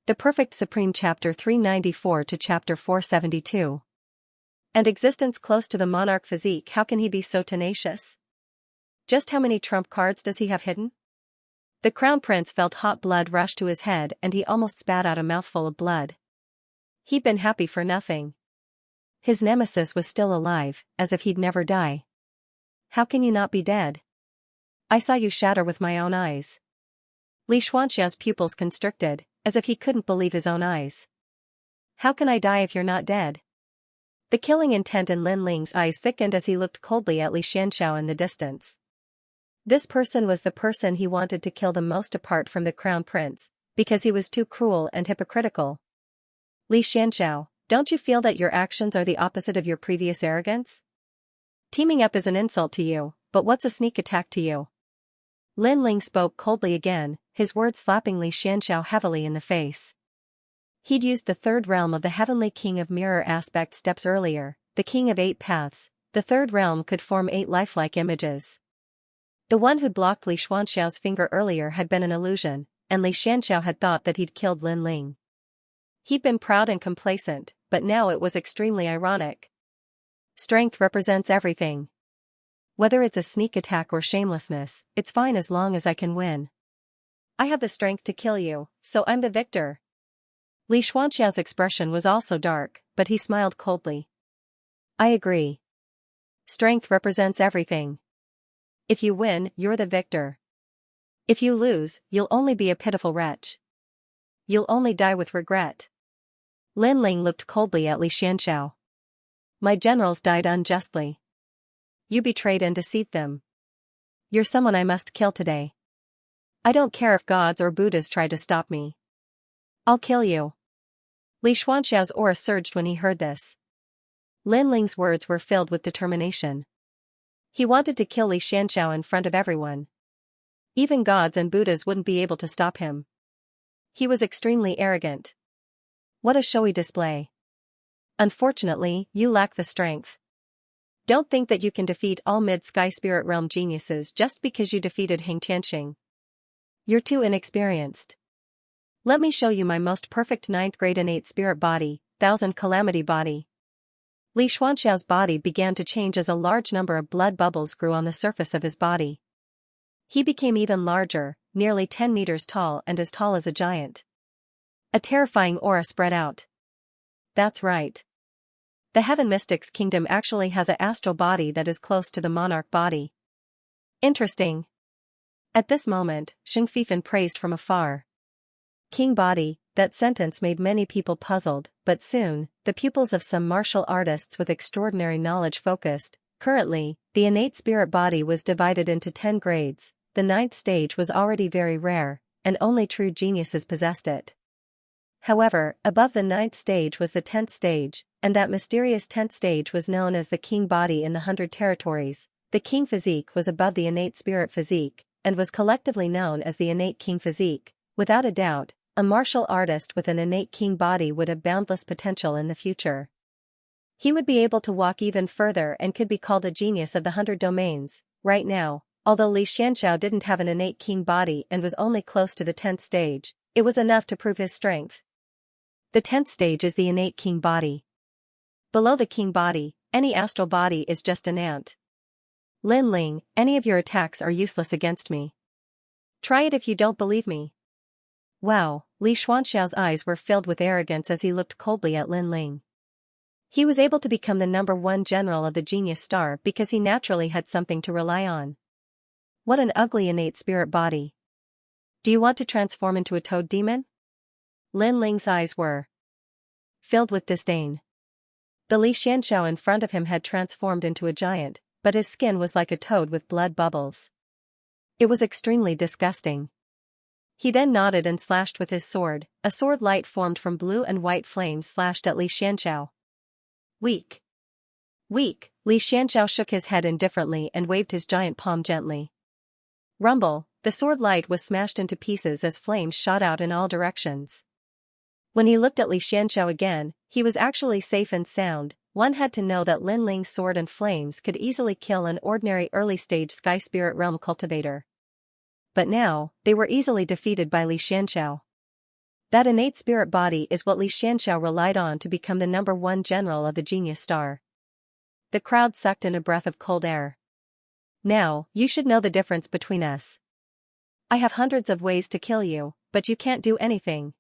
The Perfect Supreme Chapter 394 to Chapter 472. And existence close to the monarch physique, how can he be so tenacious? Just how many trump cards does he have hidden? The Crown Prince felt hot blood rush to his head and he almost spat out a mouthful of blood. He'd been happy for nothing. His nemesis was still alive, as if he'd never die. How can you not be dead? I saw you shatter with my own eyes. Xianxia's pupils constricted, as if he couldn't believe his own eyes. How can I die if you're not dead? The killing intent in Lin Ling's eyes thickened as he looked coldly at Xianxia in the distance. This person was the person he wanted to kill the most apart from the Crown Prince, because he was too cruel and hypocritical. Xianxia, don't you feel that your actions are the opposite of your previous arrogance? Teaming up is an insult to you, but what's a sneak attack to you? Lin Ling spoke coldly again, his words slapping Xianxia heavily in the face. He'd used the third realm of the Heavenly King of Mirror aspect steps earlier, the King of 8 Paths. The third realm could form 8 lifelike images. The one who'd blocked Xianxia's finger earlier had been an illusion, and Xianxia had thought that he'd killed Lin Ling. He'd been proud and complacent, but now it was extremely ironic. Strength represents everything. Whether it's a sneak attack or shamelessness, it's fine as long as I can win. I have the strength to kill you, so I'm the victor. Xianxia's expression was also dark, but he smiled coldly. I agree. Strength represents everything. If you win, you're the victor. If you lose, you'll only be a pitiful wretch. You'll only die with regret. Lin Ling looked coldly at Xianxia. My generals died unjustly. You betrayed and deceived them. You're someone I must kill today. I don't care if gods or Buddhas try to stop me. I'll kill you. Xianxia's aura surged when he heard this. Lin Ling's words were filled with determination. He wanted to kill Xianxia in front of everyone. Even gods and Buddhas wouldn't be able to stop him. He was extremely arrogant. What a showy display. Unfortunately, you lack the strength. Don't think that you can defeat all mid-sky spirit realm geniuses just because you defeated Xianxia. You're too inexperienced. Let me show you my most perfect 9th grade innate spirit body, 1000 calamity body. Xianxia's body began to change as a large number of blood bubbles grew on the surface of his body. He became even larger, nearly 10 meters tall and as tall as a giant. A terrifying aura spread out. That's right. The Heaven Mystics Kingdom actually has an astral body that is close to the monarch body. Interesting. At this moment, Sheng Fifan praised from afar. King body, that sentence made many people puzzled, but soon, the pupils of some martial artists with extraordinary knowledge focused. Currently, the innate spirit body was divided into 10 grades. The 9th stage was already very rare, and only true geniuses possessed it. However, above the 9th stage was the 10th stage, and that mysterious 10th stage was known as the King body in the 100 territories. The King physique was above the innate spirit physique, and was collectively known as the innate King physique. Without a doubt, a martial artist with an innate King body would have boundless potential in the future. He would be able to walk even further and could be called a genius of the 100 domains. Right now, although Xianxia didn't have an innate King body and was only close to the 10th stage, it was enough to prove his strength. The 10th stage is the innate King body. Below the King body, any astral body is just an ant. Lin Ling, any of your attacks are useless against me. Try it if you don't believe me. Wow, Xianxia's eyes were filled with arrogance as he looked coldly at Lin Ling. He was able to become the #1 general of the Genius Star because he naturally had something to rely on. What an ugly innate spirit body. Do you want to transform into a toad demon? Lin Ling's eyes were filled with disdain. The Xianxia in front of him had transformed into a giant, but his skin was like a toad with blood bubbles. It was extremely disgusting. He then nodded and slashed with his sword. A sword light formed from blue and white flames slashed at Xianxia. Weak. Weak. Xianxia shook his head indifferently and waved his giant palm gently. Rumble, the sword light was smashed into pieces as flames shot out in all directions. When he looked at Xianxia again, he was actually safe and sound. One had to know that Lin Ling's sword and flames could easily kill an ordinary early-stage Sky Spirit Realm cultivator. But now, they were easily defeated by Xianxia. That innate spirit body is what Li Xianxiao relied on to become the #1 general of the genius star. The crowd sucked in a breath of cold air. Now, you should know the difference between us. I have hundreds of ways to kill you, but you can't do anything.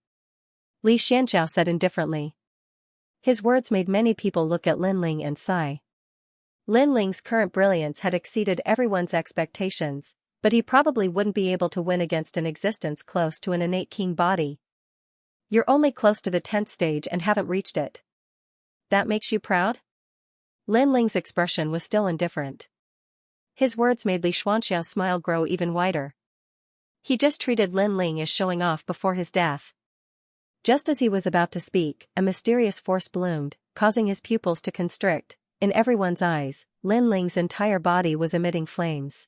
Li Xianxiao said indifferently. His words made many people look at Lin Ling and sigh. Lin Ling's current brilliance had exceeded everyone's expectations, but he probably wouldn't be able to win against an existence close to an innate king body. You're only close to the 10th stage and haven't reached it. That makes you proud? Lin Ling's expression was still indifferent. His words made Li Xianxiao's smile grow even wider. He just treated Lin Ling as showing off before his death. Just as he was about to speak, a mysterious force bloomed, causing his pupils to constrict. In everyone's eyes, Lin Ling's entire body was emitting flames.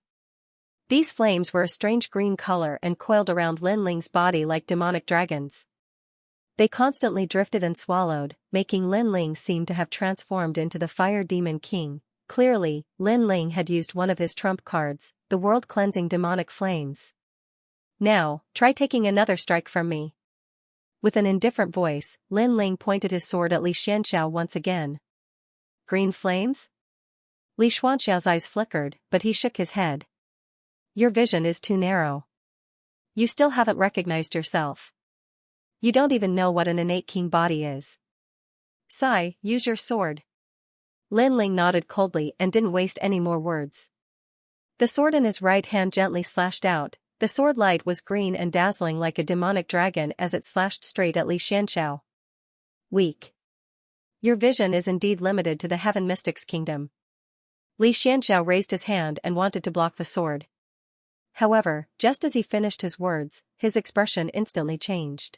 These flames were a strange green color and coiled around Lin Ling's body like demonic dragons. They constantly drifted and swallowed, making Lin Ling seem to have transformed into the fire demon king. Clearly, Lin Ling had used one of his trump cards, the world-cleansing demonic flames. Now, try taking another strike from me. With an indifferent voice, Lin Ling pointed his sword at Li Xianxiao once again. Green flames? Li Xianxiao's eyes flickered, but he shook his head. Your vision is too narrow. You still haven't recognized yourself. You don't even know what an innate king body is. Sai, use your sword. Lin Ling nodded coldly and didn't waste any more words. The sword in his right hand gently slashed out. The sword light was green and dazzling like a demonic dragon as it slashed straight at Li Xianxiao. Weak. Your vision is indeed limited to the Heaven Mystics Kingdom. Li Xianxiao raised his hand and wanted to block the sword. However, just as he finished his words, his expression instantly changed.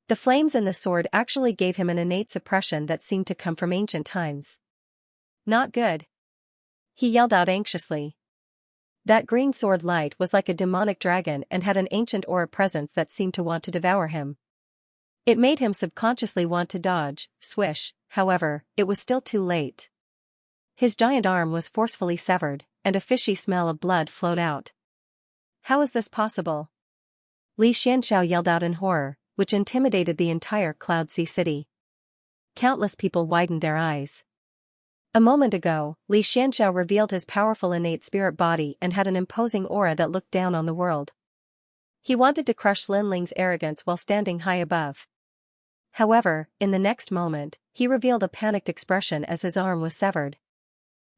The flames in the sword actually gave him an innate suppression that seemed to come from ancient times. Not good. He yelled out anxiously. That green sword light was like a demonic dragon and had an ancient aura presence that seemed to want to devour him. It made him subconsciously want to dodge, swish, however, it was still too late. His giant arm was forcefully severed, and a fishy smell of blood flowed out. How is this possible? Li Xianxiao yelled out in horror, which intimidated the entire Cloud Sea city. Countless people widened their eyes. A moment ago, Li Xianxiao revealed his powerful innate spirit body and had an imposing aura that looked down on the world. He wanted to crush Lin Ling's arrogance while standing high above. However, in the next moment, he revealed a panicked expression as his arm was severed.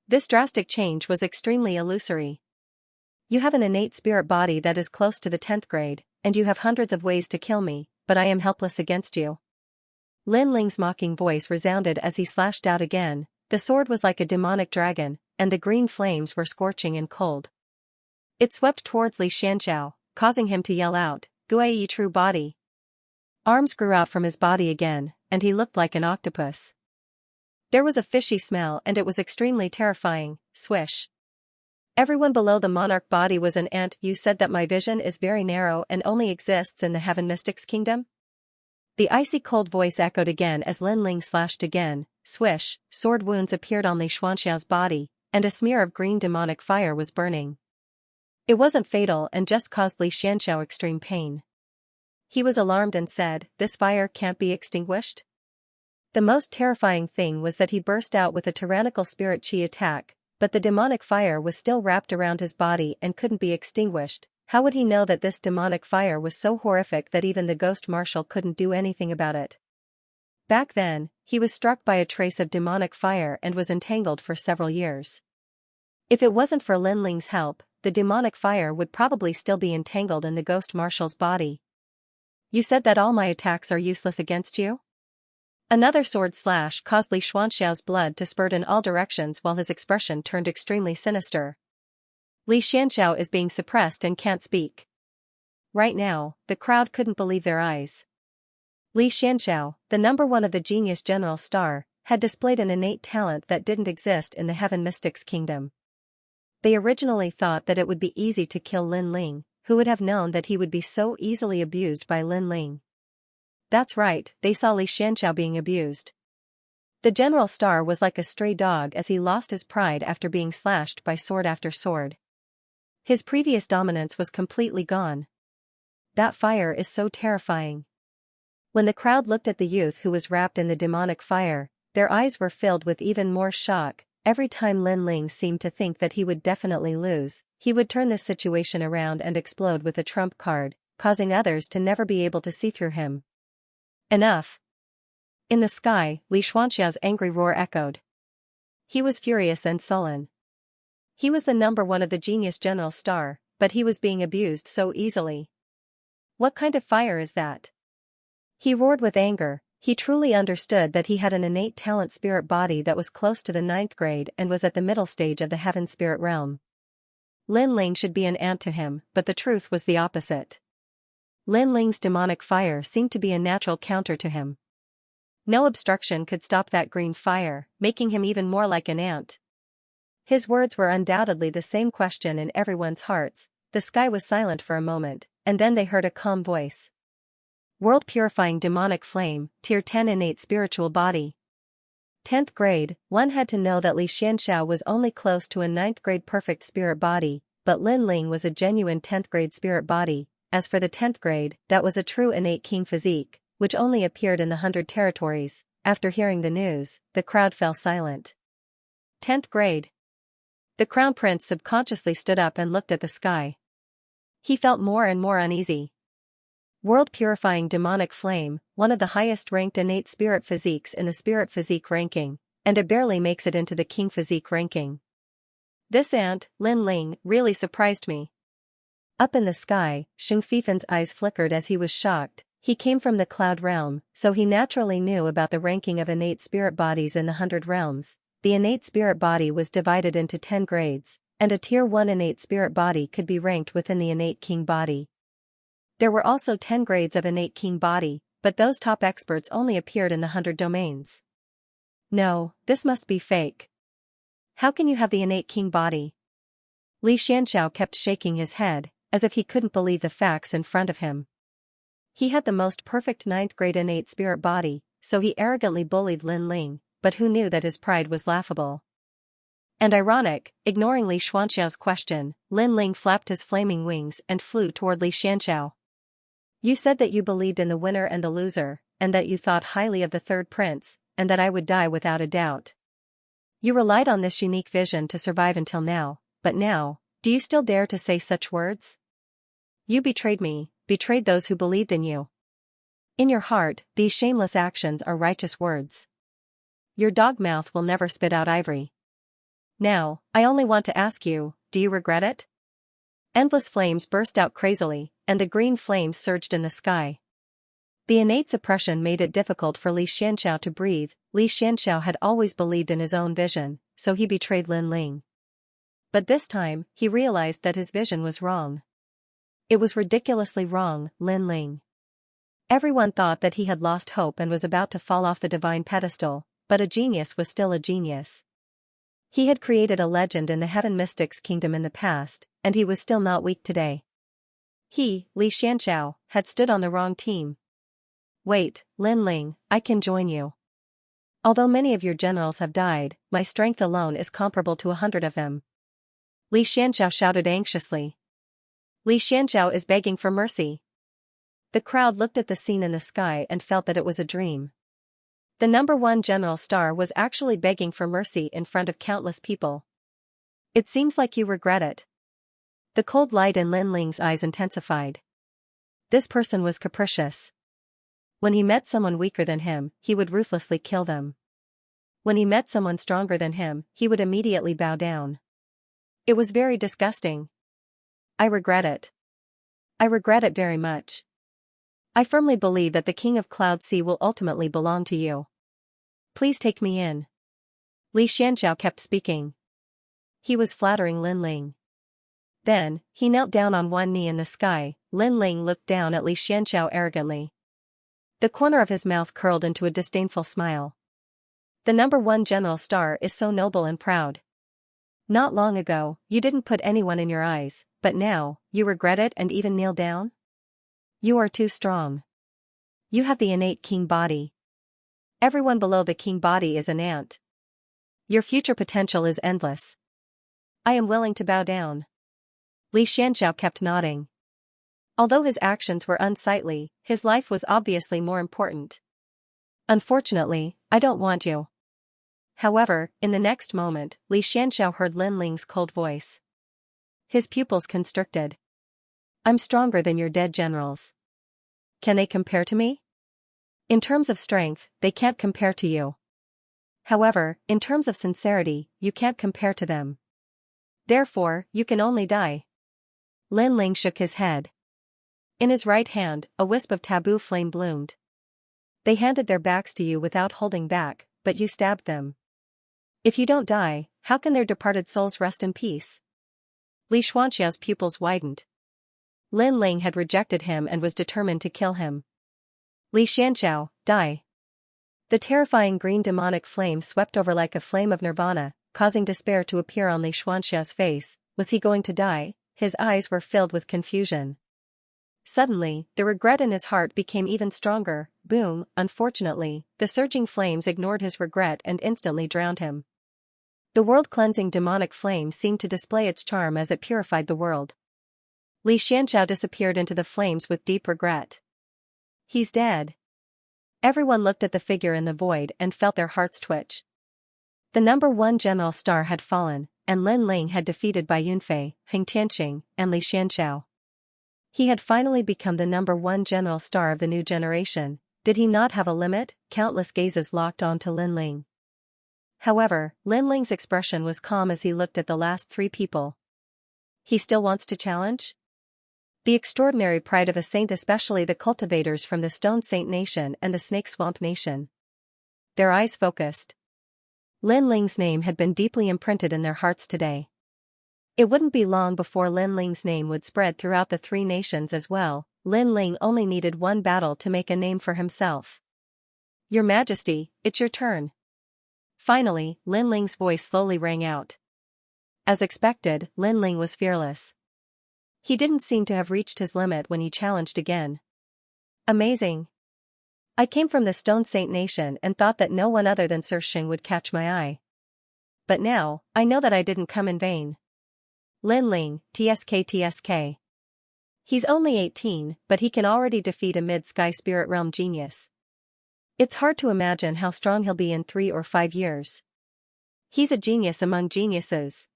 This drastic change was extremely illusory. You have an innate spirit body that is close to the 10th grade, and you have hundreds of ways to kill me, but I am helpless against you. Lin Ling's mocking voice resounded as he slashed out again. The sword was like a demonic dragon, and the green flames were scorching and cold. It swept towards Li Xianxiao, causing him to yell out, Guai true body. Arms grew out from his body again, and he looked like an octopus. There was a fishy smell and it was extremely terrifying. Swish. Everyone below the monarch body was an ant. You said that my vision is very narrow and only exists in the Heaven Mystics Kingdom? The icy cold voice echoed again as Lin Ling slashed again. Swish, sword wounds appeared on Li Xianxiao's body, and a smear of green demonic fire was burning. It wasn't fatal and just caused Li Xianxiao extreme pain. He was alarmed and said, this fire can't be extinguished? The most terrifying thing was that he burst out with a tyrannical spirit chi attack, but the demonic fire was still wrapped around his body and couldn't be extinguished. How would he know that this demonic fire was so horrific that even the ghost marshal couldn't do anything about it? Back then, he was struck by a trace of demonic fire and was entangled for several years. If it wasn't for Lin Ling's help, the demonic fire would probably still be entangled in the ghost marshal's body. You said that all my attacks are useless against you? Another sword slash caused Li Xianxiao's blood to spurt in all directions while his expression turned extremely sinister. Li Xianxiao is being suppressed and can't speak. Right now, the crowd couldn't believe their eyes. Li Xianxiao, the #1 of the Genius General Star, had displayed an innate talent that didn't exist in the Heaven Mystics Kingdom. They originally thought that it would be easy to kill Lin Ling, who would have known that he would be so easily abused by Lin Ling. That's right, they saw Li Xianxiao being abused. The General Star was like a stray dog as he lost his pride after being slashed by sword after sword. His previous dominance was completely gone. That fire is so terrifying. When the crowd looked at the youth who was wrapped in the demonic fire, their eyes were filled with even more shock. Every time Lin Ling seemed to think that he would definitely lose, he would turn this situation around and explode with a trump card, causing others to never be able to see through him. Enough! In the sky, Li Xuanxiao's angry roar echoed. He was furious and sullen. He was the number one of the genius general star, but he was being abused so easily. What kind of fire is that? He roared with anger. He truly understood that he had an innate talent spirit body that was close to the 9th grade and was at the middle stage of the heaven spirit realm. Lin Ling should be an ant to him, but the truth was the opposite. Lin Ling's demonic fire seemed to be a natural counter to him. No obstruction could stop that green fire, making him even more like an ant. His words were undoubtedly the same question in everyone's hearts. The sky was silent for a moment, and then they heard a calm voice. World Purifying Demonic Flame, Tier 10 Innate Spiritual Body. 10th grade, one had to know that Li Xianxia was only close to a 9th grade perfect spirit body, but Lin Ling was a genuine 10th grade spirit body. As for the 10th grade, that was a true innate king physique, which only appeared in the 100 territories. After hearing the news, the crowd fell silent. 10th grade. The Crown Prince subconsciously stood up and looked at the sky. He felt more and more uneasy. World Purifying Demonic Flame, one of the highest-ranked innate spirit physiques in the spirit physique ranking, and it barely makes it into the king physique ranking. This ant, Lin Ling, really surprised me. Up in the sky, Xing Fifen's eyes flickered as he was shocked. He came from the cloud realm, so he naturally knew about the ranking of innate spirit bodies in the 100 realms. The innate spirit body was divided into 10 grades, and a tier 1 innate spirit body could be ranked within the innate king body. There were also 10 grades of innate king body, but those top experts only appeared in the 100 domains. No, this must be fake. How can you have the innate king body? Li Xianxiao kept shaking his head, as if he couldn't believe the facts in front of him. He had the most perfect 9th grade innate spirit body, so he arrogantly bullied Lin Ling, but who knew that his pride was laughable? And ironic, ignoring Li Xuanxiao's question, Lin Ling flapped his flaming wings and flew toward Li Xianxiao. You said that you believed in the winner and the loser, and that you thought highly of the third prince, and that I would die without a doubt. You relied on this unique vision to survive until now, but now, do you still dare to say such words? You betrayed me, betrayed those who believed in you. In your heart, these shameless actions are righteous words. Your dog mouth will never spit out ivory. Now, I only want to ask you, do you regret it? Endless flames burst out crazily, and the green flames surged in the sky. The innate suppression made it difficult for Li Xianxiao to breathe. Li Xianxiao had always believed in his own vision, so he betrayed Lin Ling. But this time, he realized that his vision was wrong. It was ridiculously wrong, Lin Ling. Everyone thought that he had lost hope and was about to fall off the divine pedestal, but a genius was still a genius. He had created a legend in the Heaven Mystics Kingdom in the past, and he was still not weak today. He, Li Xianxiao, had stood on the wrong team. Wait, Lin Ling, I can join you. Although many of your generals have died, my strength alone is comparable to 100 of them. Li Xianxiao shouted anxiously. Li Xianxiao is begging for mercy. The crowd looked at the scene in the sky and felt that it was a dream. The number one general star was actually begging for mercy in front of countless people. It seems like you regret it. The cold light in Lin Ling's eyes intensified. This person was capricious. When he met someone weaker than him, he would ruthlessly kill them. When he met someone stronger than him, he would immediately bow down. It was very disgusting. I regret it. I regret it very much. I firmly believe that the King of Cloud Sea will ultimately belong to you. Please take me in. Li Xianxiao kept speaking. He was flattering Lin Ling. Then, he knelt down on one knee in the sky. Lin Ling looked down at Li Xianxiao arrogantly. The corner of his mouth curled into a disdainful smile. The number one general star is so noble and proud. Not long ago, you didn't put anyone in your eyes, but now, you regret it and even kneel down? You are too strong. You have the innate king body. Everyone below the king body is an ant. Your future potential is endless. I am willing to bow down. Li Xianxiao kept nodding. Although his actions were unsightly, his life was obviously more important. Unfortunately, I don't want you. However, in the next moment, Xianxia heard Lin Ling's cold voice. His pupils constricted. I'm stronger than your dead generals. Can they compare to me? In terms of strength, they can't compare to you. However, in terms of sincerity, you can't compare to them. Therefore, you can only die. Lin Ling shook his head. In his right hand, a wisp of taboo flame bloomed. They handed their backs to you without holding back, but you stabbed them. If you don't die, how can their departed souls rest in peace? Xianxia's pupils widened. Lin Ling had rejected him and was determined to kill him. Xianxia, die. The terrifying green demonic flame swept over like a flame of nirvana, causing despair to appear on Xianxia's face. Was he going to die? His eyes were filled with confusion. Suddenly, the regret in his heart became even stronger. Boom! Unfortunately, the surging flames ignored his regret and instantly drowned him. The world-cleansing demonic flame seemed to display its charm as it purified the world. Xianxia disappeared into the flames with deep regret. He's dead. Everyone looked at the figure in the void and felt their hearts twitch. The number 1 general star had fallen, and Lin Ling had defeated Bai Yunfei, Heng Tianqing, and Xianxiao. He had finally become the number 1 general star of the new generation. Did he not have a limit? Countless gazes locked on to Lin Ling. However, Lin Ling's expression was calm as he looked at the last 3 people. He still wants to challenge? The extraordinary pride of a saint, especially the cultivators from the Stone Saint Nation and the Snake Swamp Nation. Their eyes focused. Lin Ling's name had been deeply imprinted in their hearts today. It wouldn't be long before Lin Ling's name would spread throughout the 3 nations as well. Lin Ling only needed 1 battle to make a name for himself. Your Majesty, it's your turn. Finally, Lin Ling's voice slowly rang out. As expected, Lin Ling was fearless. He didn't seem to have reached his limit when he challenged again. Amazing. I came from the Stone Saint Nation and thought that no one other than Sir Xing would catch my eye. But now, I know that I didn't come in vain. Lin Ling, TSK. He's only 18, but he can already defeat a mid-sky spirit realm genius. It's hard to imagine how strong he'll be in 3 or 5 years. He's a genius among geniuses.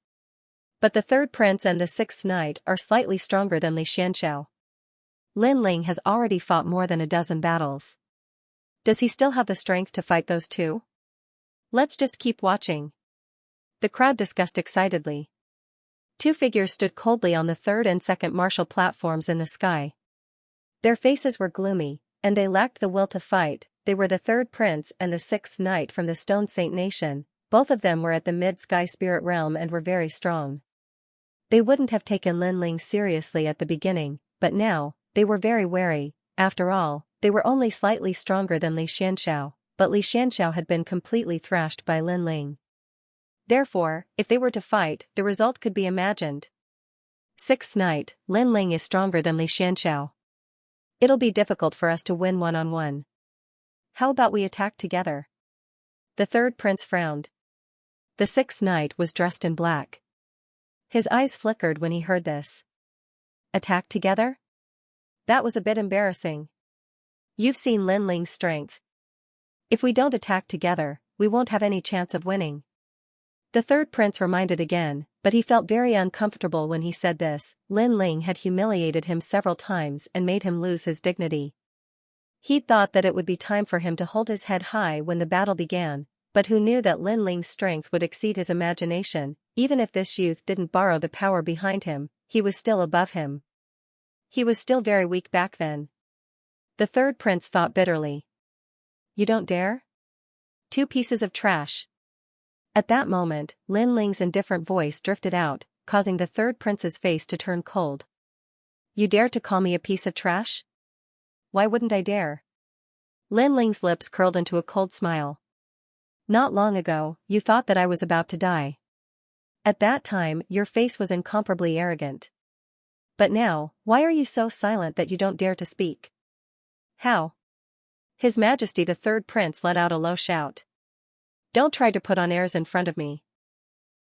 But the 3rd prince and the 6th knight are slightly stronger than Xianxiao. Lin Ling has already fought more than a dozen battles. Does he still have the strength to fight those 2? Let's just keep watching. The crowd discussed excitedly. 2 figures stood coldly on the 3rd and 2nd martial platforms in the sky. Their faces were gloomy, and they lacked the will to fight. They were the 3rd prince and the 6th knight from the Stone Saint Nation. Both of them were at the mid-sky spirit realm and were very strong. They wouldn't have taken Lin Ling seriously at the beginning, but now, they were very wary. After all, they were only slightly stronger than Xianxiao, but Xianxiao had been completely thrashed by Lin Ling. Therefore, if they were to fight, the result could be imagined. 6th Knight, Lin Ling is stronger than Xianxiao. It'll be difficult for us to win one-on-one. How about we attack together? The 3rd prince frowned. The 6th Knight was dressed in black. His eyes flickered when he heard this. Attack together? That was a bit embarrassing. You've seen Lin Ling's strength. If we don't attack together, we won't have any chance of winning. The 3rd prince reminded again, but he felt very uncomfortable when he said this. Lin Ling had humiliated him several times and made him lose his dignity. He'd thought that it would be time for him to hold his head high when the battle began, but who knew that Lin Ling's strength would exceed his imagination? Even if this youth didn't borrow the power behind him, he was still above him. He was still very weak back then. The 3rd prince thought bitterly. You don't dare? 2 pieces of trash. At that moment, Lin Ling's indifferent voice drifted out, causing the 3rd prince's face to turn cold. You dare to call me a piece of trash? Why wouldn't I dare? Lin Ling's lips curled into a cold smile. Not long ago, you thought that I was about to die. At that time, your face was incomparably arrogant. But now, why are you so silent that you don't dare to speak? How? His Majesty the 3rd prince let out a low shout. Don't try to put on airs in front of me.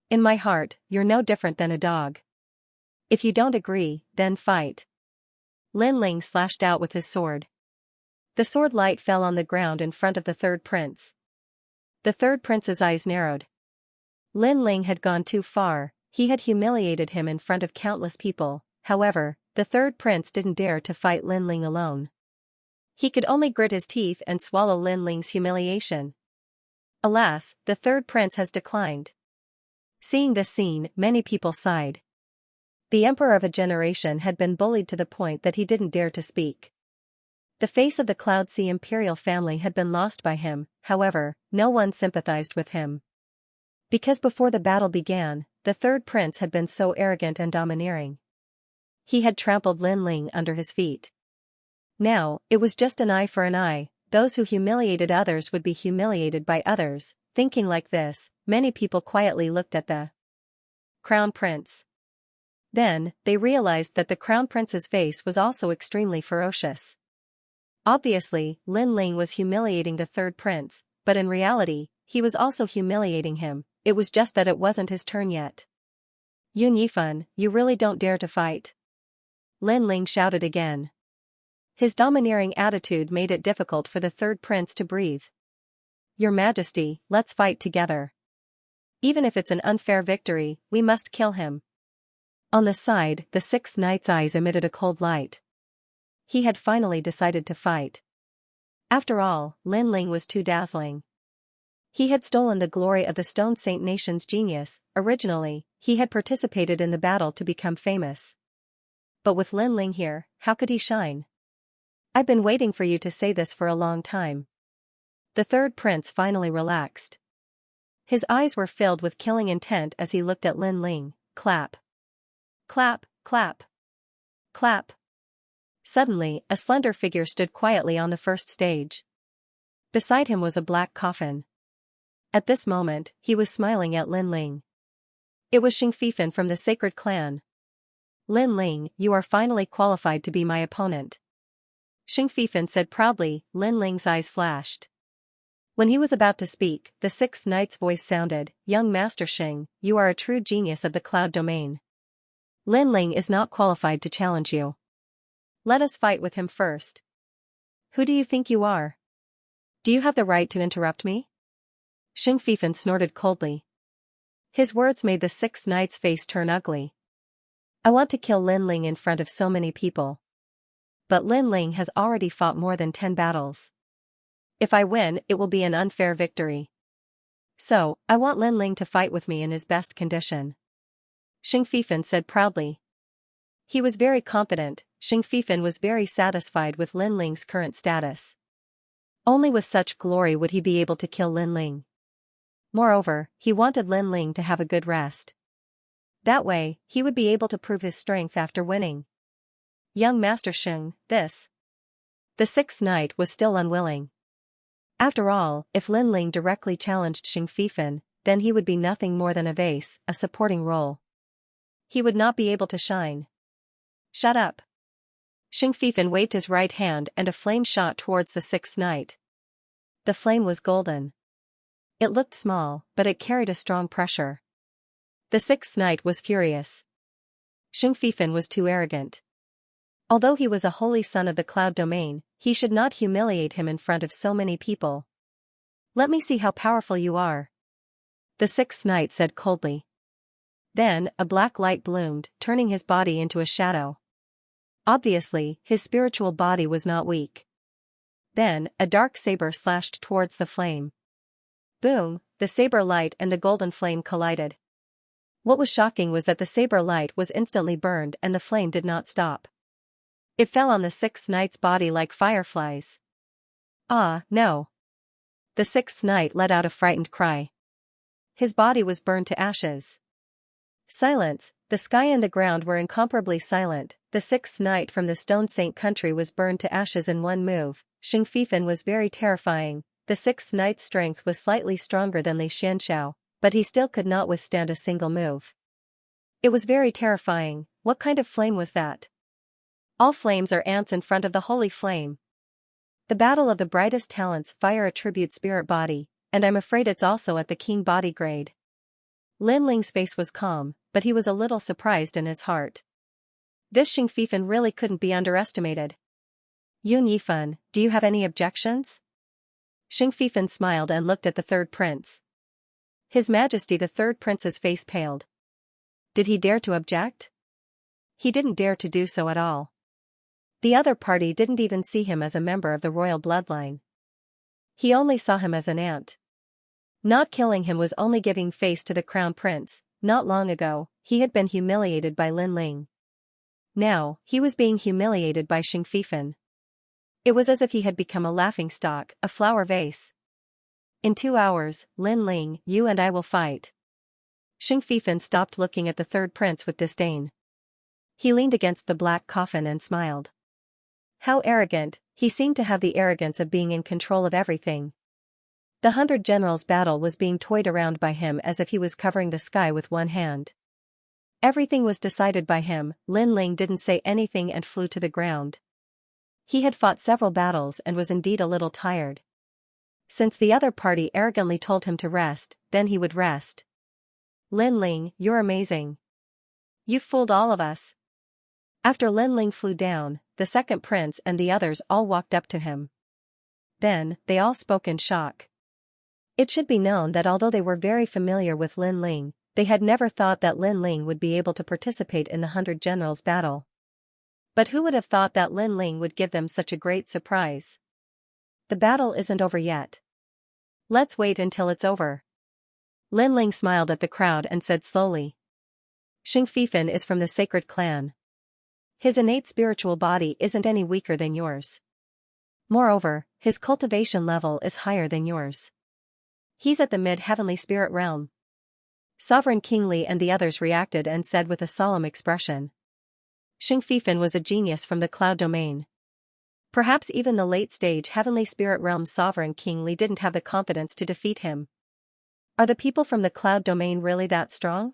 In my heart, you're no different than a dog. If you don't agree, then fight. Lin Ling slashed out with his sword. The sword light fell on the ground in front of the third prince. The third prince's eyes narrowed. Lin Ling had gone too far, he had humiliated him in front of countless people. However, the third prince didn't dare to fight Lin Ling alone. He could only grit his teeth and swallow Lin Ling's humiliation. Alas, the third prince has declined. Seeing this scene, many people sighed. The emperor of a generation had been bullied to the point that he didn't dare to speak. The face of the Cloud Sea imperial family had been lost by him, however, no one sympathized with him. Because before the battle began, the third prince had been so arrogant and domineering. He had trampled Lin Ling under his feet. Now, it was just an eye for an eye, those who humiliated others would be humiliated by others. Thinking like this, many people quietly looked at the Crown Prince. Then, they realized that the Crown Prince's face was also extremely ferocious. Obviously, Lin Ling was humiliating the third prince, but in reality, he was also humiliating him. It was just that it wasn't his turn yet. Yun Yifan, you really don't dare to fight. Lin Ling shouted again. His domineering attitude made it difficult for the third prince to breathe. Your Majesty, let's fight together. Even if it's an unfair victory, we must kill him. On the side, the sixth knight's eyes emitted a cold light. He had finally decided to fight. After all, Lin Ling was too dazzling. He had stolen the glory of the Stone Saint Nation's genius. Originally, he had participated in the battle to become famous. But with Lin Ling here, how could he shine? I've been waiting for you to say this for a long time. The third prince finally relaxed. His eyes were filled with killing intent as he looked at Lin Ling. Clap. Clap, clap. Clap. Suddenly, a slender figure stood quietly on the first stage. Beside him was a black coffin. At this moment, he was smiling at Lin Ling. It was Xianxia from the Sacred Clan. Lin Ling, you are finally qualified to be my opponent. Xianxia said proudly. Lin Ling's eyes flashed. When he was about to speak, the sixth knight's voice sounded, Young Master Xing, you are a true genius of the cloud domain. Lin Ling is not qualified to challenge you. Let us fight with him first. Who do you think you are? Do you have the right to interrupt me? Xianxia snorted coldly. His words made the sixth knight's face turn ugly. I want to kill Lin Ling in front of so many people. But Lin Ling has already fought more than 10 battles. If I win, it will be an unfair victory. So, I want Lin Ling to fight with me in his best condition. Xianxia said proudly. He was very confident. Xianxia was very satisfied with Lin Ling's current status. Only with such glory would he be able to kill Lin Ling. Moreover, he wanted Lin Ling to have a good rest. That way, he would be able to prove his strength after winning. Young Master Xing, this. The sixth knight was still unwilling. After all, if Lin Ling directly challenged Xianxia, then he would be nothing more than a vase, a supporting role. He would not be able to shine. Shut up. Xianxia waved his right hand and a flame shot towards the sixth knight. The flame was golden. It looked small, but it carried a strong pressure. The sixth knight was furious. Xianxia was too arrogant. Although he was a holy son of the cloud domain, he should not humiliate him in front of so many people. Let me see how powerful you are. The sixth knight said coldly. Then, a black light bloomed, turning his body into a shadow. Obviously, his spiritual body was not weak. Then, a dark saber slashed towards the flame. Boom, the saber light and the golden flame collided. What was shocking was that the saber light was instantly burned and the flame did not stop. It fell on the sixth knight's body like fireflies. Ah, no. The sixth knight let out a frightened cry. His body was burned to ashes. Silence, the sky and the ground were incomparably silent. The sixth knight from the Stone Saint country was burned to ashes in one move. Xianxia was very terrifying. The sixth knight's strength was slightly stronger than Li Xianxiao, but he still could not withstand a single move. It was very terrifying. What kind of flame was that? All flames are ants in front of the holy flame. The battle of the brightest talents fire attribute spirit body, and I'm afraid it's also at the king body grade. Lin Ling's face was calm, but he was a little surprised in his heart. This Xing Fifan really couldn't be underestimated. Yun Yifan, do you have any objections? Xing Fifan smiled and looked at the third prince. His Majesty the third prince's face paled. Did he dare to object? He didn't dare to do so at all. The other party didn't even see him as a member of the royal bloodline. He only saw him as an ant. Not killing him was only giving face to the crown prince. Not long ago, he had been humiliated by Lin Ling. Now, he was being humiliated by Xing Fifan. It was as if he had become a laughingstock, a flower vase. In 2 hours, Lin Ling, you and I will fight. Xing Fifan stopped looking at the third prince with disdain. He leaned against the black coffin and smiled. How arrogant, he seemed to have the arrogance of being in control of everything. The 100 Generals battle was being toyed around by him as if he was covering the sky with one hand. Everything was decided by him. Lin Ling didn't say anything and flew to the ground. He had fought several battles and was indeed a little tired. Since the other party arrogantly told him to rest, then he would rest. Lin Ling, you're amazing. You fooled all of us. After Lin Ling flew down, the second prince and the others all walked up to him. Then, they all spoke in shock. It should be known that although they were very familiar with Lin Ling, they had never thought that Lin Ling would be able to participate in the 100 Generals battle. But who would have thought that Lin Ling would give them such a great surprise? The battle isn't over yet. Let's wait until it's over. Lin Ling smiled at the crowd and said slowly. Xing Fifan is from the sacred clan. His innate spiritual body isn't any weaker than yours. Moreover, his cultivation level is higher than yours. He's at the mid-heavenly spirit realm. Sovereign King Li and the others reacted and said with a solemn expression. Xing Fifan was a genius from the cloud domain. Perhaps even the late-stage heavenly spirit realm Sovereign King Li didn't have the confidence to defeat him. Are the people from the cloud domain really that strong?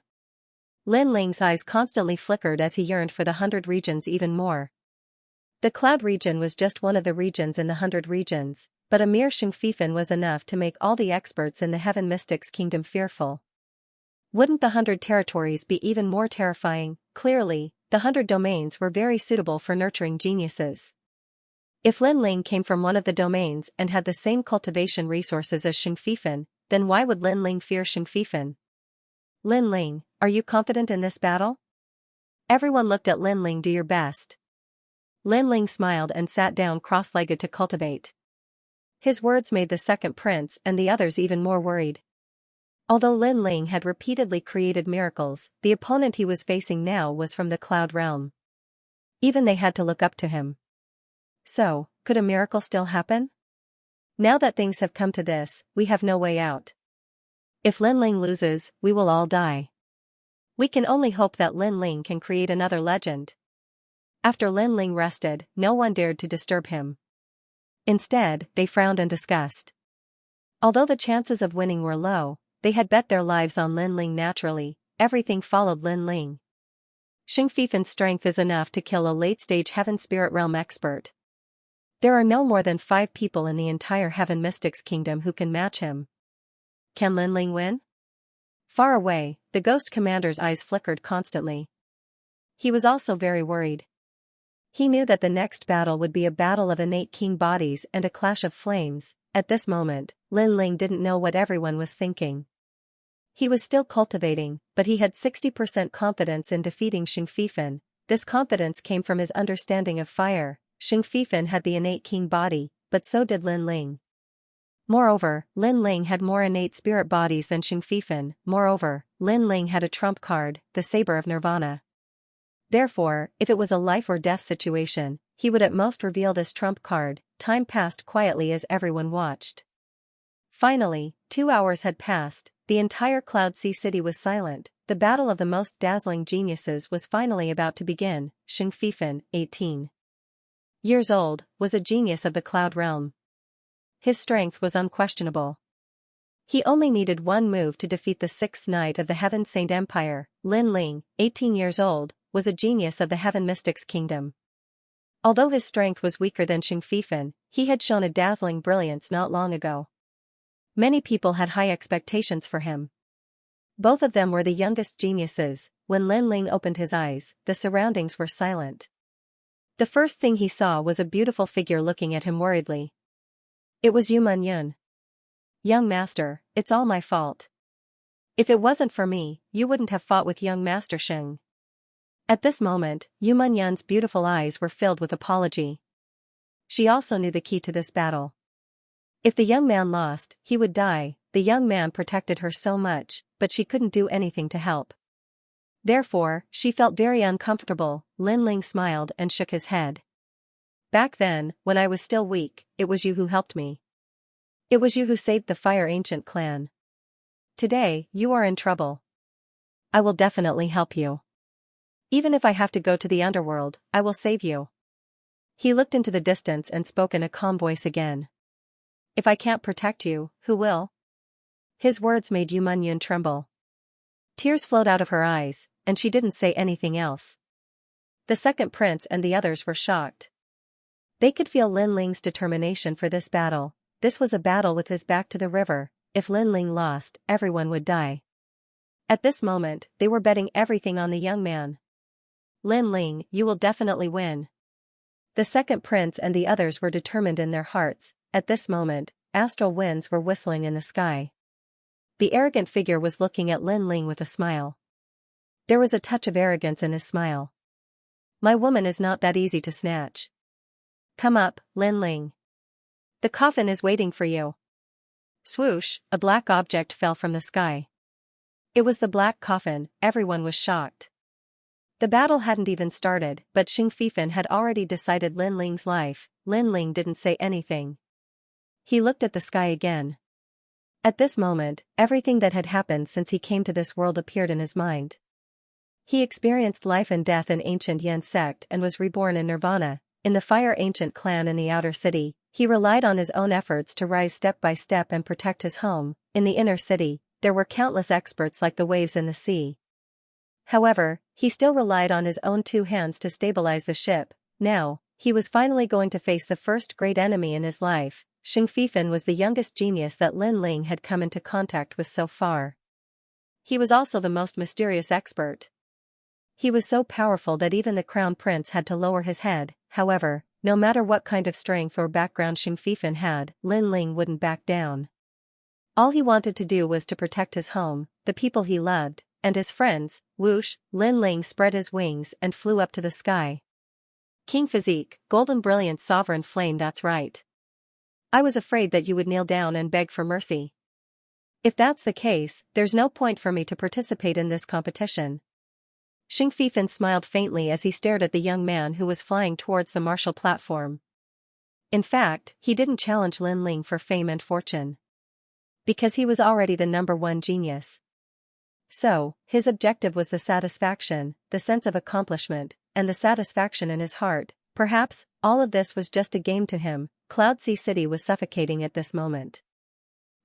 Lin Ling's eyes constantly flickered as he yearned for the 100 regions even more. The cloud region was just one of the regions in the 100 regions, but a mere Xing Fifan was enough to make all the experts in the Heaven Mystics Kingdom fearful. Wouldn't the 100 territories be even more terrifying? Clearly, the 100 domains were very suitable for nurturing geniuses. If Lin Ling came from one of the domains and had the same cultivation resources as Xing Fifan, then why would Lin Ling fear Xing Fifan? Lin Ling, are you confident in this battle? Everyone looked at Lin Ling. Do your best. Lin Ling smiled and sat down cross-legged to cultivate. His words made the second prince and the others even more worried. Although Lin Ling had repeatedly created miracles, the opponent he was facing now was from the cloud realm. Even they had to look up to him. So, could a miracle still happen? Now that things have come to this, we have no way out. If Lin Ling loses, we will all die. We can only hope that Lin Ling can create another legend. After Lin Ling rested, no one dared to disturb him. Instead, they frowned in disgust. Although the chances of winning were low, they had bet their lives on Lin Ling. Naturally, everything followed Lin Ling. Xing Fifan's strength is enough to kill a late-stage Heaven Spirit Realm expert. There are no more than 5 people in the entire Heaven Mystics Kingdom who can match him. Can Lin Ling win? Far away, the Ghost Commander's eyes flickered constantly. He was also very worried. He knew that the next battle would be a battle of innate king bodies and a clash of flames. At this moment, Lin Ling didn't know what everyone was thinking. He was still cultivating, but he had 60% confidence in defeating Xing Fifan. This confidence came from his understanding of fire. Xing Fifan had the innate king body, but so did Lin Ling. Moreover, Lin Ling had more innate spirit bodies than Xing Fifan. Moreover, Lin Ling had a trump card, the Saber of Nirvana. Therefore, if it was a life or death situation, he would at most reveal this trump card. Time passed quietly as everyone watched. Finally, 2 hours had passed, the entire Cloud Sea City was silent, the battle of the most dazzling geniuses was finally about to begin. Xing Fifan, 18 years old, was a genius of the Cloud Realm. His strength was unquestionable. He only needed one move to defeat the 6th Knight of the Heaven Saint Empire. Lin Ling, 18 years old, was a genius of the Heaven Mystics Kingdom. Although his strength was weaker than Xing Fifan, he had shown a dazzling brilliance not long ago. Many people had high expectations for him. Both of them were the youngest geniuses. When Lin Ling opened his eyes, the surroundings were silent. The first thing he saw was a beautiful figure looking at him worriedly. It was Yu Yun. Young master, it's all my fault. If it wasn't for me, you wouldn't have fought with young master Sheng. At this moment, Yu Yun's beautiful eyes were filled with apology. She also knew the key to this battle. If the young man lost, he would die. The young man protected her so much, but she couldn't do anything to help. Therefore, she felt very uncomfortable. Lin Ling smiled and shook his head. Back then, when I was still weak, it was you who helped me. It was you who saved the Fire Ancient clan. Today, you are in trouble. I will definitely help you. Even if I have to go to the underworld, I will save you. He looked into the distance and spoke in a calm voice again. If I can't protect you, who will? His words made Yu Yun tremble. Tears flowed out of her eyes, and she didn't say anything else. The second prince and the others were shocked. They could feel Lin Ling's determination for this battle. This was a battle with his back to the river. If Lin Ling lost, everyone would die. At this moment, they were betting everything on the young man. Lin Ling, you will definitely win. The second prince and the others were determined in their hearts. At this moment, astral winds were whistling in the sky. The arrogant figure was looking at Lin Ling with a smile. There was a touch of arrogance in his smile. My woman is not that easy to snatch. Come up, Lin Ling. The coffin is waiting for you. Swoosh, a black object fell from the sky. It was the black coffin. Everyone was shocked. The battle hadn't even started, but Xing Fifan had already decided Lin Ling's life. Lin Ling didn't say anything. He looked at the sky again. At this moment, everything that had happened since he came to this world appeared in his mind. He experienced life and death in ancient Yin sect and was reborn in Nirvana. In the Fire Ancient clan in the outer city, he relied on his own efforts to rise step by step and protect his home. In the inner city, there were countless experts like the waves in the sea. However, he still relied on his own two hands to stabilize the ship. Now, he was finally going to face the first great enemy in his life. Xing Fifan was the youngest genius that Lin Ling had come into contact with so far. He was also the most mysterious expert. He was so powerful that even the crown prince had to lower his head. However, no matter what kind of strength or background Xing Fifan had, Lin Ling wouldn't back down. All he wanted to do was to protect his home, the people he loved, and his friends. Whoosh, Lin Ling spread his wings and flew up to the sky. King Physique, golden brilliant sovereign flame, that's right. I was afraid that you would kneel down and beg for mercy. If that's the case, there's no point for me to participate in this competition. Xing Fifan smiled faintly as he stared at the young man who was flying towards the martial platform. In fact, he didn't challenge Lin Ling for fame and fortune. Because he was already the #1 genius. So, his objective was the satisfaction, the sense of accomplishment, and the satisfaction in his heart. Perhaps, all of this was just a game to him. Cloud Sea City was suffocating at this moment.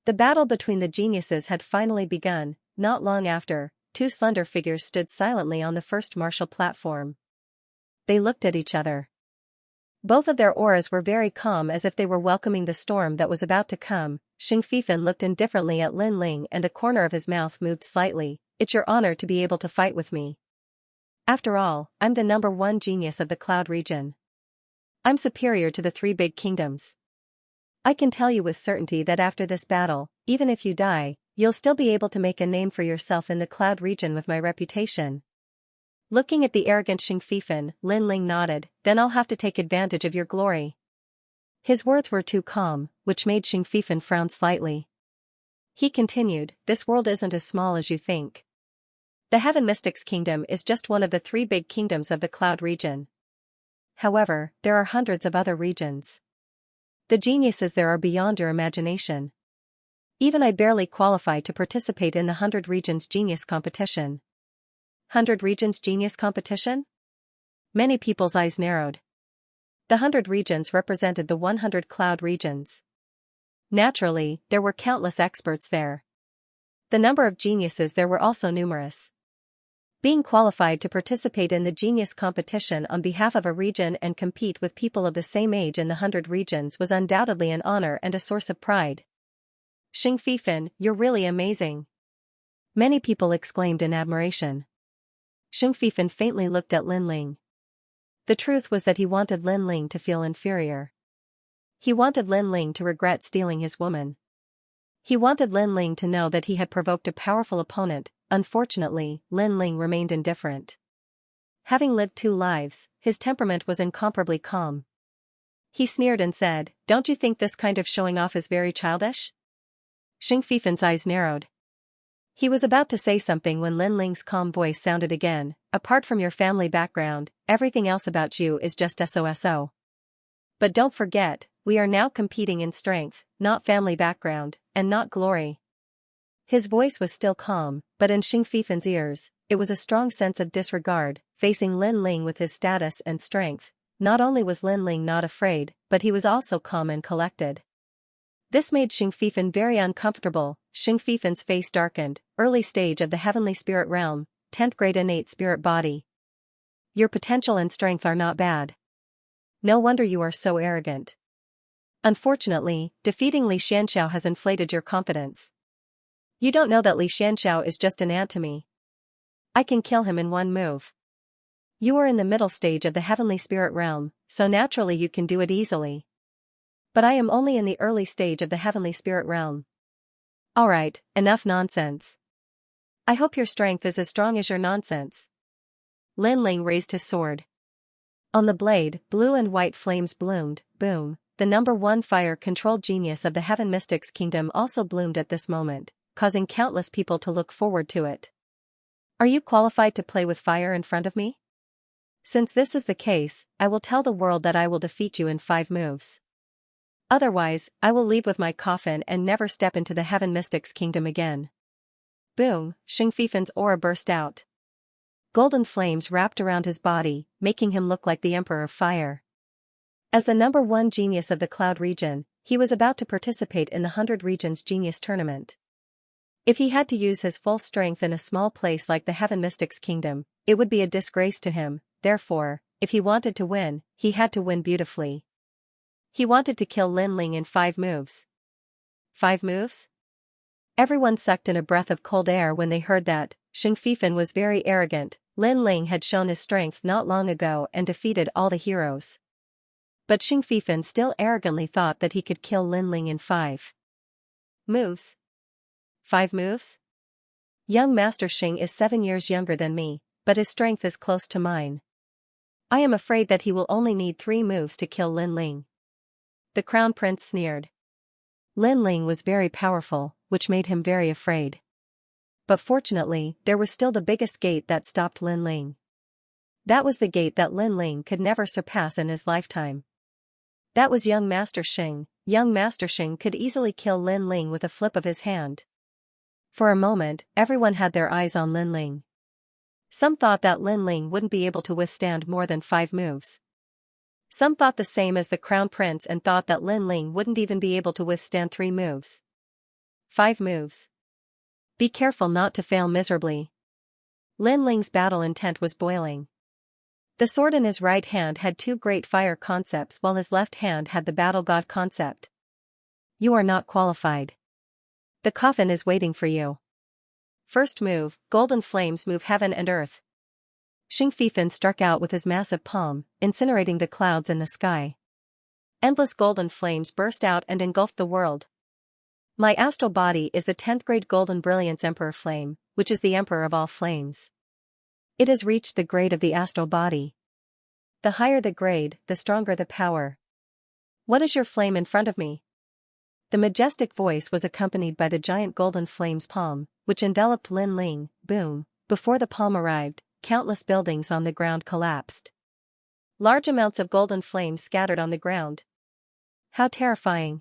The battle between the geniuses had finally begun. Not long after, two slender figures stood silently on the first martial platform. They looked at each other. Both of their auras were very calm, as if they were welcoming the storm that was about to come. Xing Fifan looked indifferently at Lin Ling and a corner of his mouth moved slightly. It's your honor to be able to fight with me. After all, I'm the #1 genius of the Cloud region. I'm superior to the 3 big kingdoms. I can tell you with certainty that after this battle, even if you die, you'll still be able to make a name for yourself in the Cloud region with my reputation. Looking at the arrogant Xing Fifan, Lin Ling nodded. Then I'll have to take advantage of your glory. His words were too calm, which made Xing Fifan frown slightly. He continued, this world isn't as small as you think. The Heaven Mystics Kingdom is just one of the 3 big kingdoms of the Cloud region. However, there are hundreds of other regions. The geniuses there are beyond your imagination. Even I barely qualify to participate in the 100 Regions Genius Competition. 100 Regions Genius Competition? Many people's eyes narrowed. The 100 regions represented the 100 Cloud regions. Naturally, there were countless experts there. The number of geniuses there were also numerous. Being qualified to participate in the genius competition on behalf of a region and compete with people of the same age in the 100 regions was undoubtedly an honor and a source of pride. Xing Fifan, you're really amazing. Many people exclaimed in admiration. Xing Fifan faintly looked at Lin Ling. The truth was that he wanted Lin Ling to feel inferior. He wanted Lin Ling to regret stealing his woman. He wanted Lin Ling to know that he had provoked a powerful opponent. Unfortunately, Lin Ling remained indifferent. Having lived 2 lives, his temperament was incomparably calm. He sneered and said, "Don't you think this kind of showing off is very childish?" Xing Fifan's eyes narrowed. He was about to say something when Lin Ling's calm voice sounded again, "Apart from your family background, everything else about you is just SOSO. But don't forget, we are now competing in strength, not family background, and not glory." His voice was still calm, but in Xing Fifan's ears, it was a strong sense of disregard. Facing Lin Ling with his status and strength, not only was Lin Ling not afraid, but he was also calm and collected. This made Xing Fifan very uncomfortable. Xing Fifan's face darkened. Early stage of the heavenly spirit realm, 10th grade innate spirit body. Your potential and strength are not bad. No wonder you are so arrogant. Unfortunately, defeating Li Xianxia has inflated your confidence. You don't know that Li Xianxia is just an ant to me. I can kill him in one move. You are in the middle stage of the heavenly spirit realm, so naturally you can do it easily. But I am only in the early stage of the heavenly spirit realm. Alright, enough nonsense. I hope your strength is as strong as your nonsense. Lin Ling raised his sword. On the blade, blue and white flames bloomed. Boom. The number 1 fire-controlled genius of the Heaven Mystics Kingdom also bloomed at this moment, causing countless people to look forward to it. Are you qualified to play with fire in front of me? Since this is the case, I will tell the world that I will defeat you in 5 moves. Otherwise, I will leave with my coffin and never step into the Heaven Mystics Kingdom again. Boom, Xing Fifan's aura burst out. Golden flames wrapped around his body, making him look like the Emperor of Fire. As the number 1 genius of the Cloud region, he was about to participate in the 100 Regions Genius Tournament. If he had to use his full strength in a small place like the Heaven Mystics Kingdom, it would be a disgrace to him. Therefore, if he wanted to win, he had to win beautifully. He wanted to kill Lin Ling in 5 moves. 5 moves? Everyone sucked in a breath of cold air when they heard that. Xing Fifan was very arrogant. Lin Ling had shown his strength not long ago and defeated all the heroes. But Xing Fifan still arrogantly thought that he could kill Lin Ling in 5 moves. 5 moves? Young Master Xing is 7 years younger than me, but his strength is close to mine. I am afraid that he will only need 3 moves to kill Lin Ling. The Crown Prince sneered. Lin Ling was very powerful, which made him very afraid. But fortunately, there was still the biggest gate that stopped Lin Ling. That was the gate that Lin Ling could never surpass in his lifetime. That was young Master Xing. Young Master Xing could easily kill Lin Ling with a flip of his hand. For a moment, everyone had their eyes on Lin Ling. Some thought that Lin Ling wouldn't be able to withstand more than 5 moves. Some thought the same as the Crown Prince and thought that Lin Ling wouldn't even be able to withstand 3 moves. 5 moves. Be careful not to fail miserably. Lin Ling's battle intent was boiling. The sword in his right hand had 2 great fire concepts while his left hand had the battle god concept. You are not qualified. The coffin is waiting for you. First move, golden flames move heaven and earth. Xing Fifan struck out with his massive palm, incinerating the clouds in the sky. Endless golden flames burst out and engulfed the world. My astral body is the 10th grade golden brilliance Emperor Flame, which is the emperor of all flames. It has reached the grade of the astral body. The higher the grade, the stronger the power. What is your flame in front of me? The majestic voice was accompanied by the giant golden flames palm, which enveloped Lin Ling. Boom. Before the palm arrived, countless buildings on the ground collapsed. Large amounts of golden flames scattered on the ground. How terrifying.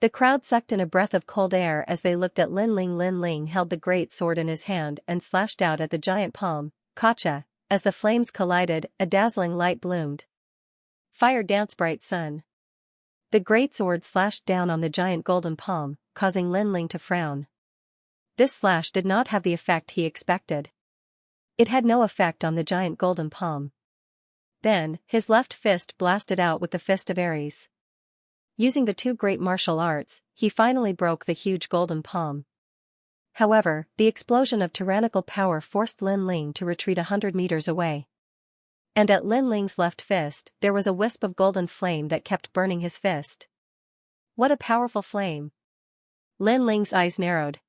The crowd sucked in a breath of cold air as they looked at Lin Ling. Lin Ling held the great sword in his hand and slashed out at the giant palm. Gotcha. As the flames collided, a dazzling light bloomed. Fire dance bright sun. The great sword slashed down on the giant golden palm, causing Lin Ling to frown. This slash did not have the effect he expected. It had no effect on the giant golden palm. Then, his left fist blasted out with the fist of Ares. Using the 2 great martial arts, he finally broke the huge golden palm. However, the explosion of tyrannical power forced Lin Ling to retreat 100 meters away. And at Lin Ling's left fist, there was a wisp of golden flame that kept burning his fist. What a powerful flame! Lin Ling's eyes narrowed.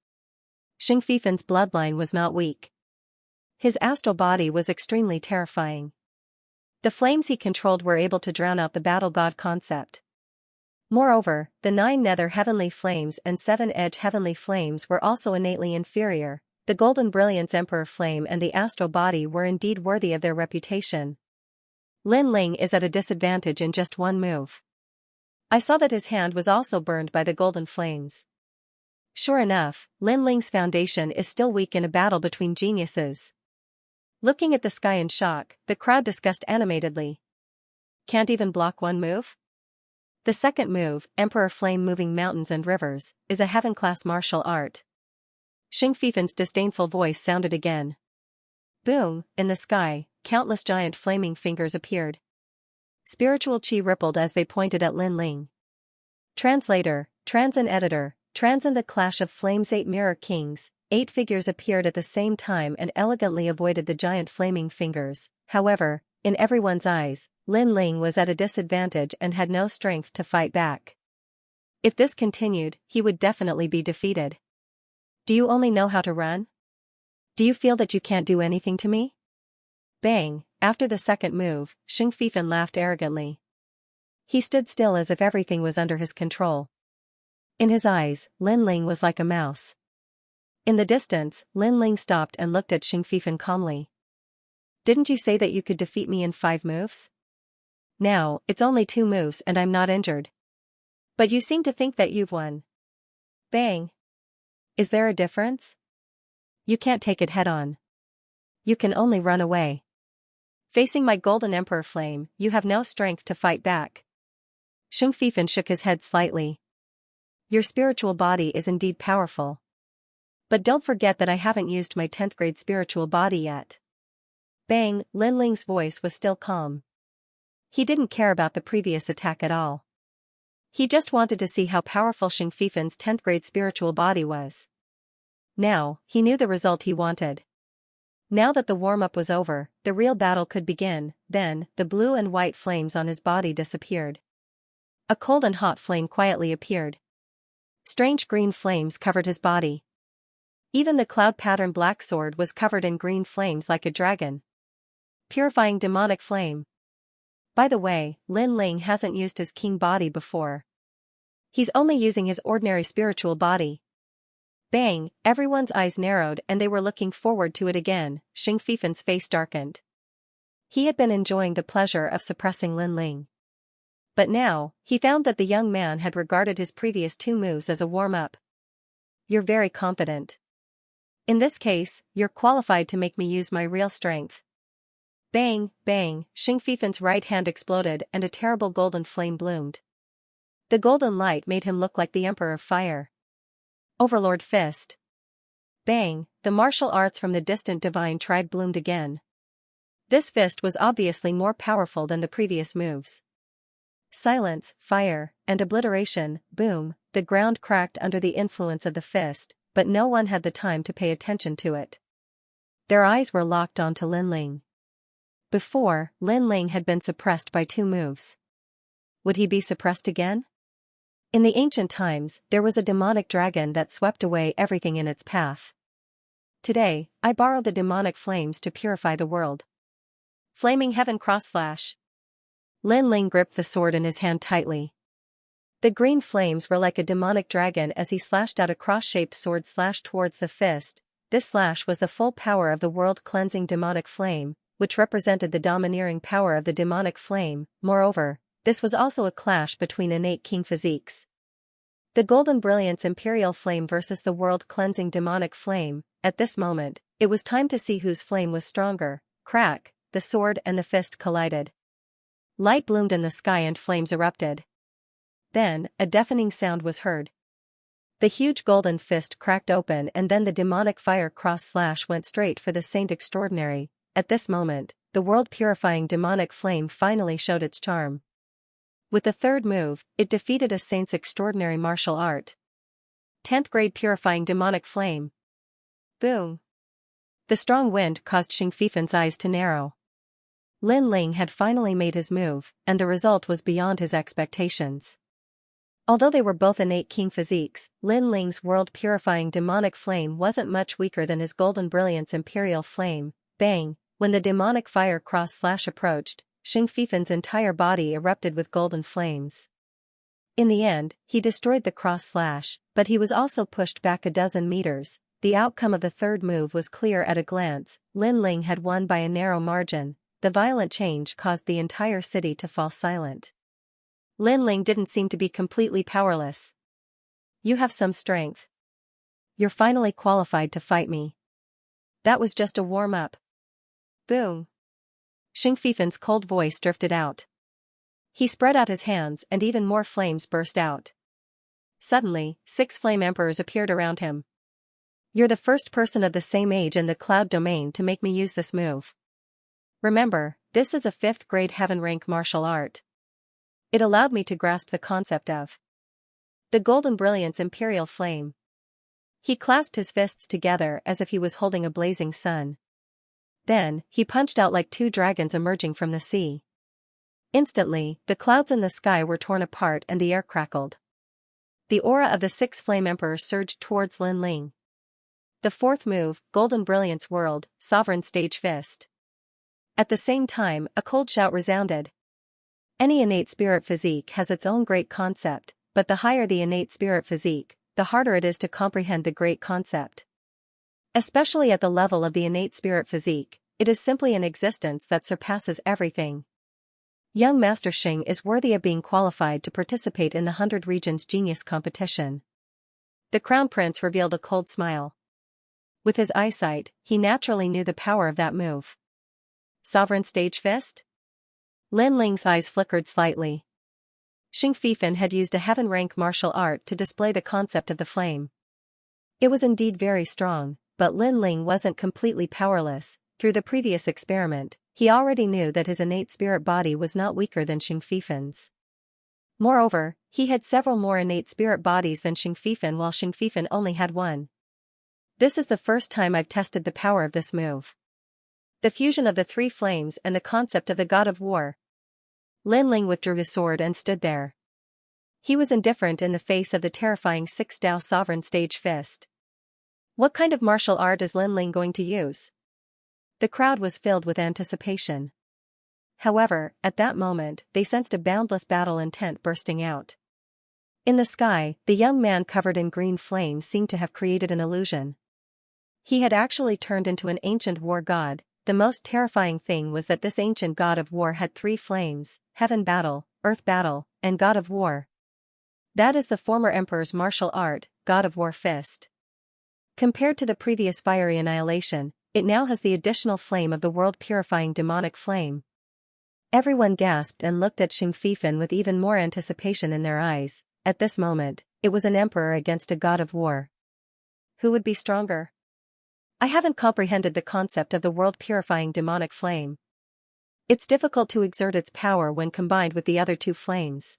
Xing Fifan's bloodline was not weak. His astral body was extremely terrifying. The flames he controlled were able to drown out the battle god concept. Moreover, the 9 nether heavenly flames and 7 edge heavenly flames were also innately inferior. The golden brilliance emperor flame and the astral body were indeed worthy of their reputation. Lin Ling is at a disadvantage in just one move. I saw that his hand was also burned by the golden flames. Sure enough, Lin Ling's foundation is still weak in a battle between geniuses. Looking at the sky in shock, the crowd discussed animatedly. Can't even block one move? The second move, Emperor Flame moving mountains and rivers, is a heaven-class martial art. Xing Fifan's disdainful voice sounded again. Boom, in the sky, countless giant flaming fingers appeared. Spiritual chi rippled as they pointed at Lin Ling. Translator, Transin editor, Transin the clash of flames. 8 mirror kings, 8 figures appeared at the same time and elegantly avoided the giant flaming fingers. However, in everyone's eyes, Lin Ling was at a disadvantage and had no strength to fight back. If this continued, he would definitely be defeated. Do you only know how to run? Do you feel that you can't do anything to me? Bang, after the second move, Xing Fifan laughed arrogantly. He stood still as if everything was under his control. In his eyes, Lin Ling was like a mouse. In the distance, Lin Ling stopped and looked at Xing Fifan calmly. Didn't you say that you could defeat me in 5 moves? Now, it's only 2 moves and I'm not injured. But you seem to think that you've won. Bang. Is there a difference? You can't take it head-on. You can only run away. Facing my golden emperor flame, you have no strength to fight back. Xing Fifan shook his head slightly. Your spiritual body is indeed powerful. But don't forget that I haven't used my 10th grade spiritual body yet. Bang, Lin Ling's voice was still calm. He didn't care about the previous attack at all. He just wanted to see how powerful Xing Fifan's 10th grade spiritual body was. Now, he knew the result he wanted. Now that the warm-up was over, the real battle could begin. Then, the blue and white flames on his body disappeared. A cold and hot flame quietly appeared. Strange green flames covered his body. Even the cloud-pattern black sword was covered in green flames like a dragon. Purifying demonic flame. By the way, Lin Ling hasn't used his king body before. He's only using his ordinary spiritual body. Bang, everyone's eyes narrowed and they were looking forward to it again. Xing Fifan's face darkened. He had been enjoying the pleasure of suppressing Lin Ling. But now, he found that the young man had regarded his previous 2 moves as a warm-up. You're very confident. In this case, you're qualified to make me use my real strength. Bang, bang, Xing Fifan's right hand exploded and a terrible golden flame bloomed. The golden light made him look like the Emperor of Fire. Overlord Fist. Bang, the martial arts from the distant divine tribe bloomed again. This fist was obviously more powerful than the previous moves. Silence, fire, and obliteration. Boom, the ground cracked under the influence of the fist, but no one had the time to pay attention to it. Their eyes were locked onto Lin Ling. Before, Lin Ling had been suppressed by 2 moves. Would he be suppressed again? In the ancient times, there was a demonic dragon that swept away everything in its path. Today, I borrow the demonic flames to purify the world. Flaming Heaven Cross Slash. Lin Ling gripped the sword in his hand tightly. The green flames were like a demonic dragon as he slashed out a cross-shaped sword slash towards the fist. This slash was the full power of the world-cleansing demonic flame, which represented the domineering power of the demonic flame. Moreover, this was also a clash between innate king physiques. The golden brilliance imperial flame versus the world-cleansing demonic flame. At this moment, it was time to see whose flame was stronger. Crack, the sword and the fist collided. Light bloomed in the sky and flames erupted. Then, a deafening sound was heard. The huge golden fist cracked open and then the demonic fire cross slash went straight for the Saint Extraordinary. At this moment, the world-purifying demonic flame finally showed its charm. With the 3rd move, it defeated a Saint's extraordinary martial art. 10th grade purifying demonic flame. Boom. The strong wind caused Xing Fifan's eyes to narrow. Lin Ling had finally made his move, and the result was beyond his expectations. Although they were both innate king physiques, Lin Ling's world-purifying demonic flame wasn't much weaker than his golden brilliance imperial flame. Bang! When the demonic fire cross-slash approached, Xing Fifan's entire body erupted with golden flames. In the end, he destroyed the cross-slash, but he was also pushed back a dozen meters. The outcome of the third move was clear at a glance. Lin Ling had won by a narrow margin. The violent change caused the entire city to fall silent. Lin Ling didn't seem to be completely powerless. You have some strength. You're finally qualified to fight me. That was just a warm-up. Boom. Xing Fifan's cold voice drifted out. He spread out his hands and even more flames burst out. Suddenly, 6 flame emperors appeared around him. You're the first person of the same age in the cloud domain to make me use this move. Remember, this is a 5th grade heaven rank martial art. It allowed me to grasp the concept of the golden brilliance imperial flame. He clasped his fists together as if he was holding a blazing sun. Then, he punched out like 2 dragons emerging from the sea. Instantly, the clouds in the sky were torn apart and the air crackled. The aura of the 6 flame emperors surged towards Lin Ling. The 4th move, Golden Brilliance World, Sovereign Stage Fist. At the same time, a cold shout resounded. Any innate spirit physique has its own great concept, but the higher the innate spirit physique, the harder it is to comprehend the great concept. Especially at the level of the innate spirit physique, it is simply an existence that surpasses everything. Young Master Xing is worthy of being qualified to participate in the 100 Regions Genius Competition. The Crown Prince revealed a cold smile. With his eyesight, he naturally knew the power of that move. Sovereign Stage Fist? Lin Ling's eyes flickered slightly. Xing Fifan had used a heaven rank martial art to display the concept of the flame. It was indeed very strong, but Lin Ling wasn't completely powerless. Through the previous experiment, he already knew that his innate spirit body was not weaker than Xing Fifan's. Moreover, he had several more innate spirit bodies than Xing Fifan while Xing Fifan only had one. This is the first time I've tested the power of this move. The fusion of the 3 flames and the concept of the god of war. Lin Ling withdrew his sword and stood there. He was indifferent in the face of the terrifying 6 Dao Sovereign Stage Fist. What kind of martial art is Lin Ling going to use? The crowd was filled with anticipation. However, at that moment, they sensed a boundless battle intent bursting out. In the sky, the young man covered in green flames seemed to have created an illusion. He had actually turned into an ancient war god. The most terrifying thing was that this ancient god of war had 3 flames: heaven battle, earth battle, and god of war. That is the former emperor's martial art, god of war fist. Compared to the previous fiery annihilation, it now has the additional flame of the world-purifying demonic flame. Everyone gasped and looked at Xing Fifan with even more anticipation in their eyes. At this moment, it was an emperor against a god of war. Who would be stronger? I haven't comprehended the concept of the world-purifying demonic flame. It's difficult to exert its power when combined with the other 2 flames.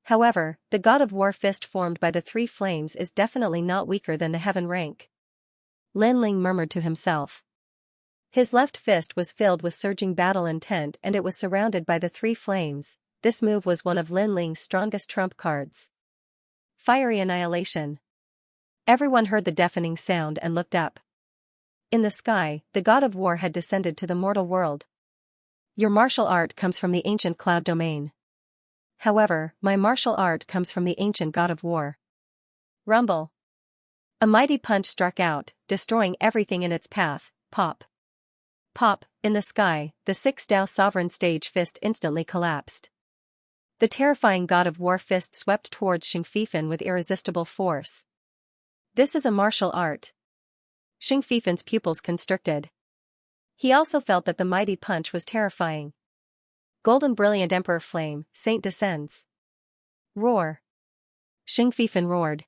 However, the god of war fist formed by the 3 flames is definitely not weaker than the heaven rank. Lin Ling murmured to himself. His left fist was filled with surging battle intent and it was surrounded by the 3 flames. This move was one of Lin Ling's strongest trump cards. Fiery annihilation. Everyone heard the deafening sound and looked up. In the sky, the god of war had descended to the mortal world. Your martial art comes from the ancient cloud domain. However, my martial art comes from the ancient god of war. Rumble. A mighty punch struck out, destroying everything in its path. Pop. Pop. In the sky, the 6 Dao Sovereign Stage Fist instantly collapsed. The terrifying god of war fist swept towards Xing Fifan with irresistible force. This is a martial art. Xing Fifan's pupils constricted. He also felt that the mighty punch was terrifying. Golden Brilliant Emperor Flame, Saint descends. Roar. Xing Fifan roared.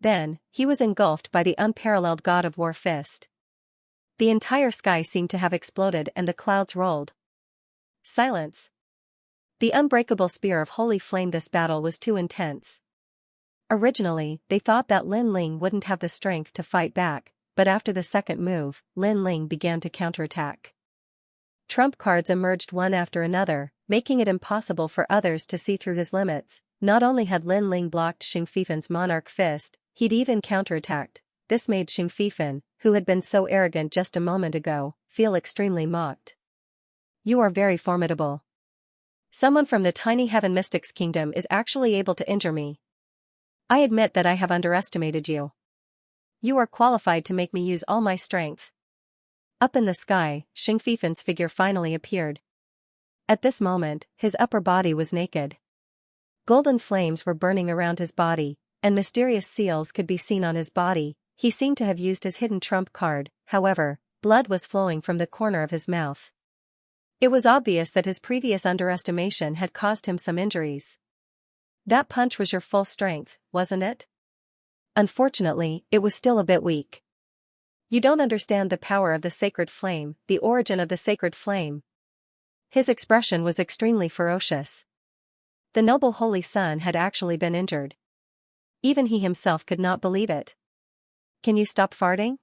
Then, he was engulfed by the unparalleled god of war fist. The entire sky seemed to have exploded and the clouds rolled. Silence. The unbreakable spear of holy flame. This battle was too intense. Originally, they thought that Lin Ling wouldn't have the strength to fight back, but after the second move, Lin Ling began to counterattack. Trump cards emerged one after another, making it impossible for others to see through his limits. Not only had Lin Ling blocked Xing Fifen's monarch fist, he'd even counterattacked. This made Xing Fifen, who had been so arrogant just a moment ago, feel extremely mocked. You are very formidable. Someone from the tiny Heaven Mystics Kingdom is actually able to injure me. I admit that I have underestimated you. You are qualified to make me use all my strength. Up in the sky, Xing Fifen's figure finally appeared. At this moment, his upper body was naked. Golden flames were burning around his body, and mysterious seals could be seen on his body. He seemed to have used his hidden trump card, however, blood was flowing from the corner of his mouth. It was obvious that his previous underestimation had caused him some injuries. That punch was your full strength, wasn't it? Unfortunately, it was still a bit weak. You don't understand the power of the sacred flame, the origin of the sacred flame. His expression was extremely ferocious. The noble holy son had actually been injured. Even he himself could not believe it. Can you stop farting?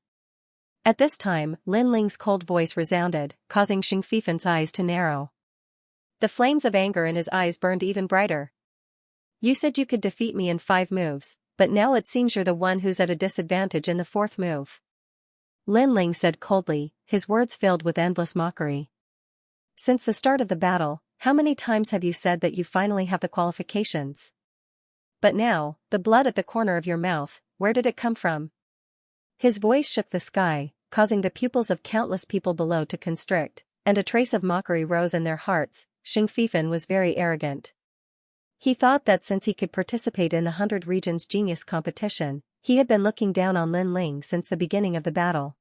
At this time, Lin Ling's cold voice resounded, causing Xing Fifen's eyes to narrow. The flames of anger in his eyes burned even brighter. You said you could defeat me in 5 moves, but now it seems you're the one who's at a disadvantage in the 4th move. Lin Ling said coldly, his words filled with endless mockery. Since the start of the battle, how many times have you said that you finally have the qualifications? But now, the blood at the corner of your mouth, where did it come from? His voice shook the sky, causing the pupils of countless people below to constrict, and a trace of mockery rose in their hearts. Xing Fifen was very arrogant. He thought that since he could participate in the 100 Regions Genius competition, he had been looking down on Lin Ling since the beginning of the battle.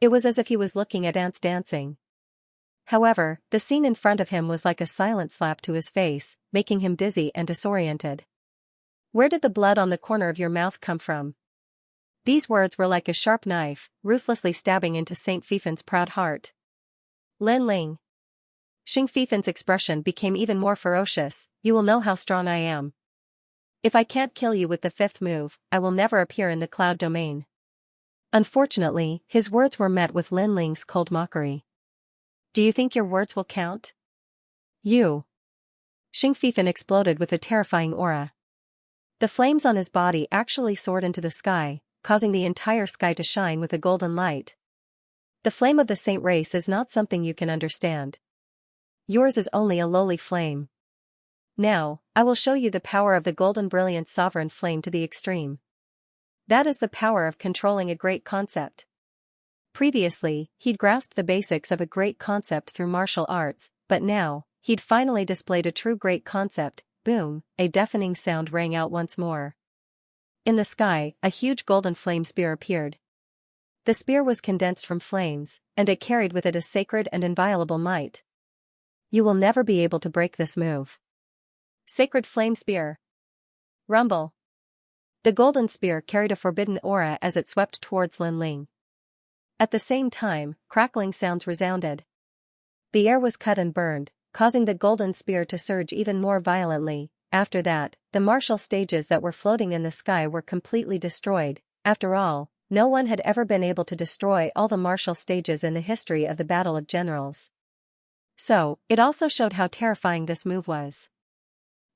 It was as if he was looking at ants dancing. However, the scene in front of him was like a silent slap to his face, making him dizzy and disoriented. Where did the blood on the corner of your mouth come from? These words were like a sharp knife, ruthlessly stabbing into Saint Fifen's proud heart. Lin Ling. Xing Fifen's expression became even more ferocious. You will know how strong I am. If I can't kill you with the 5th move, I will never appear in the cloud domain. Unfortunately, his words were met with Lin Ling's cold mockery. Do you think your words will count? You. Xing Fifen exploded with a terrifying aura. The flames on his body actually soared into the sky, causing the entire sky to shine with a golden light. The flame of the saint race is not something you can understand. Yours is only a lowly flame. Now, I will show you the power of the golden brilliant sovereign flame to the extreme. That is the power of controlling a great concept. Previously, he'd grasped the basics of a great concept through martial arts, but now, he'd finally displayed a true great concept. Boom, a deafening sound rang out once more. In the sky, a huge golden flame spear appeared. The spear was condensed from flames, and it carried with it a sacred and inviolable might. You will never be able to break this move. Sacred flame spear. Rumble. The golden spear carried a forbidden aura as it swept towards Lin Ling. At the same time, crackling sounds resounded. The air was cut and burned, causing the golden spear to surge even more violently. After that, the martial stages that were floating in the sky were completely destroyed. After all, no one had ever been able to destroy all the martial stages in the history of the Battle of Generals. So, it also showed how terrifying this move was.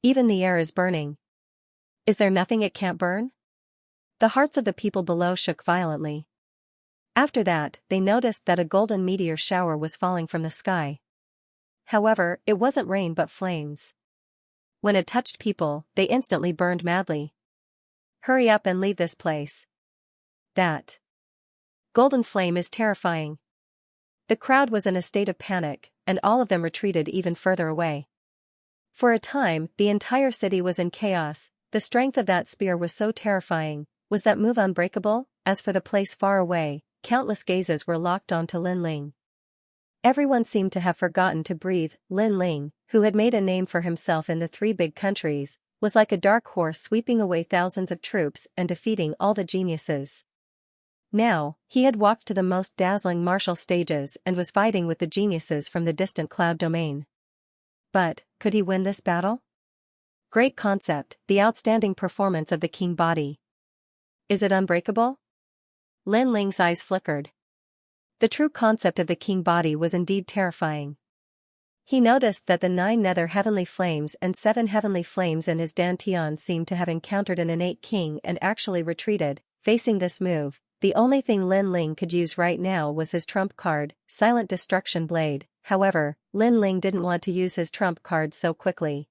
Even the air is burning. Is there nothing it can't burn? The hearts of the people below shook violently. After that, they noticed that a golden meteor shower was falling from the sky. However, it wasn't rain but flames. When it touched people, they instantly burned madly. Hurry up and leave this place. That golden flame is terrifying. The crowd was in a state of panic, and all of them retreated even further away. For a time, the entire city was in chaos. The strength of that spear was so terrifying. Was that move unbreakable? As for the place far away, countless gazes were locked onto Lin Ling. Everyone seemed to have forgotten to breathe. Lin Ling, who had made a name for himself in the 3 big countries, was like a dark horse sweeping away thousands of troops and defeating all the geniuses. Now, he had walked to the most dazzling martial stages and was fighting with the geniuses from the distant cloud domain. But, could he win this battle? Great concept, the outstanding performance of the king body. Is it unbreakable? Lin Ling's eyes flickered. The true concept of the king body was indeed terrifying. He noticed that the 9 nether heavenly flames and 7 heavenly flames in his dantian seemed to have encountered an innate king and actually retreated. Facing this move, the only thing Lin Ling could use right now was his trump card, Silent Destruction Blade. However, Lin Ling didn't want to use his trump card so quickly.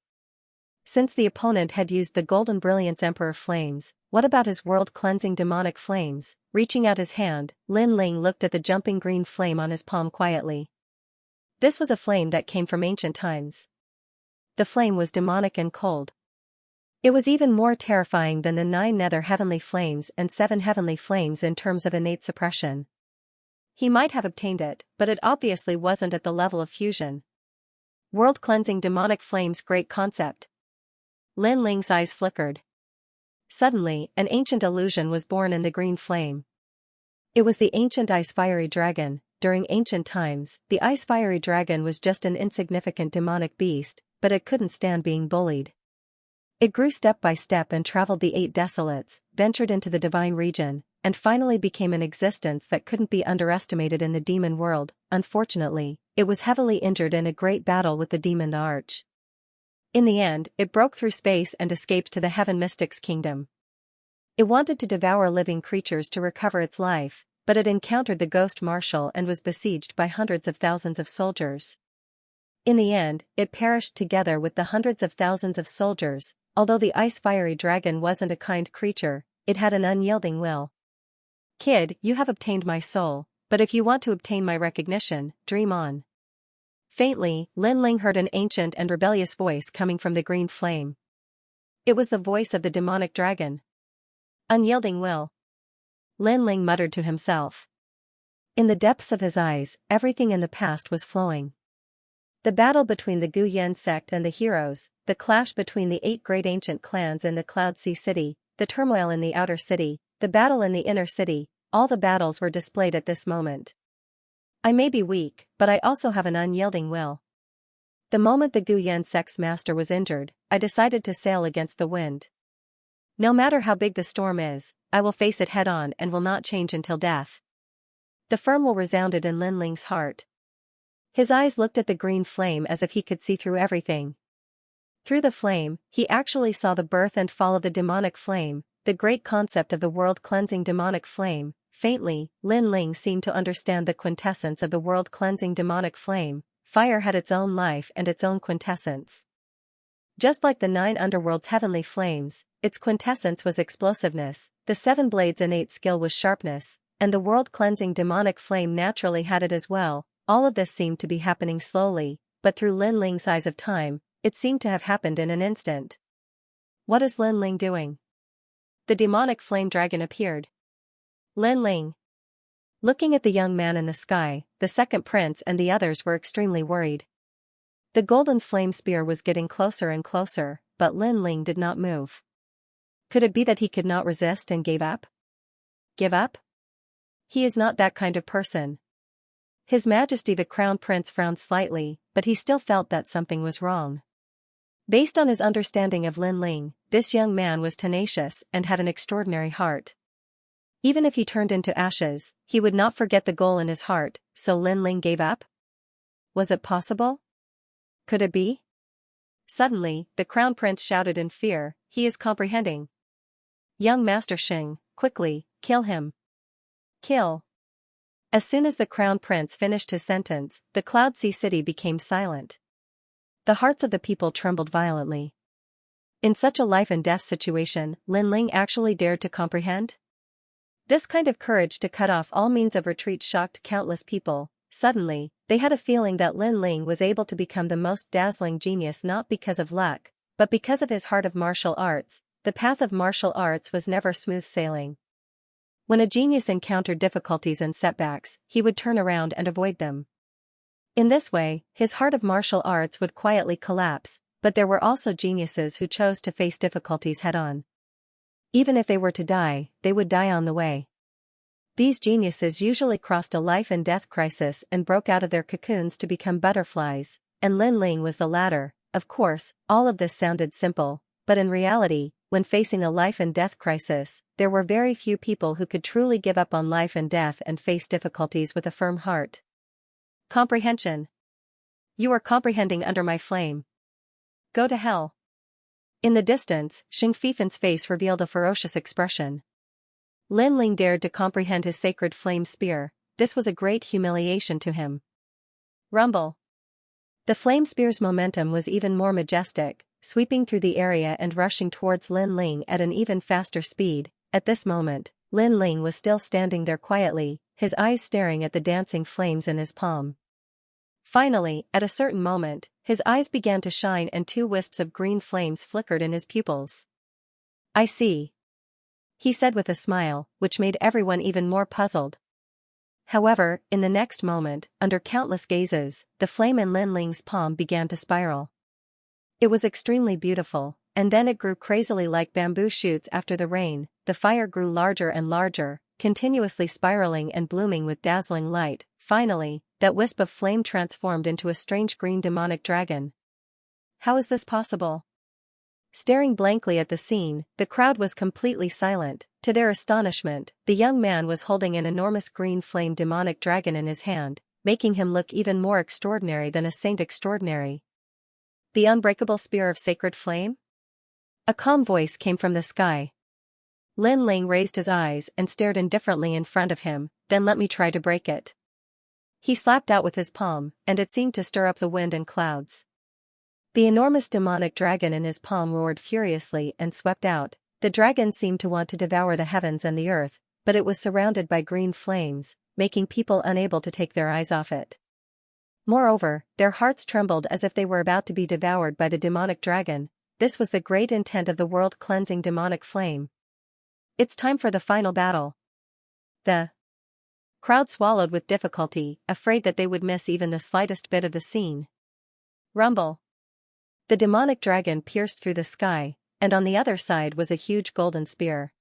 Since the opponent had used the Golden Brilliance Emperor Flames, what about his world-cleansing demonic flames? Reaching out his hand, Lin Ling looked at the jumping green flame on his palm quietly. This was a flame that came from ancient times. The flame was demonic and cold. It was even more terrifying than the 9 nether heavenly flames and 7 heavenly flames in terms of innate suppression. He might have obtained it, but it obviously wasn't at the level of fusion. World-cleansing demonic flames, great concept. Lin Ling's eyes flickered. Suddenly, an ancient illusion was born in the green flame. It was the ancient ice-fiery dragon. During ancient times, the ice-fiery dragon was just an insignificant demonic beast, but it couldn't stand being bullied. It grew step by step and traveled the 8 desolates, ventured into the divine region, and finally became an existence that couldn't be underestimated in the demon world. Unfortunately, it was heavily injured in a great battle with the demon the Arch. In the end, it broke through space and escaped to the Heaven Mystics Kingdom. It wanted to devour living creatures to recover its life, but it encountered the Ghost Marshal and was besieged by hundreds of thousands of soldiers. In the end, it perished together with the hundreds of thousands of soldiers. Although the ice-fiery dragon wasn't a kind creature, it had an unyielding will. Kid, you have obtained my soul, but if you want to obtain my recognition, dream on. Faintly, Lin Ling heard an ancient and rebellious voice coming from the green flame. It was the voice of the demonic dragon. Unyielding will. Lin Ling muttered to himself. In the depths of his eyes, everything in the past was flowing. The battle between the Gu Yan sect and the heroes, the clash between the 8 great ancient clans in the Cloud Sea City, the turmoil in the outer city, the battle in the inner city, all the battles were displayed at this moment. I may be weak, but I also have an unyielding will. The moment the Gu Yan sect's master was injured, I decided to sail against the wind. No matter how big the storm is, I will face it head-on and will not change until death. The firm will resounded in Lin Ling's heart. His eyes looked at the green flame as if he could see through everything. Through the flame, he actually saw the birth and fall of the demonic flame, the great concept of the world-cleansing demonic flame. Faintly, Lin Ling seemed to understand the quintessence of the world-cleansing demonic flame. Fire had its own life and its own quintessence. Just like the 9 underworld's heavenly flames, its quintessence was explosiveness, the 7 blades' innate skill was sharpness, and the world-cleansing demonic flame naturally had it as well. All of this seemed to be happening slowly, but through Lin Ling's eyes of time, it seemed to have happened in an instant. What is Lin Ling doing? The demonic flame dragon appeared. Lin Ling. Looking at the young man in the sky, the second prince and the others were extremely worried. The golden flame spear was getting closer and closer, but Lin Ling did not move. Could it be that he could not resist and gave up? Give up? He is not that kind of person. His Majesty the Crown Prince frowned slightly, but he still felt that something was wrong. Based on his understanding of Lin Ling, this young man was tenacious and had an extraordinary heart. Even if he turned into ashes, he would not forget the goal in his heart. So Lin Ling gave up? Was it possible? Could it be? Suddenly, the Crown Prince shouted in fear, he is comprehending. Young Master Xing, quickly, kill him. Kill. As soon as the Crown Prince finished his sentence, the Cloud Sea City became silent. The hearts of the people trembled violently. In such a life-and-death situation, Lin Ling actually dared to comprehend? This kind of courage to cut off all means of retreat shocked countless people. Suddenly, they had a feeling that Lin Ling was able to become the most dazzling genius not because of luck, but because of his heart of martial arts. The path of martial arts was never smooth sailing. When a genius encountered difficulties and setbacks, he would turn around and avoid them. In this way, his heart of martial arts would quietly collapse, but there were also geniuses who chose to face difficulties head-on. Even if they were to die, they would die on the way. These geniuses usually crossed a life-and-death crisis and broke out of their cocoons to become butterflies, and Lin Ling was the latter. Of course, all of this sounded simple, but in reality, when facing a life-and-death crisis, there were very few people who could truly give up on life and death and face difficulties with a firm heart. Comprehension. You are comprehending under my flame. Go to hell. In the distance, Xianxia's face revealed a ferocious expression. Lin Ling dared to comprehend his sacred flame spear. This was a great humiliation to him. Rumble. The flame spear's momentum was even more majestic, sweeping through the area and rushing towards Lin Ling at an even faster speed. At this moment, Lin Ling was still standing there quietly, his eyes staring at the dancing flames in his palm. Finally, at a certain moment, his eyes began to shine and 2 wisps of green flames flickered in his pupils. I see, he said with a smile, which made everyone even more puzzled. However, in the next moment, under countless gazes, the flame in Lin Ling's palm began to spiral. It was extremely beautiful, and then it grew crazily like bamboo shoots after the rain. The fire grew larger and larger, continuously spiraling and blooming with dazzling light. Finally, that wisp of flame transformed into a strange green demonic dragon. How is this possible? Staring blankly at the scene, the crowd was completely silent. To their astonishment, the young man was holding an enormous green flame demonic dragon in his hand, making him look even more extraordinary than a saint extraordinary. The unbreakable spear of sacred flame? A calm voice came from the sky. Lin Ling raised his eyes and stared indifferently in front of him. Then let me try to break it. He slapped out with his palm, and it seemed to stir up the wind and clouds. The enormous demonic dragon in his palm roared furiously and swept out. The dragon seemed to want to devour the heavens and the earth, but it was surrounded by green flames, making people unable to take their eyes off it. Moreover, their hearts trembled as if they were about to be devoured by the demonic dragon. This was the great intent of the world-cleansing demonic flame. It's time for the final battle. The crowd swallowed with difficulty, afraid that they would miss even the slightest bit of the scene. Rumble. The demonic dragon pierced through the sky, and on the other side was a huge golden spear.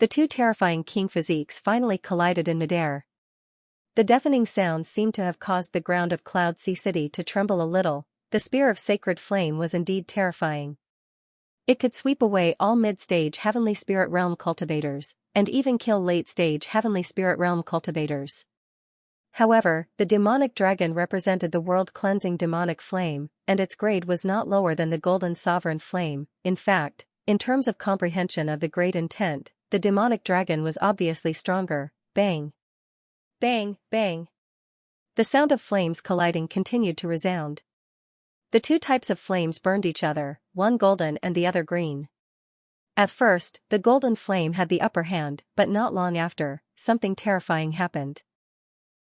The 2 terrifying king physiques finally collided in midair. The deafening sound seemed to have caused the ground of Cloud Sea City to tremble a little. The spear of sacred flame was indeed terrifying. It could sweep away all mid-stage Heavenly Spirit Realm cultivators, and even kill late-stage Heavenly Spirit Realm cultivators. However, the demonic dragon represented the world-cleansing demonic flame, and its grade was not lower than the golden sovereign flame. In fact, in terms of comprehension of the great intent, the demonic dragon was obviously stronger. Bang! Bang, bang! The sound of flames colliding continued to resound. The 2 types of flames burned each other, one golden and the other green. At first, the golden flame had the upper hand, but not long after, something terrifying happened.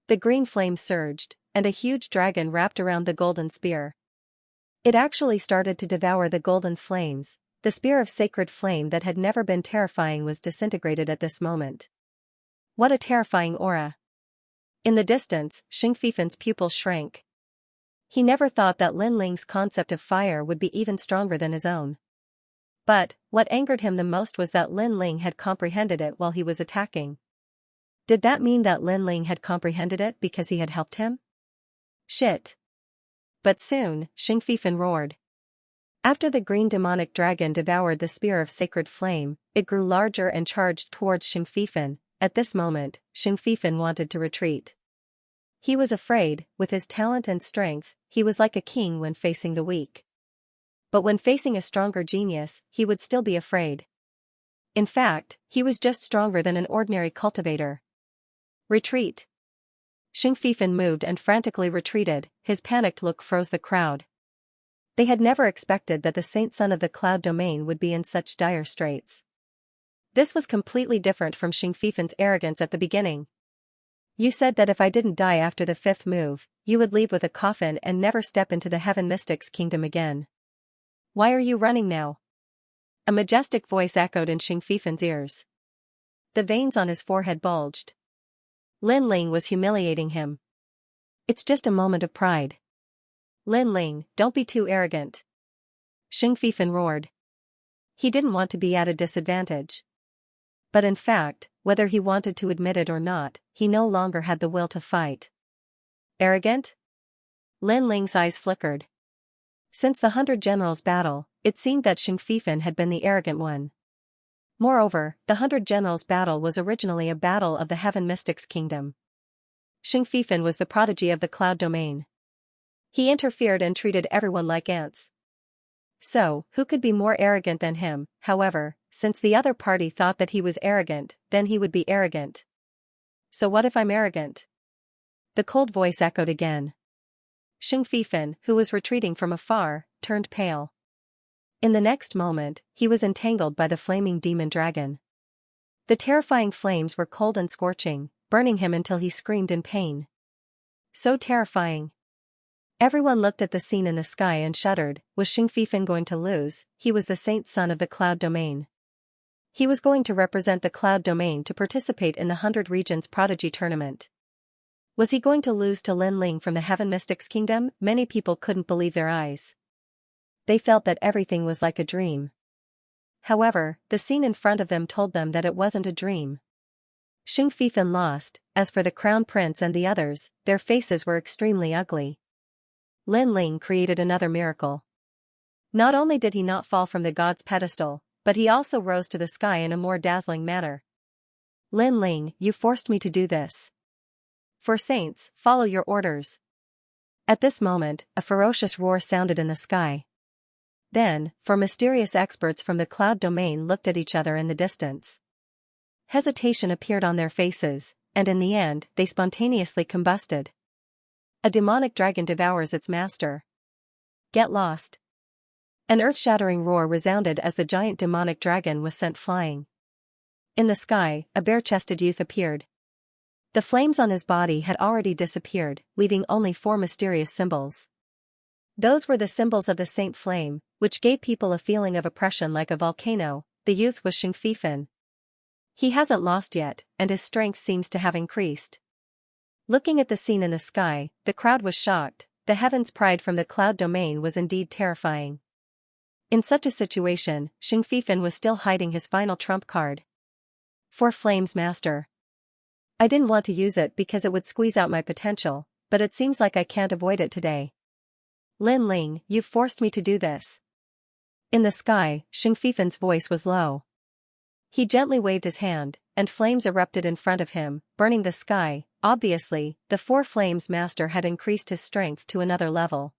The green flame surged, and a huge dragon wrapped around the golden spear. It actually started to devour the golden flames. The spear of sacred flame that had never been terrifying was disintegrated at this moment. What a terrifying aura! In the distance, Xianxia's pupils shrank. He never thought that Lin Ling's concept of fire would be even stronger than his own. But, what angered him the most was that Lin Ling had comprehended it while he was attacking. Did that mean that Lin Ling had comprehended it because he had helped him? Shit. But soon, Xianxia roared. After the green demonic dragon devoured the spear of sacred flame, it grew larger and charged towards Xianxia. At this moment, Xianxia wanted to retreat. He was afraid. With his talent and strength, he was like a king when facing the weak. But when facing a stronger genius, he would still be afraid. In fact, he was just stronger than an ordinary cultivator. Retreat. Xianxia moved and frantically retreated. His panicked look froze the crowd. They had never expected that the Saint Son of the Cloud Domain would be in such dire straits. This was completely different from Xianxia's arrogance at the beginning. You said that if I didn't die after the 5th move, you would leave with a coffin and never step into the Heaven Mystics Kingdom again. Why are you running now? A majestic voice echoed in Xianxia's ears. The veins on his forehead bulged. Lin Ling was humiliating him. It's just a moment of pride. Lin Ling, don't be too arrogant. Xianxia roared. He didn't want to be at a disadvantage. But in fact, whether he wanted to admit it or not, he no longer had the will to fight. Arrogant? Lin Ling's eyes flickered. Since the 100 Generals battle, it seemed that Xianxia had been the arrogant one. Moreover, the 100 Generals battle was originally a battle of the Heaven Mystics Kingdom. Xianxia was the prodigy of the cloud domain. He interfered and treated everyone like ants. So, who could be more arrogant than him? However, since the other party thought that he was arrogant, then he would be arrogant. So what if I'm arrogant? The cold voice echoed again. Xianxia, who was retreating from afar, turned pale. In the next moment, he was entangled by the flaming demon dragon. The terrifying flames were cold and scorching, burning him until he screamed in pain. So terrifying. Everyone looked at the scene in the sky and shuddered. Was Xianxia going to lose? He was the saint son of the cloud domain. He was going to represent the cloud domain to participate in the 100 Regions Prodigy Tournament. Was he going to lose to Lin Ling from the Heaven Mystics Kingdom? Many people couldn't believe their eyes. They felt that everything was like a dream. However, the scene in front of them told them that it wasn't a dream. Xianxia lost. As for the Crown Prince and the others, their faces were extremely ugly. Lin Ling created another miracle. Not only did he not fall from the god's pedestal, but he also rose to the sky in a more dazzling manner. Lin Ling, you forced me to do this. For saints, follow your orders. At this moment, a ferocious roar sounded in the sky. Then, four mysterious experts from the cloud domain looked at each other in the distance. Hesitation appeared on their faces, and in the end, they spontaneously combusted. A demonic dragon devours its master. Get lost. An earth-shattering roar resounded as the giant demonic dragon was sent flying. In the sky, a bare-chested youth appeared. The flames on his body had already disappeared, leaving only 4 mysterious symbols. Those were the symbols of the Saint Flame, which gave people a feeling of oppression like a volcano. The youth was Xianxia. He hasn't lost yet, and his strength seems to have increased. Looking at the scene in the sky, the crowd was shocked. The heaven's pride from the cloud domain was indeed terrifying. In such a situation, Xianxia was still hiding his final trump card. 4 Flames Master. I didn't want to use it because it would squeeze out my potential, but it seems like I can't avoid it today. Lin Ling, you've forced me to do this. In the sky, Xianxia's voice was low. He gently waved his hand, and flames erupted in front of him, burning the sky. Obviously, the 4 Flames Master had increased his strength to another level.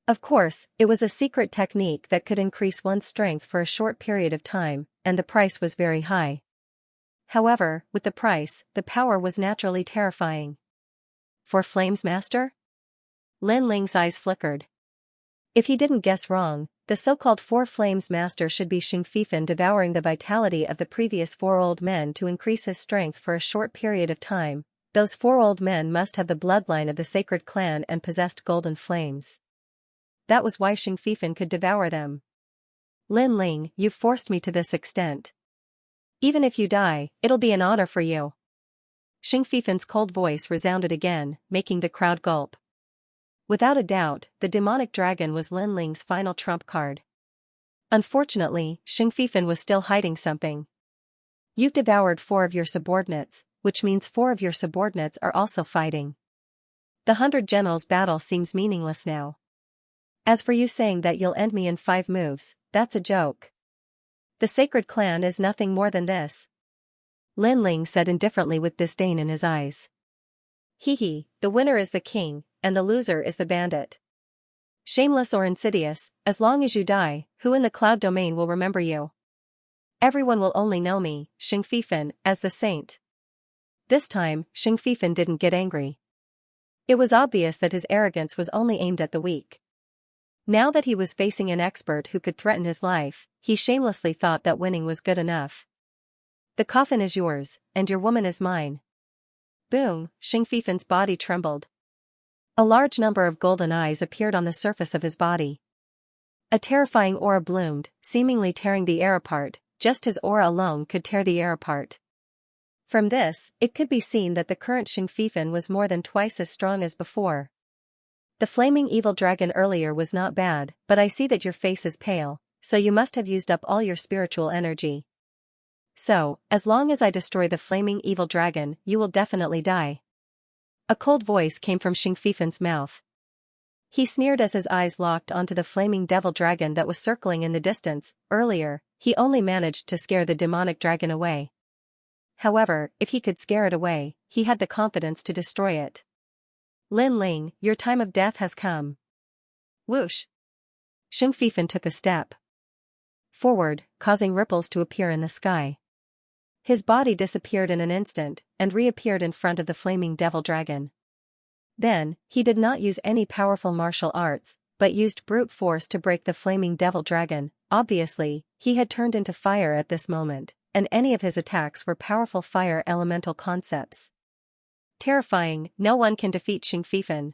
Of course, it was a secret technique that could increase one's strength for a short period of time, and the price was very high. However, with the price, the power was naturally terrifying. 4 Flames Master? Lin Ling's eyes flickered. If he didn't guess wrong, the so-called 4 Flames Master should be Xianxia devouring the vitality of the previous 4 old men to increase his strength for a short period of time. Those 4 old men must have the bloodline of the sacred clan and possessed golden flames. That was why Xianxia could devour them. Lin Ling, you've forced me to this extent. Even if you die, it'll be an honor for you. Xianxia's cold voice resounded again, making the crowd gulp. Without a doubt, the demonic dragon was Lin Ling's final trump card. Unfortunately, Xianxia was still hiding something. You've devoured 4 of your subordinates, which means 4 of your subordinates are also fighting. The 100 Generals battle seems meaningless now. As for you saying that you'll end me in 5 moves, that's a joke. The sacred clan is nothing more than this. Lin Ling said indifferently with disdain in his eyes. Hee, the winner is the king, and the loser is the bandit. Shameless or insidious, as long as you die, who in the cloud domain will remember you? Everyone will only know me, Xianxia, as the saint. This time, Xianxia didn't get angry. It was obvious that his arrogance was only aimed at the weak. Now that he was facing an expert who could threaten his life, he shamelessly thought that winning was good enough. The coffin is yours, and your woman is mine. Boom, Xianxia's body trembled. A large number of golden eyes appeared on the surface of his body. A terrifying aura bloomed, seemingly tearing the air apart, just as aura alone could tear the air apart. From this, it could be seen that the current Xianxia was more than twice as strong as before. The flaming evil dragon earlier was not bad, but I see that your face is pale, so you must have used up all your spiritual energy. So, as long as I destroy the flaming evil dragon, you will definitely die. A cold voice came from Xianxia's mouth. He sneered as his eyes locked onto the flaming devil dragon that was circling in the distance. Earlier, he only managed to scare the demonic dragon away. However, if he could scare it away, he had the confidence to destroy it. Lin Ling, your time of death has come. Whoosh! Xianxia took a step forward, causing ripples to appear in the sky. His body disappeared in an instant, and reappeared in front of the flaming devil dragon. Then, he did not use any powerful martial arts, but used brute force to break the flaming devil dragon. Obviously, he had turned into fire at this moment, and any of his attacks were powerful fire elemental concepts. Terrifying, no one can defeat Xianxia.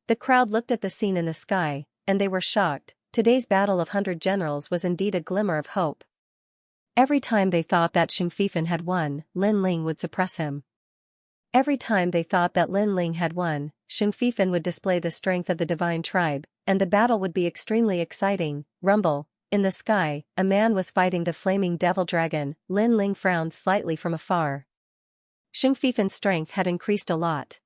The crowd looked at the scene in the sky, and they were shocked. Today's battle of 100 generals was indeed a glimmer of hope. Every time they thought that Xianxia had won, Lin Ling would suppress him. Every time they thought that Lin Ling had won, Xianxia would display the strength of the divine tribe, and the battle would be extremely exciting. Rumble. In the sky, a man was fighting the flaming devil dragon. Lin Ling frowned slightly from afar. Xianxia's strength had increased a lot.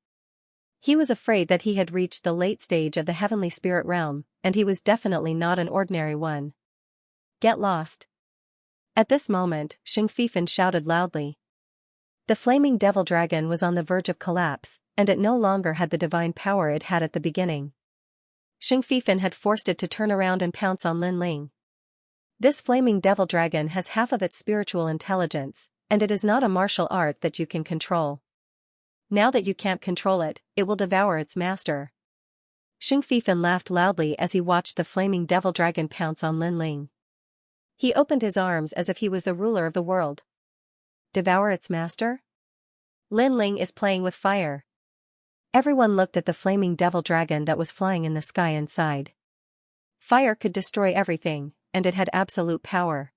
He was afraid that he had reached the late stage of the heavenly spirit realm, and he was definitely not an ordinary one. Get lost. At this moment, Xianxia shouted loudly. The flaming devil dragon was on the verge of collapse, and it no longer had the divine power it had at the beginning. Xianxia had forced it to turn around and pounce on Lin Ling. This flaming devil dragon has half of its spiritual intelligence, and it is not a martial art that you can control. Now that you can't control it, it will devour its master. Xianxia laughed loudly as he watched the flaming devil dragon pounce on Lin Ling. He opened his arms as if he was the ruler of the world. Devour its master? Lin Ling is playing with fire. Everyone looked at the flaming devil dragon that was flying in the sky and sighed. Fire could destroy everything, and it had absolute power.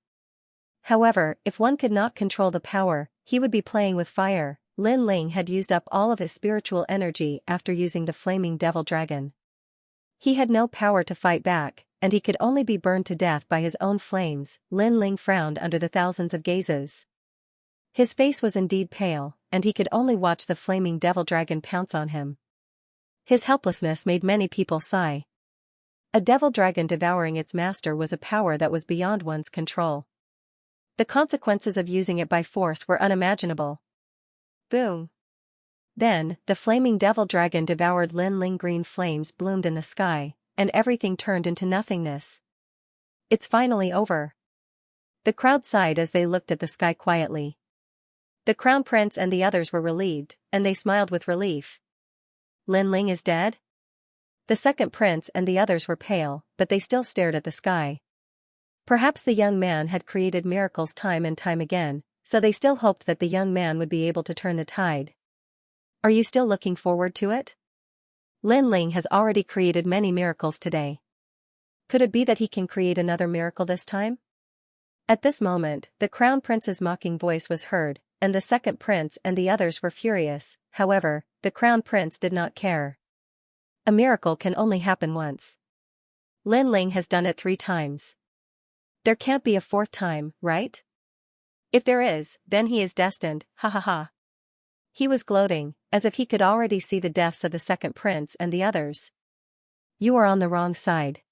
However, if one could not control the power, he would be playing with fire. Lin Ling had used up all of his spiritual energy after using the flaming devil dragon. He had no power to fight back, and he could only be burned to death by his own flames. Lin Ling frowned under the thousands of gazes. His face was indeed pale, and he could only watch the flaming devil dragon pounce on him. His helplessness made many people sigh. A devil dragon devouring its master was a power that was beyond one's control. The consequences of using it by force were unimaginable. Boom! Then, the flaming devil dragon devoured Lin Ling. Green flames bloomed in the sky, and everything turned into nothingness. It's finally over. The crowd sighed as they looked at the sky quietly. The crown prince and the others were relieved, and they smiled with relief. Lin Ling is dead? The second prince and the others were pale, but they still stared at the sky. Perhaps the young man had created miracles time and time again, so they still hoped that the young man would be able to turn the tide. Are you still looking forward to it? Lin Ling has already created many miracles today. Could it be that he can create another miracle this time? At this moment, the crown prince's mocking voice was heard, and the second prince and the others were furious. However, the crown prince did not care. A miracle can only happen once. Lin Ling has done it 3 times. There can't be a 4th time, right? If there is, then he is destined, ha ha ha. He was gloating, as if he could already see the deaths of the second prince and the others. You are on the wrong side.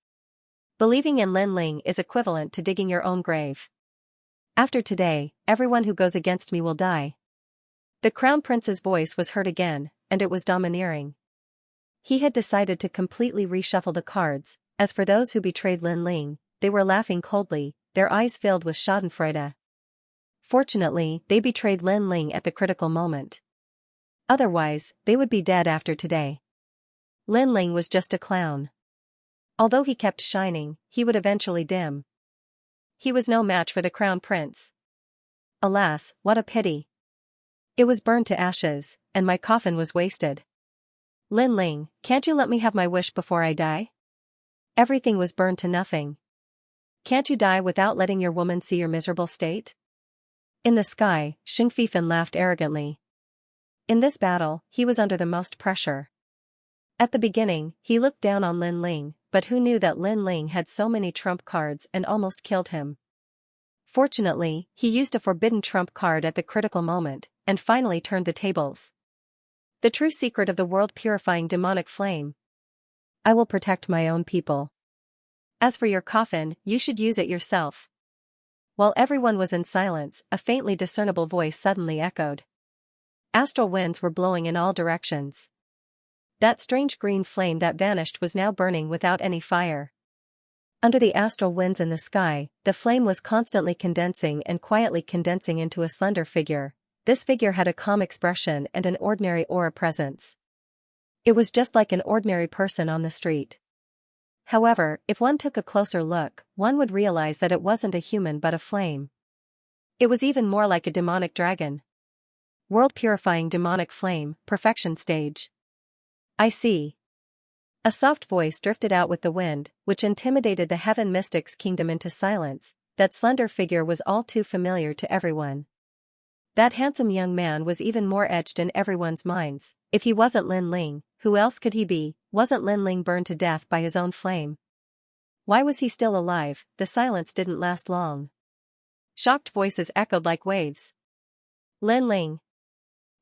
Believing in Lin Ling is equivalent to digging your own grave. After today, everyone who goes against me will die. The crown prince's voice was heard again, and it was domineering. He had decided to completely reshuffle the cards. As for those who betrayed Lin Ling, they were laughing coldly, their eyes filled with schadenfreude. Fortunately, they betrayed Lin Ling at the critical moment. Otherwise, they would be dead after today. Lin Ling was just a clown. Although he kept shining, he would eventually dim. He was no match for the crown prince. Alas, what a pity. It was burned to ashes, and my coffin was wasted. Lin Ling, can't you let me have my wish before I die? Everything was burned to nothing. Can't you die without letting your woman see your miserable state? In the sky, Xianxia laughed arrogantly. In this battle, he was under the most pressure. At the beginning, he looked down on Lin Ling, but who knew that Lin Ling had so many trump cards and almost killed him. Fortunately, he used a forbidden trump card at the critical moment, and finally turned the tables. The true secret of the world-purifying demonic flame. I will protect my own people. As for your coffin, you should use it yourself. While everyone was in silence, a faintly discernible voice suddenly echoed. Astral winds were blowing in all directions. That strange green flame that vanished was now burning without any fire. Under the astral winds in the sky, the flame was constantly condensing and quietly condensing into a slender figure. This figure had a calm expression and an ordinary aura presence. It was just like an ordinary person on the street. However, if one took a closer look, one would realize that it wasn't a human but a flame. It was even more like a demonic dragon. World-purifying demonic flame, perfection stage. I see. A soft voice drifted out with the wind, which intimidated the heaven mystic's kingdom into silence. That slender figure was all too familiar to everyone. That handsome young man was even more etched in everyone's minds. If he wasn't Lin Ling, who else could he be? Wasn't Lin Ling burned to death by his own flame? Why was he still alive? The silence didn't last long. Shocked voices echoed like waves. Lin Ling.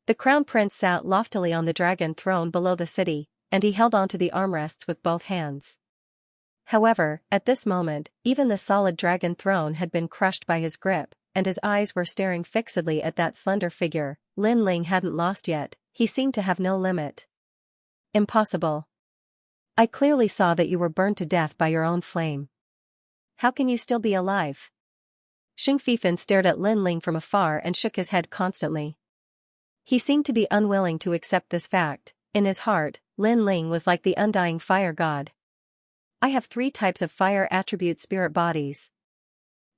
The crown prince sat loftily on the dragon throne below the city, and he held onto the armrests with both hands. However, at this moment, even the solid dragon throne had been crushed by his grip, and his eyes were staring fixedly at that slender figure. Lin Ling hadn't lost yet, he seemed to have no limit. Impossible. I clearly saw that you were burned to death by your own flame. How can you still be alive? Xing Fifan stared at Lin Ling from afar and shook his head constantly. He seemed to be unwilling to accept this fact. In his heart, Lin Ling was like the undying fire god. I have 3 types of fire attribute spirit bodies.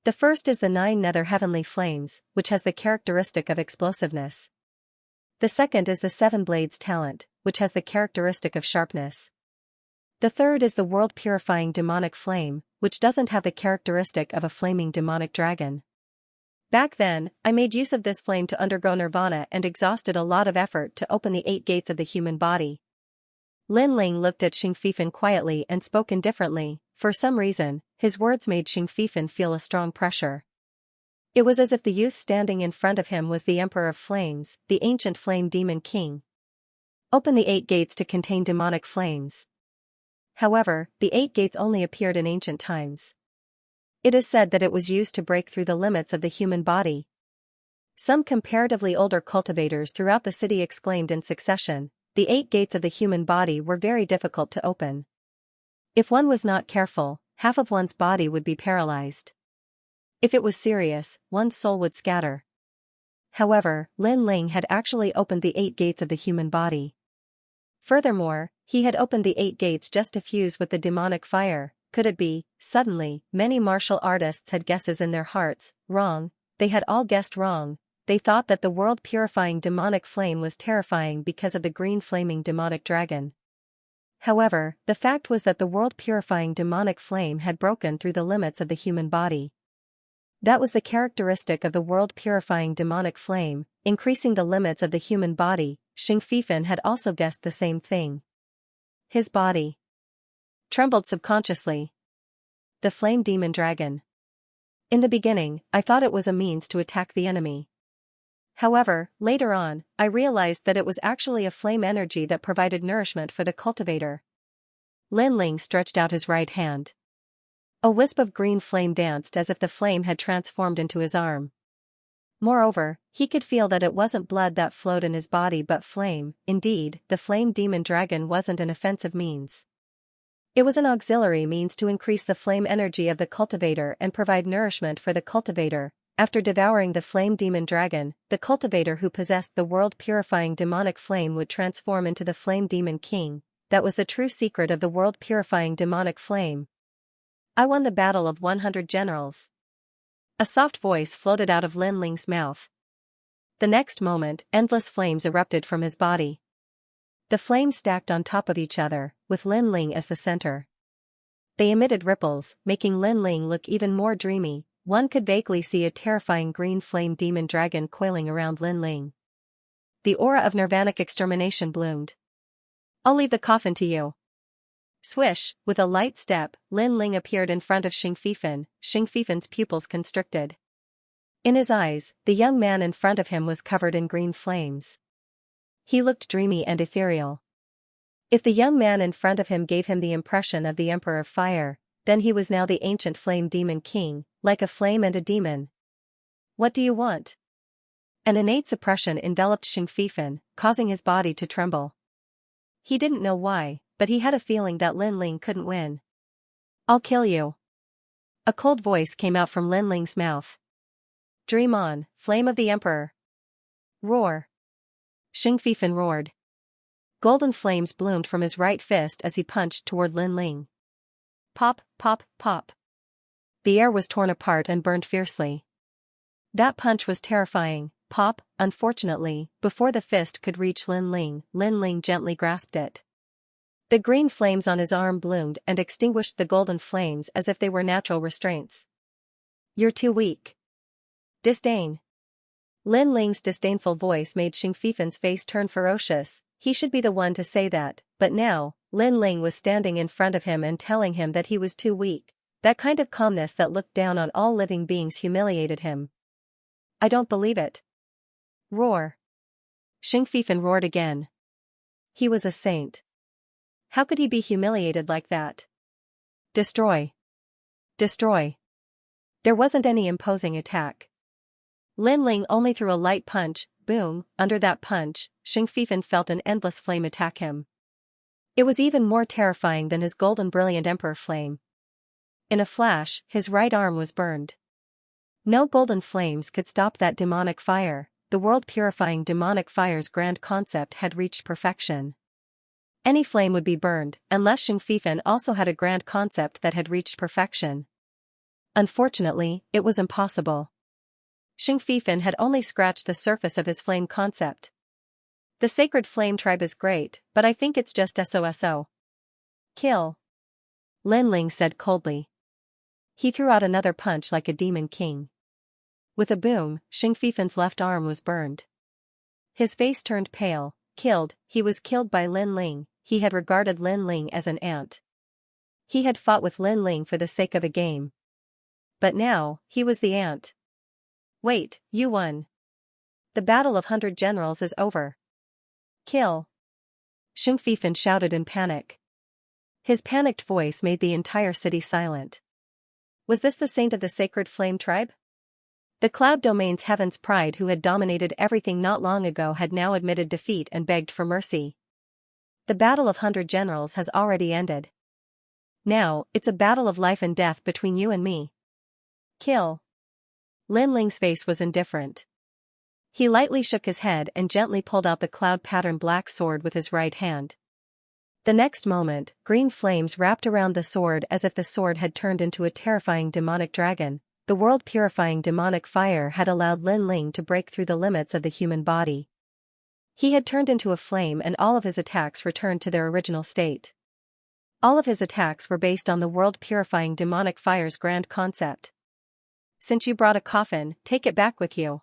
The first is the 9 nether heavenly flames, which has the characteristic of explosiveness. The second is the 7 blades talent, which has the characteristic of sharpness. The third is the world-purifying demonic flame, which doesn't have the characteristic of a flaming demonic dragon. Back then, I made use of this flame to undergo nirvana and exhausted a lot of effort to open the 8 gates of the human body. Lin Ling looked at Xing Fifan quietly and spoke indifferently. For some reason, his words made Xing Fifan feel a strong pressure. It was as if the youth standing in front of him was the Emperor of Flames, the ancient flame demon king. Open the 8 gates to contain demonic flames. However, the 8 gates only appeared in ancient times. It is said that it was used to break through the limits of the human body. Some comparatively older cultivators throughout the city exclaimed in succession, the 8 gates of the human body were very difficult to open. If one was not careful, half of one's body would be paralyzed. If it was serious, one's soul would scatter. However, Lin Ling had actually opened the 8 gates of the human body. Furthermore, he had opened the 8 gates just to fuse with the demonic fire. Could it be? Suddenly, many martial artists had guesses in their hearts. Wrong. They had all guessed wrong. They thought that the world-purifying demonic flame was terrifying because of the green flaming demonic dragon. However, the fact was that the world-purifying demonic flame had broken through the limits of the human body. That was the characteristic of the world-purifying demonic flame, increasing the limits of the human body. Xing Fifan had also guessed the same thing. His body trembled subconsciously. The flame demon dragon. In the beginning, I thought it was a means to attack the enemy. However, later on, I realized that it was actually a flame energy that provided nourishment for the cultivator. Lin Ling stretched out his right hand. A wisp of green flame danced as if the flame had transformed into his arm. Moreover, he could feel that it wasn't blood that flowed in his body but flame. Indeed, the flame demon dragon wasn't an offensive means. It was an auxiliary means to increase the flame energy of the cultivator and provide nourishment for the cultivator. After devouring the flame demon dragon, the cultivator who possessed the world-purifying demonic flame would transform into the flame demon king. That was the true secret of the world-purifying demonic flame. I won the battle of 100 generals. A soft voice floated out of Lin Ling's mouth. The next moment, endless flames erupted from his body. The flames stacked on top of each other, with Lin Ling as the center. They emitted ripples, making Lin Ling look even more dreamy. One could vaguely see a terrifying green flame demon dragon coiling around Lin Ling. The aura of nirvanic extermination bloomed. I'll leave the coffin to you. Swish, with a light step, Lin Ling appeared in front of Xing Fifan. Xing Fifan's pupils constricted. In his eyes, the young man in front of him was covered in green flames. He looked dreamy and ethereal. If the young man in front of him gave him the impression of the Emperor of Fire, then he was now the ancient flame demon king, like a flame and a demon. What do you want? An innate suppression enveloped Xianxia, causing his body to tremble. He didn't know why, but he had a feeling that Lin Ling couldn't win. I'll kill you. A cold voice came out from Lin Ling's mouth. Dream on, flame of the Emperor. Roar. Xianxia roared. Golden flames bloomed from his right fist as he punched toward Lin Ling. Pop, pop, pop. The air was torn apart and burned fiercely. That punch was terrifying. Pop, unfortunately, before the fist could reach Lin Ling gently grasped it. The green flames on his arm bloomed and extinguished the golden flames as if they were natural restraints. You're too weak. Disdain. Lin Ling's disdainful voice made Xianxia's face turn ferocious. He should be the one to say that, but now, Lin Ling was standing in front of him and telling him that he was too weak. That kind of calmness that looked down on all living beings humiliated him. I don't believe it. Roar. Xianxia roared again. He was a saint. How could he be humiliated like that? Destroy. Destroy. There wasn't any imposing attack. Lin Ling only threw a light punch. Boom, under that punch, Xianxia felt an endless flame attack him. It was even more terrifying than his golden brilliant emperor flame. In a flash, his right arm was burned. No golden flames could stop that demonic fire. The world-purifying demonic fire's grand concept had reached perfection. Any flame would be burned, unless Xianxia also had a grand concept that had reached perfection. Unfortunately, it was impossible. Xianxia had only scratched the surface of his flame concept. The sacred flame tribe is great, but I think it's just SOSO. Kill. Lin Ling said coldly. He threw out another punch like a demon king. With a boom, Xianxia's left arm was burned. His face turned pale. Killed, he was killed by Lin Ling. He had regarded Lin Ling as an ant. He had fought with Lin Ling for the sake of a game. But now, he was the ant. Wait, you won. The battle of 100 generals is over. Kill. Xianxia shouted in panic. His panicked voice made the entire city silent. Was this the saint of the sacred flame tribe? The Cloud Domain's Heaven's Pride, who had dominated everything not long ago, had now admitted defeat and begged for mercy. The battle of 100 generals has already ended. Now, it's a battle of life and death between you and me. Kill. Lin Ling's face was indifferent. He lightly shook his head and gently pulled out the cloud-patterned black sword with his right hand. The next moment, green flames wrapped around the sword as if the sword had turned into a terrifying demonic dragon. The world-purifying demonic fire had allowed Lin Ling to break through the limits of the human body. He had turned into a flame and all of his attacks returned to their original state. All of his attacks were based on the world-purifying demonic fire's grand concept. Since you brought a coffin, take it back with you.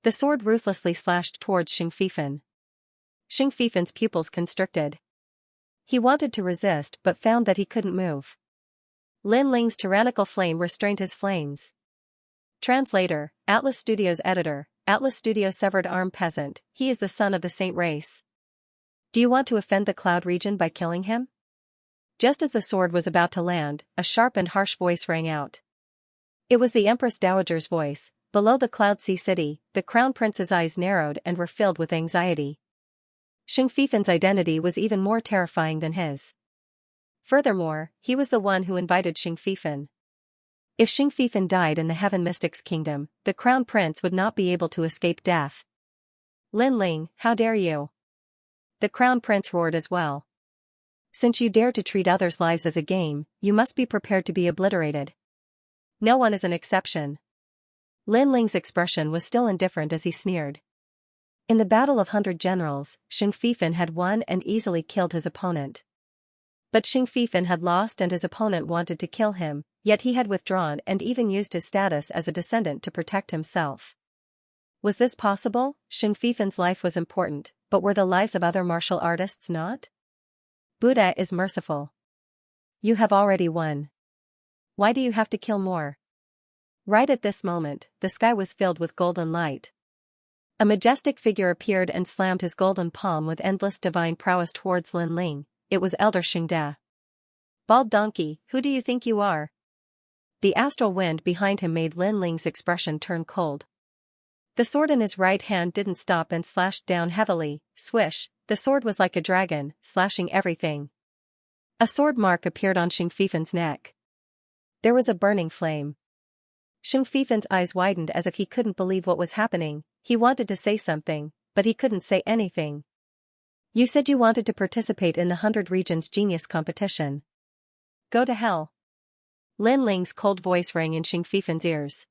The sword ruthlessly slashed towards Xianxia. Xianxia's pupils constricted. He wanted to resist but found that he couldn't move. Lin Ling's tyrannical flame restrained his flames. Translator, Atlas Studios editor, Atlas Studio severed arm peasant, he is the son of the saint race. Do you want to offend the cloud region by killing him? Just as the sword was about to land, a sharp and harsh voice rang out. It was the Empress Dowager's voice. Below the Cloud Sea City, the Crown Prince's eyes narrowed and were filled with anxiety. Xianxia's identity was even more terrifying than his. Furthermore, he was the one who invited Xianxia. If Xianxia died in the Heaven Mystics Kingdom, the Crown Prince would not be able to escape death. Lin Ling, how dare you? The Crown Prince roared as well. Since you dare to treat others' lives as a game, you must be prepared to be obliterated. No one is an exception. Lin Ling's expression was still indifferent as he sneered. In the Battle of 100 Generals, Xianxia had won and easily killed his opponent. But Xianxia had lost and his opponent wanted to kill him, yet he had withdrawn and even used his status as a descendant to protect himself. Was this possible? Xianxia's life was important, but were the lives of other martial artists not? Buddha is merciful. You have already won. Why do you have to kill more? Right at this moment, the sky was filled with golden light. A majestic figure appeared and slammed his golden palm with endless divine prowess towards Lin Ling. It was Elder Xianxia. Bald donkey, who do you think you are? The astral wind behind him made Lin Ling's expression turn cold. The sword in his right hand didn't stop and slashed down heavily. Swish, the sword was like a dragon, slashing everything. A sword mark appeared on Xing Fifen's neck. There was a burning flame. Xing Fifen's eyes widened as if he couldn't believe what was happening. He wanted to say something, but he couldn't say anything. You said you wanted to participate in the 100 Regions Genius competition. Go to hell. Lin Ling's cold voice rang in Xing Fifen's ears.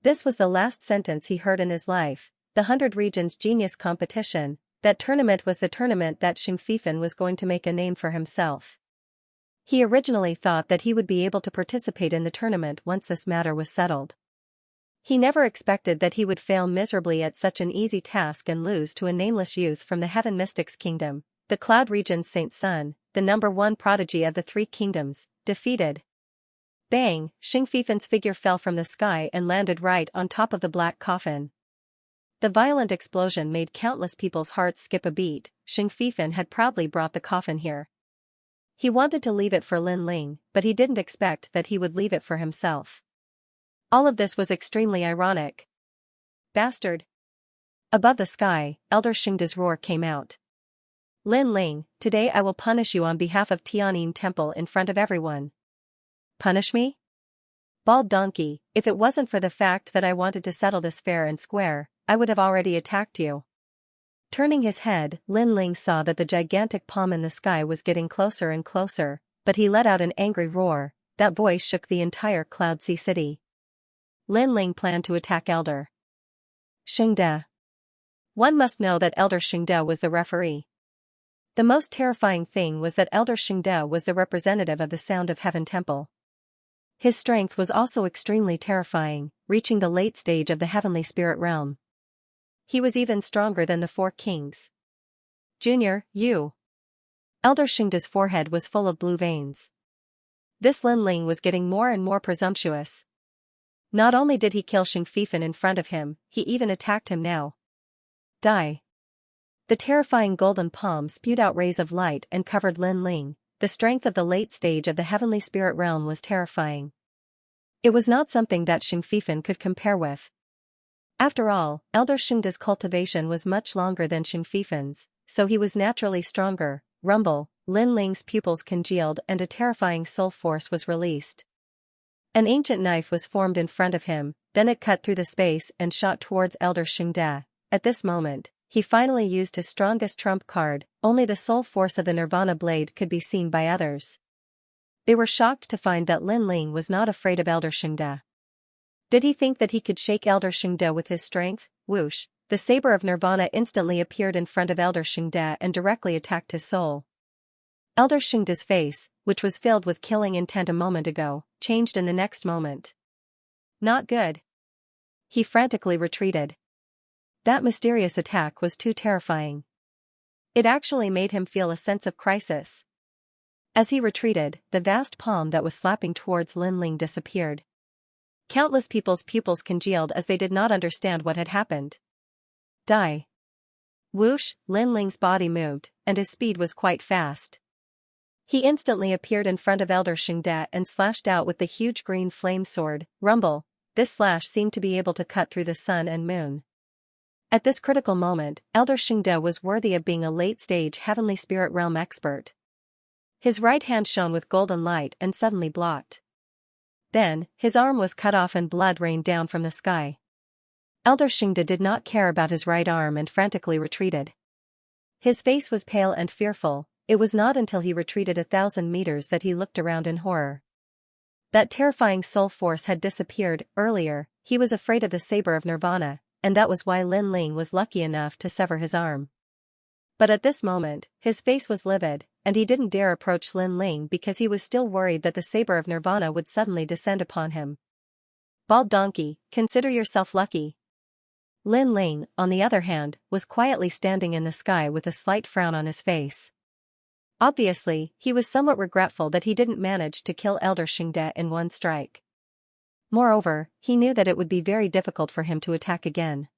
This was the last sentence he heard in his life. The 100 Regions Genius competition. That tournament was the tournament that Xing Fifen was going to make a name for himself. He originally thought that he would be able to participate in the tournament once this matter was settled. He never expected that he would fail miserably at such an easy task and lose to a nameless youth from the Heaven Mystics Kingdom, the Cloud Region's Saint Sun, the #1 prodigy of the 3 kingdoms, defeated. Bang! Xing Fifen's figure fell from the sky and landed right on top of the black coffin. The violent explosion made countless people's hearts skip a beat. Xing Fifen had proudly brought the coffin here. He wanted to leave it for Lin Ling, but he didn't expect that he would leave it for himself. All of this was extremely ironic. Bastard! Above the sky, Elder Xianxia's roar came out. Lin Ling, today I will punish you on behalf of Tianyin Temple in front of everyone. Punish me? Bald donkey, if it wasn't for the fact that I wanted to settle this fair and square, I would have already attacked you. Turning his head, Lin Ling saw that the gigantic palm in the sky was getting closer and closer, but he let out an angry roar. That voice shook the entire Cloud Sea City. Lin Ling planned to attack Elder Xianxia. One must know that Elder Xianxia was the referee. The most terrifying thing was that Elder Xianxia was the representative of the Sound of Heaven Temple. His strength was also extremely terrifying, reaching the late stage of the heavenly spirit realm. He was even stronger than the 4 kings. Junior, you. Elder Xianxia's forehead was full of blue veins. This Lin Ling was getting more and more presumptuous. Not only did he kill Xing Fifen in front of him, he even attacked him now. Die. The terrifying golden palm spewed out rays of light and covered Lin Ling. The strength of the late stage of the heavenly spirit realm was terrifying. It was not something that Xing Fifen could compare with. After all, Elder Xianxia's cultivation was much longer than Xing Fifen's, so he was naturally stronger. Rumble, Lin Ling's pupils congealed and a terrifying soul force was released. An ancient knife was formed in front of him, then it cut through the space and shot towards Elder Xianxia. At this moment, he finally used his strongest trump card. Only the soul force of the Nirvana blade could be seen by others. They were shocked to find that Lin Ling was not afraid of Elder Xianxia. Did he think that he could shake Elder Xianxia with his strength? Whoosh! The saber of Nirvana instantly appeared in front of Elder Xianxia and directly attacked his soul. Elder Xianxia's face, which was filled with killing intent a moment ago, changed in the next moment. Not good. He frantically retreated. That mysterious attack was too terrifying. It actually made him feel a sense of crisis. As he retreated, the vast palm that was slapping towards Lin Ling disappeared. Countless people's pupils congealed as they did not understand what had happened. Die. Whoosh! Lin Ling's body moved, and his speed was quite fast. He instantly appeared in front of Elder Xianxia and slashed out with the huge green flame sword. Rumble! This slash seemed to be able to cut through the sun and moon. At this critical moment, Elder Xianxia was worthy of being a late-stage heavenly spirit realm expert. His right hand shone with golden light and suddenly blocked. Then, his arm was cut off and blood rained down from the sky. Elder Xianxia did not care about his right arm and frantically retreated. His face was pale and fearful. It was not until he retreated 1,000 meters that he looked around in horror. That terrifying soul force had disappeared. Earlier, he was afraid of the saber of Nirvana, and that was why Lin Ling was lucky enough to sever his arm. But at this moment, his face was livid, and he didn't dare approach Lin Ling because he was still worried that the saber of Nirvana would suddenly descend upon him. Bald donkey, consider yourself lucky. Lin Ling, on the other hand, was quietly standing in the sky with a slight frown on his face. Obviously, he was somewhat regretful that he didn't manage to kill Elder Xianxia in one strike. Moreover, he knew that it would be very difficult for him to attack again.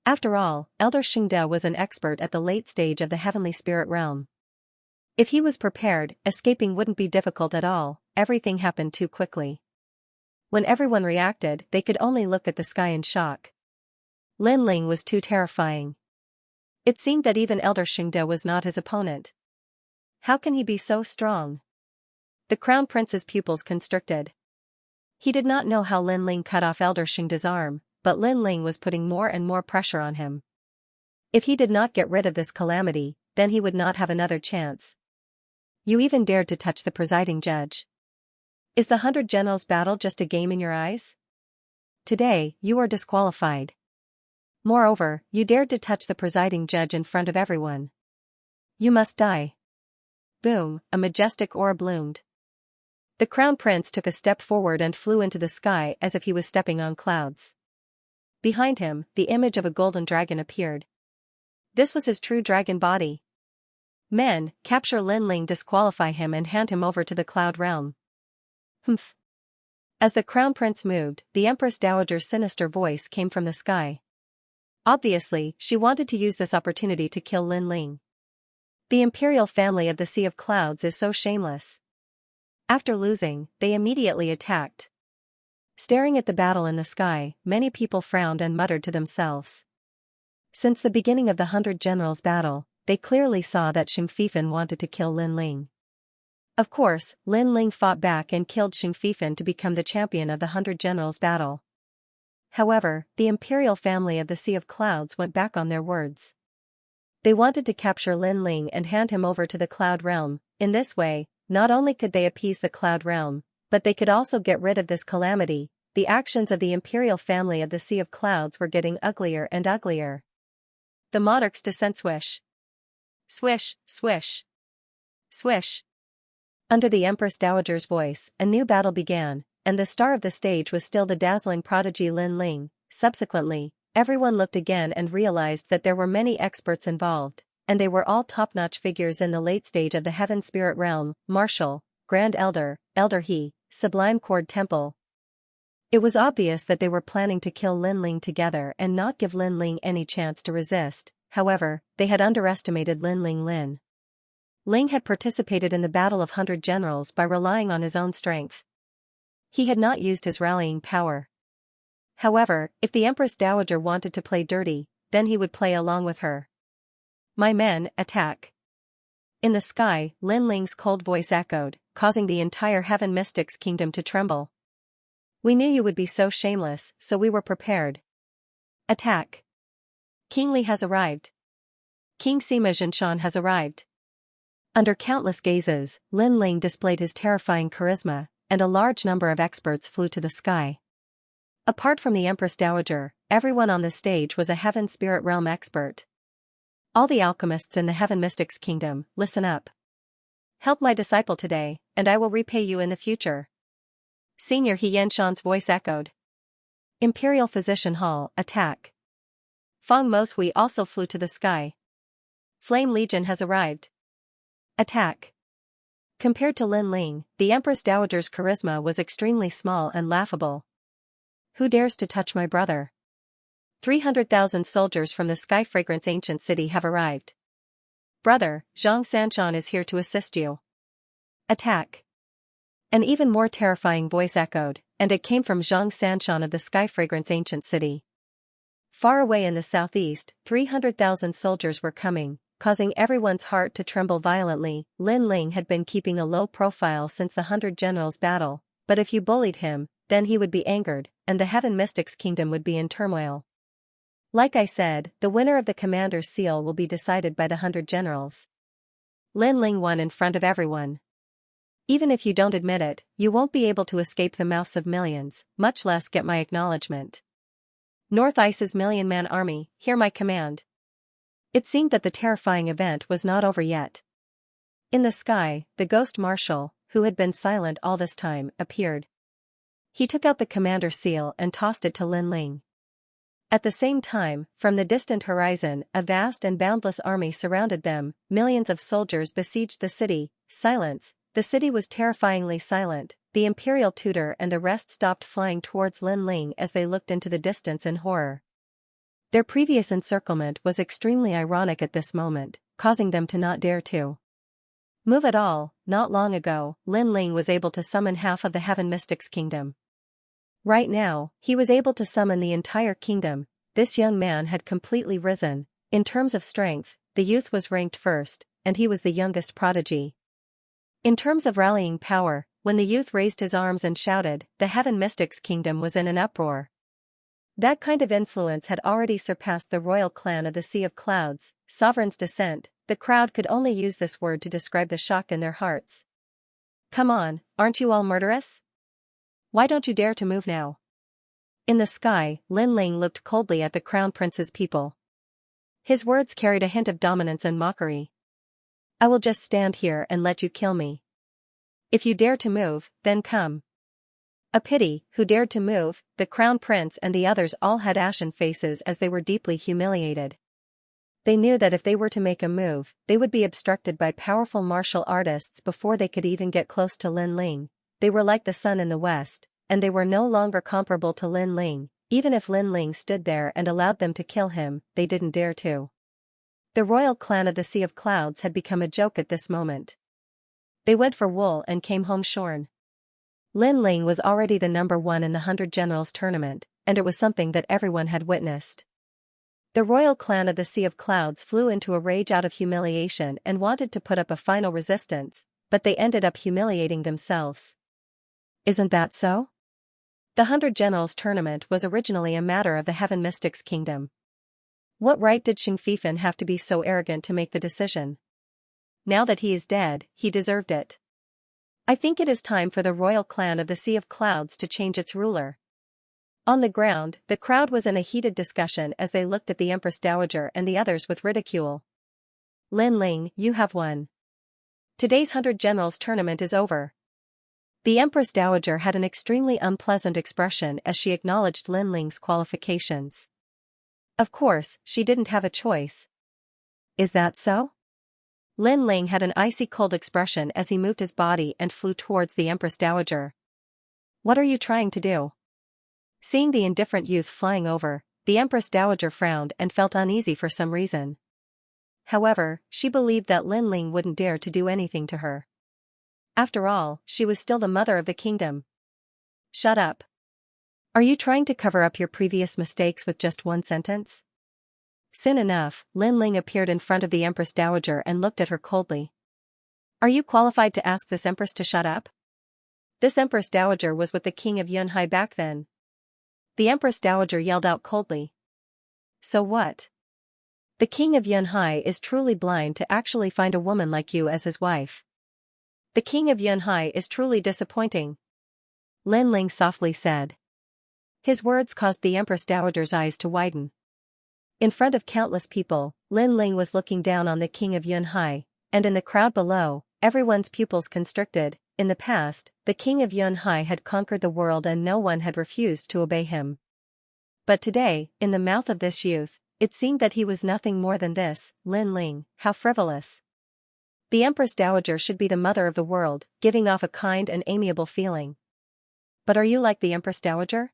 After all, Elder Xianxia was an expert at the late stage of the heavenly spirit realm. If he was prepared, escaping wouldn't be difficult at all. Everything happened too quickly. When everyone reacted, they could only look at the sky in shock. Lin Ling was too terrifying. It seemed that even Elder Xianxia was not his opponent. How can he be so strong? The crown prince's pupils constricted. He did not know how Lin Ling cut off Elder Xianxia's arm, but Lin Ling was putting more and more pressure on him. If he did not get rid of this calamity, then he would not have another chance. You even dared to touch the presiding judge. Is the 100 Generals battle just a game in your eyes? Today, you are disqualified. Moreover, you dared to touch the presiding judge in front of everyone. You must die. Boom, a majestic aura bloomed. The crown prince took a step forward and flew into the sky as if he was stepping on clouds. Behind him, the image of a golden dragon appeared. This was his true dragon body. Men, capture Lin Ling, disqualify him and hand him over to the cloud realm. Humph. As the crown prince moved, the Empress Dowager's sinister voice came from the sky. Obviously, she wanted to use this opportunity to kill Lin Ling. The imperial family of the Sea of Clouds is so shameless. After losing, they immediately attacked. Staring at the battle in the sky, many people frowned and muttered to themselves. Since the beginning of the 100 Generals battle, they clearly saw that Xianxia wanted to kill Lin Ling. Of course, Lin Ling fought back and killed Xianxia to become the champion of the 100 Generals battle. However, the imperial family of the Sea of Clouds went back on their words. They wanted to capture Lin Ling and hand him over to the Cloud Realm. In this way, not only could they appease the Cloud Realm, but they could also get rid of this calamity. The actions of the imperial family of the Sea of Clouds were getting uglier and uglier. The monarch's descent swish. Swish, swish. Swish. Under the Empress Dowager's voice, a new battle began, and the star of the stage was still the dazzling prodigy Lin Ling. Subsequently, everyone looked again and realized that there were many experts involved, and they were all top-notch figures in the late stage of the Heaven Spirit Realm: Marshal, Grand Elder, Elder He, Sublime Cord Temple. It was obvious that they were planning to kill Lin Ling together and not give Lin Ling any chance to resist. However, they had underestimated Lin Ling. Ling had participated in the Battle of 100 Generals by relying on his own strength. He had not used his rallying power. However, if the Empress Dowager wanted to play dirty, then he would play along with her. My men, attack. In the sky, Lin Ling's cold voice echoed, causing the entire Heaven Mystics Kingdom to tremble. We knew you would be so shameless, so we were prepared. Attack. King Li has arrived. King Sima Zhenshan has arrived. Under countless gazes, Lin Ling displayed his terrifying charisma, and a large number of experts flew to the sky. Apart from the Empress Dowager, everyone on the stage was a Heaven Spirit Realm expert. All the alchemists in the Heaven Mystics Kingdom, listen up. Help my disciple today, and I will repay you in the future. Senior He Yanshan's voice echoed. Imperial Physician Hall, attack. Feng Moshui also flew to the sky. Flame Legion has arrived. Attack. Compared to Lin Ling, the Empress Dowager's charisma was extremely small and laughable. Who dares to touch my brother? 300,000 soldiers from the Sky Fragrance Ancient City have arrived. Brother, Xianxia is here to assist you. Attack. An even more terrifying voice echoed, and it came from Xianxia of the Sky Fragrance Ancient City. Far away in the southeast, 300,000 soldiers were coming, causing everyone's heart to tremble violently. Lin Ling had been keeping a low profile since the 100 Generals battle, but if you bullied him, then he would be angered, and the Heaven Mystics Kingdom would be in turmoil. Like I said, the winner of the Commander's Seal will be decided by the 100 Generals. Lin Ling won in front of everyone. Even if you don't admit it, you won't be able to escape the mouths of millions, much less get my acknowledgement. North Ice's million-man army, hear my command. It seemed that the terrifying event was not over yet. In the sky, the ghost marshal, who had been silent all this time, appeared. He took out the Commander's Seal and tossed it to Lin Ling. At the same time, from the distant horizon, a vast and boundless army surrounded them. Millions of soldiers besieged the city. Silence. The city was terrifyingly silent. The Imperial Tutor and the rest stopped flying towards Lin Ling as they looked into the distance in horror. Their previous encirclement was extremely ironic at this moment, causing them to not dare to move at all. Not long ago, Lin Ling was able to summon half of the Heaven Mystics Kingdom. Right now, he was able to summon the entire kingdom. This young man had completely risen. In terms of strength, the youth was ranked first, and he was the youngest prodigy. In terms of rallying power, when the youth raised his arms and shouted, the Heaven Mystics Kingdom was in an uproar. That kind of influence had already surpassed the royal clan of the Sea of Clouds, Sovereign's Descent. The crowd could only use this word to describe the shock in their hearts. Come on, aren't you all murderous? Why don't you dare to move now? In the sky, Lin Ling looked coldly at the Crown Prince's people. His words carried a hint of dominance and mockery. I will just stand here and let you kill me. If you dare to move, then come. A pity, who dared to move? The Crown Prince and the others all had ashen faces as they were deeply humiliated. They knew that if they were to make a move, they would be obstructed by powerful martial artists before they could even get close to Lin Ling. They were like the sun in the west, and they were no longer comparable to Lin Ling. Even if Lin Ling stood there and allowed them to kill him, they didn't dare to. The royal clan of the Sea of Clouds had become a joke at this moment. They went for wool and came home shorn. Lin Ling was already the number one in the 100 Generals tournament, and it was something that everyone had witnessed. The royal clan of the Sea of Clouds flew into a rage out of humiliation and wanted to put up a final resistance, but they ended up humiliating themselves. Isn't that so? The 100 Generals tournament was originally a matter of the Heaven Mystics Kingdom. What right did Xianxia have to be so arrogant to make the decision? Now that he is dead, he deserved it. I think it is time for the royal clan of the Sea of Clouds to change its ruler. On the ground, the crowd was in a heated discussion as they looked at the Empress Dowager and the others with ridicule. Lin Ling, you have won. Today's 100 Generals tournament is over. The Empress Dowager had an extremely unpleasant expression as she acknowledged Lin Ling's qualifications. Of course, she didn't have a choice. Is that so? Lin Ling had an icy cold expression as he moved his body and flew towards the Empress Dowager. What are you trying to do? Seeing the indifferent youth flying over, the Empress Dowager frowned and felt uneasy for some reason. However, she believed that Lin Ling wouldn't dare to do anything to her. After all, she was still the mother of the kingdom. Shut up. Are you trying to cover up your previous mistakes with just one sentence? Soon enough, Lin Ling appeared in front of the Empress Dowager and looked at her coldly. Are you qualified to ask this empress to shut up? This Empress Dowager was with the king of Yunhai back then. The Empress Dowager yelled out coldly. So what? The king of Yunhai is truly blind to actually find a woman like you as his wife. The king of Yunhai is truly disappointing. Lin Ling softly said. His words caused the Empress Dowager's eyes to widen. In front of countless people, Lin Ling was looking down on the king of Yunhai, and in the crowd below, everyone's pupils constricted. In the past, the king of Yunhai had conquered the world and no one had refused to obey him. But today, in the mouth of this youth, it seemed that he was nothing more than this. Lin Ling, how frivolous. The Empress Dowager should be the mother of the world, giving off a kind and amiable feeling. But are you like the Empress Dowager?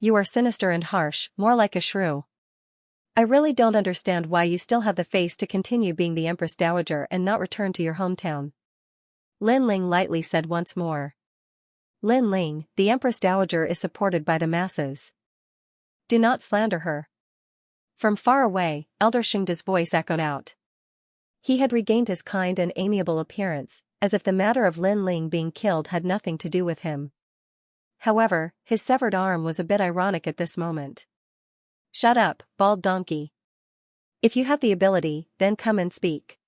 You are sinister and harsh, more like a shrew. I really don't understand why you still have the face to continue being the Empress Dowager and not return to your hometown. Lin Ling lightly said once more. Lin Ling, the Empress Dowager is supported by the masses. Do not slander her. From far away, Elder Xingda's voice echoed out. He had regained his kind and amiable appearance, as if the matter of Lin Ling being killed had nothing to do with him. However, his severed arm was a bit ironic at this moment. Shut up, bald donkey. If you have the ability, then come and speak.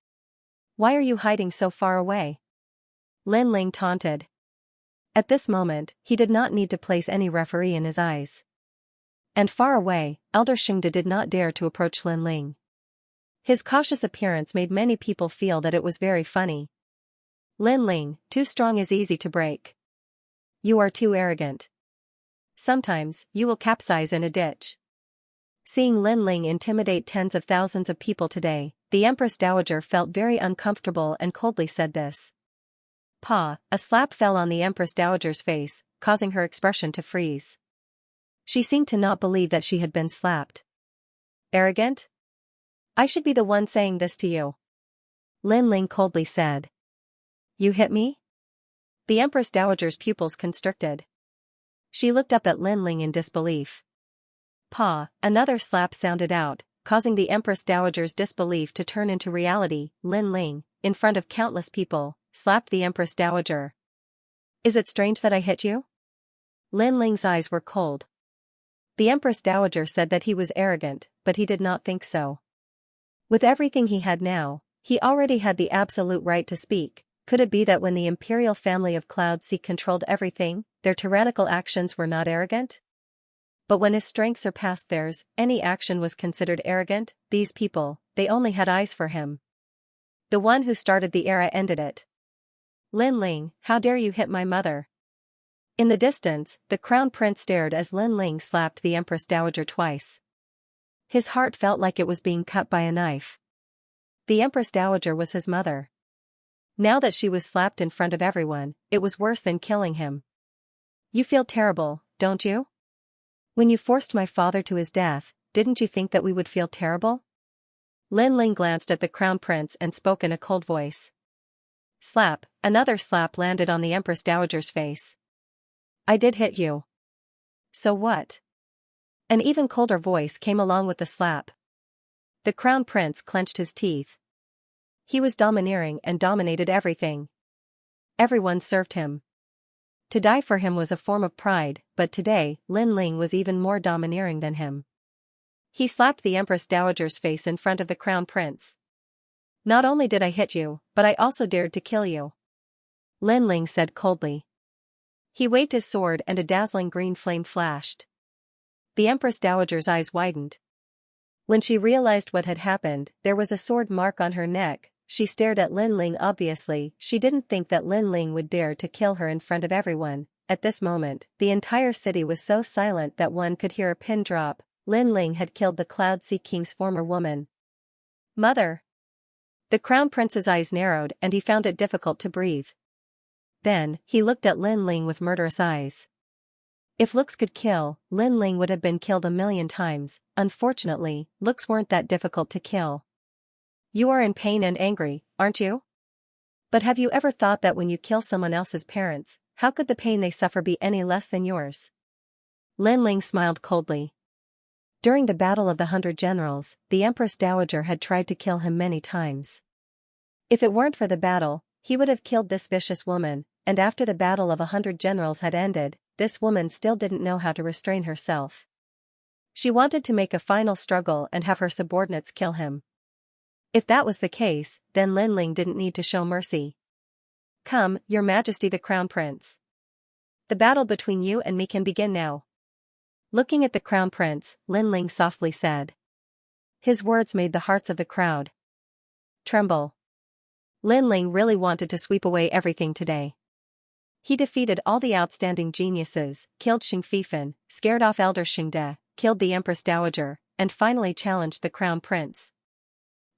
Why are you hiding so far away? Lin Ling taunted. At this moment, he did not need to place any referee in his eyes. And far away, Elder Xingda did not dare to approach Lin Ling. His cautious appearance made many people feel that it was very funny. Lin Ling, too strong is easy to break. You are too arrogant. Sometimes, you will capsize in a ditch. Seeing Lin Ling intimidate tens of thousands of people today, the Empress Dowager felt very uncomfortable and coldly said this. Pa, a slap fell on the Empress Dowager's face, causing her expression to freeze. She seemed to not believe that she had been slapped. Arrogant? I should be the one saying this to you. Lin Ling coldly said. You hit me? The Empress Dowager's pupils constricted. She looked up at Lin Ling in disbelief. Pa, another slap sounded out, causing the Empress Dowager's disbelief to turn into reality. Lin Ling, in front of countless people, slapped the Empress Dowager. Is it strange that I hit you? Lin Ling's eyes were cold. The Empress Dowager said that he was arrogant, but he did not think so. With everything he had now, he already had the absolute right to speak. Could it be that when the imperial family of Cloud Sea controlled everything, their tyrannical actions were not arrogant? But when his strength surpassed theirs, any action was considered arrogant. These people, they only had eyes for him. The one who started the era ended it. Lin Ling, how dare you hit my mother? In the distance, the crown prince stared as Lin Ling slapped the Empress Dowager twice. His heart felt like it was being cut by a knife. The Empress Dowager was his mother. Now that she was slapped in front of everyone, it was worse than killing him. You feel terrible, don't you? When you forced my father to his death, didn't you think that we would feel terrible? Lin Ling glanced at the crown prince and spoke in a cold voice. Slap, another slap landed on the Empress Dowager's face. I did hit you. So what? An even colder voice came along with the slap. The crown prince clenched his teeth. He was domineering and dominated everything. Everyone served him. To die for him was a form of pride, but today, Lin Ling was even more domineering than him. He slapped the Empress Dowager's face in front of the crown prince. Not only did I hit you, but I also dared to kill you. Lin Ling said coldly. He waved his sword and a dazzling green flame flashed. The Empress Dowager's eyes widened. When she realized what had happened, there was a sword mark on her neck. She stared at Lin Ling. Obviously, she didn't think that Lin Ling would dare to kill her in front of everyone. At this moment, the entire city was so silent that one could hear a pin drop. Lin Ling had killed the Cloud Sea King's former woman. Mother! The crown prince's eyes narrowed and he found it difficult to breathe. Then, he looked at Lin Ling with murderous eyes. If looks could kill, Lin Ling would have been killed 1,000,000 times. Unfortunately, looks weren't that difficult to kill. You are in pain and angry, aren't you? But have you ever thought that when you kill someone else's parents, how could the pain they suffer be any less than yours? Lin Ling smiled coldly. During the Battle of the 100 Generals, the Empress Dowager had tried to kill him many times. If it weren't for the battle, he would have killed this vicious woman, and after the Battle of 100 Generals had ended, this woman still didn't know how to restrain herself. She wanted to make a final struggle and have her subordinates kill him. If that was the case, then Lin Ling didn't need to show mercy. Come, Your Majesty the Crown Prince. The battle between you and me can begin now. Looking at the Crown Prince, Lin Ling softly said. His words made the hearts of the crowd tremble. Lin Ling really wanted to sweep away everything today. He defeated all the outstanding geniuses, killed Xing Fifan, scared off Elder Xingde, killed the Empress Dowager, and finally challenged the Crown Prince.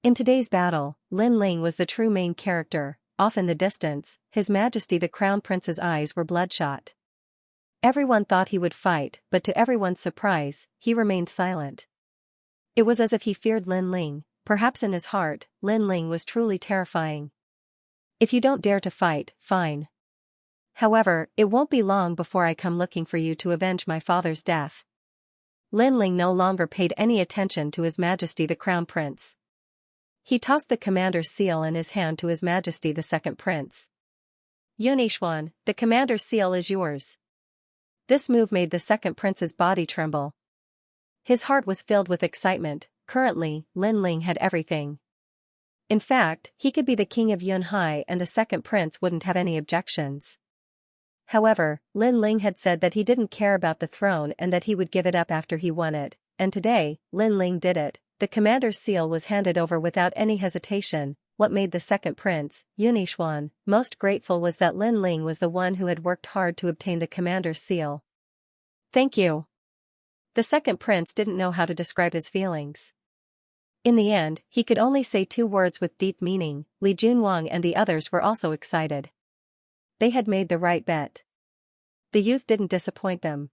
In today's battle, Lin Ling was the true main character. Off in the distance, His Majesty the Crown Prince's eyes were bloodshot. Everyone thought he would fight, but to everyone's surprise, he remained silent. It was as if he feared Lin Ling. Perhaps in his heart, Lin Ling was truly terrifying. If you don't dare to fight, fine. However, it won't be long before I come looking for you to avenge my father's death. Lin Ling no longer paid any attention to His Majesty the Crown Prince. He tossed the commander's seal in his hand to His Majesty the Second Prince. Yunixuan, the commander's seal is yours. This move made the second prince's body tremble. His heart was filled with excitement. Currently, Lin Ling had everything. In fact, he could be the king of Yunhai and the second prince wouldn't have any objections. However, Lin Ling had said that he didn't care about the throne and that he would give it up after he won it, and today, Lin Ling did it. The commander's seal was handed over without any hesitation. What made the second prince, Yunixuan, most grateful was that Lin Ling was the one who had worked hard to obtain the commander's seal. Thank you. The second prince didn't know how to describe his feelings. In the end, he could only say 2 words with deep meaning. Li Junwang and the others were also excited. They had made the right bet. The youth didn't disappoint them.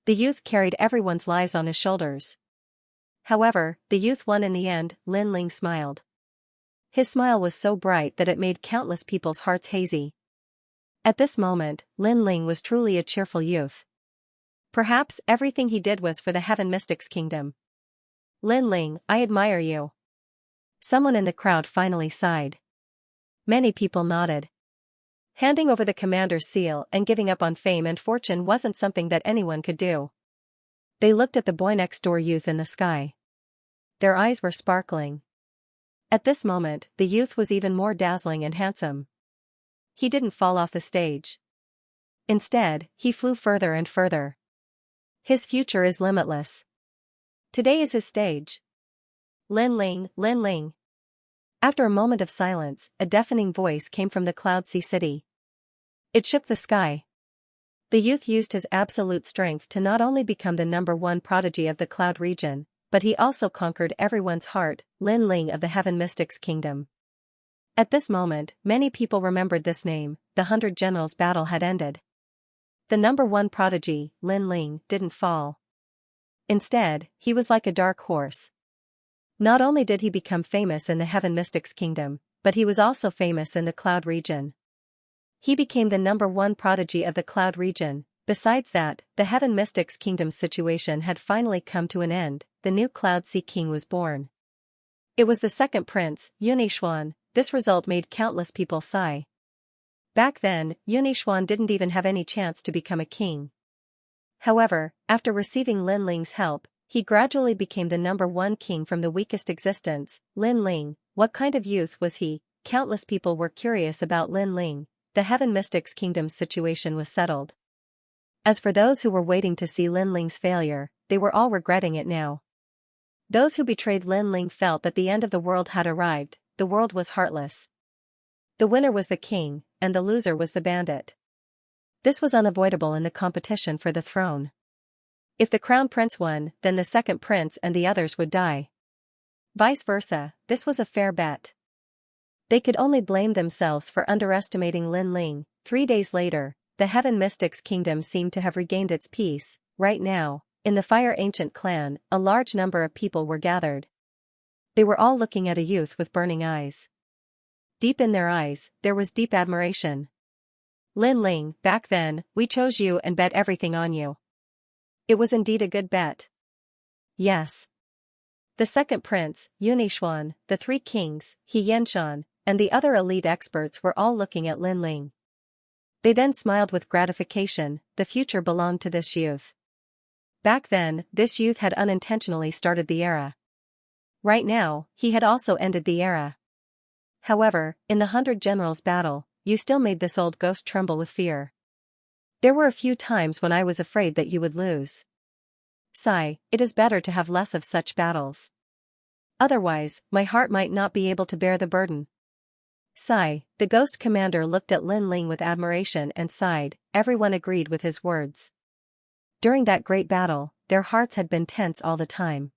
The youth carried everyone's lives on his shoulders. However, the youth won in the end. Lin Ling smiled. His smile was so bright that it made countless people's hearts hazy. At this moment, Lin Ling was truly a cheerful youth. Perhaps everything he did was for the Heaven Mystics Kingdom. Lin Ling, I admire you. Someone in the crowd finally sighed. Many people nodded. Handing over the commander's seal and giving up on fame and fortune wasn't something that anyone could do. They looked at the boy next door youth in the sky. Their eyes were sparkling. At this moment, the youth was even more dazzling and handsome. He didn't fall off the stage. Instead, he flew further and further. His future is limitless. Today is his stage. Lin Ling, Lin Ling. After a moment of silence, a deafening voice came from the Cloud Sea City. It shook the sky. The youth used his absolute strength to not only become the #1 prodigy of the Cloud region, but he also conquered everyone's heart, Lin Ling of the Heaven Mystics Kingdom. At this moment, many people remembered this name. The 100 Generals battle had ended. The #1 prodigy, Lin Ling, didn't fall. Instead, he was like a dark horse. Not only did he become famous in the Heaven Mystics Kingdom, but he was also famous in the Cloud region. He became the #1 prodigy of the Cloud region. Besides that, the Heaven Mystics Kingdom's situation had finally come to an end. The new Cloud Sea King was born. It was the second prince, Yunixuan. This result made countless people sigh. Back then, Yunixuan didn't even have any chance to become a king. However, after receiving Lin Ling's help, he gradually became the #1 king from the weakest existence. Lin Ling, what kind of youth was he? Countless people were curious about Lin Ling. The Heaven Mystics Kingdom's situation was settled. As for those who were waiting to see Lin Ling's failure, they were all regretting it now. Those who betrayed Lin Ling felt that the end of the world had arrived. The world was heartless. The winner was the king, and the loser was the bandit. This was unavoidable in the competition for the throne. If the crown prince won, then the second prince and the others would die. Vice versa, this was a fair bet. They could only blame themselves for underestimating Lin Ling. 3 days later, the Heaven Mystics Kingdom seemed to have regained its peace. Right now, in the Fire Ancient clan, a large number of people were gathered. They were all looking at a youth with burning eyes. Deep in their eyes, there was deep admiration. Lin Ling, back then, we chose you and bet everything on you. It was indeed a good bet. Yes. The second prince, Yunixuan, the 3 kings, Xianxia, and the other elite experts were all looking at Lin Ling. They then smiled with gratification. The future belonged to this youth. Back then, this youth had unintentionally started the era. Right now, he had also ended the era. However, in the 100 Generals battle, you still made this old ghost tremble with fear. There were a few times when I was afraid that you would lose. Sigh, it is better to have less of such battles. Otherwise, my heart might not be able to bear the burden. Sigh, the ghost commander looked at Lin Ling with admiration and sighed. Everyone agreed with his words. During that great battle, their hearts had been tense all the time.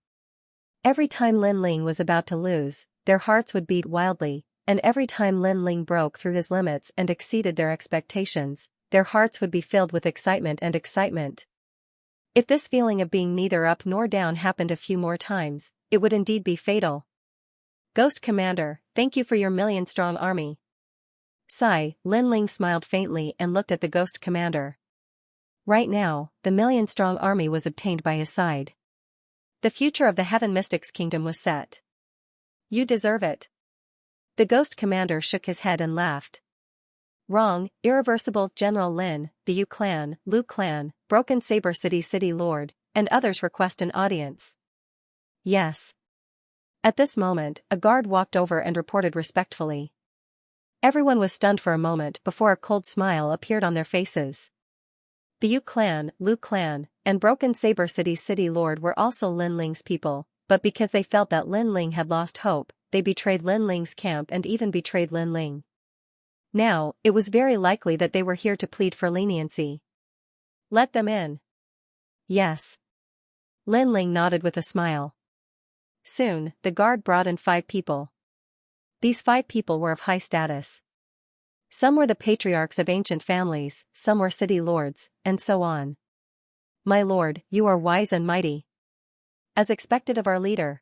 Every time Lin Ling was about to lose, their hearts would beat wildly, and every time Lin Ling broke through his limits and exceeded their expectations, their hearts would be filled with excitement and excitement. If this feeling of being neither up nor down happened a few more times, it would indeed be fatal. Ghost Commander, thank you for your million-strong army. Sigh, Lin Ling smiled faintly and looked at the Ghost Commander. Right now, the million-strong army was obtained by his side. The future of the Heaven Mystics Kingdom was set. You deserve it. The Ghost Commander shook his head and laughed. Wrong, irreversible General Lin, the Yu clan, Lu clan, Broken Saber City Lord, and others request an audience. Yes. At this moment, a guard walked over and reported respectfully. Everyone was stunned for a moment before a cold smile appeared on their faces. The Yu clan, Lu clan, and Broken Saber City Lord were also Lin Ling's people, but because they felt that Lin Ling had lost hope, they betrayed Lin Ling's camp and even betrayed Lin Ling. Now, it was very likely that they were here to plead for leniency. Let them in. Yes. Lin Ling nodded with a smile. Soon, the guard brought in 5 people. These 5 people were of high status. Some were the patriarchs of ancient families, some were city lords, and so on. My lord, you are wise and mighty. As expected of our leader.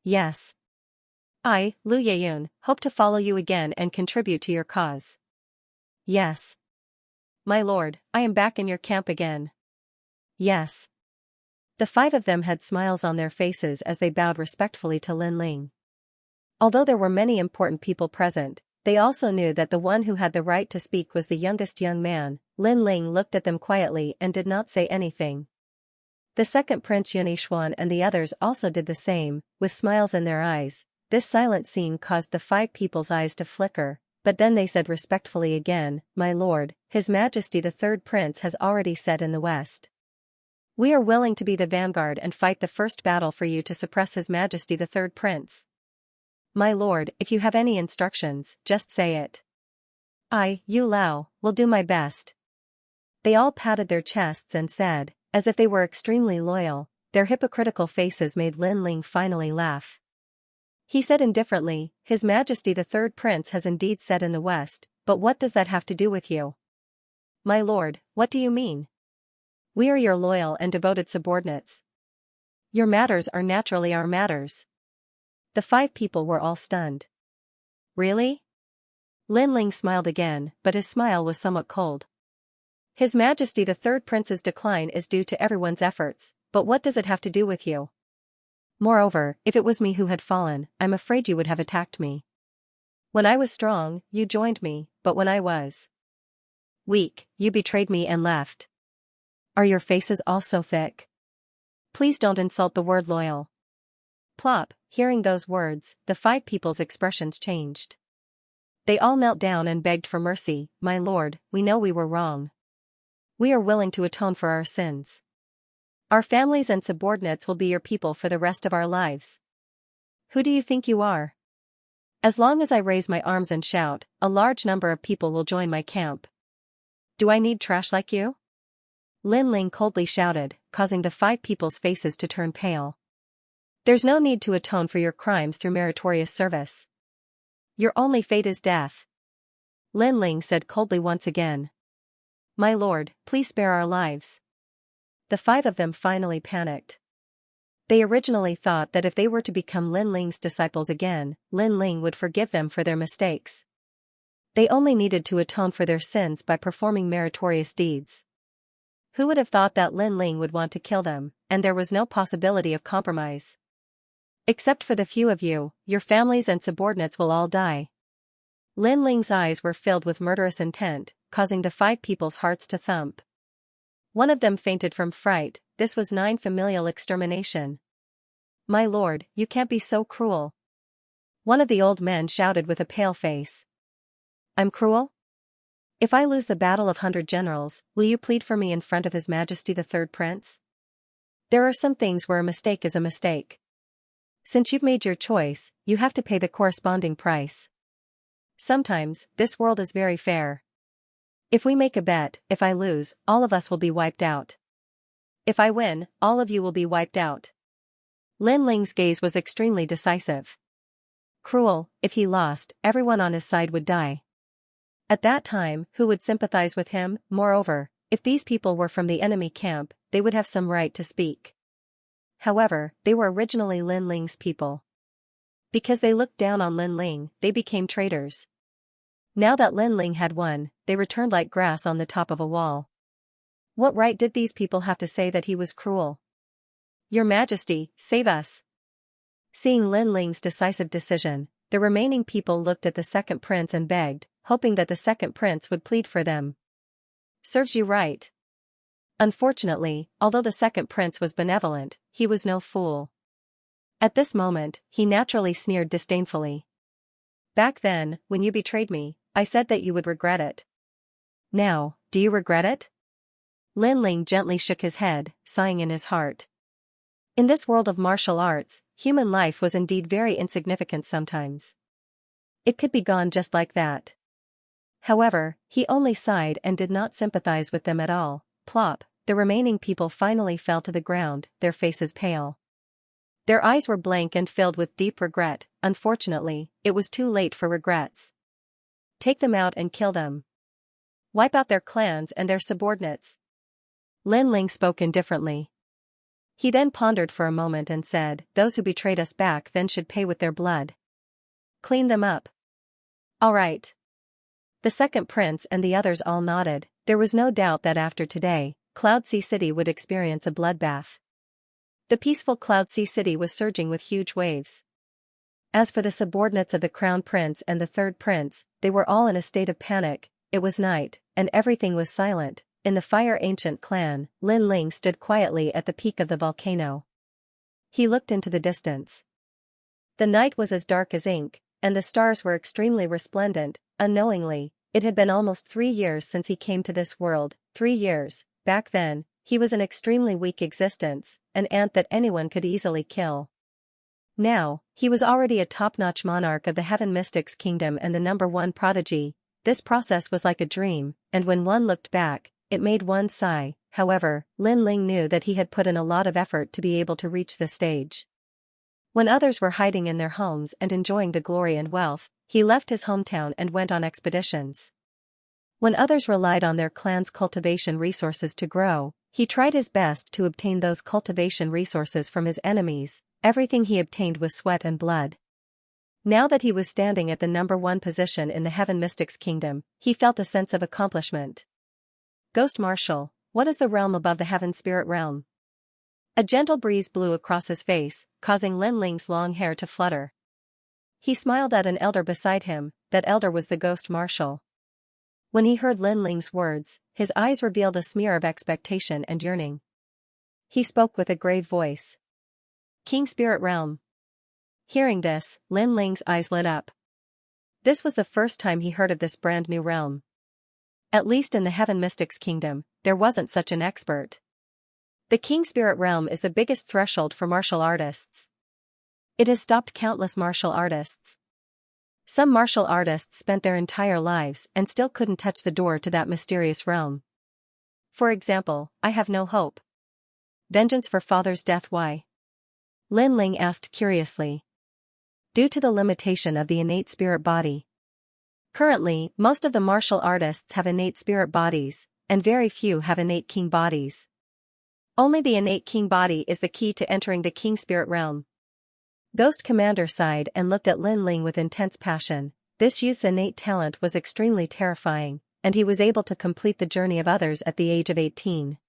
Yes. I, Lu Yeyun, hope to follow you again and contribute to your cause. Yes. My lord, I am back in your camp again. Yes. The five of them had smiles on their faces as they bowed respectfully to Lin Ling. Although there were many important people present, they also knew that the one who had the right to speak was the youngest young man. Lin Ling looked at them quietly and did not say anything. The second Prince Yunixuan and the others also did the same, with smiles in their eyes. This silent scene caused the five people's eyes to flicker, but then they said respectfully again, "My lord, His Majesty the third prince has already set in the west. We are willing to be the vanguard and fight the first battle for you to suppress His Majesty the third prince. My lord, if you have any instructions, just say it. I, Yu Lao, will do my best." They all patted their chests and said, as if they were extremely loyal. Their hypocritical faces made Lin Ling finally laugh. He said indifferently, "His Majesty the third prince has indeed set in the west, but what does that have to do with you?" "My lord, what do you mean? We are your loyal and devoted subordinates. Your matters are naturally our matters." The five people were all stunned. Really? Lin Ling smiled again, but his smile was somewhat cold. "His Majesty the third prince's decline is due to everyone's efforts, but what does it have to do with you? Moreover, if it was me who had fallen, I'm afraid you would have attacked me. When I was strong, you joined me, but when I was weak, you betrayed me and left. Are your faces all so thick? Please don't insult the word loyal." Plop, hearing those words, the five people's expressions changed. They all knelt down and begged for mercy. "My lord, we know we were wrong. We are willing to atone for our sins. Our families and subordinates will be your people for the rest of our lives. Who do you think you are? As long as I raise my arms and shout, a large number of people will join my camp. Do I need trash like you?" Lin Ling coldly shouted, causing the five people's faces to turn pale. "There's no need to atone for your crimes through meritorious service. Your only fate is death." Lin Ling said coldly once again. "My lord, please spare our lives." The five of them finally panicked. They originally thought that if they were to become Lin Ling's disciples again, Lin Ling would forgive them for their mistakes. They only needed to atone for their sins by performing meritorious deeds. Who would have thought that Lin Ling would want to kill them, and there was no possibility of compromise? "Except for the few of you, your families and subordinates will all die." Lin Ling's eyes were filled with murderous intent, causing the five people's hearts to thump. One of them fainted from fright. This was familial extermination. "My lord, you can't be so cruel." One of the old men shouted with a pale face. "I'm cruel? If I lose the battle of 100 generals, will you plead for me in front of His Majesty the third prince? There are some things where a mistake is a mistake. Since you've made your choice, you have to pay the corresponding price. Sometimes, this world is very fair. If we make a bet, if I lose, all of us will be wiped out. If I win, all of you will be wiped out." Lin Ling's gaze was extremely decisive. Cruel, if he lost, everyone on his side would die. At that time, who would sympathize with him? Moreover, if these people were from the enemy camp, they would have some right to speak. However, they were originally Lin Ling's people. Because they looked down on Lin Ling, they became traitors. Now that Lin Ling had won, they returned like grass on the top of a wall. What right did these people have to say that he was cruel? "Your Majesty, save us." Seeing Lin Ling's decisive decision, the remaining people looked at the second prince and begged, hoping that the second prince would plead for them. "Serves you right." Unfortunately, although the second prince was benevolent, he was no fool. At this moment, he naturally sneered disdainfully. "Back then, when you betrayed me, I said that you would regret it. Now, do you regret it?" Lin Ling gently shook his head, sighing in his heart. In this world of martial arts, human life was indeed very insignificant sometimes. It could be gone just like that. However, he only sighed and did not sympathize with them at all. Plop, the remaining people finally fell to the ground, their faces pale. Their eyes were blank and filled with deep regret. Unfortunately, it was too late for regrets. Take them out and kill them. Wipe out their clans and their subordinates. Lin Ling spoke indifferently. He then pondered for a moment and said, "Those who betrayed us back then should pay with their blood. Clean them up." "All right." The second prince and the others all nodded. There was no doubt that after today, Cloud Sea City would experience a bloodbath. The peaceful Cloud Sea City was surging with huge waves. As for the subordinates of the crown prince and the third prince, they were all in a state of panic. It was night, and everything was silent. In the Fire Ancient clan, Lin Ling stood quietly at the peak of the volcano. He looked into the distance. The night was as dark as ink, and the stars were extremely resplendent. Unknowingly, it had been almost 3 years since he came to this world. 3 years. Back then, he was an extremely weak existence, an ant that anyone could easily kill. Now, he was already a top-notch monarch of the Heaven Mystics Kingdom and the #1 prodigy. This process was like a dream, and when one looked back, it made one sigh. However, Lin Ling knew that he had put in a lot of effort to be able to reach this stage. When others were hiding in their homes and enjoying the glory and wealth, he left his hometown and went on expeditions. When others relied on their clan's cultivation resources to grow, he tried his best to obtain those cultivation resources from his enemies. Everything he obtained was sweat and blood. Now that he was standing at the #1 position in the Heaven Mystics Kingdom, he felt a sense of accomplishment. "Ghost Marshal, what is the realm above the Heaven Spirit Realm?" A gentle breeze blew across his face, causing Lin Ling's long hair to flutter. He smiled at an elder beside him. That elder was the Ghost Marshal. When he heard Lin Ling's words, his eyes revealed a smear of expectation and yearning. He spoke with a grave voice. "King Spirit Realm." Hearing this, Lin Ling's eyes lit up. This was the first time he heard of this brand new realm. At least in the Heaven Mystics Kingdom, there wasn't such an expert. The King Spirit Realm is the biggest threshold for martial artists. It has stopped countless martial artists. Some martial artists spent their entire lives and still couldn't touch the door to that mysterious realm. For example, I have no hope. Vengeance for father's death. Why? Lin Ling asked curiously. Due to the limitation of the innate spirit body. Currently, most of the martial artists have innate spirit bodies, and very few have innate king bodies. Only the innate king body is the key to entering the King Spirit Realm. Ghost Commander sighed and looked at Lin Ling with intense passion. This youth's innate talent was extremely terrifying, and he was able to complete the journey of others at the age of 18.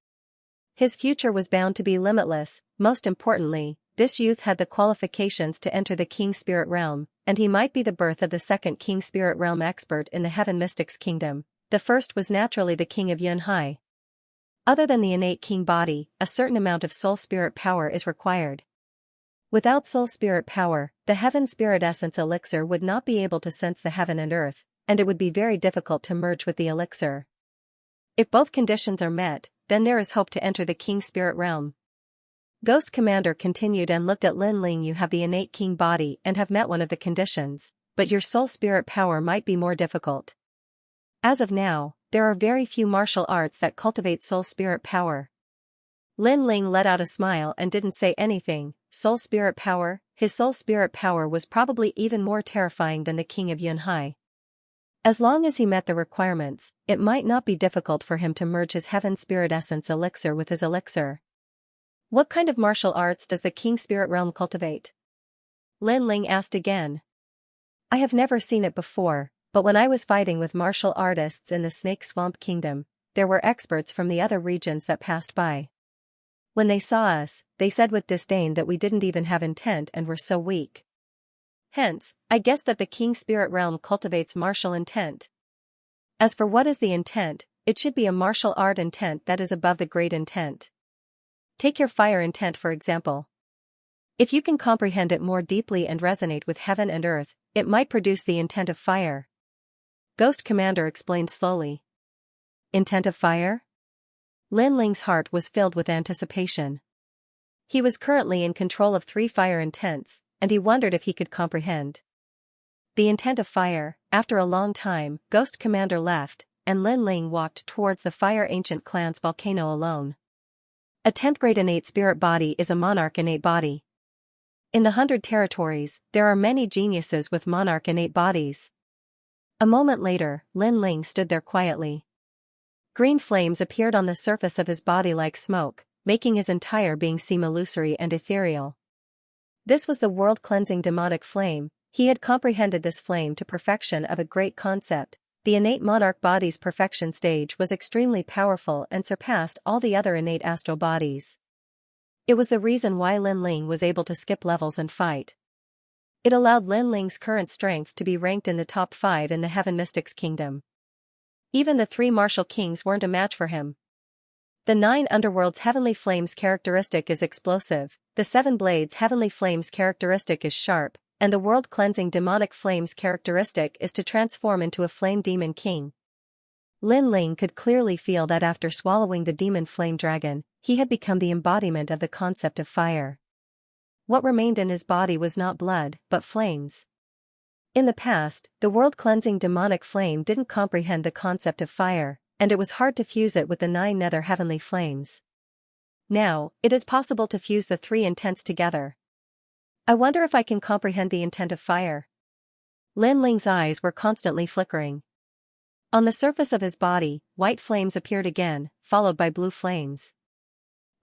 His future was bound to be limitless. Most importantly, this youth had the qualifications to enter the King Spirit Realm, and he might be the birth of the second King Spirit Realm expert in the Heaven Mystics Kingdom. The first was naturally the King of Yunhai. Other than the innate king body, a certain amount of soul spirit power is required. Without soul spirit power, the Heaven Spirit Essence elixir would not be able to sense the heaven and earth, and it would be very difficult to merge with the elixir. If both conditions are met, then there is hope to enter the King Spirit Realm. Ghost Commander continued and looked at Lin Ling. You have the innate king body and have met one of the conditions, but your soul spirit power might be more difficult. As of now, there are very few martial arts that cultivate soul spirit power. Lin Ling let out a smile and didn't say anything. Soul spirit power? His soul spirit power was probably even more terrifying than the King of Yunhai. As long as he met the requirements, it might not be difficult for him to merge his Heaven Spirit Essence elixir with his elixir. What kind of martial arts does the King Spirit Realm cultivate? Lin Ling asked again. I have never seen it before, but when I was fighting with martial artists in the Snake Swamp Kingdom, there were experts from the other regions that passed by. When they saw us, they said with disdain that we didn't even have intent and were so weak. Hence, I guess that the King Spirit Realm cultivates martial intent. As for what is the intent, it should be a martial art intent that is above the great intent. Take your fire intent for example. If you can comprehend it more deeply and resonate with heaven and earth, it might produce the intent of fire. Ghost Commander explained slowly. Intent of fire? Lin Ling's heart was filled with anticipation. He was currently in control of 3 fire intents, and he wondered if he could comprehend the intent of fire. After a long time, Ghost Commander left, and Lin Ling walked towards the Fire Ancient Clan's volcano alone. A 10th grade innate spirit body is a monarch innate body. In the 100 territories, there are many geniuses with monarch innate bodies. A moment later, Lin Ling stood there quietly. Green flames appeared on the surface of his body like smoke, making his entire being seem illusory and ethereal. This was the world-cleansing demonic flame. He had comprehended this flame to perfection of a great concept. The innate monarch body's perfection stage was extremely powerful and surpassed all the other innate astral bodies. It was the reason why Lin Ling was able to skip levels and fight. It allowed Lin Ling's current strength to be ranked in the top 5 in the Heaven Mystics Kingdom. Even the 3 martial kings weren't a match for him. The 9 underworld's heavenly flames characteristic is explosive, the 7 blades heavenly flames characteristic is sharp, and the world-cleansing demonic flames characteristic is to transform into a flame demon king. Lin Ling could clearly feel that after swallowing the demon flame dragon, he had become the embodiment of the concept of fire. What remained in his body was not blood, but flames. In the past, the world-cleansing demonic flame didn't comprehend the concept of fire, and it was hard to fuse it with the 9 nether heavenly flames. Now, it is possible to fuse the 3 intents together. I wonder if I can comprehend the intent of fire. Lin Ling's eyes were constantly flickering. On the surface of his body, white flames appeared again, followed by blue flames.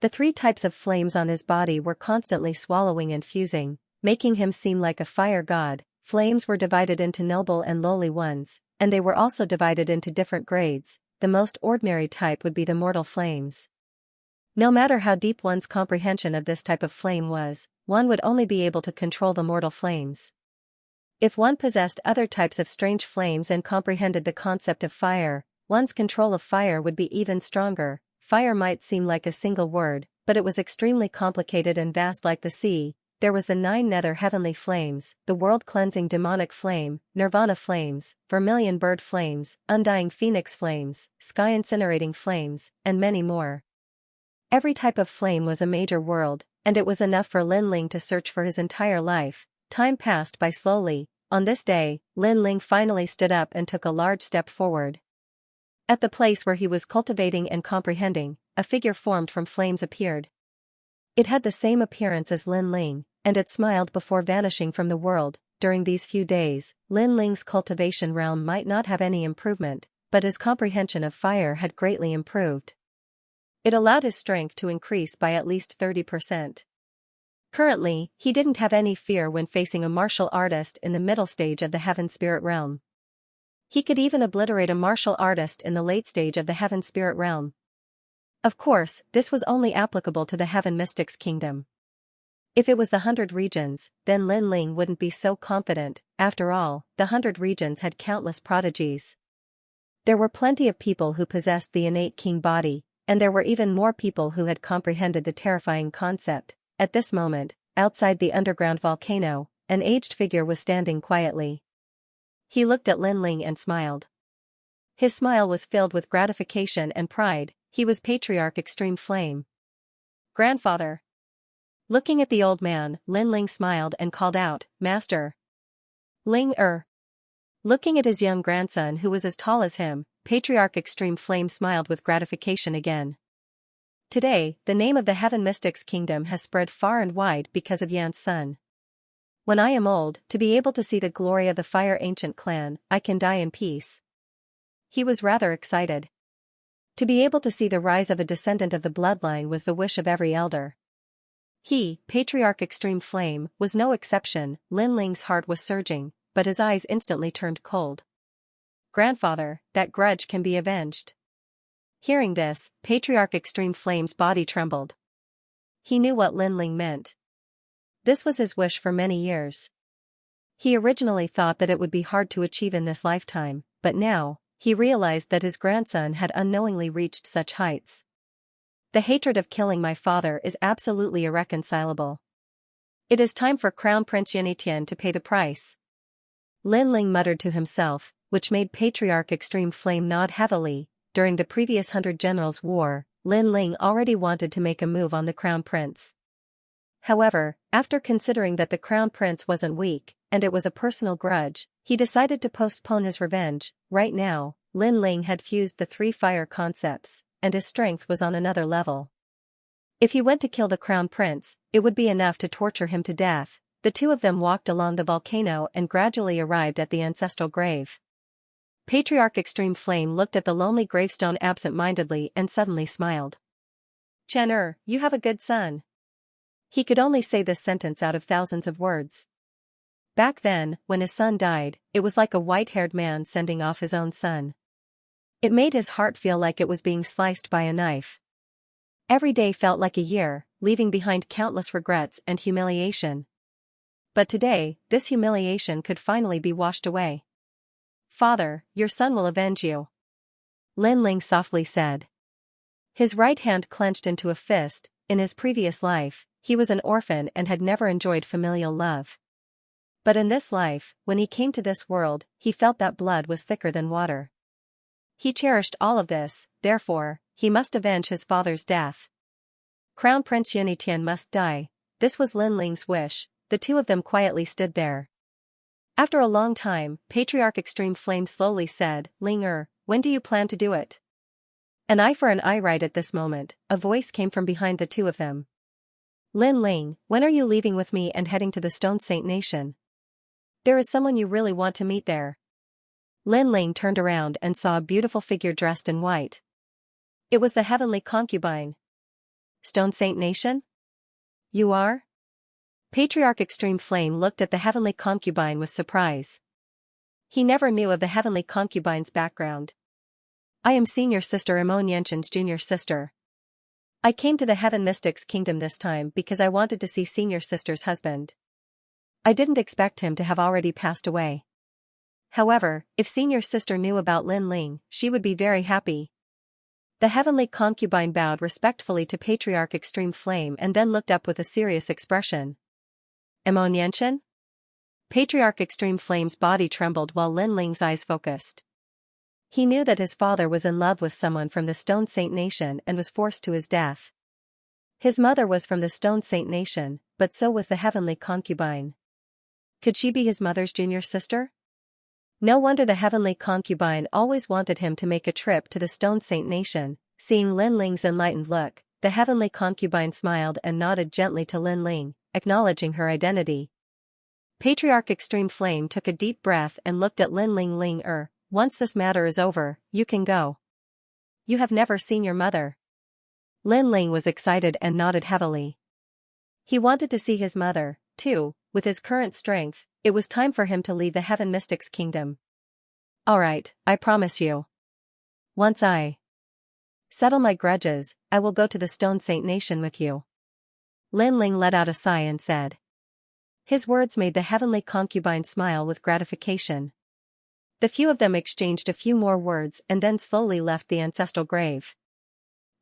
The 3 types of flames on his body were constantly swallowing and fusing, making him seem like a fire god. Flames were divided into noble and lowly ones, and they were also divided into different grades. The most ordinary type would be the mortal flames. No matter how deep one's comprehension of this type of flame was, one would only be able to control the mortal flames. If one possessed other types of strange flames and comprehended the concept of fire, one's control of fire would be even stronger. Fire might seem like a single word, but it was extremely complicated and vast like the sea. There was the 9 nether heavenly flames, the world-cleansing demonic flame, nirvana flames, vermilion bird flames, undying phoenix flames, sky-incinerating flames, and many more. Every type of flame was a major world, and it was enough for Lin Ling to search for his entire life. Time passed by slowly. On this day, Lin Ling finally stood up and took a large step forward. At the place where he was cultivating and comprehending, a figure formed from flames appeared. It had the same appearance as Lin Ling, and it smiled before vanishing from the world. During these few days, Lin Ling's cultivation realm might not have any improvement, but his comprehension of fire had greatly improved. It allowed his strength to increase by at least 30%. Currently, he didn't have any fear when facing a martial artist in the middle stage of the Heaven Spirit Realm. He could even obliterate a martial artist in the late stage of the Heaven Spirit Realm. Of course, this was only applicable to the Heaven Mystics Kingdom. If it was the 100 regions, then Lin Ling wouldn't be so confident. After all, the 100 regions had countless prodigies. There were plenty of people who possessed the innate king body, and there were even more people who had comprehended the terrifying concept. At this moment, outside the underground volcano, an aged figure was standing quietly. He looked at Lin Ling and smiled. His smile was filled with gratification and pride. He was Patriarch Extreme Flame. Grandfather. Looking at the old man, Lin Ling smiled and called out, Master. Ling. Looking at his young grandson who was as tall as him, Patriarch Extreme Flame smiled with gratification again. Today, the name of the Heaven Mystics Kingdom has spread far and wide because of Yan's son. When I am old, to be able to see the glory of the Fire Ancient clan, I can die in peace. He was rather excited. To be able to see the rise of a descendant of the bloodline was the wish of every elder. He, Patriarch Extreme Flame, was no exception. Lin Ling's heart was surging, but his eyes instantly turned cold. Grandfather, that grudge can be avenged. Hearing this, Patriarch Extreme Flame's body trembled. He knew what Lin Ling meant. This was his wish for many years. He originally thought that it would be hard to achieve in this lifetime, but now, he realized that his grandson had unknowingly reached such heights. The hatred of killing my father is absolutely irreconcilable. It is time for Crown Prince Xianxia to pay the price. Lin Ling muttered to himself, which made Patriarch Extreme Flame nod heavily. During the previous 100 Generals War, Lin Ling already wanted to make a move on the Crown Prince. However, after considering that the Crown Prince wasn't weak, and it was a personal grudge, he decided to postpone his revenge. Right now, Lin Ling had fused the 3 fire concepts, and his strength was on another level. If he went to kill the Crown Prince, it would be enough to torture him to death. The 2 of them walked along the volcano and gradually arrived at the ancestral grave. Patriarch Extreme Flame looked at the lonely gravestone absent-mindedly and suddenly smiled. Chen you have a good son. He could only say this sentence out of thousands of words. Back then, when his son died, it was like a white-haired man sending off his own son. It made his heart feel like it was being sliced by a knife. Every day felt like a year, leaving behind countless regrets and humiliation. But today, this humiliation could finally be washed away. Father, your son will avenge you. Lin Ling softly said. His right hand clenched into a fist. In his previous life, he was an orphan and had never enjoyed familial love. But in this life, when he came to this world, he felt that blood was thicker than water. He cherished all of this, therefore, he must avenge his father's death. Crown Prince Yunitian must die. This was Lin Ling's wish. The two of them quietly stood there. After a long time, Patriarch Extreme Flame slowly said, Ling when do you plan to do it? An eye for an eye. Right at this moment, a voice came from behind the two of them. Lin Ling, when are you leaving with me and heading to the Stone Saint Nation? There is someone you really want to meet there. Lin Ling turned around and saw a beautiful figure dressed in white. It was the heavenly concubine. Stone Saint Nation? You are? Patriarch Extreme Flame looked at the heavenly concubine with surprise. He never knew of the heavenly concubine's background. I am Senior Sister Imon Yenshin's junior sister. I came to the Heaven Mystics Kingdom this time because I wanted to see Senior Sister's husband. I didn't expect him to have already passed away. However, if Senior Sister knew about Lin Ling, she would be very happy. The heavenly concubine bowed respectfully to Patriarch Extreme Flame and then looked up with a serious expression. Imon Yenshin? Patriarch Extreme Flame's body trembled while Lin Ling's eyes focused. He knew that his father was in love with someone from the Stone Saint Nation and was forced to his death. His mother was from the Stone Saint Nation, but so was the heavenly concubine. Could she be his mother's junior sister? No wonder the heavenly concubine always wanted him to make a trip to the Stone Saint Nation. Seeing Lin Ling's enlightened look, the heavenly concubine smiled and nodded gently to Lin Ling, acknowledging her identity. Patriarch Extreme Flame took a deep breath and looked at Lin Ling. Once this matter is over, you can go. You have never seen your mother. Lin Ling was excited and nodded heavily. He wanted to see his mother, too. With his current strength, it was time for him to leave the Heaven Mystics Kingdom. Alright, I promise you. Once I settle my grudges, I will go to the Stone Saint Nation with you. Lin Ling let out a sigh and said. His words made the heavenly concubine smile with gratification. The few of them exchanged a few more words and then slowly left the ancestral grave.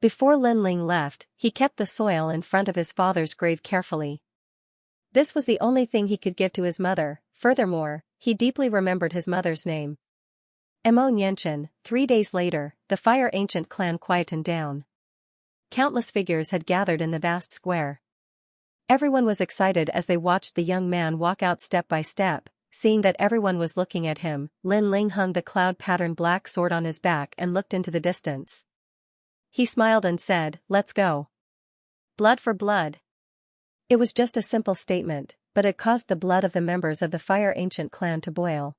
Before Lin Ling left, he kept the soil in front of his father's grave carefully. This was the only thing he could give to his mother. Furthermore, he deeply remembered his mother's name. Imon Yenshin. 3 days later, the Fire Ancient clan quietened down. Countless figures had gathered in the vast square. Everyone was excited as they watched the young man walk out step by step. Seeing that everyone was looking at him, Lin Ling hung the cloud-patterned black sword on his back and looked into the distance. He smiled and said, "Let's go." Blood for blood. It was just a simple statement, but it caused the blood of the members of the Fire Ancient clan to boil.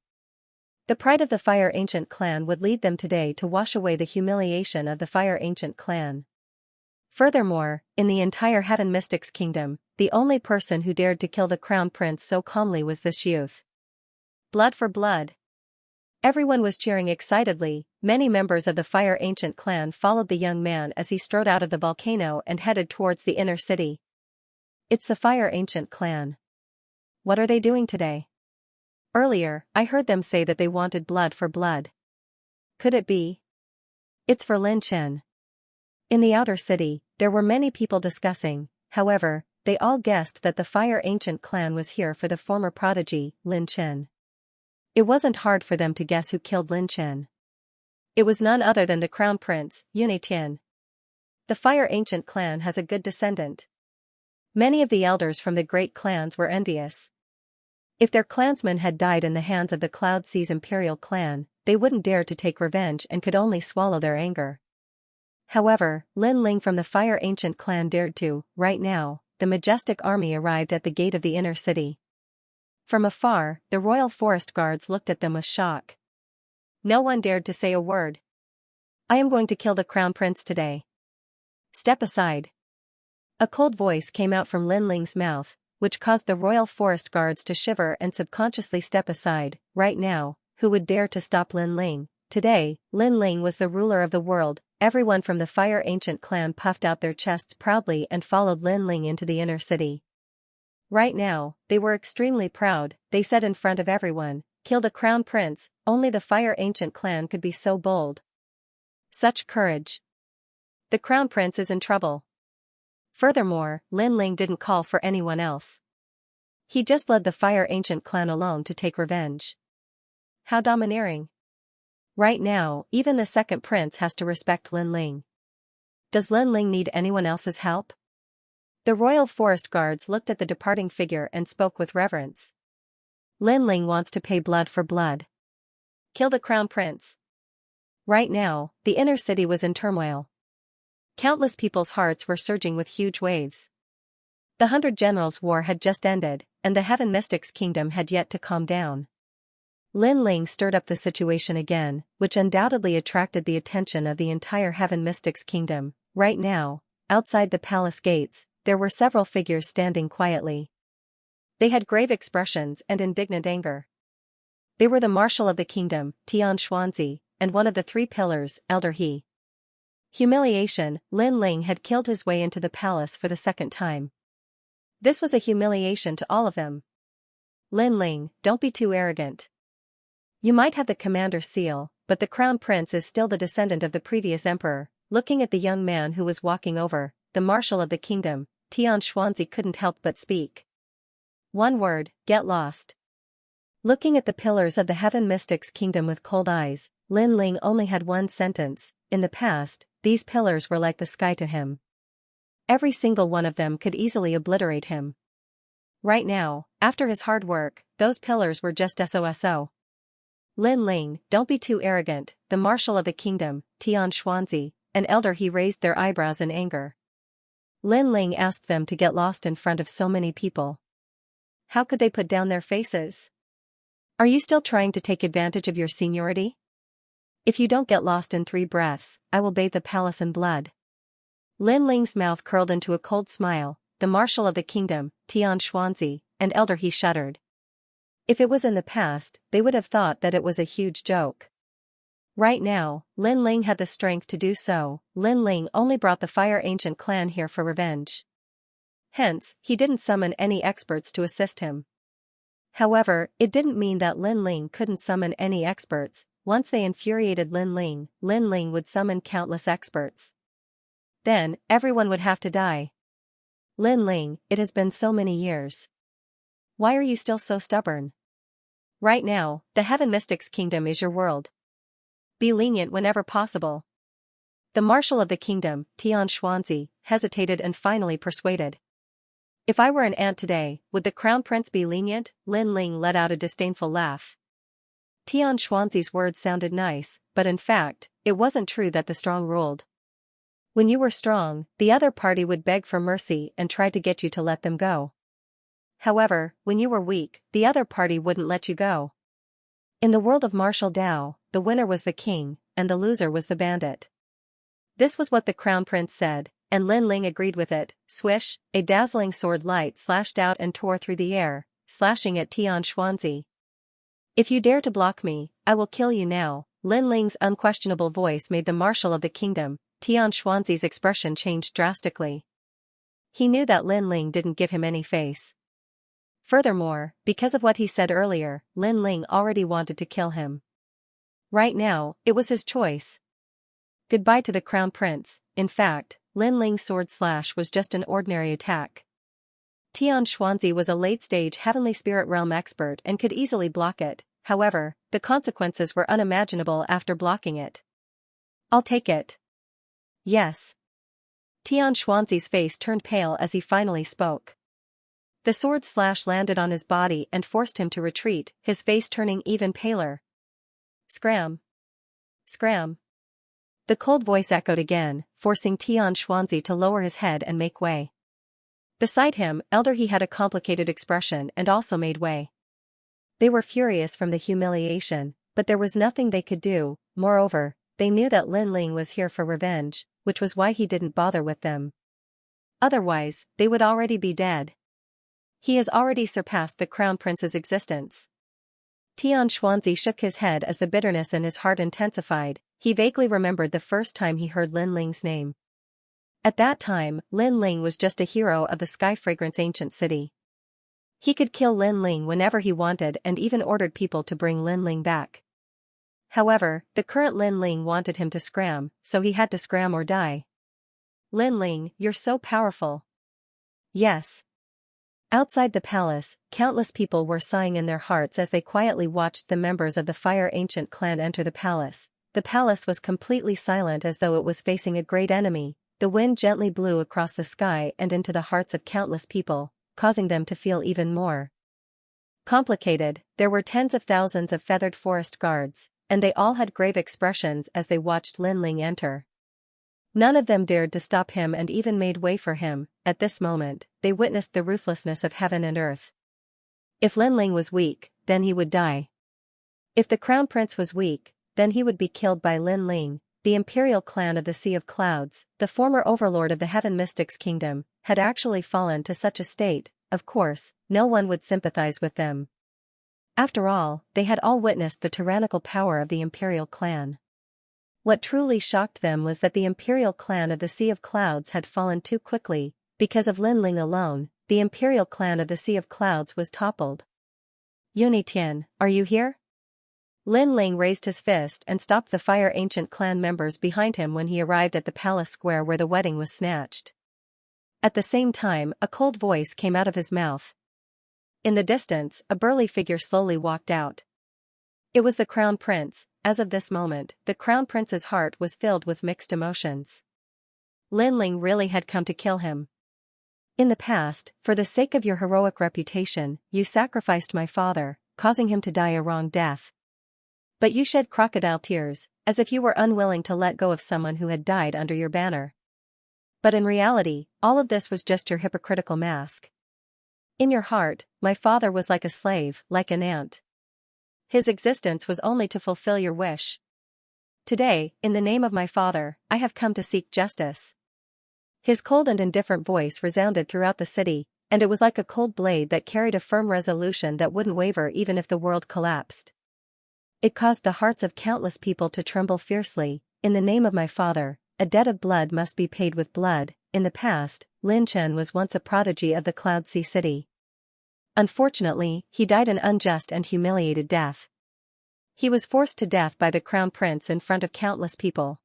The pride of the Fire Ancient clan would lead them today to wash away the humiliation of the Fire Ancient clan. Furthermore, in the entire Heaven Mystics Kingdom, the only person who dared to kill the Crown Prince so calmly was this youth. Blood for blood. Everyone was cheering excitedly. Many members of the Fire Ancient clan followed the young man as he strode out of the volcano and headed towards the inner city. It's the Fire Ancient clan. What are they doing today? Earlier, I heard them say that they wanted blood for blood. Could it be? It's for Lin Chen. In the outer city, there were many people discussing. However, they all guessed that the Fire Ancient clan was here for the former prodigy, Lin Chen. It wasn't hard for them to guess who killed Lin Chen. It was none other than the Crown Prince, Yunitian. The Fire Ancient clan has a good descendant. Many of the elders from the great clans were envious. If their clansmen had died in the hands of the Cloud Sea's Imperial clan, they wouldn't dare to take revenge and could only swallow their anger. However, Lin Ling from the Fire Ancient clan dared to. Right now, the majestic army arrived at the gate of the inner city. From afar, the royal forest guards looked at them with shock. No one dared to say a word. I am going to kill the Crown Prince today. Step aside. A cold voice came out from Lin Ling's mouth, which caused the royal forest guards to shiver and subconsciously step aside. Right now, who would dare to stop Lin Ling? Today, Lin Ling was the ruler of the world. Everyone from the Fire Ancient clan puffed out their chests proudly and followed Lin Ling into the inner city. Right now, they were extremely proud. They said in front of everyone, "Killed a crown prince, only the Fire Ancient clan could be so bold. Such courage. The crown prince is in trouble." Furthermore, Lin Ling didn't call for anyone else. He just led the Fire Ancient clan alone to take revenge. How domineering. Right now, even the second prince has to respect Lin Ling. Does Lin Ling need anyone else's help? The royal forest guards looked at the departing figure and spoke with reverence. Lin Ling wants to pay blood for blood. Kill the crown prince. Right now, the inner city was in turmoil. Countless people's hearts were surging with huge waves. The 100 Generals' War had just ended, and the Heaven Mystics' kingdom had yet to calm down. Lin Ling stirred up the situation again, which undoubtedly attracted the attention of the entire Heaven Mystics' kingdom. Right now, outside the palace gates, there were several figures standing quietly. They had grave expressions and indignant anger. They were the Marshal of the Kingdom, Xianxia, and one of the 3 pillars, Elder He. Humiliation. Lin Ling had killed his way into the palace for the second time. This was a humiliation to all of them. Lin Ling, don't be too arrogant. You might have the commander's seal, but the crown prince is still the descendant of the previous emperor. Looking at the young man who was walking over, the Marshal of the Kingdom, Xianxia couldn't help but speak. One word, get lost. Looking at the pillars of the Heaven Mystics' kingdom with cold eyes, Lin Ling only had one sentence. In the past, these pillars were like the sky to him. Every single one of them could easily obliterate him. Right now, after his hard work, those pillars were just SOSO. Lin Ling, don't be too arrogant. The Marshal of the Kingdom, Xianxia, and Elder He raised their eyebrows in anger. Lin Ling asked them to get lost in front of so many people. How could they put down their faces? Are you still trying to take advantage of your seniority? If you don't get lost in 3 breaths, I will bathe the palace in blood. Lin Ling's mouth curled into a cold smile. The Marshal of the Kingdom, Xianxia, and Elder He shuddered. If it was in the past, they would have thought that it was a huge joke. Right now, Lin Ling had the strength to do so. Lin Ling only brought the Fire Ancient clan here for revenge. Hence, he didn't summon any experts to assist him. However, it didn't mean that Lin Ling couldn't summon any experts. Once they infuriated Lin Ling would summon countless experts. Then, everyone would have to die. Lin Ling, it has been so many years. Why are you still so stubborn? Right now, the Heaven Mystics' kingdom is your world. Be lenient whenever possible. The Marshal of the Kingdom, Xianxia, hesitated and finally persuaded. If I were an ant today, would the crown prince be lenient? Lin Ling let out a disdainful laugh. Xianxia's words sounded nice, but in fact, it wasn't true that the strong ruled. When you were strong, the other party would beg for mercy and try to get you to let them go. However, when you were weak, the other party wouldn't let you go. In the world of martial Dao, the winner was the king, and the loser was the bandit. This was what the crown prince said, and Lin Ling agreed with it. Swish, a dazzling sword light slashed out and tore through the air, slashing at Xianxia. If you dare to block me, I will kill you now. Lin Ling's unquestionable voice made the Marshal of the Kingdom, Xianxia's expression change drastically. He knew that Lin Ling didn't give him any face. Furthermore, because of what he said earlier, Lin Ling already wanted to kill him. Right now, it was his choice. Goodbye to the crown prince. In fact, Lin Ling's sword slash was just an ordinary attack. Xianxia was a late-stage heavenly spirit realm expert and could easily block it. However, the consequences were unimaginable after blocking it. I'll take it. Yes. Xianxia's face turned pale as he finally spoke. The sword slash landed on his body and forced him to retreat, his face turning even paler. Scram. Scram. The cold voice echoed again, forcing Xianxia to lower his head and make way. Beside him, Elder He had a complicated expression and also made way. They were furious from the humiliation, but there was nothing they could do. Moreover, they knew that Lin Ling was here for revenge. which was why he didn't bother with them. Otherwise, they would already be dead. He has already surpassed the Crown Prince's existence. Tian Xuanzi shook his head as the bitterness in his heart intensified. He vaguely remembered the first time he heard Lin Ling's name. At that time, Lin Ling was just a hero of the Sky Fragrance ancient city. He could kill Lin Ling whenever he wanted and even ordered people to bring Lin Ling back. However, the current Lin Ling wanted him to scram, so he had to scram or die. Lin Ling, you're so powerful. Yes. Outside the palace, countless people were sighing in their hearts as they quietly watched the members of the Fire Ancient clan enter the palace. The palace was completely silent as though it was facing a great enemy. The wind gently blew across the sky and into the hearts of countless people, causing them to feel even more complicated. There were tens of thousands of feathered forest guards, and they all had grave expressions as they watched Lin Ling enter. None of them dared to stop him and even made way for him. At this moment, they witnessed the ruthlessness of heaven and earth. If Lin Ling was weak, then he would die. If the Crown Prince was weak, then he would be killed by Lin Ling. The imperial clan of the Sea of Clouds, the former overlord of the Heaven Mystics Kingdom, had actually fallen to such a state. Of course, no one would sympathize with them. After all, they had all witnessed the tyrannical power of the imperial clan. What truly shocked them was that the imperial clan of the Sea of Clouds had fallen too quickly. Because of Lin Ling alone, the imperial clan of the Sea of Clouds was toppled. Yunitian, are you here? Lin Ling raised his fist and stopped the Fire Ancient clan members behind him when he arrived at the palace square where the wedding was snatched. At the same time, a cold voice came out of his mouth. In the distance, a burly figure slowly walked out. It was the Crown Prince. As of this moment, the Crown Prince's heart was filled with mixed emotions. Lin Ling really had come to kill him. In the past, for the sake of your heroic reputation, you sacrificed my father, causing him to die a wrong death. But you shed crocodile tears, as if you were unwilling to let go of someone who had died under your banner. But in reality, all of this was just your hypocritical mask. In your heart, my father was like a slave, like an ant. His existence was only to fulfill your wish. Today, in the name of my father, I have come to seek justice. His cold and indifferent voice resounded throughout the city, and it was like a cold blade that carried a firm resolution that wouldn't waver even if the world collapsed. It caused the hearts of countless people to tremble fiercely. In the name of my father, a debt of blood must be paid with blood. In the past, Lin Chen was once a prodigy of the Cloud Sea City. Unfortunately, he died an unjust and humiliated death. He was forced to death by the Crown Prince in front of countless people.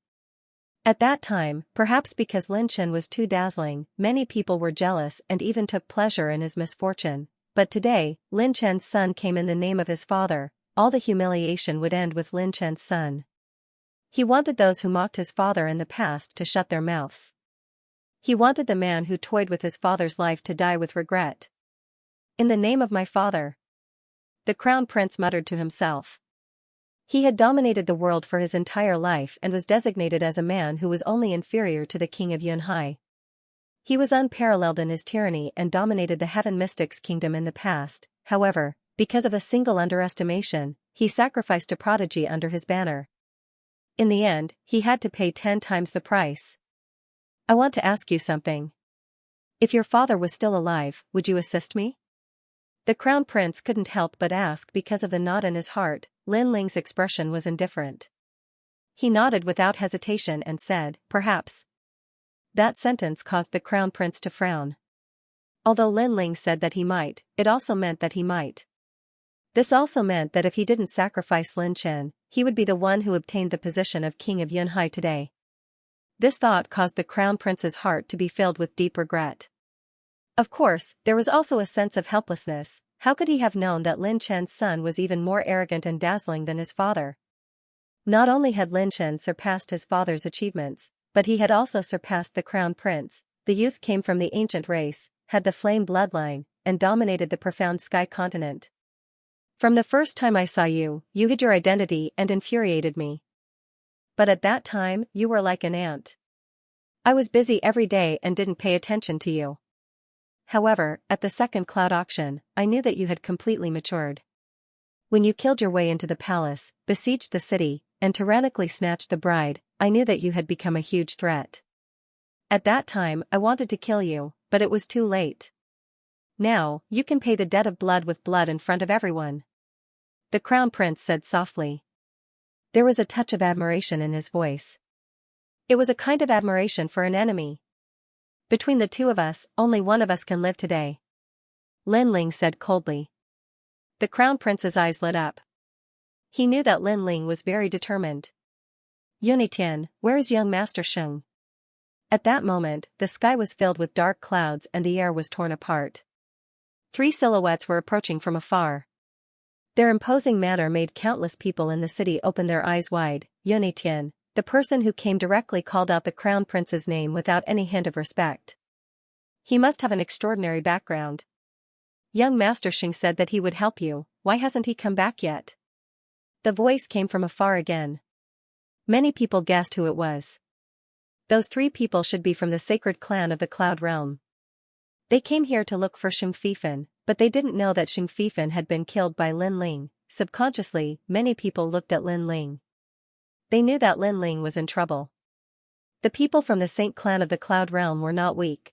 At that time, perhaps because Lin Chen was too dazzling, many people were jealous and even took pleasure in his misfortune. But today, Lin Chen's son came in the name of his father. All the humiliation would end with Lin Chen's son. He wanted those who mocked his father in the past to shut their mouths. He wanted the man who toyed with his father's life to die with regret. In the name of my father, the Crown Prince muttered to himself. He had dominated the world for his entire life and was designated as a man who was only inferior to the king of Yunhai. He was unparalleled in his tyranny and dominated the Heaven Mystics Kingdom in the past. However, because of a single underestimation, he sacrificed a prodigy under his banner. In the end, he had to pay 10 times the price. I want to ask you something. If your father was still alive, would you assist me? The Crown Prince couldn't help but ask because of the knot in his heart. Lin Ling's expression was indifferent. He nodded without hesitation and said, perhaps. That sentence caused the Crown Prince to frown. Although Lin Ling said that he might, it also meant that he might. This also meant that if he didn't sacrifice Lin Chen, he would be the one who obtained the position of King of Yunhai today. This thought caused the Crown Prince's heart to be filled with deep regret. Of course, there was also a sense of helplessness. How could he have known that Lin Chen's son was even more arrogant and dazzling than his father? Not only had Lin Chen surpassed his father's achievements, but he had also surpassed the Crown Prince. The youth came from the ancient race, had the flame bloodline, and dominated the profound sky continent. From the first time I saw you, you hid your identity and infuriated me. But at that time, you were like an ant. I was busy every day and didn't pay attention to you. However, at the second cloud auction, I knew that you had completely matured. When you killed your way into the palace, besieged the city, and tyrannically snatched the bride, I knew that you had become a huge threat. At that time I wanted to kill you, but it was too late. Now, you can pay the debt of blood with blood in front of everyone. The Crown Prince said softly. There was a touch of admiration in his voice. It was a kind of admiration for an enemy. Between the two of us, only one of us can live today. Lin Ling said coldly. The Crown Prince's eyes lit up. He knew that Lin Ling was very determined. Yunitian, where is young Master Sheng? At that moment, the sky was filled with dark clouds and the air was torn apart. 3 silhouettes were approaching from afar. Their imposing manner made countless people in the city open their eyes wide. Yunitian, the person who came directly, called out the Crown Prince's name without any hint of respect. He must have an extraordinary background. Young Master Sheng said that he would help you, why hasn't he come back yet? The voice came from afar again. Many people guessed who it was. Those 3 people should be from the sacred clan of the Cloud Realm. They came here to look for Xianxia, but they didn't know that Xianxia had been killed by Lin Ling. Subconsciously, many people looked at Lin Ling. They knew that Lin Ling was in trouble. The people from the Saint Clan of the Cloud Realm were not weak.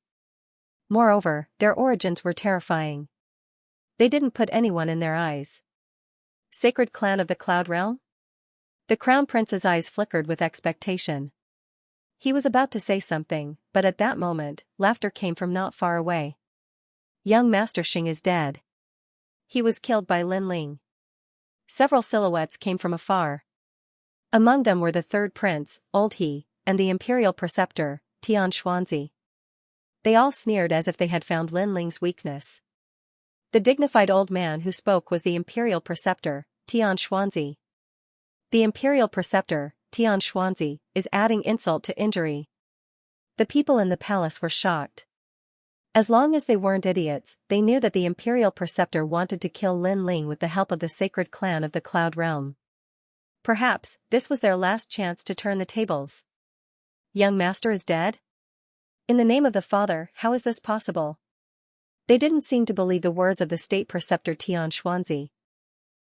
Moreover, their origins were terrifying. They didn't put anyone in their eyes. Sacred Clan of the Cloud Realm? The Crown Prince's eyes flickered with expectation. He was about to say something, but at that moment, laughter came from not far away. Young Master Sheng is dead. He was killed by Lin Ling. Several silhouettes came from afar. Among them were the 3rd Prince, Old He, and the Imperial Preceptor, Tian Xuanzi. They all sneered as if they had found Lin Ling's weakness. The dignified old man who spoke was the Imperial Preceptor, Tian Xuanzi. The Imperial Preceptor, Tian Xuanzi, is adding insult to injury. The people in the palace were shocked. As long as they weren't idiots, they knew that the Imperial Preceptor wanted to kill Lin Ling with the help of the sacred clan of the Cloud Realm. Perhaps, this was their last chance to turn the tables. Young Master is dead? In the name of the Father, how is this possible? They didn't seem to believe the words of the State Preceptor Tian Xuanzi.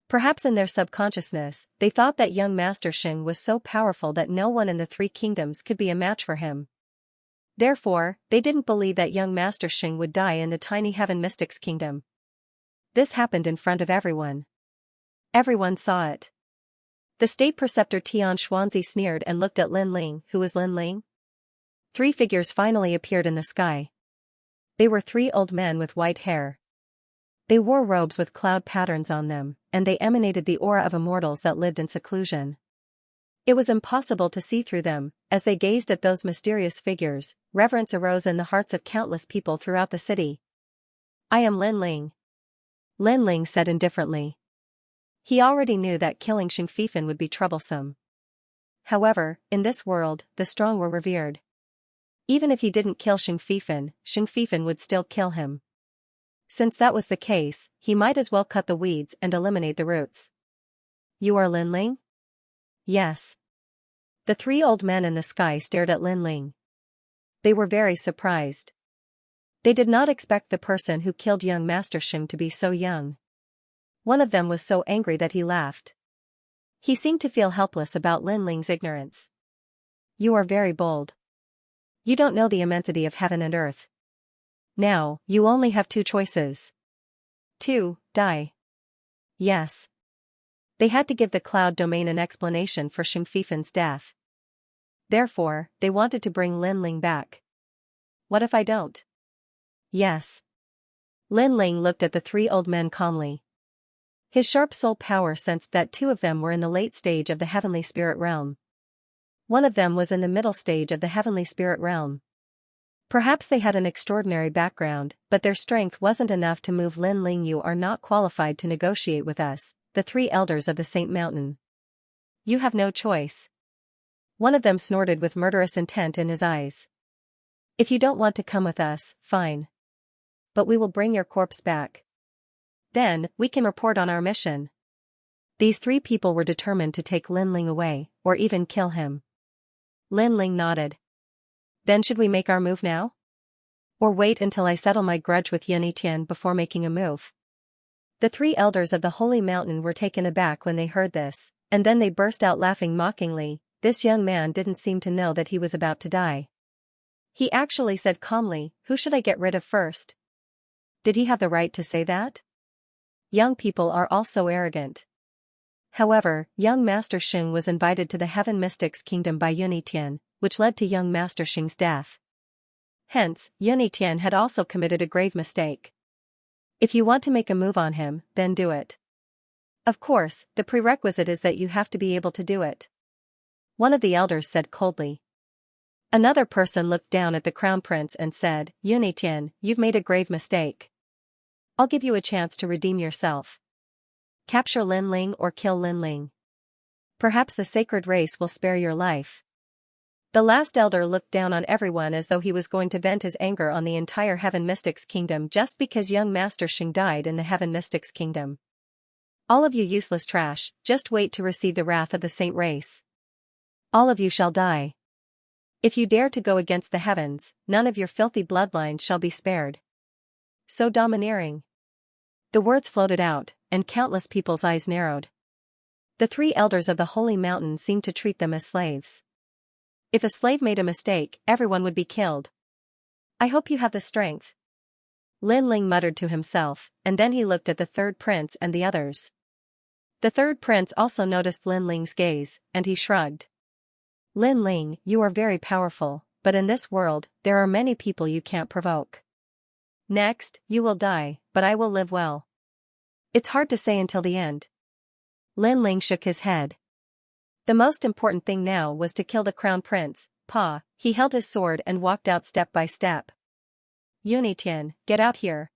Perhaps in their subconsciousness, they thought that young Master Sheng was so powerful that no one in the 3 kingdoms could be a match for him. Therefore, they didn't believe that young Master Sheng would die in the tiny Heaven Mystics Kingdom. This happened in front of everyone. Everyone saw it. The State Preceptor Tian Xuanzi sneered and looked at Lin Ling. Who is Lin Ling? 3 figures finally appeared in the sky. They were 3 old men with white hair. They wore robes with cloud patterns on them, and they emanated the aura of immortals that lived in seclusion. It was impossible to see through them. As they gazed at those mysterious figures, reverence arose in the hearts of countless people throughout the city. I am Lin Ling. Lin Ling said indifferently. He already knew that killing Xianxia would be troublesome. However, in this world, the strong were revered. Even if he didn't kill Xianxia would still kill him. Since that was the case, he might as well cut the weeds and eliminate the roots. You are Lin Ling? Yes. The 3 old men in the sky stared at Lin Ling. They were very surprised. They did not expect the person who killed young Master Sheng to be so young. One of them was so angry that he laughed. He seemed to feel helpless about Lin Ling's ignorance. You are very bold. You don't know the immensity of heaven and earth. Now, you only have 2 choices. 2, die. Yes. They had to give the cloud domain an explanation for Xianxia's death. Therefore, they wanted to bring Lin Ling back. What if I don't? Yes. Lin Ling looked at the 3 old men calmly. His sharp soul power sensed that 2 of them were in the late stage of the heavenly spirit realm. One of them was in the middle stage of the heavenly spirit realm. Perhaps they had an extraordinary background, but their strength wasn't enough to move Lin Ling. You are not qualified to negotiate with us, the 3 elders of the Saint Mountain. You have no choice. One of them snorted with murderous intent in his eyes. If you don't want to come with us, fine. But we will bring your corpse back. Then, we can report on our mission. These 3 people were determined to take Lin Ling away, or even kill him. Lin Ling nodded. Then should we make our move now? Or wait until I settle my grudge with Yunitian before making a move? The 3 elders of the Holy Mountain were taken aback when they heard this, and then they burst out laughing mockingly. This young man didn't seem to know that he was about to die. He actually said calmly, "Who should I get rid of first?" Did he have the right to say that? Young people are all so arrogant. However, young Master Xing was invited to the Heaven Mystics Kingdom by Yunitian, which led to young Master Xing's death. Hence, Yunitian had also committed a grave mistake. If you want to make a move on him, then do it. Of course, the prerequisite is that you have to be able to do it. One of the elders said coldly. Another person looked down at the crown prince and said, "Yunitian, you've made a grave mistake. I'll give you a chance to redeem yourself. Capture Lin Ling or kill Lin Ling. Perhaps the sacred race will spare your life." The last elder looked down on everyone as though he was going to vent his anger on the entire Heaven Mystics Kingdom just because young Master Xing died in the Heaven Mystics Kingdom. "All of you useless trash, just wait to receive the wrath of the saint race. All of you shall die. If you dare to go against the heavens, none of your filthy bloodlines shall be spared." So domineering. The words floated out, and countless people's eyes narrowed. The three elders of the Holy Mountain seemed to treat them as slaves. If a slave made a mistake, everyone would be killed. "I hope you have the strength," Lin Ling muttered to himself, and then he looked at the third prince and the others. The third prince also noticed Lin Ling's gaze, and he shrugged. "Lin Ling, you are very powerful, but in this world, there are many people you can't provoke. Next, you will die, but I will live well. It's hard to say until the end." Lin Ling shook his head. The most important thing now was to kill the crown prince. He held his sword and walked out step by step. "Yunitian, get out here.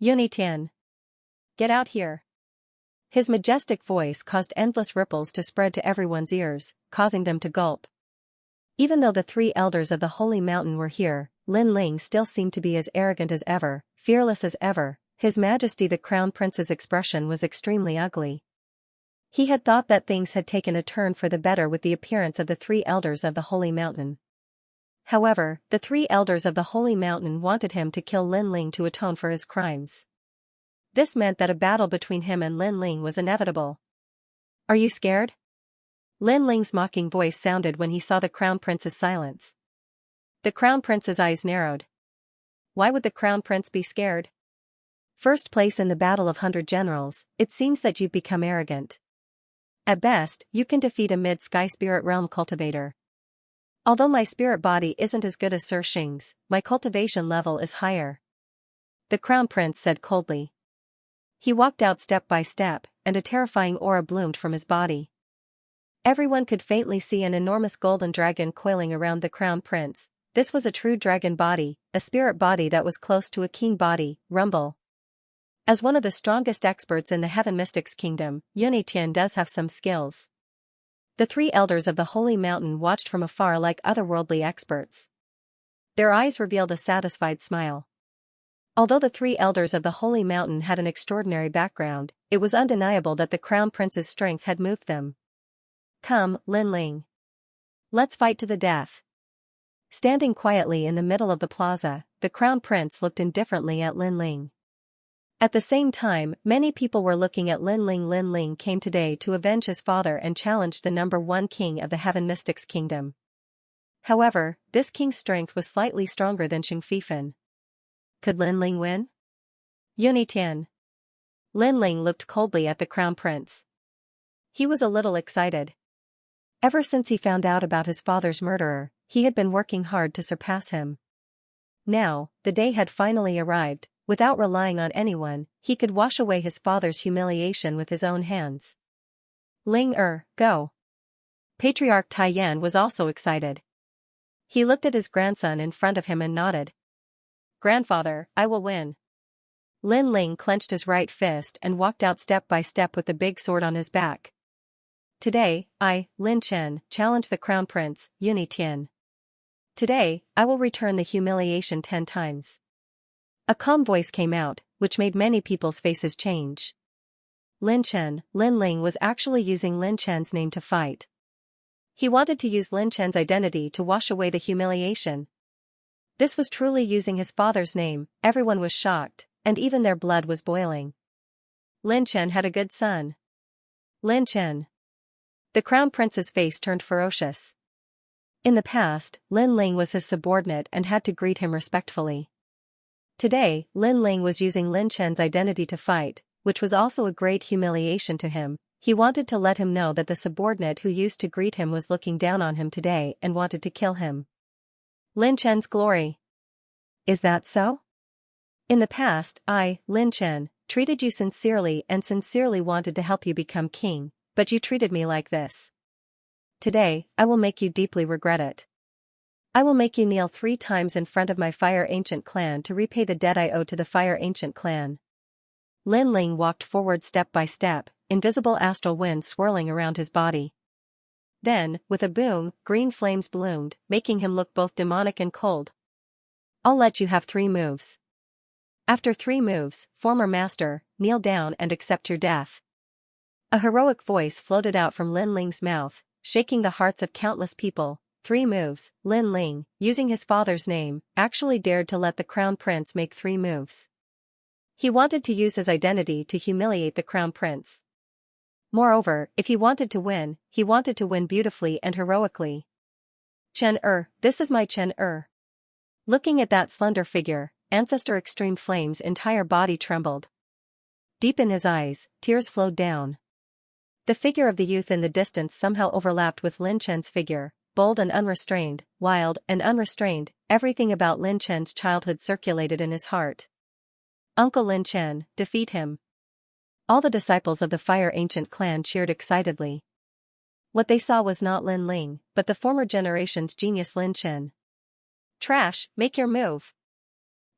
Yunitian. Get out here." His majestic voice caused endless ripples to spread to everyone's ears, causing them to gulp. Even though the three elders of the Holy Mountain were here, Lin Ling still seemed to be as arrogant as ever, fearless as ever. His Majesty the Crown Prince's expression was extremely ugly. He had thought that things had taken a turn for the better with the appearance of the three elders of the Holy Mountain. However, the three elders of the Holy Mountain wanted him to kill Lin Ling to atone for his crimes. This meant that a battle between him and Lin Ling was inevitable. "Are you scared?" Lin Ling's mocking voice sounded when he saw the Crown Prince's silence. The Crown Prince's eyes narrowed. Why would the Crown Prince be scared? First place in the Battle of 100 Generals, it seems that you've become arrogant. At best, you can defeat a mid-sky spirit realm cultivator. Although my spirit body isn't as good as Sir Xing's, my cultivation level is higher. The Crown Prince said coldly. He walked out step by step, and a terrifying aura bloomed from his body. Everyone could faintly see an enormous golden dragon coiling around the Crown Prince. This was a true dragon body, a spirit body that was close to a king body. Rumble. As one of the strongest experts in the Heaven Mystics Kingdom, Yunitian does have some skills. The three elders of the Holy Mountain watched from afar like otherworldly experts. Their eyes revealed a satisfied smile. Although the three elders of the Holy Mountain had an extraordinary background, it was undeniable that the Crown Prince's strength had moved them. "Come, Lin Ling. Let's fight to the death." Standing quietly in the middle of the plaza, the Crown Prince looked indifferently at Lin Ling. At the same time, many people were looking at Lin Ling. Lin Ling came today to avenge his father and challenge the #1 king of the Heaven Mystics Kingdom. However, this king's strength was slightly stronger than Xing Fifan. Could Lin Ling win? Yunitian. Lin Ling looked coldly at the Crown Prince. He was a little excited. Ever since he found out about his father's murderer, he had been working hard to surpass him. Now, the day had finally arrived. Without relying on anyone, he could wash away his father's humiliation with his own hands. Ling go. Patriarch Taiyan was also excited. He looked at his grandson in front of him and nodded. "Grandfather, I will win." Lin Ling clenched his right fist and walked out step by step with the big sword on his back. "Today, I, Lin Chen, challenge the Crown Prince, Yunitian. Today, I will return the humiliation 10 times. A calm voice came out, which made many people's faces change. Lin Chen. Lin Ling was actually using Lin Chen's name to fight. He wanted to use Lin Chen's identity to wash away the humiliation. This was truly using his father's name. Everyone was shocked, and even their blood was boiling. Lin Chen had a good son. Lin Chen. The Crown Prince's face turned ferocious. In the past, Lin Ling was his subordinate and had to greet him respectfully. Today, Lin Ling was using Lin Chen's identity to fight, which was also a great humiliation to him. He wanted to let him know that the subordinate who used to greet him was looking down on him today and wanted to kill him. Lin Chen's glory. Is that so? In the past, I, Lin Chen, treated you sincerely and sincerely wanted to help you become king, but you treated me like this. Today, I will make you deeply regret it. I will make you kneel 3 times in front of my Fire Ancient clan to repay the debt I owe to the Fire Ancient clan. Lin Ling walked forward step by step, invisible astral wind swirling around his body. Then, with a boom, green flames bloomed, making him look both demonic and cold. I'll let you have 3 moves. After 3 moves, former master, kneel down and accept your death. A heroic voice floated out from Lin Ling's mouth, shaking the hearts of countless people. 3 moves. Lin Ling, using his father's name, actually dared to let the crown prince make 3 moves. He wanted to use his identity to humiliate the crown prince. Moreover, if he wanted to win, he wanted to win beautifully and heroically. Chen this is my Chen Looking at that slender figure, Ancestor Extreme Flame's entire body trembled. Deep in his eyes, tears flowed down. The figure of the youth in the distance somehow overlapped with Lin Chen's figure, bold and unrestrained, wild and unrestrained. Everything about Lin Chen's childhood circulated in his heart. Uncle Lin Chen, defeat him. All the disciples of the Fire Ancient clan cheered excitedly. What they saw was not Lin Ling, but the former generation's genius Lin Chen. Trash, make your move.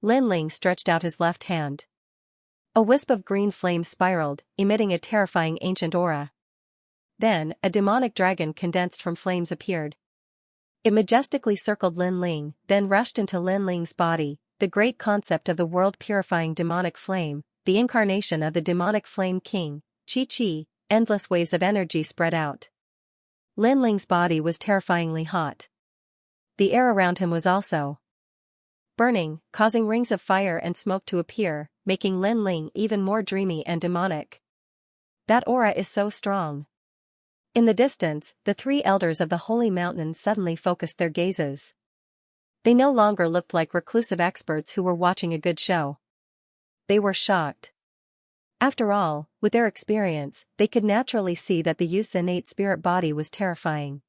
Lin Ling stretched out his left hand. A wisp of green flame spiraled, emitting a terrifying ancient aura. Then, a demonic dragon condensed from flames appeared. It majestically circled Lin Ling, then rushed into Lin Ling's body, the great concept of the world-purifying demonic flame, the incarnation of the demonic flame king, Qi, endless waves of energy spread out. Lin Ling's body was terrifyingly hot. The air around him was also burning, causing rings of fire and smoke to appear, making Lin Ling even more dreamy and demonic. That aura is so strong. In the distance, the 3 elders of the Holy Mountain suddenly focused their gazes. They no longer looked like reclusive experts who were watching a good show. They were shocked. After all, with their experience, they could naturally see that the youth's innate spirit body was terrifying.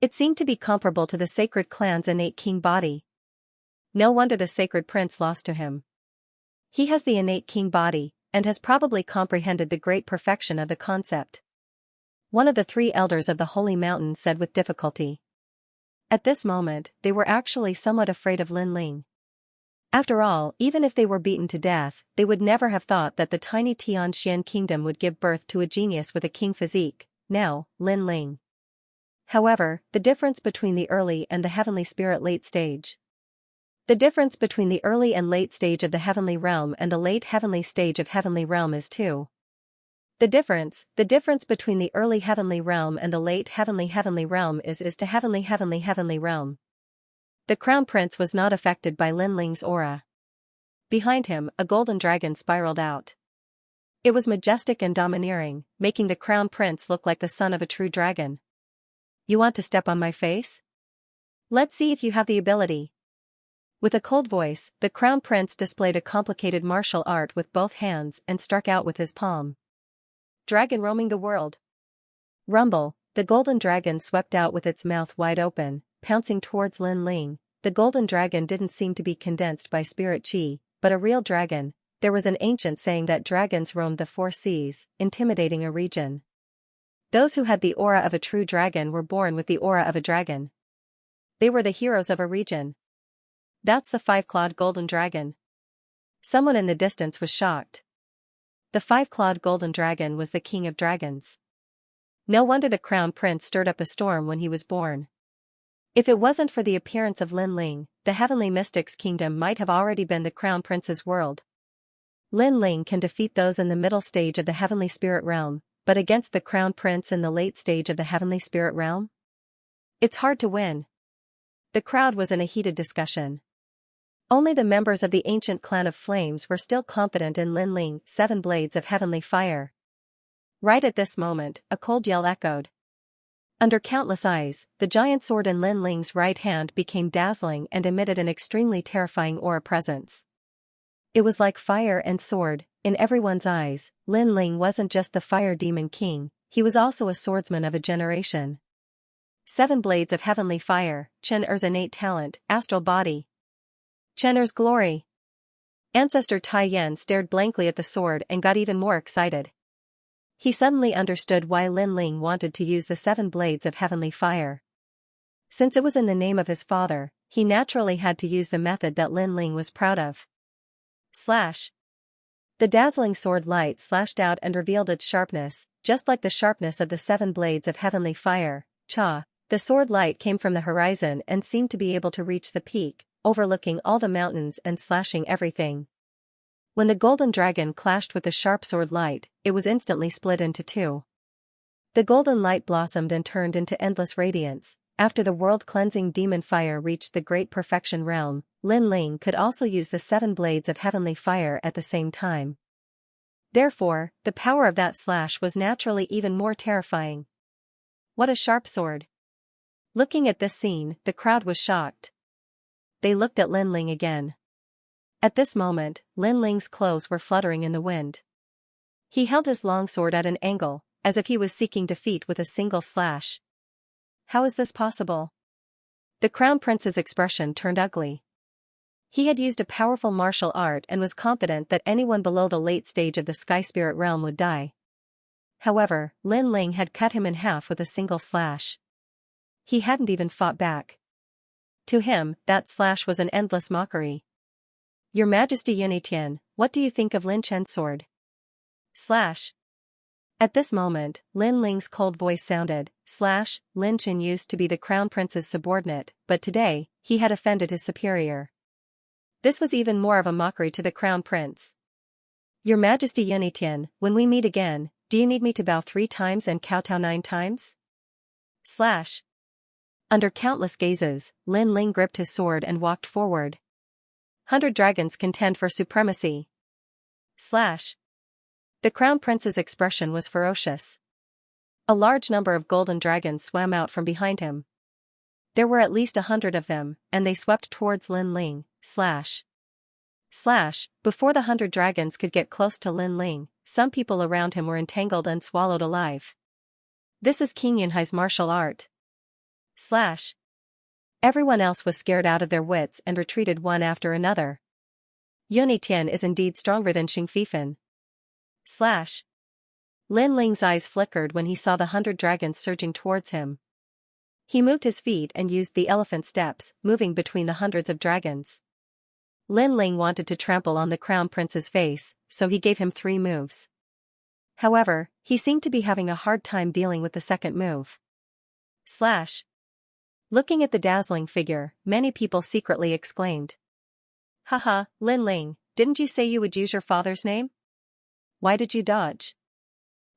It seemed to be comparable to the sacred clan's innate king body. No wonder the sacred prince lost to him. He has the innate king body, and has probably comprehended the great perfection of the concept. One of the 3 elders of the Holy Mountain said with difficulty. At this moment, they were actually somewhat afraid of Lin Ling. After all, even if they were beaten to death, they would never have thought that the tiny Tianxian kingdom would give birth to a genius with a king physique, now, Lin Ling. However, the difference between the early and the heavenly spirit late stage. The difference between the early and late stage of the heavenly realm and the late heavenly stage of heavenly realm is 2. The difference between the early heavenly realm and the late heavenly realm is to heavenly realm. The crown prince was not affected by Lin Ling's aura. Behind him, a golden dragon spiraled out. It was majestic and domineering, making the crown prince look like the son of a true dragon. You want to step on my face? Let's see if you have the ability. With a cold voice, the crown prince displayed a complicated martial art with both hands and struck out with his palm. Dragon roaming the world. Rumble, the golden dragon swept out with its mouth wide open, pouncing towards Lin Ling. The golden dragon didn't seem to be condensed by spirit chi, but a real dragon. There was an ancient saying that dragons roamed the 4 seas, intimidating a region. Those who had the aura of a true dragon were born with the aura of a dragon. They were the heroes of a region. That's the 5-clawed golden dragon. Someone in the distance was shocked. The 5-clawed golden dragon was the king of dragons. No wonder the crown prince stirred up a storm when he was born. If it wasn't for the appearance of Lin Ling, the heavenly mystic's kingdom might have already been the crown prince's world. Lin Ling can defeat those in the middle stage of the heavenly spirit realm, but against the crown prince in the late stage of the heavenly spirit realm? It's hard to win. The crowd was in a heated discussion. Only the members of the ancient clan of flames were still confident in Lin Ling, 7 blades of heavenly fire. Right at this moment, a cold yell echoed. Under countless eyes, the giant sword in Lin Ling's right hand became dazzling and emitted an extremely terrifying aura presence. It was like fire and sword. In everyone's eyes, Lin Ling wasn't just the fire demon king, he was also a swordsman of a generation. 7 blades of heavenly fire, Chen Er's innate talent, astral body. Chen Er's glory. Ancestor Tai Yan stared blankly at the sword and got even more excited. He suddenly understood why Lin Ling wanted to use the 7 blades of heavenly fire. Since it was in the name of his father, he naturally had to use the method that Lin Ling was proud of. Slash. The dazzling sword light slashed out and revealed its sharpness, just like the sharpness of the 7 blades of heavenly fire. Cha. The sword light came from the horizon and seemed to be able to reach the peak, overlooking all the mountains and slashing everything. When the golden dragon clashed with the sharp sword light, it was instantly split into 2. The golden light blossomed and turned into endless radiance. After the world-cleansing demon fire reached the great perfection realm, Lin Ling could also use the 7 blades of heavenly fire at the same time. Therefore, the power of that slash was naturally even more terrifying. What a sharp sword! Looking at this scene, the crowd was shocked. They looked at Lin Ling again. At this moment, Lin Ling's clothes were fluttering in the wind. He held his longsword at an angle, as if he was seeking defeat with a single slash. How is this possible? The Crown Prince's expression turned ugly. He had used a powerful martial art and was confident that anyone below the late stage of the Sky Spirit realm would die. However, Lin Ling had cut him in half with a single slash. He hadn't even fought back. To him, that slash was an endless mockery. Your Majesty Yunitian, what do you think of Lin Chen's sword? Slash. At this moment, Lin Ling's cold voice sounded, slash. Lin Chen used to be the Crown Prince's subordinate, but today, he had offended his superior. This was even more of a mockery to the Crown Prince. Your Majesty Yunitian, when we meet again, do you need me to bow 3 times and kowtow 9 times? Slash. Under countless gazes, Lin Ling gripped his sword and walked forward. 100 dragons contend for supremacy. Slash. The Crown Prince's expression was ferocious. A large number of golden dragons swam out from behind him. There were at least 100 of them, and they swept towards Lin Ling. Slash. Slash. Before the 100 dragons could get close to Lin Ling, some people around him were entangled and swallowed alive. This is King Yunhai's martial art. Slash. Everyone else was scared out of their wits and retreated one after another. Yunitian is indeed stronger than Xing Fifan. Slash. Lin Ling's eyes flickered when he saw the 100 dragons surging towards him. He moved his feet and used the elephant steps, moving between the hundreds of dragons. Lin Ling wanted to trample on the Crown Prince's face, so he gave him 3 moves. However, he seemed to be having a hard time dealing with the second move. Slash. Looking at the dazzling figure, many people secretly exclaimed. Haha, Lin Ling, didn't you say you would use your father's name? Why did you dodge?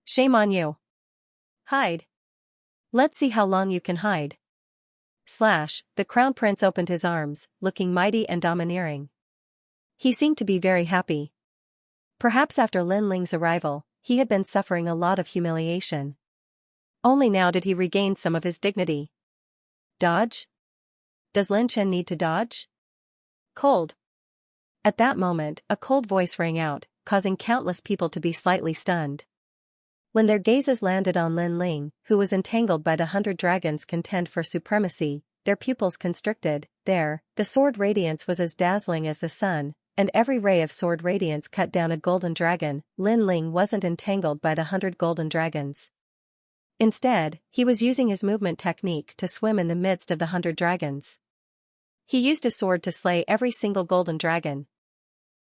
Shame on you. Hide. Let's see how long you can hide. Slash. The Crown Prince opened his arms, looking mighty and domineering. He seemed to be very happy. Perhaps after Lin Ling's arrival, he had been suffering a lot of humiliation. Only now did he regain some of his dignity. Dodge? Does Lin Chen need to dodge? Cold. At that moment, a cold voice rang out, causing countless people to be slightly stunned. When their gazes landed on Lin Ling, who was entangled by the 100 dragons contend for supremacy, their pupils constricted. There, the sword radiance was as dazzling as the sun, and every ray of sword radiance cut down a golden dragon. Lin Ling wasn't entangled by the 100 golden dragons. Instead, he was using his movement technique to swim in the midst of the 100 dragons. He used his sword to slay every single golden dragon.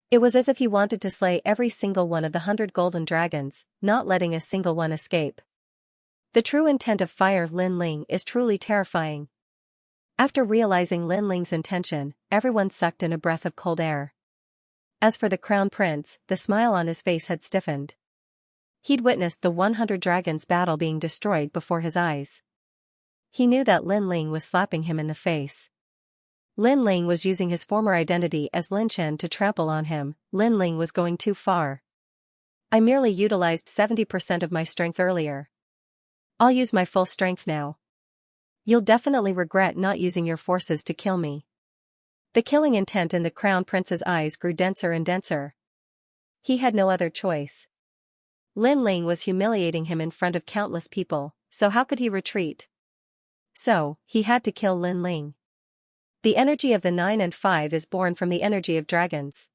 It was as if he wanted to slay every single one of the 100 golden dragons, not letting a single one escape. The true intent of Fire Lin Ling is truly terrifying. After realizing Lin Ling's intention, everyone sucked in a breath of cold air. As for the Crown Prince, the smile on his face had stiffened. He'd witnessed the 100 dragons battle being destroyed before his eyes. He knew that Lin Ling was slapping him in the face. Lin Ling was using his former identity as Lin Chen to trample on him. Lin Ling was going too far. I merely utilized 70% of my strength earlier. I'll use my full strength now. You'll definitely regret not using your forces to kill me. The killing intent in the Crown Prince's eyes grew denser and denser. He had no other choice. Lin Ling was humiliating him in front of countless people, so how could he retreat? So, he had to kill Lin Ling. The energy of the 9 and 5 is born from the energy of dragons.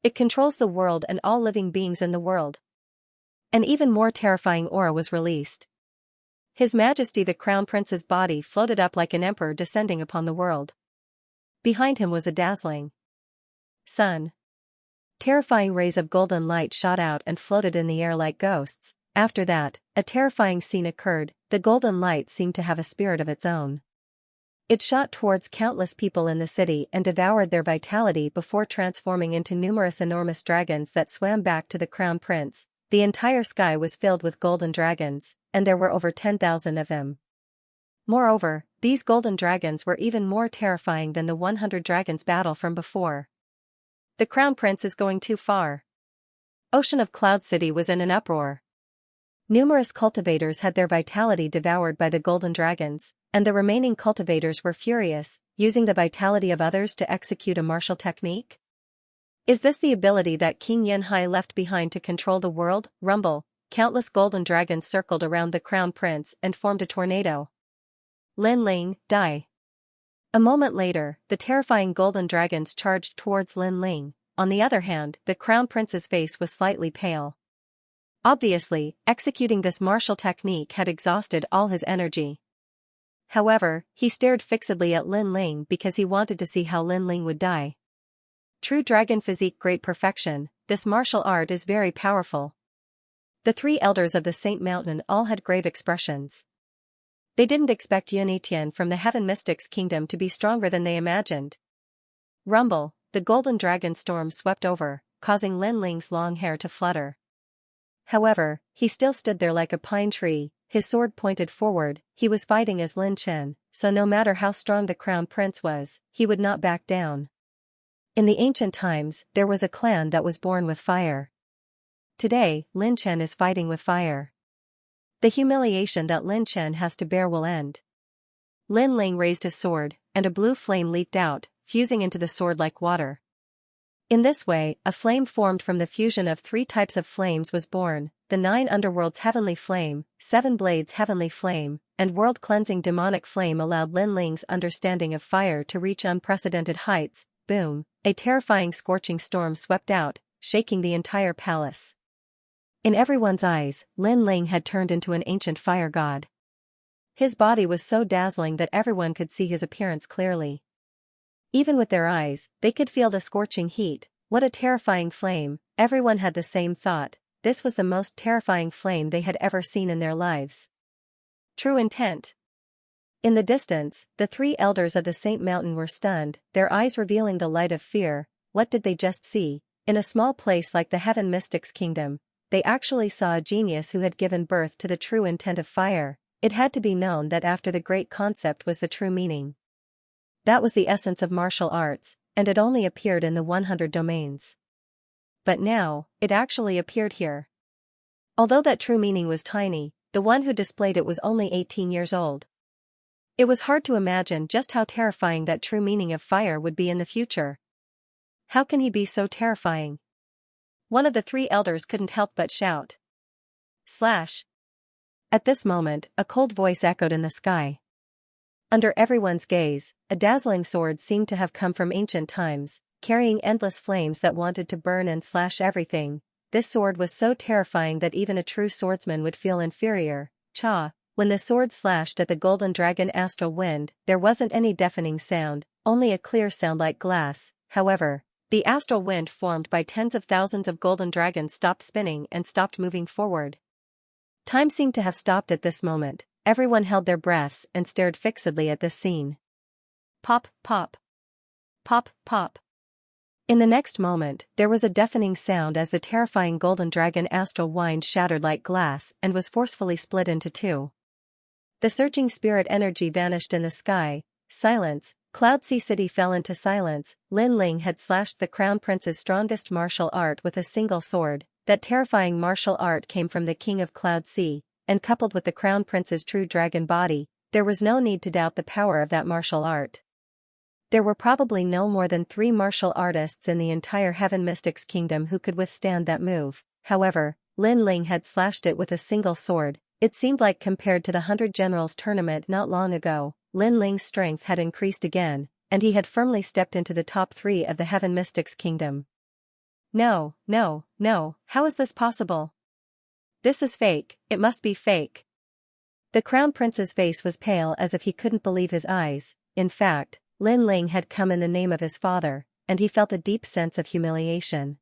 It controls the world and all living beings in the world. An even more terrifying aura was released. His Majesty the Crown Prince's body floated up like an emperor descending upon the world. Behind him was a dazzling sun. Terrifying rays of golden light shot out and floated in the air like ghosts. After that, a terrifying scene occurred. The golden light seemed to have a spirit of its own. It shot towards countless people in the city and devoured their vitality before transforming into numerous enormous dragons that swam back to the Crown Prince. The entire sky was filled with golden dragons, and there were over 10,000 of them. Moreover, these golden dragons were even more terrifying than the 100 dragons battle from before. The Crown Prince is going too far. Ocean of Cloud City was in an uproar. Numerous cultivators had their vitality devoured by the golden dragons, and the remaining cultivators were furious, using the vitality of others to execute a martial technique. Is this the ability that King Yanhai left behind to control the world? Rumble, countless golden dragons circled around the Crown Prince and formed a tornado. Lin Ling, die. A moment later, the terrifying golden dragons charged towards Lin Ling. On the other hand, the Crown Prince's face was slightly pale. Obviously, executing this martial technique had exhausted all his energy. However, he stared fixedly at Lin Ling because he wanted to see how Lin Ling would die. True dragon physique, great perfection. This martial art is very powerful. The 3 elders of the Saint Mountain all had grave expressions. They didn't expect Yunitian from the Heaven Mystics Kingdom to be stronger than they imagined. Rumble, the golden dragon storm swept over, causing Lin Ling's long hair to flutter. However, he still stood there like a pine tree, his sword pointed forward. He was fighting as Lin Chen, so no matter how strong the Crown Prince was, he would not back down. In the ancient times, there was a clan that was born with fire. Today, Lin Chen is fighting with fire. The humiliation that Lin Chen has to bear will end. Lin Ling raised his sword, and a blue flame leaped out, fusing into the sword like water. In this way, a flame formed from the fusion of 3 types of flames was born: the 9 underworlds heavenly flame, 7 blades heavenly flame, and world-cleansing demonic flame allowed Lin Ling's understanding of fire to reach unprecedented heights. Boom, a terrifying scorching storm swept out, shaking the entire palace. In everyone's eyes, Lin Ling had turned into an ancient fire god. His body was so dazzling that everyone could see his appearance clearly. Even with their eyes, they could feel the scorching heat. What a terrifying flame! Everyone had the same thought. This was the most terrifying flame they had ever seen in their lives. True intent. In the distance, the 3 elders of the Saint Mountain were stunned, their eyes revealing the light of fear. What did they just see? In a small place like the Heaven Mystics Kingdom, they actually saw a genius who had given birth to the true intent of fire. It had to be known that after the great concept was the true meaning. That was the essence of martial arts, and it only appeared in the 100 domains. But now, it actually appeared here. Although that true meaning was tiny, the one who displayed it was only 18 years old. It was hard to imagine just how terrifying that true meaning of fire would be in the future. How can he be so terrifying? One of the 3 elders couldn't help but shout. Slash. At this moment, a cold voice echoed in the sky. Under everyone's gaze, a dazzling sword seemed to have come from ancient times, carrying endless flames that wanted to burn and slash everything. This sword was so terrifying that even a true swordsman would feel inferior. Cha! When the sword slashed at the golden dragon astral wind, there wasn't any deafening sound, only a clear sound like glass. However, the astral wind formed by tens of thousands of golden dragons stopped spinning and stopped moving forward. Time seemed to have stopped at this moment. Everyone held their breaths and stared fixedly at this scene. Pop, pop. Pop, pop. In the next moment, there was a deafening sound as the terrifying golden dragon astral wind shattered like glass and was forcefully split into 2. The surging spirit energy vanished in the sky. Silence. Cloud Sea City fell into silence. Lin Ling had slashed the Crown Prince's strongest martial art with a single sword. That terrifying martial art came from the King of Cloud Sea, and coupled with the Crown Prince's true dragon body, There was no need to doubt the power of that martial art. There were probably no more than 3 martial artists in the entire Heaven Mystics Kingdom who could withstand that move. However, Lin Ling had slashed it with a single sword. It seemed like compared to the 100 Generals tournament not long ago, Lin Ling's strength had increased again, and he had firmly stepped into the top 3 of the Heaven Mystics Kingdom. No, no, no, how is this possible? This is fake, it must be fake. The Crown Prince's face was pale as if he couldn't believe his eyes. In fact, Lin Ling had come in the name of his father, and he felt a deep sense of humiliation.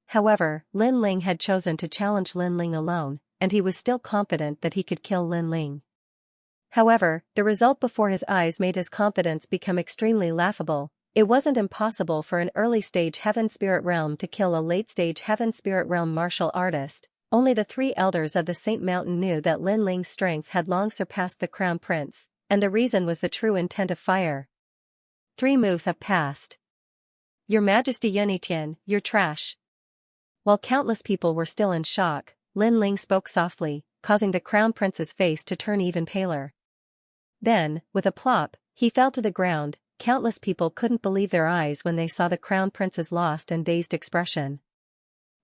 However, Lin Ling had chosen to challenge Lin Ling alone, and he was still confident that he could kill Lin Ling. However, the result before his eyes made his confidence become extremely laughable. It wasn't impossible for an early-stage Heaven Spirit Realm to kill a late-stage Heaven Spirit Realm martial artist. Only the 3 elders of the Saint Mountain knew that Lin Ling's strength had long surpassed the Crown Prince, and the reason was the true intent of fire. 3 moves have passed. Your Majesty Yunitian, you're trash. While countless people were still in shock, Lin Ling spoke softly, causing the Crown Prince's face to turn even paler. Then, with a plop, he fell to the ground. Countless people couldn't believe their eyes when they saw the Crown Prince's lost and dazed expression.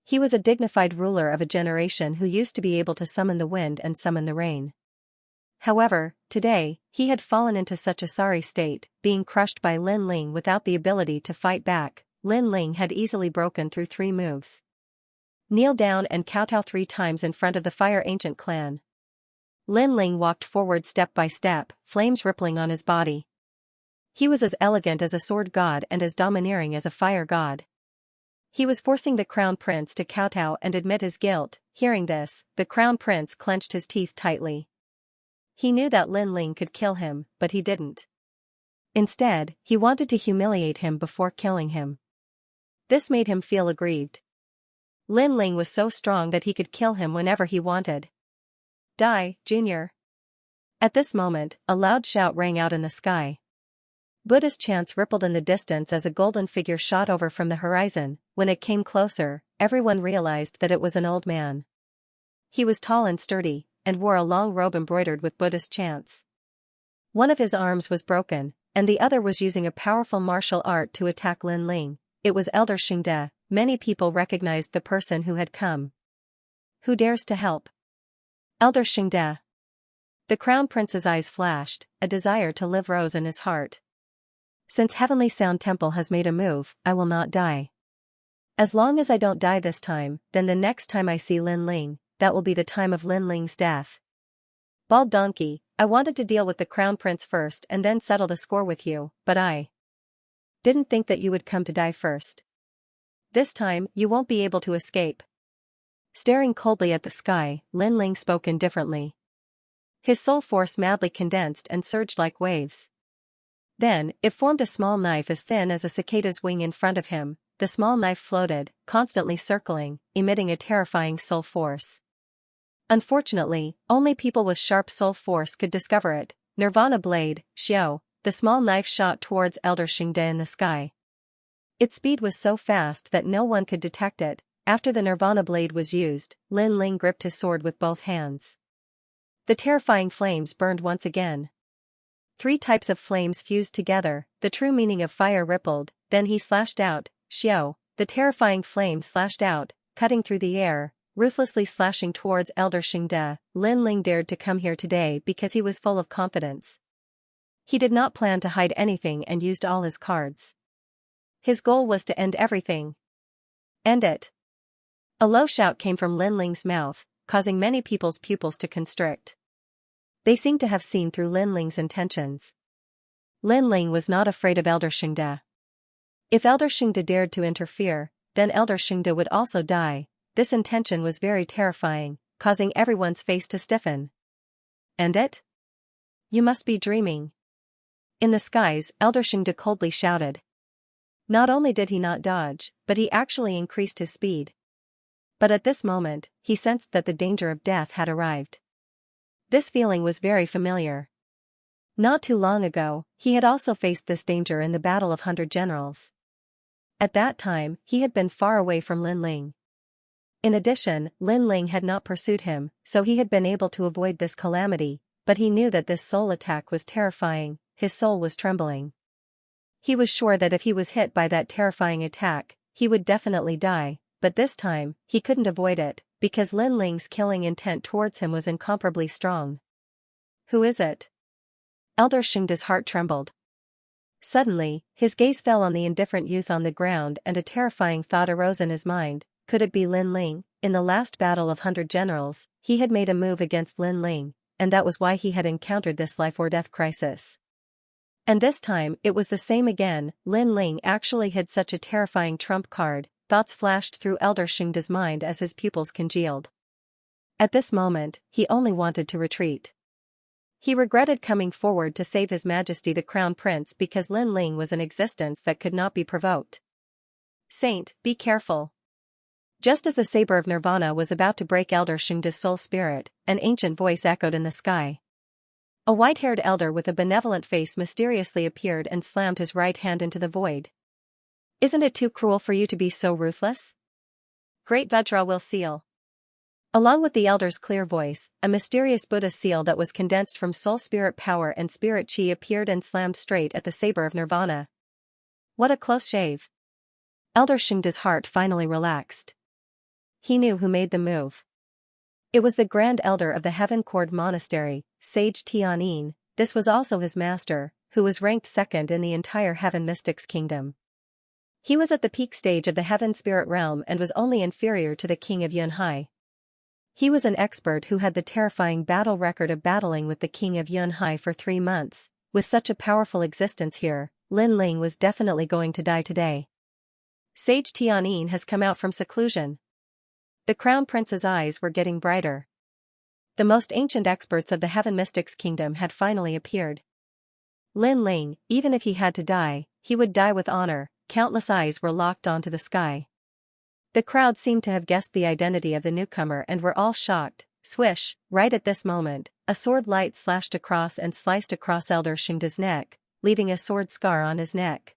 He was a dignified ruler of a generation who used to be able to summon the wind and summon the rain. However, today, he had fallen into such a sorry state, being crushed by Lin Ling without the ability to fight back. Lin Ling had easily broken through 3 moves. Kneel down and kowtow 3 times in front of the Fire Ancient clan. Lin Ling walked forward step by step, flames rippling on his body. He was as elegant as a sword god and as domineering as a fire god. He was forcing the Crown Prince to kowtow and admit his guilt. Hearing this, the Crown Prince clenched his teeth tightly. He knew that Lin Ling could kill him, but he didn't. Instead, he wanted to humiliate him before killing him. This made him feel aggrieved. Lin Ling was so strong that he could kill him whenever he wanted. Die, Junior. At this moment, a loud shout rang out in the sky. Buddhist chants rippled in the distance as a golden figure shot over from the horizon. When it came closer, everyone realized that it was an old man. He was tall and sturdy, and wore a long robe embroidered with Buddhist chants. One of his arms was broken, and the other was using a powerful martial art to attack Lin Ling. It was Elder Xingde. Many people recognized the person who had come. Who dares to help? Elder Xingde. The Crown Prince's eyes flashed, a desire to live rose in his heart. Since Heavenly Sound Temple has made a move, I will not die. As long as I don't die this time, then the next time I see Lin Ling, that will be the time of Lin Ling's death. Bald donkey, I wanted to deal with the Crown Prince first and then settle the score with you, but I didn't think that you would come to die first. This time, you won't be able to escape. Staring coldly at the sky, Lin Ling spoke indifferently. His soul force madly condensed and surged like waves. Then, it formed a small knife as thin as a cicada's wing in front of him. The small knife floated, constantly circling, emitting a terrifying soul force. Unfortunately, only people with sharp soul force could discover it. Nirvana Blade, Xiao, the small knife shot towards Elder Xingde in the sky. Its speed was so fast that no one could detect it. After the Nirvana Blade was used, Lin Ling gripped his sword with both hands. The terrifying flames burned once again. 3 types of flames fused together, the true meaning of fire rippled, then he slashed out. Xiao, the terrifying flame slashed out, cutting through the air, ruthlessly slashing towards Elder Xingde. Lin Ling dared to come here today because he was full of confidence. He did not plan to hide anything and used all his cards. His goal was to end everything. End it. A low shout came from Lin Ling's mouth, causing many people's pupils to constrict. They seemed to have seen through Lin Ling's intentions. Lin Ling was not afraid of Elder Xingde. If Elder Xingde dared to interfere, then Elder Xingde would also die. This intention was very terrifying, causing everyone's face to stiffen. End it? You must be dreaming. In the skies, Elder Xingde coldly shouted. Not only did he not dodge, but he actually increased his speed. But at this moment, he sensed that the danger of death had arrived. This feeling was very familiar. Not too long ago, he had also faced this danger in the Battle of 100 Generals. At that time, he had been far away from Lin Ling. In addition, Lin Ling had not pursued him, so he had been able to avoid this calamity. but he knew that this soul attack was terrifying, his soul was trembling. He was sure that if he was hit by that terrifying attack, he would definitely die, but this time, he couldn't avoid it, because Lin Ling's killing intent towards him was incomparably strong. Who is it? Elder Xingda's heart trembled. Suddenly, his gaze fell on the indifferent youth on the ground and a terrifying thought arose in his mind. Could it be Lin Ling? In the last battle of 100 generals, he had made a move against Lin Ling, and that was why he had encountered this life-or-death crisis. And this time, it was the same again. Lin Ling actually had such a terrifying trump card. Thoughts flashed through Elder Xingda's mind as his pupils congealed. At this moment, he only wanted to retreat. He regretted coming forward to save His Majesty the Crown Prince because Lin Ling was an existence that could not be provoked. Saint, be careful. Just as the saber of Nirvana was about to break Elder Xingda's soul spirit, an ancient voice echoed in the sky. A white-haired elder with a benevolent face mysteriously appeared and slammed his right hand into the void. Isn't it too cruel for you to be so ruthless? Great Vajra will seal. Along with the elder's clear voice, a mysterious Buddha seal that was condensed from soul spirit power and spirit chi appeared and slammed straight at the saber of Nirvana. What a close shave. Elder Xingda's heart finally relaxed. He knew who made the move. It was the Grand Elder of the Heaven Cord Monastery, Sage Tianyin. This was also his master, who was ranked second in the entire Heaven Mystics Kingdom. He was at the peak stage of the Heaven Spirit Realm and was only inferior to the King of Yunhai. He was an expert who had the terrifying battle record of battling with the King of Yunhai for 3 months. With such a powerful existence here, Lin Ling was definitely going to die today. Sage Tianyin has come out from seclusion. The Crown Prince's eyes were getting brighter. The most ancient experts of the Heaven Mystics Kingdom had finally appeared. Lin Ling, even if he had to die, he would die with honor. Countless eyes were locked onto the sky. The crowd seemed to have guessed the identity of the newcomer and were all shocked. Swish, right at this moment, a sword light slashed across and sliced across Elder Xingda's neck, leaving a sword scar on his neck.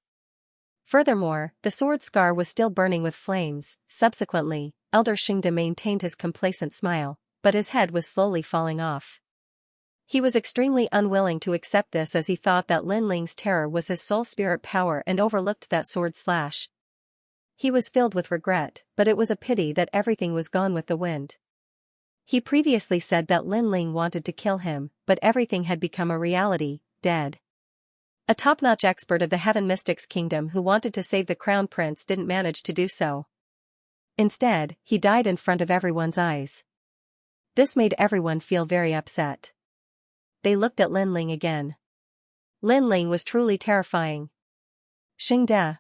Furthermore, the sword scar was still burning with flames. Subsequently, Elder Xingda maintained his complacent smile, but his head was slowly falling off. He was extremely unwilling to accept this as he thought that Lin Ling's terror was his soul spirit power and overlooked that sword slash. He was filled with regret, but it was a pity that everything was gone with the wind. He previously said that Lin Ling wanted to kill him, but everything had become a reality, dead. A top-notch expert of the Heaven Mystics Kingdom who wanted to save the Crown Prince didn't manage to do so. Instead, he died in front of everyone's eyes. This made everyone feel very upset. They looked at Lin Ling again. Lin Ling was truly terrifying. Xingda!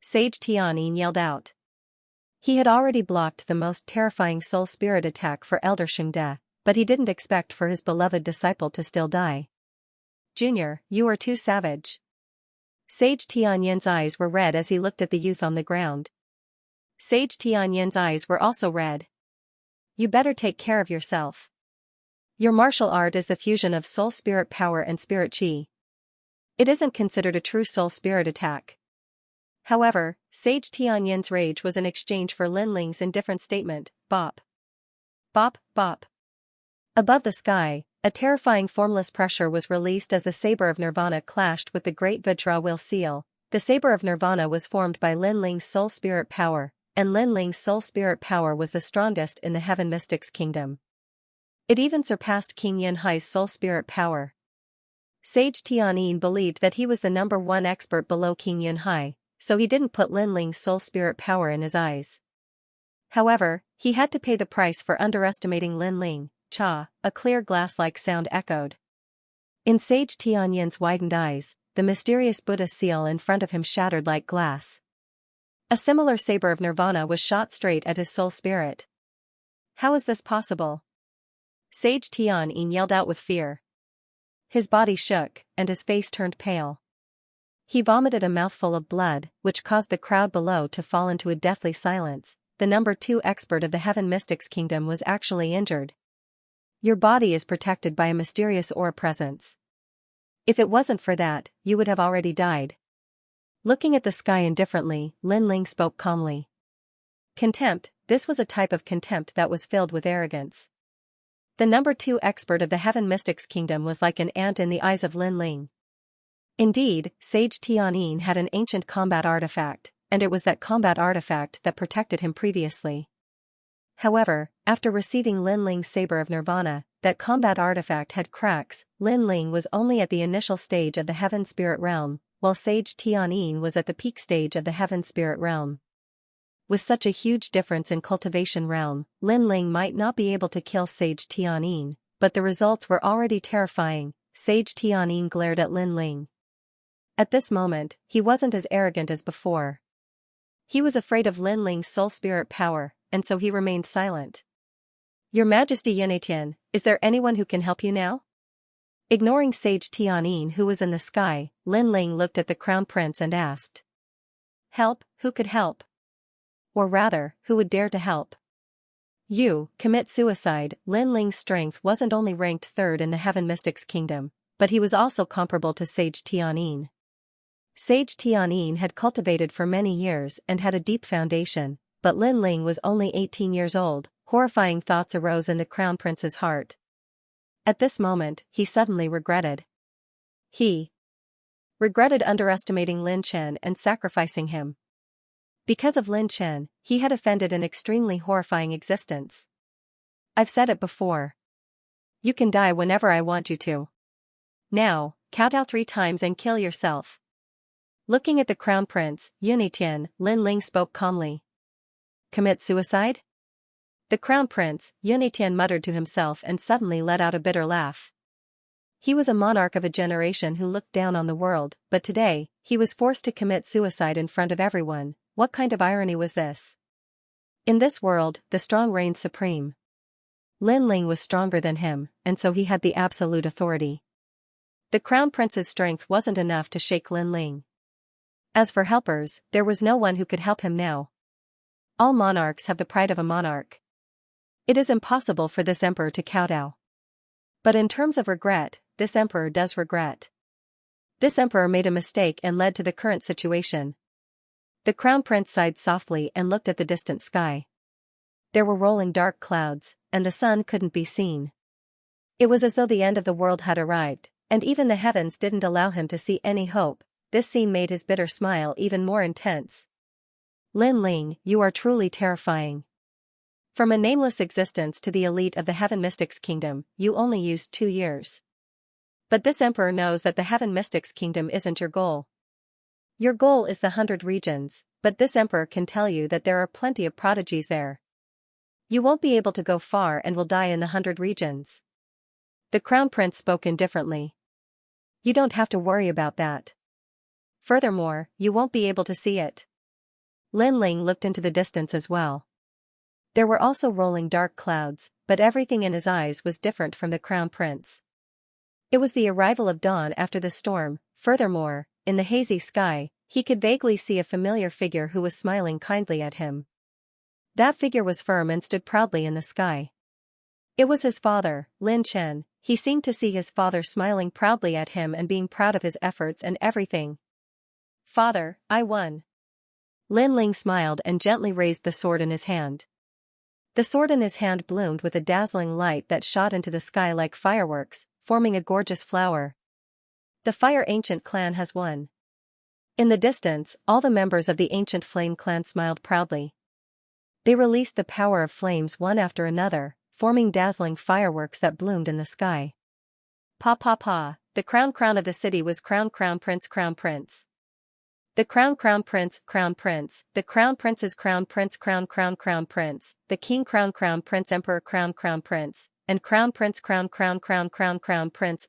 Sage Tianyin yelled out. He had already blocked the most terrifying soul spirit attack for Elder Xingda, but he didn't expect for his beloved disciple to still die. Junior, you are too savage. Sage Tianyin's eyes were red as he looked at the youth on the ground. Sage Tianyin's eyes were also red. You better take care of yourself. Your martial art is the fusion of soul spirit power and spirit chi. It isn't considered a true soul spirit attack. However, Sage Tianyin's rage was in exchange for Lin Ling's indifferent statement, bop. Bop, bop. Above the sky, a terrifying formless pressure was released as the saber of Nirvana clashed with the great Vajra will seal. The saber of Nirvana was formed by Lin Ling's soul spirit power, and Lin Ling's soul spirit power was the strongest in the Heaven Mystics Kingdom. It even surpassed King Yunhai's soul spirit power. Sage Tianyin believed that he was the #1 expert below King Yunhai, so he didn't put Lin Ling's soul spirit power in his eyes. However, he had to pay the price for underestimating Lin Ling. Cha, a clear glass-like sound echoed. In Sage Tianyin's widened eyes, the mysterious Buddha seal in front of him shattered like glass. A similar saber of Nirvana was shot straight at his soul spirit. How is this possible? Sage Tianyin yelled out with fear. His body shook, and his face turned pale. He vomited a mouthful of blood, which caused the crowd below to fall into a deathly silence. The #2 expert of the Heaven Mystics Kingdom was actually injured. Your body is protected by a mysterious aura presence. If it wasn't for that, you would have already died. Looking at the sky indifferently, Lin Ling spoke calmly. Contempt, this was a type of contempt that was filled with arrogance. The number 2 expert of the Heaven Mystics Kingdom was like an ant in the eyes of Lin Ling. Indeed, Sage Tianyin had an ancient combat artifact, and it was that combat artifact that protected him previously. However, after receiving Lin Ling's Saber of Nirvana, that combat artifact had cracks. Lin Ling was only at the initial stage of the Heaven Spirit Realm, while Sage Tianyin was at the peak stage of the Heaven Spirit Realm. With such a huge difference in Cultivation Realm, Lin Ling might not be able to kill Sage Tianyin, but the results were already terrifying. Sage Tianyin glared at Lin Ling. At this moment, he wasn't as arrogant as before. He was afraid of Lin Ling's soul spirit power, and so he remained silent. Your Majesty Yunitian, is there anyone who can help you now? Ignoring Sage Tianyin who was in the sky, Lin Ling looked at the Crown Prince and asked. Help, who could help? Or rather, who would dare to help? You, commit suicide. Lin Ling's strength wasn't only ranked 3rd in the Heaven Mystics Kingdom, but he was also comparable to Sage Tianyin. Sage Tianyin had cultivated for many years and had a deep foundation, but Lin Ling was only 18 years old. Horrifying thoughts arose in the Crown Prince's heart. At this moment, he suddenly regretted. He regretted underestimating Lin Chen and sacrificing him. Because of Lin Chen, he had offended an extremely horrifying existence. I've said it before. You can die whenever I want you to. Now, count out 3 times and kill yourself. Looking at the Crown Prince, Yunitian, Lin Ling spoke calmly. Commit suicide? The Crown Prince, Yunitian muttered to himself and suddenly let out a bitter laugh. He was a monarch of a generation who looked down on the world, but today, he was forced to commit suicide in front of everyone. What kind of irony was this? In this world, the strong reigned supreme. Lin Ling was stronger than him, and so he had the absolute authority. The Crown Prince's strength wasn't enough to shake Lin Ling. As for helpers, there was no one who could help him now. All monarchs have the pride of a monarch. It is impossible for this emperor to kowtow. But in terms of regret, this emperor does regret. This emperor made a mistake and led to the current situation. The Crown Prince sighed softly and looked at the distant sky. There were rolling dark clouds, and the sun couldn't be seen. It was as though the end of the world had arrived, and even the heavens didn't allow him to see any hope. This scene made his bitter smile even more intense. Lin Ling, you are truly terrifying. From a nameless existence to the elite of the Heaven Mystics Kingdom, you only used 2 years. But this emperor knows that the Heaven Mystics Kingdom isn't your goal. Your goal is the 100 regions, but this emperor can tell you that there are plenty of prodigies there. You won't be able to go far and will die in the 100 regions. The Crown Prince spoke indifferently. You don't have to worry about that. Furthermore, you won't be able to see it. Lin Ling looked into the distance as well. There were also rolling dark clouds, but everything in his eyes was different from the Crown Prince. It was the arrival of dawn after the storm. Furthermore, in the hazy sky, he could vaguely see a familiar figure who was smiling kindly at him. That figure was firm and stood proudly in the sky. It was his father, Lin Chen. He seemed to see his father smiling proudly at him and being proud of his efforts and everything. Father, I won. Lin Ling smiled and gently raised the sword in his hand. The sword in his hand bloomed with a dazzling light that shot into the sky like fireworks, forming a gorgeous flower. The Fire Ancient clan has won. In the distance, all the members of the Ancient Flame clan smiled proudly. They released the power of flames one after another, forming dazzling fireworks that bloomed in the sky. Pa pa pa, the crown of the city was crown prince. The crown prince, the crown prince's crown prince, crown prince, the king crown prince emperor crown prince, and crown prince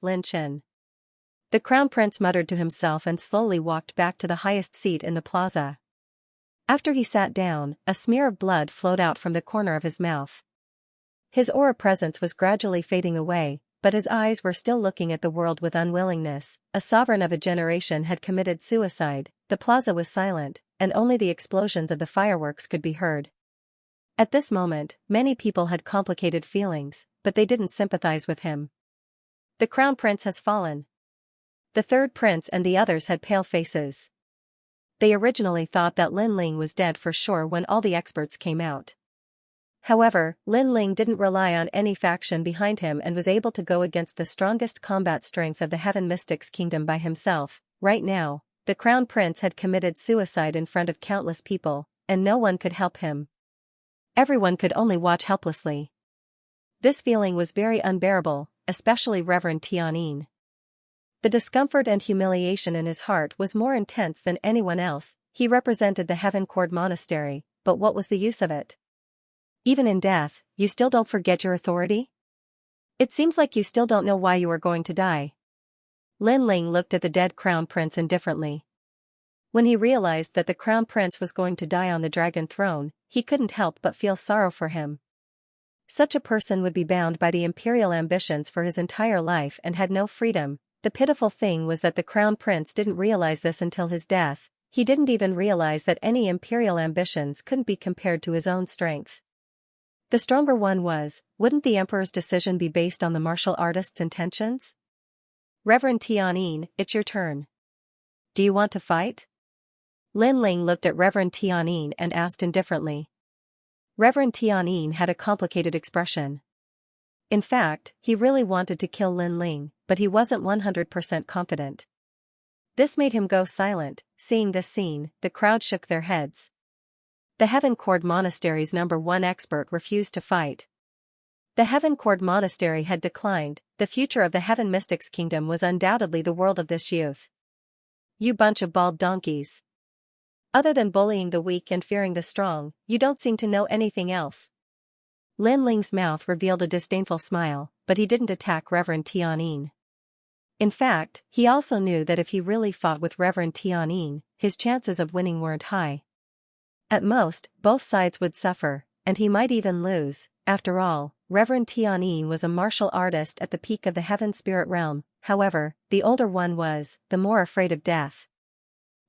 Lin Chen. The Crown Prince muttered to himself and slowly walked back to the highest seat in the plaza. After he sat down, a smear of blood flowed out from the corner of his mouth. His aura presence was gradually fading away, but his eyes were still looking at the world with unwillingness. A sovereign of a generation had committed suicide. The plaza was silent, and only the explosions of the fireworks could be heard. At this moment, many people had complicated feelings, but they didn't sympathize with him. The Crown Prince has fallen. The third prince and the others had pale faces. They originally thought that Lin Ling was dead for sure when all the experts came out. However, Lin Ling didn't rely on any faction behind him and was able to go against the strongest combat strength of the Heaven Mystics Kingdom by himself. Right now, the Crown Prince had committed suicide in front of countless people, and no one could help him. Everyone could only watch helplessly. This feeling was very unbearable, especially Reverend Tianyin. The discomfort and humiliation in his heart was more intense than anyone else. He represented the Heaven Court Monastery, but what was the use of it? Even in death, you still don't forget your authority? It seems like you still don't know why you are going to die. Lin Ling looked at the dead Crown Prince indifferently. When he realized that the Crown Prince was going to die on the dragon throne, he couldn't help but feel sorrow for him. Such a person would be bound by the imperial ambitions for his entire life and had no freedom. The pitiful thing was that the Crown Prince didn't realize this until his death. He didn't even realize that any imperial ambitions couldn't be compared to his own strength. The stronger one wouldn't the Emperor's decision be based on the martial artist's intentions? Reverend Tianyin, it's your turn. Do you want to fight? Lin Ling looked at Reverend Tianyin and asked indifferently. Reverend Tianyin had a complicated expression. In fact, he really wanted to kill Lin Ling, but he wasn't 100% confident. This made him go silent. Seeing this scene, the crowd shook their heads. The Heaven Court Monastery's #1 expert refused to fight. The Heaven Court Monastery had declined. The future of the Heaven Mystics Kingdom was undoubtedly the world of this youth. You bunch of bald donkeys. Other than bullying the weak and fearing the strong, you don't seem to know anything else. Lin Ling's mouth revealed a disdainful smile, but he didn't attack Reverend Tianyin. In fact, he also knew that if he really fought with Reverend Tianyin, his chances of winning weren't high. At most, both sides would suffer, and he might even lose. After all, Reverend Tianyin was a martial artist at the peak of the Heaven Spirit Realm. However, the older one was the more afraid of death.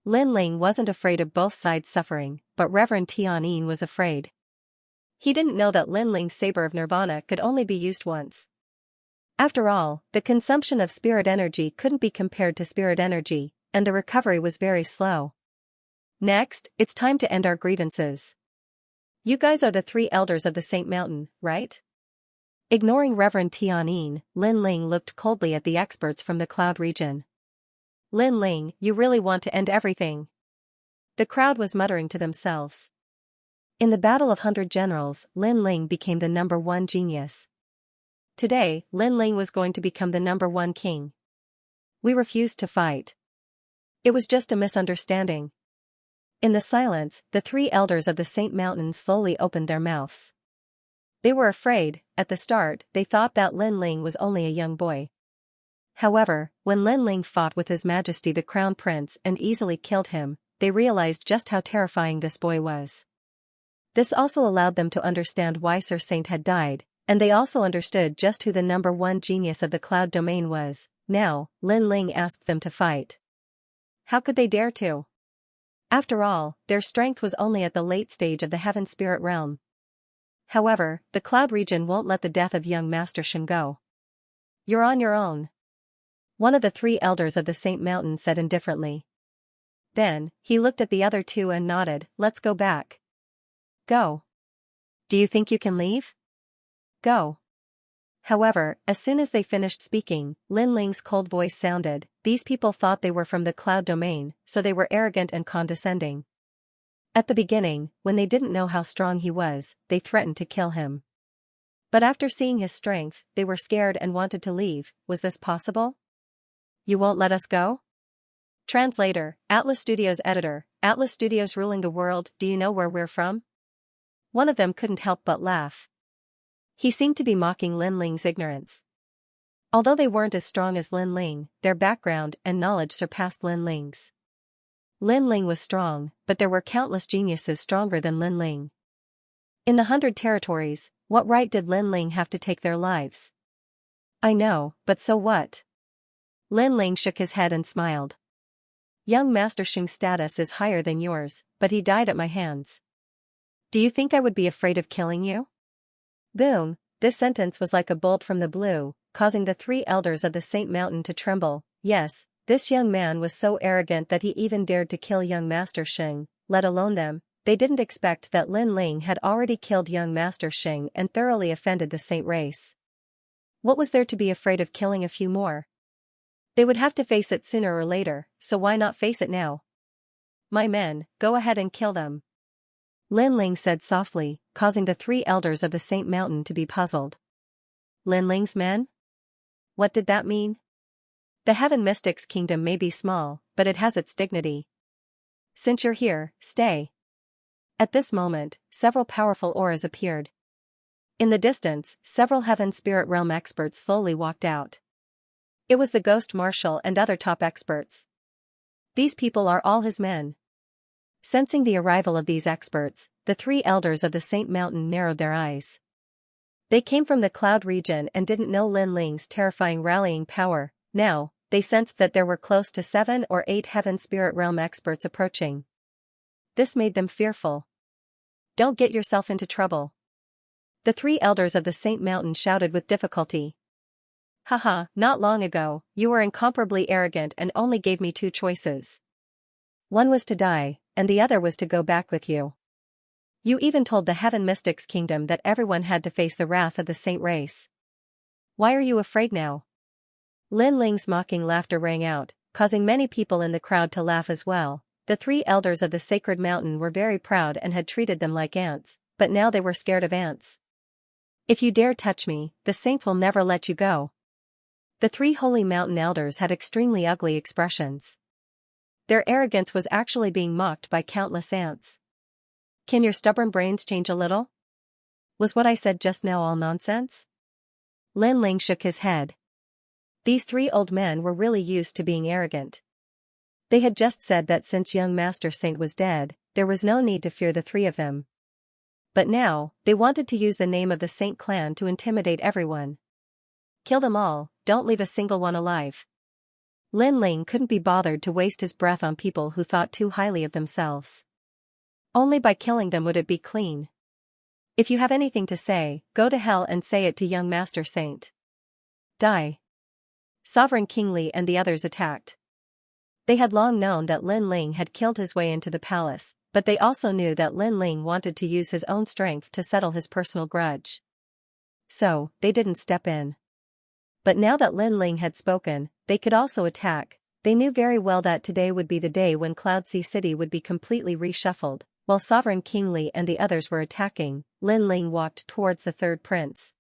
Lin Ling wasn't afraid of both sides suffering, but Reverend Tianyin was afraid. He didn't know that Lin Ling's saber of nirvana could only be used once. After all, the consumption of spirit energy couldn't be compared to spirit energy, and the recovery was very slow. Next, it's time to end our grievances. You guys are the 3 elders of the Saint Mountain, right? Ignoring Reverend Tianyin, Lin Ling looked coldly at the experts from the Cloud region. Lin Ling, you really want to end everything? The crowd was muttering to themselves. In the Battle of 100 Generals, Lin Ling became the #1 genius. Today, Lin Ling was going to become the #1 king. We refused to fight. It was just a misunderstanding. In the silence, the 3 elders of the Saint Mountain slowly opened their mouths. They were afraid. At the start, they thought that Lin Ling was only a young boy. However, when Lin Ling fought with His Majesty the Crown Prince and easily killed him, they realized just how terrifying this boy was. This also allowed them to understand why Sir Saint had died, and they also understood just who the #1 genius of the Cloud Domain was. Now, Lin Ling asked them to fight. How could they dare to? After all, their strength was only at the late stage of the Heaven Spirit Realm. However, the Cloud region won't let the death of young Master Shen go. You're on your own. One of the 3 elders of the Saint Mountain said indifferently. Then, he looked at the other 2 and nodded. Let's go back. Go. Do you think you can leave? Go. However, as soon as they finished speaking, Lin Ling's cold voice sounded. These people thought they were from the Cloud Domain, so they were arrogant and condescending. At the beginning, when they didn't know how strong he was, they threatened to kill him. But after seeing his strength, they were scared and wanted to leave. Was this possible? You won't let us go? Translator, Atlas Studios editor, Atlas Studios ruling the world, do you know where we're from? One of them couldn't help but laugh. He seemed to be mocking Lin Ling's ignorance. Although they weren't as strong as Lin Ling, their background and knowledge surpassed Lin Ling's. Lin Ling was strong, but there were countless geniuses stronger than Lin Ling. In the 100 territories, what right did Lin Ling have to take their lives? I know, but so what? Lin Ling shook his head and smiled. Young Master Sheng's status is higher than yours, but he died at my hands. Do you think I would be afraid of killing you? Boom, this sentence was like a bolt from the blue, causing the 3 elders of the Saint Mountain to tremble. Yes, this young man was so arrogant that he even dared to kill young Master Sheng, let alone them. they didn't expect that Lin Ling had already killed young Master Xing and thoroughly offended the saint race. What was there to be afraid of killing a few more? They would have to face it sooner or later, so why not face it now? My men, go ahead and kill them. Lin Ling said softly, causing the 3 elders of the Saint Mountain to be puzzled. Lin Ling's men? What did that mean? The Heaven Mystics Kingdom may be small, but it has its dignity. Since you're here, stay. At this moment, several powerful auras appeared. In the distance, several Heaven Spirit Realm experts slowly walked out. It was the Ghost Marshal and other top experts. These people are all his men. Sensing the arrival of these experts, the 3 elders of the Saint Mountain narrowed their eyes. They came from the Cloud region and didn't know Lin Ling's terrifying rallying power. Now, they sensed that there were close to 7 or 8 Heaven Spirit Realm experts approaching. This made them fearful. Don't get yourself into trouble. The 3 elders of the Saint Mountain shouted with difficulty. Haha, not long ago, you were incomparably arrogant and only gave me 2 choices. One was to die, and the other was to go back with you. You even told the Heaven Mystics Kingdom that everyone had to face the wrath of the Saint race. Why are you afraid now? Lin Ling's mocking laughter rang out, causing many people in the crowd to laugh as well. The 3 elders of the Sacred Mountain were very proud and had treated them like ants, but now they were scared of ants. If you dare touch me, the saints will never let you go. The 3 holy mountain elders had extremely ugly expressions. Their arrogance was actually being mocked by countless ants. Can your stubborn brains change a little? Was what I said just now all nonsense? Lin Ling shook his head. These 3 old men were really used to being arrogant. They had just said that since young Master Saint was dead, there was no need to fear the 3 of them. But now, they wanted to use the name of the Saint clan to intimidate everyone. Kill them all, don't leave a single one alive. Lin Ling couldn't be bothered to waste his breath on people who thought too highly of themselves. Only by killing them would it be clean. If you have anything to say, go to hell and say it to young Master Saint. Die. Sovereign King Li and the others attacked. They had long known that Lin Ling had killed his way into the palace, but they also knew that Lin Ling wanted to use his own strength to settle his personal grudge. So, they didn't step in. But now that Lin Ling had spoken, they could also attack. They knew very well that today would be the day when Cloud Sea City would be completely reshuffled. While Sovereign King Li and the others were attacking, Lin Ling walked towards the 3rd prince.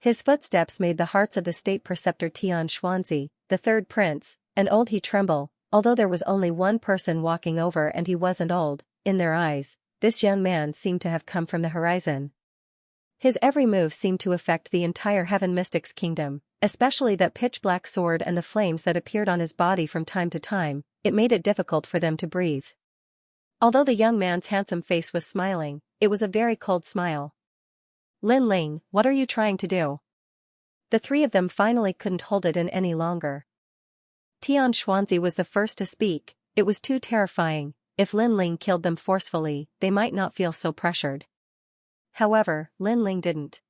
His footsteps made the hearts of the state preceptor Xianxia, the 3rd prince, and old he tremble. Although there was only one person walking over and he wasn't old, in their eyes, this young man seemed to have come from the horizon. His every move seemed to affect the entire Heaven Mystics Kingdom, especially that pitch-black sword and the flames that appeared on his body from time to time. It made it difficult for them to breathe. Although the young man's handsome face was smiling, it was a very cold smile. Lin Ling, what are you trying to do? The 3 of them finally couldn't hold it in any longer. Xianxia was the first to speak. It was too terrifying. If Lin Ling killed them forcefully, they might not feel so pressured. However, Lin Ling didn't.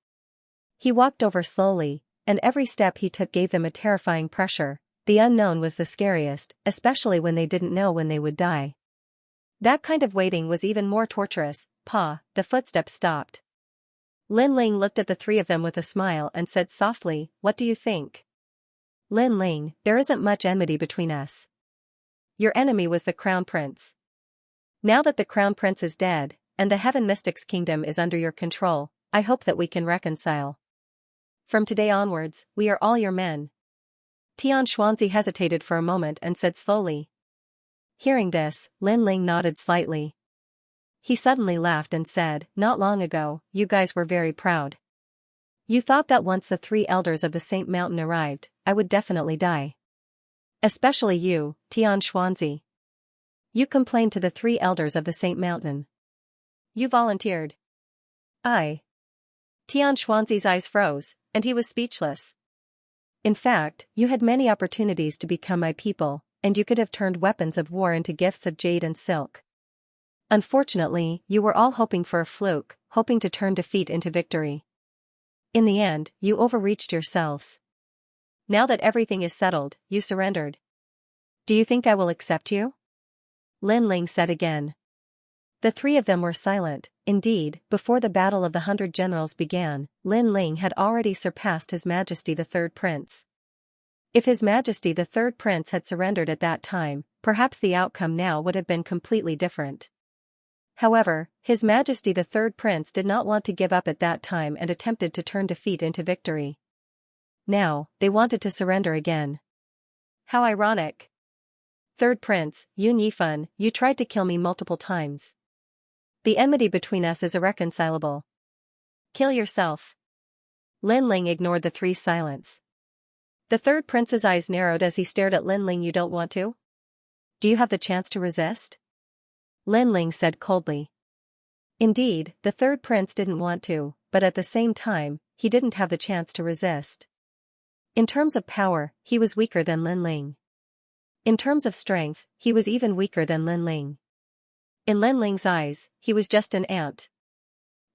He walked over slowly, and every step he took gave them a terrifying pressure. The unknown was the scariest, especially when they didn't know when they would die. That kind of waiting was even more torturous. The footsteps stopped. Lin Ling looked at the 3 of them with a smile and said softly, "What do you think?" Lin Ling, there isn't much enmity between us. Your enemy was the Crown Prince. Now that the Crown Prince is dead, and the Heaven Mystics Kingdom is under your control, I hope that we can reconcile. From today onwards, we are all your men. Xianxia hesitated for a moment and said slowly. Hearing this, Lin Ling nodded slightly. He suddenly laughed and said, "Not long ago, you guys were very proud. You thought that once the 3 elders of the Saint Mountain arrived, I would definitely die. Especially you, Xianxia. You complained to the 3 elders of the Saint Mountain. You volunteered." Xianxia's eyes froze, and he was speechless. In fact, you had many opportunities to become my people, and you could have turned weapons of war into gifts of jade and silk. Unfortunately, you were all hoping for a fluke, hoping to turn defeat into victory. In the end, you overreached yourselves. Now that everything is settled, you surrendered. Do you think I will accept you? Lin Ling said again. The three of them were silent. Indeed, before the Battle of the 100 Generals began, Lin Ling had already surpassed His Majesty the Third Prince. If His Majesty the Third Prince had surrendered at that time, perhaps the outcome now would have been completely different. However, His Majesty the Third Prince did not want to give up at that time and attempted to turn defeat into victory. Now, they wanted to surrender again. How ironic. Third Prince, Yun Yifan, you tried to kill me multiple times. The enmity between us is irreconcilable. Kill yourself. Lin Ling ignored the three's silence. The Third Prince's eyes narrowed as he stared at Lin Ling. You don't want to? Do you have the chance to resist? Lin Ling said coldly. Indeed, the Third Prince didn't want to, but at the same time, he didn't have the chance to resist. In terms of power, he was weaker than Lin Ling. In terms of strength, he was even weaker than Lin Ling. In Lin Ling's eyes, he was just an ant.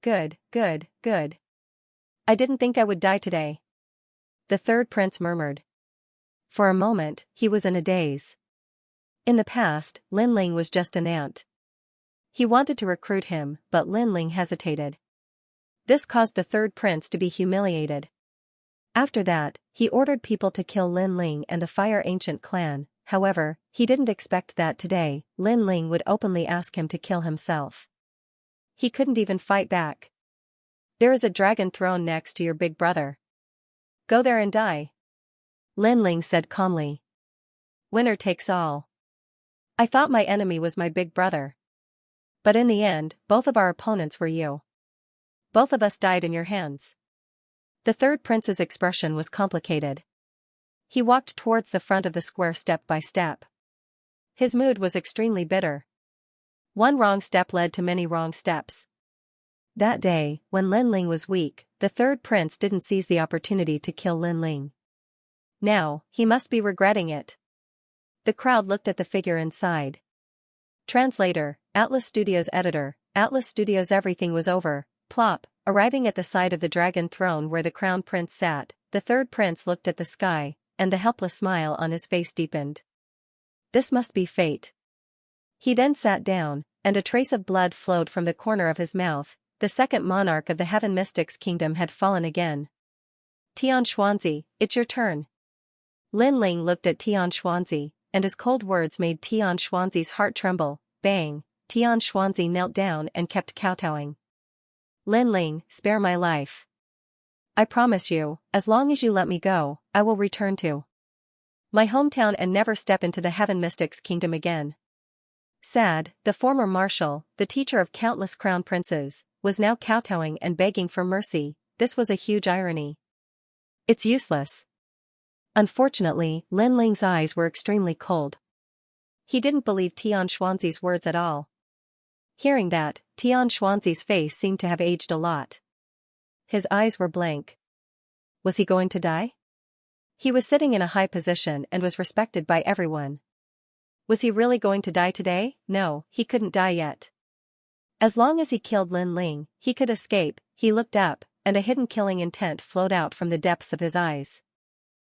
Good, good, good. I didn't think I would die today. The Third Prince murmured. For a moment, he was in a daze. In the past, Lin Ling was just an ant. He wanted to recruit him, but Lin Ling hesitated. This caused the Third Prince to be humiliated. After that, he ordered people to kill Lin Ling and the Fire Ancient clan. However, he didn't expect that today, Lin Ling would openly ask him to kill himself. He couldn't even fight back. There is a dragon throne next to your big brother. Go there and die. Lin Ling said calmly. Winner takes all. I thought my enemy was my big brother. But in the end, both of our opponents were you. Both of us died in your hands. The Third Prince's expression was complicated. He walked towards the front of the square step by step. His mood was extremely bitter. One wrong step led to many wrong steps. That day, when Lin Ling was weak, the Third Prince didn't seize the opportunity to kill Lin Ling. Now, he must be regretting it. The crowd looked at the figure inside. Translator, Atlas Studios editor, Atlas Studios. Everything was over. Plop, arriving at the side of the dragon throne where the crown prince sat, the Third Prince looked at the sky, and the helpless smile on his face deepened. This must be fate. He then sat down, and a trace of blood flowed from the corner of his mouth. The second monarch of the Heaven Mystics Kingdom had fallen again. Tian Xuanzi, it's your turn. Lin Ling looked at Tian Xuanzi, and his cold words made Tian Xuanzi's heart tremble. Bang, Tian Xuanzi knelt down and kept kowtowing. Lin Ling, spare my life. I promise you, as long as you let me go, I will return to my hometown and never step into the Heaven Mystics Kingdom again. Sad, the former marshal, the teacher of countless crown princes, was now kowtowing and begging for mercy. This was a huge irony. It's useless. Unfortunately, Lin Ling's eyes were extremely cold. He didn't believe Tian Xuanzi's words at all. Hearing that, Tian Xuanzi's face seemed to have aged a lot. His eyes were blank. Was he going to die? He was sitting in a high position and was respected by everyone. Was he really going to die today? No, he couldn't die yet. As long as he killed Lin Ling, he could escape. He looked up, and a hidden killing intent flowed out from the depths of his eyes.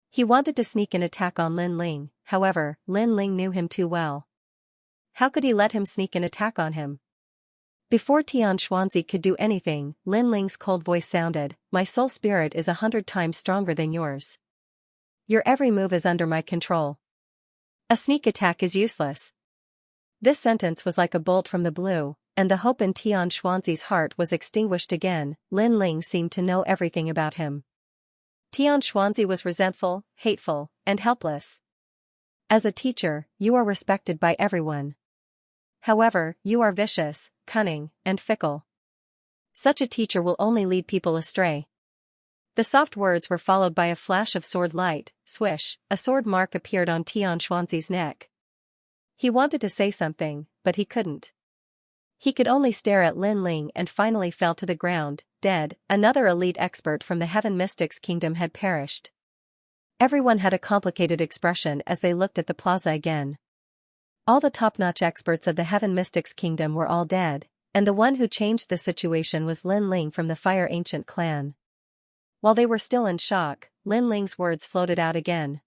He wanted to sneak an attack on Lin Ling, however, Lin Ling knew him too well. How could he let him sneak an attack on him? Before Tian Xuanzi could do anything, Lin Ling's cold voice sounded, my soul spirit is 100 times stronger than yours. Your every move is under my control. A sneak attack is useless. This sentence was like a bolt from the blue, and the hope in Tian Xuanzi's heart was extinguished again. Lin Ling seemed to know everything about him. Tian Xuanzi was resentful, hateful, and helpless. As a teacher, you are respected by everyone. However, you are vicious, cunning, and fickle. Such a teacher will only lead people astray. The soft words were followed by a flash of sword light. Swish, a sword mark appeared on Tian Xuanzi's neck. He wanted to say something, but he couldn't. He could only stare at Lin Ling and finally fell to the ground, dead. Another elite expert from the Heaven Mystics Kingdom had perished. Everyone had a complicated expression as they looked at the plaza again. All the top-notch experts of the Heaven Mystics Kingdom were all dead, and the one who changed the situation was Lin Ling from the Fire Ancient clan. While they were still in shock, Lin Ling's words floated out again.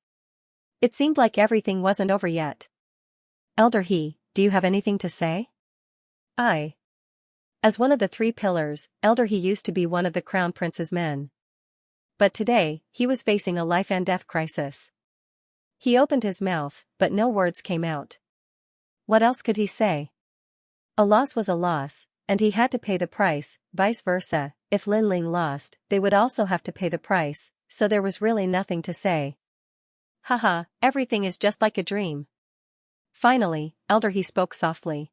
It seemed like everything wasn't over yet. Elder He, do you have anything to say? I. As one of the three pillars, elder he used to be one of the crown prince's men. But today, he was facing a life and death crisis. He opened his mouth, but no words came out. What else could he say? A loss was a loss, and he had to pay the price, vice versa. If Lin Ling lost, they would also have to pay the price, so there was really nothing to say. Haha, everything is just like a dream. Finally, elder he spoke softly.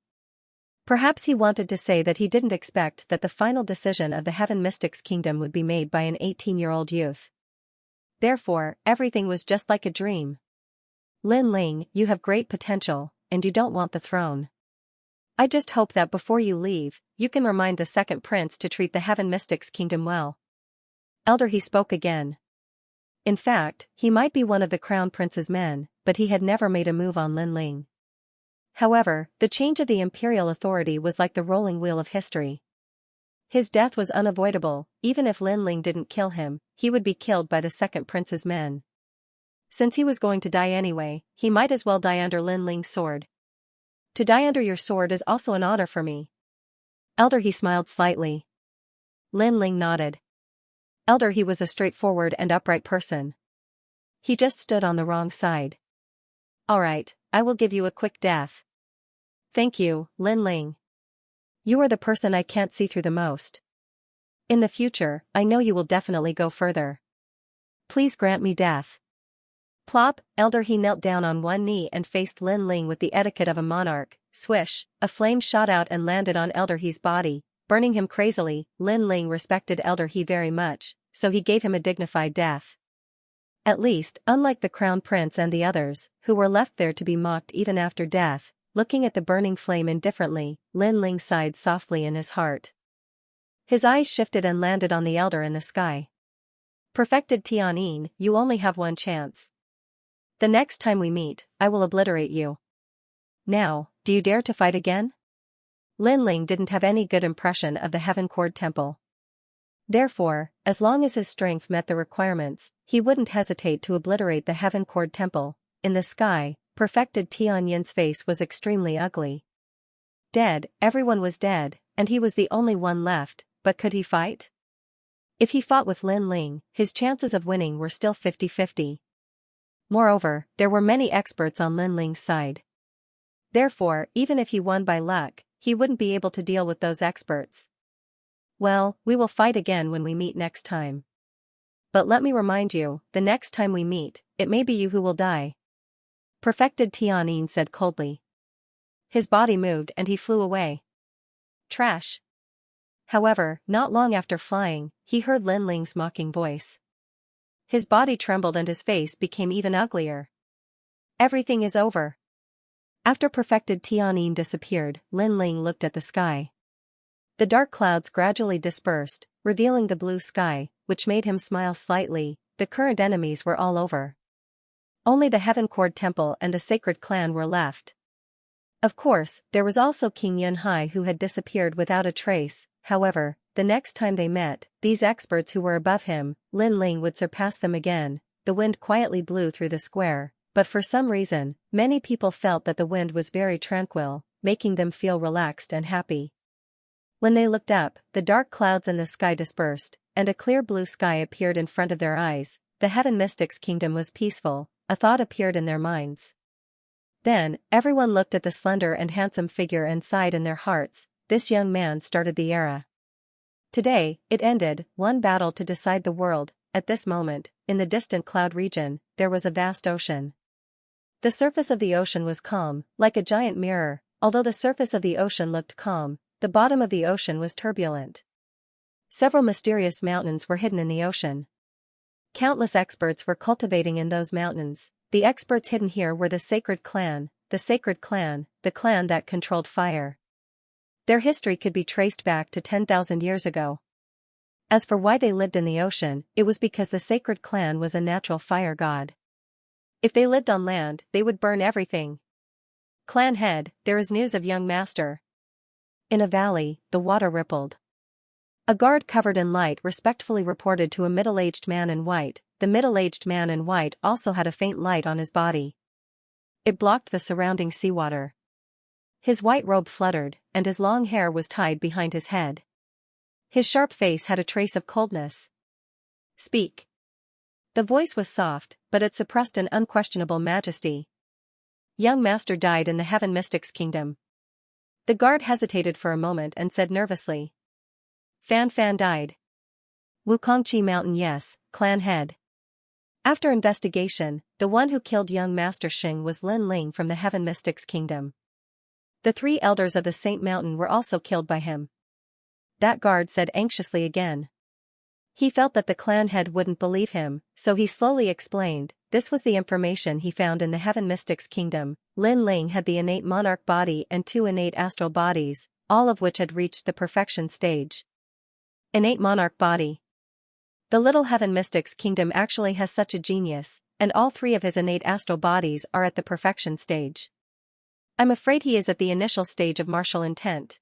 Perhaps he wanted to say that he didn't expect that the final decision of the Heaven Mystics Kingdom would be made by an 18-year-old youth. Therefore, everything was just like a dream. Lin Ling, you have great potential, and you don't want the throne. I just hope that before you leave, you can remind the second prince to treat the Heaven Mystics Kingdom well. Elder he spoke again. In fact, he might be one of the crown prince's men, but he had never made a move on Lin Ling. However, the change of the imperial authority was like the rolling wheel of history. His death was unavoidable. Even if Lin Ling didn't kill him, he would be killed by the second prince's men. Since he was going to die anyway, he might as well die under Lin Ling's sword. To die under your sword is also an honor for me. Elder he smiled slightly. Lin Ling nodded. Elder he was a straightforward and upright person. He just stood on the wrong side. Alright, I will give you a quick death. Thank you, Lin Ling. You are the person I can't see through the most. In the future, I know you will definitely go further. Please grant me death. Plop, elder he knelt down on one knee and faced Lin Ling with the etiquette of a monarch. Swish, a flame shot out and landed on elder he's body, burning him crazily. Lin Ling respected elder he very much, so he gave him a dignified death. At least, unlike the crown prince and the others, who were left there to be mocked even after death, looking at the burning flame indifferently, Lin Ling sighed softly in his heart. His eyes shifted and landed on the elder in the sky. Perfected Tianyin, you only have one chance. The next time we meet, I will obliterate you. Now, do you dare to fight again? Lin Ling didn't have any good impression of the Heaven Cord Temple. Therefore, as long as his strength met the requirements, he wouldn't hesitate to obliterate the Heaven Cord Temple. In the sky, perfected Tianyin's face was extremely ugly. Dead, everyone was dead, and he was the only one left, but could he fight? If he fought with Lin Ling, his chances of winning were still 50-50. Moreover, there were many experts on Lin Ling's side. Therefore, even if he won by luck, he wouldn't be able to deal with those experts. Well, we will fight again when we meet next time. But let me remind you, the next time we meet, it may be you who will die. Perfected Tianyin said coldly. His body moved and he flew away. Trash. However, not long after flying, he heard Lin Ling's mocking voice. His body trembled and his face became even uglier. Everything is over. After perfected Tianyin disappeared, Lin Ling looked at the sky. The dark clouds gradually dispersed, revealing the blue sky, which made him smile slightly. The current enemies were all over. Only the Heaven Cord Temple and the Sacred Clan were left. Of course, there was also King Yunhai who had disappeared without a trace. However, the next time they met, these experts who were above him, Lin Ling would surpass them again. The wind quietly blew through the square, but for some reason, many people felt that the wind was very tranquil, making them feel relaxed and happy. When they looked up, the dark clouds in the sky dispersed, and a clear blue sky appeared in front of their eyes. The Heaven Mystics Kingdom was peaceful. A thought appeared in their minds. Then, everyone looked at the slender and handsome figure and sighed in their hearts. This young man started the era. Today, it ended, one battle to decide the world. At this moment, in the distant cloud region, there was a vast ocean. The surface of the ocean was calm, like a giant mirror. Although the surface of the ocean looked calm, the bottom of the ocean was turbulent. Several mysterious mountains were hidden in the ocean. Countless experts were cultivating in those mountains. The experts hidden here were the Sacred Clan, the clan that controlled fire. Their history could be traced back to 10,000 years ago. As for why they lived in the ocean, it was because the Sacred Clan was a natural fire god. If they lived on land, they would burn everything. Clan head, there is news of young master. In a valley, the water rippled. A guard covered in light respectfully reported to a middle-aged man in white. The middle-aged man in white also had a faint light on his body. It blocked the surrounding seawater. His white robe fluttered, and his long hair was tied behind his head. His sharp face had a trace of coldness. "Speak." The voice was soft, but it suppressed an unquestionable majesty. "Young master died in the Heaven Mystic's kingdom." The guard hesitated for a moment and said nervously. "Fan Fan died." "Wukongqi Mountain, yes, clan head." After investigation, the one who killed young Master Xing was Lin Ling from the Heaven Mystic's kingdom. The 3 elders of the Saint Mountain were also killed by him. That guard said anxiously again. He felt that the clan head wouldn't believe him, so he slowly explained, this was the information he found in the Heaven Mystic's kingdom. Lin Ling had the innate monarch body and 2 innate astral bodies, all of which had reached the perfection stage. Innate monarch body. The little Heaven Mystic's kingdom actually has such a genius, and all 3 of his innate astral bodies are at the perfection stage. I'm afraid he is at the initial stage of martial intent.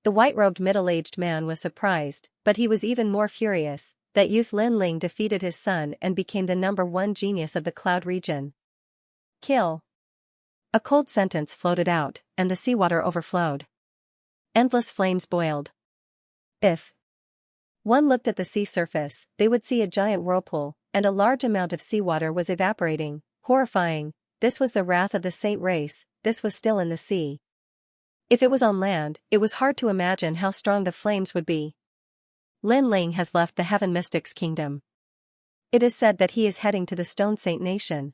The white-robed middle-aged man was surprised, but he was even more furious, that youth Lin Ling defeated his son and became the #1 genius of the Cloud region. Kill. A cold sentence floated out, and the seawater overflowed. Endless flames boiled. If one looked at the sea surface, they would see a giant whirlpool, and a large amount of seawater was evaporating. Horrifying. This was the wrath of the saint race, this was still in the sea. If it was on land, it was hard to imagine how strong the flames would be. Lin Ling has left the Heaven Mystic's kingdom. It is said that he is heading to the Stone Saint Nation.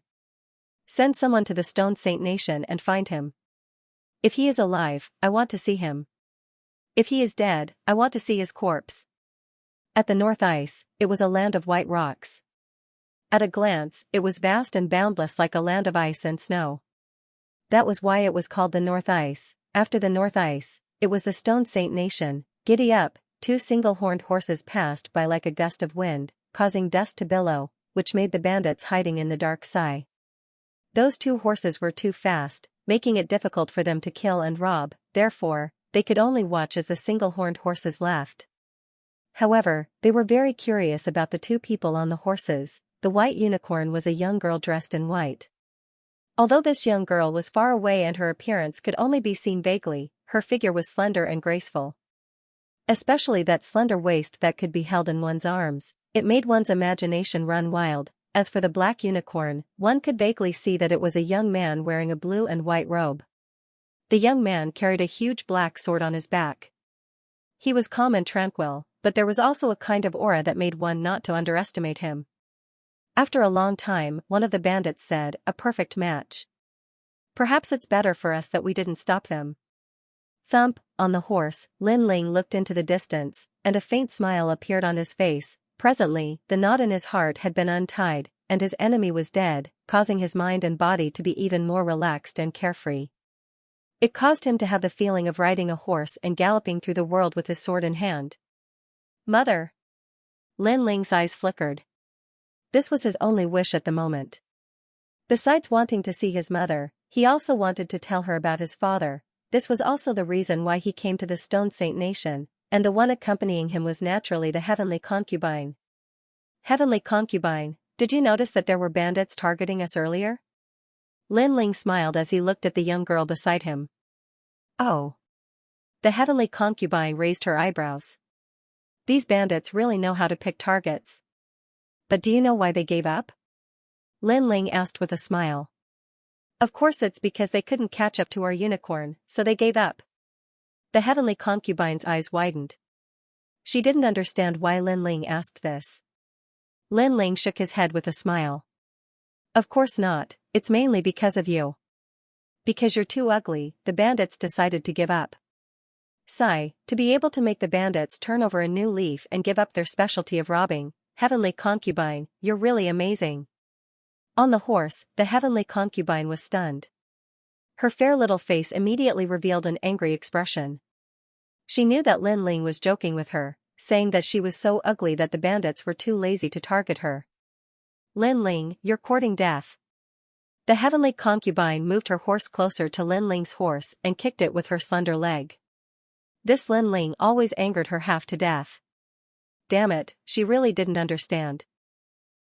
Send someone to the Stone Saint Nation and find him. If he is alive, I want to see him. If he is dead, I want to see his corpse. At the North Ice, it was a land of white rocks. At a glance, it was vast and boundless like a land of ice and snow. That was why it was called the North Ice. After the North Ice, it was the Stone Saint Nation. Giddy up, 2 single-horned horses passed by like a gust of wind, causing dust to billow, which made the bandits hiding in the dark sigh. Those 2 horses were too fast, making it difficult for them to kill and rob, therefore, they could only watch as the single-horned horses left. However, they were very curious about the 2 people on the horses. The white unicorn was a young girl dressed in white. Although this young girl was far away and her appearance could only be seen vaguely, her figure was slender and graceful. Especially that slender waist that could be held in one's arms, it made one's imagination run wild. As for the black unicorn, one could vaguely see that it was a young man wearing a blue and white robe. The young man carried a huge black sword on his back. He was calm and tranquil, but there was also a kind of aura that made one not to underestimate him. After a long time, one of the bandits said, "A perfect match. Perhaps it's better for us that we didn't stop them." Thump, on the horse, Lin Ling looked into the distance, and a faint smile appeared on his face. Presently, the knot in his heart had been untied, and his enemy was dead, causing his mind and body to be even more relaxed and carefree. It caused him to have the feeling of riding a horse and galloping through the world with his sword in hand. "Mother!" Lin Ling's eyes flickered. This was his only wish at the moment. Besides wanting to see his mother, he also wanted to tell her about his father. This was also the reason why he came to the Stone Saint Nation, and the one accompanying him was naturally the Heavenly Concubine. "Heavenly Concubine, did you notice that there were bandits targeting us earlier?" Lin Ling smiled as he looked at the young girl beside him. "Oh." The Heavenly Concubine raised her eyebrows. "These bandits really know how to pick targets. But do you know why they gave up?" Lin Ling asked with a smile. "Of course it's because they couldn't catch up to our unicorn, so they gave up." The Heavenly Concubine's eyes widened. She didn't understand why Lin Ling asked this. Lin Ling shook his head with a smile. "Of course not, it's mainly because of you. Because you're too ugly, the bandits decided to give up." Sigh, to be able to make the bandits turn over a new leaf and give up their specialty of robbing. Heavenly Concubine, you're really amazing. On the horse, the Heavenly Concubine was stunned. Her fair little face immediately revealed an angry expression. She knew that Lin Ling was joking with her, saying that she was so ugly that the bandits were too lazy to target her. "Lin Ling, you're courting death." The Heavenly Concubine moved her horse closer to Lin Ling's horse and kicked it with her slender leg. This Lin Ling always angered her half to death. Damn it, she really didn't understand.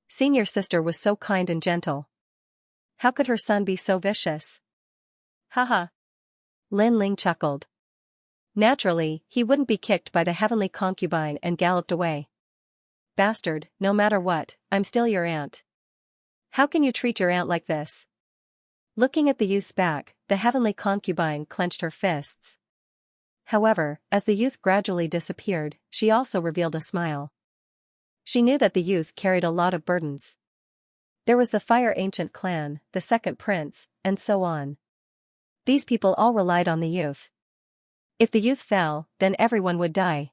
Senior sister was so kind and gentle. How could her son be so vicious? Haha. Lin Ling chuckled. Naturally, he wouldn't be kicked by the heavenly concubine and galloped away. Bastard, no matter what, I'm still your aunt. How can you treat your aunt like this? Looking at the youth's back, the heavenly concubine clenched her fists. However, as the youth gradually disappeared, she also revealed a smile. She knew that the youth carried a lot of burdens. There was the Fire Ancient clan, the second prince, and so on. These people all relied on the youth. If the youth fell, then everyone would die.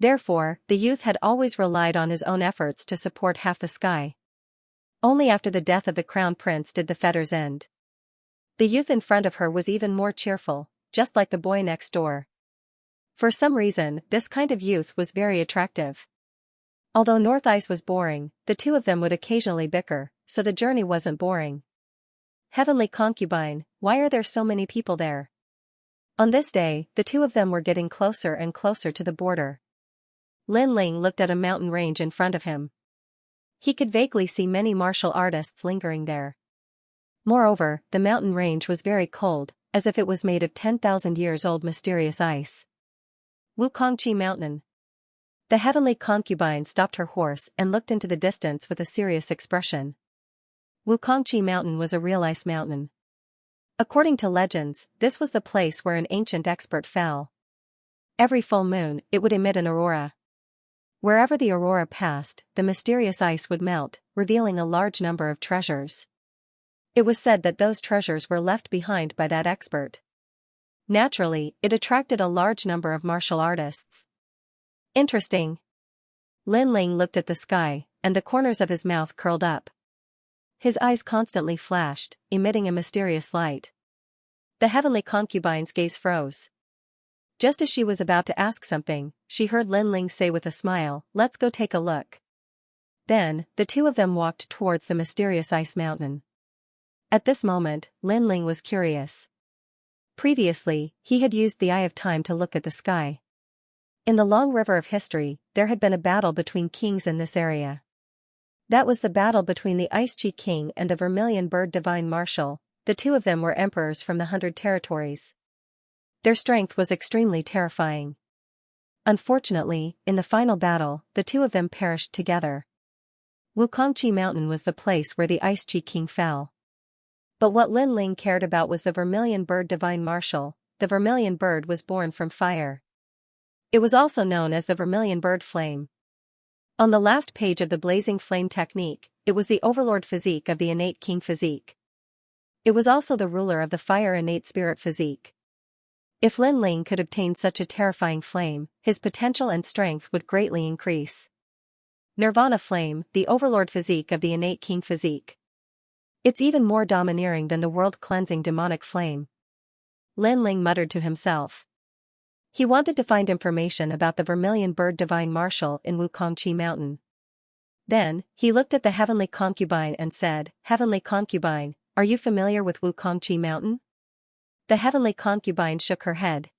Therefore, the youth had always relied on his own efforts to support half the sky. Only after the death of the crown prince did the fetters end. The youth in front of her was even more cheerful, just like the boy next door. For some reason, this kind of youth was very attractive. Although North Ice was boring, the two of them would occasionally bicker, so the journey wasn't boring. Heavenly concubine, why are there so many people there? On this day, the two of them were getting closer and closer to the border. Lin Ling looked at a mountain range in front of him. He could vaguely see many martial artists lingering there. Moreover, the mountain range was very cold, as if it was made of 10,000 years old mysterious ice. Wukongqi Mountain. The heavenly concubine stopped her horse and looked into the distance with a serious expression. Wukongqi Mountain was a real ice mountain. According to legends, this was the place where an ancient expert fell. Every full moon, it would emit an aurora. Wherever the aurora passed, the mysterious ice would melt, revealing a large number of treasures. It was said that those treasures were left behind by that expert. Naturally, it attracted a large number of martial artists. Interesting. Lin Ling looked at the sky, and the corners of his mouth curled up. His eyes constantly flashed, emitting a mysterious light. The heavenly concubine's gaze froze. Just as she was about to ask something, she heard Lin Ling say with a smile, "Let's go take a look." Then, the two of them walked towards the mysterious ice mountain. At this moment, Lin Ling was curious. Previously, he had used the Eye of Time to look at the sky. In the long river of history, there had been a battle between kings in this area. That was the battle between the Ice-Chi King and the Vermilion Bird Divine Marshal. The two of them were emperors from the 100 territories. Their strength was extremely terrifying. Unfortunately, in the final battle, the two of them perished together. Wukongqi Mountain was the place where the Ice-Chi King fell. But what Lin Ling cared about was the Vermilion Bird Divine Marshal. The Vermilion Bird was born from fire. It was also known as the Vermilion Bird Flame. On the last page of the Blazing Flame technique, it was the Overlord physique of the Innate King physique. It was also the ruler of the Fire Innate Spirit physique. If Lin Ling could obtain such a terrifying flame, his potential and strength would greatly increase. Nirvana Flame, the Overlord physique of the Innate King physique. It's even more domineering than the world-cleansing demonic flame. Lin Ling muttered to himself. He wanted to find information about the Vermilion Bird Divine Marshal in Wukongqi Mountain. Then, he looked at the heavenly concubine and said, "Heavenly concubine, are you familiar with Wukongqi Mountain?" The heavenly concubine shook her head.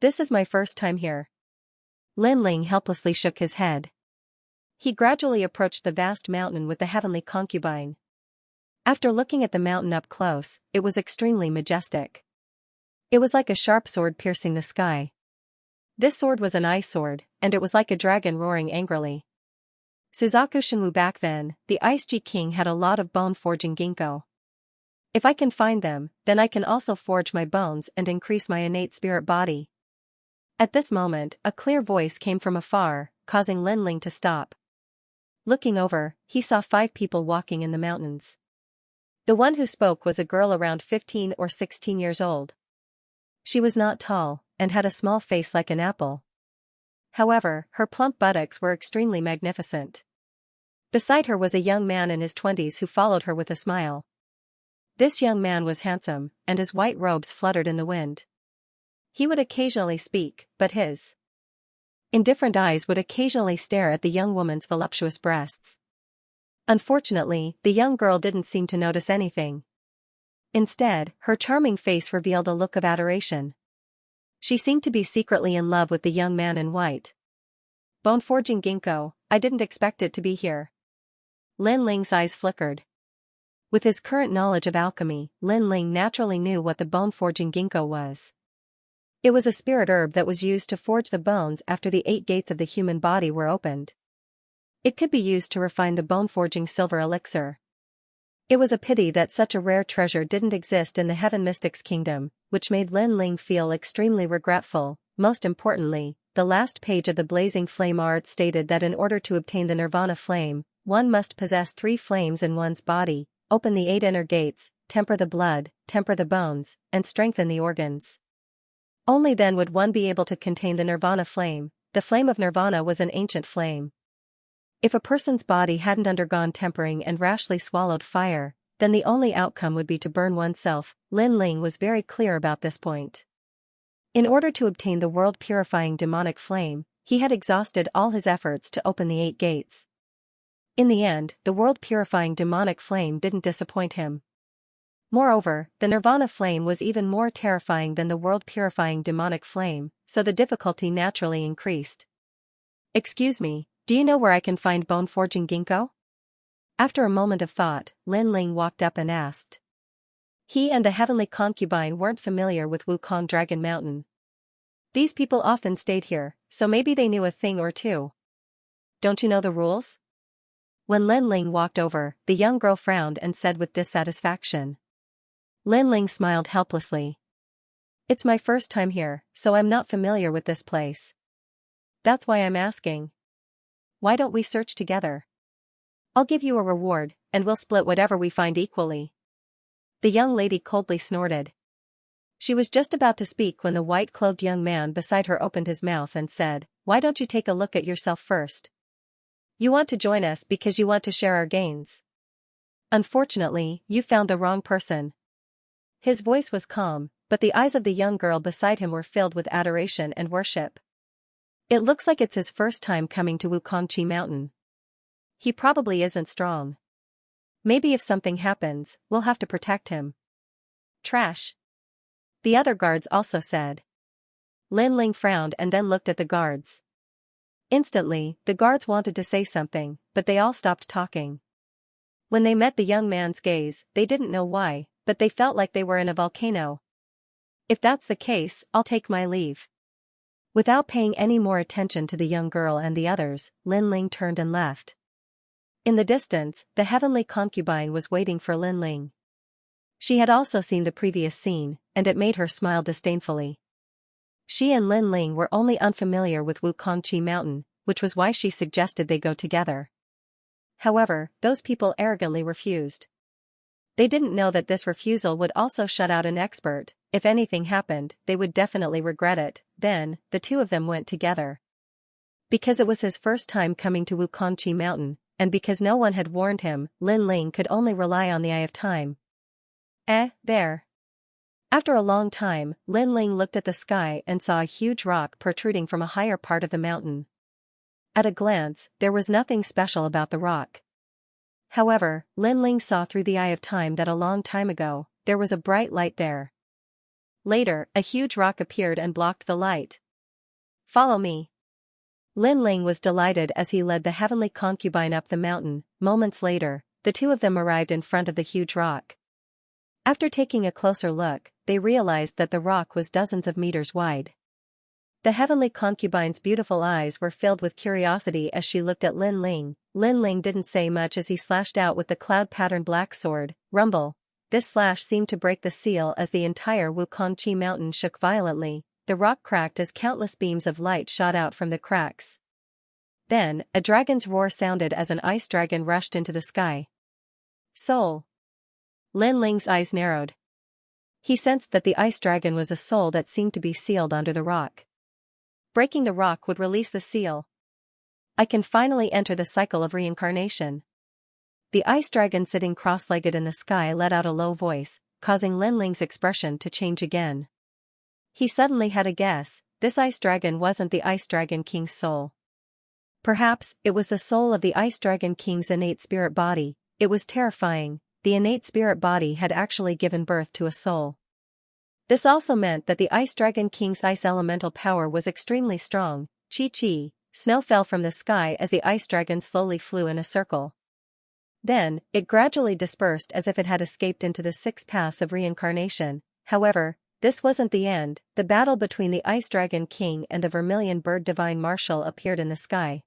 "This is my first time here." Lin Ling helplessly shook his head. He gradually approached the vast mountain with the heavenly concubine. After looking at the mountain up close, it was extremely majestic. It was like a sharp sword piercing the sky. This sword was an ice sword, and it was like a dragon roaring angrily. Suzaku Shinwu back then, the Ice-Chi King had a lot of bone-forging ginkgo. If I can find them, then I can also forge my bones and increase my innate spirit body. At this moment, a clear voice came from afar, causing Lin Ling to stop. Looking over, he saw 5 people walking in the mountains. The one who spoke was a girl around 15 or 16 years old. She was not tall, and had a small face like an apple. However, her plump buttocks were extremely magnificent. Beside her was a young man in his 20s who followed her with a smile. This young man was handsome, and his white robes fluttered in the wind. He would occasionally speak, but his indifferent eyes would occasionally stare at the young woman's voluptuous breasts. Unfortunately, the young girl didn't seem to notice anything. Instead, her charming face revealed a look of adoration. She seemed to be secretly in love with the young man in white. Bone-forging ginkgo, I didn't expect it to be here. Lin Ling's eyes flickered. With his current knowledge of alchemy, Lin Ling naturally knew what the bone-forging ginkgo was. It was a spirit herb that was used to forge the bones after the 8 gates of the human body were opened. It could be used to refine the bone-forging silver elixir. It was a pity that such a rare treasure didn't exist in the Heaven Mystics Kingdom, which made Lin Ling feel extremely regretful. Most importantly, the last page of the Blazing Flame art stated that in order to obtain the Nirvana flame, one must possess 3 flames in one's body, open the 8 inner gates, temper the blood, temper the bones, and strengthen the organs. Only then would one be able to contain the Nirvana flame. The flame of Nirvana was an ancient flame. If a person's body hadn't undergone tempering and rashly swallowed fire, then the only outcome would be to burn oneself. Lin Ling was very clear about this point. In order to obtain the world-purifying demonic flame, he had exhausted all his efforts to open the 8 gates. In the end, the world-purifying demonic flame didn't disappoint him. Moreover, the Nirvana flame was even more terrifying than the world-purifying demonic flame, so the difficulty naturally increased. "Excuse me, do you know where I can find bone-forging ginkgo?" After a moment of thought, Lin Ling walked up and asked. He and the heavenly concubine weren't familiar with Wukong Dragon Mountain. These people often stayed here, so maybe they knew a thing or two. "Don't you know the rules?" When Lin Ling walked over, the young girl frowned and said with dissatisfaction. Lin Ling smiled helplessly. "It's my first time here, so I'm not familiar with this place. That's why I'm asking. Why don't we search together? I'll give you a reward, and we'll split whatever we find equally." The young lady coldly snorted. She was just about to speak when the white-clothed young man beside her opened his mouth and said, "Why don't you take a look at yourself first? You want to join us because you want to share our gains. Unfortunately, you found the wrong person." His voice was calm, but the eyes of the young girl beside him were filled with adoration and worship. "It looks like it's his first time coming to Wukongqi Mountain. He probably isn't strong. Maybe if something happens, we'll have to protect him." "Trash," the other guards also said. Lin Ling frowned and then looked at the guards. Instantly, the guards wanted to say something, but they all stopped talking. When they met the young man's gaze, they didn't know why, but they felt like they were in a volcano. "If that's the case, I'll take my leave." Without paying any more attention to the young girl and the others, Lin Ling turned and left. In the distance, the heavenly concubine was waiting for Lin Ling. She had also seen the previous scene, and it made her smile disdainfully. She and Lin Ling were only unfamiliar with Wukongqi Mountain, which was why she suggested they go together. However, those people arrogantly refused. They didn't know that this refusal would also shut out an expert. If anything happened, they would definitely regret it. Then, the two of them went together. Because it was his first time coming to Wukongqi Mountain, and because no one had warned him, Lin Ling could only rely on the eye of time. There. After a long time, Lin Ling looked at the sky and saw a huge rock protruding from a higher part of the mountain. At a glance, there was nothing special about the rock. However, Lin Ling saw through the eye of time that a long time ago, there was a bright light there. Later, a huge rock appeared and blocked the light. "Follow me." Lin Ling was delighted as he led the heavenly concubine up the mountain. Moments later, the two of them arrived in front of the huge rock. After taking a closer look, they realized that the rock was dozens of meters wide. The heavenly concubine's beautiful eyes were filled with curiosity as she looked at Lin Ling. Lin Ling didn't say much as he slashed out with the cloud-patterned black sword. Rumble. This slash seemed to break the seal as the entire Wukongqi Mountain shook violently. The rock cracked as countless beams of light shot out from the cracks. Then, a dragon's roar sounded as an ice dragon rushed into the sky. Soul. Lin Ling's eyes narrowed. He sensed that the ice dragon was a soul that seemed to be sealed under the rock. Breaking the rock would release the seal. "I can finally enter the cycle of reincarnation." The ice dragon sitting cross-legged in the sky let out a low voice, causing Lin Ling's expression to change again. He suddenly had a guess. This ice dragon wasn't the ice dragon king's soul. Perhaps it was the soul of the ice dragon king's innate spirit body. It was terrifying. The innate spirit body had actually given birth to a soul. This also meant that the ice dragon king's ice elemental power was extremely strong. Chi-chi, snow fell from the sky as the ice dragon slowly flew in a circle. Then, it gradually dispersed as if it had escaped into the 6 paths of reincarnation. However, this wasn't the end. The battle between the Ice Dragon King and the Vermilion Bird Divine Marshal appeared in the sky.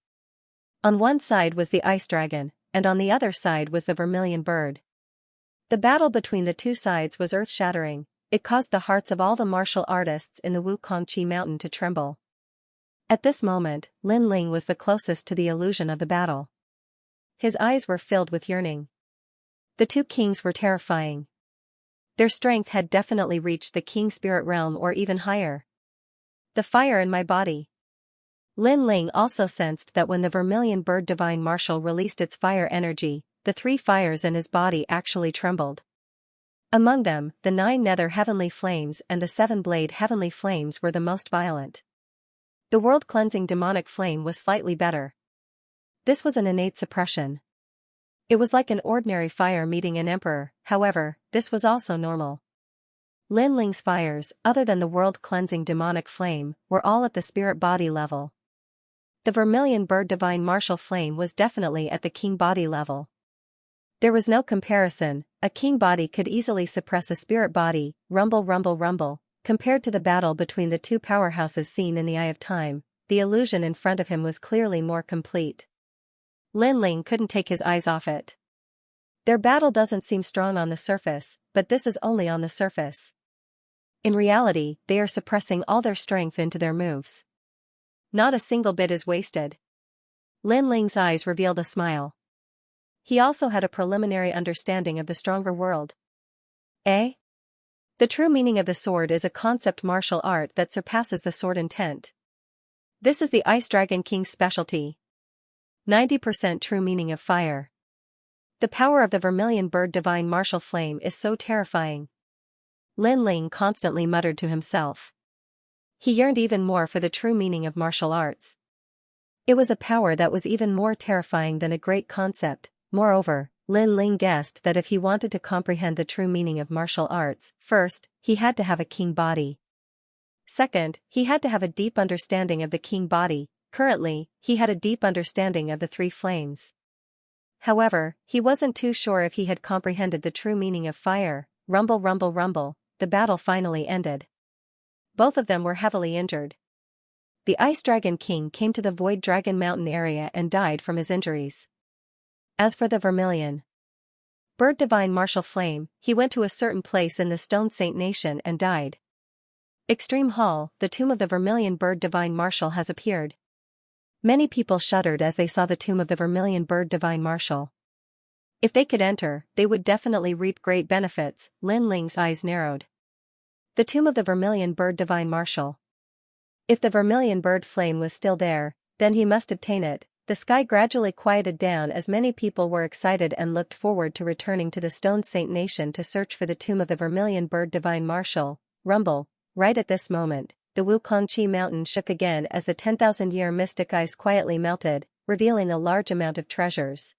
On one side was the Ice Dragon, and on the other side was the Vermilion Bird. The battle between the two sides was earth-shattering. It caused the hearts of all the martial artists in the Wukongqi mountain to tremble. At this moment, Lin Ling was the closest to the illusion of the battle. His eyes were filled with yearning. The two kings were terrifying. Their strength had definitely reached the king spirit realm or even higher. The fire in my body. Lin Ling also sensed that when the Vermilion Bird Divine Marshal released its fire energy, the 3 fires in his body actually trembled. Among them, the 9 nether heavenly flames and the 7-blade heavenly flames were the most violent. The world-cleansing demonic flame was slightly better. This was an innate suppression. It was like an ordinary fire meeting an emperor, however, this was also normal. Lin Ling's fires, other than the world-cleansing demonic flame, were all at the spirit body level. The Vermilion Bird Divine Martial flame was definitely at the king body level. There was no comparison. A king body could easily suppress a spirit body, rumble rumble rumble. Compared to the battle between the two powerhouses seen in the Eye of Time, the illusion in front of him was clearly more complete. Lin Ling couldn't take his eyes off it. Their battle doesn't seem strong on the surface, but this is only on the surface. In reality, they are suppressing all their strength into their moves. Not a single bit is wasted. Lin Ling's eyes revealed a smile. He also had a preliminary understanding of the stronger world. Eh? The true meaning of the sword is a concept martial art that surpasses the sword intent. This is the Ice Dragon King's specialty. 90% true meaning of fire. The power of the Vermilion Bird Divine Martial Flame is so terrifying. Lin Ling constantly muttered to himself. He yearned even more for the true meaning of martial arts. It was a power that was even more terrifying than a great concept. Moreover, Lin Ling guessed that if he wanted to comprehend the true meaning of martial arts, first, he had to have a king body. Second, he had to have a deep understanding of the king body. Currently, he had a deep understanding of the 3 flames. However, he wasn't too sure if he had comprehended the true meaning of fire. Rumble rumble rumble, the battle finally ended. Both of them were heavily injured. The Ice Dragon King came to the Void Dragon Mountain area and died from his injuries. As for the Vermilion Bird Divine Martial Flame, he went to a certain place in the Stone Saint Nation and died. Extreme Hall, the tomb of the Vermilion Bird Divine Marshal has appeared. Many people shuddered as they saw the tomb of the Vermilion Bird Divine Marshal. If they could enter, they would definitely reap great benefits. Lin Ling's eyes narrowed. The tomb of the Vermilion Bird Divine Marshal. If the Vermilion Bird Flame was still there, then he must obtain it. The sky gradually quieted down as many people were excited and looked forward to returning to the Stone Saint Nation to search for the tomb of the Vermilion Bird Divine Marshal. Rumble. Right at this moment, the Wukongqi mountain shook again as the 10,000-year mystic ice quietly melted, revealing a large amount of treasures.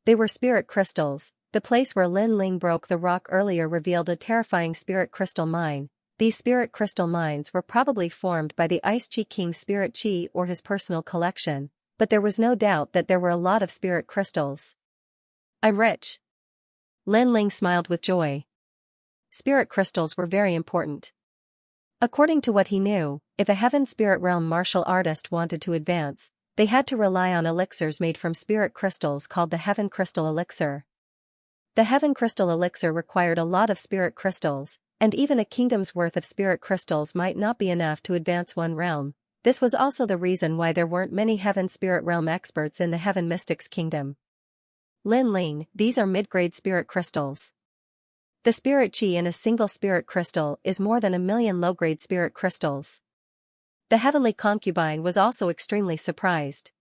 They were spirit crystals. The place where Lin Ling broke the rock earlier revealed a terrifying spirit crystal mine. These spirit crystal mines were probably formed by the Ice Chi King's spirit chi or his personal collection, but there was no doubt that there were a lot of spirit crystals. I'm rich. Lin Ling smiled with joy. Spirit crystals were very important. According to what he knew, if a Heaven Spirit Realm martial artist wanted to advance, they had to rely on elixirs made from spirit crystals called the Heaven Crystal Elixir. The Heaven Crystal Elixir required a lot of spirit crystals, and even a kingdom's worth of spirit crystals might not be enough to advance one realm. This was also the reason why there weren't many Heaven Spirit Realm experts in the Heaven Mystics Kingdom. Lin Ling, these are mid-grade spirit crystals. The spirit chi in a single spirit crystal is more than 1,000,000 low-grade spirit crystals. The heavenly concubine was also extremely surprised.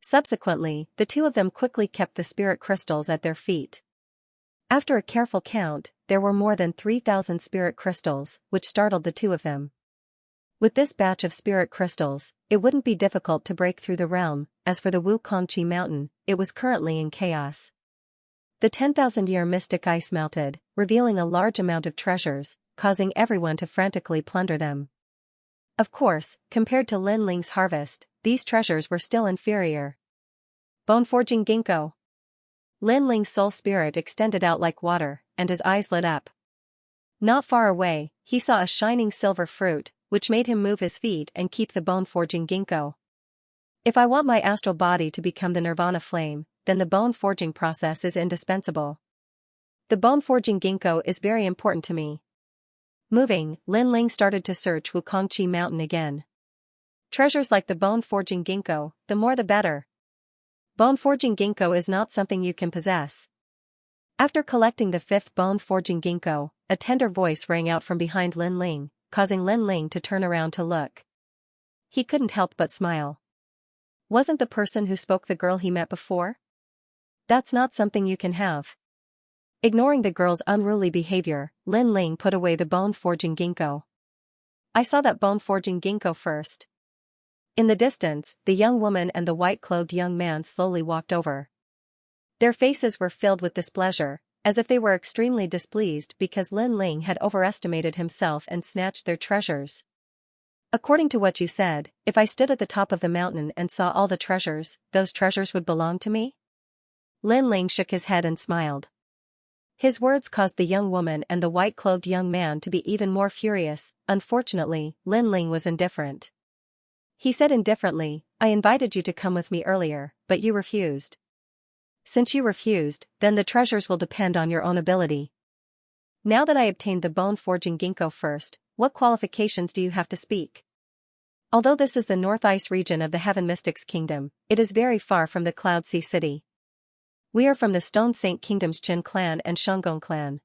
Subsequently, the two of them quickly kept the spirit crystals at their feet. After a careful count, there were more than 3,000 spirit crystals, which startled the two of them. With this batch of spirit crystals, it wouldn't be difficult to break through the realm. As for the Wukongqi mountain, it was currently in chaos. The 10,000-year mystic ice melted, revealing a large amount of treasures, causing everyone to frantically plunder them. Of course, compared to Lin Ling's harvest, these treasures were still inferior. Bone-forging ginkgo. Lin Ling's soul spirit extended out like water, and his eyes lit up. Not far away, he saw a shining silver fruit, which made him move his feet and keep the bone-forging ginkgo. If I want my astral body to become the nirvana flame, then the bone-forging process is indispensable. The bone-forging ginkgo is very important to me. Moving, Lin Ling started to search Wukongqi Mountain again. Treasures like the bone-forging ginkgo, the more the better. Bone-forging ginkgo is not something you can possess. After collecting the 5th bone-forging ginkgo, a tender voice rang out from behind Lin Ling, causing Lin Ling to turn around to look. He couldn't help but smile. Wasn't the person who spoke the girl he met before? That's not something you can have. Ignoring the girl's unruly behavior, Lin Ling put away the bone-forging ginkgo. I saw that bone-forging ginkgo first. In the distance, the young woman and the white-clothed young man slowly walked over. Their faces were filled with displeasure, as if they were extremely displeased because Lin Ling had overestimated himself and snatched their treasures. According to what you said, if I stood at the top of the mountain and saw all the treasures, those treasures would belong to me? Lin Ling shook his head and smiled. His words caused the young woman and the white-clothed young man to be even more furious. Unfortunately, Lin Ling was indifferent. He said indifferently, I invited you to come with me earlier, but you refused. Since you refused, then the treasures will depend on your own ability. Now that I obtained the bone-forging ginkgo first, what qualifications do you have to speak? Although this is the North Ice region of the Heaven Mystics Kingdom, it is very far from the Cloud Sea City. We are from the Stone Saint Kingdom's Qin clan and Shanggong clan.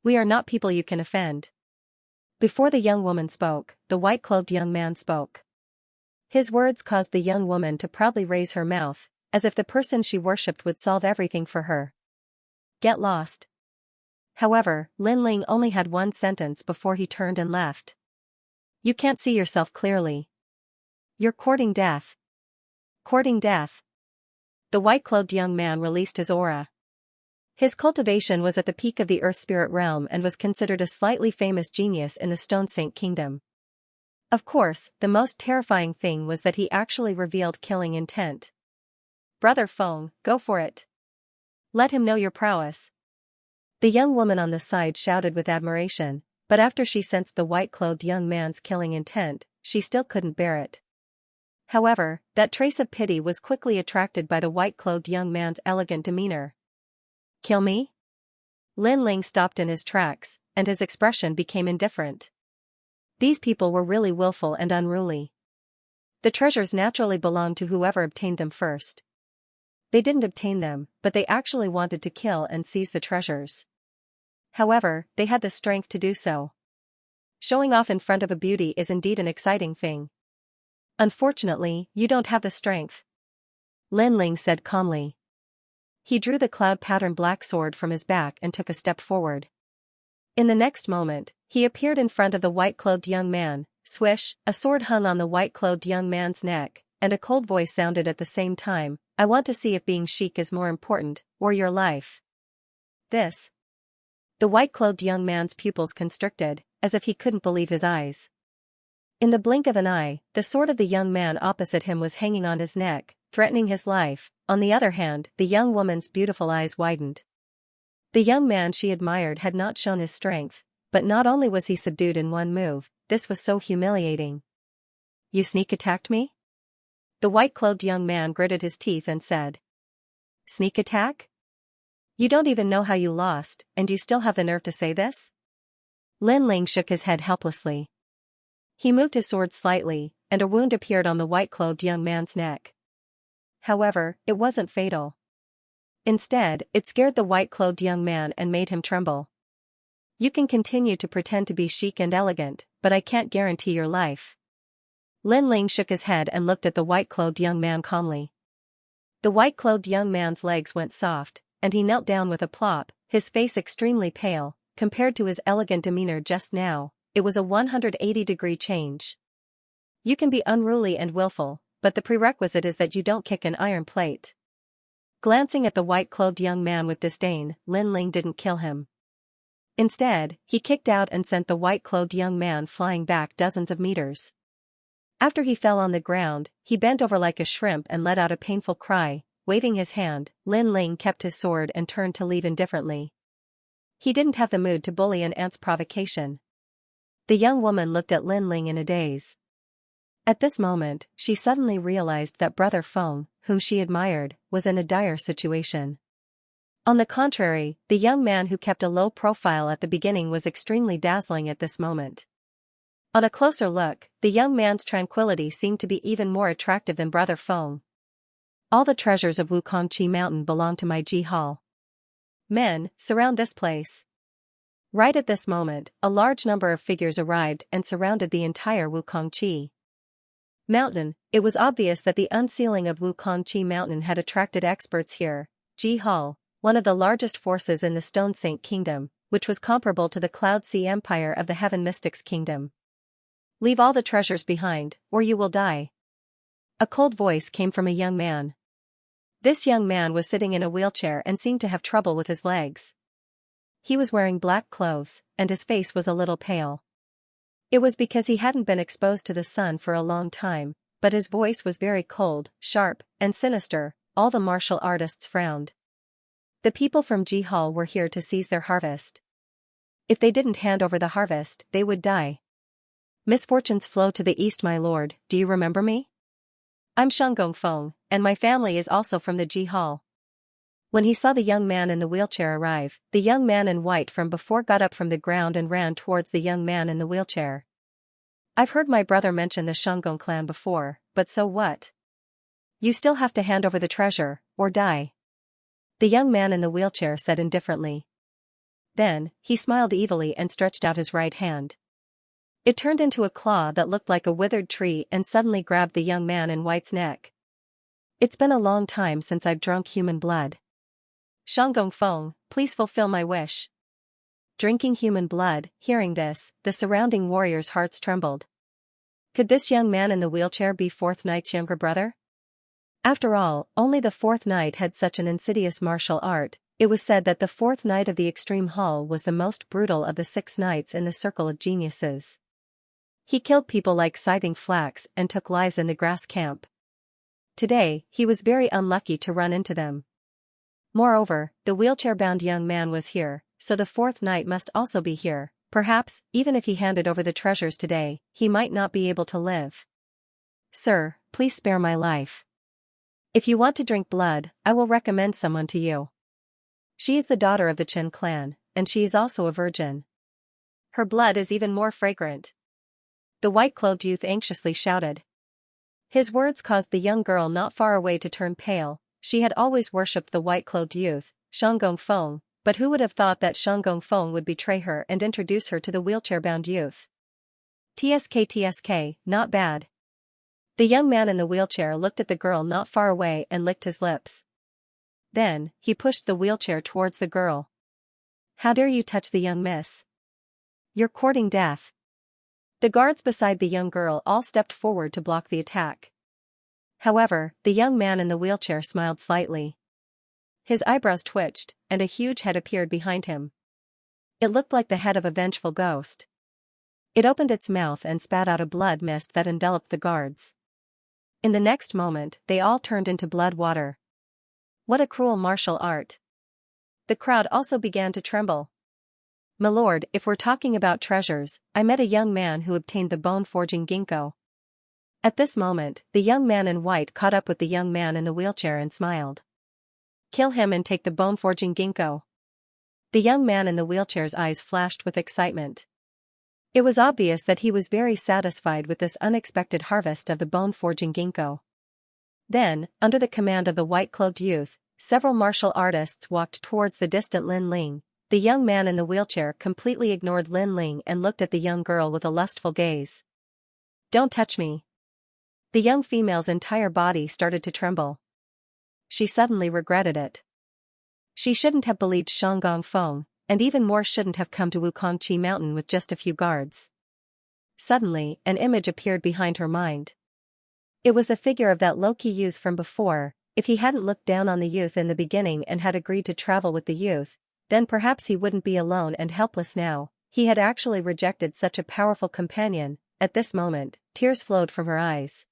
We are not people you can offend. Before the young woman spoke, the white-clothed young man spoke. His words caused the young woman to proudly raise her mouth, as if the person she worshipped would solve everything for her. Get lost. However, Lin Ling only had one sentence before he turned and left. You can't see yourself clearly. You're courting death. Courting death. The white-clothed young man released his aura. His cultivation was at the peak of the Earth Spirit realm and was considered a slightly famous genius in the Stone Saint Kingdom. Of course, the most terrifying thing was that he actually revealed killing intent. Brother Feng, go for it. Let him know your prowess. The young woman on the side shouted with admiration, but after she sensed the white-clothed young man's killing intent, she still couldn't bear it. However, that trace of pity was quickly attracted by the white-clothed young man's elegant demeanor. Kill me? Lin Ling stopped in his tracks, and his expression became indifferent. These people were really willful and unruly. The treasures naturally belonged to whoever obtained them first. They didn't obtain them, but they actually wanted to kill and seize the treasures. However, they had the strength to do so. Showing off in front of a beauty is indeed an exciting thing. Unfortunately, you don't have the strength. Lin Ling said calmly. He drew the cloud-patterned black sword from his back and took a step forward. In the next moment, he appeared in front of the white-clothed young man. Swish, a sword hung on the white-clothed young man's neck, and a cold voice sounded at the same time, I want to see if being chic is more important, or your life. This. The white-clothed young man's pupils constricted, as if he couldn't believe his eyes. In the blink of an eye, the sword of the young man opposite him was hanging on his neck, threatening his life. On the other hand, the young woman's beautiful eyes widened. The young man she admired had not shown his strength, but not only was he subdued in one move, this was so humiliating. You sneak attacked me? The white-clothed young man gritted his teeth and said. Sneak attack? You don't even know how you lost, and you still have the nerve to say this? Lin Ling shook his head helplessly. He moved his sword slightly, and a wound appeared on the white-clothed young man's neck. However, it wasn't fatal. Instead, it scared the white-clothed young man and made him tremble. You can continue to pretend to be chic and elegant, but I can't guarantee your life. Lin Ling shook his head and looked at the white-clothed young man calmly. The white-clothed young man's legs went soft, and he knelt down with a plop, his face extremely pale. Compared to his elegant demeanor just now, it was a 180-degree change. You can be unruly and willful, but the prerequisite is that you don't kick an iron plate. Glancing at the white-clothed young man with disdain, Lin Ling didn't kill him. Instead, he kicked out and sent the white-clothed young man flying back dozens of meters. After he fell on the ground, he bent over like a shrimp and let out a painful cry. Waving his hand, Lin Ling kept his sword and turned to leave indifferently. He didn't have the mood to bully an ant's provocation. The young woman looked at Lin Ling in a daze. At this moment, she suddenly realized that Brother Feng, whom she admired, was in a dire situation. On the contrary, the young man who kept a low profile at the beginning was extremely dazzling at this moment. On a closer look, the young man's tranquility seemed to be even more attractive than Brother Feng. All the treasures of Wukongqi Mountain belong to my Ji Hall. Men, surround this place. Right at this moment, a large number of figures arrived and surrounded the entire Wukongqi Mountain. It was obvious that the unsealing of Wukongqi Mountain had attracted experts here. Ji Hall, one of the largest forces in the Stone Saint Kingdom, which was comparable to the Cloud Sea Empire of the Heaven Mystics Kingdom. Leave all the treasures behind, or you will die. A cold voice came from a young man. This young man was sitting in a wheelchair and seemed to have trouble with his legs. He was wearing black clothes, and his face was a little pale. It was because he hadn't been exposed to the sun for a long time, but his voice was very cold, sharp, and sinister. All the martial artists frowned. The people from Ji Hall were here to seize their harvest. If they didn't hand over the harvest, they would die. Misfortunes flow to the east, my lord, do you remember me? I'm Shenggong Feng, and my family is also from the Ji Hall. When he saw the young man in the wheelchair arrive, the young man in white from before got up from the ground and ran towards the young man in the wheelchair. I've heard my brother mention the Shenggong clan before, but so what? You still have to hand over the treasure, or die. The young man in the wheelchair said indifferently. Then, he smiled evilly and stretched out his right hand. It turned into a claw that looked like a withered tree and suddenly grabbed the young man in white's neck. It's been a long time since I've drunk human blood. Shenggong Feng, please fulfill my wish. Drinking human blood. Hearing this, the surrounding warriors' hearts trembled. Could this young man in the wheelchair be Fourth Knight's younger brother? After all, only the Fourth Knight had such an insidious martial art. It was said that the Fourth Knight of the Extreme Hall was the most brutal of the 6 knights in the Circle of Geniuses. He killed people like Scything Flax and took lives in the grass camp. Today, he was very unlucky to run into them. Moreover, the wheelchair-bound young man was here, so the Fourth Knight must also be here. Perhaps, even if he handed over the treasures today, he might not be able to live. Sir, please spare my life. If you want to drink blood, I will recommend someone to you. She is the daughter of the Chen clan, and she is also a virgin. Her blood is even more fragrant. The white-clothed youth anxiously shouted. His words caused the young girl not far away to turn pale. She had always worshipped the white-clothed youth, Shenggong Feng, but who would have thought that Shenggong Feng would betray her and introduce her to the wheelchair-bound youth? TSK, not bad. The young man in the wheelchair looked at the girl not far away and licked his lips. Then, he pushed the wheelchair towards the girl. How dare you touch the young miss? You're courting death. The guards beside the young girl all stepped forward to block the attack. However, the young man in the wheelchair smiled slightly. His eyebrows twitched, and a huge head appeared behind him. It looked like the head of a vengeful ghost. It opened its mouth and spat out a blood mist that enveloped the guards. In the next moment, they all turned into blood water. What a cruel martial art. The crowd also began to tremble. My lord, if we're talking about treasures, I met a young man who obtained the bone-forging ginkgo. At this moment, the young man in white caught up with the young man in the wheelchair and smiled. Kill him and take the bone-forging ginkgo. The young man in the wheelchair's eyes flashed with excitement. It was obvious that he was very satisfied with this unexpected harvest of the bone-forging ginkgo. Then, under the command of the white-clothed youth, several martial artists walked towards the distant Lin Ling. The young man in the wheelchair completely ignored Lin Ling and looked at the young girl with a lustful gaze. Don't touch me. The young female's entire body started to tremble. She suddenly regretted it. She shouldn't have believed Shenggong Feng, and even more shouldn't have come to Wukongqi Mountain with just a few guards. Suddenly, an image appeared behind her mind. It was the figure of that low-key youth from before. If he hadn't looked down on the youth in the beginning and had agreed to travel with the youth, then perhaps he wouldn't be alone and helpless now. He had actually rejected such a powerful companion. At this moment, tears flowed from her eyes.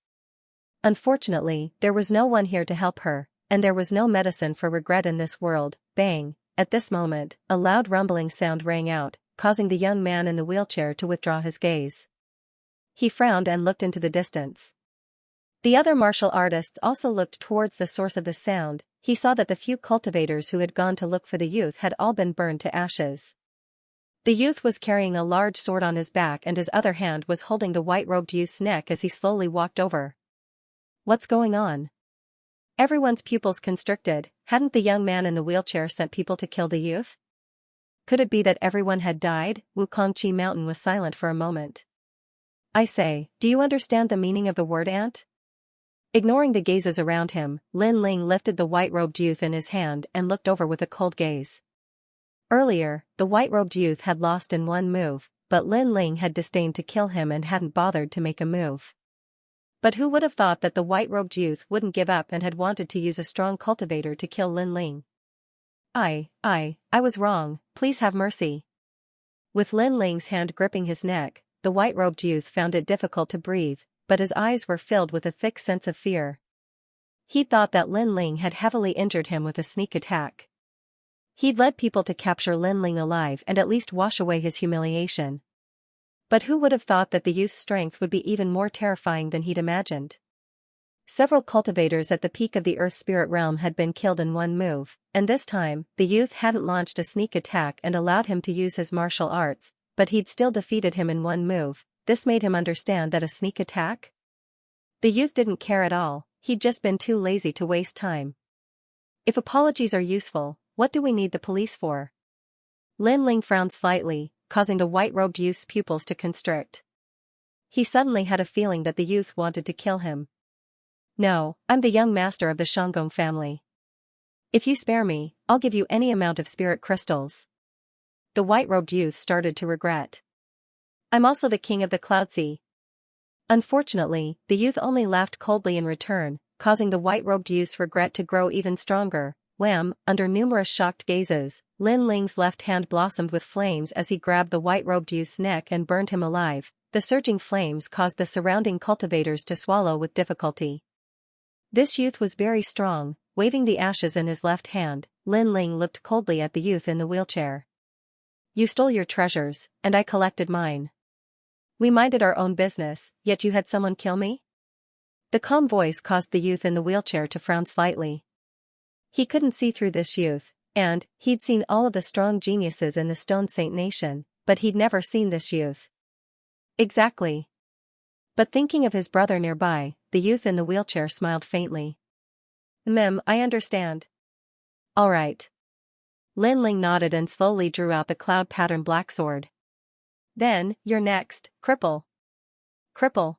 Unfortunately, there was no one here to help her, and there was no medicine for regret in this world. Bang! At this moment, a loud rumbling sound rang out. causing the young man in the wheelchair to withdraw his gaze. He frowned and looked into the distance. The other martial artists also looked towards the source of the sound. He saw that the few cultivators who had gone to look for the youth had all been burned to ashes. The youth was carrying a large sword on his back and his other hand was holding the white-robed youth's neck as he slowly walked over. What's going on? Everyone's pupils constricted. Hadn't the young man in the wheelchair sent people to kill the youth? Could it be that everyone had died? Wukongqi Mountain was silent for a moment. I say, do you understand the meaning of the word ant? Ignoring the gazes around him, Lin Ling lifted the white-robed youth in his hand and looked over with a cold gaze. Earlier, the white-robed youth had lost in one move, but Lin Ling had disdained to kill him and hadn't bothered to make a move. But who would have thought that the white-robed youth wouldn't give up and had wanted to use a strong cultivator to kill Lin Ling? I was wrong, please have mercy. With Lin Ling's hand gripping his neck, the white-robed youth found it difficult to breathe, but his eyes were filled with a thick sense of fear. He thought that Lin Ling had heavily injured him with a sneak attack. He'd led people to capture Lin Ling alive and at least wash away his humiliation. But who would have thought that the youth's strength would be even more terrifying than he'd imagined? Several cultivators at the peak of the Earth Spirit Realm had been killed in one move, and this time, the youth hadn't launched a sneak attack and allowed him to use his martial arts, but he'd still defeated him in one move. This made him understand that a sneak attack? The youth didn't care at all, he'd just been too lazy to waste time. If apologies are useful, what do we need the police for? Lin Ling frowned slightly, causing the white-robed youth's pupils to constrict. He suddenly had a feeling that the youth wanted to kill him. No, I'm the young master of the Shanggong family. If you spare me, I'll give you any amount of spirit crystals. The white-robed youth started to regret. I'm also the king of the Cloud Sea. Unfortunately, the youth only laughed coldly in return, causing the white-robed youth's regret to grow even stronger. Wham! Under numerous shocked gazes, Lin Ling's left hand blossomed with flames as he grabbed the white-robed youth's neck and burned him alive. The surging flames caused the surrounding cultivators to swallow with difficulty. This youth was very strong. Waving the ashes in his left hand, Lin Ling looked coldly at the youth in the wheelchair. You stole your treasures, and I collected mine. We minded our own business, yet you had someone kill me? The calm voice caused the youth in the wheelchair to frown slightly. He couldn't see through this youth, and he'd seen all of the strong geniuses in the Stone Saint Nation, but he'd never seen this youth. Exactly. But thinking of his brother nearby, the youth in the wheelchair smiled faintly. I understand. All right. Lin Ling nodded and slowly drew out the cloud-patterned black sword. Then, you're next, cripple. Cripple.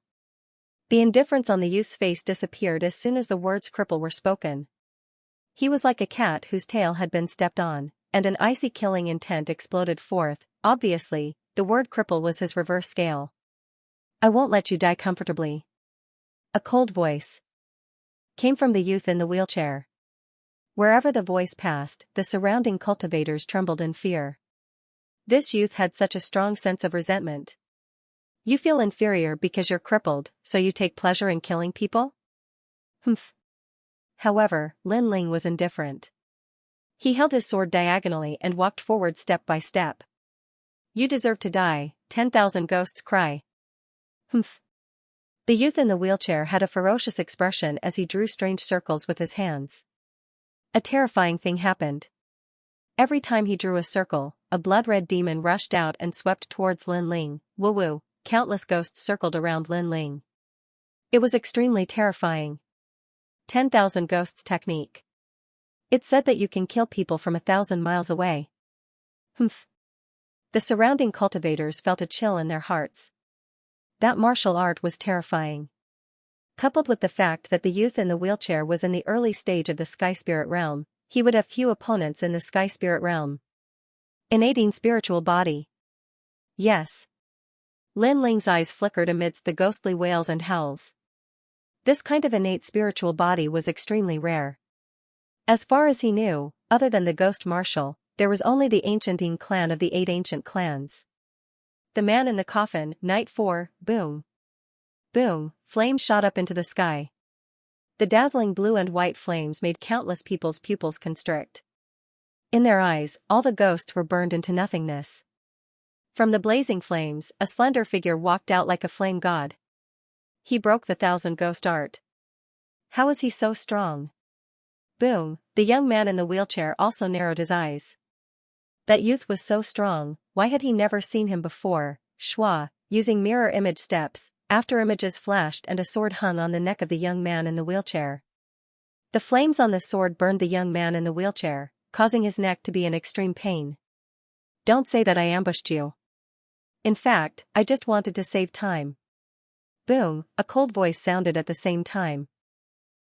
The indifference on the youth's face disappeared as soon as the words cripple were spoken. He was like a cat whose tail had been stepped on, and an icy killing intent exploded forth. Obviously, the word cripple was his reverse scale. I won't let you die comfortably. A cold voice came from the youth in the wheelchair. Wherever the voice passed, the surrounding cultivators trembled in fear. This youth had such a strong sense of resentment. You feel inferior because you're crippled, so you take pleasure in killing people? Humph. However, Lin Ling was indifferent. He held his sword diagonally and walked forward step by step. You deserve to die, 10,000 ghosts cry. Humph. The youth in the wheelchair had a ferocious expression as he drew strange circles with his hands. A terrifying thing happened. Every time he drew a circle, a blood-red demon rushed out and swept towards Lin Ling. Woo-woo, countless ghosts circled around Lin Ling. It was extremely terrifying. 10,000 ghosts technique. It's said that you can kill people from 1,000 miles away. Humph. The surrounding cultivators felt a chill in their hearts. That martial art was terrifying. Coupled with the fact that the youth in the wheelchair was in the early stage of the Sky Spirit Realm, he would have few opponents in the Sky Spirit Realm. Innate spiritual body. Yes. Lin Ling's eyes flickered amidst the ghostly wails and howls. This kind of innate spiritual body was extremely rare. As far as he knew, other than the Ghost Marshal, there was only the ancient Yin clan of the 8 ancient clans. The man in the coffin, Night 4, boom. Boom, flames shot up into the sky. The dazzling blue and white flames made countless people's pupils constrict. In their eyes, all the ghosts were burned into nothingness. From the blazing flames, a slender figure walked out like a flame god. He broke the 1,000 ghost art. How is he so strong? Boom, the young man in the wheelchair also narrowed his eyes. That youth was so strong, why had he never seen him before? Schwa, using mirror image steps, after images flashed and a sword hung on the neck of the young man in the wheelchair. The flames on the sword burned the young man in the wheelchair, causing his neck to be in extreme pain. Don't say that I ambushed you. In fact, I just wanted to save time. Boom, a cold voice sounded at the same time.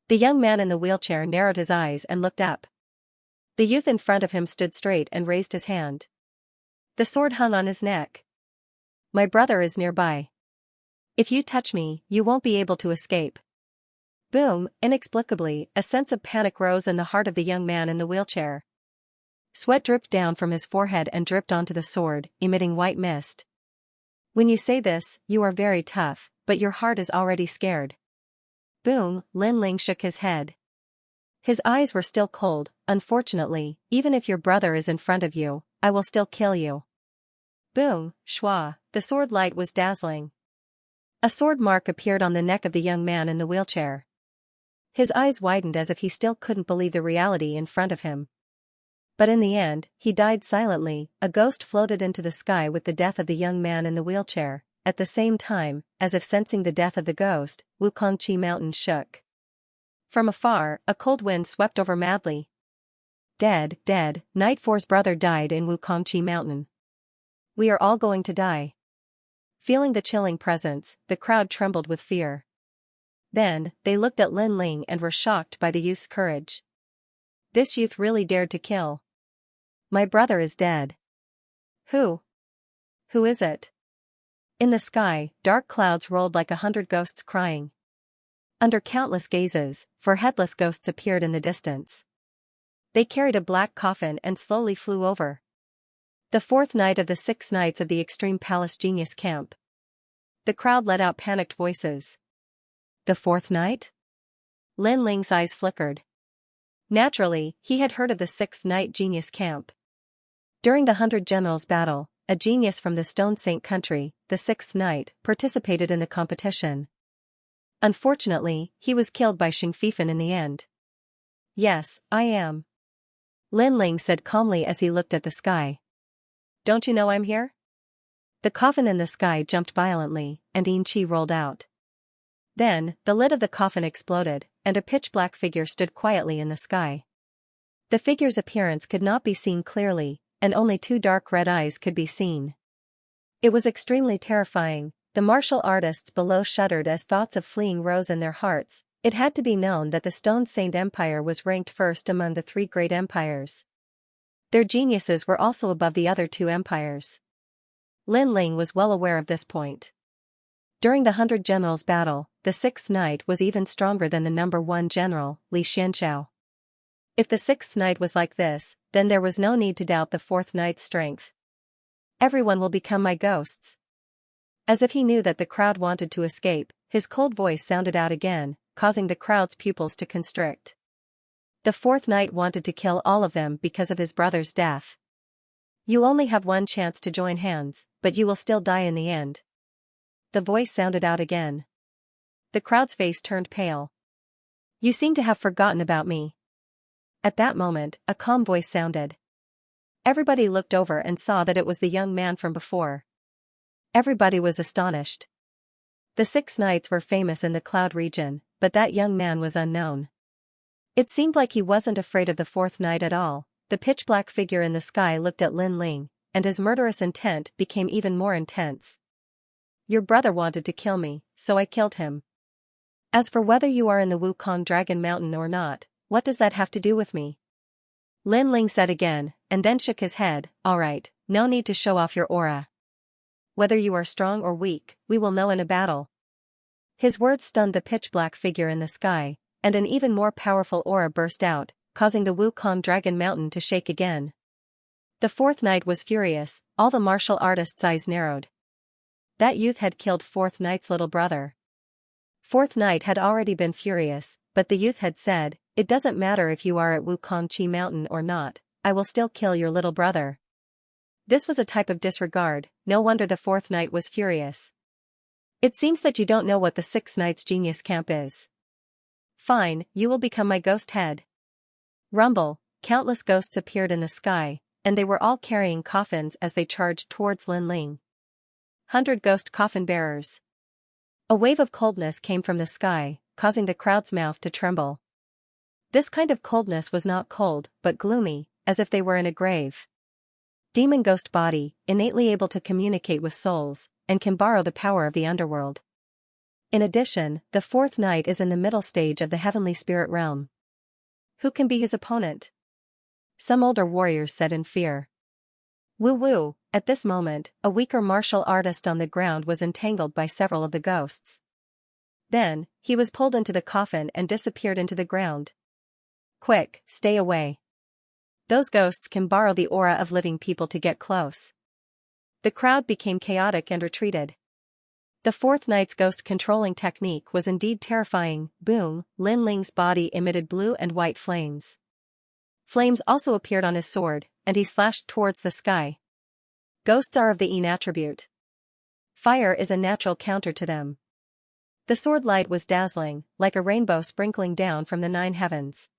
The young man in the wheelchair narrowed his eyes and looked up. The youth in front of him stood straight and raised his hand. The sword hung on his neck. My brother is nearby. If you touch me, you won't be able to escape. Boom, inexplicably, a sense of panic rose in the heart of the young man in the wheelchair. Sweat dripped down from his forehead and dripped onto the sword, emitting white mist. When you say this, you are very tough, but your heart is already scared. Boom, Lin Ling shook his head. His eyes were still cold. Unfortunately, even if your brother is in front of you, I will still kill you. Boom, schwa, the sword light was dazzling. A sword mark appeared on the neck of the young man in the wheelchair. His eyes widened as if he still couldn't believe the reality in front of him. But in the end, he died silently. A ghost floated into the sky with the death of the young man in the wheelchair. At the same time, as if sensing the death of the ghost, Wukongqi Mountain shook. From afar, a cold wind swept over madly. Dead, dead, Night Four's brother died in Wukongqi Mountain. We are all going to die. Feeling the chilling presence, the crowd trembled with fear. Then, they looked at Lin Ling and were shocked by the youth's courage. This youth really dared to kill. My brother is dead. Who? Who is it? In the sky, dark clouds rolled like 100 ghosts crying. Under countless gazes, 4 headless ghosts appeared in the distance. They carried a black coffin and slowly flew over. The 4th night of the 6 nights of the Extreme Palace Genius Camp. The crowd let out panicked voices. The 4th night? Lin Ling's eyes flickered. Naturally, he had heard of the 6th night Genius Camp. During the 100 Generals battle, a genius from the Stone Saint country, the 6th night, participated in the competition. Unfortunately, he was killed by Xianxia in the end. Yes, I am. Lin Ling said calmly as he looked at the sky. Don't you know I'm here? The coffin in the sky jumped violently, and Yin-Chi rolled out. Then, the lid of the coffin exploded, and a pitch-black figure stood quietly in the sky. The figure's appearance could not be seen clearly, and only 2 dark red eyes could be seen. It was extremely terrifying. The martial artists below shuddered as thoughts of fleeing rose in their hearts. It had to be known that the Stone Saint Empire was ranked first among the 3 great empires. Their geniuses were also above the other 2 empires. Lin Ling was well aware of this point. During the 100 Generals battle, the 6th night was even stronger than the number 1 general, Li Xianxia. If the 6th night was like this, then there was no need to doubt the 4th night's strength. Everyone will become my ghosts. As if he knew that the crowd wanted to escape, his cold voice sounded out again, causing the crowd's pupils to constrict. The 4th night wanted to kill all of them because of his brother's death. You only have one chance to join hands, but you will still die in the end. The voice sounded out again. The crowd's face turned pale. You seem to have forgotten about me. At that moment, a calm voice sounded. Everybody looked over and saw that it was the young man from before. Everybody was astonished. The 6 knights were famous in the Cloud region, but that young man was unknown. It seemed like he wasn't afraid of the 4th night at all. The pitch-black figure in the sky looked at Lin Ling, and his murderous intent became even more intense. Your brother wanted to kill me, so I killed him. As for whether you are in the Wukong Dragon Mountain or not, what does that have to do with me? Lin Ling said again, and then shook his head. All right, no need to show off your aura. Whether you are strong or weak, we will know in a battle. His words stunned the pitch-black figure in the sky, and an even more powerful aura burst out, causing the Wukong Dragon Mountain to shake again. The 4th knight was furious. All the martial artists' eyes narrowed. That youth had killed 4th knight's little brother. 4th knight had already been furious, but the youth had said, it doesn't matter if you are at Wukongqi Mountain or not, I will still kill your little brother. This was a type of disregard. no wonder the fourth night was furious. It seems that you don't know what the sixth night's genius camp is. Fine, you will become my ghost head. Rumble, countless ghosts appeared in the sky, and they were all carrying coffins as they charged towards Lin Ling. 100 ghost coffin bearers. A wave of coldness came from the sky, causing the crowd's mouth to tremble. This kind of coldness was not cold, but gloomy, as if they were in a grave. Demon ghost body, innately able to communicate with souls, and can borrow the power of the underworld. In addition, the fourth night is in the middle stage of the heavenly spirit realm. Who can be his opponent? Some older warriors said in fear. Woo-woo, at this moment, a weaker martial artist on the ground was entangled by several of the ghosts. Then, he was pulled into the coffin and disappeared into the ground. Quick, stay away. Those ghosts can borrow the aura of living people to get close. The crowd became chaotic and retreated. The fourth night's ghost controlling technique was indeed terrifying. Boom, Lin Ling's body emitted blue and white flames. Flames also appeared on his sword, and he slashed towards the sky. Ghosts are of the Yin attribute. Fire is a natural counter to them. The sword light was dazzling, like a rainbow sprinkling down from the 9 heavens.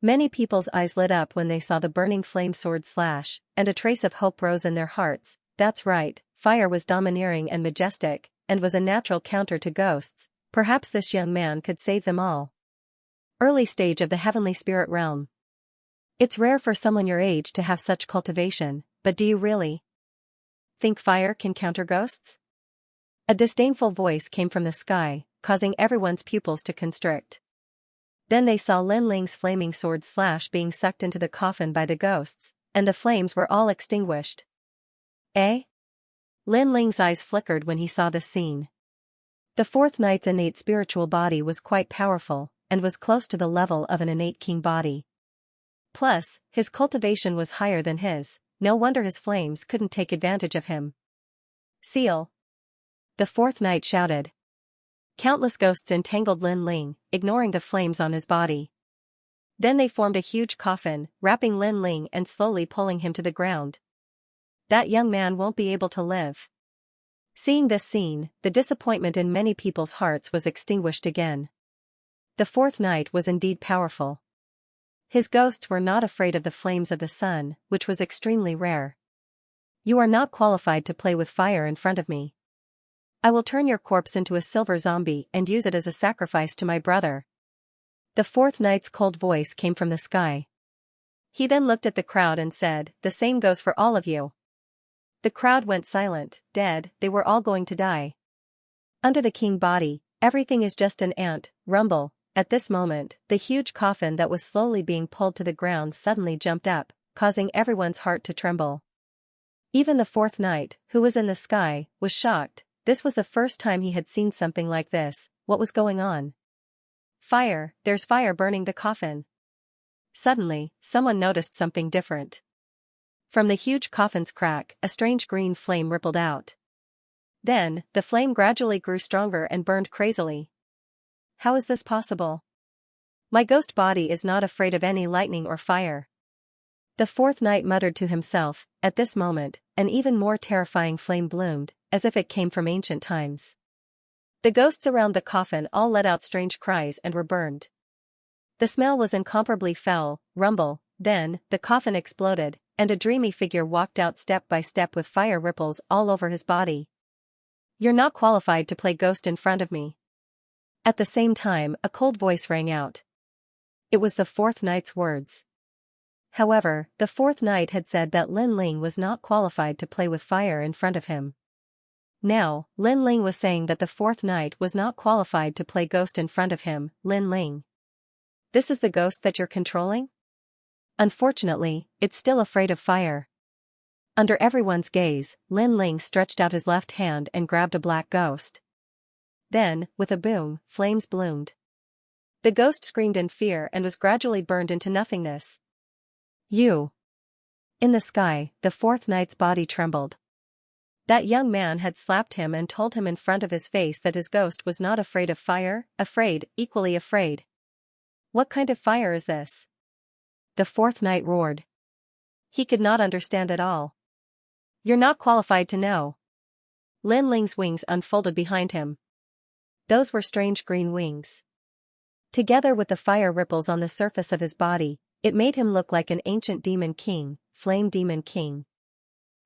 Many people's eyes lit up when they saw the burning flame sword slash, and a trace of hope rose in their hearts. That's right, fire was domineering and majestic, and was a natural counter to ghosts. Perhaps this young man could save them all. Early stage of the heavenly spirit realm. It's rare for someone your age to have such cultivation, but do you really think fire can counter ghosts? A disdainful voice came from the sky, causing everyone's pupils to constrict. Then they saw Lin Ling's flaming sword slash being sucked into the coffin by the ghosts, and the flames were all extinguished. Eh? Lin Ling's eyes flickered when he saw this scene. The fourth knight's innate spiritual body was quite powerful, and was close to the level of an innate king body. Plus, his cultivation was higher than his, no wonder his flames couldn't take advantage of him. Seal! The fourth knight shouted. Countless ghosts entangled Lin Ling, ignoring the flames on his body. Then they formed a huge coffin, wrapping Lin Ling and slowly pulling him to the ground. That young man won't be able to live. Seeing this scene, the disappointment in many people's hearts was extinguished again. The fourth knight was indeed powerful. His ghosts were not afraid of the flames of the sun, which was extremely rare. You are not qualified to play with fire in front of me. I will turn your corpse into a silver zombie and use it as a sacrifice to my brother. The fourth knight's cold voice came from the sky. He then looked at the crowd and said, "The same goes for all of you." The crowd went silent, dead, they were all going to die. Under the king body, everything is just an ant. Rumble. At this moment, the huge coffin that was slowly being pulled to the ground suddenly jumped up, causing everyone's heart to tremble. Even the fourth knight, who was in the sky, was shocked. This was the first time he had seen something like this. What was going on? Fire, there's fire burning the coffin. Suddenly, someone noticed something different. From the huge coffin's crack, a strange green flame rippled out. Then, the flame gradually grew stronger and burned crazily. How is this possible? My ghost body is not afraid of any lightning or fire. The fourth knight muttered to himself. At this moment, an even more terrifying flame bloomed, as if it came from ancient times. The ghosts around the coffin all let out strange cries and were burned. The smell was incomparably foul. Rumble. Then, the coffin exploded, and a dreamy figure walked out step by step with fire ripples all over his body. You're not qualified to play ghost in front of me. At the same time, a cold voice rang out. It was the fourth knight's words. However, the fourth knight had said that Lin Ling was not qualified to play with fire in front of him. Now, Lin Ling was saying that the fourth knight was not qualified to play ghost in front of him. Lin Ling. This is the ghost that you're controlling? Unfortunately, it's still afraid of fire. Under everyone's gaze, Lin Ling stretched out his left hand and grabbed a black ghost. Then, with a boom, flames bloomed. The ghost screamed in fear and was gradually burned into nothingness. You. In the sky, the fourth knight's body trembled. That young man had slapped him and told him in front of his face that his ghost was not afraid of fire, afraid, equally afraid. What kind of fire is this? The fourth knight roared. He could not understand at all. You're not qualified to know. Lin Ling's wings unfolded behind him. Those were strange green wings. Together with the fire ripples on the surface of his body, it made him look like an ancient demon king, flame demon king.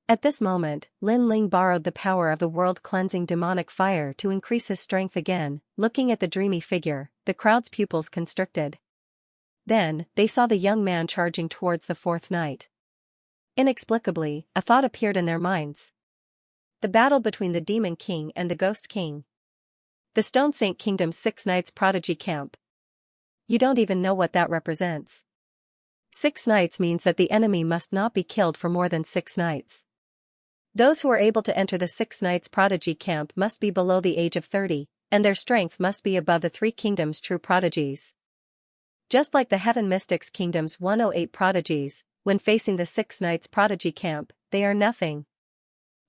At this moment, Lin Ling borrowed the power of the world-cleansing demonic fire to increase his strength again. Looking at the dreamy figure, the crowd's pupils constricted. Then, they saw the young man charging towards the fourth knight. Inexplicably, a thought appeared in their minds. The battle between the Demon King and the Ghost King. The Stone Saint Kingdom's 6 Knights Prodigy Camp. You don't even know what that represents. 6 knights means that the enemy must not be killed for more than 6 nights. Those who are able to enter the 6 Knights Prodigy Camp must be below the age of 30, and their strength must be above the 3 kingdoms' true prodigies. Just like the Heaven Mystics Kingdom's 108 prodigies, when facing the 6 Knights Prodigy Camp, they are nothing.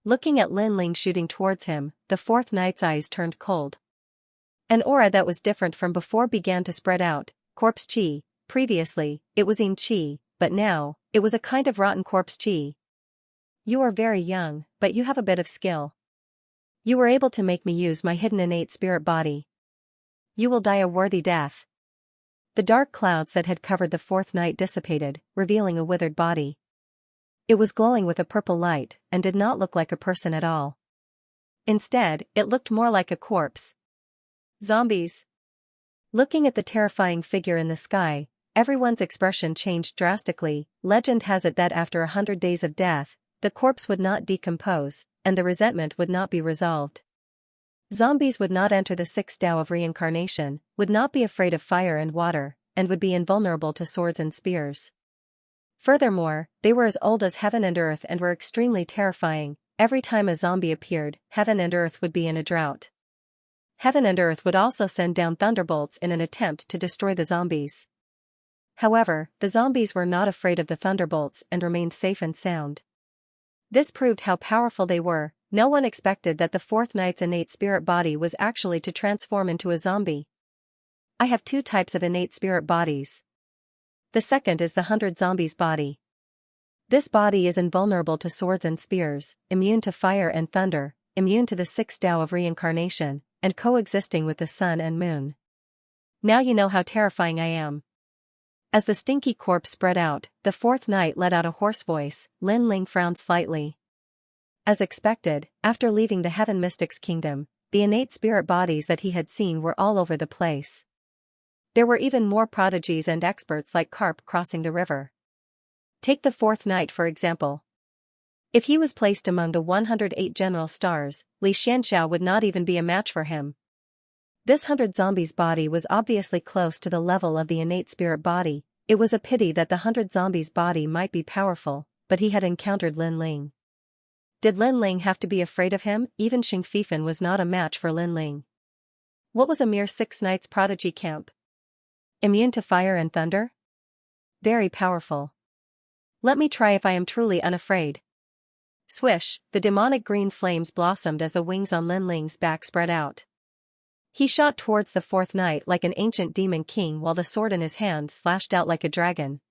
Looking at Lin Ling shooting towards him, the 4th knight's eyes turned cold. An aura that was different from before began to spread out, corpse chi. Previously, it was in chi, but now, it was a kind of rotten corpse chi. You are very young, but you have a bit of skill. You were able to make me use my hidden innate spirit body. You will die a worthy death. The dark clouds that had covered the 4th knight dissipated, revealing a withered body. It was glowing with a purple light, and did not look like a person at all. Instead, it looked more like a corpse. Zombies. Looking at the terrifying figure in the sky, everyone's expression changed drastically. Legend has it that after 100 days of death, the corpse would not decompose, and the resentment would not be resolved. Zombies would not enter the 6th Tao of reincarnation, would not be afraid of fire and water, and would be invulnerable to swords and spears. Furthermore, they were as old as heaven and earth and were extremely terrifying. Every time a zombie appeared, heaven and earth would be in a drought. Heaven and earth would also send down thunderbolts in an attempt to destroy the zombies. However, the zombies were not afraid of the thunderbolts and remained safe and sound. This proved how powerful they were. No one expected that the 4th knight's innate spirit body was actually to transform into a zombie. I have 2 types of innate spirit bodies. The second is the 100 zombies body. This body is invulnerable to swords and spears, immune to fire and thunder, immune to the 6th Tao of reincarnation, and coexisting with the sun and moon. Now you know how terrifying I am. As the stinky corpse spread out, the 4th knight let out a hoarse voice. Lin Ling frowned slightly. As expected, after leaving the Heaven Mystics Kingdom, the innate spirit bodies that he had seen were all over the place. There were even more prodigies and experts like carp crossing the river. Take the 4th knight for example. If he was placed among the 108 general stars, Xianxia would not even be a match for him. This 100 zombies body was obviously close to the level of the innate spirit body. It was a pity that the 100 zombies body might be powerful, but he had encountered Lin Ling. Did Lin Ling have to be afraid of him? Even Xing Fifan was not a match for Lin Ling. What was a mere 6 Knights Prodigy Camp? Immune to fire and thunder? Very powerful. Let me try if I am truly unafraid. Swish, the demonic green flames blossomed as the wings on Lin Ling's back spread out. He shot towards the 4th knight like an ancient demon king while the sword in his hand slashed out like a dragon.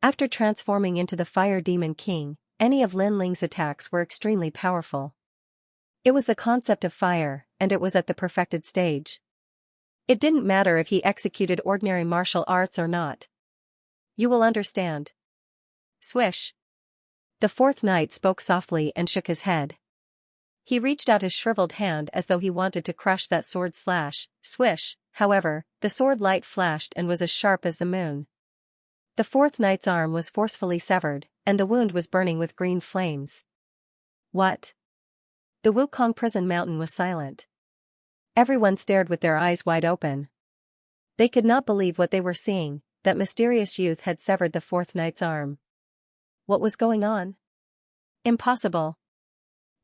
After transforming into the fire demon king, any of Lin Ling's attacks were extremely powerful. It was the concept of fire, and it was at the perfected stage. It didn't matter if he executed ordinary martial arts or not. You will understand. Swish. The 4th knight spoke softly and shook his head. He reached out his shriveled hand as though he wanted to crush that sword slash. Swish, however, the sword light flashed and was as sharp as the moon. The 4th knight's arm was forcefully severed, and the wound was burning with green flames. What? The Wukong prison mountain was silent. Everyone stared with their eyes wide open. They could not believe what they were seeing, that mysterious youth had severed the 4th knight's arm. What was going on? Impossible.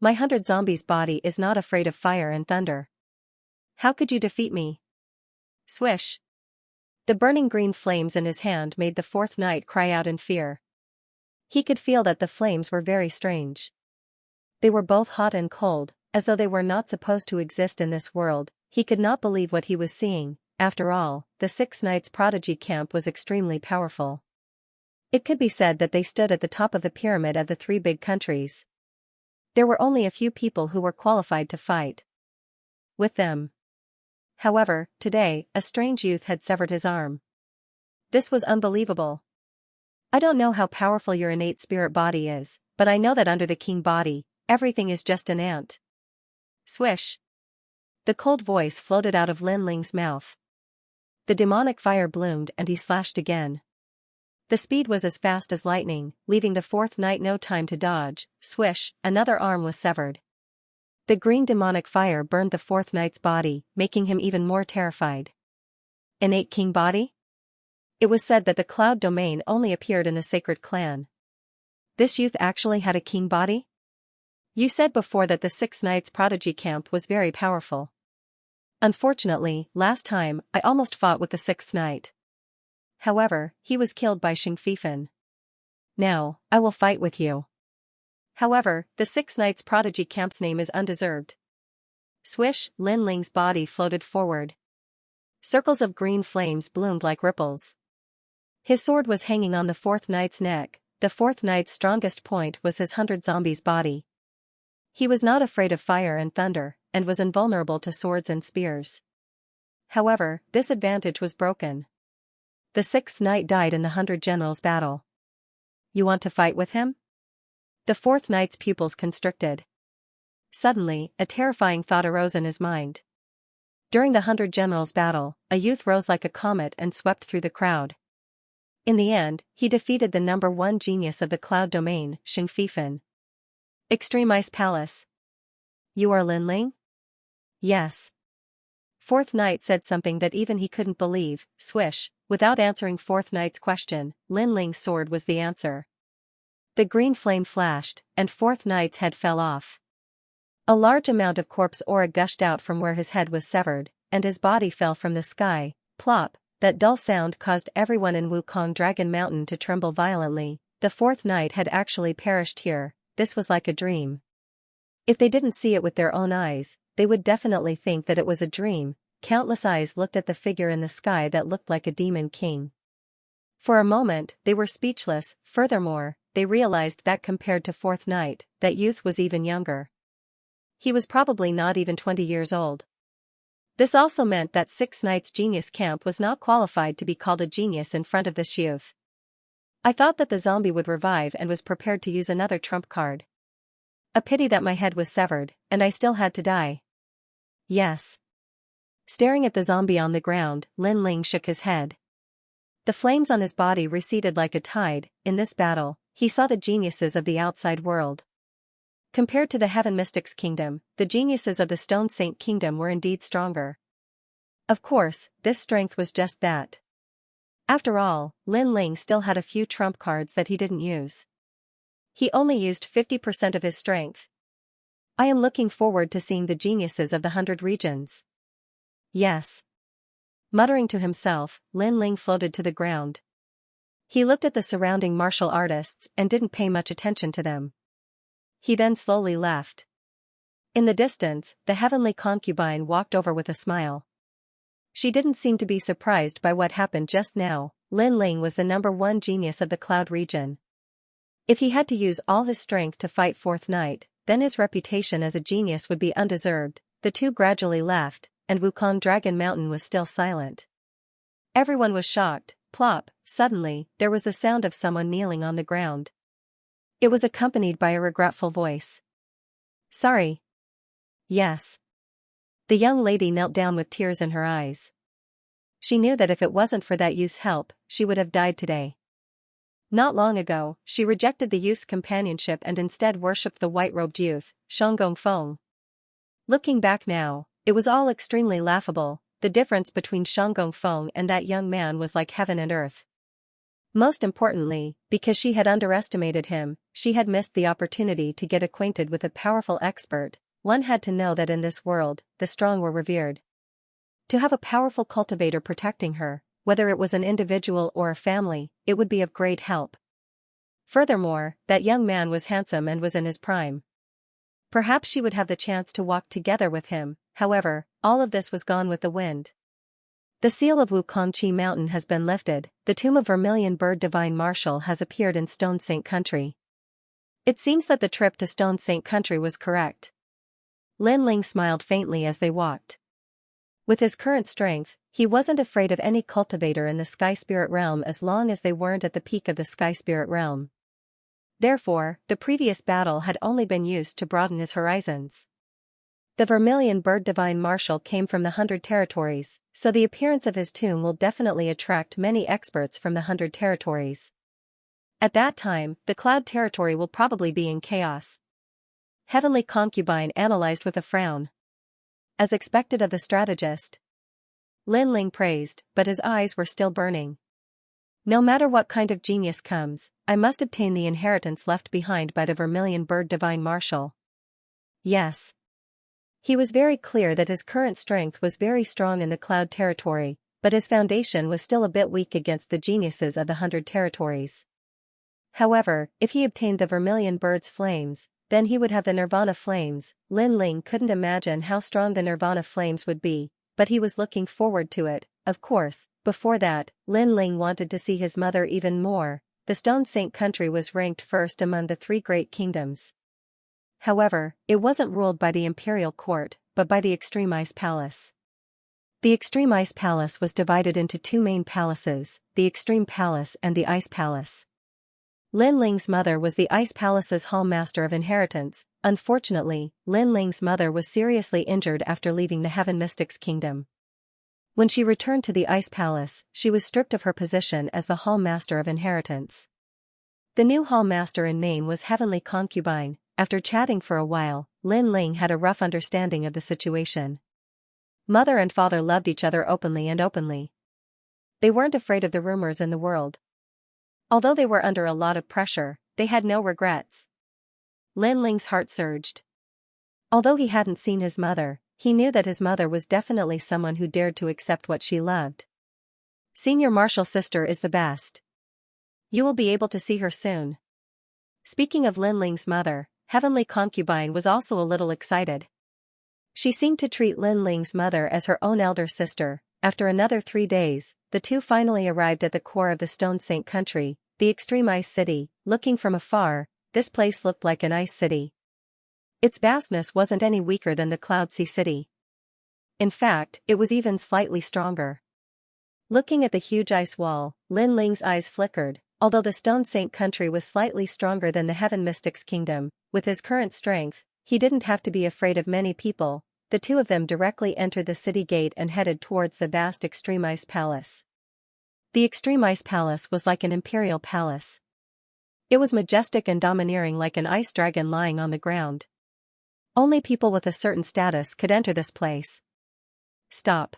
My 100 zombies body is not afraid of fire and thunder. How could you defeat me? Swish. The burning green flames in his hand made the 4th knight cry out in fear. He could feel that the flames were very strange. They were both hot and cold, as though they were not supposed to exist in this world. He could not believe what he was seeing. After all, the 6 Knights Prodigy Camp was extremely powerful. It could be said that they stood at the top of the pyramid of the 3 big countries. There were only a few people who were qualified to fight with them. However, today, a strange youth had severed his arm. This was unbelievable. I don't know how powerful your innate spirit body is, but I know that under the king body, everything is just an ant. Swish. The cold voice floated out of Lin Ling's mouth. The demonic fire bloomed and he slashed again. The speed was as fast as lightning, leaving the fourth knight no time to dodge. Swish, another arm was severed. The green demonic fire burned the fourth knight's body, making him even more terrified. Innate king body? It was said that the cloud domain only appeared in the sacred clan. This youth actually had a king body? You said before that the six knights prodigy camp was very powerful. Unfortunately, last time, I almost fought with the sixth knight. However, he was killed by Xianxia. Now, I will fight with you. However, the six knights prodigy camp's name is undeserved. Swish, Lin Ling's body floated forward. Circles of green flames bloomed like ripples. His sword was hanging on the fourth knight's neck. The fourth knight's strongest point was his 100 zombies' body. He was not afraid of fire and thunder, and was invulnerable to swords and spears. However, this advantage was broken. The sixth knight died in the 100 generals battle. You want to fight with him? The fourth knight's pupils constricted. Suddenly, a terrifying thought arose in his mind. During the 100 generals battle, a youth rose like a comet and swept through the crowd. In the end, he defeated the number one genius of the cloud domain, Xianxia. Extreme Ice Palace. You are Lin Ling? Yes. Fourth knight said something that even he couldn't believe. Swish. Without answering fourth knight's question, Lin Ling's sword was the answer. The green flame flashed, and fourth knight's head fell off. A large amount of corpse aura gushed out from where his head was severed, and his body fell from the sky. Plop. That dull sound caused everyone in Wukong Dragon Mountain to tremble violently. The fourth knight had actually perished here. This was like a dream. If they didn't see it with their own eyes, they would definitely think that it was a dream. Countless eyes looked at the figure in the sky that looked like a demon king. For a moment, they were speechless. Furthermore, they realized that compared to fourth knight, that youth was even younger. He was probably not even 20 years old. This also meant that six knights genius camp was not qualified to be called a genius in front of this youth. I thought that the zombie would revive and was prepared to use another trump card. A pity that my head was severed, and I still had to die. Yes. Staring at the zombie on the ground, Lin Ling shook his head. The flames on his body receded like a tide. In this battle, he saw the geniuses of the outside world. Compared to the Heaven Mystics Kingdom, the geniuses of the Stone Saint Kingdom were indeed stronger. Of course, this strength was just that. After all, Lin Ling still had a few trump cards that he didn't use. He only used 50% of his strength. I am looking forward to seeing the geniuses of the 100 regions. Yes. Muttering to himself, Lin Ling floated to the ground. He looked at the surrounding martial artists and didn't pay much attention to them. He then slowly left. In the distance, the heavenly concubine walked over with a smile. She didn't seem to be surprised by what happened just now. Lin Ling was the number one genius of the cloud region. If he had to use all his strength to fight fourth knight, then his reputation as a genius would be undeserved. The two gradually left, and Wukong Dragon Mountain was still silent. Everyone was shocked. Plop. Suddenly, there was the sound of someone kneeling on the ground. It was accompanied by a regretful voice. Sorry. Yes. The young lady knelt down with tears in her eyes. She knew that if it wasn't for that youth's help, she would have died today. Not long ago, she rejected the youth's companionship and instead worshipped the white-robed youth, Shanggong. Looking back now, it was all extremely laughable. The difference between Shanggong and that young man was like heaven and earth. Most importantly, because she had underestimated him, she had missed the opportunity to get acquainted with a powerful expert. One had to know that in this world, the strong were revered. To have a powerful cultivator protecting her, whether it was an individual or a family, it would be of great help. Furthermore, that young man was handsome and was in his prime. Perhaps she would have the chance to walk together with him. However, all of this was gone with the wind. The seal of Wukong Mountain has been lifted. The tomb of Vermilion Bird Divine Marshal has appeared in Stone Saint Country. It seems that the trip to Stone Saint Country was correct. Lin Ling smiled faintly as they walked. With his current strength, he wasn't afraid of any cultivator in the Sky Spirit Realm as long as they weren't at the peak of the Sky Spirit Realm. Therefore, the previous battle had only been used to broaden his horizons. The Vermilion Bird Divine Marshal came from the 100 Territories, so the appearance of his tomb will definitely attract many experts from the 100 Territories. At that time, the Cloud Territory will probably be in chaos. Heavenly Concubine analyzed with a frown. As expected of the strategist, Lin Ling praised, but his eyes were still burning. No matter what kind of genius comes, I must obtain the inheritance left behind by the Vermilion Bird Divine Marshal. Yes. He was very clear that his current strength was very strong in the Cloud Territory, but his foundation was still a bit weak against the geniuses of the 100 Territories. However, if he obtained the Vermilion Bird's flames, then he would have the Nirvana flames. Lin Ling couldn't imagine how strong the Nirvana flames would be, but he was looking forward to it. Of course, before that, Lin Ling wanted to see his mother even more. The Stone Saint Country was ranked first among the 3 great kingdoms. However, it wasn't ruled by the Imperial Court, but by the Extreme Ice Palace. The Extreme Ice Palace was divided into 2 main palaces, the Extreme Palace and the Ice Palace. Lin Ling's mother was the Ice Palace's Hall Master of Inheritance. Unfortunately, Lin Ling's mother was seriously injured after leaving the Heaven Mystics Kingdom. When she returned to the Ice Palace, she was stripped of her position as the Hall Master of Inheritance. The new Hall Master in name was Heavenly Concubine. After chatting for a while, Lin Ling had a rough understanding of the situation. Mother and father loved each other openly. They weren't afraid of the rumors in the world. Although they were under a lot of pressure, they had no regrets. Lin Ling's heart surged. Although he hadn't seen his mother, he knew that his mother was definitely someone who dared to accept what she loved. Senior Marshal Sister is the best. You will be able to see her soon. Speaking of Lin Ling's mother, Heavenly Concubine was also a little excited. She seemed to treat Lin Ling's mother as her own elder sister. After another 3 days, the two finally arrived at the core of the Stone Saint Country, the Extreme Ice City. Looking from afar, this place looked like an ice city. Its vastness wasn't any weaker than the Cloud Sea City. In fact, it was even slightly stronger. Looking at the huge ice wall, Lin Ling's eyes flickered. Although the Stone Saint Country was slightly stronger than the Heaven Mystics Kingdom, with his current strength, he didn't have to be afraid of many people. The two of them directly entered the city gate and headed towards the vast Extreme Ice Palace. The Extreme Ice Palace was like an imperial palace. It was majestic and domineering, like an ice dragon lying on the ground. Only people with a certain status could enter this place. Stop.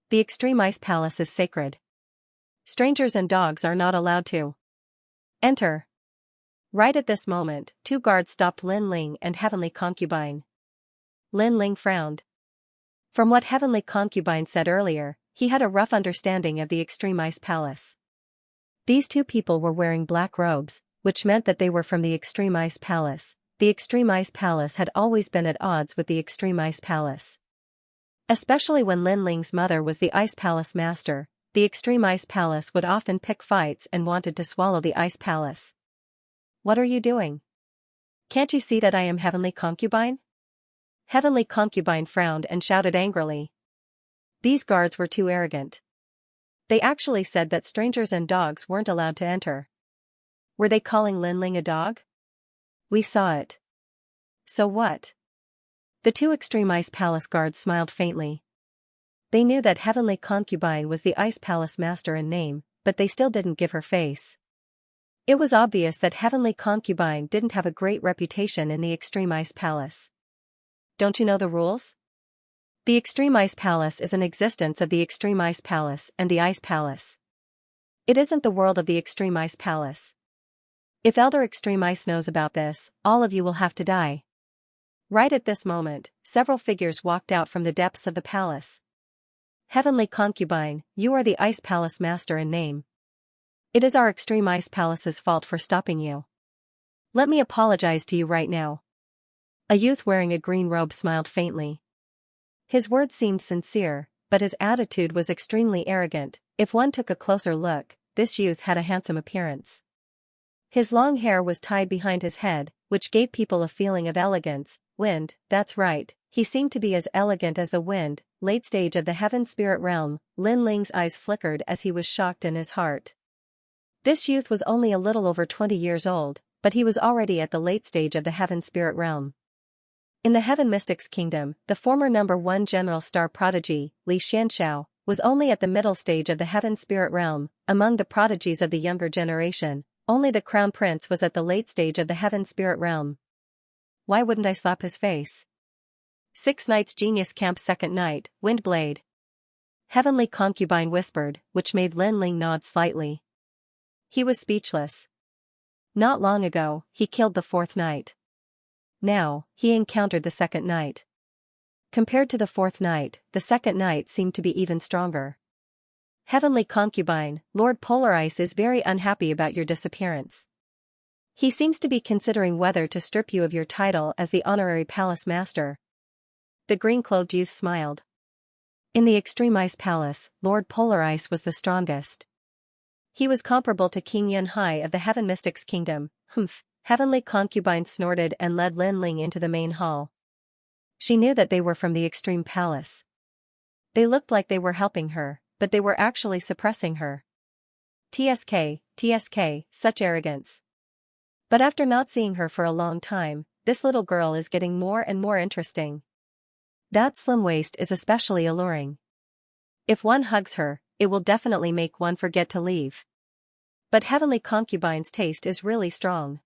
The Extreme Ice Palace is sacred. Strangers and dogs are not allowed to enter. Right at this moment, 2 guards stopped Lin Ling and Heavenly Concubine. Lin Ling frowned. From what Heavenly Concubine said earlier, he had a rough understanding of the Extreme Ice Palace. These 2 people were wearing black robes, which meant that they were from the Extreme Ice Palace. The Extreme Ice Palace had always been at odds with the Extreme Ice Palace. Especially when Lin Ling's mother was the Ice Palace Master. The Extreme Ice Palace would often pick fights and wanted to swallow the Ice Palace. What are you doing? Can't you see that I am Heavenly Concubine? Heavenly Concubine frowned and shouted angrily. These guards were too arrogant. They actually said that strangers and dogs weren't allowed to enter. Were they calling Lin Ling a dog? We saw it. So what? The 2 Extreme Ice Palace guards smiled faintly. They knew that Heavenly Concubine was the Ice Palace Master in name, but they still didn't give her face. It was obvious that Heavenly Concubine didn't have a great reputation in the Extreme Ice Palace. Don't you know the rules? The Extreme Ice Palace is an existence of the Extreme Ice Palace and the Ice Palace. It isn't the world of the Extreme Ice Palace. If Elder Extreme Ice knows about this, all of you will have to die. Right at this moment, several figures walked out from the depths of the palace. Heavenly Concubine, you are the Ice Palace Master in name. It is our Extreme Ice Palace's fault for stopping you. Let me apologize to you right now. A youth wearing a green robe smiled faintly. His words seemed sincere, but his attitude was extremely arrogant. If one took a closer look, this youth had a handsome appearance. His long hair was tied behind his head, which gave people a feeling of elegance. Wind, that's right, he seemed to be as elegant as the wind. Late stage of the heaven spirit realm. Lin Ling's eyes flickered as he was shocked in his heart. This youth was only a little over 20 years old, but he was already at the late stage of the heaven spirit realm. In the Heaven Mystics Kingdom, the former #1 general star prodigy, Xianxia, was only at the middle stage of the heaven spirit realm. Among the prodigies of the younger generation, only the crown prince was at the late stage of the heaven spirit realm. Why wouldn't I slap his face? 6 Nights Genius Camp. Second night, Windblade. Heavenly Concubine whispered, which made Lin Ling nod slightly. He was speechless. Not long ago, he killed the 4th night. Now, he encountered the 2nd night. Compared to the 4th night, the 2nd night seemed to be even stronger. Heavenly Concubine, Lord Polar Ice is very unhappy about your disappearance. He seems to be considering whether to strip you of your title as the honorary palace master. The green-clothed youth smiled. In the Extreme Ice Palace, Lord Polar Ice was the strongest. He was comparable to King Yunhai of the Heaven Mystics Kingdom. Humph. Heavenly Concubine snorted and led Lin Ling into the main hall. She knew that they were from the Extreme Palace. They looked like they were helping her, but they were actually suppressing her. TSK, such arrogance. But after not seeing her for a long time, this little girl is getting more and more interesting. That slim waist is especially alluring. If one hugs her, it will definitely make one forget to leave. But Heavenly Concubine's taste is really strong.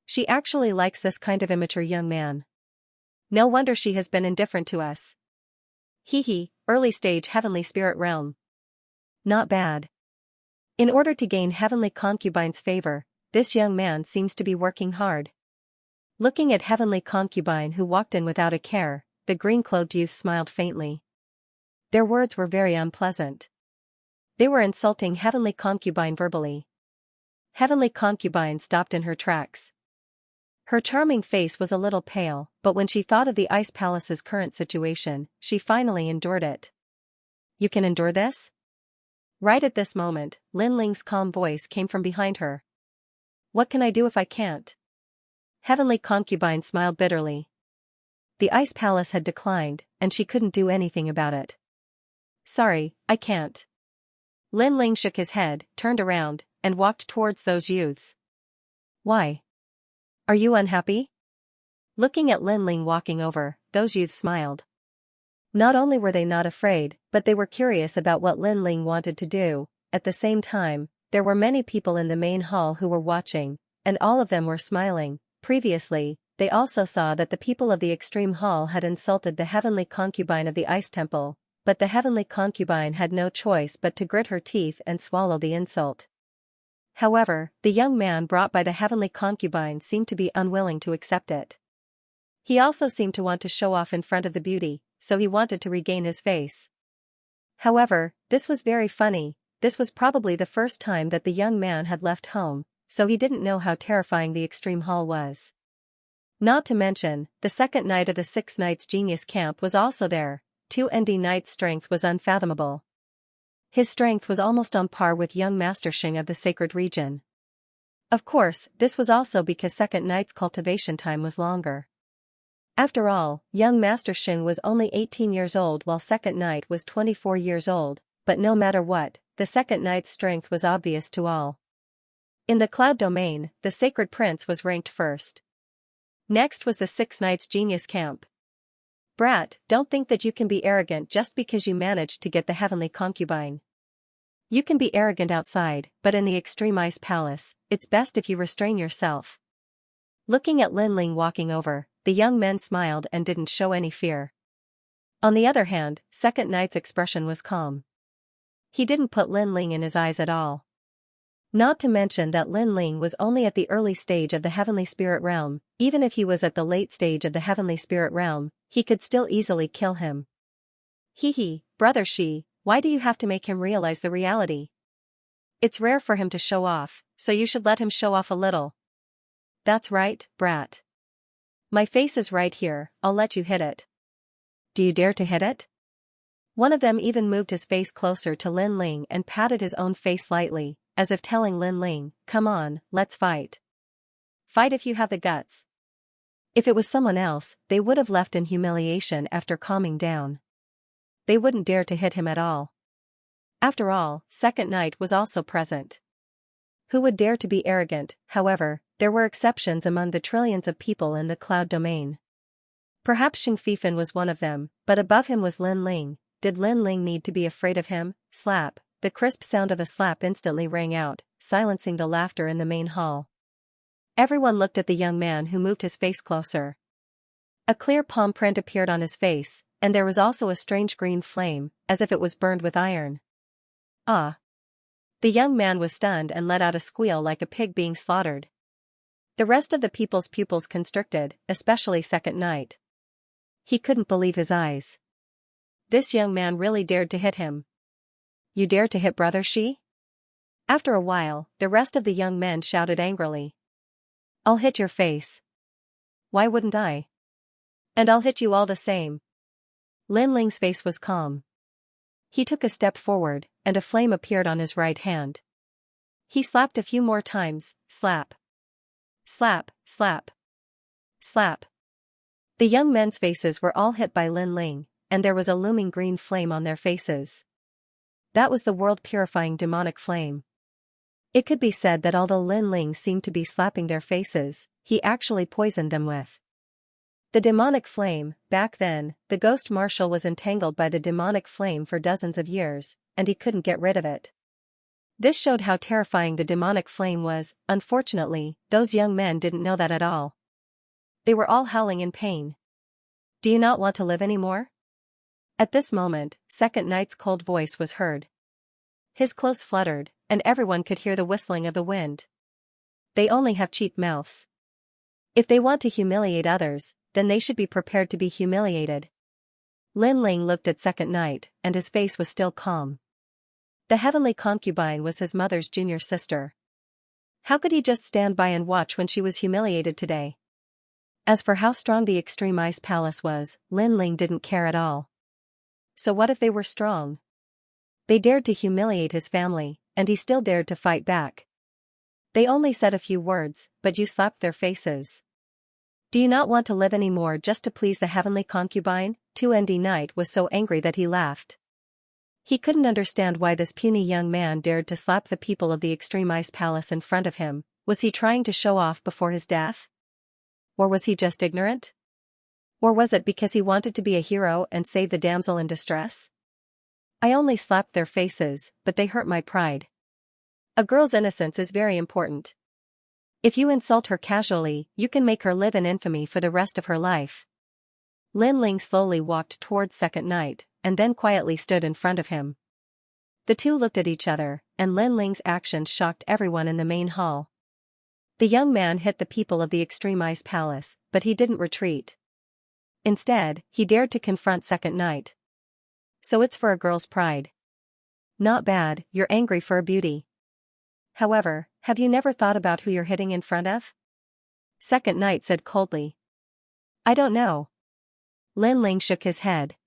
She actually likes this kind of immature young man. No wonder she has been indifferent to us. Hee, early stage Heavenly Spirit Realm. Not bad. In order to gain Heavenly Concubine's favor, this young man seems to be working hard. Looking at Heavenly Concubine who walked in without a care, the green-clothed youth smiled faintly. Their words were very unpleasant. They were insulting Heavenly Concubine verbally. Heavenly Concubine stopped in her tracks. Her charming face was a little pale, but when she thought of the Ice Palace's current situation, she finally endured it. You can endure this? Right at this moment, Lin Ling's calm voice came from behind her. What can I do if I can't? Heavenly Concubine smiled bitterly. The Ice Palace had declined, and she couldn't do anything about it. Sorry, I can't. Lin Ling shook his head, turned around, and walked towards those youths. Why? Are you unhappy? Looking at Lin Ling walking over, those youths smiled. Not only were they not afraid, but they were curious about what Lin Ling wanted to do. At the same time, there were many people in the main hall who were watching, and all of them were smiling. Previously, they also saw that the people of the Extreme Hall had insulted the Heavenly Concubine of the Ice Temple, but the Heavenly Concubine had no choice but to grit her teeth and swallow the insult. However, the young man brought by the Heavenly Concubine seemed to be unwilling to accept it. He also seemed to want to show off in front of the beauty, so he wanted to regain his face. However, this was very funny. This was probably the first time that the young man had left home, so he didn't know how terrifying the Extreme Hall was. Not to mention, the 2nd night of the 6 Nights Genius Camp was also there. 2nd Knight's strength was unfathomable. His strength was almost on par with young Master Xing of the Sacred Region. Of course, this was also because 2nd Knight's cultivation time was longer. After all, young Master Xing was only 18 years old while 2nd Knight was 24 years old, but no matter what, the 2nd Knight's strength was obvious to all. In the Cloud Domain, the Sacred Prince was ranked first. Next was the 6 Nights Genius Camp. Brat, don't think that you can be arrogant just because you managed to get the Heavenly Concubine. You can be arrogant outside, but in the Extreme Ice Palace, it's best if you restrain yourself. Looking at Lin Ling walking over, the young men smiled and didn't show any fear. On the other hand, 2nd Knight's expression was calm. He didn't put Lin Ling in his eyes at all. Not to mention that Lin Ling was only at the early stage of the Heavenly Spirit Realm. Even if he was at the late stage of the Heavenly Spirit Realm, he could still easily kill him. Hee, brother Shi, why do you have to make him realize the reality? It's rare for him to show off, so you should let him show off a little. That's right, brat. My face is right here, I'll let you hit it. Do you dare to hit it? One of them even moved his face closer to Lin Ling and patted his own face lightly. as if telling Lin Ling, "Come on, let's fight. Fight if you have the guts." If it was someone else, they would have left in humiliation after calming down. They wouldn't dare to hit him at all. After all, Second Night was also present. Who would dare to be arrogant? However, there were exceptions among the trillions of people in the cloud domain. Perhaps Xianxia was one of them, but above him was Lin Ling. Did Lin Ling need to be afraid of him? Slap. The crisp sound of a slap instantly rang out, silencing the laughter in the main hall. Everyone looked at the young man who moved his face closer. A clear palm print appeared on his face, and there was also a strange green flame, as if it was burned with iron. Ah! The young man was stunned and let out a squeal like a pig being slaughtered. The rest of the people's pupils constricted, especially Second Night. He couldn't believe his eyes. This young man really dared to hit him. "You dare to hit Brother Shi?" After a while, the rest of the young men shouted angrily. "I'll hit your face." "Why wouldn't I?" "And I'll hit you all the same." Lin Ling's face was calm. He took a step forward, and a flame appeared on his right hand. He slapped a few more times, slap. Slap, slap. Slap. The young men's faces were all hit by Lin Ling, and there was a looming green flame on their faces. That was the world-purifying demonic flame. It could be said that although Lin Ling seemed to be slapping their faces, he actually poisoned them with the demonic flame. Back then, the ghost marshal was entangled by the demonic flame for dozens of years, and he couldn't get rid of it. This showed how terrifying the demonic flame was. Unfortunately, those young men didn't know that at all. They were all howling in pain. "Do you not want to live anymore?" At this moment, Second Night's cold voice was heard. His clothes fluttered, and everyone could hear the whistling of the wind. "They only have cheap mouths. If they want to humiliate others, then they should be prepared to be humiliated." Lin Ling looked at Second Night, and his face was still calm. The heavenly concubine was his mother's junior sister. How could he just stand by and watch when she was humiliated today? As for how strong the Extreme Ice Palace was, Lin Ling didn't care at all. So what if they were strong? They dared to humiliate his family, and he still dared to fight back. They only said a few words, but you slapped their faces. "Do you not want to live anymore just to please the heavenly concubine?" 2nd Night was so angry that he laughed. He couldn't understand why this puny young man dared to slap the people of the Extreme Ice Palace in front of him. Was he trying to show off before his death? Or was he just ignorant? Or was it because he wanted to be a hero and save the damsel in distress? "I only slapped their faces, but they hurt my pride. A girl's innocence is very important. If you insult her casually, you can make her live in infamy for the rest of her life." Lin Ling slowly walked towards Second Night, and then quietly stood in front of him. The two looked at each other, and Lin Ling's actions shocked everyone in the main hall. The young man hit the people of the Extreme Ice Palace, but he didn't retreat. Instead, he dared to confront Second Night. "So it's for a girl's pride. Not bad, you're angry for a beauty. However, have you never thought about who you're hitting in front of?" Second Night said coldly. "I don't know." Lin Ling shook his head.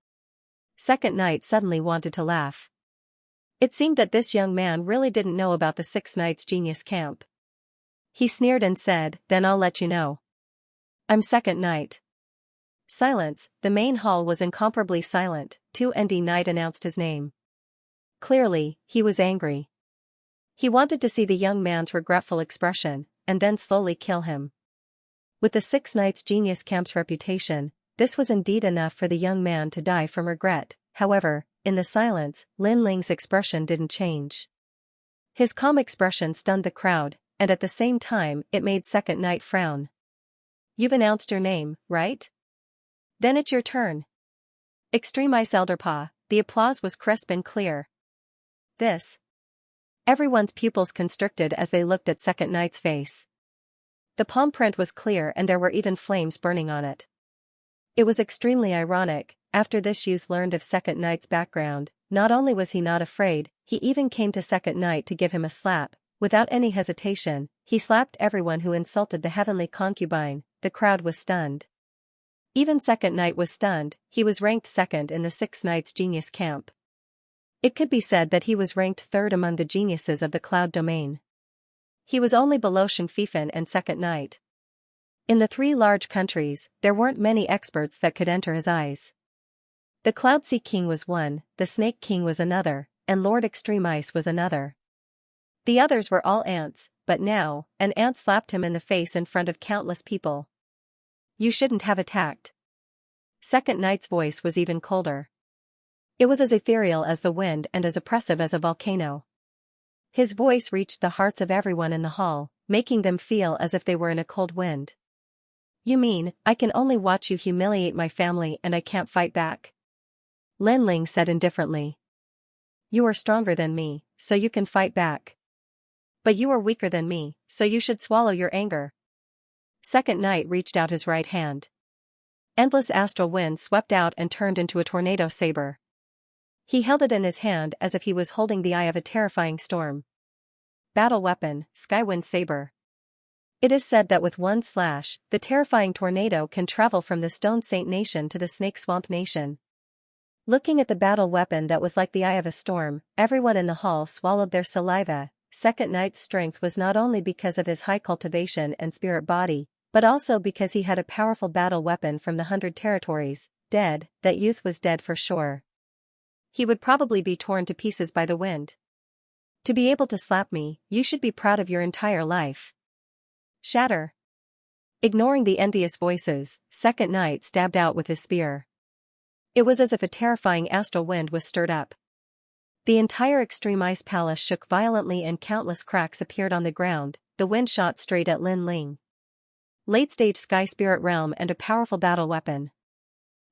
Second Night suddenly wanted to laugh. It seemed that this young man really didn't know about the 6 Nights Genius Camp. He sneered and said, "Then I'll let you know. I'm Second Night." Silence. The main hall was incomparably silent. 2nd Night announced his name. Clearly, he was angry. He wanted to see the young man's regretful expression, and then slowly kill him. With the 6 Nights Genius Camp's reputation, this was indeed enough for the young man to die from regret. However, in the silence, Lin Ling's expression didn't change. His calm expression stunned the crowd, and at the same time it made Second Night frown. "You've announced your name, right? Then it's your turn." Extreme Ice Elderpaw. The applause was crisp and clear. This. Everyone's pupils constricted as they looked at Second Night's face. The palm print was clear and there were even flames burning on it. It was extremely ironic. After this youth learned of Second Night's background, not only was he not afraid, he even came to Second Night to give him a slap. Without any hesitation, he slapped everyone who insulted the heavenly concubine. The crowd was stunned. Even Second Night was stunned. He was ranked second in the 6 Nights Genius Camp. It could be said that he was ranked third among the geniuses of the cloud domain. He was only below Xianxia and Second Night. In the three large countries, there weren't many experts that could enter his eyes. The Cloud Sea King was one, the Snake King was another, and Lord Extreme Ice was another. The others were all ants, but now, an ant slapped him in the face in front of countless people. You shouldn't have attacked. Second Night's voice was even colder. It was as ethereal as the wind and as oppressive as a volcano. His voice reached the hearts of everyone in the hall, making them feel as if they were in a cold wind. You mean, I can only watch you humiliate my family and I can't fight back? Lin Ling said indifferently. You are stronger than me, so you can fight back. But you are weaker than me, so you should swallow your anger. Second Night reached out his right hand. Endless astral wind swept out and turned into a tornado saber. He held it in his hand as if he was holding the eye of a terrifying storm. Battle weapon, Skywind Saber. It is said that with one slash, the terrifying tornado can travel from the Stone Saint Nation to the Snake Swamp Nation. Looking at the battle weapon that was like the eye of a storm, everyone in the hall swallowed their saliva. Second Night's strength was not only because of his high cultivation and spirit body, but also because he had a powerful battle weapon from the 100 territories. Dead, that youth was dead for sure. He would probably be torn to pieces by the wind. To be able to slap me, you should be proud of your entire life. Shatter. Ignoring the envious voices, Second Night stabbed out with his spear. It was as if a terrifying astral wind was stirred up. The entire Extreme Ice Palace shook violently and countless cracks appeared on the ground. The wind shot straight at Lin Ling. Late-stage Sky Spirit Realm and a powerful battle weapon.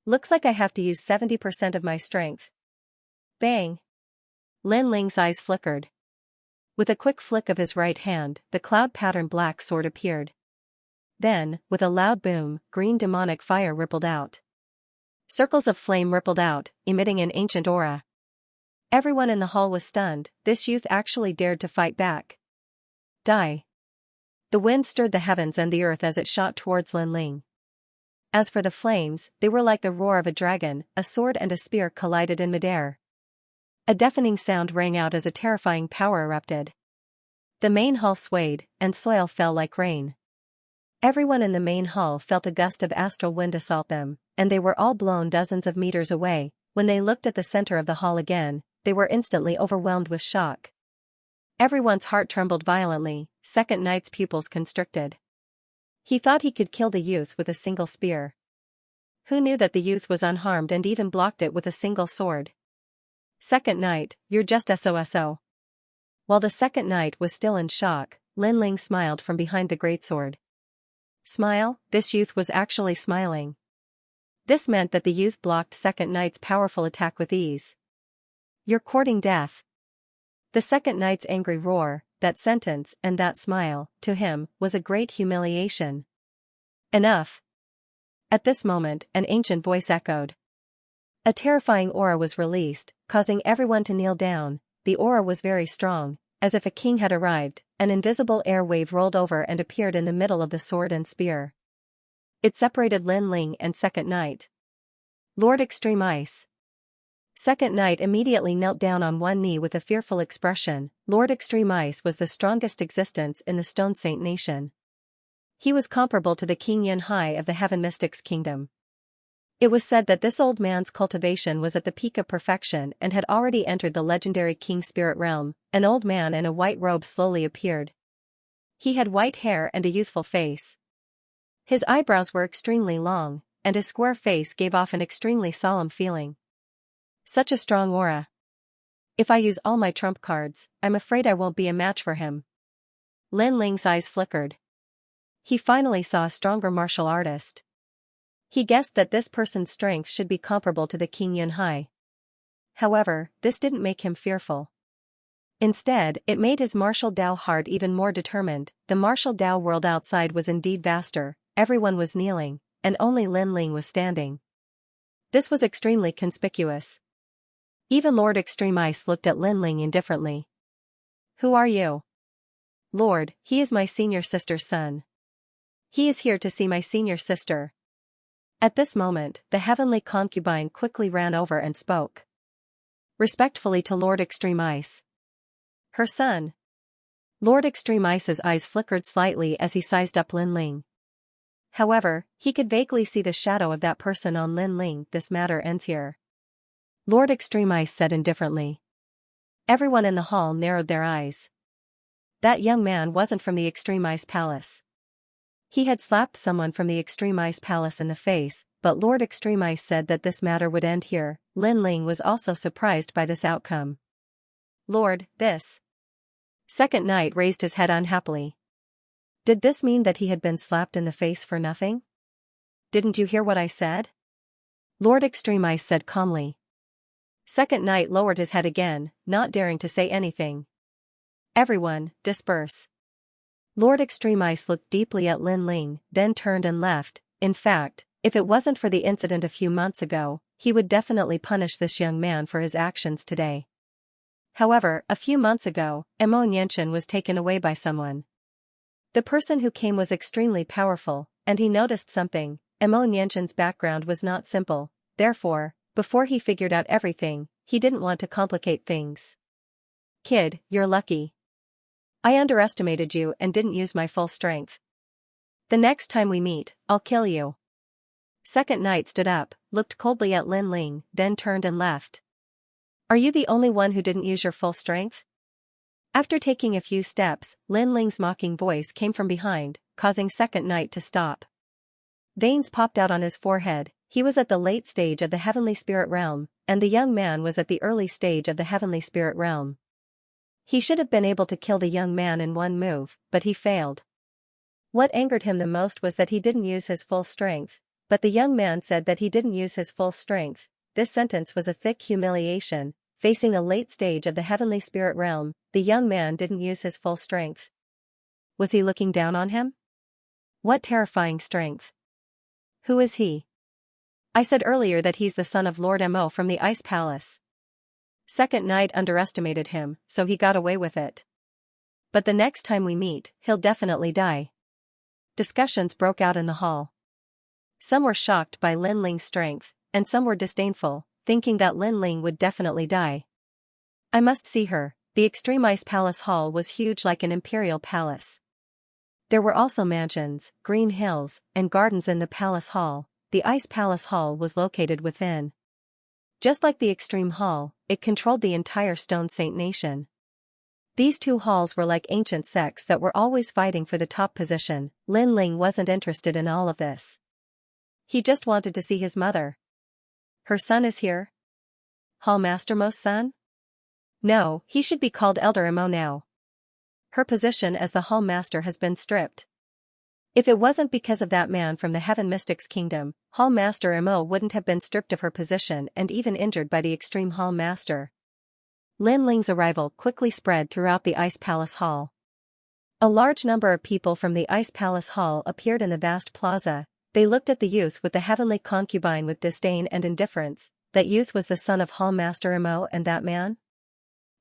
Looks like I have to use 70% of my strength. Bang! Lin Ling's eyes flickered. With a quick flick of his right hand, the cloud-patterned black sword appeared. Then, with a loud boom, green demonic fire rippled out. Circles of flame rippled out, emitting an ancient aura. Everyone in the hall was stunned. This youth actually dared to fight back. Die. The wind stirred the heavens and the earth as it shot towards Lin Ling. As for the flames, they were like the roar of a dragon. A sword and a spear collided in midair. A deafening sound rang out as a terrifying power erupted. The main hall swayed, and soil fell like rain. Everyone in the main hall felt a gust of astral wind assault them, and they were all blown dozens of meters away. When they looked at the center of the hall again, they were instantly overwhelmed with shock. Everyone's heart trembled violently. Second Night's pupils constricted. He thought he could kill the youth with a single spear. Who knew that the youth was unharmed and even blocked it with a single sword? Second Night, you're just SOSO. While the Second Night was still in shock, Lin Ling smiled from behind the greatsword. Smile? This youth was actually smiling. This meant that the youth blocked Second Night's powerful attack with ease. You're courting death. The Second Night's angry roar, that sentence and that smile, to him, was a great humiliation. Enough. At this moment, an ancient voice echoed. A terrifying aura was released, causing everyone to kneel down. The aura was very strong, as if a king had arrived. An invisible air wave rolled over and appeared in the middle of the sword and spear. It separated Lin Ling and Second Night. Lord Extreme Ice. Second Night immediately knelt down on one knee with a fearful expression. Lord Extreme Ice was the strongest existence in the Stone Saint Nation. He was comparable to the King Xianxia of the Heaven Mystics Kingdom. It was said that this old man's cultivation was at the peak of perfection and had already entered the legendary King Spirit Realm. An old man in a white robe slowly appeared. He had white hair and a youthful face. His eyebrows were extremely long, and his square face gave off an extremely solemn feeling. Such a strong aura. If I use all my trump cards, I'm afraid I won't be a match for him. Lin Ling's eyes flickered. He finally saw a stronger martial artist. He guessed that this person's strength should be comparable to the King Xianxia. However, this didn't make him fearful. Instead, it made his martial Dao heart even more determined. The martial Dao world outside was indeed vaster. Everyone was kneeling, and only Lin Ling was standing. This was extremely conspicuous. Even Lord Extreme Ice looked at Lin Ling indifferently. Who are you? Lord, he is my senior sister's son. He is here to see my senior sister. At this moment, the heavenly concubine quickly ran over and spoke. Respectfully to Lord Extreme Ice. Her son. Lord Extreme Ice's eyes flickered slightly as he sized up Lin Ling. However, he could vaguely see the shadow of that person on Lin Ling. This matter ends here. Lord Extreme Ice said indifferently. Everyone in the hall narrowed their eyes. That young man wasn't from the Extreme Ice Palace. He had slapped someone from the Extreme Ice Palace in the face, but Lord Extreme Ice said that this matter would end here. Lin Ling was also surprised by this outcome. Lord, this. Second Knight raised his head unhappily. Did this mean that he had been slapped in the face for nothing? Didn't you hear what I said? Lord Extreme Ice said calmly. Second Knight lowered his head again, not daring to say anything. Everyone, disperse. Lord Extreme Ice looked deeply at Lin Ling, then turned and left. In fact, if it wasn't for the incident a few months ago, he would definitely punish this young man for his actions today. However, a few months ago, Emo Nianchen was taken away by someone. The person who came was extremely powerful, and he noticed something. Emo Nianchen's background was not simple, therefore, before he figured out everything, he didn't want to complicate things. Kid, you're lucky. I underestimated you and didn't use my full strength. The next time we meet, I'll kill you. Second Knight stood up, looked coldly at Lin Ling, then turned and left. Are you the only one who didn't use your full strength? After taking a few steps, Lin Ling's mocking voice came from behind, causing Second Knight to stop. Veins popped out on his forehead. He was at the late stage of the Heavenly Spirit Realm, and the young man was at the early stage of the Heavenly Spirit Realm. He should have been able to kill the young man in one move, but he failed. What angered him the most was that he didn't use his full strength, but the young man said that he didn't use his full strength. This sentence was a thick humiliation. Facing the late stage of the Heavenly Spirit Realm, the young man didn't use his full strength. Was he looking down on him? What terrifying strength. Who is he? I said earlier that he's the son of Lord Mo from the Ice Palace. Second Knight underestimated him, so he got away with it. But the next time we meet, he'll definitely die. Discussions broke out in the hall. Some were shocked by Lin Ling's strength, and some were disdainful, thinking that Lin Ling would definitely die. I must see her. The Extreme Ice Palace Hall was huge like an imperial palace. There were also mansions, green hills, and gardens in the palace hall. The Ice Palace Hall was located within. Just like the Extreme Hall, it controlled the entire Stone Saint Nation. These two halls were like ancient sects that were always fighting for the top position. Lin Ling wasn't interested in all of this. He just wanted to see his mother. Her son is here? Hall Master Mo's son? No, he should be called Elder Mo now. Her position as the Hall Master has been stripped. If it wasn't because of that man from the Heaven Mystics Kingdom, Hall Master Mo wouldn't have been stripped of her position and even injured by the Extreme Hall Master. Lin Ling's arrival quickly spread throughout the Ice Palace Hall. A large number of people from the Ice Palace Hall appeared in the vast plaza. They looked at the youth with the heavenly concubine with disdain and indifference. That youth was the son of Hall Master Mo and that man?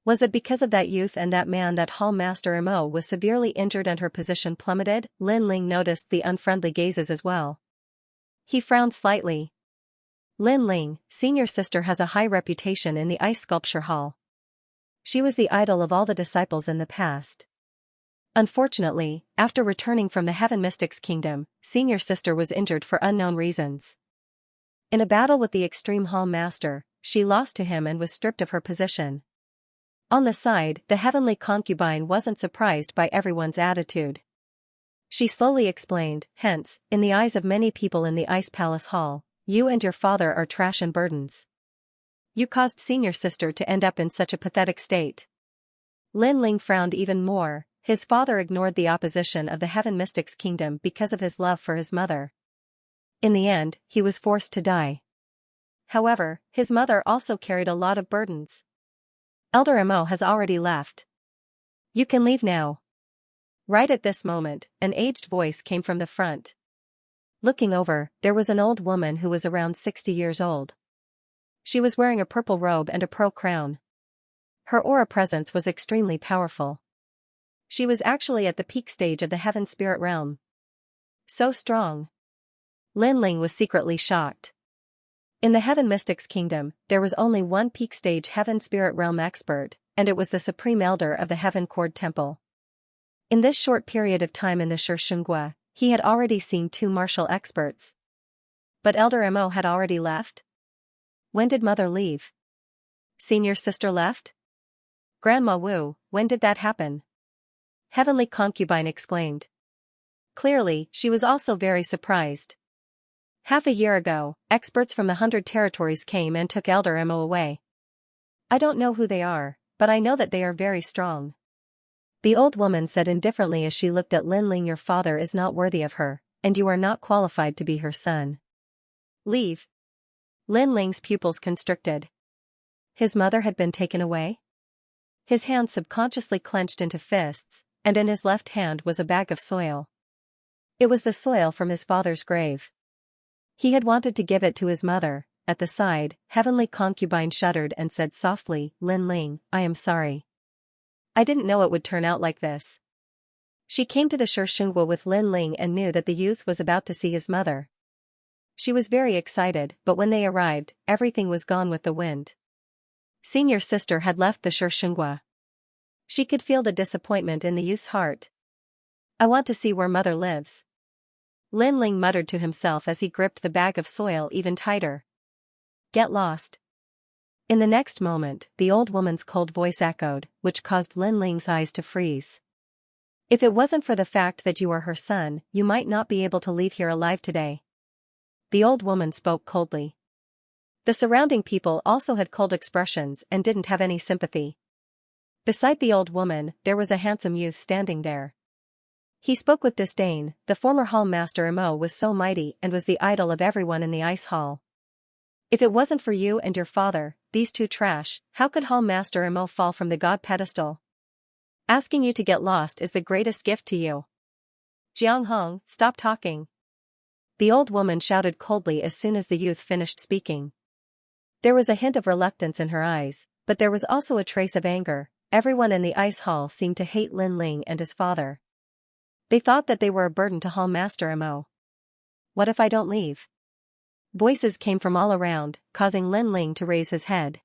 Was it because of that youth and that man that Hall Master Mo was severely injured and her position plummeted? Lin Ling noticed the unfriendly gazes as well. He frowned slightly. Lin Ling, senior sister, has a high reputation in the Ice Sculpture Hall. She was the idol of all the disciples in the past. Unfortunately, after returning from the Heaven Mystics Kingdom, senior sister was injured for unknown reasons. In a battle with the Extreme Hall Master, she lost to him and was stripped of her position. On the side, the heavenly concubine wasn't surprised by everyone's attitude. She slowly explained, hence, in the eyes of many people in the Ice Palace Hall, you and your father are trash and burdens. You caused senior sister to end up in such a pathetic state. Lin Ling frowned even more. His father ignored the opposition of the Heaven Mystics Kingdom because of his love for his mother. In the end, he was forced to die. However, his mother also carried a lot of burdens. Elder Mo has already left. You can leave now. Right at this moment, an aged voice came from the front. Looking over, there was an old woman who was around 60 years old. She was wearing a purple robe and a pearl crown. Her aura presence was extremely powerful. She was actually at the peak stage of the Heaven Spirit Realm. So strong. Lin Ling was secretly shocked. In the Heaven Mystics Kingdom, there was only one peak stage Heaven Spirit Realm expert, and it was the Supreme Elder of the Heaven Cord Temple. In this short period of time in the Xianxia, he had already seen 2 martial experts. But Elder Mo had already left? When did Mother leave? Senior Sister left? Grandma Wu, when did that happen? Heavenly Concubine exclaimed. Clearly, she was also very surprised. Half a year ago, experts from the 100 territories came and took Elder Mo away. I don't know who they are, but I know that they are very strong. The old woman said indifferently as she looked at Lin Ling. Your father is not worthy of her, and you are not qualified to be her son. Leave. Lin Ling's pupils constricted. His mother had been taken away? His hands subconsciously clenched into fists, and in his left hand was a bag of soil. It was the soil from his father's grave. He had wanted to give it to his mother. At the side, Heavenly Concubine shuddered and said softly, Lin Ling, I am sorry. I didn't know it would turn out like this. She came to the Xianxia with Lin Ling and knew that the youth was about to see his mother. She was very excited, but when they arrived, everything was gone with the wind. Senior Sister had left the Xianxia. She could feel the disappointment in the youth's heart. I want to see where Mother lives. Lin Ling muttered to himself as he gripped the bag of soil even tighter. Get lost. In the next moment, the old woman's cold voice echoed, which caused Lin Ling's eyes to freeze. If it wasn't for the fact that you are her son, you might not be able to leave here alive today. The old woman spoke coldly. The surrounding people also had cold expressions and didn't have any sympathy. Beside the old woman, there was a handsome youth standing there. He spoke with disdain. The former hall master Mo was so mighty and was the idol of everyone in the ice hall. If it wasn't for you and your father, these 2 trash, how could hall master Mo fall from the god pedestal? Asking you to get lost is the greatest gift to you. Jiang Hong, stop talking. The old woman shouted coldly as soon as the youth finished speaking. There was a hint of reluctance in her eyes, but there was also a trace of anger. Everyone in the ice hall seemed to hate Lin Ling and his father. They thought that they were a burden to Hall Master Mo. What if I don't leave? Voices came from all around, causing Lin Ling to raise his head.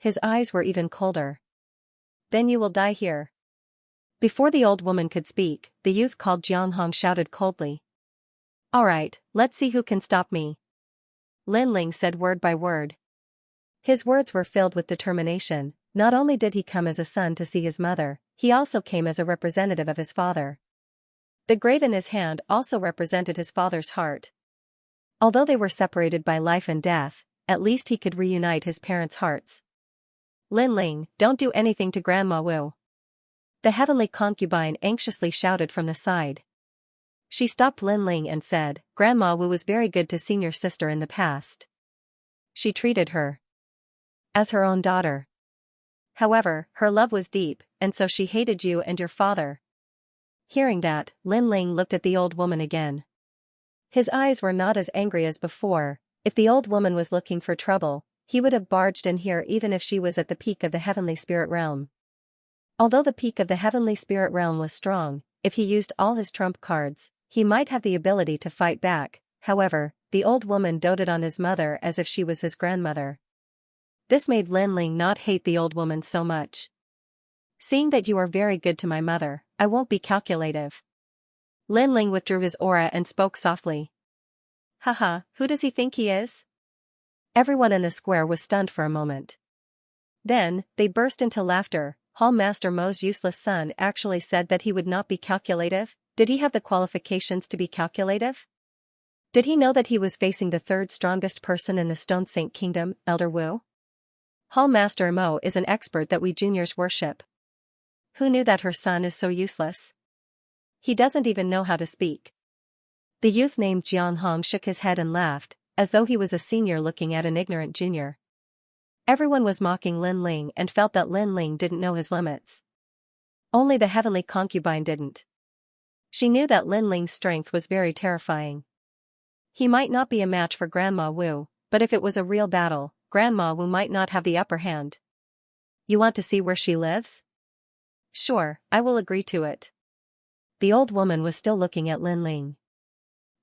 His eyes were even colder. Then you will die here. Before the old woman could speak, the youth called Jiang Hong shouted coldly. All right, let's see who can stop me. Lin Ling said word by word. His words were filled with determination. Not only did he come as a son to see his mother, he also came as a representative of his father. The grave in his hand also represented his father's heart. Although they were separated by life and death, at least he could reunite his parents' hearts. Lin Ling, don't do anything to Grandma Wu. The Heavenly Concubine anxiously shouted from the side. She stopped Lin Ling and said, Grandma Wu was very good to Senior Sister in the past. She treated her as her own daughter. However, her love was deep, and so she hated you and your father. Hearing that, Lin Ling looked at the old woman again. His eyes were not as angry as before. If the old woman was looking for trouble, he would have barged in here even if she was at the peak of the Heavenly Spirit Realm. Although the peak of the Heavenly Spirit Realm was strong, if he used all his trump cards, he might have the ability to fight back. However, the old woman doted on his mother as if she was his grandmother. This made Lin Ling not hate the old woman so much. Seeing that you are very good to my mother, I won't be calculative. Lin Ling withdrew his aura and spoke softly. Haha, who does he think he is? Everyone in the square was stunned for a moment. Then, they burst into laughter. Hall Master Mo's useless son actually said that he would not be calculative. Did he have the qualifications to be calculative? Did he know that he was facing the 3rd strongest person in the Stone Saint Kingdom, Elder Wu? Hall Master Mo is an expert that we juniors worship. Who knew that her son is so useless? He doesn't even know how to speak. The youth named Jiang Hong shook his head and laughed, as though he was a senior looking at an ignorant junior. Everyone was mocking Lin Ling and felt that Lin Ling didn't know his limits. Only the Heavenly Concubine didn't. She knew that Lin Ling's strength was very terrifying. He might not be a match for Grandma Wu, but if it was a real battle, Grandma Wu might not have the upper hand. You want to see where she lives? Sure, I will agree to it. The old woman was still looking at Lin Ling.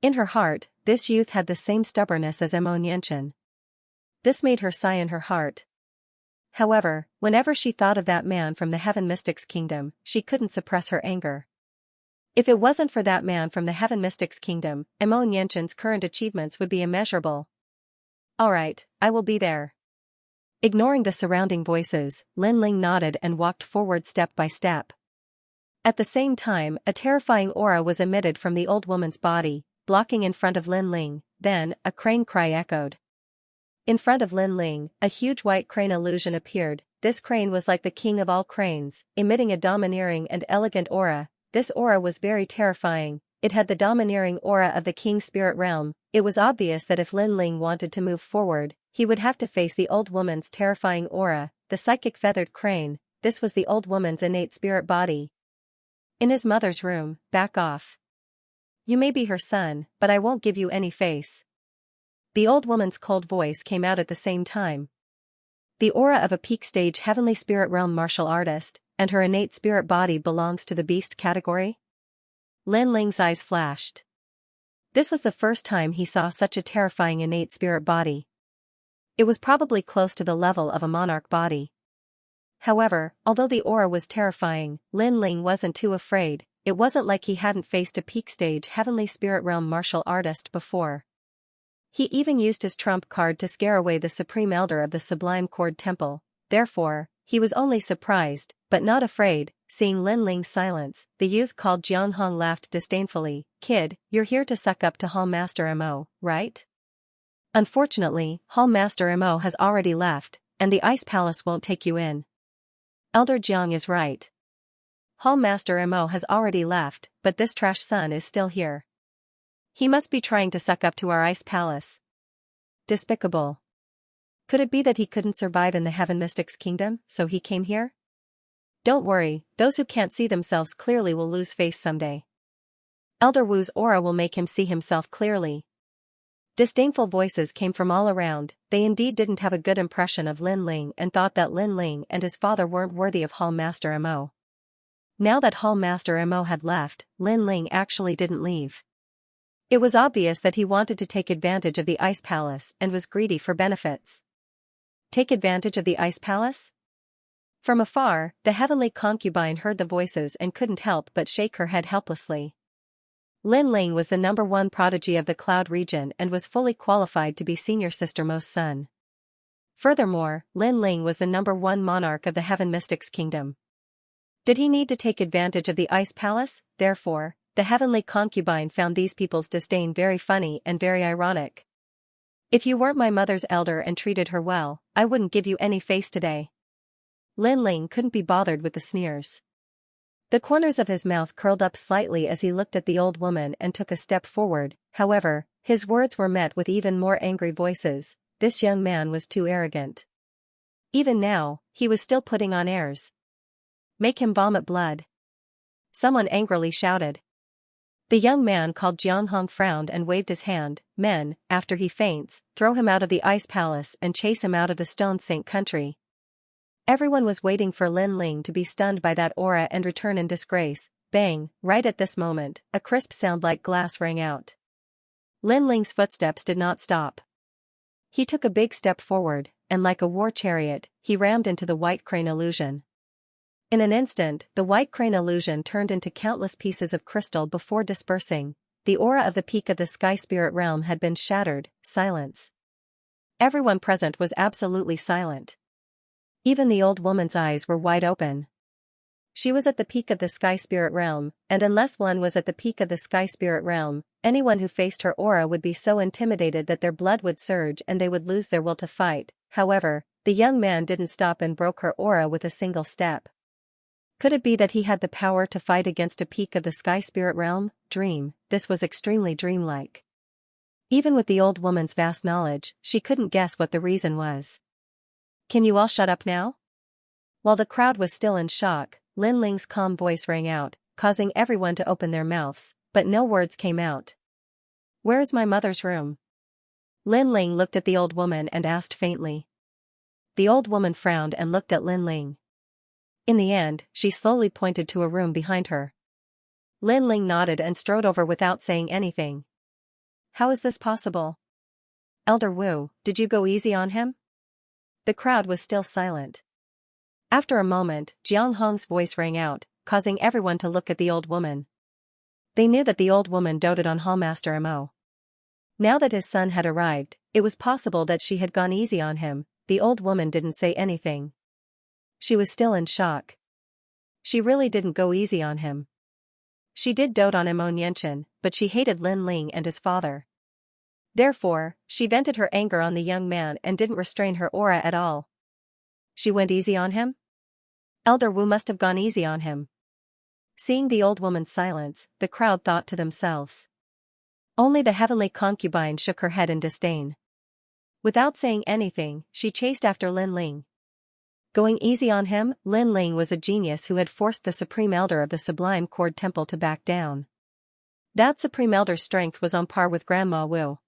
In her heart, this youth had the same stubbornness as Mo Nianchen. This made her sigh in her heart. However, whenever she thought of that man from the Heaven Mystics Kingdom, she couldn't suppress her anger. If it wasn't for that man from the Heaven Mystics Kingdom, Mo Nianquan's current achievements would be immeasurable. Alright, I will be there. Ignoring the surrounding voices, Lin Ling nodded and walked forward step by step. At the same time, a terrifying aura was emitted from the old woman's body, blocking in front of Lin Ling. Then, a crane cry echoed. In front of Lin Ling, a huge white crane illusion appeared. This crane was like the king of all cranes, emitting a domineering and elegant aura. This aura was very terrifying. It had the domineering aura of the king's spirit realm. It was obvious that if Lin Ling wanted to move forward, he would have to face the old woman's terrifying aura, the psychic feathered crane. This was the old woman's innate spirit body. In his mother's room, back off. You may be her son, but I won't give you any face. The old woman's cold voice came out at the same time. The aura of a peak stage heavenly spirit realm martial artist, and her innate spirit body belongs to the beast category? Lin Ling's eyes flashed. This was the first time he saw such a terrifying innate spirit body. It was probably close to the level of a monarch body. However, although the aura was terrifying, Lin Ling wasn't too afraid. It wasn't like he hadn't faced a peak stage heavenly spirit realm martial artist before. He even used his trump card to scare away the supreme elder of the Sublime Cord Temple. Therefore, he was only surprised, but not afraid. Seeing Lin Ling's silence, the youth called Jiang Hong laughed disdainfully. Kid, you're here to suck up to Hall Master Mo, right? Unfortunately, Hall Master Mo has already left, and the Ice Palace won't take you in. Elder Jiang is right. Hall Master Mo has already left, but this trash son is still here. He must be trying to suck up to our Ice Palace. Despicable. Could it be that he couldn't survive in the Heaven Mystics Kingdom, so he came here? Don't worry, those who can't see themselves clearly will lose face someday. Elder Wu's aura will make him see himself clearly. Disdainful voices came from all around. They indeed didn't have a good impression of Lin Ling and thought that Lin Ling and his father weren't worthy of Hall Master Mo. Now that Hall Master Mo had left, Lin Ling actually didn't leave. It was obvious that he wanted to take advantage of the Ice Palace and was greedy for benefits. Take advantage of the Ice Palace? From afar, the heavenly concubine heard the voices and couldn't help but shake her head helplessly. Lin Ling was the #1 prodigy of the Cloud region and was fully qualified to be Senior Sister Mo's son. Furthermore, Lin Ling was the #1 monarch of the Heaven Mystics Kingdom. Did he need to take advantage of the Ice Palace? Therefore, the heavenly concubine found these people's disdain very funny and very ironic. If you weren't my mother's elder and treated her well, I wouldn't give you any face today. Lin Ling couldn't be bothered with the sneers. The corners of his mouth curled up slightly as he looked at the old woman and took a step forward. However, his words were met with even more angry voices. This young man was too arrogant. Even now, he was still putting on airs. Make him vomit blood. Someone angrily shouted. The young man called Jiang Hong frowned and waved his hand. Men, after he faints, throw him out of the Ice Palace and chase him out of the Stone Sink country. Everyone was waiting for Lin Ling to be stunned by that aura and return in disgrace. Bang, right at this moment, a crisp sound like glass rang out. Lin Ling's footsteps did not stop. He took a big step forward, and like a war chariot, he rammed into the white crane illusion. In an instant, the white crane illusion turned into countless pieces of crystal before dispersing. The aura of the peak of the sky spirit realm had been shattered. Silence. Everyone present was absolutely silent. Even the old woman's eyes were wide open. She was at the peak of the sky spirit realm, and unless one was at the peak of the sky spirit realm, anyone who faced her aura would be so intimidated that their blood would surge and they would lose their will to fight. However, the young man didn't stop and broke her aura with a single step. Could it be that he had the power to fight against a peak of the sky spirit realm? Dream, this was extremely dreamlike. Even with the old woman's vast knowledge, she couldn't guess what the reason was. Can you all shut up now? While the crowd was still in shock, Lin Ling's calm voice rang out, causing everyone to open their mouths, but no words came out. Where is my mother's room? Lin Ling looked at the old woman and asked faintly. The old woman frowned and looked at Lin Ling. In the end, she slowly pointed to a room behind her. Lin Ling nodded and strode over without saying anything. How is this possible? Elder Wu, did you go easy on him? The crowd was still silent. After a moment, Jiang Hong's voice rang out, causing everyone to look at the old woman. They knew that the old woman doted on Hallmaster Mo. Now that his son had arrived, it was possible that she had gone easy on him. The old woman didn't say anything. She was still in shock. She really didn't go easy on him. She did dote on Mo Nianchen, but she hated Lin Ling and his father. Therefore, she vented her anger on the young man and didn't restrain her aura at all. She went easy on him? Elder Wu must have gone easy on him. Seeing the old woman's silence, the crowd thought to themselves. Only the heavenly concubine shook her head in disdain. Without saying anything, she chased after Lin Ling. Going easy on him, Lin Ling was a genius who had forced the Supreme Elder of the Sublime Cord Temple to back down. That Supreme Elder's strength was on par with Grandma Wu.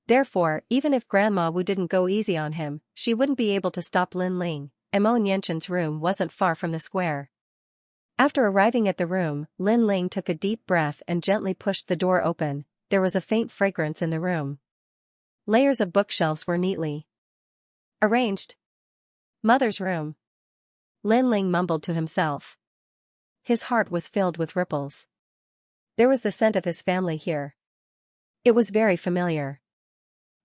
Therefore, even if Grandma Wu didn't go easy on him, she wouldn't be able to stop Lin Ling. Mo Nianchen's room wasn't far from the square. After arriving at the room, Lin Ling took a deep breath and gently pushed the door open. There was a faint fragrance in the room. Layers of bookshelves were neatly arranged. Mother's room. Lin Ling mumbled to himself. His heart was filled with ripples. There was the scent of his family here. It was very familiar.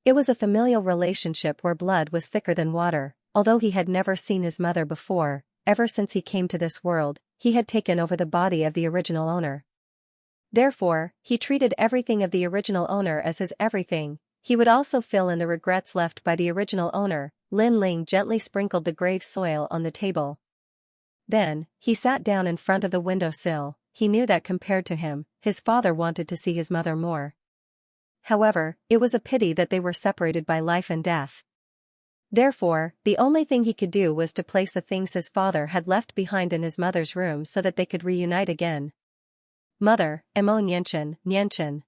It was a familial relationship where blood was thicker than water. Although he had never seen his mother before, ever since he came to this world, he had taken over the body of the original owner. Therefore, he treated everything of the original owner as his everything. He would also fill in the regrets left by the original owner. Lin Ling gently sprinkled the grave soil on the table. Then, he sat down in front of the windowsill. He knew that compared to him, his father wanted to see his mother more. However, it was a pity that they were separated by life and death. Therefore, the only thing he could do was to place the things his father had left behind in his mother's room so that they could reunite again. Mother, Mo Nianchen, Nianchen.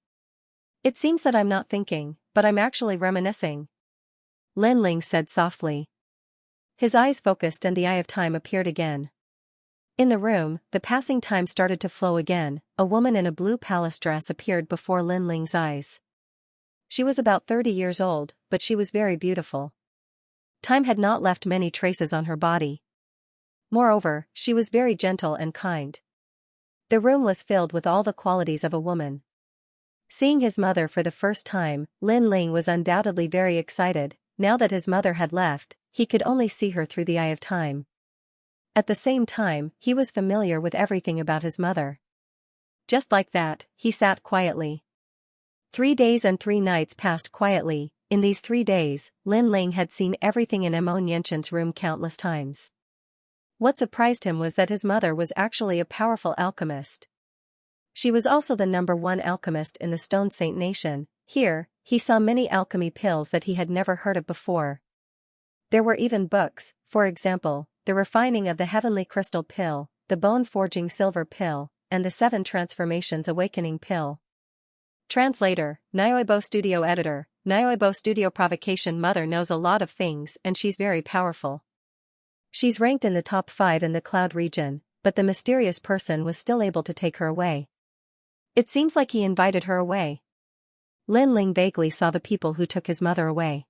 It seems that I'm not thinking, but I'm actually reminiscing. Lin Ling said softly. His eyes focused and the eye of time appeared again. In the room, the passing time started to flow again. A woman in a blue palace dress appeared before Lin Ling's eyes. She was about 30 years old, but she was very beautiful. Time had not left many traces on her body. Moreover, she was very gentle and kind. The room was filled with all the qualities of a woman. Seeing his mother for the first time, Lin Ling was undoubtedly very excited. Now that his mother had left, he could only see her through the eye of time. At the same time, he was familiar with everything about his mother. Just like that, he sat quietly. 3 days and 3 nights passed quietly. In these 3 days, Lin Ling had seen everything in Mo Nianchen's room countless times. What surprised him was that his mother was actually a powerful alchemist. She was also the #1 alchemist in the Stone Saint Nation. Here, he saw many alchemy pills that he had never heard of before. There were even books, for example, the refining of the heavenly crystal pill, the bone-forging silver pill, and the 7 transformations awakening pill. Translator, Nioibo Studio Editor, Nioibo Studio Provocation. Mother knows a lot of things and she's very powerful. She's ranked in the top 5 in the cloud region, but the mysterious person was still able to take her away. It seems like he invited her away. Lin Ling vaguely saw the people who took his mother away.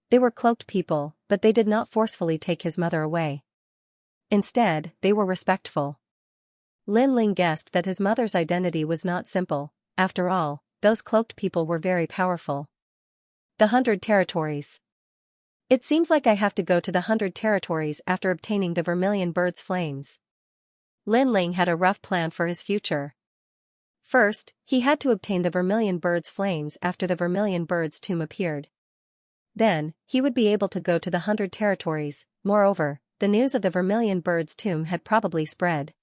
They were cloaked people, but they did not forcefully take his mother away. Instead, they were respectful. Lin Ling guessed that his mother's identity was not simple. After all, those cloaked people were very powerful. The 100 territories. It seems like I have to go to the 100 territories after obtaining the Vermilion Bird's flames. Lin Ling had a rough plan for his future. First, he had to obtain the Vermilion Bird's flames after the Vermilion Bird's tomb appeared. Then, he would be able to go to the 100 territories. Moreover, the news of the Vermilion Bird's tomb had probably spread.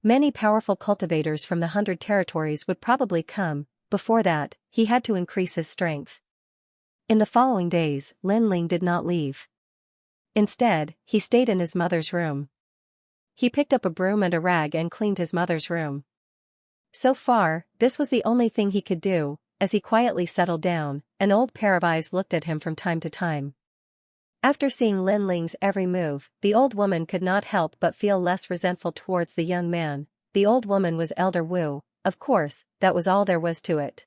Many powerful cultivators from the 100 territories would probably come. Before that, he had to increase his strength. In the following days, Lin Ling did not leave. Instead, he stayed in his mother's room. He picked up a broom and a rag and cleaned his mother's room. So far, this was the only thing he could do. As he quietly settled down, an old pair of eyes looked at him from time to time. After seeing Lin Ling's every move, the old woman could not help but feel less resentful towards the young man. The old woman was Elder Wu. Of course, that was all there was to it.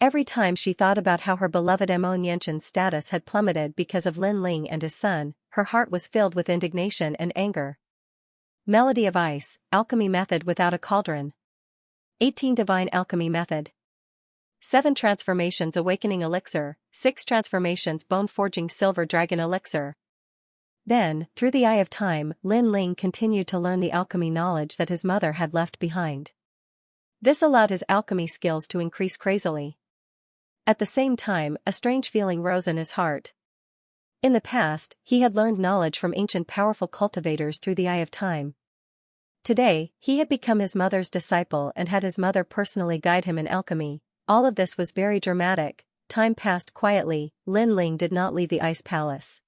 Every time she thought about how her beloved Mo Nianqian's status had plummeted because of Lin Ling and his son, her heart was filled with indignation and anger. Melody of Ice, Alchemy Method without a cauldron. 18 Divine Alchemy Method. 7 Transformations Awakening Elixir, 6 Transformations Bone Forging Silver Dragon Elixir. Then, through the eye of time, Lin Ling continued to learn the alchemy knowledge that his mother had left behind. This allowed his alchemy skills to increase crazily. At the same time, a strange feeling rose in his heart. In the past, he had learned knowledge from ancient powerful cultivators through the eye of time. Today, he had become his mother's disciple and had his mother personally guide him in alchemy. All of this was very dramatic. Time passed quietly. Lin Ling did not leave the Ice Palace.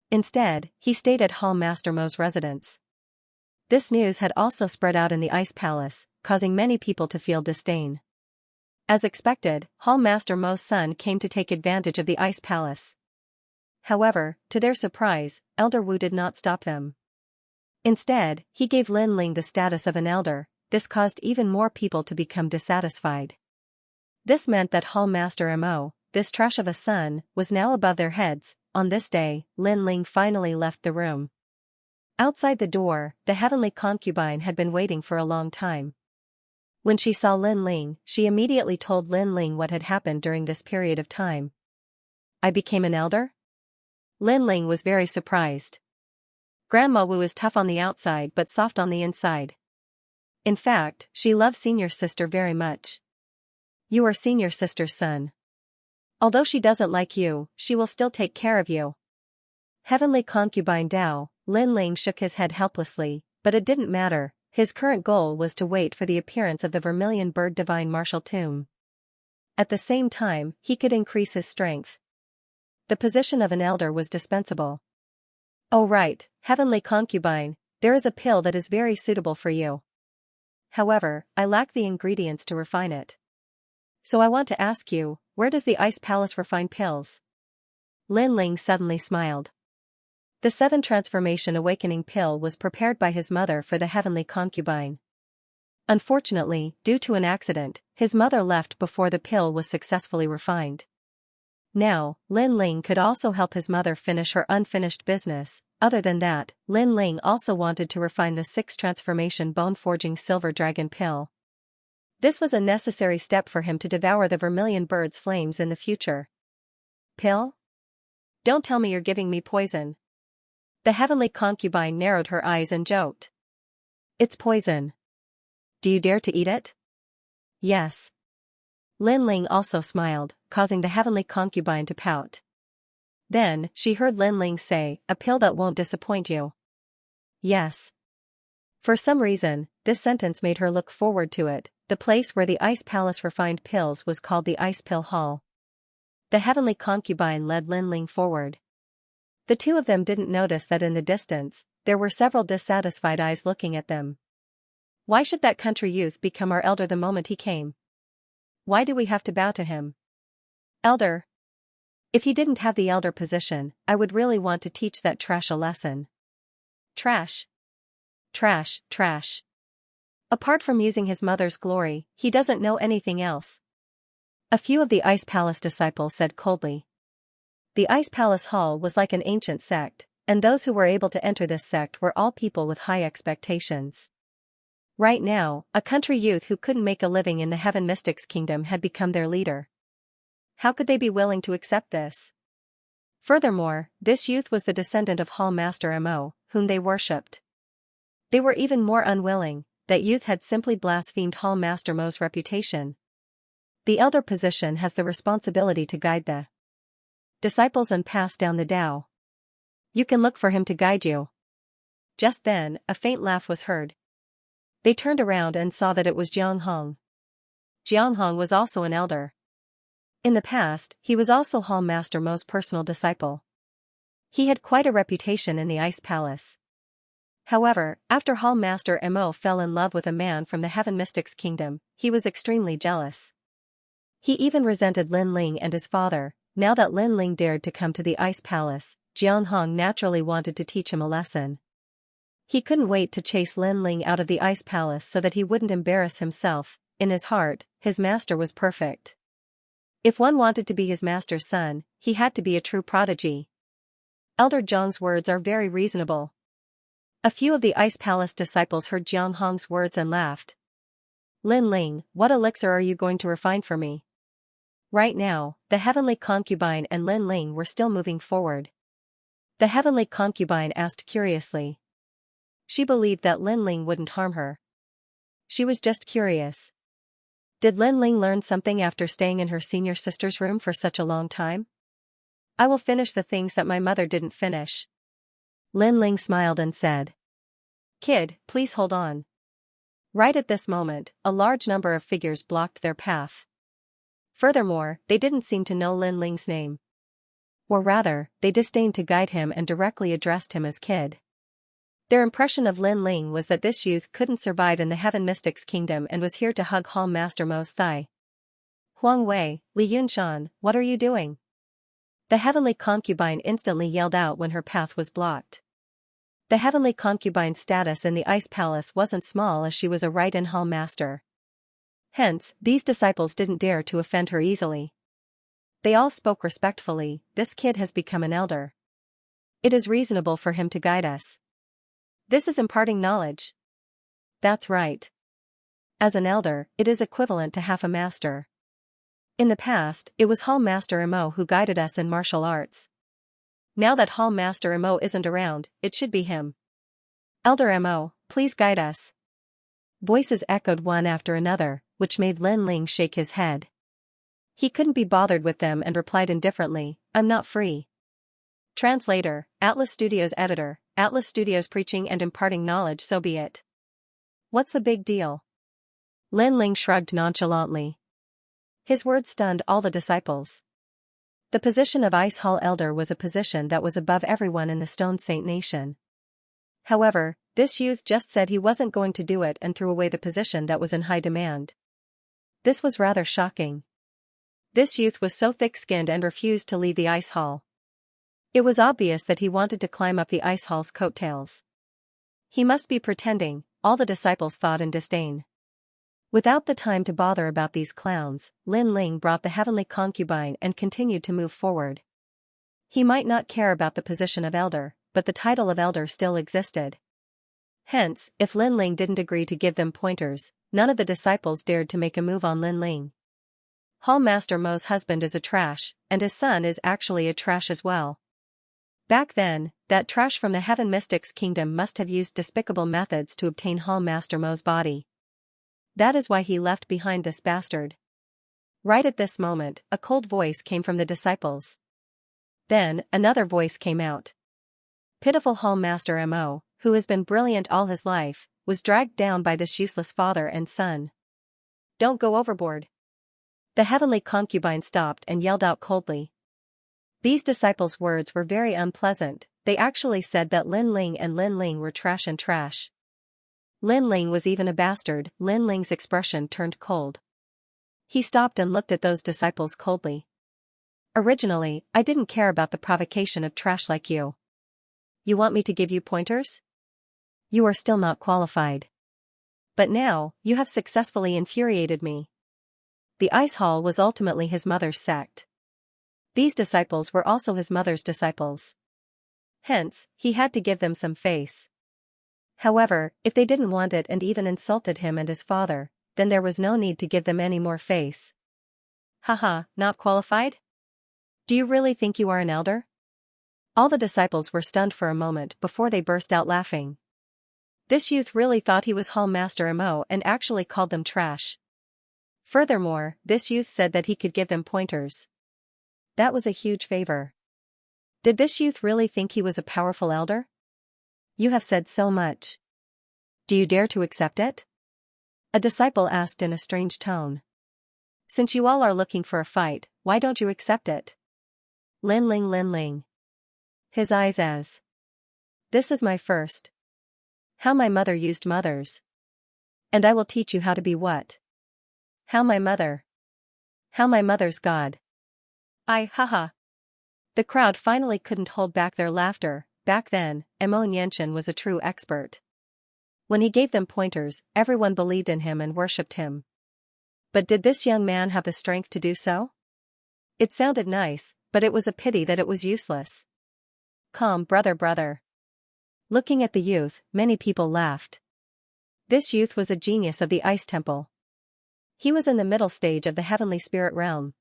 Instead, he stayed at Hall Master Mo's residence. This news had also spread out in the Ice Palace, causing many people to feel disdain. As expected, Hall Master Mo's son came to take advantage of the Ice Palace. However, to their surprise, Elder Wu did not stop them. Instead, he gave Lin Ling the status of an elder. This caused even more people to become dissatisfied. This meant that Hall Master Mo, this trash of a son, was now above their heads. On this day, Lin Ling finally left the room. Outside the door, the heavenly concubine had been waiting for a long time. When she saw Lin Ling, she immediately told Lin Ling what had happened during this period of time. I became an elder? Lin Ling was very surprised. Grandma Wu is tough on the outside but soft on the inside. In fact, she loves senior sister very much. You are senior sister's son. Although she doesn't like you, she will still take care of you. Heavenly concubine Dao, Lin Ling shook his head helplessly, but it didn't matter. His current goal was to wait for the appearance of the vermilion bird divine martial tomb. At the same time, he could increase his strength. The position of an elder was dispensable. Oh right, heavenly concubine, there is a pill that is very suitable for you. However, I lack the ingredients to refine it. So I want to ask you, where does the Ice Palace refine pills? Lin Ling suddenly smiled. The 7 Transformation Awakening pill was prepared by his mother for the heavenly concubine. Unfortunately, due to an accident, his mother left before the pill was successfully refined. Now, Lin Ling could also help his mother finish her unfinished business. Other than that, Lin Ling also wanted to refine the 6 Transformation Bone Forging Silver Dragon pill. This was a necessary step for him to devour the vermilion bird's flames in the future. Pill? Don't tell me you're giving me poison. The heavenly concubine narrowed her eyes and joked. It's poison. Do you dare to eat it? Yes. Lin Ling also smiled, causing the heavenly concubine to pout. Then, she heard Lin Ling say, a pill that won't disappoint you. Yes. For some reason, this sentence made her look forward to it. The place where the Ice Palace refined pills was called the Ice Pill Hall. The heavenly concubine led Lin Ling forward. The two of them didn't notice that in the distance, there were several dissatisfied eyes looking at them. Why should that country youth become our elder the moment he came? Why do we have to bow to him? Elder. If he didn't have the elder position, I would really want to teach that trash a lesson. Trash. Trash, trash. Apart from using his mother's glory, he doesn't know anything else. A few of the Ice Palace disciples said coldly. The Ice Palace Hall was like an ancient sect, and those who were able to enter this sect were all people with high expectations. Right now, a country youth who couldn't make a living in the Heaven Mystics Kingdom had become their leader. How could they be willing to accept this? Furthermore, this youth was the descendant of Hall Master Mo, whom they worshipped. They were even more unwilling. That youth had simply blasphemed Hall Master Mo's reputation. The elder position has the responsibility to guide the disciples and pass down the Tao. You can look for him to guide you. Just then, a faint laugh was heard. They turned around and saw that it was Jiang Hong. Jiang Hong was also an elder. In the past, he was also Hall Master Mo's personal disciple. He had quite a reputation in the Ice Palace. However, after Hall Master Mo fell in love with a man from the Heaven Mystics Kingdom, he was extremely jealous. He even resented Lin Ling and his father. Now that Lin Ling dared to come to the Ice Palace, Jiang Hong naturally wanted to teach him a lesson. He couldn't wait to chase Lin Ling out of the Ice Palace so that he wouldn't embarrass himself. In his heart, his master was perfect. If one wanted to be his master's son, he had to be a true prodigy. Elder Zhang's words are very reasonable. A few of the Ice Palace disciples heard Jiang Hong's words and laughed. Lin Ling, what elixir are you going to refine for me? Right now, the heavenly concubine and Lin Ling were still moving forward. The heavenly concubine asked curiously. She believed that Lin Ling wouldn't harm her. She was just curious. Did Lin Ling learn something after staying in her senior sister's room for such a long time? I will finish the things that my mother didn't finish. Lin Ling smiled and said. Kid, please hold on. Right at this moment, a large number of figures blocked their path. Furthermore, they didn't seem to know Lin Ling's name. Or rather, they disdained to guide him and directly addressed him as Kid. Their impression of Lin Ling was that this youth couldn't survive in the Heaven Mystic's kingdom and was here to hug Hall Master Mo's thigh. Huang Wei, Li Yunshan, what are you doing? The heavenly concubine instantly yelled out when her path was blocked. The heavenly concubine's status in the Ice Palace wasn't small as she was a right and hall master. Hence, these disciples didn't dare to offend her easily. They all spoke respectfully. This kid has become an elder. It is reasonable for him to guide us. This is imparting knowledge. That's right. As an elder, it is equivalent to half a master. In the past, it was Hall Master Mo who guided us in martial arts. Now that Hall Master Mo isn't around, it should be him. Elder Mo, please guide us. Voices echoed one after another, which made Lin Ling shake his head. He couldn't be bothered with them and replied indifferently, I'm not free. Translator, Atlas Studios editor, Atlas Studios preaching and imparting knowledge, so be it. What's the big deal? Lin Ling shrugged nonchalantly. His words stunned all the disciples. The position of Ice Hall Elder was a position that was above everyone in the Stone Saint Nation. However, this youth just said he wasn't going to do it and threw away the position that was in high demand. This was rather shocking. This youth was so thick-skinned and refused to leave the Ice Hall. It was obvious that he wanted to climb up the Ice Hall's coattails. He must be pretending, all the disciples thought in disdain. Without the time to bother about these clowns, Lin Ling brought the heavenly concubine and continued to move forward. He might not care about the position of elder, but the title of elder still existed. Hence, if Lin Ling didn't agree to give them pointers, none of the disciples dared to make a move on Lin Ling. Hall Master Mo's husband is a trash, and his son is actually a trash as well. Back then, that trash from the Heaven Mystic's kingdom must have used despicable methods to obtain Hall Master Mo's body. That is why he left behind this bastard. Right at this moment, a cold voice came from the disciples. Then, another voice came out. Pitiful Hall Master Mo, who has been brilliant all his life, was dragged down by this useless father and son. Don't go overboard. The heavenly concubine stopped and yelled out coldly. These disciples' words were very unpleasant. They actually said that Lin Ling and Lin Ling were trash and trash. Lin Ling was even a bastard. Lin Ling's expression turned cold. He stopped and looked at those disciples coldly. Originally, I didn't care about the provocation of trash like you. You want me to give you pointers? You are still not qualified. But now, you have successfully infuriated me. The Ice Hall was ultimately his mother's sect. These disciples were also his mother's disciples. Hence, he had to give them some face. However, if they didn't want it and even insulted him and his father, then there was no need to give them any more face. Haha, not qualified? Do you really think you are an elder? All the disciples were stunned for a moment before they burst out laughing. This youth really thought he was Hall Master Mo and actually called them trash. Furthermore, this youth said that he could give them pointers. That was a huge favor. Did this youth really think he was a powerful elder? You have said so much. Do you dare to accept it? A disciple asked in a strange tone. Since you all are looking for a fight, why don't you accept it? Lin Ling. His eyes as. This is my first. How my mother used mothers. And I will teach you how to be what? How my mother. How my mother's God. Haha. The crowd finally couldn't hold back their laughter. Back then, Mo Nianshan was a true expert. When he gave them pointers, everyone believed in him and worshipped him. But did this young man have the strength to do so? It sounded nice, but it was a pity that it was useless. Calm, brother. Looking at the youth, many people laughed. This youth was a genius of the Ice Temple. He was in the middle stage of the heavenly spirit realm.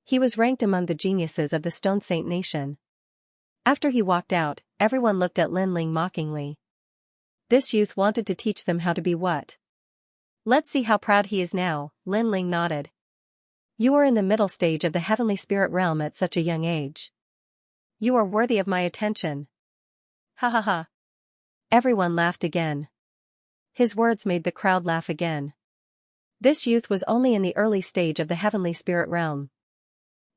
He was ranked among the geniuses of the Stone Saint Nation. After he walked out, everyone looked at Lin Ling mockingly. This youth wanted to teach them how to be what? Let's see how proud he is now, Lin Ling nodded. You are in the middle stage of the heavenly spirit realm at such a young age. You are worthy of my attention. Ha ha ha. Everyone laughed again. His words made the crowd laugh again. This youth was only in the early stage of the heavenly spirit realm.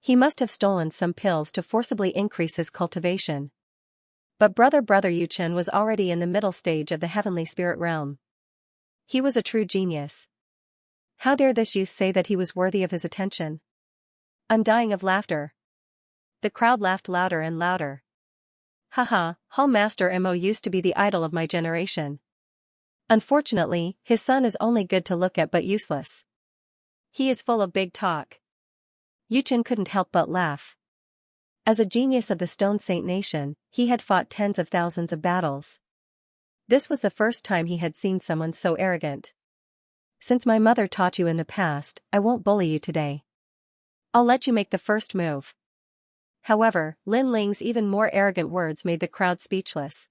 He must have stolen some pills to forcibly increase his cultivation. But brother Yuchen was already in the middle stage of the heavenly spirit realm. He was a true genius. How dare this youth say that he was worthy of his attention? I'm dying of laughter. The crowd laughed louder and louder. Haha, Hall Master Mo used to be the idol of my generation. Unfortunately, his son is only good to look at but useless. He is full of big talk. Yuchen couldn't help but laugh. As a genius of the Stone Saint Nation, he had fought tens of thousands of battles. This was the first time he had seen someone so arrogant. Since my mother taught you in the past, I won't bully you today. I'll let you make the first move. However, Lin Ling's even more arrogant words made the crowd speechless.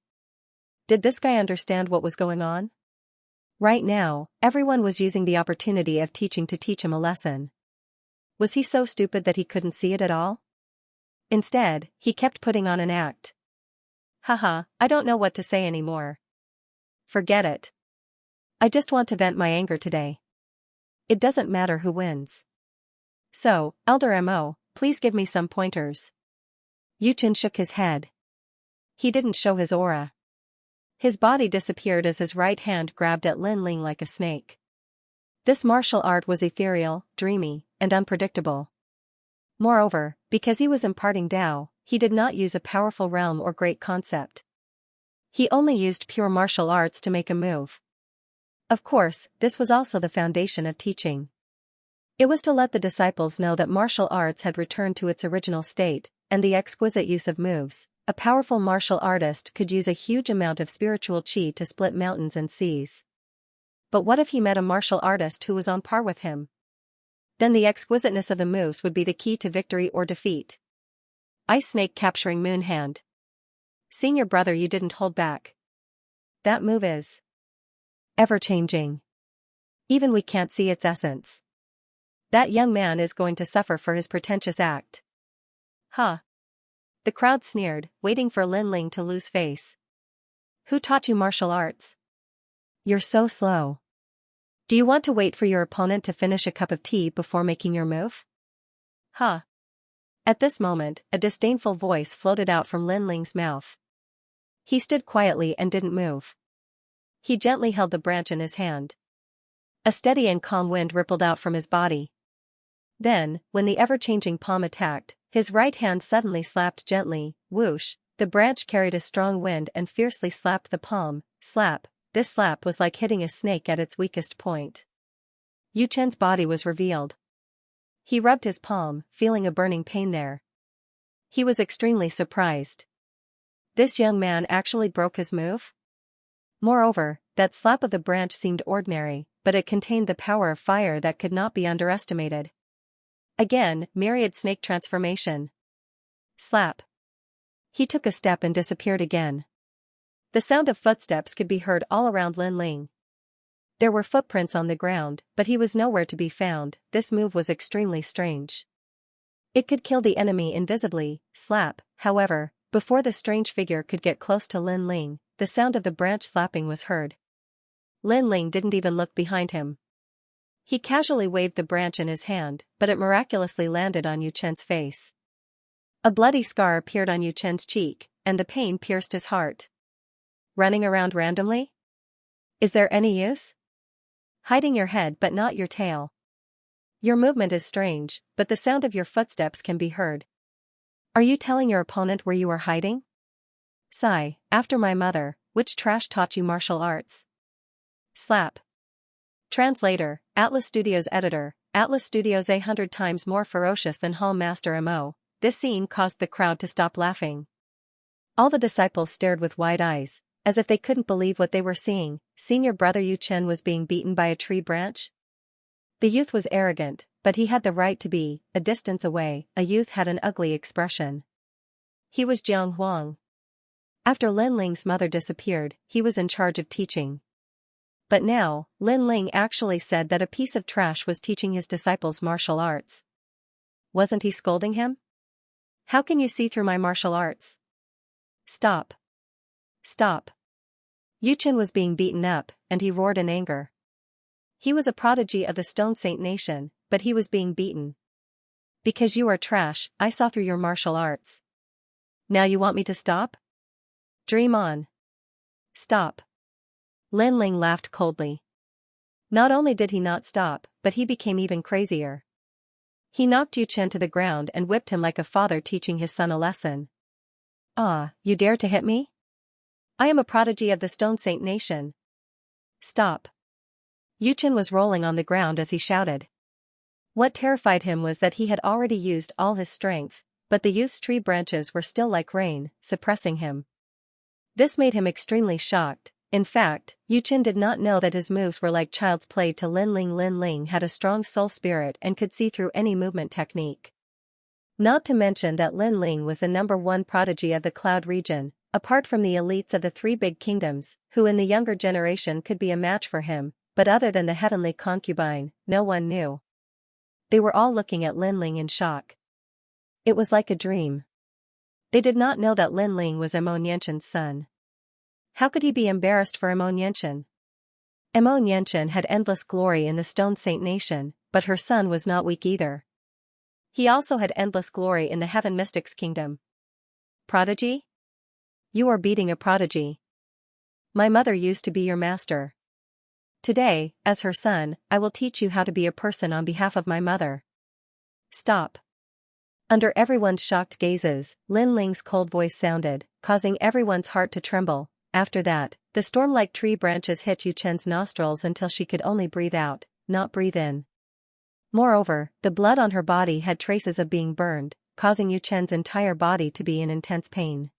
Did this guy understand what was going on? Right now, everyone was using the opportunity of teaching to teach him a lesson. Was he so stupid that he couldn't see it at all? Instead, he kept putting on an act. Haha, I don't know what to say anymore. Forget it. I just want to vent my anger today. It doesn't matter who wins. So, Elder Mo, please give me some pointers. Yuchen shook his head. He didn't show his aura. His body disappeared as his right hand grabbed at Lin Ling like a snake. This martial art was ethereal, dreamy, and unpredictable. Moreover, because he was imparting Tao, he did not use a powerful realm or great concept. He only used pure martial arts to make a move. Of course, this was also the foundation of teaching. It was to let the disciples know that martial arts had returned to its original state, and the exquisite use of moves. A powerful martial artist could use a huge amount of spiritual chi to split mountains and seas. But what if he met a martial artist who was on par with him? Then the exquisiteness of the moves would be the key to victory or defeat. Ice Snake capturing Moon Hand. Senior brother, you didn't hold back. That move is ever-changing. Even we can't see its essence. That young man is going to suffer for his pretentious act. Huh. The crowd sneered, waiting for Lin Ling to lose face. Who taught you martial arts? You're so slow. Do you want to wait for your opponent to finish a cup of tea before making your move? Huh. At this moment, a disdainful voice floated out from Lin Ling's mouth. He stood quietly and didn't move. He gently held the branch in his hand. A steady and calm wind rippled out from his body. Then, when the ever-changing palm attacked, his right hand suddenly slapped gently, whoosh, the branch carried a strong wind and fiercely slapped the palm, slap. This slap was like hitting a snake at its weakest point. Yuchen's body was revealed. He rubbed his palm, feeling a burning pain there. He was extremely surprised. This young man actually broke his move? Moreover, that slap of the branch seemed ordinary, but it contained the power of fire that could not be underestimated. Again, myriad snake transformation. Slap. He took a step and disappeared again. The sound of footsteps could be heard all around Lin Ling. There were footprints on the ground, but he was nowhere to be found. This move was extremely strange. It could kill the enemy invisibly, slap. However, before the strange figure could get close to Lin Ling, the sound of the branch slapping was heard. Lin Ling didn't even look behind him. He casually waved the branch in his hand, but it miraculously landed on Yuchen's face. A bloody scar appeared on Yuchen's cheek, and the pain pierced his heart. Running around randomly? Is there any use? Hiding your head but not your tail. Your movement is strange, but the sound of your footsteps can be heard. Are you telling your opponent where you are hiding? Sigh, after my mother, which trash taught you martial arts? Slap. Translator, Atlas Studios editor, Atlas Studios 100 times more ferocious than Hall Master Mo. This scene caused the crowd to stop laughing. All the disciples stared with wide eyes, as if they couldn't believe what they were seeing. Senior brother Yu Chen was being beaten by a tree branch. The youth was arrogant, but he had the right to be. A distance away, a youth had an ugly expression. He was Jiang Huang. After Lin Ling's mother disappeared, he was in charge of teaching. But now, Lin Ling actually said that a piece of trash was teaching his disciples martial arts. Wasn't he scolding him? How can you see through my martial arts? Stop. Stop. Yu Chen was being beaten up, and he roared in anger. He was a prodigy of the Stone Saint Nation, but he was being beaten. Because you are trash, I saw through your martial arts. Now you want me to stop? Dream on. Stop. Lin Ling laughed coldly. Not only did he not stop, but he became even crazier. He knocked Yu Chen to the ground and whipped him like a father teaching his son a lesson. Ah, you dare to hit me? I am a prodigy of the Stone Saint Nation. Stop. Yu Chen was rolling on the ground as he shouted. What terrified him was that he had already used all his strength, but the youth's tree branches were still like rain, suppressing him. This made him extremely shocked. In fact, Yu Chen did not know that his moves were like child's play to Lin Ling. Lin Ling had a strong soul spirit and could see through any movement technique. Not to mention that Lin Ling was the #1 prodigy of the Cloud region, apart from the elites of the 3 big kingdoms, who in the younger generation could be a match for him, but other than the heavenly concubine, no one knew. They were all looking at Lin Ling in shock. It was like a dream. They did not know that Lin Ling was Mo Nianqian's son. How could he be embarrassed for Mo Nianqian? Mo Nianqian had endless glory in the Stone Saint Nation, but her son was not weak either. He also had endless glory in the Heaven Mystics Kingdom. Prodigy? You are beating a prodigy. My mother used to be your master. Today, as her son, I will teach you how to be a person on behalf of my mother. Stop. Under everyone's shocked gazes, Lin Ling's cold voice sounded, causing everyone's heart to tremble. After that, the storm-like tree branches hit Yu Chen's nostrils until she could only breathe out, not breathe in. Moreover, the blood on her body had traces of being burned, causing Yu Chen's entire body to be in intense pain.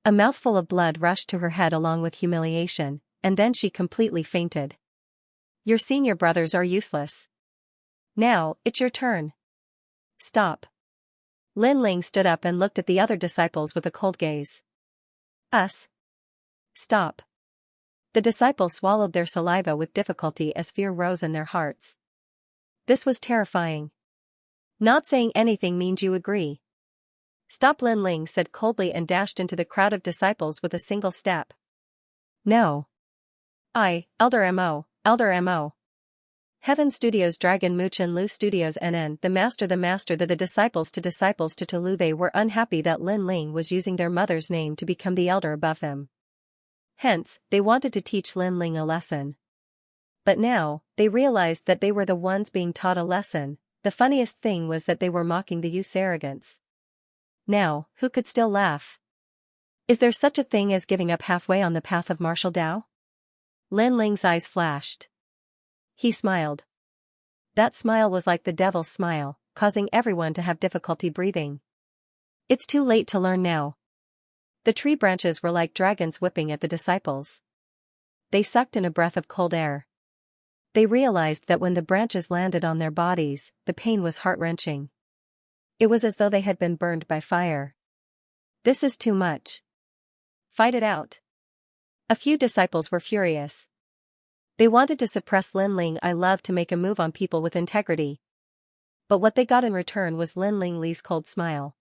A mouthful of blood rushed to her head along with humiliation, and then she completely fainted. Your senior brothers are useless. Now, it's your turn. Stop. Lin Ling stood up and looked at the other disciples with a cold gaze. Us. Stop. The disciples swallowed their saliva with difficulty as fear rose in their hearts. This was terrifying. Not saying anything means you agree. Stop, Lin Ling said coldly and dashed into the crowd of disciples with a single step. No. Elder Mo. Heaven Studios Dragon Muchen Lu Studios NN the master the disciples to Lu. They were unhappy that Lin Ling was using their mother's name to become the elder above them. Hence, they wanted to teach Lin Ling a lesson. But now, they realized that they were the ones being taught a lesson. The funniest thing was that they were mocking the youth's arrogance. Now, who could still laugh? Is there such a thing as giving up halfway on the path of martial Tao? Lin Ling's eyes flashed. He smiled. That smile was like the devil's smile, causing everyone to have difficulty breathing. It's too late to learn now. The tree branches were like dragons whipping at the disciples. They sucked in a breath of cold air. They realized that when the branches landed on their bodies, the pain was heart-wrenching. It was as though they had been burned by fire. This is too much. Fight it out. A few disciples were furious. They wanted to suppress Lin Ling. I love to make a move on people with integrity. But what they got in return was Lin Ling Li's cold smile.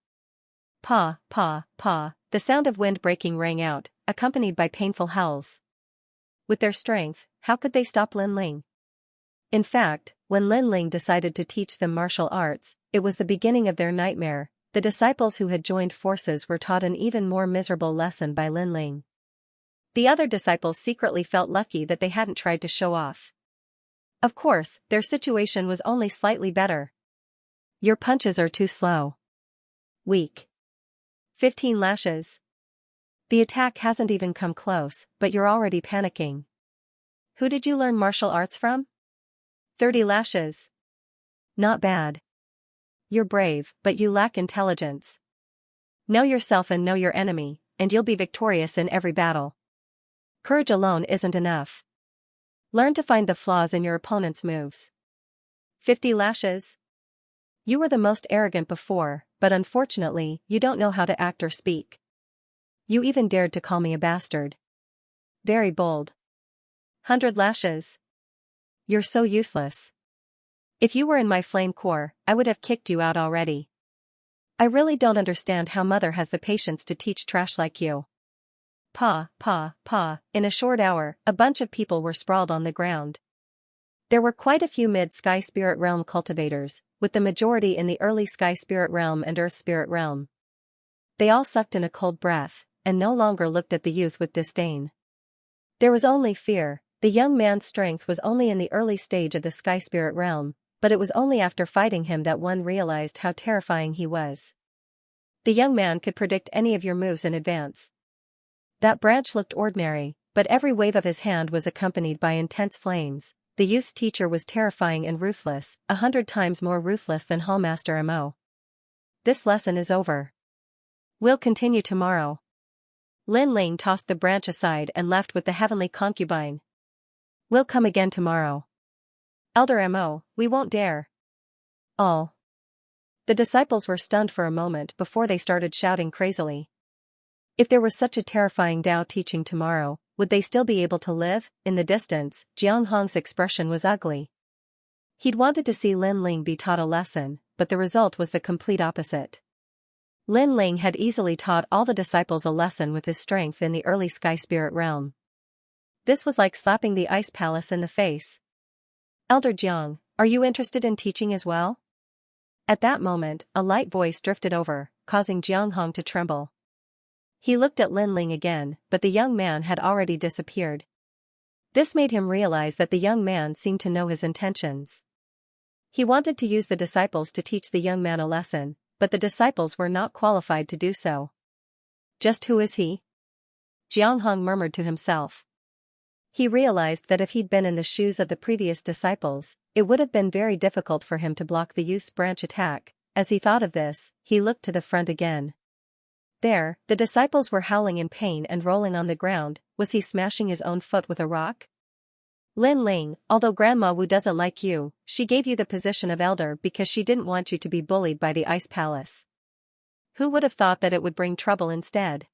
Pa, pa, pa, the sound of wind breaking rang out, accompanied by painful howls. With their strength, how could they stop Lin Ling? In fact, when Lin Ling decided to teach them martial arts, it was the beginning of their nightmare. The disciples who had joined forces were taught an even more miserable lesson by Lin Ling. The other disciples secretly felt lucky that they hadn't tried to show off. Of course, their situation was only slightly better. Your punches are too slow. Weak. 15 lashes. The attack hasn't even come close, but you're already panicking. Who did you learn martial arts from? 30 lashes. Not bad. You're brave, but you lack intelligence. Know yourself and know your enemy, and you'll be victorious in every battle. Courage alone isn't enough. Learn to find the flaws in your opponent's moves. 50 lashes. You were the most arrogant before, but unfortunately, you don't know how to act or speak. You even dared to call me a bastard. Very bold. 100 lashes. You're so useless. If you were in my flame core, I would have kicked you out already. I really don't understand how Mother has the patience to teach trash like you. Pa. In a short hour, a bunch of people were sprawled on the ground. There were quite a few mid-Sky Spirit Realm cultivators, with the majority in the early Sky Spirit Realm and Earth Spirit Realm. They all sucked in a cold breath, and no longer looked at the youth with disdain. There was only fear. The young man's strength was only in the early stage of the Sky Spirit Realm, but it was only after fighting him that one realized how terrifying he was. The young man could predict any of your moves in advance. That branch looked ordinary, but every wave of his hand was accompanied by intense flames. The youth's teacher was terrifying and ruthless, 100 times more ruthless than Hallmaster Mo. This lesson is over. We'll continue tomorrow. Lin Ling tossed the branch aside and left with the heavenly concubine. We'll come again tomorrow. Elder Mo, we won't dare. All. The disciples were stunned for a moment before they started shouting crazily. If there was such a terrifying Tao teaching tomorrow, would they still be able to live? In the distance, Jiang Hong's expression was ugly. He'd wanted to see Lin Ling be taught a lesson, but the result was the complete opposite. Lin Ling had easily taught all the disciples a lesson with his strength in the early Sky Spirit Realm. This was like slapping the Ice Palace in the face. Elder Jiang, are you interested in teaching as well? At that moment, a light voice drifted over, causing Jiang Hong to tremble. He looked at Lin Ling again, but the young man had already disappeared. This made him realize that the young man seemed to know his intentions. He wanted to use the disciples to teach the young man a lesson, but the disciples were not qualified to do so. Just who is he? Jiang Hong murmured to himself. He realized that if he'd been in the shoes of the previous disciples, it would have been very difficult for him to block the youth's branch attack. As he thought of this, he looked to the front again. There, the disciples were howling in pain and rolling on the ground. Was he smashing his own foot with a rock? Lin Ling, although Grandma Wu doesn't like you, she gave you the position of elder because she didn't want you to be bullied by the Ice Palace. Who would have thought that it would bring trouble instead?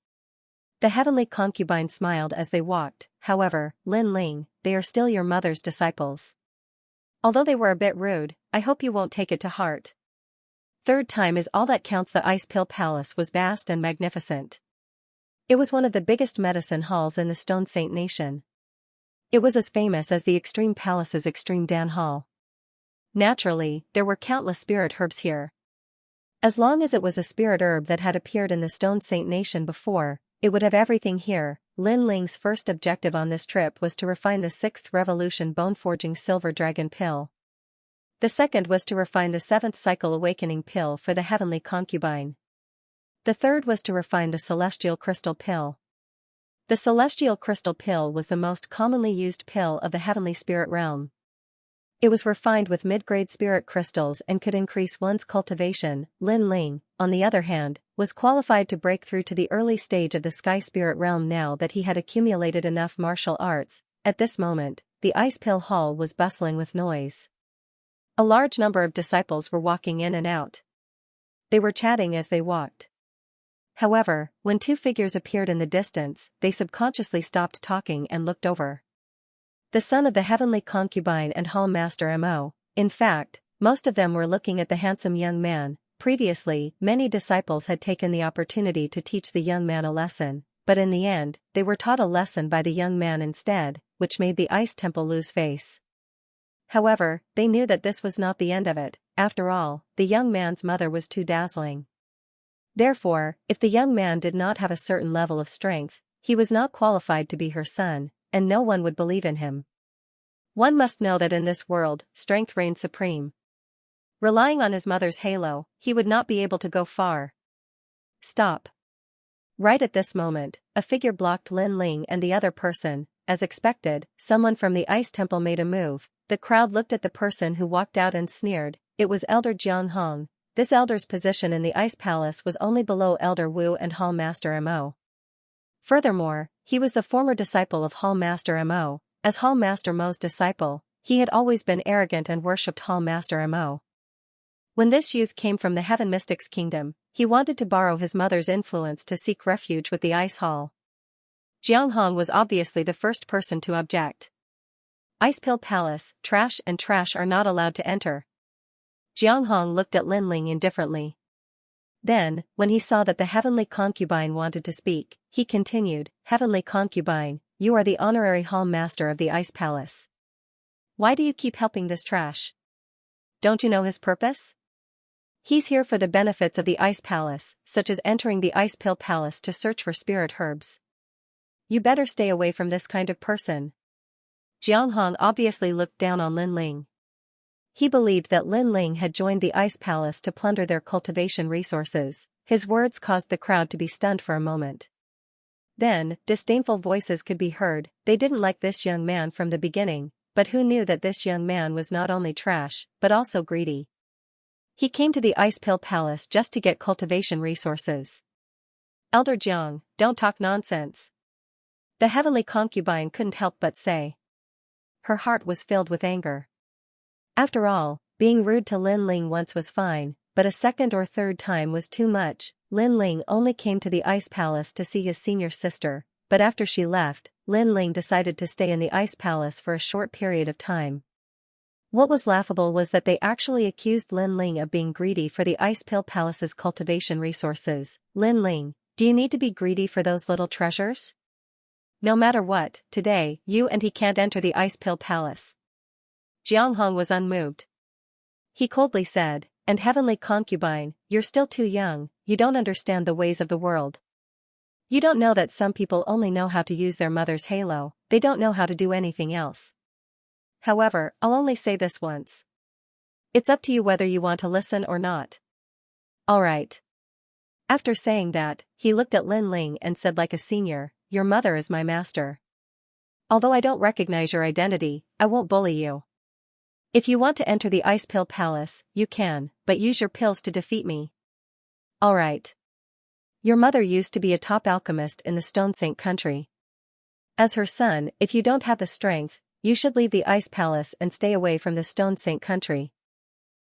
The heavenly concubine smiled as they walked. However, Lin Ling, they are still your mother's disciples. Although they were a bit rude, I hope you won't take it to heart. Third time is all that counts. The Ice Pill Palace was vast and magnificent. It was one of the biggest medicine halls in the Stone Saint Nation. It was as famous as the Extreme Palace's Extreme Dan Hall. Naturally, there were countless spirit herbs here. As long as it was a spirit herb that had appeared in the Stone Saint Nation before, it would have everything here. Lin Ling's first objective on this trip was to refine the 6th Revolution Bone-Forging Silver Dragon Pill. The second was to refine the 7th Cycle Awakening Pill for the Heavenly Concubine. The third was to refine the Celestial Crystal Pill. The Celestial Crystal Pill was the most commonly used pill of the Heavenly Spirit Realm. It was refined with mid-grade spirit crystals and could increase one's cultivation. Lin Ling, on the other hand, was qualified to break through to the early stage of the Sky Spirit Realm now that he had accumulated enough martial arts. At this moment, the Ice Pill Hall was bustling with noise. A large number of disciples were walking in and out. They were chatting as they walked. However, when two figures appeared in the distance, they subconsciously stopped talking and looked over. The son of the heavenly concubine and Hall Master Mo. In fact, most of them were looking at the handsome young man. Previously, many disciples had taken the opportunity to teach the young man a lesson, but in the end, they were taught a lesson by the young man instead, which made the Ice Temple lose face. However, they knew that this was not the end of it. After all, the young man's mother was too dazzling. Therefore, if the young man did not have a certain level of strength, he was not qualified to be her son, and no one would believe in him. One must know that in this world, strength reigns supreme. Relying on his mother's halo, he would not be able to go far. Stop. Right at this moment, a figure blocked Lin Ling and the other person. As expected, someone from the Ice Temple made a move. The crowd looked at the person who walked out and sneered. It was Elder Jiang Hong. This elder's position in the Ice Palace was only below Elder Wu and Hall Master Mo. Furthermore, he was the former disciple of Hall Master Mo. As Hall Master Mo's disciple, he had always been arrogant and worshipped Hall Master Mo. When this youth came from the Heaven Mystics Kingdom, he wanted to borrow his mother's influence to seek refuge with the Ice Hall. Jiang Hong was obviously the first person to object. Ice Pill Palace, trash and trash are not allowed to enter. Jiang Hong looked at Lin Ling indifferently. Then, when he saw that the heavenly concubine wanted to speak, he continued, "Heavenly concubine, you are the honorary hall master of the Ice Palace. Why do you keep helping this trash? Don't you know his purpose? He's here for the benefits of the Ice Palace, such as entering the Ice Pill Palace to search for spirit herbs. You better stay away from this kind of person." Jiang Hong obviously looked down on Lin Ling. He believed that Lin Ling had joined the Ice Palace to plunder their cultivation resources. His words caused the crowd to be stunned for a moment. Then, disdainful voices could be heard. They didn't like this young man from the beginning, but who knew that this young man was not only trash, but also greedy. He came to the Ice Pill Palace just to get cultivation resources. "Elder Jiang, don't talk nonsense," the heavenly concubine couldn't help but say. Her heart was filled with anger. After all, being rude to Lin Ling once was fine, but a second or third time was too much. Lin Ling only came to the Ice Palace to see his senior sister, but after she left, Lin Ling decided to stay in the Ice Palace for a short period of time. What was laughable was that they actually accused Lin Ling of being greedy for the Ice Pill Palace's cultivation resources. "Lin Ling, do you need to be greedy for those little treasures? No matter what, today, you and he can't enter the Ice Pill Palace." Jiang Hong was unmoved. He coldly said, "And heavenly concubine, you're still too young, you don't understand the ways of the world. You don't know that some people only know how to use their mother's halo, they don't know how to do anything else. However, I'll only say this once. It's up to you whether you want to listen or not. Alright." After saying that, he looked at Lin Ling and said like a senior, "Your mother is my master. Although I don't recognize your identity, I won't bully you. If you want to enter the Ice Pill Palace, you can, but use your pills to defeat me. Alright. Your mother used to be a top alchemist in the Stone Sink country. As her son, if you don't have the strength, you should leave the Ice Palace and stay away from the Stone Sink country.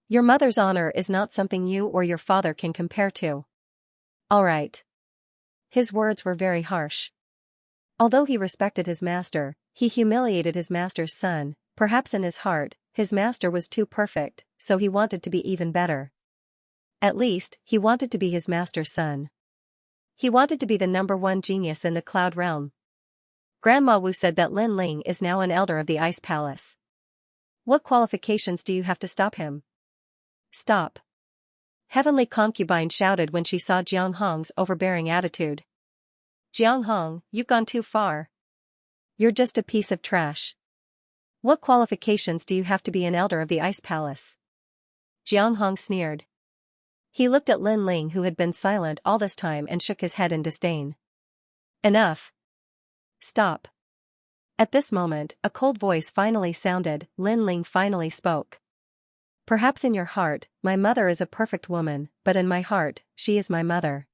Your mother's honor is not something you or your father can compare to. Alright." His words were very harsh. Although he respected his master, he humiliated his master's son. Perhaps in his heart, his master was too perfect, so he wanted to be even better. At least, he wanted to be his master's son. He wanted to be the #1 genius in the Cloud Realm. Grandma Wu said that Lin Ling is now an elder of the Ice Palace. What qualifications do you have to stop him? Stop. Heavenly concubine shouted when she saw Jiang Hong's overbearing attitude. Jiang Hong, you've gone too far. You're just a piece of trash. What qualifications do you have to be an elder of the Ice Palace? Jiang Hong sneered. He looked at Lin Ling who had been silent all this time and shook his head in disdain. Enough. Stop. At this moment, a cold voice finally sounded. Lin Ling finally spoke. Perhaps in your heart, my mother is a perfect woman, but in my heart, she is my mother.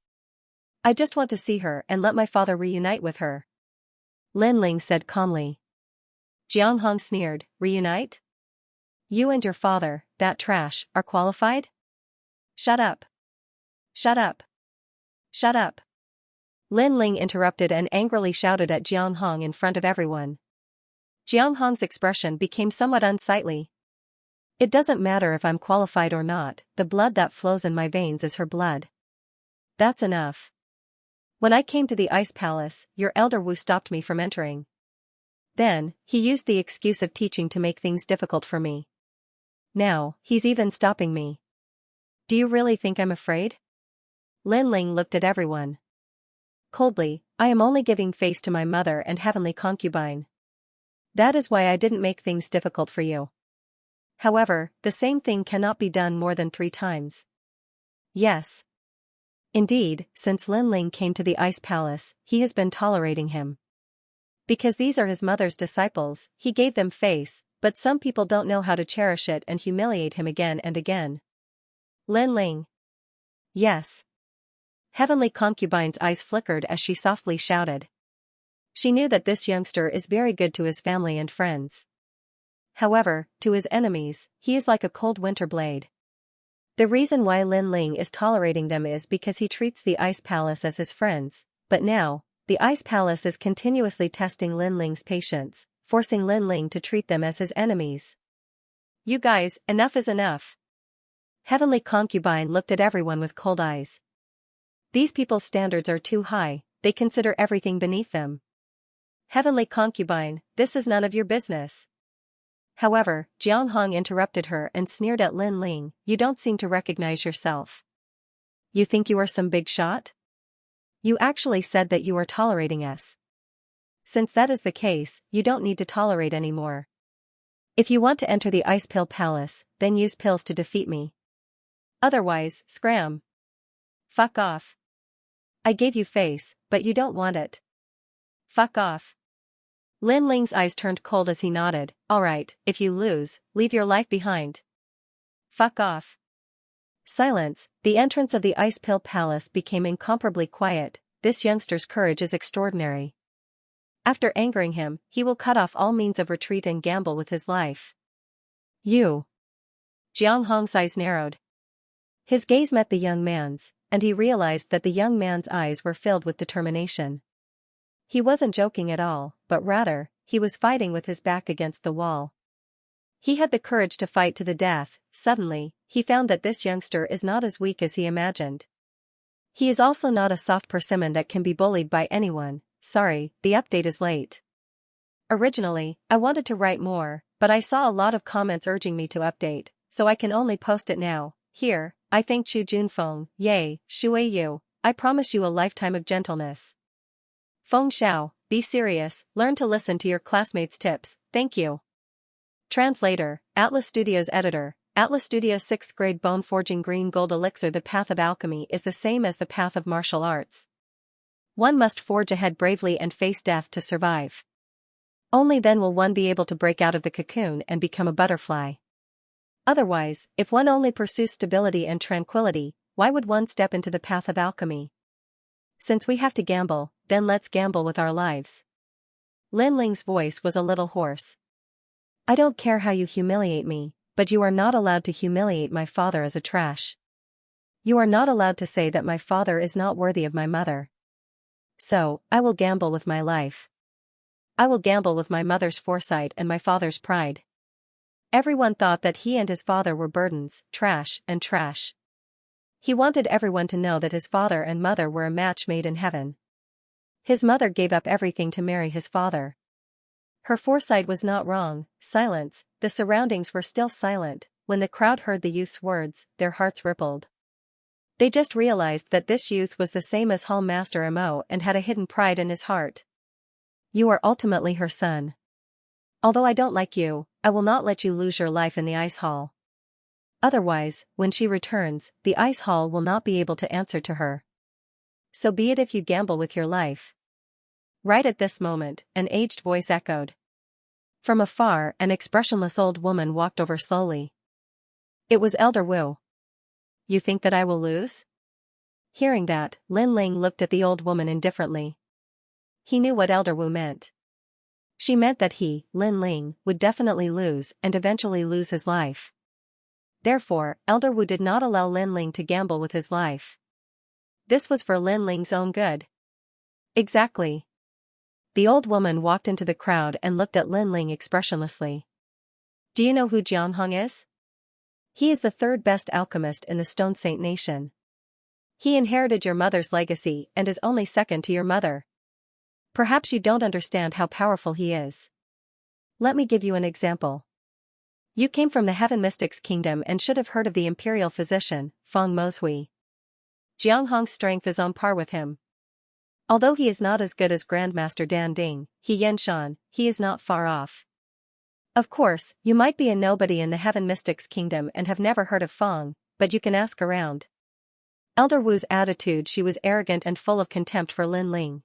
I just want to see her and let my father reunite with her. Lin Ling said calmly. Jiang Hong sneered, "Reunite? You and your father, that trash, are qualified? Shut up. Shut up. Shut up." Lin Ling interrupted and angrily shouted at Jiang Hong in front of everyone. Jiang Hong's expression became somewhat unsightly. It doesn't matter if I'm qualified or not, the blood that flows in my veins is her blood. That's enough. When I came to the Ice Palace, your elder Wu stopped me from entering. Then, he used the excuse of teaching to make things difficult for me. Now, he's even stopping me. Do you really think I'm afraid? Lin Ling looked at everyone. Coldly, I am only giving face to my mother and heavenly concubine. That is why I didn't make things difficult for you. However, the same thing cannot be done more than 3 times. Yes. Indeed, since Lin Ling came to the Ice Palace, he has been tolerating him. Because these are his mother's disciples, he gave them face, But some people don't know how to cherish it and humiliate him again and again. Lin Ling. Yes. Heavenly Concubine's eyes flickered as she softly shouted. She knew that this youngster is very good to his family and friends. However, to his enemies, he is like a cold winter blade. The reason why Lin Ling is tolerating them is because he treats the Ice Palace as his friends, but now, the Ice Palace is continuously testing Lin Ling's patience, forcing Lin Ling to treat them as his enemies. You guys, enough is enough. Heavenly Concubine looked at everyone with cold eyes. These people's standards are too high, they consider everything beneath them. Heavenly Concubine, this is none of your business. However, Jiang Hong interrupted her and sneered at Lin Ling, you don't seem to recognize yourself. You think you are some big shot? You actually said that you are tolerating us. Since that is the case, you don't need to tolerate anymore. If you want to enter the Ice Pill Palace, then use pills to defeat me. Otherwise, scram. Fuck off. I gave you face, but you don't want it. Fuck off. Lin Ling's eyes turned cold as he nodded, alright, if you lose, leave your life behind. Fuck off. Silence, the entrance of the Ice Pill Palace became incomparably quiet, this youngster's courage is extraordinary. After angering him, he will cut off all means of retreat and gamble with his life. You. Jiang Hong's eyes narrowed. His gaze met the young man's, and he realized that the young man's eyes were filled with determination. He wasn't joking at all, but rather, he was fighting with his back against the wall. He had the courage to fight to the death. Suddenly, he found that this youngster is not as weak as he imagined. He is also not a soft persimmon that can be bullied by anyone. Sorry, the update is late. Originally, I wanted to write more, but I saw a lot of comments urging me to update, so I can only post it now. Here, I thank Chu Junfeng, yay, Shui Yu, I promise you a lifetime of gentleness. Feng Xiao, be serious, learn to listen to your classmates' tips, thank you. Translator, Atlas Studios Editor, Atlas Studios 6th Grade Bone Forging Green Gold Elixir. The path of alchemy is the same as the path of martial arts. One must forge ahead bravely and face death to survive. Only then will one be able to break out of the cocoon and become a butterfly. Otherwise, if one only pursues stability and tranquility, why would one step into the path of alchemy? Since we have to gamble, then let's gamble with our lives. Lin Ling's voice was a little hoarse. I don't care how you humiliate me, but you are not allowed to humiliate my father as a trash. You are not allowed to say that my father is not worthy of my mother. So, I will gamble with my life. I will gamble with my mother's foresight and my father's pride. Everyone thought that he and his father were burdens, trash and trash. He wanted everyone to know that his father and mother were a match made in heaven. His mother gave up everything to marry his father. Her foresight was not wrong. Silence, the surroundings were still silent. When the crowd heard the youth's words, their hearts rippled. They just realized that this youth was the same as Hall Master Mo and had a hidden pride in his heart. You are ultimately her son. Although I don't like you, I will not let you lose your life in the ice hall. Otherwise, when she returns, the ice hall will not be able to answer to her. So be it if you gamble with your life. Right at this moment, an aged voice echoed. From afar, an expressionless old woman walked over slowly. It was Elder Wu. You think that I will lose? Hearing that, Lin Ling looked at the old woman indifferently. He knew what Elder Wu meant. She meant that he, Lin Ling, would definitely lose and eventually lose his life. Therefore, Elder Wu did not allow Lin Ling to gamble with his life. This was for Lin Ling's own good. Exactly. The old woman walked into the crowd and looked at Lin Ling expressionlessly. Do you know who Jiang Hong is? He is the third best alchemist in the Stone Saint Nation. He inherited your mother's legacy and is only second to your mother. Perhaps you don't understand how powerful he is. Let me give you an example. You came from the Heaven Mystics Kingdom and should have heard of the Imperial Physician, Feng Mozhui. Jiang Hong's strength is on par with him. Although he is not as good as Grandmaster Dan Ding, he is not far off. Of course, you might be a nobody in the Heaven Mystics Kingdom and have never heard of Feng, but you can ask around. Elder Wu's attitude, she was arrogant and full of contempt for Lin Ling.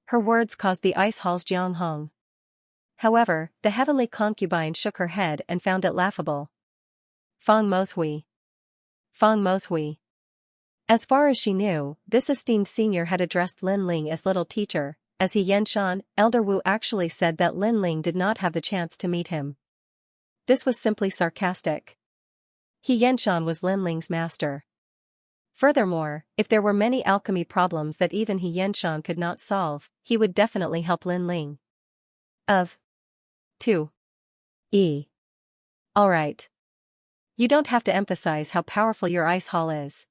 Her words caused the ice hall's Jiang Hong. However, the heavenly concubine shook her head and found it laughable. Feng Moshui. Feng Moshui. As far as she knew, this esteemed senior had addressed Lin Ling as little teacher. As he Yanshan, Elder Wu actually said that Lin Ling did not have the chance to meet him. This was simply sarcastic. He Yanshan was Lin Ling's master. Furthermore, if there were many alchemy problems that even He Yanshan could not solve, he would definitely help Lin Ling. Of 2. Alright. You don't have to emphasize how powerful your ice hall is.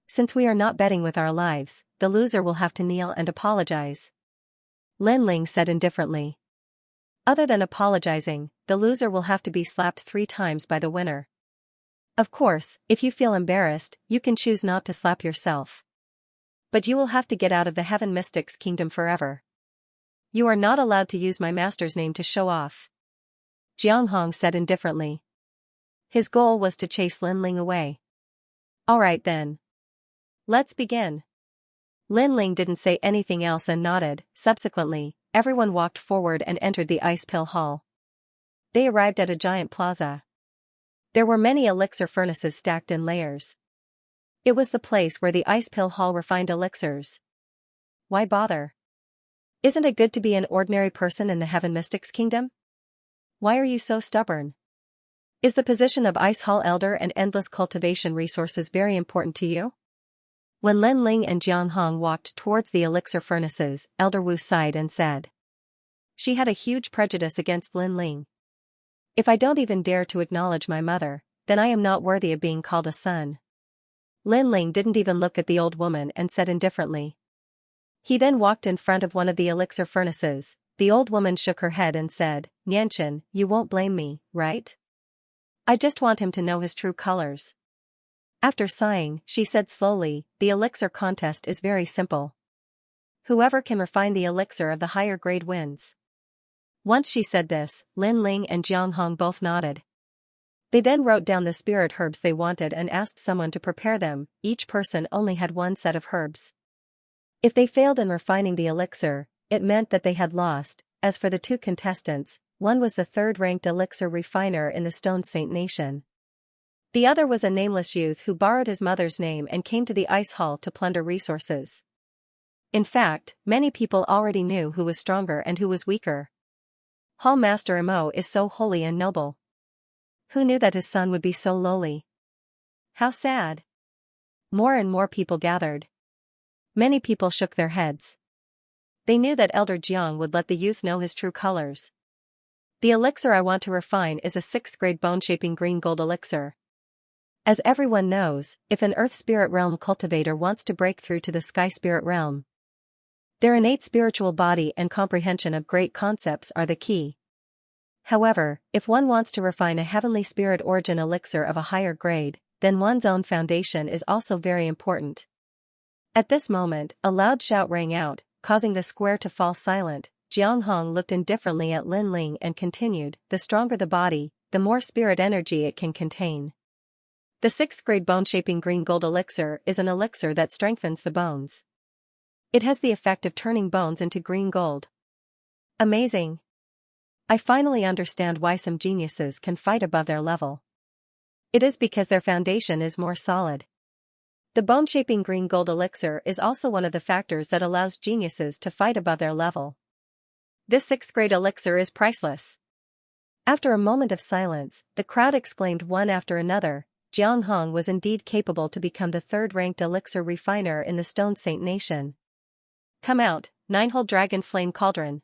Since we are not betting with our lives, the loser will have to kneel and apologize. Lin Ling said indifferently. Other than apologizing, the loser will have to be slapped 3 times by the winner. Of course, if you feel embarrassed, you can choose not to slap yourself. But you will have to get out of the Heaven Mystics Kingdom forever. You are not allowed to use my master's name to show off. Jiang Hong said indifferently. His goal was to chase Lin Ling away. Alright then. Let's begin. Lin Ling didn't say anything else and nodded. Subsequently, everyone walked forward and entered the ice pill hall. They arrived at a giant plaza. There were many elixir furnaces stacked in layers. It was the place where the ice pill hall refined elixirs. Why bother? Isn't it good to be an ordinary person in the Heaven Mystics Kingdom? Why are you so stubborn? Is the position of Ice Hall Elder and endless cultivation resources very important to you? When Lin Ling and Jiang Hong walked towards the elixir furnaces, Elder Wu sighed and said. She had a huge prejudice against Lin Ling. If I don't even dare to acknowledge my mother, then I am not worthy of being called a son. Lin Ling didn't even look at the old woman and said indifferently. He then walked in front of one of the elixir furnaces. The old woman shook her head and said, Nianchen, you won't blame me, right? I just want him to know his true colors. After sighing, she said slowly, the elixir contest is very simple. Whoever can refine the elixir of the higher grade wins. Once she said this, Lin Ling and Jiang Hong both nodded. They then wrote down the spirit herbs they wanted and asked someone to prepare them. Each person only had one set of herbs. If they failed in refining the elixir, it meant that they had lost. As for the 2 contestants, one was the 3rd-ranked elixir refiner in the Stone Saint Nation. The other was a nameless youth who borrowed his mother's name and came to the ice hall to plunder resources. In fact, many people already knew who was stronger and who was weaker. Hall Master Mo is so holy and noble. Who knew that his son would be so lowly? How sad. More and more people gathered. Many people shook their heads. They knew that Elder Jiang would let the youth know his true colors. The elixir I want to refine is a 6th-grade bone-shaping green gold elixir. As everyone knows, if an Earth Spirit Realm cultivator wants to break through to the Sky Spirit Realm, their innate spiritual body and comprehension of great concepts are the key. However, if one wants to refine a heavenly spirit origin elixir of a higher grade, then one's own foundation is also very important. At this moment, a loud shout rang out, causing the square to fall silent. Jiang Hong looked indifferently at Lin Ling and continued, the stronger the body, the more spirit energy it can contain. The 6th-grade bone-shaping green gold elixir is an elixir that strengthens the bones. It has the effect of turning bones into green gold. Amazing. I finally understand why some geniuses can fight above their level. It is because their foundation is more solid. The bone-shaping green gold elixir is also one of the factors that allows geniuses to fight above their level. This 6th-grade elixir is priceless. After a moment of silence, the crowd exclaimed one after another, Jiang Hong was indeed capable to become the 3rd-ranked elixir refiner in the Stone Saint Nation. Come out, 9-hole dragon flame cauldron.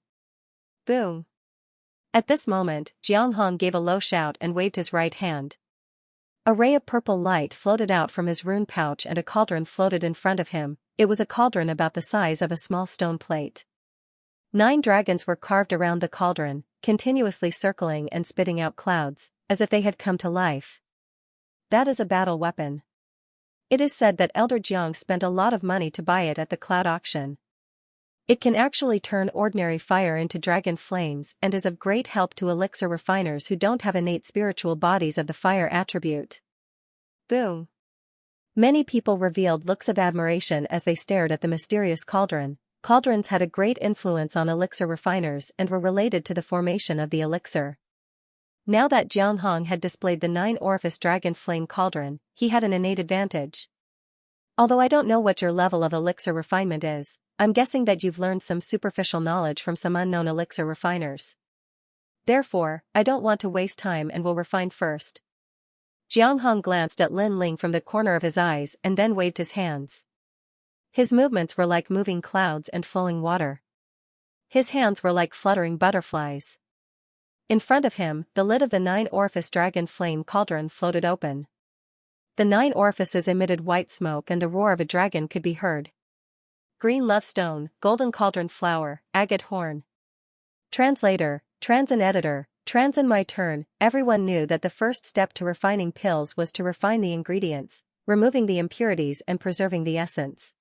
Boom. At this moment, Jiang Hong gave a low shout and waved his right hand. A ray of purple light floated out from his rune pouch and a cauldron floated in front of him. It was a cauldron about the size of a small stone plate. 9 dragons were carved around the cauldron, continuously circling and spitting out clouds, as if they had come to life. That is a battle weapon. It is said that Elder Jiang spent a lot of money to buy it at the cloud auction. It can actually turn ordinary fire into dragon flames and is of great help to elixir refiners who don't have innate spiritual bodies of the fire attribute. Boom. Many people revealed looks of admiration as they stared at the mysterious cauldron. Cauldrons had a great influence on elixir refiners and were related to the formation of the elixir. Now that Jianghong had displayed the 9-orifice dragon flame cauldron, he had an innate advantage. Although I don't know what your level of elixir refinement is, I'm guessing that you've learned some superficial knowledge from some unknown elixir refiners. Therefore, I don't want to waste time and will refine first. Jianghong glanced at Lin Ling from the corner of his eyes and then waved his hands. His movements were like moving clouds and flowing water. His hands were like fluttering butterflies. In front of him, the lid of the 9-orifice dragon flame cauldron floated open. The 9 orifices emitted white smoke and the roar of a dragon could be heard. Green love stone, golden cauldron flower, agate horn. Translator, trans and editor, trans in my turn. Everyone knew that the first step to refining pills was to refine the ingredients, removing the impurities and preserving the essence.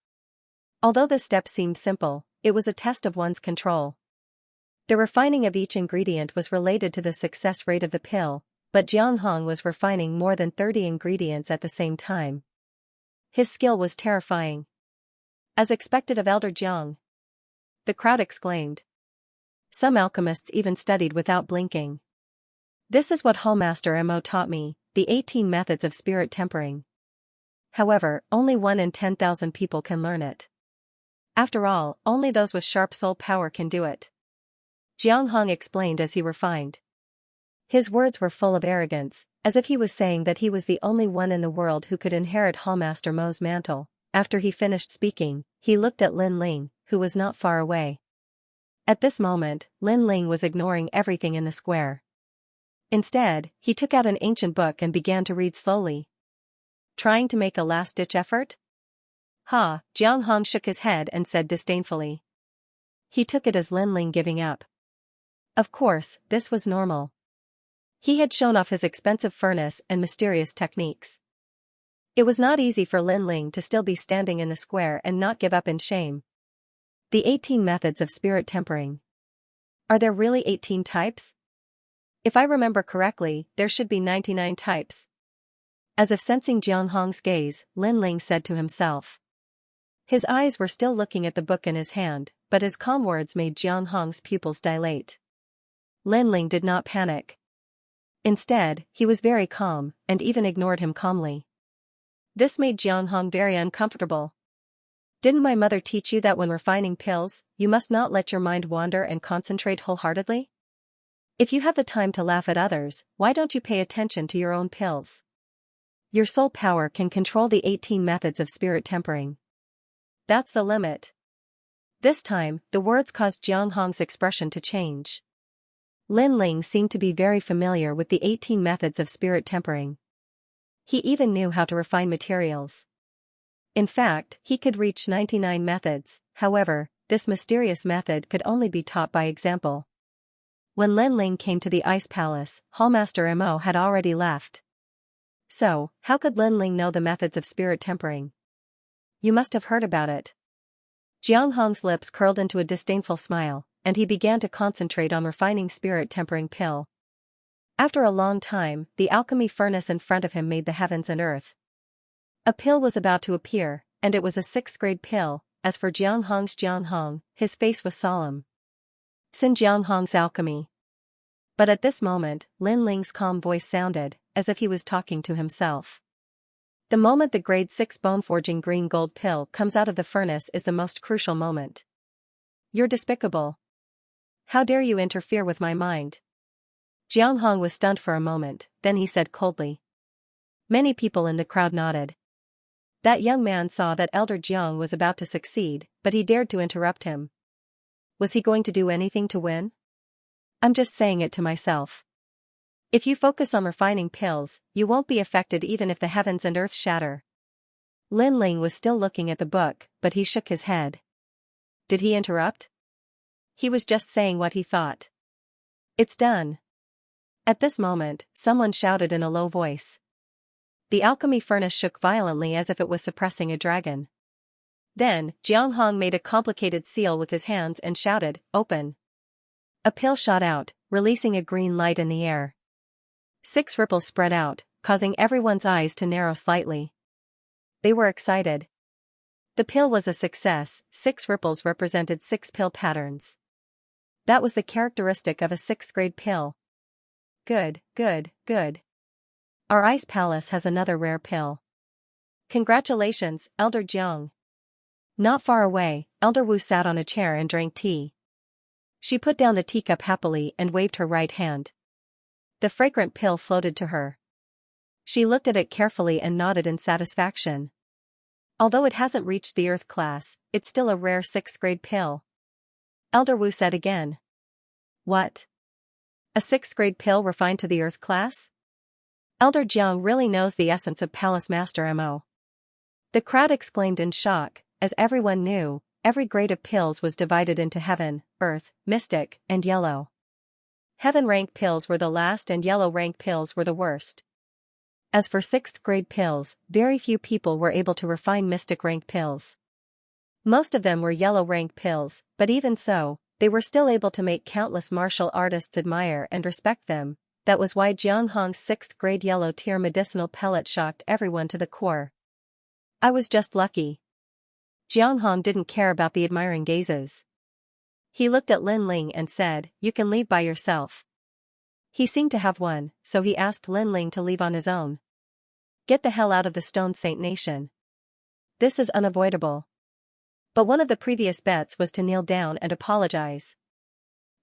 Although this step seemed simple, it was a test of one's control. The refining of each ingredient was related to the success rate of the pill, but Jianghong was refining more than 30 ingredients at the same time. His skill was terrifying. As expected of Elder Jiang, the crowd exclaimed. Some alchemists even studied without blinking. This is what Hallmaster Mo taught me, the 18 methods of spirit tempering. However, only 1 in 10,000 people can learn it. After all, only those with sharp soul power can do it. Jianghong explained as he refined. His words were full of arrogance, as if he was saying that he was the only one in the world who could inherit Hallmaster Mo's mantle. After he finished speaking, he looked at Lin Ling, who was not far away. At this moment, Lin Ling was ignoring everything in the square. Instead, he took out an ancient book and began to read slowly. Trying to make a last-ditch effort? Ha, Jianghong shook his head and said disdainfully. He took it as Lin Ling giving up. Of course, this was normal. He had shown off his expensive furnace and mysterious techniques. It was not easy for Lin Ling to still be standing in the square and not give up in shame. The 18 methods of spirit tempering. Are there really 18 types? If I remember correctly, there should be 99 types. As if sensing Jianghong's gaze, Lin Ling said to himself. His eyes were still looking at the book in his hand, but his calm words made Jianghong's pupils dilate. Lin Ling did not panic. Instead, he was very calm, and even ignored him calmly. This made Jianghong very uncomfortable. Didn't my mother teach you that when refining pills, you must not let your mind wander and concentrate wholeheartedly? If you have the time to laugh at others, why don't you pay attention to your own pills? Your soul power can control the 18 methods of spirit tempering. That's the limit. This time, the words caused Jianghong's expression to change. Lin Ling seemed to be very familiar with the 18 methods of spirit tempering. He even knew how to refine materials. In fact, he could reach 99 methods. However, this mysterious method could only be taught by example. When Lin Ling came to the Ice Palace, Hallmaster Mo had already left. So, how could Lin Ling know the methods of spirit tempering? You must have heard about it. Jianghong's lips curled into a disdainful smile, and he began to concentrate on refining spirit tempering pill. After a long time, the alchemy furnace in front of him made the heavens and earth. A pill was about to appear, and it was a 6th grade pill. As for Jianghong, his face was solemn. Sin Jianghong's alchemy. But at this moment, Lin Ling's calm voice sounded, as if he was talking to himself. The moment the grade 6 bone-forging green gold pill comes out of the furnace is the most crucial moment. You're despicable. How dare you interfere with my mind? Jianghong was stunned for a moment, then he said coldly. Many people in the crowd nodded. That young man saw that Elder Jiang was about to succeed, but he dared to interrupt him. Was he going to do anything to win? I'm just saying it to myself. If you focus on refining pills, you won't be affected even if the heavens and earth shatter. Lin Ling was still looking at the book, but he shook his head. Did he interrupt? He was just saying what he thought. It's done. At this moment, someone shouted in a low voice. The alchemy furnace shook violently as if it was suppressing a dragon. Then, Jianghong made a complicated seal with his hands and shouted, "Open." A pill shot out, releasing a green light in the air. 6 ripples spread out, causing everyone's eyes to narrow slightly. They were excited. The pill was a success. 6 ripples represented 6 pill patterns. That was the characteristic of a 6th grade pill. Good, good, good. Our ice palace has another rare pill. Congratulations, Elder Jiang. Not far away, Elder Wu sat on a chair and drank tea. She put down the teacup happily and waved her right hand. The fragrant pill floated to her. She looked at it carefully and nodded in satisfaction. Although it hasn't reached the Earth class, it's still a rare 6th grade pill. Elder Wu said again. What? A 6th grade pill refined to the Earth class? Elder Jiang really knows the essence of Palace Master Mo. The crowd exclaimed in shock, as everyone knew, every grade of pills was divided into Heaven, Earth, Mystic, and Yellow. Heaven rank pills were the last and Yellow rank pills were the worst. As for 6th grade pills, very few people were able to refine Mystic rank pills. Most of them were Yellow rank pills, but even so, they were still able to make countless martial artists admire and respect them. That was why Jiang Hong's 6th grade yellow tier medicinal pellet shocked everyone to the core. I was just lucky. Jiang Hong didn't care about the admiring gazes. He looked at Lin Ling and said, "You can leave by yourself." He seemed to have one, so he asked Lin Ling to leave on his own. Get the hell out of the Stone Saint Nation. This is unavoidable. But one of the previous bets was to kneel down and apologize.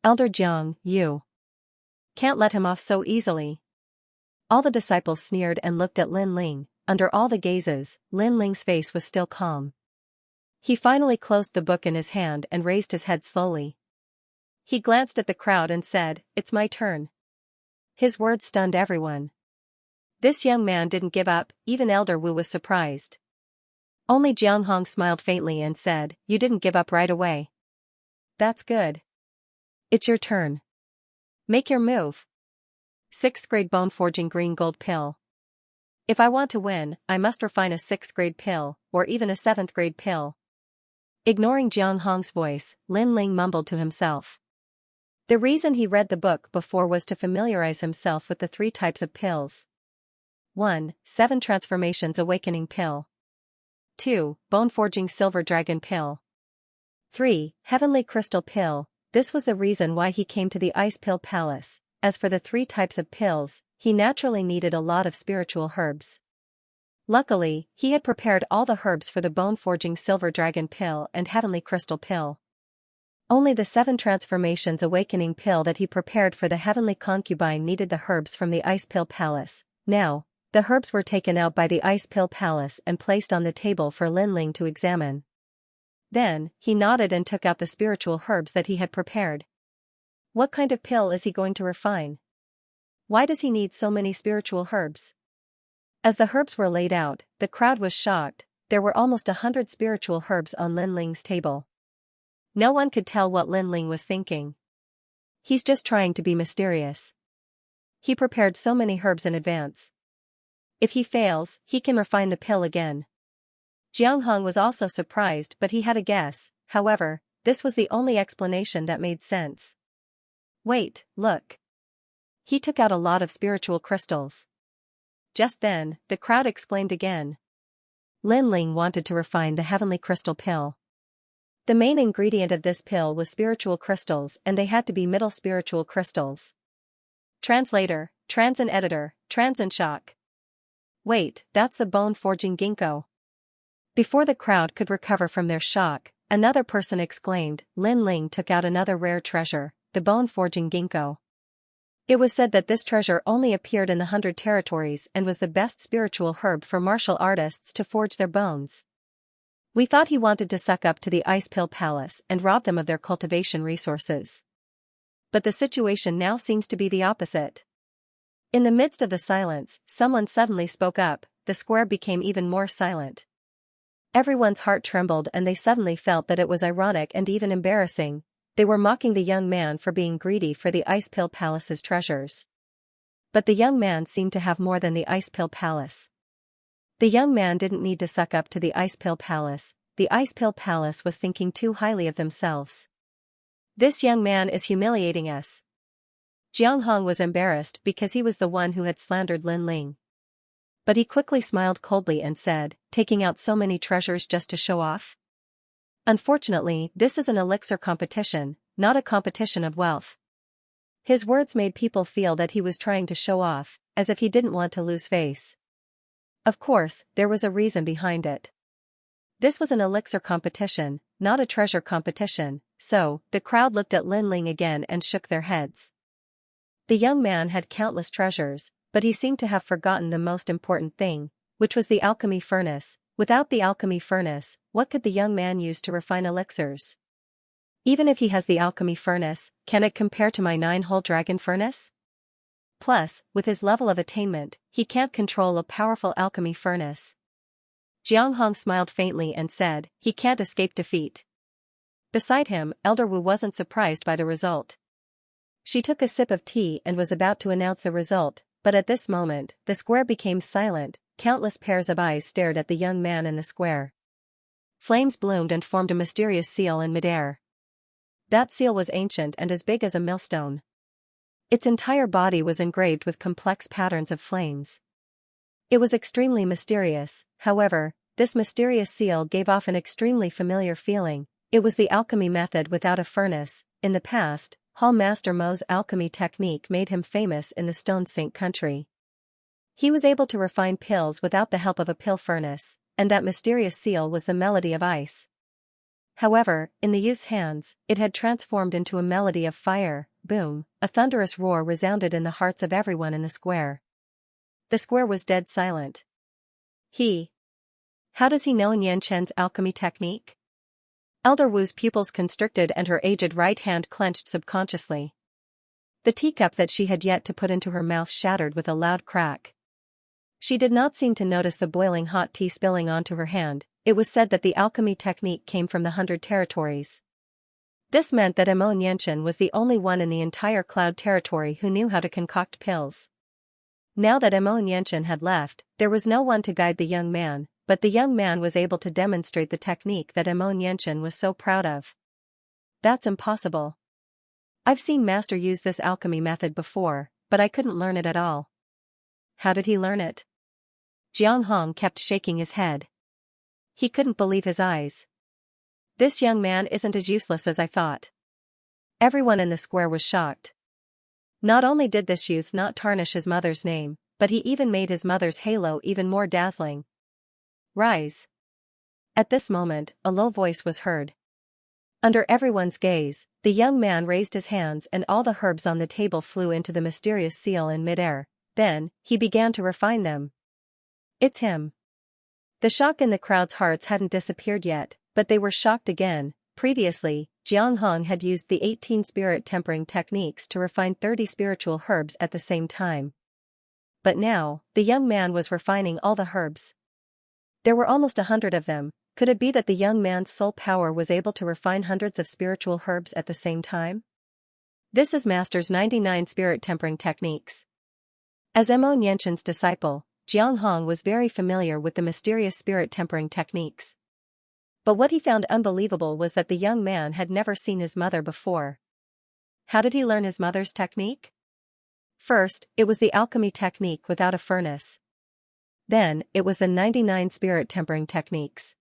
Elder Jiang, you can't let him off so easily. All the disciples sneered and looked at Lin Ling. Under all the gazes, Lin Ling's face was still calm. He finally closed the book in his hand and raised his head slowly. He glanced at the crowd and said, "It's my turn." His words stunned everyone. This young man didn't give up, even Elder Wu was surprised. Only Jiang Hong smiled faintly and said, "You didn't give up right away. That's good. It's your turn. Make your move." 6th grade bone forging green gold pill. If I want to win, I must refine a 6th grade pill, or even a 7th grade pill. Ignoring Jiang Hong's voice, Lin Ling mumbled to himself. The reason he read the book before was to familiarize himself with the 3 types of pills. 1. 7 Transformations Awakening Pill. 2. Bone Forging Silver Dragon Pill. 3. Heavenly Crystal Pill. This was the reason why he came to the Ice Pill Palace. As for the 3 types of pills, he naturally needed a lot of spiritual herbs. Luckily, he had prepared all the herbs for the Bone Forging Silver Dragon Pill and Heavenly Crystal Pill. Only the 7 Transformations Awakening Pill that he prepared for the Heavenly Concubine needed the herbs from the Ice Pill Palace. Now, the herbs were taken out by the Ice Pill Palace and placed on the table for Lin Ling to examine. Then, he nodded and took out the spiritual herbs that he had prepared. What kind of pill is he going to refine? Why does he need so many spiritual herbs? As the herbs were laid out, the crowd was shocked. There were almost 100 spiritual herbs on Lin Ling's table. No one could tell what Lin Ling was thinking. He's just trying to be mysterious. He prepared so many herbs in advance. If he fails, he can refine the pill again. Jiang Hong was also surprised, but he had a guess. However, this was the only explanation that made sense. Wait, look. He took out a lot of spiritual crystals. Just then, the crowd exclaimed again. Lin Ling wanted to refine the Heavenly Crystal Pill. The main ingredient of this pill was spiritual crystals, and they had to be middle spiritual crystals. Translator, Transin Editor, Transin Shock. Wait, that's the bone forging ginkgo. Before the crowd could recover from their shock, another person exclaimed. Lin Ling took out another rare treasure, the bone forging ginkgo. It was said that this treasure only appeared in the 100 territories and was the best spiritual herb for martial artists to forge their bones. We thought he wanted to suck up to the Ice Pill Palace and rob them of their cultivation resources. But the situation now seems to be the opposite. In the midst of the silence, someone suddenly spoke up. The square became even more silent. Everyone's heart trembled and they suddenly felt that it was ironic and even embarrassing. They were mocking the young man for being greedy for the Ice Pill Palace's treasures. But the young man seemed to have more than the Ice Pill Palace. The young man didn't need to suck up to the Ice Pill Palace. The Ice Pill Palace was thinking too highly of themselves. This young man is humiliating us. Jiang Hong was embarrassed because he was the one who had slandered Lin Ling. but he quickly smiled coldly and said, taking out so many treasures just to show off? Unfortunately, this is an elixir competition, not a competition of wealth. His words made people feel that he was trying to show off, as if he didn't want to lose face. Of course, there was a reason behind it. This was an elixir competition, not a treasure competition, so, the crowd looked at Lin Ling again and shook their heads. The young man had countless treasures, but he seemed to have forgotten the most important thing, which was the alchemy furnace. Without the alchemy furnace, what could the young man use to refine elixirs? Even if he has the alchemy furnace, can it compare to my 9-hole dragon furnace? Plus, with his level of attainment, he can't control a powerful alchemy furnace. Jiang Hong smiled faintly and said, he can't escape defeat. Beside him, Elder Wu wasn't surprised by the result. She took a sip of tea and was about to announce the result, but at this moment, the square became silent. Countless pairs of eyes stared at the young man in the square. Flames bloomed and formed a mysterious seal in midair. That seal was ancient and as big as a millstone. Its entire body was engraved with complex patterns of flames. It was extremely mysterious, however, this mysterious seal gave off an extremely familiar feeling. It was the alchemy method without a furnace. In the past, Hall Master Mo's alchemy technique made him famous in the Stone Sink country. He was able to refine pills without the help of a pill furnace, and that mysterious seal was the melody of ice. However, in the youth's hands, it had transformed into a melody of fire. Boom, a thunderous roar resounded in the hearts of everyone in the square. The square was dead silent. How does he know Yan Chen's alchemy technique? Elder Wu's pupils constricted and her aged right hand clenched subconsciously. The teacup that she had yet to put into her mouth shattered with a loud crack. She did not seem to notice the boiling hot tea spilling onto her hand. It was said that the alchemy technique came from the 100 territories. This meant that Mo Nianchen was the only one in the entire Cloud territory who knew how to concoct pills. Now that Mo Nianchen had left, there was no one to guide the young man, but the young man was able to demonstrate the technique that Mo Nianchen was so proud of. That's impossible. I've seen Master use this alchemy method before, but I couldn't learn it at all. How did he learn it? Jiang Hong kept shaking his head. He couldn't believe his eyes. This young man isn't as useless as I thought. Everyone in the square was shocked. Not only did this youth not tarnish his mother's name, but he even made his mother's halo even more dazzling. Rise. At this moment, a low voice was heard. Under everyone's gaze, the young man raised his hands and all the herbs on the table flew into the mysterious seal in midair. Then, he began to refine them. It's him. The shock in the crowd's hearts hadn't disappeared yet, but they were shocked again. Previously, Jiang Hong had used the 18 spirit tempering techniques to refine 30 spiritual herbs at the same time. But now, the young man was refining all the herbs. There were almost 100 of them. Could it be that the young man's soul power was able to refine hundreds of spiritual herbs at the same time? This is Master's 99 spirit tempering techniques. As Mo Nianchen's disciple, Jiang Hong was very familiar with the mysterious spirit tempering techniques. But what he found unbelievable was that the young man had never seen his mother before. How did he learn his mother's technique? First, it was the alchemy technique without a furnace. Then, it was the 99 spirit tempering techniques.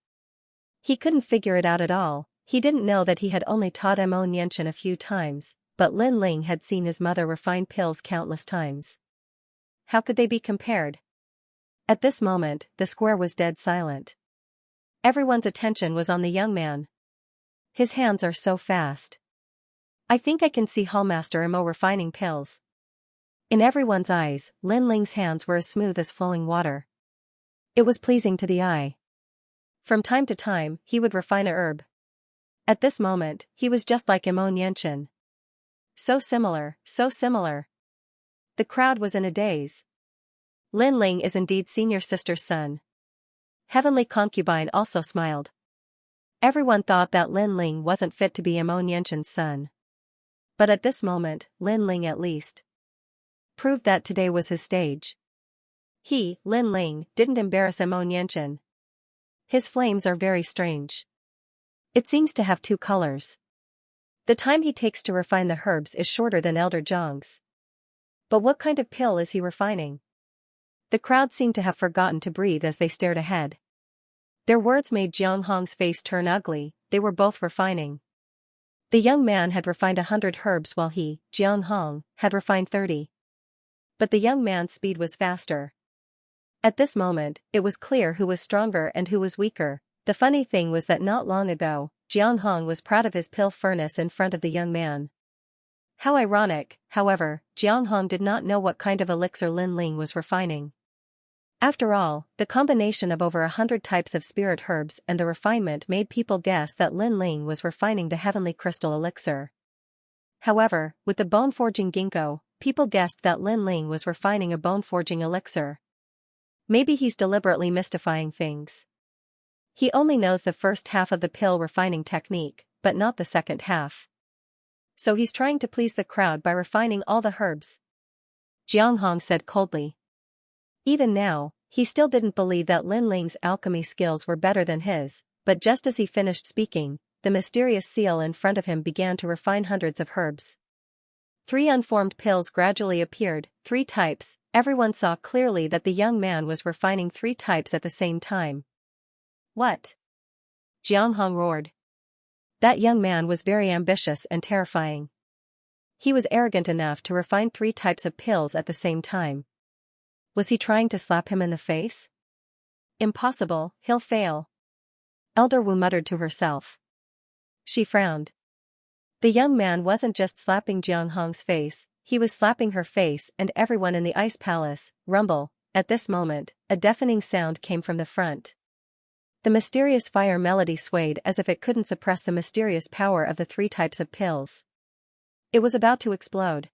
He couldn't figure it out at all. He didn't know that he had only taught Mo Nianchen a few times, but Lin Ling had seen his mother refine pills countless times. How could they be compared? At this moment, the square was dead silent. Everyone's attention was on the young man. His hands are so fast. I think I can see Hallmaster Mo refining pills. In everyone's eyes, Lin Ling's hands were as smooth as flowing water. It was pleasing to the eye. From time to time, he would refine a herb. At this moment, he was just like Mo Nianchen. So similar, so similar. The crowd was in a daze. Lin Ling is indeed senior sister's son. Heavenly Concubine also smiled. Everyone thought that Lin Ling wasn't fit to be Mo Nianchen's son. But at this moment, Lin Ling at least proved that today was his stage. He, Lin Ling, didn't embarrass Mo Nianchen. His flames are very strange. It seems to have two colors. The time he takes to refine the herbs is shorter than Elder Zhang's. But what kind of pill is he refining? The crowd seemed to have forgotten to breathe as they stared ahead. Their words made Jiang Hong's face turn ugly. They were both refining. The young man had refined 100 herbs while he, Jiang Hong, had refined 30. But the young man's speed was faster. At this moment, it was clear who was stronger and who was weaker. The funny thing was that not long ago, Jiang Hong was proud of his pill furnace in front of the young man. How ironic, however, Jiang Hong did not know what kind of elixir Lin Ling was refining. After all, the combination of over 100 types of spirit herbs and the refinement made people guess that Lin Ling was refining the heavenly crystal elixir. However, with the bone-forging ginkgo, people guessed that Lin Ling was refining a bone-forging elixir. Maybe he's deliberately mystifying things. He only knows the first half of the pill refining technique, but not the second half. So he's trying to please the crowd by refining all the herbs. Jiang Hong said coldly. Even now, he still didn't believe that Lin Ling's alchemy skills were better than his, but just as he finished speaking, the mysterious seal in front of him began to refine hundreds of herbs. 3 unformed pills gradually appeared, 3 types. Everyone saw clearly that the young man was refining 3 types at the same time. What? Jiang Hong roared. That young man was very ambitious and terrifying. He was arrogant enough to refine 3 types of pills at the same time. Was he trying to slap him in the face? Impossible, he'll fail. Elder Wu muttered to herself. She frowned. The young man wasn't just slapping Jiang Hong's face, he was slapping her face and everyone in the ice palace. Rumble. At this moment, a deafening sound came from the front. The mysterious fire melody swayed as if it couldn't suppress the mysterious power of the 3 types of pills. It was about to explode.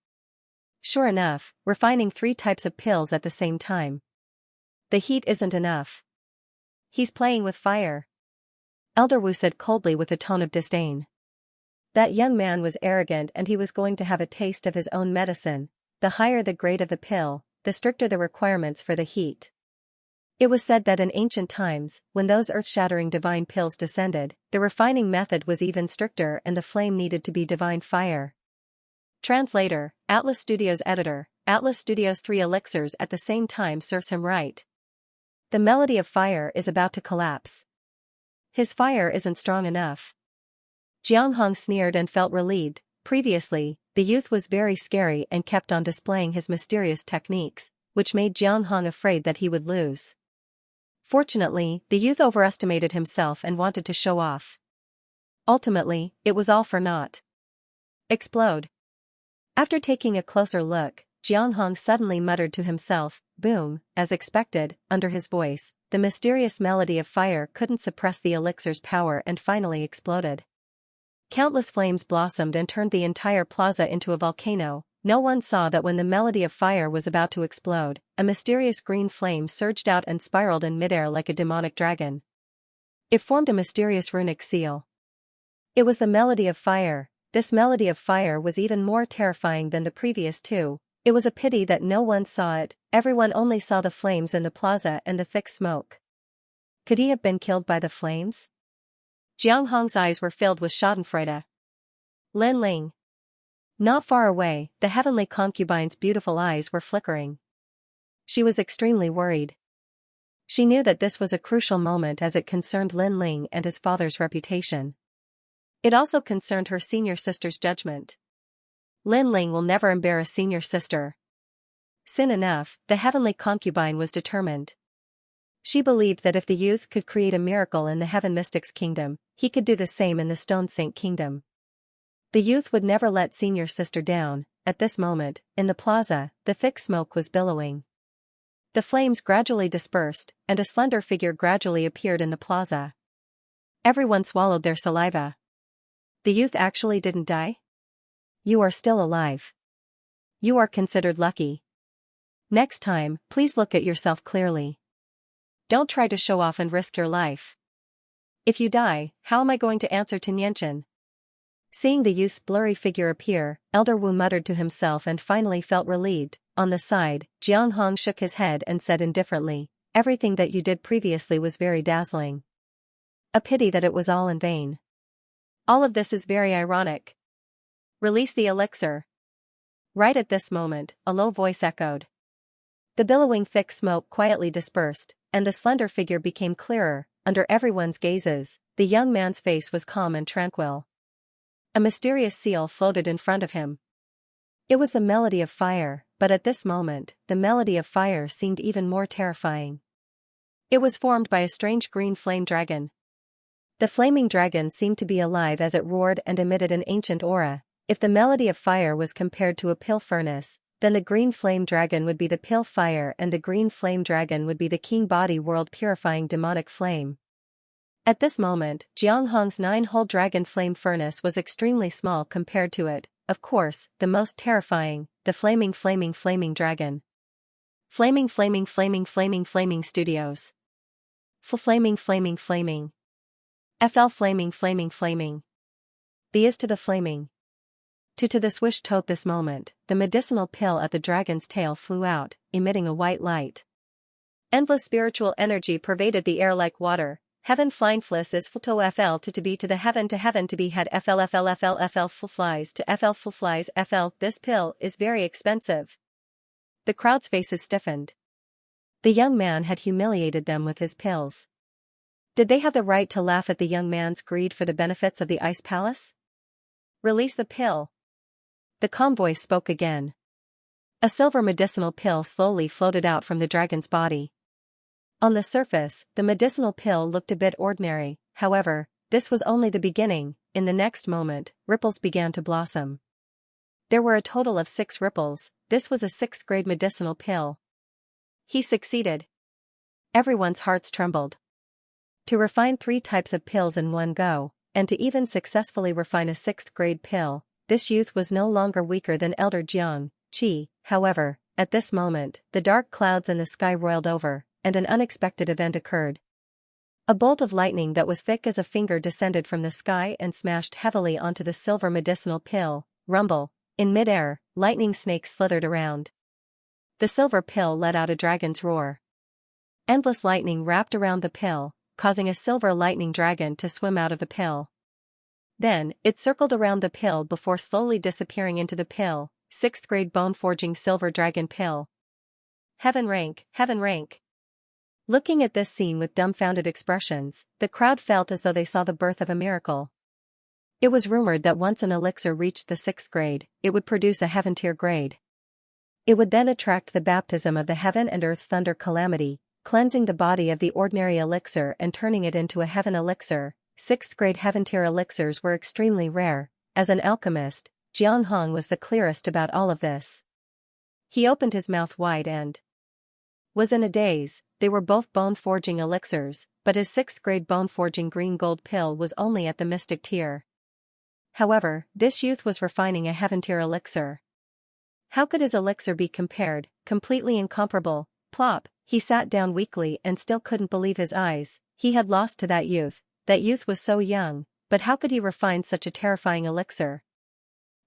Sure enough, refining 3 types of pills at the same time. The heat isn't enough. He's playing with fire. Elder Wu said coldly with a tone of disdain. That young man was arrogant and he was going to have a taste of his own medicine. The higher the grade of the pill, the stricter the requirements for the heat. It was said that in ancient times, when those earth-shattering divine pills descended, the refining method was even stricter and the flame needed to be divine fire. Translator, Atlas Studios editor, Atlas Studios 3 elixirs at the same time serves him right. The melody of fire is about to collapse. His fire isn't strong enough. Jiang Hong sneered and felt relieved. Previously, the youth was very scary and kept on displaying his mysterious techniques, which made Jiang Hong afraid that he would lose. Fortunately, the youth overestimated himself and wanted to show off. Ultimately, it was all for naught. Explode. After taking a closer look, Jiang Hong suddenly muttered to himself, boom, as expected, under his voice, the mysterious melody of fire couldn't suppress the elixir's power and finally exploded. Countless flames blossomed and turned the entire plaza into a volcano. No one saw that when the melody of fire was about to explode, a mysterious green flame surged out and spiraled in midair like a demonic dragon. It formed a mysterious runic seal. It was the melody of fire. This melody of fire was even more terrifying than the previous 2. It was a pity that no one saw it. Everyone only saw the flames in the plaza and the thick smoke. Could he have been killed by the flames? Jiang Hong's eyes were filled with schadenfreude. Lin Ling. Not far away, the heavenly concubine's beautiful eyes were flickering. She was extremely worried. She knew that this was a crucial moment as it concerned Lin Ling and his father's reputation. It also concerned her senior sister's judgment. Lin Ling will never embarrass senior sister. Soon enough, the heavenly concubine was determined. She believed that if the youth could create a miracle in the Heaven Mystics Kingdom, he could do the same in the Stone Saint Kingdom. The youth would never let senior sister down. At this moment, in the plaza, the thick smoke was billowing. The flames gradually dispersed, and a slender figure gradually appeared in the plaza. Everyone swallowed their saliva. The youth actually didn't die? You are still alive. You are considered lucky. Next time, please look at yourself clearly. Don't try to show off and risk your life. If you die, how am I going to answer to Nianchen? Seeing the youth's blurry figure appear, Elder Wu muttered to himself and finally felt relieved. On the side, Jiang Hong shook his head and said indifferently, everything that you did previously was very dazzling. A pity that it was all in vain. All of this is very ironic. Release the elixir. Right at this moment, a low voice echoed. The billowing thick smoke quietly dispersed, and the slender figure became clearer. Under everyone's gazes, the young man's face was calm and tranquil. A mysterious seal floated in front of him. It was the melody of fire, but at this moment, the melody of fire seemed even more terrifying. It was formed by a strange green flame dragon. The flaming dragon seemed to be alive as it roared and emitted an ancient aura. If the melody of fire was compared to a pill furnace, then the green flame dragon would be the pill fire and the green flame dragon would be the king body world purifying demonic flame. At this moment, Jiang Hong's 9-hole dragon flame furnace was extremely small compared to it, of course, the most terrifying, the flaming dragon. Flaming studios. Flaming. FL flaming. The is to the flaming. To the swish tote this moment, the medicinal pill at the dragon's tail flew out, emitting a white light. Endless spiritual energy pervaded the air like water. Heaven flying fliss is to FL to be to the heaven to be had FL flies to FL flies FL. This pill is very expensive. The crowd's faces stiffened. The young man had humiliated them with his pills. Did they have the right to laugh at the young man's greed for the benefits of the ice palace? Release the pill. The calm voice spoke again. A silver medicinal pill slowly floated out from the dragon's body. On the surface, the medicinal pill looked a bit ordinary, however, this was only the beginning. In the next moment, ripples began to blossom. There were a total of 6 ripples. This was a 6th-grade medicinal pill. He succeeded. Everyone's hearts trembled. To refine 3 types of pills in one go, and to even successfully refine a 6th-grade pill, this youth was no longer weaker than Elder Jiang Qi. However, at this moment, the dark clouds in the sky roiled over, and an unexpected event occurred. A bolt of lightning that was thick as a finger descended from the sky and smashed heavily onto the silver medicinal pill. Rumble. In mid-air, lightning snakes slithered around. The silver pill let out a dragon's roar. Endless lightning wrapped around the pill, causing a silver lightning dragon to swim out of the pill. Then, it circled around the pill before slowly disappearing into the pill. 6th-grade bone-forging silver dragon pill. Heaven rank. Looking at this scene with dumbfounded expressions, the crowd felt as though they saw the birth of a miracle. It was rumored that once an elixir reached the 6th grade, it would produce a heaven-tier grade. It would then attract the baptism of the heaven and earth's thunder calamity, cleansing the body of the ordinary elixir and turning it into a heaven elixir. 6th-grade heaven-tier elixirs were extremely rare. As an alchemist, Jiang Hong was the clearest about all of this. He opened his mouth wide and was in a daze. They were both bone-forging elixirs, but his 6th-grade bone-forging green gold pill was only at the mystic tier. However, this youth was refining a heaven-tier elixir. How could his elixir be compared? Completely incomparable. Plop. He sat down weakly and still couldn't believe his eyes. He had lost to that youth. That youth was so young, but how could he refine such a terrifying elixir?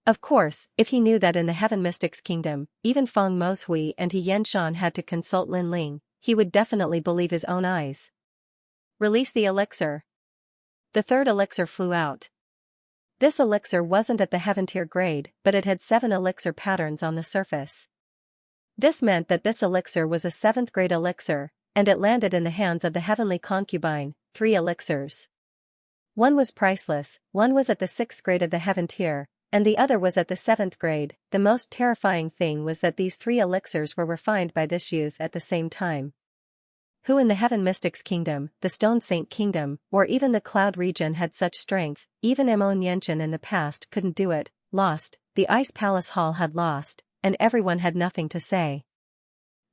Of course, if he knew that in the Heaven Mystics Kingdom, even Feng Moshui and He Yanshan had to consult Lin Ling, he would definitely believe his own eyes. Release the elixir. The 3rd elixir flew out. This elixir wasn't at the heaven-tier grade, but it had 7 elixir patterns on the surface. This meant that this elixir was a 7th-grade elixir, and it landed in the hands of the heavenly concubine. 3 elixirs. One was priceless, one was at the 6th grade of the heaven tier, and the other was at the 7th grade. The most terrifying thing was that these 3 elixirs were refined by this youth at the same time. Who in the Heaven Mystics Kingdom, the Stone Saint Kingdom, or even the Cloud region had such strength? Even Mo Nianchen in the past couldn't do it. Lost, the Ice Palace Hall had lost, and everyone had nothing to say.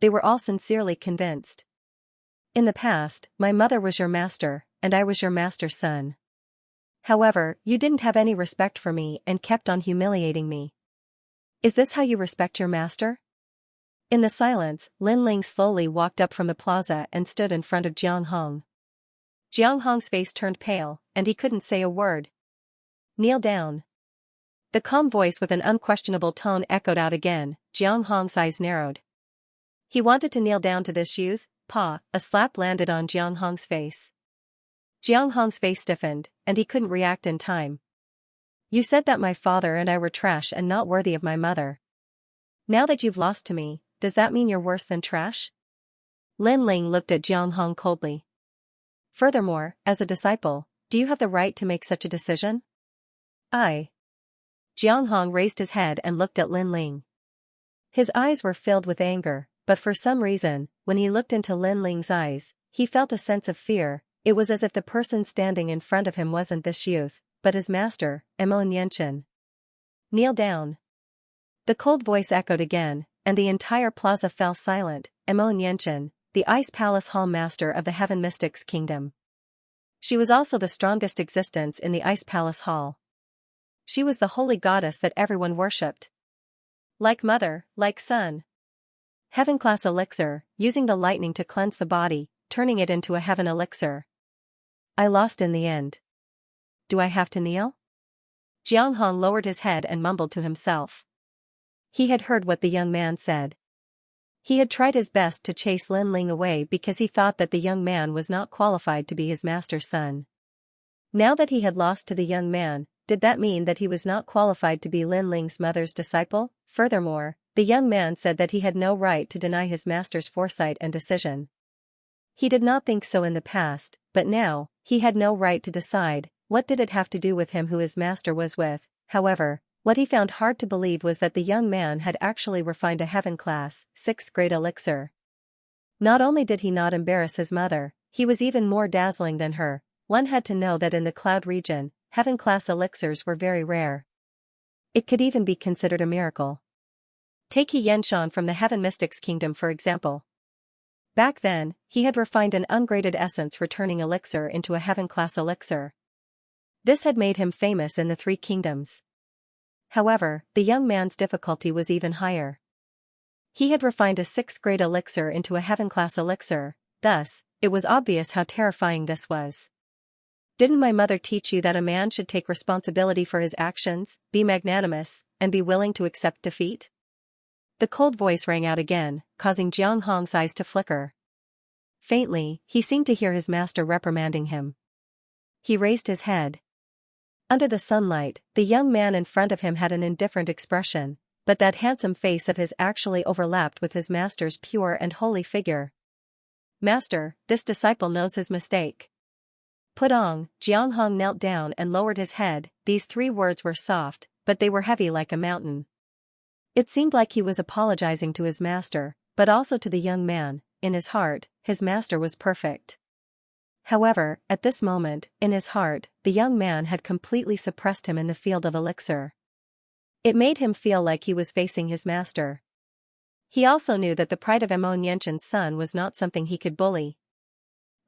They were all sincerely convinced. In the past, my mother was your master, and I was your master's son. However, you didn't have any respect for me and kept on humiliating me. Is this how you respect your master? In the silence, Lin Ling slowly walked up from the plaza and stood in front of Jiang Hong. Jiang Hong's face turned pale, and he couldn't say a word. Kneel down. The calm voice with an unquestionable tone echoed out again. Jiang Hong's eyes narrowed. He wanted to kneel down to this youth. Pa, a slap landed on Jiang Hong's face. Jiang Hong's face stiffened, and he couldn't react in time. You said that my father and I were trash and not worthy of my mother. Now that you've lost to me, does that mean you're worse than trash? Lin Ling looked at Jiang Hong coldly. Furthermore, as a disciple, do you have the right to make such a decision? Jiang Hong raised his head and looked at Lin Ling. His eyes were filled with anger, but for some reason, when he looked into Lin Ling's eyes, he felt a sense of fear. It was as if the person standing in front of him wasn't this youth, but his master, Mo Nianchen. Kneel down. The cold voice echoed again, and the entire plaza fell silent. Mo Nianchen, the Ice Palace Hall Master of the Heaven Mystics Kingdom. She was also the strongest existence in the Ice Palace Hall. She was the holy goddess that everyone worshipped. Like mother, like son. Heaven-class elixir, using the lightning to cleanse the body, turning it into a heaven elixir. I lost in the end. Do I have to kneel? Jiang Hong lowered his head and mumbled to himself. He had heard what the young man said. He had tried his best to chase Lin Ling away because he thought that the young man was not qualified to be his master's son. Now that he had lost to the young man, did that mean that he was not qualified to be Lin Ling's mother's disciple? Furthermore, the young man said that he had no right to deny his master's foresight and decision. He did not think so in the past, but now, he had no right to decide. What did it have to do with him who his master was with? However, what he found hard to believe was that the young man had actually refined a heaven-class, 6th-grade elixir. Not only did he not embarrass his mother, he was even more dazzling than her. One had to know that in the Cloud region, heaven-class elixirs were very rare. It could even be considered a miracle. Take Xianxia from the Heaven Mystics Kingdom for example. Back then, he had refined an ungraded essence returning elixir into a heaven-class elixir. This had made him famous in the 3 kingdoms. However, the young man's difficulty was even higher. He had refined a 6th-grade elixir into a heaven-class elixir, thus, it was obvious how terrifying this was. Didn't my mother teach you that a man should take responsibility for his actions, be magnanimous, and be willing to accept defeat? The cold voice rang out again, causing Jiang Hong's eyes to flicker. Faintly, he seemed to hear his master reprimanding him. He raised his head. Under the sunlight, the young man in front of him had an indifferent expression, but that handsome face of his actually overlapped with his master's pure and holy figure. Master, this disciple knows his mistake. Putong, Jiang Hong knelt down and lowered his head. These 3 words were soft, but they were heavy like a mountain. It seemed like he was apologizing to his master, but also to the young man. In his heart, his master was perfect. However, at this moment, in his heart, the young man had completely suppressed him in the field of elixir. It made him feel like he was facing his master. He also knew that the pride of Mo Nianchen's son was not something he could bully.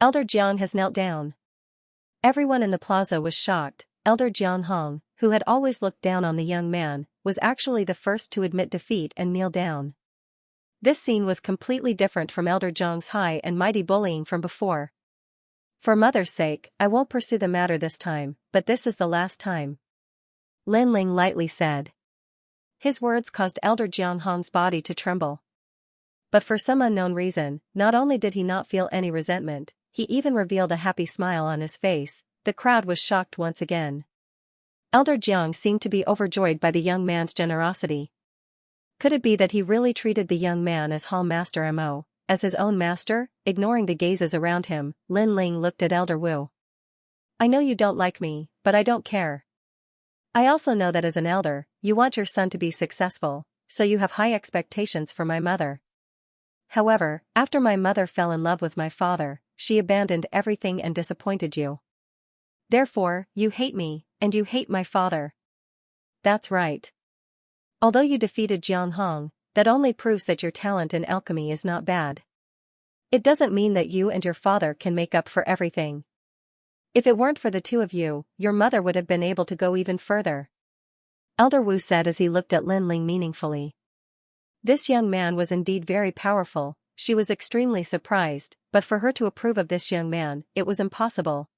Elder Jiang has knelt down. Everyone in the plaza was shocked. Elder Jiang Hong, who had always looked down on the young man, was actually the first to admit defeat and kneel down. This scene was completely different from Elder Jiang's high and mighty bullying from before. For mother's sake, I won't pursue the matter this time, but this is the last time. Lin Ling lightly said. His words caused Elder Jiang Hong's body to tremble. But for some unknown reason, not only did he not feel any resentment, he even revealed a happy smile on his face. The crowd was shocked once again. Elder Jiang seemed to be overjoyed by the young man's generosity. Could it be that he really treated the young man as Hall Master Mo, as his own master? Ignoring the gazes around him, Lin Ling looked at Elder Wu. I know you don't like me, but I don't care. I also know that as an elder, you want your son to be successful, so you have high expectations for my mother. However, after my mother fell in love with my father, she abandoned everything and disappointed you. Therefore, you hate me, and you hate my father. That's right. Although you defeated Jiang Hong, that only proves that your talent in alchemy is not bad. It doesn't mean that you and your father can make up for everything. If it weren't for the 2 of you, your mother would have been able to go even further. Elder Wu said as he looked at Lin Ling meaningfully. This young man was indeed very powerful. She was extremely surprised, but for her to approve of this young man, it was impossible.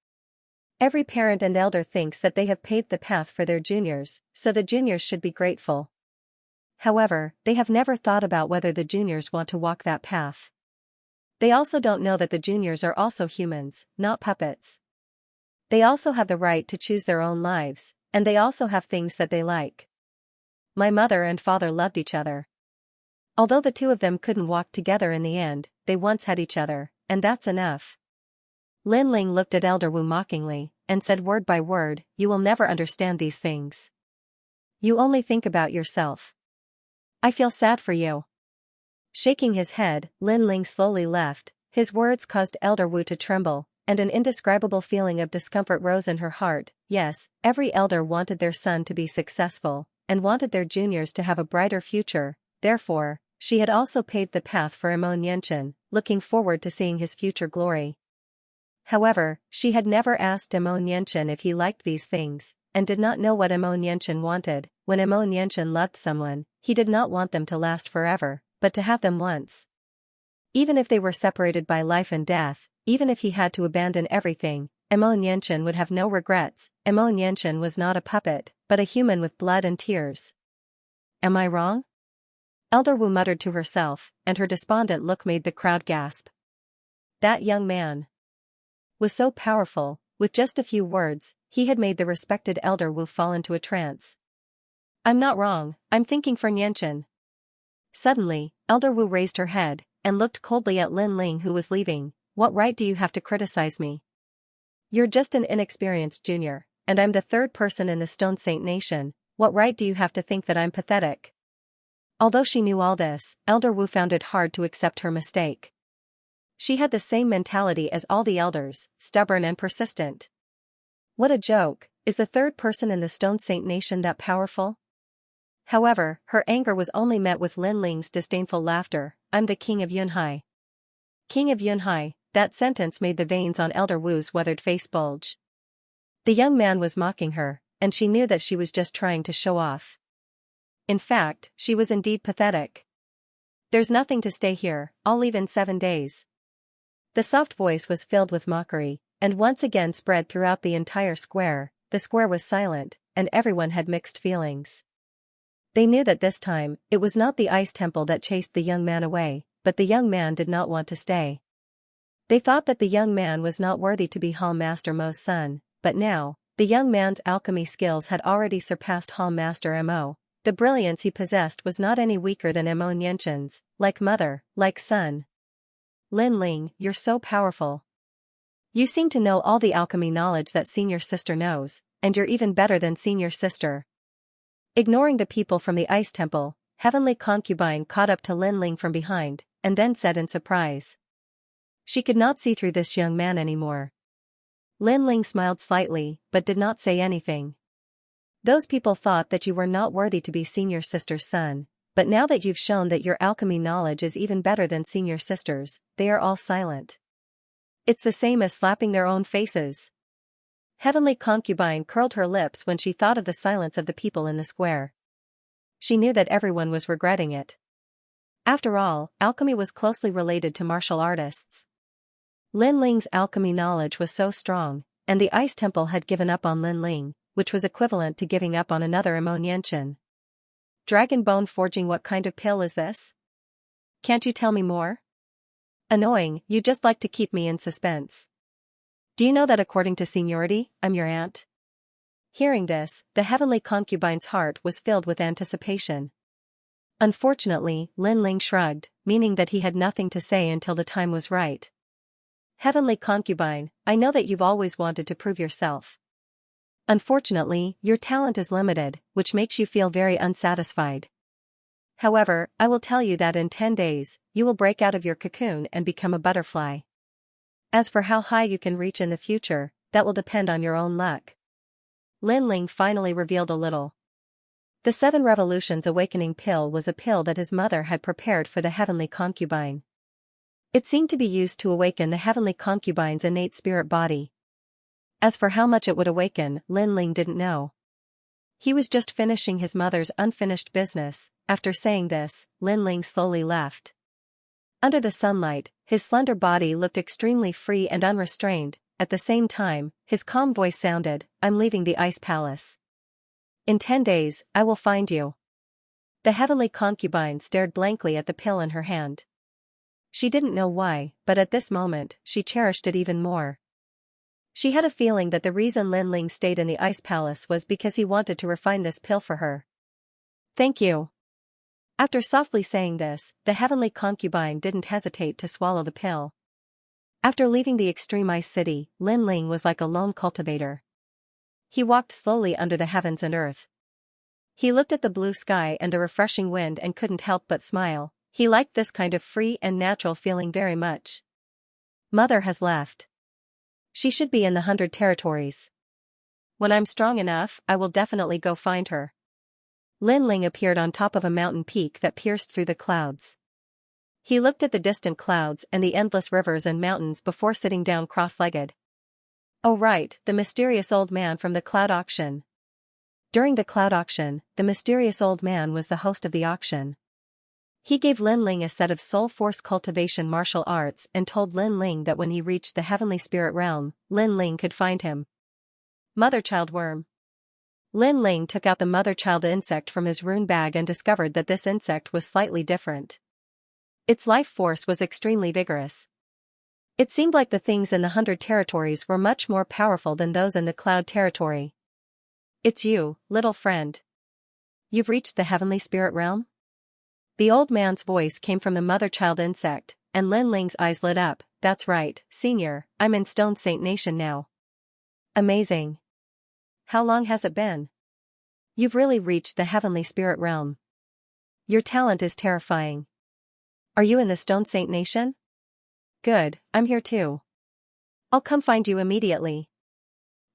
Every parent and elder thinks that they have paved the path for their juniors, so the juniors should be grateful. However, they have never thought about whether the juniors want to walk that path. They also don't know that the juniors are also humans, not puppets. They also have the right to choose their own lives, and they also have things that they like. My mother and father loved each other. Although the two of them couldn't walk together in the end, they once had each other, and that's enough. Lin Ling looked at Elder Wu mockingly, and said word by word, "You will never understand these things. You only think about yourself. I feel sad for you." Shaking his head, Lin Ling slowly left. His words caused Elder Wu to tremble, and an indescribable feeling of discomfort rose in her heart. Yes, every elder wanted their son to be successful, and wanted their juniors to have a brighter future. Therefore, she had also paved the path for Imo Nianchen, looking forward to seeing his future glory. However, she had never asked Imo Nianchen if he liked these things, and did not know what Imo Nianchen wanted. When Imo Nianchen loved someone, he did not want them to last forever, but to have them once. Even if they were separated by life and death, even if he had to abandon everything, Imo Nianchen would have no regrets. Imo Nianchen was not a puppet, but a human with blood and tears. Am I wrong? Elder Wu muttered to herself, and her despondent look made the crowd gasp. That young man was so powerful. With just a few words, he had made the respected Elder Wu fall into a trance. I'm not wrong, I'm thinking for Nianchen. Suddenly, Elder Wu raised her head, and looked coldly at Lin Ling, who was leaving. What right do you have to criticize me? You're just an inexperienced junior, and I'm the third person in the Stone Saint Nation. What right do you have to think that I'm pathetic? Although she knew all this, Elder Wu found it hard to accept her mistake. She had the same mentality as all the elders, stubborn and persistent. What a joke, is the third person in the Stone Saint Nation that powerful? However, her anger was only met with Lin Ling's disdainful laughter. I'm the king of Yunhai. King of Yunhai, that sentence made the veins on Elder Wu's weathered face bulge. The young man was mocking her, and she knew that she was just trying to show off. In fact, she was indeed pathetic. There's nothing to stay here, I'll leave in 7 days. The soft voice was filled with mockery, and once again spread throughout the entire square. The square was silent, and everyone had mixed feelings. They knew that this time, it was not the ice temple that chased the young man away, but the young man did not want to stay. They thought that the young man was not worthy to be Hall Master Mo's son, but now, the young man's alchemy skills had already surpassed Hall Master Mo. The brilliance he possessed was not any weaker than Imo Nianchen's, like mother, like son. Lin Ling, you're so powerful. You seem to know all the alchemy knowledge that senior sister knows, and you're even better than senior sister. Ignoring the people from the ice temple, Heavenly Concubine caught up to Lin Ling from behind, and then said in surprise. She could not see through this young man anymore. Lin Ling smiled slightly, but did not say anything. Those people thought that you were not worthy to be senior sister's son, but now that you've shown that your alchemy knowledge is even better than senior sister's, they are all silent. It's the same as slapping their own faces. Heavenly Concubine curled her lips when she thought of the silence of the people in the square. She knew that everyone was regretting it. After all, alchemy was closely related to martial artists. Lin Ling's alchemy knowledge was so strong, and the Ice Temple had given up on Lin Ling, which was equivalent to giving up on another Imo Nianchen. Dragon bone forging, what kind of pill is this? Can't you tell me more? Annoying, you just like to keep me in suspense. Do you know that according to seniority, I'm your aunt? Hearing this, the Heavenly Concubine's heart was filled with anticipation. Unfortunately, Lin Ling shrugged, meaning that he had nothing to say until the time was right. Heavenly Concubine, I know that you've always wanted to prove yourself. Unfortunately, your talent is limited, which makes you feel very unsatisfied. However, I will tell you that in 10 days, you will break out of your cocoon and become a butterfly. As for how high you can reach in the future, that will depend on your own luck. Lin Ling finally revealed a little. The 7 Revolutions Awakening pill was a pill that his mother had prepared for the Heavenly Concubine. It seemed to be used to awaken the Heavenly Concubine's innate spirit body. As for how much it would awaken, Lin Ling didn't know. He was just finishing his mother's unfinished business. After saying this, Lin Ling slowly left. Under the sunlight, his slender body looked extremely free and unrestrained. At the same time, his calm voice sounded, I'm leaving the Ice Palace. In 10 days, I will find you. The Heavenly Concubine stared blankly at the pill in her hand. She didn't know why, but at this moment, she cherished it even more. She had a feeling that the reason Lin Ling stayed in the Ice Palace was because he wanted to refine this pill for her. Thank you. After softly saying this, the heavenly concubine didn't hesitate to swallow the pill. After leaving the extreme ice city, Lin Ling was like a lone cultivator. He walked slowly under the heavens and earth. He looked at the blue sky and the refreshing wind and couldn't help but smile. He liked this kind of free and natural feeling very much. Mother has left. She should be in the 100 territories. When I'm strong enough, I will definitely go find her. Lin Ling appeared on top of a mountain peak that pierced through the clouds. He looked at the distant clouds and the endless rivers and mountains before sitting down cross-legged. Oh right, the mysterious old man from the cloud auction. During the cloud auction, the mysterious old man was the host of the auction. He gave Lin Ling a set of soul force cultivation martial arts and told Lin Ling that when he reached the heavenly spirit realm, Lin Ling could find him. Mother-child worm. Lin Ling took out the mother-child insect from his rune bag and discovered that this insect was slightly different. Its life force was extremely vigorous. It seemed like the things in the 100 territories were much more powerful than those in the cloud territory. It's you, little friend. You've reached the heavenly spirit realm? The old man's voice came from the mother-child insect, and Lin Ling's eyes lit up. That's right, senior, I'm in Stone Saint Nation now. Amazing. How long has it been? You've really reached the heavenly spirit realm. Your talent is terrifying. Are you in the Stone Saint Nation? Good, I'm here too. I'll come find you immediately.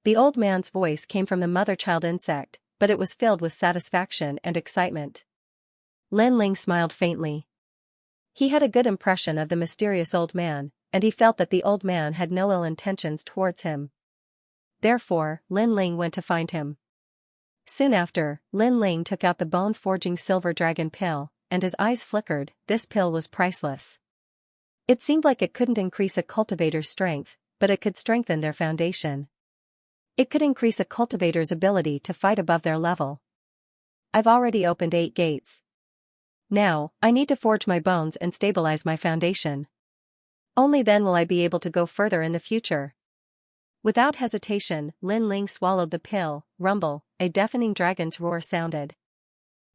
The old man's voice came from the mother-child insect, but it was filled with satisfaction and excitement. Lin Ling smiled faintly. He had a good impression of the mysterious old man, and he felt that the old man had no ill intentions towards him. Therefore, Lin Ling went to find him. Soon after, Lin Ling took out the bone-forging silver dragon pill, and his eyes flickered. This pill was priceless. It seemed like it couldn't increase a cultivator's strength, but it could strengthen their foundation. It could increase a cultivator's ability to fight above their level. I've already opened 8 gates. Now, I need to forge my bones and stabilize my foundation. Only then will I be able to go further in the future. Without hesitation, Lin Ling swallowed the pill. Rumble, a deafening dragon's roar sounded.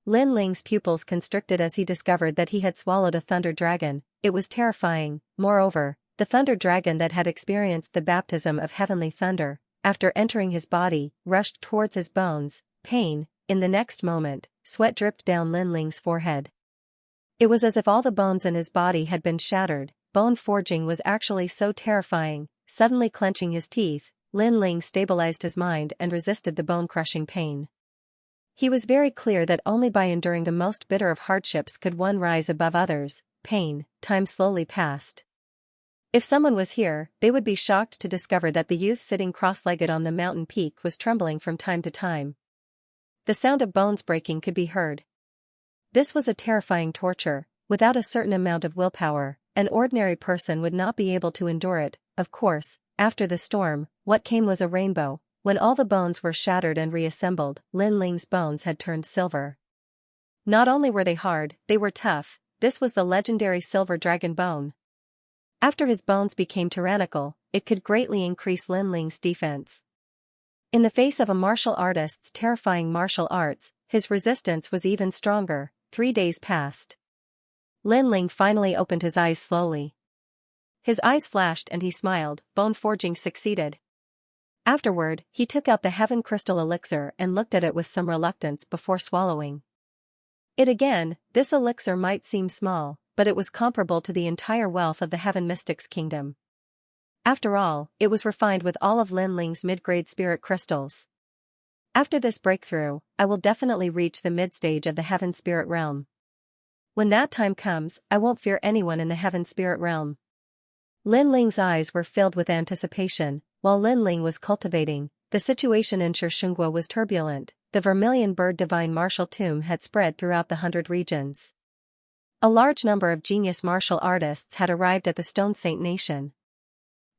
Lin Ling's pupils constricted as he discovered that he had swallowed a thunder dragon. It was terrifying. Moreover, the thunder dragon that had experienced the baptism of heavenly thunder, after entering his body, rushed towards his bones. Pain. In the next moment, sweat dripped down Lin Ling's forehead. It was as if all the bones in his body had been shattered. Bone forging was actually so terrifying. Suddenly clenching his teeth, Lin Ling stabilized his mind and resisted the bone-crushing pain. He was very clear that only by enduring the most bitter of hardships could one rise above others. Pain. Time slowly passed. If someone was here, they would be shocked to discover that the youth sitting cross-legged on the mountain peak was trembling from time to time. The sound of bones breaking could be heard. This was a terrifying torture. Without a certain amount of willpower, an ordinary person would not be able to endure it. Of course, after the storm, what came was a rainbow. When all the bones were shattered and reassembled, Lin Ling's bones had turned silver. Not only were they hard, they were tough. This was the legendary silver dragon bone. After his bones became tyrannical, it could greatly increase Lin Ling's defense. In the face of a martial artist's terrifying martial arts, his resistance was even stronger. 3 days passed. Lin Ling finally opened his eyes slowly. His eyes flashed and he smiled. Bone forging succeeded. Afterward, he took out the heaven crystal elixir and looked at it with some reluctance before swallowing it again. This elixir might seem small, but it was comparable to the entire wealth of the heaven mystics kingdom. After all, it was refined with all of Lin Ling's mid-grade spirit crystals. After this breakthrough, I will definitely reach the mid-stage of the heaven spirit realm. When that time comes, I won't fear anyone in the heaven spirit realm. Lin Ling's eyes were filled with anticipation. While Lin Ling was cultivating, the situation in Xianxia was turbulent. The vermilion bird divine martial tomb had spread throughout the 100 regions. A large number of genius martial artists had arrived at the Stone Saint Nation.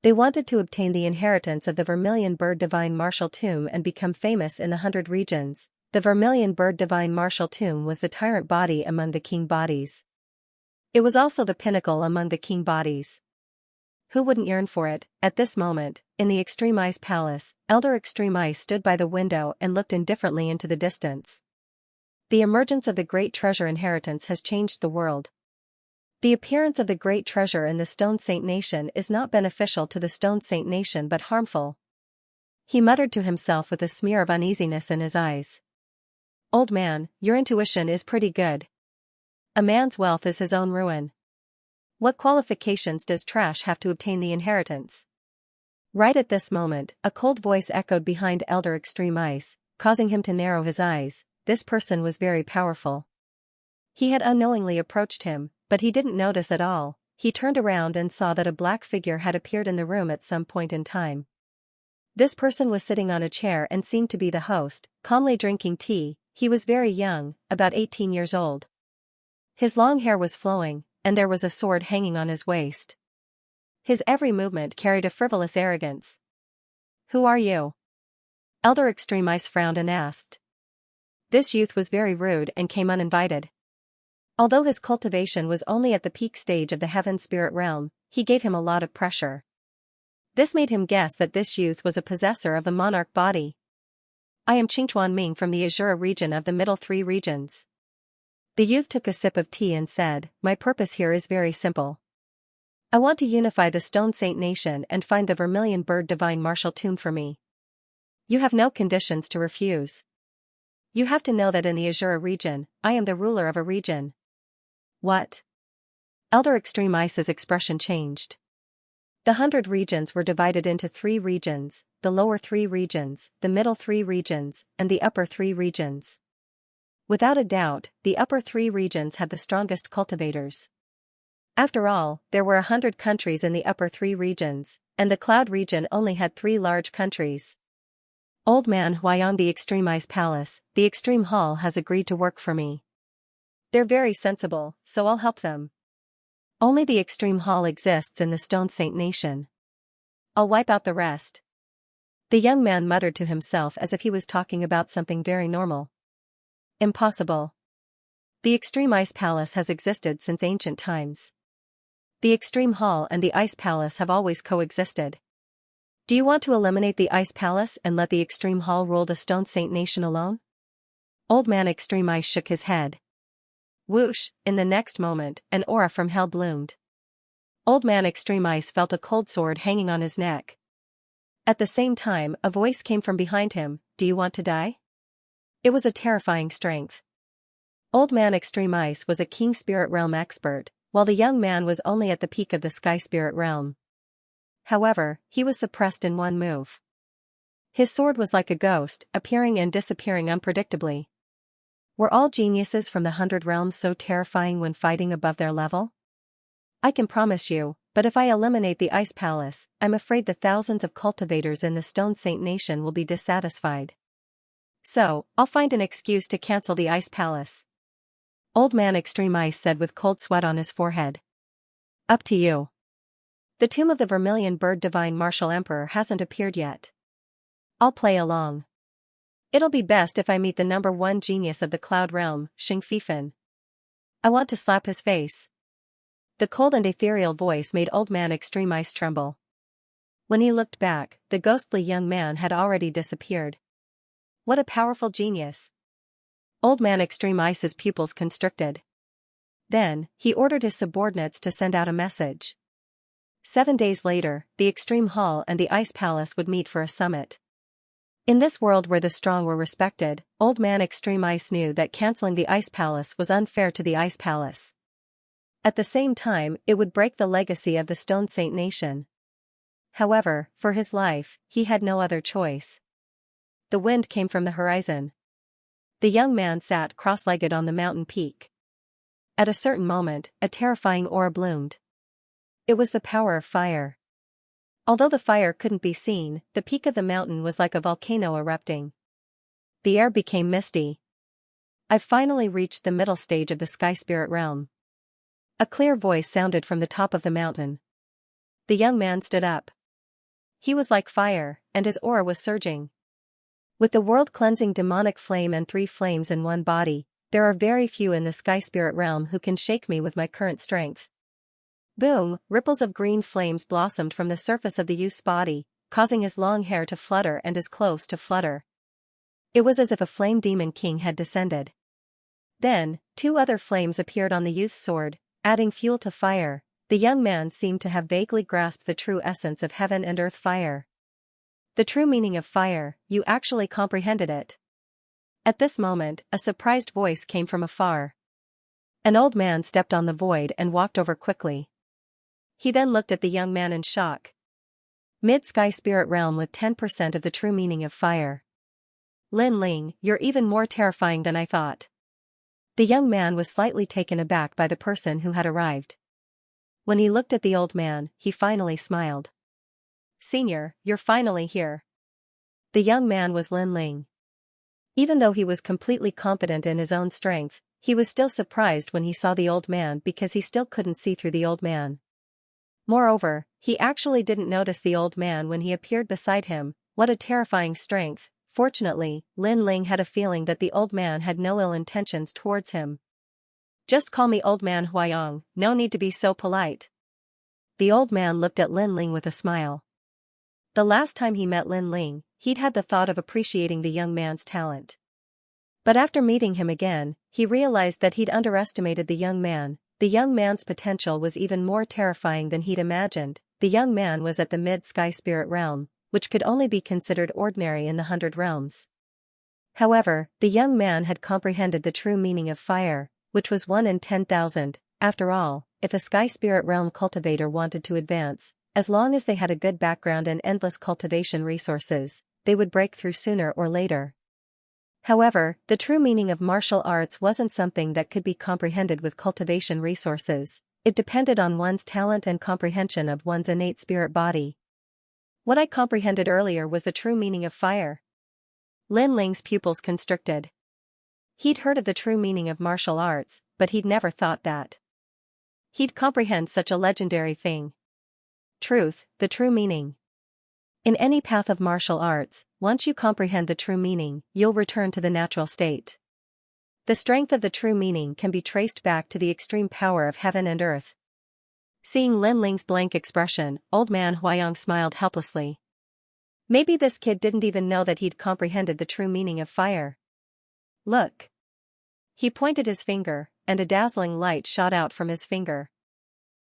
They wanted to obtain the inheritance of the vermilion bird divine martial tomb and become famous in the 100 regions. The vermilion bird divine martial tomb was the tyrant body among the king bodies. It was also the pinnacle among the king bodies. Who wouldn't yearn for it? At this moment, in the Extreme Ice Palace, Elder Extreme Ice stood by the window and looked indifferently into the distance. The emergence of the great treasure inheritance has changed the world. The appearance of the great treasure in the Stone Saint Nation is not beneficial to the Stone Saint Nation but harmful. He muttered to himself with a smear of uneasiness in his eyes. Old man, your intuition is pretty good. A man's wealth is his own ruin. What qualifications does trash have to obtain the inheritance? Right at this moment, a cold voice echoed behind Elder Extreme Ice, causing him to narrow his eyes. This person was very powerful. He had unknowingly approached him, but he didn't notice at all. He turned around and saw that a black figure had appeared in the room at some point in time. This person was sitting on a chair and seemed to be the host, calmly drinking tea. He was very young, about 18 years old. His long hair was flowing, and there was a sword hanging on his waist. His every movement carried a frivolous arrogance. Who are you? Elder Extreme Ice frowned and asked. This youth was very rude and came uninvited. Although his cultivation was only at the peak stage of the heaven spirit realm, he gave him a lot of pressure. This made him guess that this youth was a possessor of the monarch body. I am Qingtuan Ming from the Azura region of the middle three regions. The youth took a sip of tea and said, my purpose here is very simple. I want to unify the Stone Saint Nation and find the Vermilion Bird Divine Martial Tune for me. You have no conditions to refuse. You have to know that in the Azura region, I am the ruler of a region. What? Elder Extreme Ice's expression changed. The 100 regions were divided into 3 regions, the lower 3 regions, the middle 3 regions, and the upper 3 regions. Without a doubt, the upper 3 regions had the strongest cultivators. After all, there were 100 countries in the upper 3 regions, and the Cloud region only had 3 large countries. Old man Huayong, the Extreme Ice Palace, the Extreme Hall has agreed to work for me. They're very sensible, so I'll help them. Only the Extreme Hall exists in the Stone Saint Nation. I'll wipe out the rest. The young man muttered to himself as if he was talking about something very normal. Impossible. The Extreme Ice Palace has existed since ancient times. The Extreme Hall and the Ice Palace have always coexisted. Do you want to eliminate the Ice Palace and let the Extreme Hall rule the Stone Saint Nation alone? Old man Extreme Ice shook his head. Whoosh, in the next moment, an aura from hell bloomed. Old man Extreme Ice felt a cold sword hanging on his neck. At the same time, a voice came from behind him, do you want to die? It was a terrifying strength. Old man Extreme Ice was a King Spirit Realm expert, while the young man was only at the peak of the Sky Spirit Realm. However, he was suppressed in one move. His sword was like a ghost, appearing and disappearing unpredictably. Were all geniuses from the 100 realms so terrifying when fighting above their level? I can promise you, but if I eliminate the Ice Palace, I'm afraid the thousands of cultivators in the Stone Saint Nation will be dissatisfied. So, I'll find an excuse to cancel the Ice Palace. Old man Extreme Ice said with cold sweat on his forehead. Up to you. The tomb of the Vermilion Bird Divine Martial Emperor hasn't appeared yet. I'll play along. It'll be best if I meet the number 1 genius of the Cloud Realm, Xianxia. I want to slap his face. The cold and ethereal voice made Old Man Extreme Ice tremble. When he looked back, the ghostly young man had already disappeared. What a powerful genius. Old Man Extreme Ice's pupils constricted. Then, he ordered his subordinates to send out a message. 7 days later, the Extreme Hall and the Ice Palace would meet for a summit. In this world where the strong were respected, Old Man Extreme Ice knew that canceling the Ice Palace was unfair to the Ice Palace. At the same time, it would break the legacy of the Stone Saint Nation. However, for his life, he had no other choice. The wind came from the horizon. The young man sat cross-legged on the mountain peak. At a certain moment, a terrifying aura bloomed. It was the power of fire. Although the fire couldn't be seen, the peak of the mountain was like a volcano erupting. The air became misty. I've finally reached the middle stage of the Sky Spirit Realm. A clear voice sounded from the top of the mountain. The young man stood up. He was like fire, and his aura was surging. With the world-cleansing demonic flame and 3 flames in one body, there are very few in the Sky Spirit Realm who can shake me with my current strength. Boom, ripples of green flames blossomed from the surface of the youth's body, causing his long hair to flutter and his clothes to flutter. It was as if a flame demon king had descended. Then, two other flames appeared on the youth's sword, adding fuel to fire. The young man seemed to have vaguely grasped the true essence of heaven and earth fire. The true meaning of fire, you actually comprehended it. At this moment, a surprised voice came from afar. An old man stepped on the void and walked over quickly. He then looked at the young man in shock. Mid-sky spirit realm with 10% of the true meaning of fire. Lin Ling, you're even more terrifying than I thought. The young man was slightly taken aback by the person who had arrived. When he looked at the old man, he finally smiled. Senior, you're finally here. The young man was Lin Ling. Even though he was completely confident in his own strength, he was still surprised when he saw the old man because he still couldn't see through the old man. Moreover, he actually didn't notice the old man when he appeared beside him. What a terrifying strength. Fortunately, Lin Ling had a feeling that the old man had no ill intentions towards him. Just call me Old Man Huayong, no need to be so polite. The old man looked at Lin Ling with a smile. The last time he met Lin Ling, he'd had the thought of appreciating the young man's talent. But after meeting him again, he realized that he'd underestimated the young man. The young man's potential was even more terrifying than he'd imagined. The young man was at the mid-sky spirit realm, which could only be considered ordinary in the 100 realms. However, the young man had comprehended the true meaning of fire, which was 1 in 10,000. After all, if a sky spirit realm cultivator wanted to advance, as long as they had a good background and endless cultivation resources, they would break through sooner or later. However, the true meaning of martial arts wasn't something that could be comprehended with cultivation resources. It depended on one's talent and comprehension of one's innate spirit body. What I comprehended earlier was the true meaning of fire. Lin Ling's pupils constricted. He'd heard of the true meaning of martial arts, but he'd never thought that he'd comprehend such a legendary thing. Truth, the true meaning. In any path of martial arts, once you comprehend the true meaning, you'll return to the natural state. The strength of the true meaning can be traced back to the extreme power of heaven and earth. Seeing Lin Ling's blank expression, Old Man Huayong smiled helplessly. Maybe this kid didn't even know that he'd comprehended the true meaning of fire. Look. He pointed his finger, and a dazzling light shot out from his finger.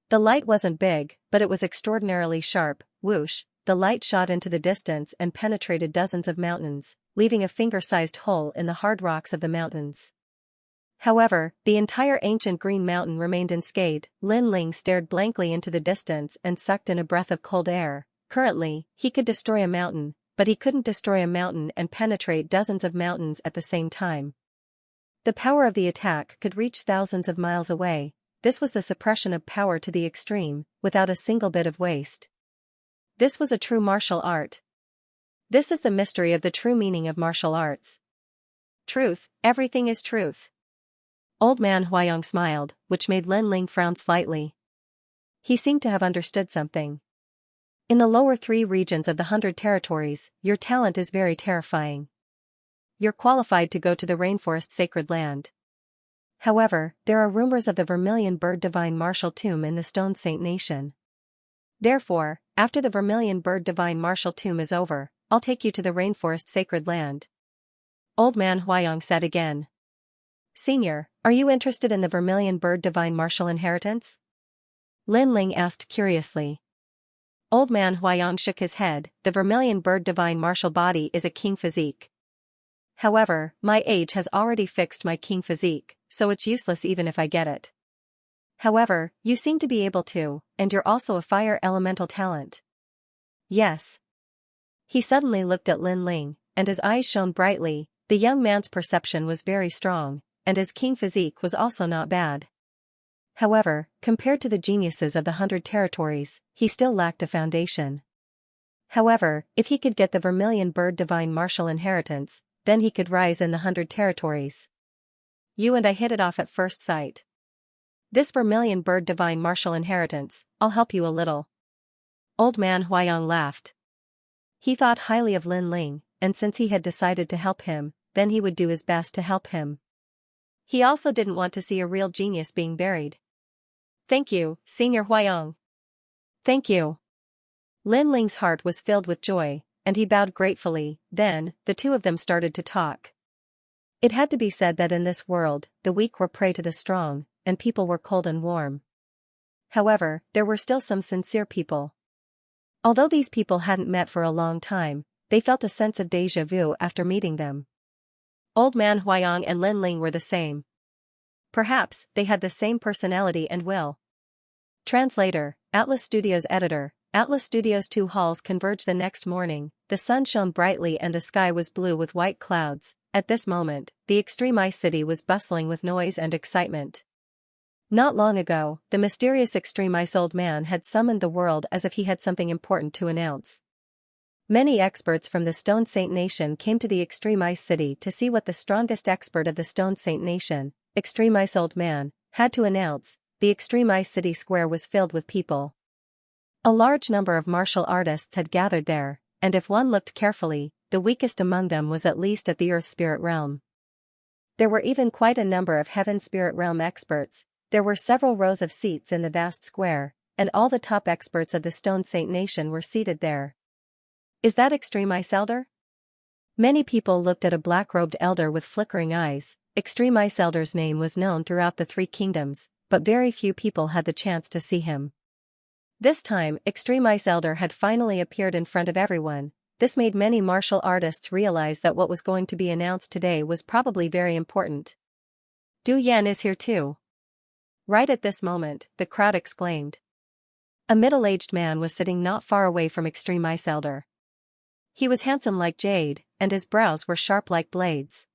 The light wasn't big, but it was extraordinarily sharp. Whoosh, the light shot into the distance and penetrated dozens of mountains, leaving a finger-sized hole in the hard rocks of the mountains. However, the entire ancient green mountain remained unscathed. Lin Ling stared blankly into the distance and sucked in a breath of cold air. Currently, he could destroy a mountain, but he couldn't destroy a mountain and penetrate dozens of mountains at the same time. The power of the attack could reach thousands of miles away. This was the suppression of power to the extreme, without a single bit of waste. This was a true martial art. This is the mystery of the true meaning of martial arts. Truth, everything is truth. Old Man Huayong smiled, which made Lin Ling frown slightly. He seemed to have understood something. In the lower 3 regions of the 100 territories, your talent is very terrifying. You're qualified to go to the rainforest sacred land. However, there are rumors of the Vermilion Bird Divine Martial Tomb in the Stone Saint Nation. Therefore, after the Vermilion Bird Divine Martial Tomb is over, I'll take you to the rainforest sacred land. Old Man Huayong said again. Senior, are you interested in the Vermilion Bird Divine Martial Inheritance? Lin Ling asked curiously. Old Man Huayong shook his head. The Vermilion Bird Divine Martial Body is a king physique. However, my age has already fixed my king physique, so it's useless even if I get it. However, you seem to be able to, and you're also a fire elemental talent. Yes. He suddenly looked at Lin Ling, and his eyes shone brightly. The young man's perception was very strong, and his king physique was also not bad. However, compared to the geniuses of the 100 territories, he still lacked a foundation. However, if he could get the Vermilion Bird Divine Martial Inheritance, then he could rise in the 100 territories. You and I hit it off at first sight. This Vermilion Bird Divine Martial Inheritance, I'll help you a little. Old Man Huayong laughed. He thought highly of Lin Ling, and since he had decided to help him, then he would do his best to help him. He also didn't want to see a real genius being buried. Thank you, Senior Huayong. Thank you. Lin Ling's heart was filled with joy, and he bowed gratefully. Then, the two of them started to talk. It had to be said that in this world, the weak were prey to the strong, and people were cold and warm. However, there were still some sincere people. Although these people hadn't met for a long time, they felt a sense of déjà vu after meeting them. Old Man Huayong and Lin Ling were the same. Perhaps, they had the same personality and will. Translator, Atlas Studios editor. Atlas Studios 2 halls converged the next morning, the sun shone brightly and the sky was blue with white clouds. At this moment, the Extreme Ice City was bustling with noise and excitement. Not long ago, the mysterious Extreme Ice Old Man had summoned the world as if he had something important to announce. Many experts from the Stone Saint Nation came to the Extreme Ice City to see what the strongest expert of the Stone Saint Nation, Extreme Ice Old Man, had to announce. The Extreme Ice City Square was filled with people. A large number of martial artists had gathered there, and if one looked carefully, the weakest among them was at least at the Earth Spirit Realm. There were even quite a number of Heaven Spirit Realm experts. There were several rows of seats in the vast square, and all the top experts of the Stone Saint Nation were seated there. Is that Extreme Ice Elder? Many people looked at a black-robed elder with flickering eyes. Extreme Ice Elder's name was known throughout the Three Kingdoms, but very few people had the chance to see him. This time, Extreme Ice Elder had finally appeared in front of everyone. This made many martial artists realize that what was going to be announced today was probably very important. Du Yan is here too. Right at this moment, the crowd exclaimed. A middle-aged man was sitting not far away from Extreme Ice Elder. He was handsome like jade, and his brows were sharp like blades.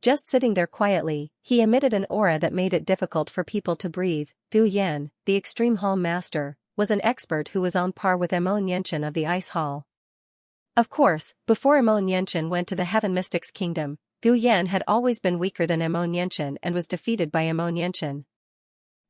Just sitting there quietly, he emitted an aura that made it difficult for people to breathe. Du Yan, the Extreme Hall Master, was an expert who was on par with Emo Nianchen of the Ice Hall. Of course, before Emo Nianchen went to the Heaven Mystics Kingdom, Du Yan had always been weaker than Emo Nianchen and was defeated by Emo Nianchen.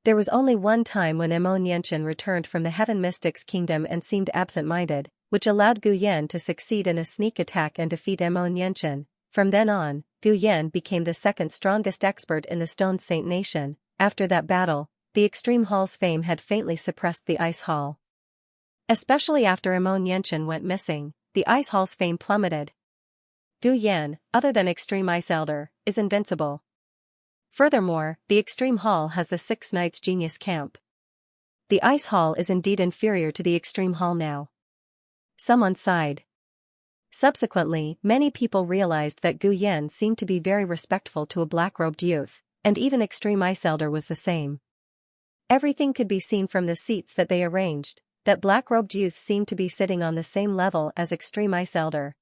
There was only one time when Emo Nianchen returned from the Heaven Mystics Kingdom and seemed absent-minded, which allowed Gu Yan to succeed in a sneak attack and defeat Emo Nianchen. From then on, Gu Yan became the second strongest expert in the Stone Saint Nation. After that battle, the Extreme Hall's fame had faintly suppressed the Ice Hall. Especially after Emo Nianchen went missing, the Ice Hall's fame plummeted. Du Yan, other than Extreme Ice Elder, is invincible. Furthermore, the Extreme Hall has the Six Knights Genius Camp. The Ice Hall is indeed inferior to the Extreme Hall now. Someone sighed. Subsequently, many people realized that Gu Yan seemed to be very respectful to a black-robed youth, and even Extreme Ice Elder was the same. Everything could be seen from the seats that they arranged, that black-robed youth seemed to be sitting on the same level as Extreme Ice Elder.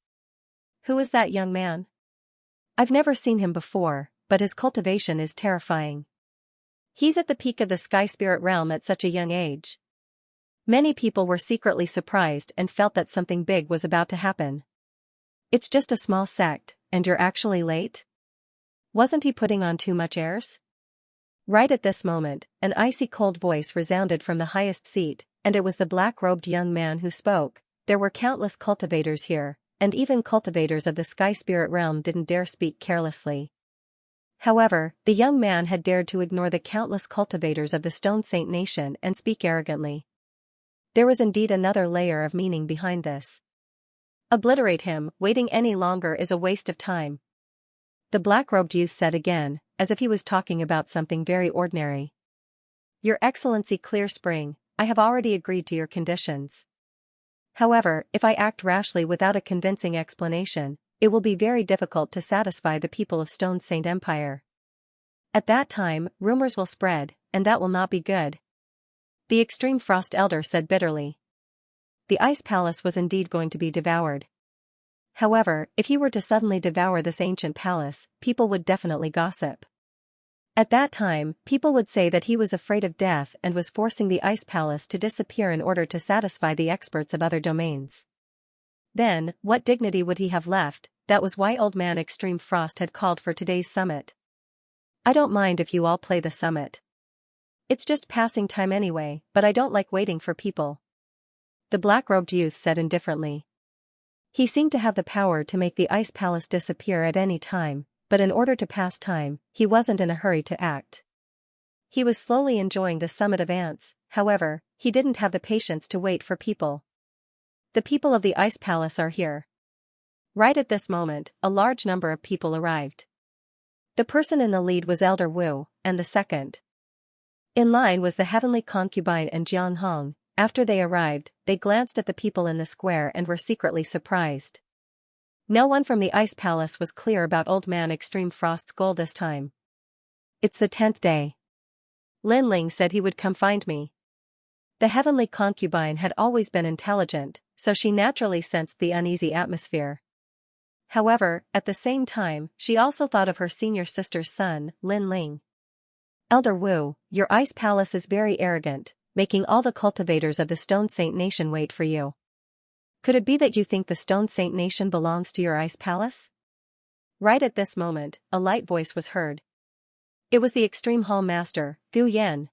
Who is that young man? I've never seen him before, but his cultivation is terrifying. He's at the peak of the Sky Spirit Realm at such a young age. Many people were secretly surprised and felt that something big was about to happen. It's just a small sect, and you're actually late? Wasn't he putting on too much airs? Right at this moment, an icy cold voice resounded from the highest seat, and it was the black-robed young man who spoke. There were countless cultivators here, and even cultivators of the Sky Spirit Realm didn't dare speak carelessly. However, the young man had dared to ignore the countless cultivators of the Stone Saint Nation and speak arrogantly. There was indeed another layer of meaning behind this. Obliterate him, waiting any longer is a waste of time. The black-robed youth said again, as if he was talking about something very ordinary. Your Excellency Clear Spring, I have already agreed to your conditions. However, if I act rashly without a convincing explanation, it will be very difficult to satisfy the people of Stone Saint Empire. At that time, rumors will spread, and that will not be good. The Extreme Frost Elder said bitterly. The Ice Palace was indeed going to be devoured. However, if he were to suddenly devour this ancient palace, people would definitely gossip. At that time, people would say that he was afraid of death and was forcing the Ice Palace to disappear in order to satisfy the experts of other domains. Then, what dignity would he have left? That was why Old Man Extreme Frost had called for today's summit. I don't mind if you all play the summit. It's just passing time anyway, but I don't like waiting for people. The black-robed youth said indifferently. He seemed to have the power to make the Ice Palace disappear at any time, but in order to pass time, he wasn't in a hurry to act. He was slowly enjoying the summit of ants, however, he didn't have the patience to wait for people. The people of the Ice Palace are here. Right at this moment, a large number of people arrived. The person in the lead was Elder Wu, and the second in line was the heavenly concubine and Jiang Hong. After they arrived, they glanced at the people in the square and were secretly surprised. No one from the Ice Palace was clear about Old Man Extreme Frost's goal this time. It's the 10th day. Lin Ling said he would come find me. The heavenly concubine had always been intelligent, so she naturally sensed the uneasy atmosphere. However, at the same time, she also thought of her senior sister's son, Lin Ling. Elder Wu, your Ice Palace is very arrogant, making all the cultivators of the Stone Saint Nation wait for you. Could it be that you think the Stone Saint Nation belongs to your Ice Palace? Right at this moment, a light voice was heard. It was the Extreme Hall Master, Gu Yan.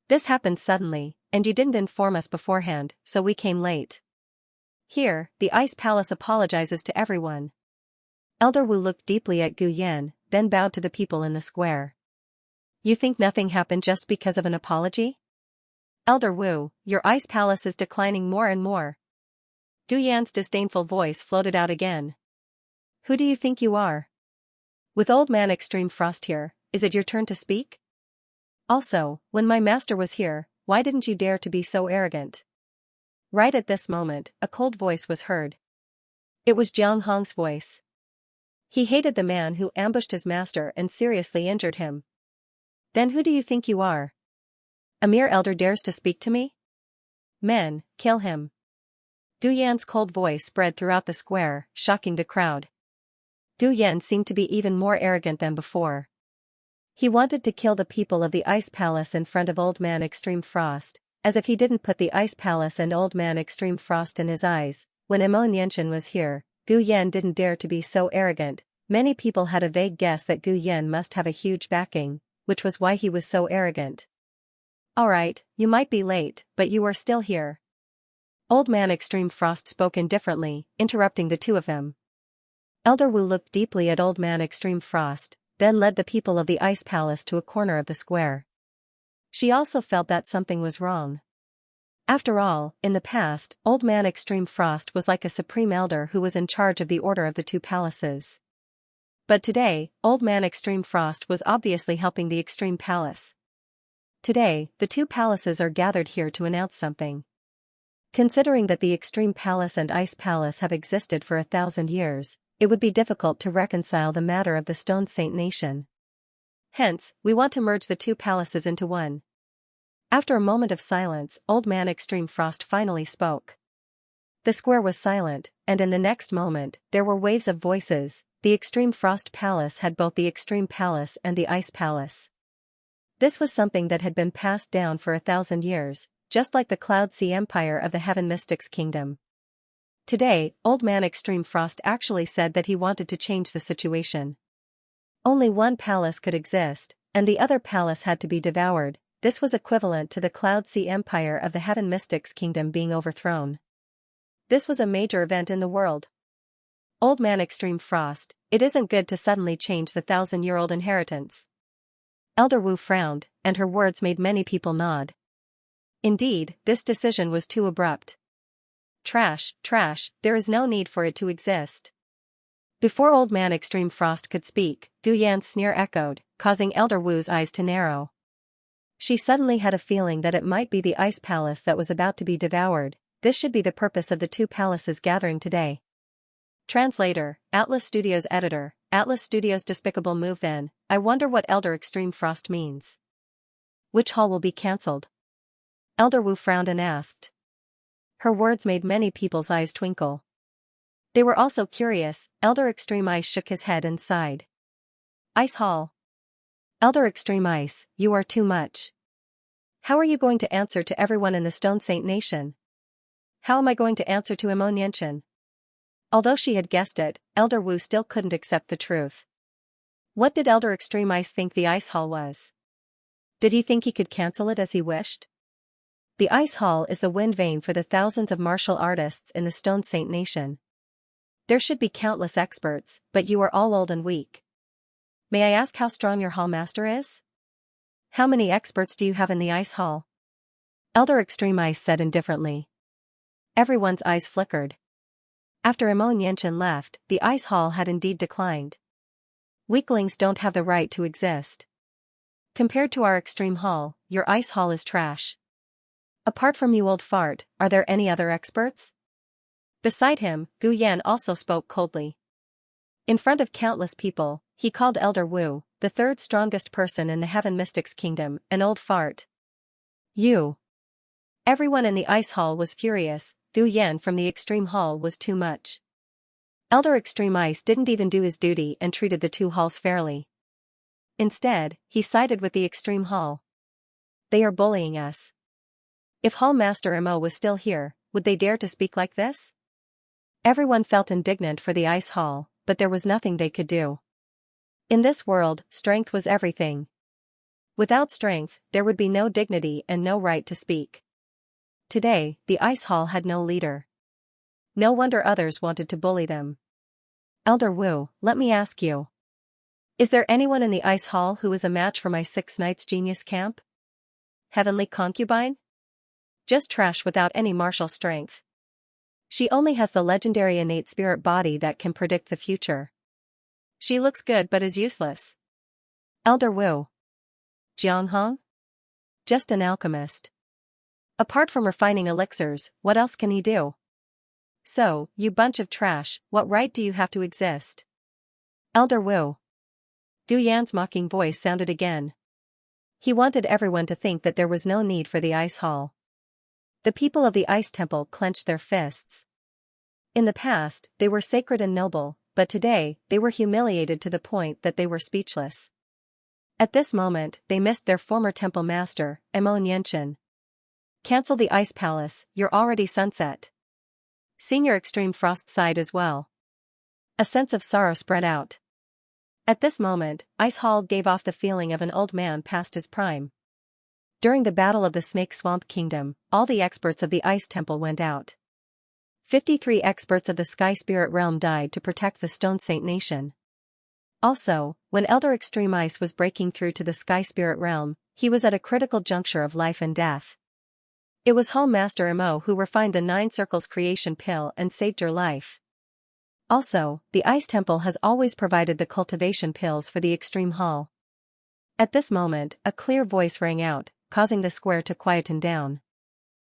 This happened suddenly, and you didn't inform us beforehand, so we came late. Here, the Ice Palace apologizes to everyone. Elder Wu looked deeply at Gu Yan, then bowed to the people in the square. You think nothing happened just because of an apology? Elder Wu, your Ice Palace is declining more and more. Gu Yan's disdainful voice floated out again. Who do you think you are? With Old Man Extreme Frost here, is it your turn to speak? Also, when my master was here, why didn't you dare to be so arrogant? Right at this moment, a cold voice was heard. It was Jiang Hong's voice. He hated the man who ambushed his master and seriously injured him. Then who do you think you are? A mere elder dares to speak to me? Men, kill him. Gu Yan's cold voice spread throughout the square, shocking the crowd. Gu Yan seemed to be even more arrogant than before. He wanted to kill the people of the Ice Palace in front of Old Man Extreme Frost, as if he didn't put the Ice Palace and Old Man Extreme Frost in his eyes. When Imo Nianchen was here, Gu Yan didn't dare to be so arrogant. Many people had a vague guess that Gu Yan must have a huge backing, which was why he was so arrogant. Alright, you might be late, but you are still here. Old Man Extreme Frost spoke indifferently, interrupting the two of them. Elder Wu looked deeply at Old Man Extreme Frost, then led the people of the Ice Palace to a corner of the square. She also felt that something was wrong. After all, in the past, Old Man Extreme Frost was like a supreme elder who was in charge of the order of the two palaces. But today, Old Man Extreme Frost was obviously helping the Extreme Palace. Today, the two palaces are gathered here to announce something. Considering that the Extreme Palace and Ice Palace have existed for 1,000 years, it would be difficult to reconcile the matter of the Stone Saint Nation. Hence, we want to merge the two palaces into one. After a moment of silence, Old Man Extreme Frost finally spoke. The square was silent, and in the next moment, there were waves of voices. The Extreme Frost Palace had both the Extreme Palace and the Ice Palace. This was something that had been passed down for 1,000 years, just like the Cloud Sea Empire of the Heaven Mystics Kingdom. Today, Old Man Extreme Frost actually said that he wanted to change the situation. Only one palace could exist, and the other palace had to be devoured. This was equivalent to the Cloud Sea Empire of the Heaven Mystics Kingdom being overthrown. This was a major event in the world. Old Man Extreme Frost, it isn't good to suddenly change the 1,000-year-old inheritance. Elder Wu frowned, and her words made many people nod. Indeed, this decision was too abrupt. Trash, there is no need for it to exist. Before Old Man Extreme Frost could speak, Gu Yan's sneer echoed, causing Elder Wu's eyes to narrow. She suddenly had a feeling that it might be the Ice Palace that was about to be devoured. This should be the purpose of the two palaces gathering today. Translator, Atlas Studios Editor, Atlas Studios' despicable move then, I wonder what Elder Extreme Frost means. Which hall will be cancelled? Elder Wu frowned and asked. Her words made many people's eyes twinkle. They were also curious. Elder Extreme Ice shook his head and sighed. Ice Hall. Elder Extreme Ice, you are too much. How are you going to answer to everyone in the Stone Saint Nation? How am I going to answer to Imo Nianchen? Although she had guessed it, Elder Wu still couldn't accept the truth. What did Elder Extreme Ice think the Ice Hall was? Did he think he could cancel it as he wished? The Ice Hall is the wind vane for the thousands of martial artists in the Stone Saint Nation. There should be countless experts, but you are all old and weak. May I ask how strong your hall master is? How many experts do you have in the Ice Hall? Elder Extreme Ice said indifferently. Everyone's eyes flickered. After Imo Nianchen left, the Ice Hall had indeed declined. Weaklings don't have the right to exist. Compared to our extreme hall, your ice hall is trash. Apart from you old fart, are there any other experts? Beside him, Gu Yan also spoke coldly. In front of countless people, he called Elder Wu, the third strongest person in the Heaven Mystics Kingdom, an old fart. You. Everyone in the ice hall was furious. Gu Yan from the extreme hall was too much. Elder Extreme Ice didn't even do his duty and treated the two halls fairly. Instead, he sided with the extreme hall. They are bullying us. If Hall Master Mo was still here, would they dare to speak like this? Everyone felt indignant for the ice hall, but there was nothing they could do. In this world, strength was everything. Without strength, there would be no dignity and no right to speak. Today, the ice hall had no leader. No wonder others wanted to bully them. Elder Wu, let me ask you. Is there anyone in the ice hall who is a match for my 6 Knights Genius Camp? Heavenly Concubine? Just trash without any martial strength. She only has the legendary innate spirit body that can predict the future. She looks good but is useless. Elder Wu. Jianghong? Just an alchemist. Apart from refining elixirs, what else can he do? So, you bunch of trash, what right do you have to exist? Elder Wu. Gu Yan's mocking voice sounded again. He wanted everyone to think that there was no need for the ice hall. The people of the ice temple clenched their fists. In the past, they were sacred and noble, but today, they were humiliated to the point that they were speechless. At this moment, they missed their former temple master, Mo Nianchen. Cancel the ice palace, you're already sunset. Senior Extreme Frost sighed as well. A sense of sorrow spread out. At this moment, Ice Hall gave off the feeling of an old man past his prime. During the Battle of the Snake Swamp Kingdom, all the experts of the Ice Temple went out. 53 experts of the Sky Spirit Realm died to protect the Stone Saint Nation. Also, when Elder Extreme Ice was breaking through to the Sky Spirit Realm, he was at a critical juncture of life and death. It was Hall Master Mo who refined the 9 Circles creation pill and saved your life. Also, the Ice Temple has always provided the cultivation pills for the Extreme Hall. At this moment, a clear voice rang out, causing the square to quieten down.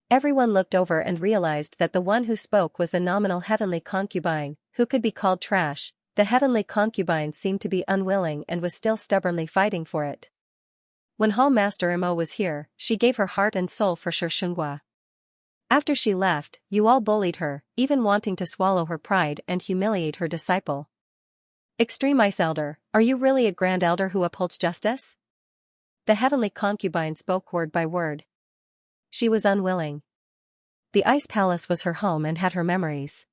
Everyone looked over and realized that the one who spoke was the nominal Heavenly Concubine, who could be called trash. The Heavenly Concubine seemed to be unwilling and was still stubbornly fighting for it. When Hall Master Mo was here, she gave her heart and soul for Xianxia. After she left, you all bullied her, even wanting to swallow her pride and humiliate her disciple. Extreme Ice Elder, are you really a Grand Elder who upholds justice? The Heavenly Concubine spoke word by word. She was unwilling. The Ice Palace was her home and had her memories.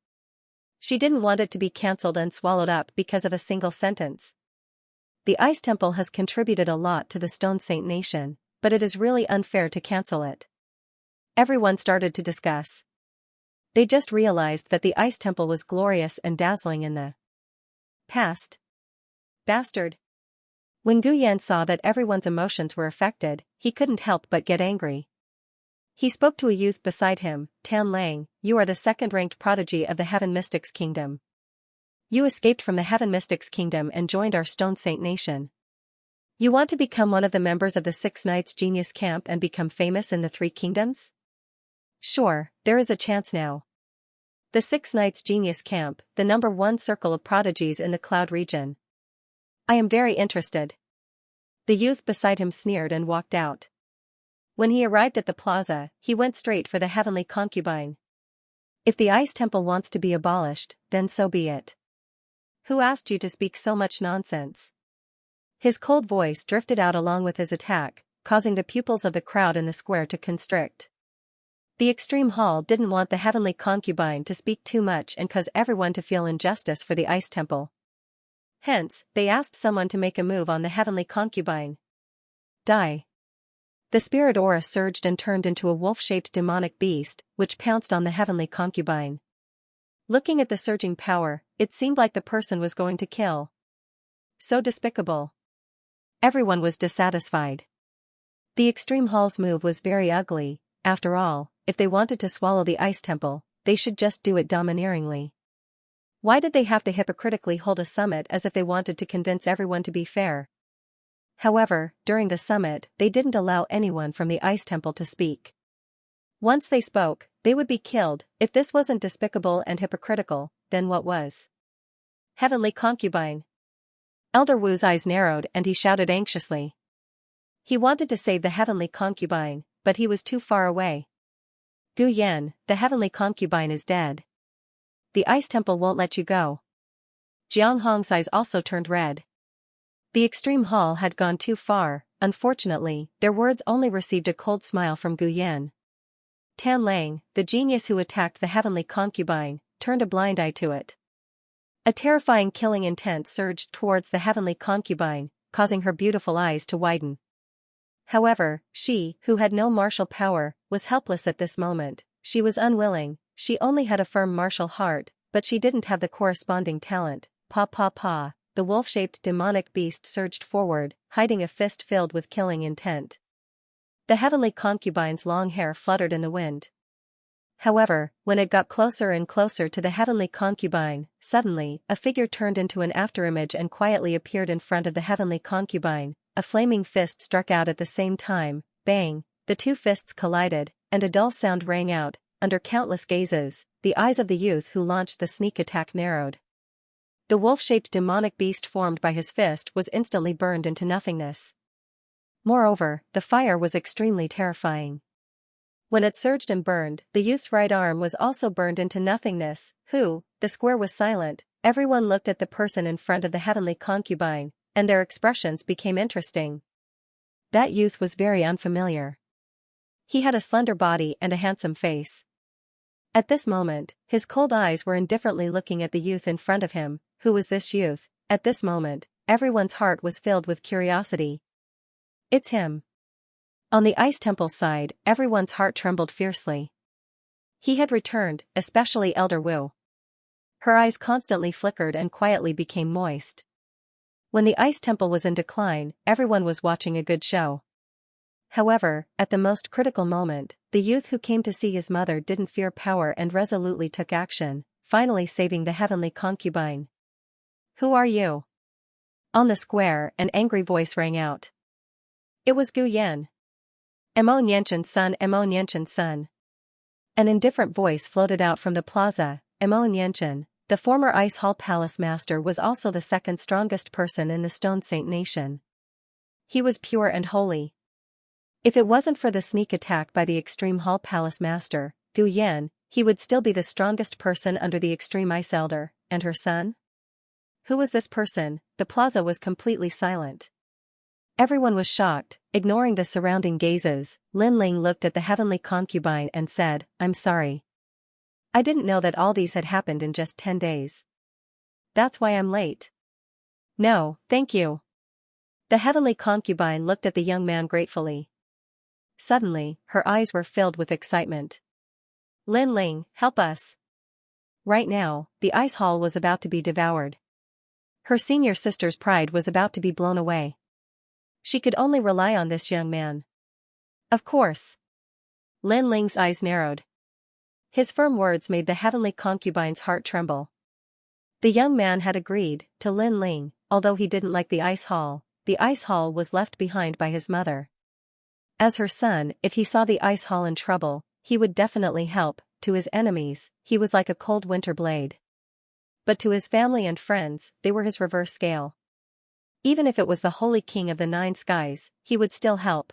She didn't want it to be cancelled and swallowed up because of a single sentence. The Ice Temple has contributed a lot to the Stone Saint Nation, but it is really unfair to cancel it. Everyone started to discuss. They just realized that the Ice Temple was glorious and dazzling in the past. Bastard. When Gu Yan saw that everyone's emotions were affected, he couldn't help but get angry. He spoke to a youth beside him, Tan Lang, you are the second-ranked prodigy of the Heaven Mystics Kingdom. You escaped from the Heaven Mystics Kingdom and joined our Stone Saint Nation. You want to become one of the members of the 6 Knights Genius Camp and become famous in the 3 kingdoms? Sure, there is a chance now. The 6 Knights Genius Camp, the number 1 circle of prodigies in the Cloud region. I am very interested. The youth beside him sneered and walked out. When he arrived at the plaza, he went straight for the Heavenly Concubine. If the Ice Temple wants to be abolished, then so be it. Who asked you to speak so much nonsense? His cold voice drifted out along with his attack, causing the pupils of the crowd in the square to constrict. The Extreme Hall didn't want the Heavenly Concubine to speak too much and cause everyone to feel injustice for the Ice Temple. Hence, they asked someone to make a move on the Heavenly Concubine. Die. The spirit aura surged and turned into a wolf-shaped demonic beast, which pounced on the Heavenly Concubine. Looking at the surging power, it seemed like the person was going to kill. So despicable. Everyone was dissatisfied. The Extreme Hall's move was very ugly. After all, if they wanted to swallow the Ice Temple, they should just do it domineeringly. Why did they have to hypocritically hold a summit as if they wanted to convince everyone to be fair? However, during the summit, they didn't allow anyone from the Ice Temple to speak. Once they spoke, they would be killed. If this wasn't despicable and hypocritical, then what was? Heavenly concubine. Elder Wu's eyes narrowed and he shouted anxiously. He wanted to save the heavenly concubine, but he was too far away. Gu Yan, the heavenly concubine is dead. The Ice Temple won't let you go. Jiang Hong's eyes also turned red. The extreme hall had gone too far. Unfortunately, their words only received a cold smile from Gu Yan. Tan Lang, the genius who attacked the heavenly concubine, turned a blind eye to it. A terrifying killing intent surged towards the heavenly concubine, causing her beautiful eyes to widen. However, she, who had no martial power, was helpless at this moment. She was unwilling, she only had a firm martial heart, but she didn't have the corresponding talent. Pa pa pa, the wolf-shaped demonic beast surged forward, hiding a fist filled with killing intent. The heavenly concubine's long hair fluttered in the wind. However, when it got closer and closer to the heavenly concubine, suddenly, a figure turned into an afterimage and quietly appeared in front of the heavenly concubine. A flaming fist struck out at the same time. Bang, the two fists collided, and a dull sound rang out. Under countless gazes, the eyes of the youth who launched the sneak attack narrowed. The wolf-shaped demonic beast formed by his fist was instantly burned into nothingness. Moreover, the fire was extremely terrifying. When it surged and burned, the youth's right arm was also burned into nothingness. The square was silent. Everyone looked at the person in front of the heavenly concubine, and their expressions became interesting. That youth was very unfamiliar. He had a slender body and a handsome face. At this moment, his cold eyes were indifferently looking at the youth in front of him. Who was this youth? At this moment, everyone's heart was filled with curiosity. It's him. On the Ice Temple's side, everyone's heart trembled fiercely. He had returned, especially Elder Wu. Her eyes constantly flickered and quietly became moist. When the Ice Temple was in decline, everyone was watching a good show. However, at the most critical moment, the youth who came to see his mother didn't fear power and resolutely took action, finally saving the heavenly concubine. Who are you? On the square, an angry voice rang out. It was Gu Yan. Mo Nianshan's son, Mo Nianshan's son. An indifferent voice floated out from the plaza. Mo Nianshan, the former Ice Hall Palace Master, was also the second strongest person in the Stone Saint Nation. He was pure and holy. If it wasn't for the sneak attack by the Extreme Hall Palace Master, Gu Yan, he would still be the strongest person under the Extreme Ice Elder. And her son? Who was this person? The plaza was completely silent. Everyone was shocked, ignoring the surrounding gazes. Lin Ling looked at the heavenly concubine and said, I'm sorry. I didn't know that all these had happened in just 10 days. That's why I'm late. No, thank you. The heavenly concubine looked at the young man gratefully. Suddenly, her eyes were filled with excitement. Lin Ling, help us. Right now, the ice hall was about to be devoured. Her senior sister's pride was about to be blown away. She could only rely on this young man. Of course. Lin Ling's eyes narrowed. His firm words made the heavenly concubine's heart tremble. The young man had agreed to Lin Ling, although he didn't like the ice hall was left behind by his mother. As her son, if he saw the ice hall in trouble, he would definitely help. To his enemies, he was like a cold winter blade. But to his family and friends, they were his reverse scale. Even if it was the Holy King of the Nine Skies, he would still help.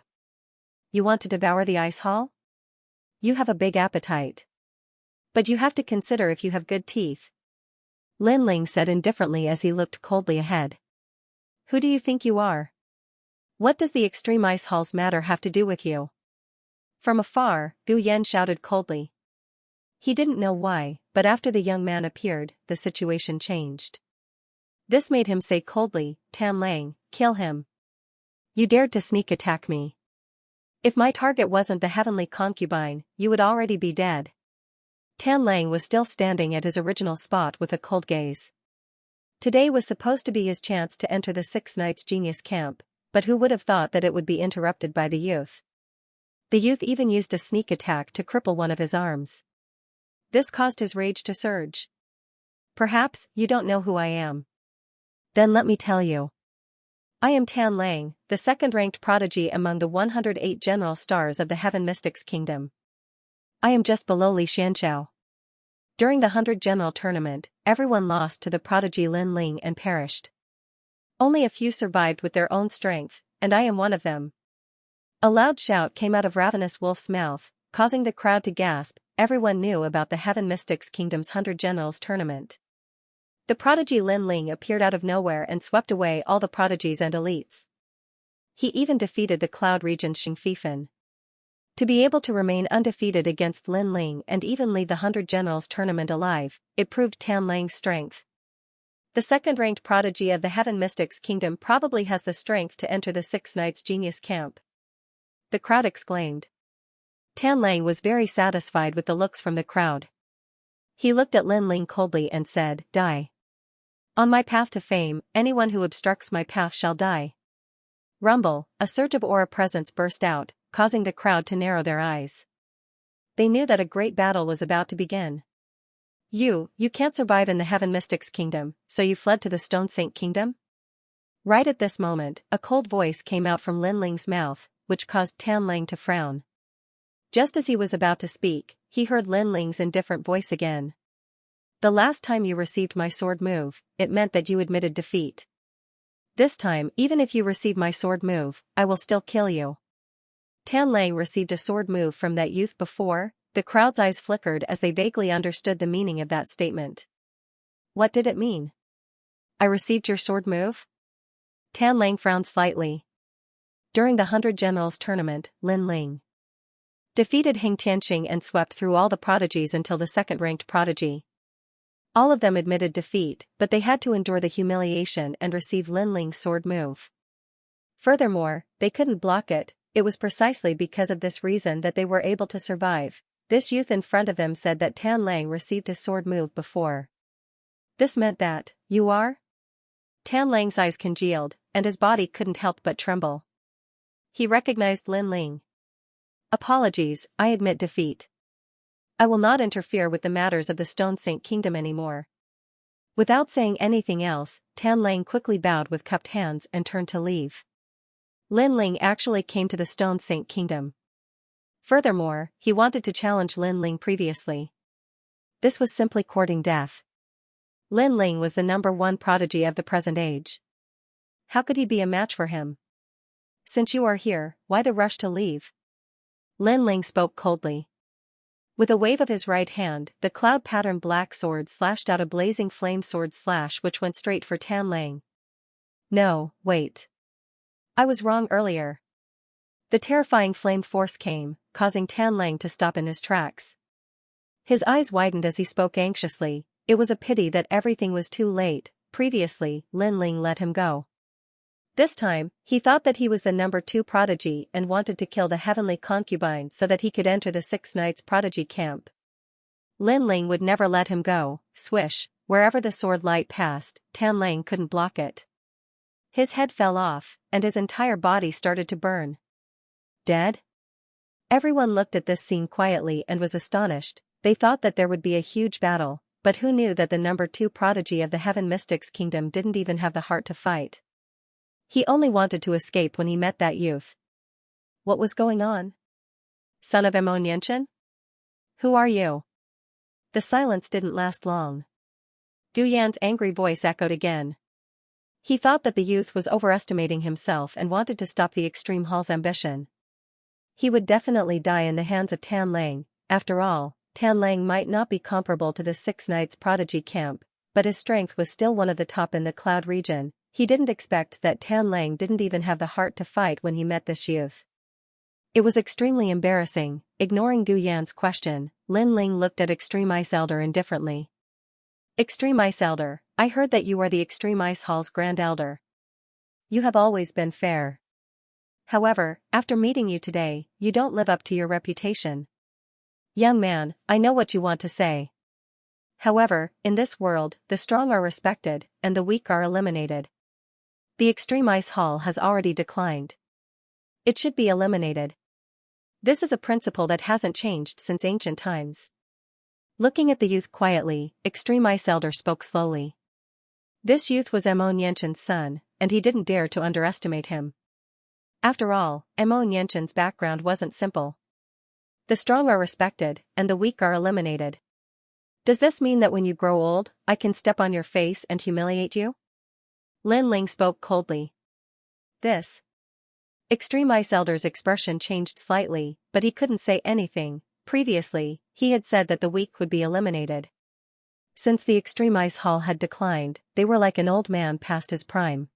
You want to devour the ice hall? You have a big appetite. But you have to consider if you have good teeth. Lin Ling said indifferently as he looked coldly ahead. Who do you think you are? What does the extreme ice hall's matter have to do with you? From afar, Gu Yan shouted coldly. He didn't know why, but after the young man appeared, the situation changed. This made him say coldly, Tan Lang, kill him. You dared to sneak attack me. If my target wasn't the heavenly concubine, you would already be dead. Tan Lang was still standing at his original spot with a cold gaze. Today was supposed to be his chance to enter the Six Knights Genius Camp, but who would have thought that it would be interrupted by the youth? The youth even used a sneak attack to cripple one of his arms. This caused his rage to surge. Perhaps you don't know who I am. Then let me tell you. I am Tan Lang, the second-ranked prodigy among the 108 general stars of the Heaven Mystics Kingdom. I am just below Xianxia. During the 100 General Tournament, everyone lost to the prodigy Lin Ling and perished. Only a few survived with their own strength, and I am one of them. A loud shout came out of Ravenous Wolf's mouth, causing the crowd to gasp. Everyone knew about the Heaven Mystics Kingdom's 100 Generals Tournament. The prodigy Lin Ling appeared out of nowhere and swept away all the prodigies and elites. He even defeated the Cloud Region's Xianxia. To be able to remain undefeated against Lin Ling and even lead the 100 Generals Tournament alive, it proved Tan Lang's strength. The second-ranked prodigy of the Heaven Mystics Kingdom probably has the strength to enter the Six Knights Genius Camp. The crowd exclaimed. Tan Lang was very satisfied with the looks from the crowd. He looked at Lin Ling coldly and said, "Die. On my path to fame, anyone who obstructs my path shall die." Rumble, a surge of aura presence burst out, causing the crowd to narrow their eyes. They knew that a great battle was about to begin. You can't survive in the Heaven Mystics Kingdom, so you fled to the Stone Saint Kingdom? Right at this moment, a cold voice came out from Lin Ling's mouth, which caused Tan Lang to frown. Just as he was about to speak, he heard Lin Ling's indifferent voice again. "The last time you received my sword move, it meant that you admitted defeat. This time, even if you receive my sword move, I will still kill you." Tan Lang received a sword move from that youth before. The crowd's eyes flickered as they vaguely understood the meaning of that statement. What did it mean? "I received your sword move?" Tan Lang frowned slightly. During the 100 Generals Tournament, Lin Ling defeated Hing Tianqing and swept through all the prodigies until the second-ranked prodigy. All of them admitted defeat, but they had to endure the humiliation and receive Lin Ling's sword move. Furthermore, they couldn't block it. It was precisely because of this reason that they were able to survive. This youth in front of them said that Tan Lang received a sword move before. This meant that, "You are?" Tan Lang's eyes congealed, and his body couldn't help but tremble. He recognized Lin Ling. "Apologies, I admit defeat. I will not interfere with the matters of the Stone Saint Kingdom anymore." Without saying anything else, Tan Lang quickly bowed with cupped hands and turned to leave. Lin Ling actually came to the Stone Saint Kingdom. Furthermore, he wanted to challenge Lin Ling previously. This was simply courting death. Lin Ling was the #1 prodigy of the present age. How could he be a match for him? "Since you are here, why the rush to leave?" Lin Ling spoke coldly. With a wave of his right hand, the cloud-patterned black sword slashed out a blazing flame sword slash which went straight for Tan Lang. "No, wait. I was wrong earlier." The terrifying flame force came, causing Tan Lang to stop in his tracks. His eyes widened as he spoke anxiously. It was a pity that everything was too late. Previously, Lin Ling let him go. This time, he thought that he was the #2 prodigy and wanted to kill the heavenly concubine so that he could enter the Six Knights prodigy camp. Lin Ling would never let him go. Swish, wherever the sword light passed, Tan Lang couldn't block it. His head fell off, and his entire body started to burn. Dead? Everyone looked at this scene quietly and was astonished. They thought that there would be a huge battle, but who knew that the #2 prodigy of the Heaven Mystics Kingdom didn't even have the heart to fight. He only wanted to escape when he met that youth. What was going on? "Son of Mo Nianchen? Who are you?" The silence didn't last long. Gu Yan's angry voice echoed again. He thought that the youth was overestimating himself and wanted to stop the Extreme Hall's ambition. He would definitely die in the hands of Tan Lang. After all, Tan Lang might not be comparable to the Six Knights prodigy camp, but his strength was still one of the top in the Cloud region. He didn't expect that Tan Lang didn't even have the heart to fight when he met this youth. It was extremely embarrassing. Ignoring Gu Yan's question, Lin Ling looked at Extreme Ice Elder indifferently. "Extreme Ice Elder, I heard that you are the Extreme Ice Hall's Grand Elder. You have always been fair. However, after meeting you today, you don't live up to your reputation. Young man, I know what you want to say. However, in this world, the strong are respected, and the weak are eliminated. The Extreme Ice Hall has already declined. It should be eliminated. This is a principle that hasn't changed since ancient times." Looking at the youth quietly, Extreme Ice Elder spoke slowly. This youth was Emo Nianshan's son, and he didn't dare to underestimate him. After all, Emo Nianshan's background wasn't simple. The strong are respected, and the weak are eliminated. Does this mean that when you grow old, I can step on your face and humiliate you? Lin Ling spoke coldly. This. Extreme Ice Elder's expression changed slightly, but he couldn't say anything. Previously, he had said that the weak would be eliminated. Since the Extreme Ice Hall had declined, they were like an old man past his prime.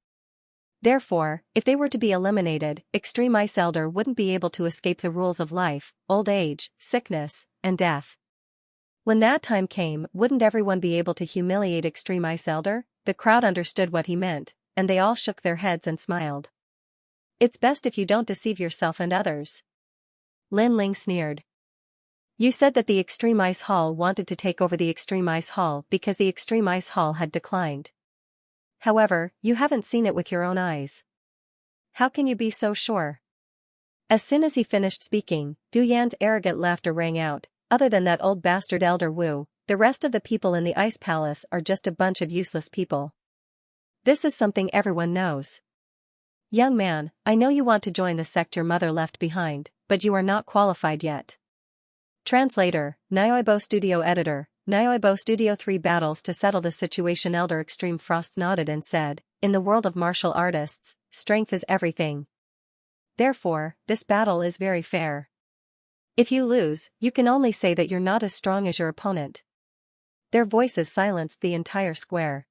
Therefore, if they were to be eliminated, Extreme Ice Elder wouldn't be able to escape the rules of life, old age, sickness, and death. When that time came, wouldn't everyone be able to humiliate Extreme Ice Elder? The crowd understood what he meant, and they all shook their heads and smiled. It's best if you don't deceive yourself and others. Lin Ling sneered. You said that the Extreme Ice Hall wanted to take over the Extreme Ice Hall because the Extreme Ice Hall had declined. However, you haven't seen it with your own eyes. How can you be so sure? As soon as he finished speaking, Gu Yan's arrogant laughter rang out. Other than that old bastard Elder Wu, the rest of the people in the Ice Palace are just a bunch of useless people. This is something everyone knows. Young man, I know you want to join the sect your mother left behind, but you are not qualified yet. Translator, Nyoibo Studio Editor, Nyoibo Studio 3 battles to settle the situation. Elder Extreme Frost nodded and said, in the world of martial artists, strength is everything. Therefore, this battle is very fair. If you lose, you can only say that you're not as strong as your opponent. Their voices silenced the entire square.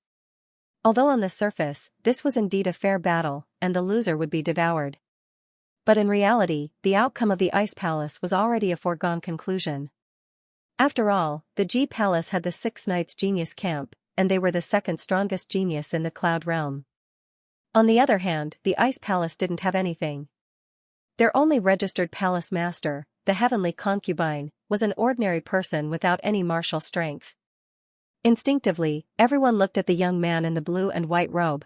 Although on the surface, this was indeed a fair battle, and the loser would be devoured. But in reality, the outcome of the Ice Palace was already a foregone conclusion. After all, the G Palace had the 6 Knights Genius Camp, and they were the second strongest genius in the Cloud Realm. On the other hand, the Ice Palace didn't have anything. Their only registered palace master, the Heavenly Concubine, was an ordinary person without any martial strength. Instinctively, everyone looked at the young man in the blue and white robe.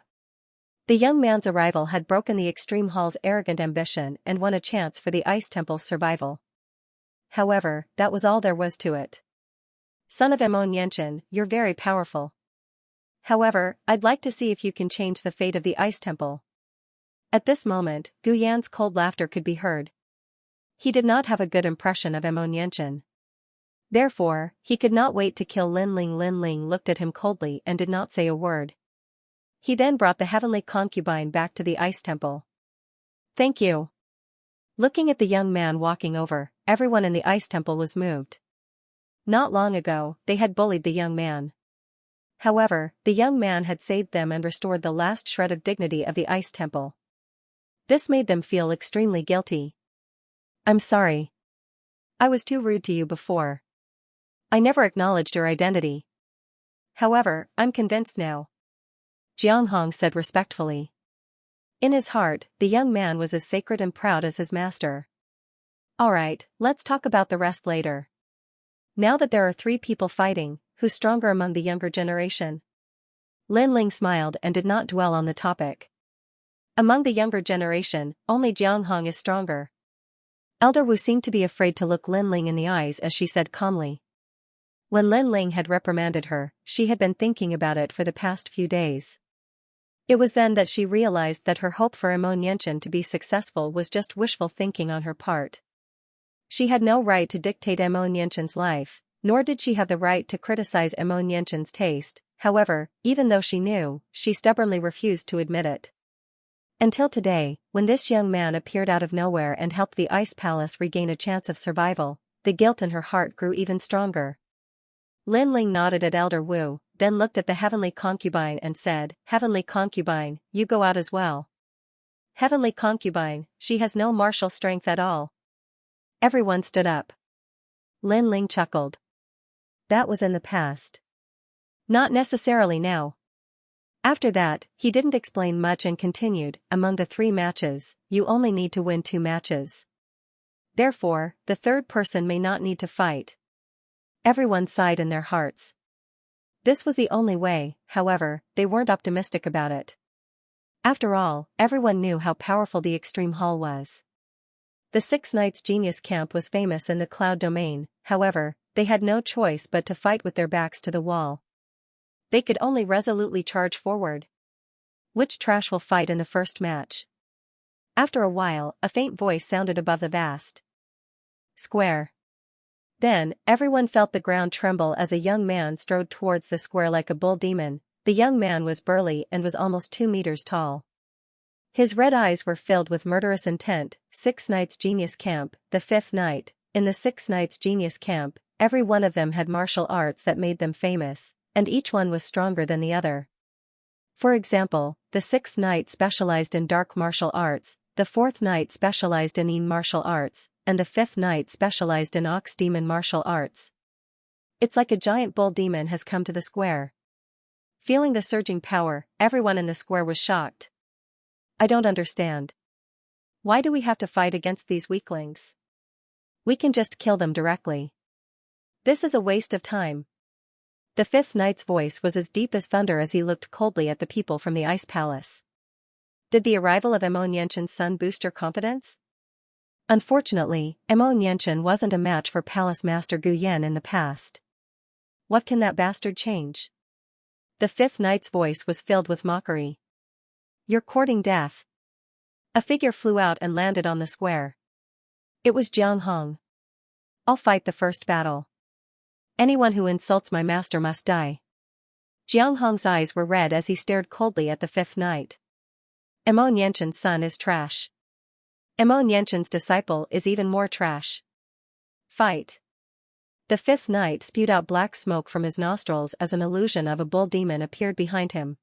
The young man's arrival had broken the Extreme Hall's arrogant ambition and won a chance for the Ice Temple's survival. However, that was all there was to it. Son of Emo Nianshan, you're very powerful. However, I'd like to see if you can change the fate of the Ice Temple. At this moment, Gu Yan's cold laughter could be heard. He did not have a good impression of Emo Nianshan. Therefore, he could not wait to kill Lin Ling. Lin Ling looked at him coldly and did not say a word. He then brought the Heavenly Concubine back to the Ice Temple. Thank you. Looking at the young man walking over, everyone in the Ice Temple was moved. Not long ago, they had bullied the young man. However, the young man had saved them and restored the last shred of dignity of the Ice Temple. This made them feel extremely guilty. I'm sorry. I was too rude to you before. I never acknowledged your identity. However, I'm convinced now. Jiang Hong said respectfully. In his heart, the young man was as sacred and proud as his master. Alright, let's talk about the rest later. Now that there are 3 people fighting, who's stronger among the younger generation? Lin Ling smiled and did not dwell on the topic. Among the younger generation, only Jiang Hong is stronger. Elder Wu seemed to be afraid to look Lin Ling in the eyes as she said calmly. When Lin Ling had reprimanded her, she had been thinking about it for the past few days. It was then that she realized that her hope for Emo Nianshan to be successful was just wishful thinking on her part. She had no right to dictate Emo Nianshan's life, nor did she have the right to criticize Emo Nianshan's taste. However, even though she knew, she stubbornly refused to admit it. Until today, when this young man appeared out of nowhere and helped the Ice Palace regain a chance of survival, the guilt in her heart grew even stronger. Lin Ling nodded at Elder Wu, then looked at the Heavenly Concubine and said, Heavenly Concubine, you go out as well. Heavenly Concubine, she has no martial strength at all. Everyone stood up. Lin Ling chuckled. That was in the past. Not necessarily now. After that, he didn't explain much and continued, among the 3 matches, you only need to win 2 matches. Therefore, the third person may not need to fight. Everyone sighed in their hearts. This was the only way, however, they weren't optimistic about it. After all, everyone knew how powerful the Extreme Hall was. The 6 Knights Genius Camp was famous in the Cloud Domain, however, they had no choice but to fight with their backs to the wall. They could only resolutely charge forward. Which trash will fight in the first match? After a while, a faint voice sounded above the vast square. Then, everyone felt the ground tremble as a young man strode towards the square like a bull demon. The young man was burly and was almost 2 meters tall. His red eyes were filled with murderous intent. 6 Knights Genius Camp, the 5th night. In the 6 Knights Genius Camp, every one of them had martial arts that made them famous, and each one was stronger than the other. For example, the 6th Knight specialized in dark martial arts, the 4th Knight specialized in Yin martial arts, and the 5th Knight specialized in Ox Demon martial arts. It's like a giant bull demon has come to the square. Feeling the surging power, everyone in the square was shocked. I don't understand. Why do we have to fight against these weaklings? We can just kill them directly. This is a waste of time. The 5th Knight's voice was as deep as thunder as he looked coldly at the people from the Ice Palace. Did the arrival of Emo Niantian's son boost your confidence? Unfortunately, Emo Niantian wasn't a match for Palace Master Gu Yan in the past. What can that bastard change? The 5th Knight's voice was filled with mockery. You're courting death. A figure flew out and landed on the square. It was Jiang Hong. I'll fight the first battle. Anyone who insults my master must die. Jiang Hong's eyes were red as he stared coldly at the 5th Knight. Emo Niantian's son is trash. Emo Niantian's disciple is even more trash. Fight. The 5th Knight spewed out black smoke from his nostrils as an illusion of a bull demon appeared behind him.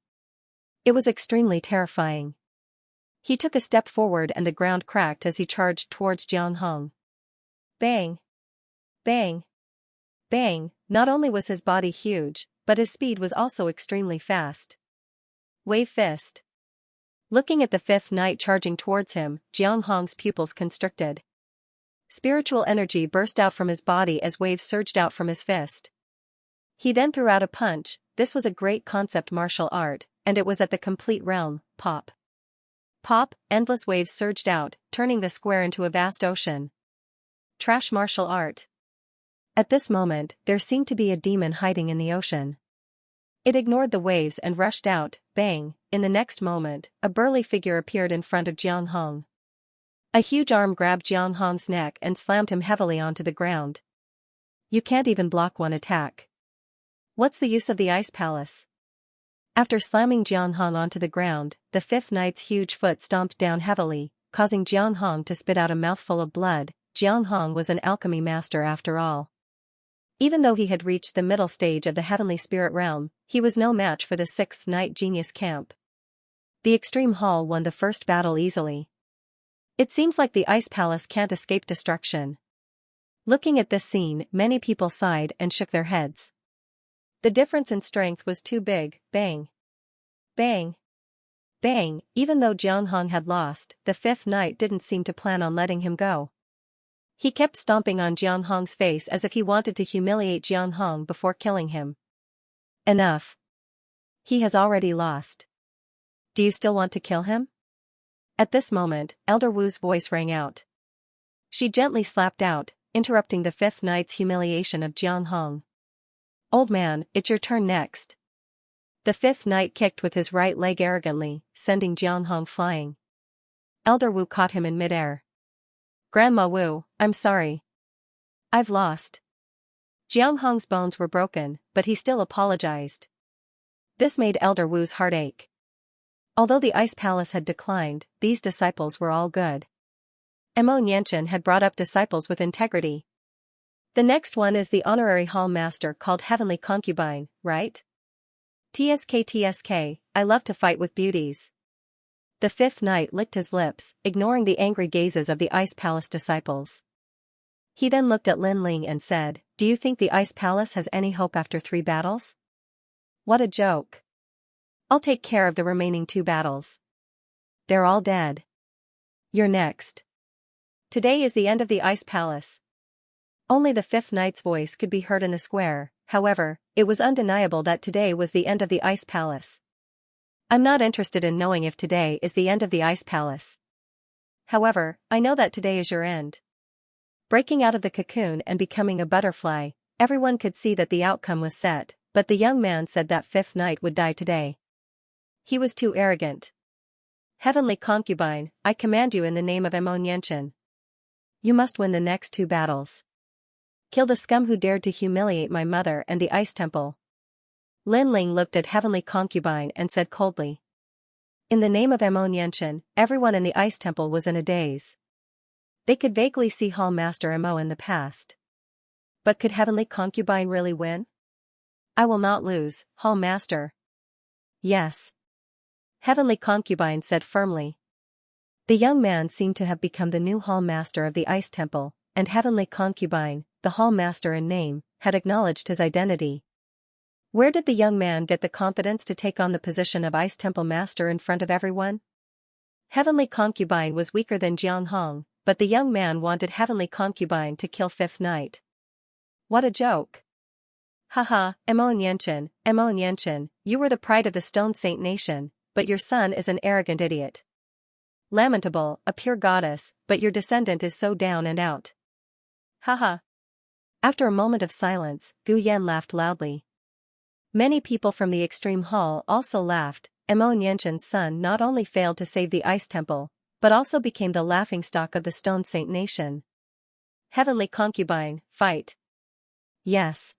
It was extremely terrifying. He took a step forward and the ground cracked as he charged towards Jiang Hong. Bang! Bang! Bang! Not only was his body huge, but his speed was also extremely fast. Wave fist. Looking at the 5th Knight charging towards him, Jiang Hong's pupils constricted. Spiritual energy burst out from his body as waves surged out from his fist. He then threw out a punch. This was a great concept martial art, and it was at the complete realm. Pop. Pop, endless waves surged out, turning the square into a vast ocean. Trash martial art. At this moment, there seemed to be a demon hiding in the ocean. It ignored the waves and rushed out. Bang! In the next moment, a burly figure appeared in front of Jiang Hong. A huge arm grabbed Jiang Hong's neck and slammed him heavily onto the ground. You can't even block one attack. What's the use of the Ice Palace? After slamming Jiang Hong onto the ground, the 5th Knight's huge foot stomped down heavily, causing Jiang Hong to spit out a mouthful of blood. Jiang Hong was an alchemy master after all. Even though he had reached the middle stage of the heavenly spirit realm, he was no match for the 6th Knight Genius Camp. The Extreme Hall won the first battle easily. It seems like the Ice Palace can't escape destruction. Looking at this scene, many people sighed and shook their heads. The difference in strength was too big. Bang! Bang! Bang! Even though Jiang Hong had lost, the 5th Knight didn't seem to plan on letting him go. He kept stomping on Jiang Hong's face as if he wanted to humiliate Jiang Hong before killing him. Enough. He has already lost. Do you still want to kill him? At this moment, Elder Wu's voice rang out. She gently slapped out, interrupting the 5th Knight's humiliation of Jiang Hong. Old man, it's your turn next. The 5th Knight kicked with his right leg arrogantly, sending Jiang Hong flying. Elder Wu caught him in midair. Grandma Wu, I'm sorry. I've lost. Jiang Hong's bones were broken, but he still apologized. This made Elder Wu's heart ache. Although the Ice Palace had declined, these disciples were all good. Emo Niantian had brought up disciples with integrity. The next one is the honorary hall master called Heavenly Concubine, right? TSK, I love to fight with beauties. The 5th Knight licked his lips, ignoring the angry gazes of the Ice Palace disciples. He then looked at Lin Ling and said, Do you think the Ice Palace has any hope after 3 battles? What a joke. I'll take care of the remaining 2 battles. They're all dead. You're next. Today is the end of the Ice Palace. Only the 5th Knight's voice could be heard in the square. However, it was undeniable that today was the end of the Ice Palace. I'm not interested in knowing if today is the end of the Ice Palace. However, I know that today is your end. Breaking out of the cocoon and becoming a butterfly, Everyone could see that the outcome was set, but the young man said that fifth knight would die today. He was too arrogant. Heavenly concubine, I command you in the name of Xianxia. You must win the next 2 battles. Kill the scum who dared to humiliate my mother and the ice temple. Lin Ling looked at Heavenly Concubine and said coldly. In the name of Xianxia, everyone in the ice temple was in a daze. They could vaguely see Hall Master Mo in the past. But could Heavenly Concubine really win? I will not lose, Hall Master. Yes. Heavenly Concubine said firmly. The young man seemed to have become the new Hall Master of the Ice Temple, and Heavenly Concubine, the Hall Master in name, had acknowledged his identity. Where did the young man get the confidence to take on the position of Ice Temple Master in front of everyone? Heavenly Concubine was weaker than Jiang Hong, but the young man wanted Heavenly Concubine to kill Fifth Knight. What a joke! Haha, Xianxia, you were the pride of the Stone Saint Nation, but your son is an arrogant idiot. Lamentable, a pure goddess, but your descendant is so down and out. Haha. After a moment of silence, Gu Yan laughed loudly. Many people from the extreme hall also laughed. Xianxia's son not only failed to save the Ice Temple, but also became the laughingstock of the Stone Saint Nation. Heavenly Concubine, fight. Yes.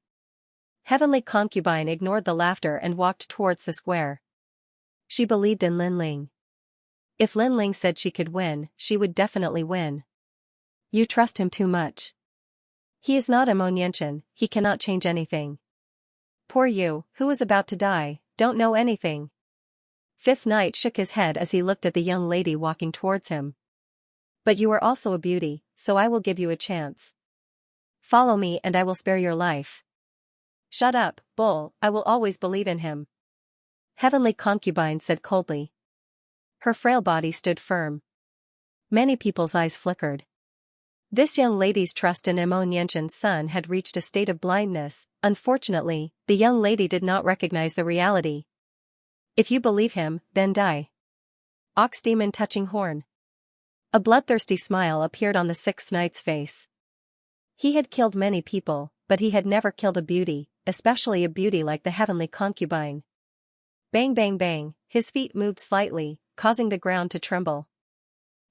Heavenly Concubine ignored the laughter and walked towards the square. She believed in Lin Ling. If Lin Ling said she could win, she would definitely win. You trust him too much. He is not Xianxia, he cannot change anything. Poor you, who is about to die, don't know anything. Fifth Knight shook his head as he looked at the young lady walking towards him. But you are also a beauty, so I will give you a chance. Follow me and I will spare your life. Shut up, bull, I will always believe in him. Heavenly Concubine said coldly. Her frail body stood firm. Many people's eyes flickered. This young lady's trust in Xianxia's son had reached a state of blindness. Unfortunately, the young lady did not recognize the reality. If you believe him, then die. Ox Demon touching horn. A bloodthirsty smile appeared on the sixth knight's face. He had killed many people, but he had never killed a beauty, especially a beauty like the Heavenly Concubine. Bang bang bang, his feet moved slightly, causing the ground to tremble.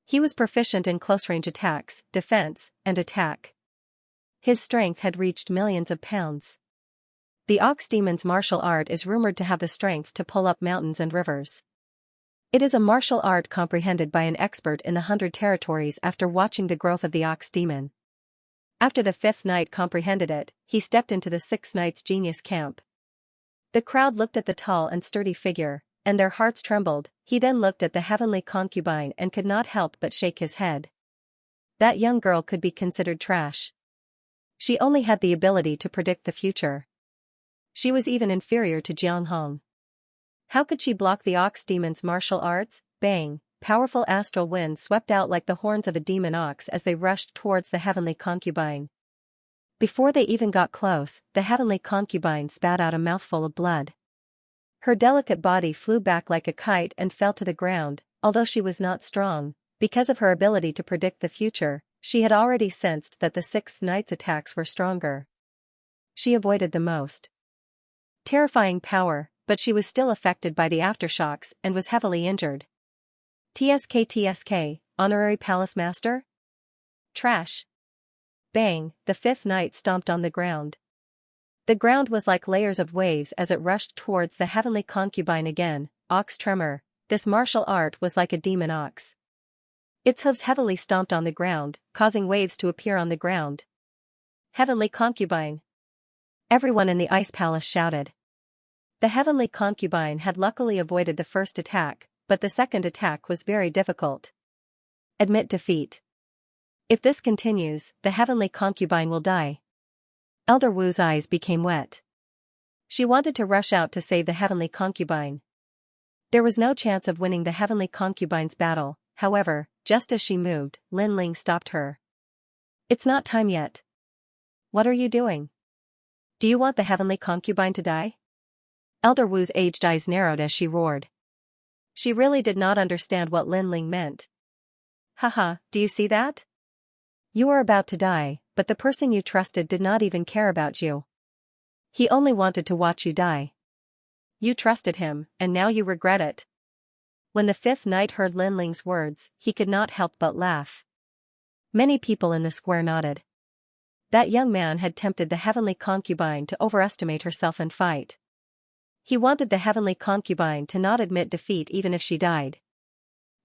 He was proficient in close-range attacks, defense, and attack. His strength had reached millions of pounds. The Ox Demon's martial art is rumored to have the strength to pull up mountains and rivers. It is a martial art comprehended by an expert in the 100 territories after watching the growth of the Ox Demon. After the fifth knight comprehended it, he stepped into the sixth knight's genius camp. The crowd looked at the tall and sturdy figure, and their hearts trembled. He then looked at the Heavenly Concubine and could not help but shake his head. That young girl could be considered trash. She only had the ability to predict the future. She was even inferior to Jiang Hong. How could she block the Ox Demon's martial arts? Bang! Powerful astral winds swept out like the horns of a demon ox as they rushed towards the Heavenly Concubine. Before they even got close, the Heavenly Concubine spat out a mouthful of blood. Her delicate body flew back like a kite and fell to the ground. Although she was not strong, because of her ability to predict the future, she had already sensed that the sixth knight's attacks were stronger. She avoided the most terrifying power, but she was still affected by the aftershocks and was heavily injured. TSK, Honorary Palace Master? Trash. Bang, the fifth knight stomped on the ground. The ground was like layers of waves as it rushed towards the Heavenly Concubine again. Ox Tremor. This martial art was like a demon ox. Its hooves heavily stomped on the ground, causing waves to appear on the ground. Heavenly Concubine. Everyone in the Ice Palace shouted. The Heavenly Concubine had luckily avoided the first attack, but the second attack was very difficult. Admit defeat. If this continues, the Heavenly Concubine will die. Elder Wu's eyes became wet. She wanted to rush out to save the Heavenly Concubine. There was no chance of winning the Heavenly Concubine's battle. However, just as she moved, Lin Ling stopped her. It's not time yet. What are you doing? Do you want the Heavenly Concubine to die? Elder Wu's aged eyes narrowed as she roared. She really did not understand what Lin Ling meant. Haha, do you see that? You are about to die, but the person you trusted did not even care about you. He only wanted to watch you die. You trusted him, and now you regret it. When the fifth knight heard Lin Ling's words, he could not help but laugh. Many people in the square nodded. That young man had tempted the heavenly concubine to overestimate herself and fight. He wanted the heavenly concubine to not admit defeat even if she died.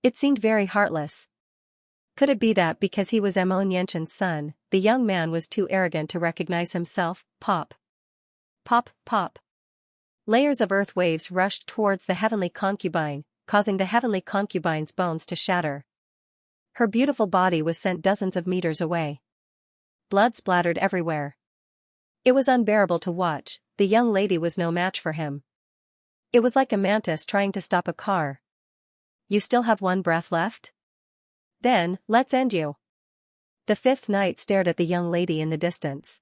It seemed very heartless. Could it be that because he was Mo Nianqian's son, the young man was too arrogant to recognize himself? Pop. Pop, pop. Layers of earth waves rushed towards the heavenly concubine, causing the heavenly concubine's bones to shatter. Her beautiful body was sent dozens of meters away. Blood splattered everywhere. It was unbearable to watch. The young lady was no match for him. It was like a mantis trying to stop a car. You still have one breath left? Then, let's end you. The fifth knight stared at the young lady in the distance.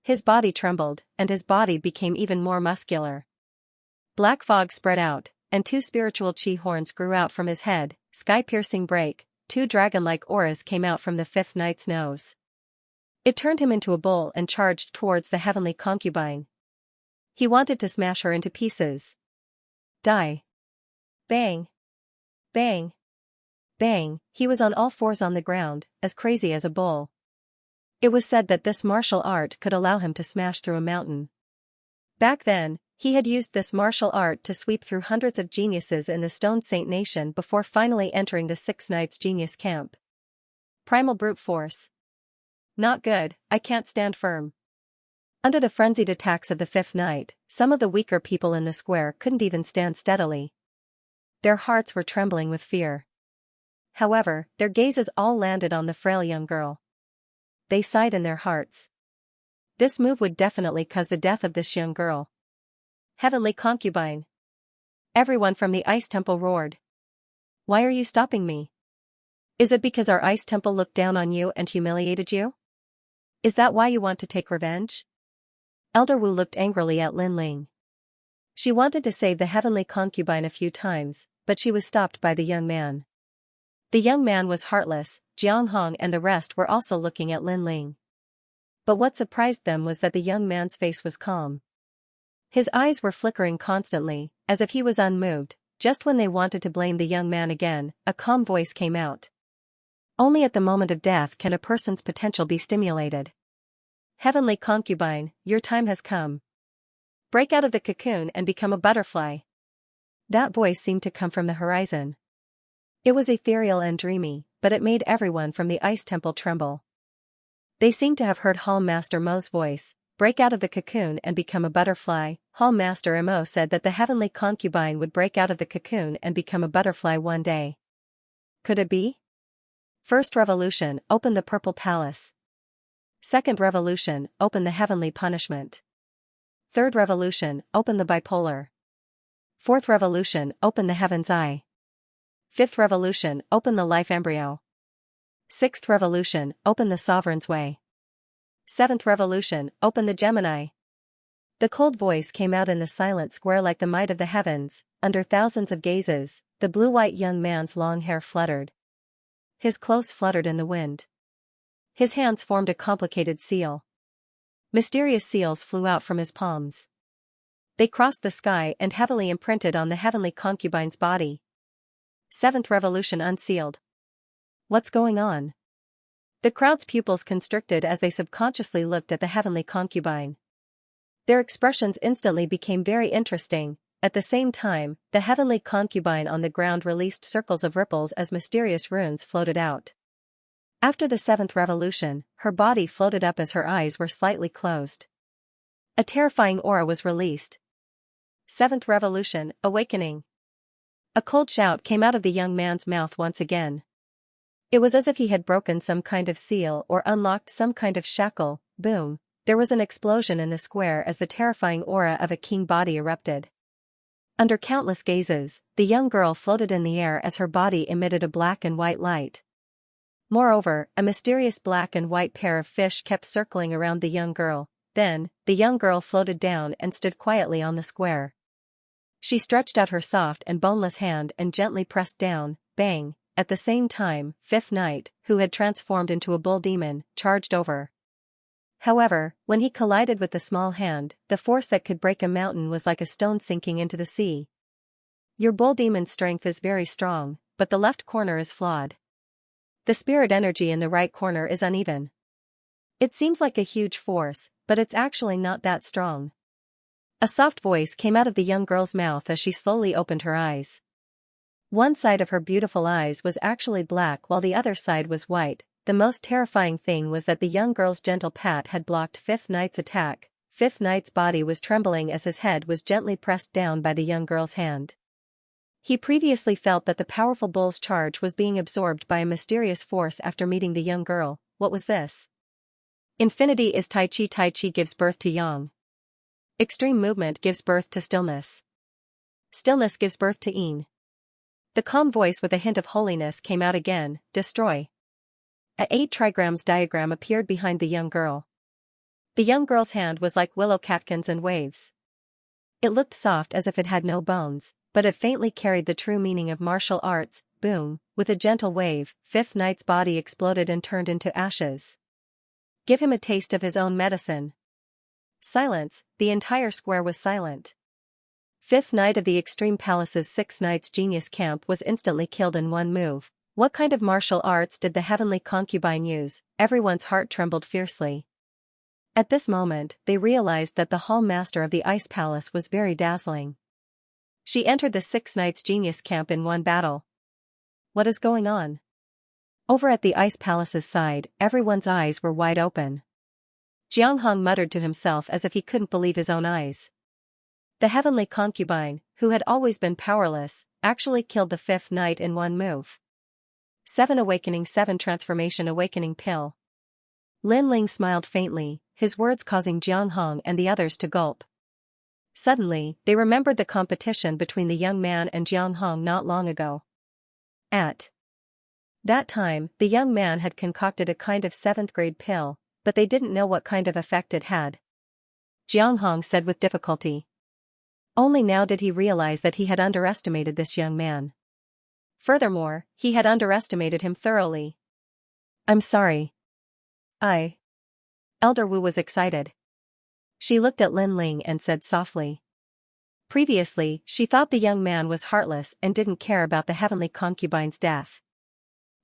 His body trembled, and his body became even more muscular. Black fog spread out, and two spiritual chi horns grew out from his head, sky-piercing break, two dragon-like auras came out from the fifth knight's nose. It turned him into a bull and charged towards the heavenly concubine. He wanted to smash her into pieces. Die. Bang. Bang. Bang, he was on all fours on the ground, as crazy as a bull. It was said that this martial art could allow him to smash through a mountain. Back then, he had used this martial art to sweep through hundreds of geniuses in the Stone Saint Nation before finally entering the Six Knights Genius Camp. Primal brute force. Not good, I can't stand firm. Under the frenzied attacks of the fifth knight, some of the weaker people in the square couldn't even stand steadily. Their hearts were trembling with fear. However, their gazes all landed on the frail young girl. They sighed in their hearts. This move would definitely cause the death of this young girl. Heavenly concubine. Everyone from the ice temple roared. Why are you stopping me? Is it because our ice temple looked down on you and humiliated you? Is that why you want to take revenge? Elder Wu looked angrily at Lin Ling. She wanted to save the heavenly concubine a few times, but she was stopped by the young man. The young man was heartless. Jiang Hong and the rest were also looking at Lin Ling. But what surprised them was that the young man's face was calm. His eyes were flickering constantly, as if he was unmoved. Just when they wanted to blame the young man again, a calm voice came out. Only at the moment of death can a person's potential be stimulated. Heavenly concubine, your time has come. Break out of the cocoon and become a butterfly. That voice seemed to come from the horizon. It was ethereal and dreamy, but it made everyone from the ice temple tremble. They seemed to have heard Hall Master Mo's voice. Break out of the cocoon and become a butterfly. Hall Master Mo said that the heavenly concubine would break out of the cocoon and become a butterfly one day. Could it be? First revolution, open the purple palace. Second revolution, open the heavenly punishment. Third revolution, open the bipolar. Fourth revolution, open the heaven's eye. Fifth revolution, open the life embryo. Sixth revolution, open the sovereign's way. Seventh revolution, open the Gemini. The cold voice came out in the silent square like the might of the heavens. Under thousands of gazes, the blue-white young man's long hair fluttered. His clothes fluttered in the wind. His hands formed a complicated seal. Mysterious seals flew out from his palms. They crossed the sky and heavily imprinted on the heavenly concubine's body. Seventh revolution unsealed. What's going on? The crowd's pupils constricted as they subconsciously looked at the heavenly concubine. Their expressions instantly became very interesting. At the same time, the heavenly concubine on the ground released circles of ripples as mysterious runes floated out. After the seventh revolution, her body floated up as her eyes were slightly closed. A terrifying aura was released. Seventh revolution, awakening. A cold shout came out of the young man's mouth once again. It was as if he had broken some kind of seal or unlocked some kind of shackle. Boom, there was an explosion in the square as the terrifying aura of a king body erupted. Under countless gazes, the young girl floated in the air as her body emitted a black and white light. Moreover, a mysterious black and white pair of fish kept circling around the young girl. Then, the young girl floated down and stood quietly on the square. She stretched out her soft and boneless hand and gently pressed down. Bang! At the same time, Fifth Knight, who had transformed into a bull demon, charged over. However, when he collided with the small hand, the force that could break a mountain was like a stone sinking into the sea. Your bull demon's strength is very strong, but the left corner is flawed. The spirit energy in the right corner is uneven. It seems like a huge force, but it's actually not that strong. A soft voice came out of the young girl's mouth as she slowly opened her eyes. One side of her beautiful eyes was actually black while the other side was white. The most terrifying thing was that the young girl's gentle pat had blocked Fifth Knight's attack. Fifth Knight's body was trembling as his head was gently pressed down by the young girl's hand. He previously felt that the powerful bull's charge was being absorbed by a mysterious force after meeting the young girl. What was this? Infinity is Tai Chi. Tai Chi gives birth to Yang. Extreme movement gives birth to stillness. Stillness gives birth to Yin. The calm voice with a hint of holiness came out again. Destroy. A 8 trigrams diagram appeared behind the young girl. The young girl's hand was like willow catkins and waves. It looked soft as if it had no bones, but it faintly carried the true meaning of martial arts. Boom, with a gentle wave, Fifth Knight's body exploded and turned into ashes. Give him a taste of his own medicine. Silence, the entire square was silent. Fifth Knight of the Extreme Palace's 6 Knights Genius Camp was instantly killed in one move. What kind of martial arts did the heavenly concubine use? Everyone's heart trembled fiercely. At this moment, they realized that the Hall Master of the Ice Palace was very dazzling. She entered the 6 Knights Genius Camp in one battle. What is going on? Over at the Ice Palace's side, everyone's eyes were wide open. Jiang Hong muttered to himself as if he couldn't believe his own eyes. The heavenly concubine, who had always been powerless, actually killed the 5th Knight in one move. 7 Awakening 7 Transformation Awakening Pill. Lin Ling smiled faintly, his words causing Jiang Hong and the others to gulp. Suddenly, they remembered the competition between the young man and Jiang Hong not long ago. At that time, the young man had concocted a kind of 7th grade pill, but they didn't know what kind of effect it had. Jiang Hong said with difficulty. Only now did he realize that he had underestimated this young man. Furthermore, he had underestimated him thoroughly. I'm sorry. Elder Wu was excited. She looked at Lin Ling and said softly. Previously, she thought the young man was heartless and didn't care about the heavenly concubine's death.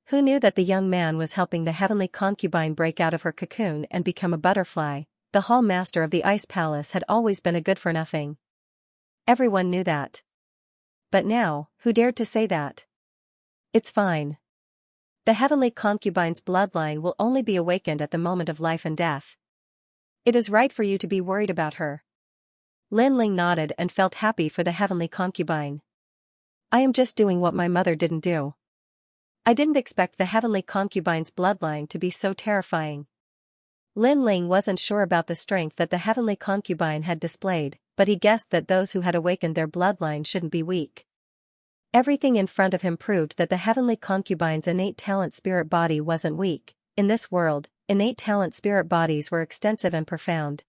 Who knew that the young man was helping the heavenly concubine break out of her cocoon and become a butterfly? The Hall Master of the Ice Palace had always been a good-for-nothing. Everyone knew that. But now, who dared to say that? It's fine. The heavenly concubine's bloodline will only be awakened at the moment of life and death. It is right for you to be worried about her. Lin Ling nodded and felt happy for the heavenly concubine. I am just doing what my mother didn't do. I didn't expect the heavenly concubine's bloodline to be so terrifying. Lin Ling wasn't sure about the strength that the heavenly concubine had displayed, but he guessed that those who had awakened their bloodline shouldn't be weak. Everything in front of him proved that the heavenly concubine's innate talent spirit body wasn't weak. In this world, innate talent spirit bodies were extensive and profound.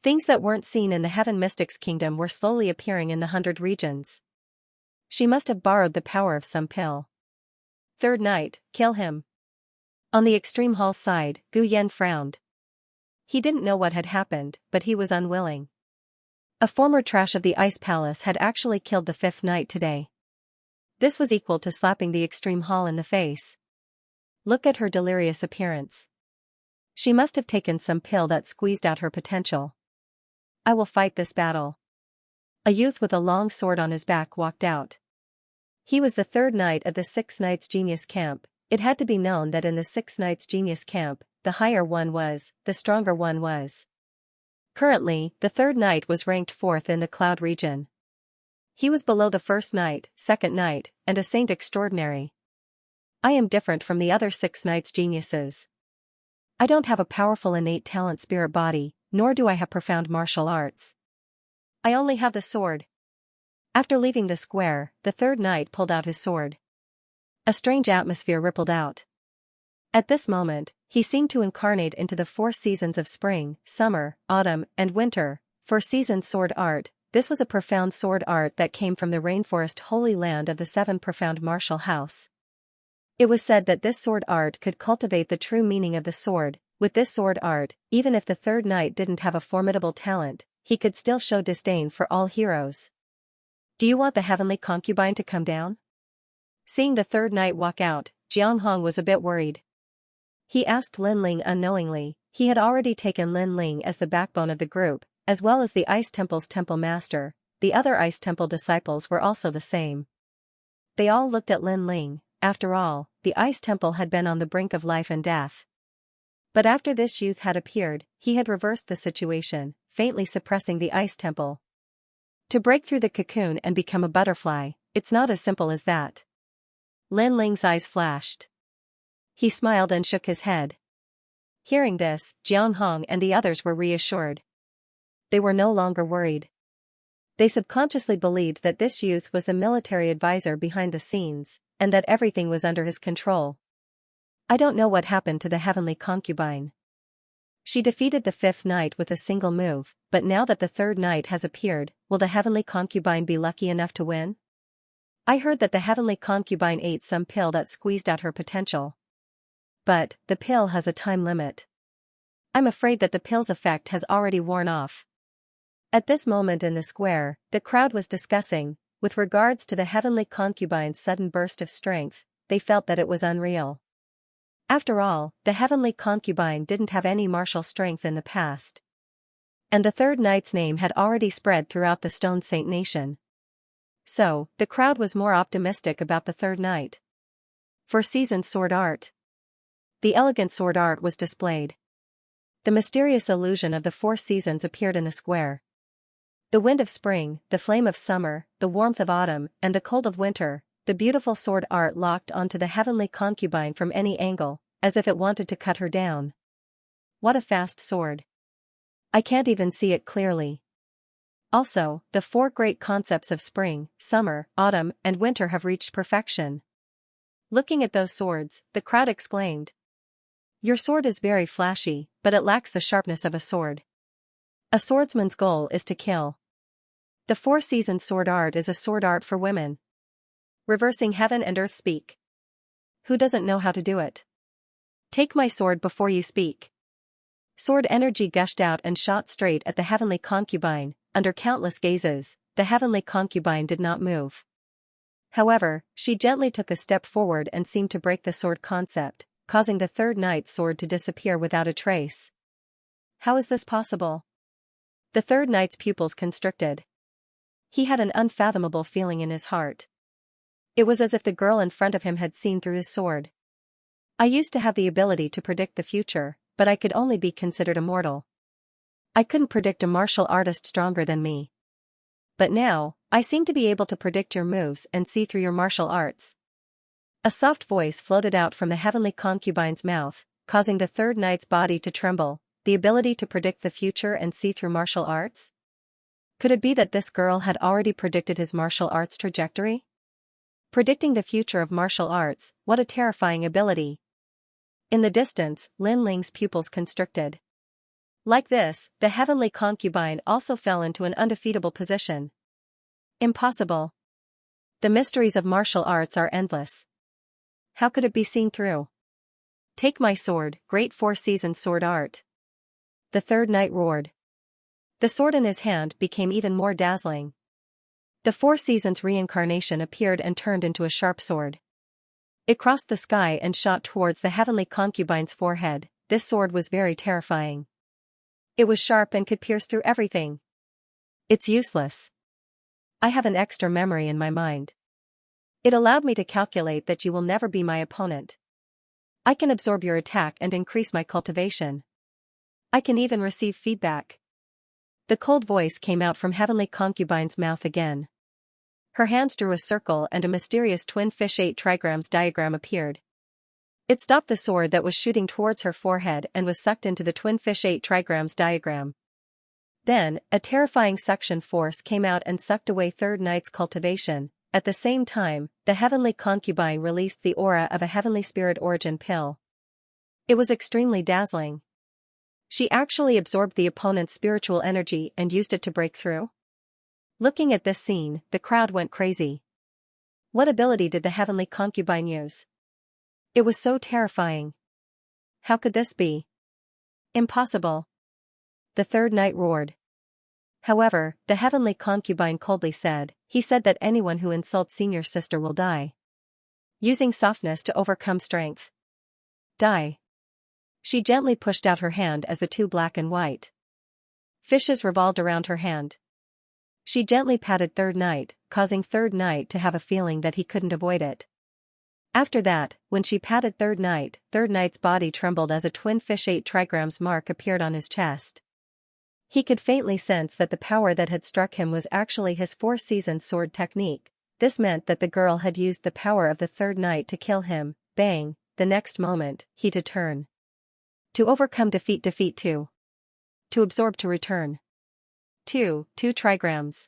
Things that weren't seen in the Heaven Mystics Kingdom were slowly appearing in the 100 regions. She must have borrowed the power of some pill. 3rd Knight, kill him. On the Extreme Hall side, Gu Yen frowned. He didn't know what had happened, but he was unwilling. A former trash of the Ice Palace had actually killed the 5th Knight today. This was equal to slapping the Extreme Hall in the face. Look at her delirious appearance. She must have taken some pill that squeezed out her potential. I will fight this battle. A youth with a long sword on his back walked out. He was the 3rd Knight of the 6 Knights Genius Camp. It had to be known that in the 6 Knights Genius Camp, the higher one was, the stronger one was. Currently, the 3rd Knight was ranked 4th in the Cloud region. He was below the 1st Knight, 2nd Knight, and a Saint Extraordinary. I am different from the other 6 Knights geniuses. I don't have a powerful innate talent spirit body, nor do I have profound martial arts. I only have the sword. After leaving the square, the 3rd Knight pulled out his sword. A strange atmosphere rippled out. At this moment, he seemed to incarnate into the 4 seasons of spring, summer, autumn, and winter. 4 seasons sword art. This was a profound sword art that came from the rainforest holy land of the 7 profound martial house. It was said that this sword art could cultivate the true meaning of the sword. With this sword art, even if the third knight didn't have a formidable talent, he could still show disdain for all heroes. Do you want the heavenly concubine to come down? Seeing the third knight walk out, Jiang Hong was a bit worried. He asked Lin Ling unknowingly. He had already taken Lin Ling as the backbone of the group, as well as the Ice Temple's temple master. The other Ice Temple disciples were also the same. They all looked at Lin Ling. After all, the Ice Temple had been on the brink of life and death. But after this youth had appeared, he had reversed the situation, faintly suppressing the Ice Temple. To break through the cocoon and become a butterfly, it's not as simple as that. Lin Ling's eyes flashed. He smiled and shook his head. Hearing this, Jiang Hong and the others were reassured. They were no longer worried. They subconsciously believed that this youth was the military advisor behind the scenes, and that everything was under his control. I don't know what happened to the heavenly concubine. She defeated the fifth knight with a single move, but now that the third knight has appeared, will the heavenly concubine be lucky enough to win? I heard that the heavenly concubine ate some pill that squeezed out her potential. But, the pill has a time limit. I'm afraid that the pill's effect has already worn off. At this moment in the square, the crowd was discussing, with regards to the heavenly concubine's sudden burst of strength, they felt that it was unreal. After all, the heavenly concubine didn't have any martial strength in the past. And the third knight's name had already spread throughout the Stone Saint Nation. So, the crowd was more optimistic about the third knight. For seasoned sword art. The elegant sword art was displayed. The mysterious illusion of the 4 seasons appeared in the square. The wind of spring, the flame of summer, the warmth of autumn, and the cold of winter, the beautiful sword art locked onto the heavenly concubine from any angle, as if it wanted to cut her down. What a fast sword. I can't even see it clearly. Also, the 4 great concepts of spring, summer, autumn, and winter have reached perfection. Looking at those swords, the crowd exclaimed. Your sword is very flashy, but it lacks the sharpness of a sword. A swordsman's goal is to kill. The 4-season sword art is a sword art for women. Reversing heaven and earth speak. Who doesn't know how to do it? Take my sword before you speak. Sword energy gushed out and shot straight at the heavenly concubine. Under countless gazes, the heavenly concubine did not move. However, she gently took a step forward and seemed to break the sword concept, causing the third knight's sword to disappear without a trace. How is this possible? The third knight's pupils constricted. He had an unfathomable feeling in his heart. It was as if the girl in front of him had seen through his sword. I used to have the ability to predict the future, but I could only be considered a mortal. I couldn't predict a martial artist stronger than me. But now, I seem to be able to predict your moves and see through your martial arts. A soft voice floated out from the heavenly concubine's mouth, causing the third knight's body to tremble. The ability to predict the future and see through martial arts? Could it be that this girl had already predicted his martial arts trajectory? Predicting the future of martial arts, what a terrifying ability. In the distance, Lin Ling's pupils constricted. Like this, the heavenly concubine also fell into an undefeatable position. Impossible. The mysteries of martial arts are endless. How could it be seen through? Take my sword, great 4-season sword art. The third knight roared. The sword in his hand became even more dazzling. The 4 seasons reincarnation appeared and turned into a sharp sword. It crossed the sky and shot towards the heavenly concubine's forehead. This sword was very terrifying. It was sharp and could pierce through everything. It's useless. I have an extra memory in my mind. It allowed me to calculate that you will never be my opponent. I can absorb your attack and increase my cultivation. I can even receive feedback. The cold voice came out from heavenly concubine's mouth again. Her hands drew a circle and a mysterious twin fish 8 trigrams diagram appeared. It stopped the sword that was shooting towards her forehead and was sucked into the twin fish 8 trigrams diagram. Then, a terrifying suction force came out and sucked away third knight's cultivation. At the same time, the heavenly concubine released the aura of a heavenly spirit origin pill. It was extremely dazzling. She actually absorbed the opponent's spiritual energy and used it to break through. Looking at this scene, the crowd went crazy. What ability did the heavenly concubine use? It was so terrifying. How could this be? Impossible. The third knight roared. However, the heavenly concubine coldly said, he said that anyone who insults senior sister will die. Using softness to overcome strength. Die. She gently pushed out her hand as the two black and white fishes revolved around her hand. She gently patted third knight, causing third knight to have a feeling that he couldn't avoid it. After that, when she patted third knight's body trembled as a twin fish 8 trigrams mark appeared on his chest. He could faintly sense that the power that had struck him was actually his four-seasoned sword technique. This meant that the girl had used the power of the third knight to kill him. Bang, the next moment, he to turn. To overcome defeat 2. To absorb to return. 2 trigrams.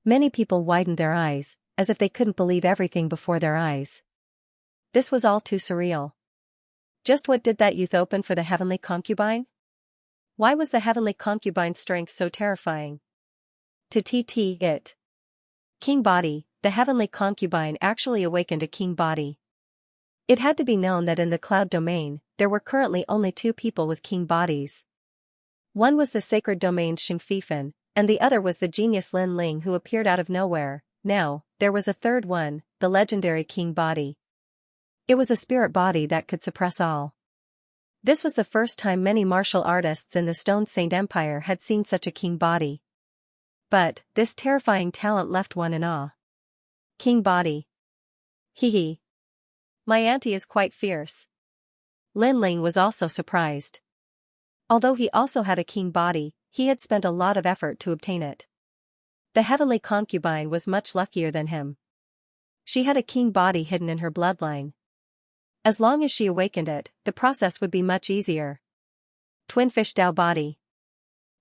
Many people widened their eyes, as if they couldn't believe everything before their eyes. This was all too surreal. Just what did that youth open for the heavenly concubine? Why was the heavenly concubine's strength so terrifying? It. King body, the heavenly concubine actually awakened a king body. It had to be known that in the cloud domain, there were currently only 2 people with king bodies. One was the sacred domain's Xianxia, and the other was the genius Lin Ling who appeared out of nowhere. Now, there was a third one, the legendary king body. It was a spirit body that could suppress all. This was the first time many martial artists in the Stone Saint Empire had seen such a king body. But, this terrifying talent left one in awe. King body. Hee. My auntie is quite fierce. Lin Ling was also surprised. Although he also had a king body, he had spent a lot of effort to obtain it. The heavenly concubine was much luckier than him. She had a king body hidden in her bloodline. As long as she awakened it, the process would be much easier. Twin fish Dao body.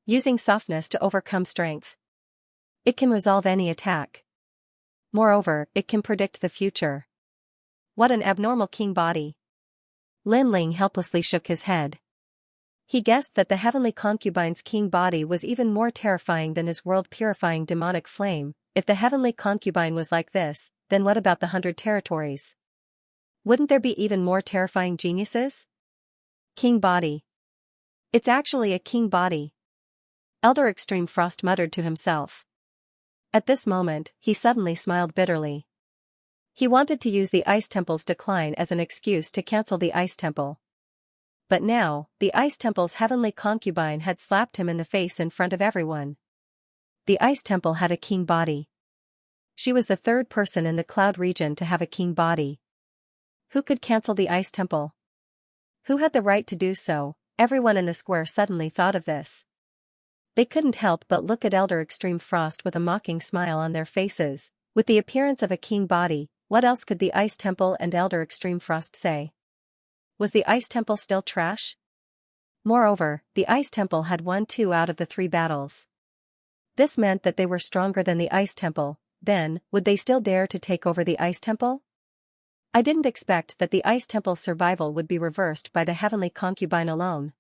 Using softness to overcome strength. It can resolve any attack. Moreover, it can predict the future. What an abnormal king body. Lin Ling helplessly shook his head. He guessed that the heavenly concubine's king body was even more terrifying than his world-purifying demonic flame. If the heavenly concubine was like this, then what about the 100 territories? Wouldn't there be even more terrifying geniuses? King body. It's actually a king body. Elder Extreme Frost muttered to himself. At this moment, he suddenly smiled bitterly. He wanted to use the Ice Temple's decline as an excuse to cancel the Ice Temple. But now, the Ice Temple's heavenly concubine had slapped him in the face in front of everyone. The Ice Temple had a king body. She was the third person in the Cloud region to have a king body. Who could cancel the Ice Temple? Who had the right to do so? Everyone in the square suddenly thought of this. They couldn't help but look at Elder Extreme Frost with a mocking smile on their faces. With the appearance of a king body, what else could the Ice Temple and Elder Extreme Frost say? Was the Ice Temple still trash? Moreover, the Ice Temple had won 2 out of the 3 battles. This meant that they were stronger than the Ice Temple. Then, would they still dare to take over the Ice Temple? I didn't expect that the Ice Temple's survival would be reversed by the heavenly concubine alone.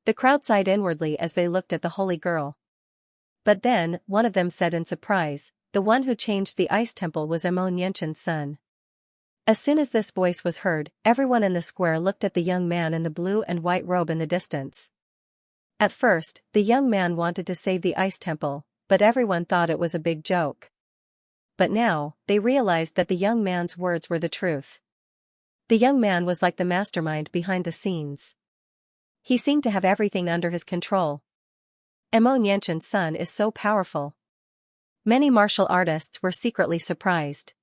The crowd sighed inwardly as they looked at the holy girl. But then, one of them said in surprise, the one who changed the Ice Temple was Xianxia's son. As soon as this voice was heard, everyone in the square looked at the young man in the blue and white robe in the distance. At first, the young man wanted to save the Ice Temple, but everyone thought it was a big joke. But now, they realized that the young man's words were the truth. The young man was like the mastermind behind the scenes. He seemed to have everything under his control. Xianxia's son is so powerful. Many martial artists were secretly surprised.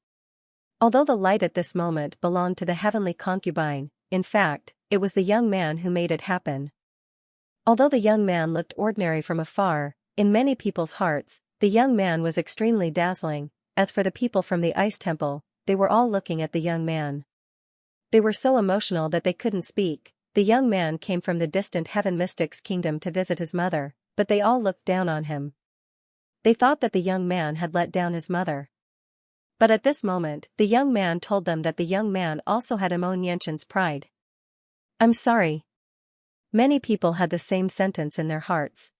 Although the light at this moment belonged to the heavenly concubine, in fact, it was the young man who made it happen. Although the young man looked ordinary from afar, in many people's hearts, the young man was extremely dazzling. As for the people from the Ice Temple, they were all looking at the young man. They were so emotional that they couldn't speak. The young man came from the distant Heaven Mystic's kingdom to visit his mother, but they all looked down on him. They thought that the young man had let down his mother. But at this moment, the young man told them that the young man also had Xianxia's pride. I'm sorry. Many people had the same sentence in their hearts.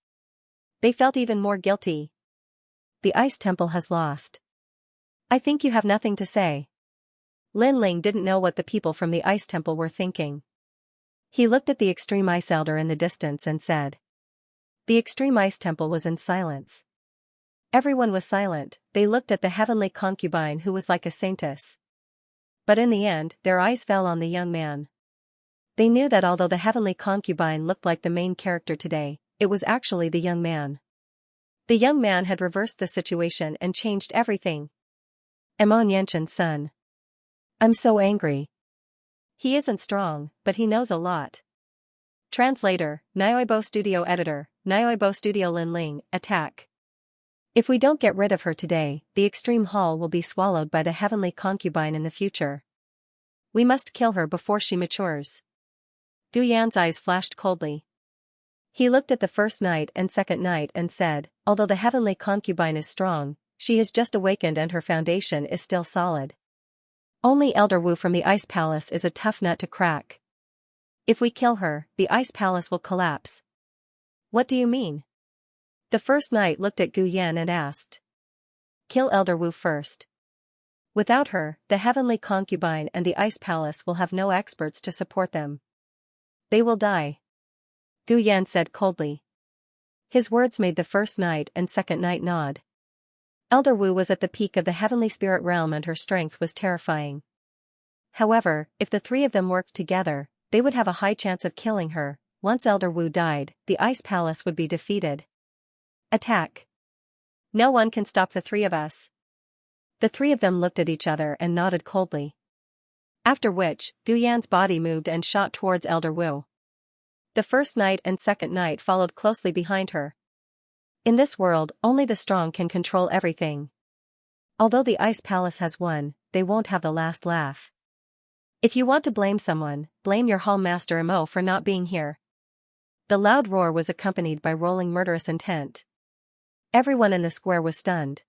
They felt even more guilty. The Ice Temple has lost. I think you have nothing to say. Lin Ling didn't know what the people from the Ice Temple were thinking. He looked at the extreme ice elder in the distance and said. The extreme ice temple was in silence. Everyone was silent. They looked at the heavenly concubine who was like a saintess. But in the end, their eyes fell on the young man. They knew that although the heavenly concubine looked like the main character today, it was actually the young man. The young man had reversed the situation and changed everything. Amon Yenshin's son. I'm so angry. He isn't strong, but he knows a lot. Translator, Nyoibo Studio Editor, Nyoibo Studio Lin Ling, attack. If we don't get rid of her today, the extreme hall will be swallowed by the heavenly concubine in the future. We must kill her before she matures. Gu Yan's eyes flashed coldly. He looked at the first knight and second knight and said, although the heavenly concubine is strong, she has just awakened and her foundation is still solid. Only Elder Wu from the Ice Palace is a tough nut to crack. If we kill her, the Ice Palace will collapse. What do you mean? The first knight looked at Gu Yan and asked. Kill Elder Wu first. Without her, the heavenly concubine and the Ice Palace will have no experts to support them. They will die. Gu Yan said coldly. His words made the first knight and second knight nod. Elder Wu was at the peak of the heavenly spirit realm and her strength was terrifying. However, if the three of them worked together, they would have a high chance of killing her. Once Elder Wu died, the Ice Palace would be defeated. Attack. No one can stop the three of us. The three of them looked at each other and nodded coldly. After which, Gu Yan's body moved and shot towards Elder Wu. The first knight and second knight followed closely behind her. In this world, only the strong can control everything. Although the Ice Palace has won, they won't have the last laugh. If you want to blame someone, blame your hall master Mo for not being here. The loud roar was accompanied by rolling murderous intent. Everyone in the square was stunned.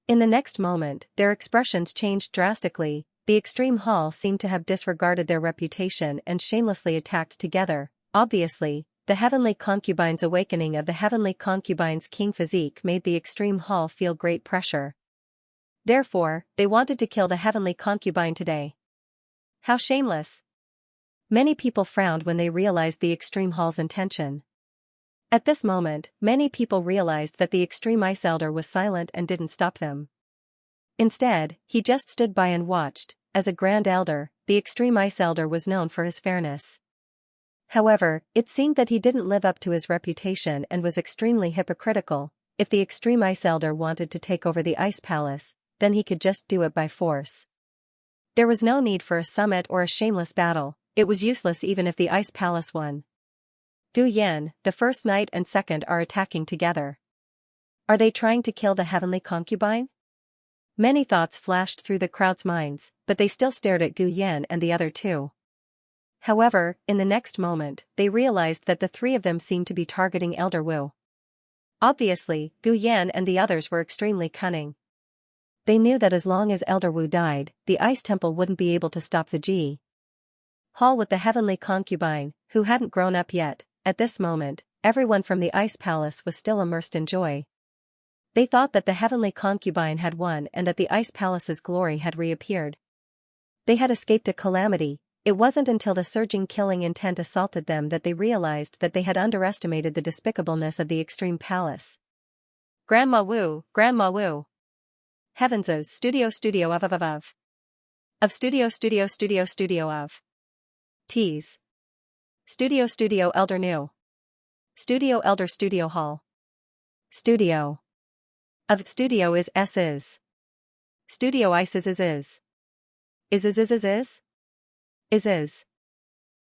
In the next moment, their expressions changed drastically. The extreme hall seemed to have disregarded their reputation and shamelessly attacked together. Obviously, the heavenly concubine's awakening of the heavenly concubine's king physique made the extreme hall feel great pressure. Therefore, they wanted to kill the heavenly concubine today. How shameless! Many people frowned when they realized the extreme hall's intention. At this moment, many people realized that the extreme ice elder was silent and didn't stop them. Instead, he just stood by and watched. As a grand elder, the extreme ice elder was known for his fairness. However, it seemed that he didn't live up to his reputation and was extremely hypocritical. If the extreme ice elder wanted to take over the Ice Palace, then he could just do it by force. There was no need for a summit or a shameless battle. It was useless even if the Ice Palace won. Gu Yan, the first knight and second are attacking together. Are they trying to kill the heavenly concubine? Many thoughts flashed through the crowd's minds, but they still stared at Gu Yan and the other two. However, in the next moment, they realized that the three of them seemed to be targeting Elder Wu. Obviously, Gu Yan and the others were extremely cunning. They knew that as long as Elder Wu died, the Ice Temple wouldn't be able to stop the G. Hall with the heavenly concubine, who hadn't grown up yet. At this moment, everyone from the Ice Palace was still immersed in joy. They thought that the heavenly concubine had won and that the Ice Palace's glory had reappeared. They had escaped a calamity. It wasn't until the surging killing intent assaulted them that they realized that they had underestimated the despicableness of the extreme palace. Grandma Wu, Grandma Wu. Heavens' studio of studio of. Tease. Studio Elder New. Studio Elder Studio Hall. Studio. Of studio is S is. Studio Ice is. Is.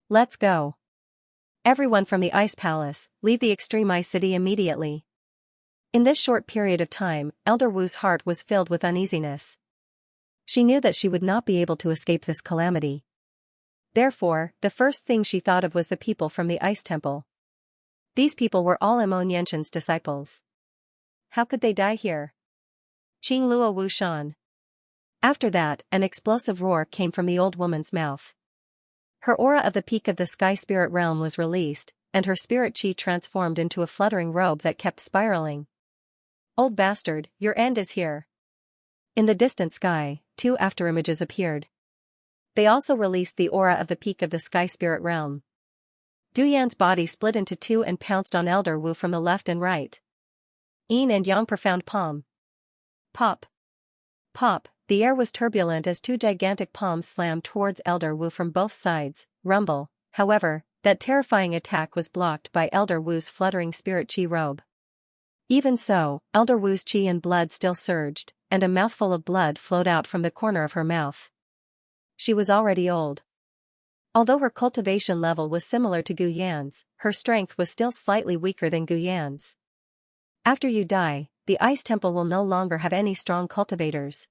Let's go. Everyone from the Ice Palace, leave the extreme ice city immediately. In this short period of time, Elder Wu's heart was filled with uneasiness. She knew that she would not be able to escape this calamity. Therefore, the first thing she thought of was the people from the Ice Temple. These people were all Amon Yenshin's disciples. How could they die here? Qing Luo Wu Shan. After that, an explosive roar came from the old woman's mouth. Her aura of the peak of the sky spirit realm was released, and her spirit chi transformed into a fluttering robe that kept spiraling. Old bastard, your end is here. In the distant sky, two afterimages appeared. They also released the aura of the peak of the sky spirit realm. Gu Yan's body split into two and pounced on Elder Wu from the left and right. Yin and yang profound palm. Pop. Pop, the air was turbulent as two gigantic palms slammed towards Elder Wu from both sides. Rumble, however, that terrifying attack was blocked by Elder Wu's fluttering spirit chi robe. Even so, Elder Wu's chi and blood still surged, and a mouthful of blood flowed out from the corner of her mouth. She was already old. Although her cultivation level was similar to Gu Yan's, her strength was still slightly weaker than Gu Yan's. After you die, the Ice Temple will no longer have any strong cultivators.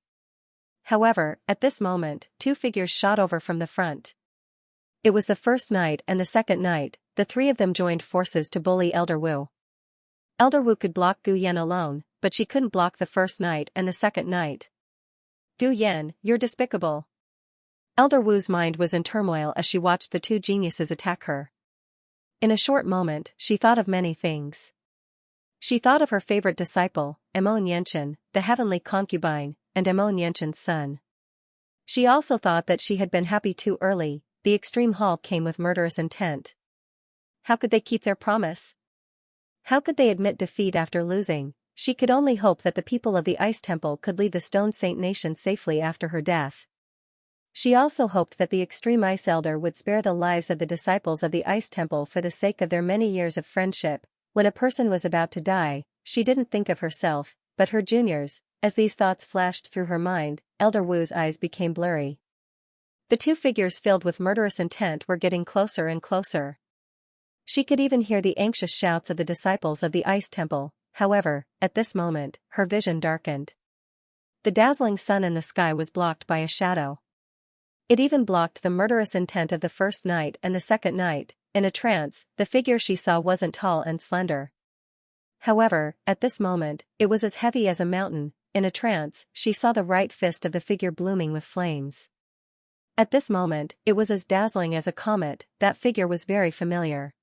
However, at this moment, two figures shot over from the front. It was the first night and the second night, the three of them joined forces to bully Elder Wu. Elder Wu could block Gu Yan alone, but she couldn't block the first night and the second night. Gu Yan, you're despicable. Elder Wu's mind was in turmoil as she watched the two geniuses attack her. In a short moment, she thought of many things. She thought of her favorite disciple, Emo Nianchen, the heavenly concubine, and Emo Nianchen's son. She also thought that she had been happy too early. The extreme haul came with murderous intent. How could they keep their promise? How could they admit defeat after losing? She could only hope that the people of the Ice Temple could lead the Stone Saint Nation safely after her death. She also hoped that the extreme Ice Elder would spare the lives of the disciples of the Ice Temple for the sake of their many years of friendship. When a person was about to die, she didn't think of herself, but her juniors. As these thoughts flashed through her mind, Elder Wu's eyes became blurry. The two figures filled with murderous intent were getting closer and closer. She could even hear the anxious shouts of the disciples of the Ice Temple. However, at this moment, her vision darkened. The dazzling sun in the sky was blocked by a shadow. It even blocked the murderous intent of the first night and the second night. In a trance, the figure she saw wasn't tall and slender. However, at this moment, it was as heavy as a mountain. In a trance, she saw the right fist of the figure blooming with flames. At this moment, it was as dazzling as a comet. That figure was very familiar.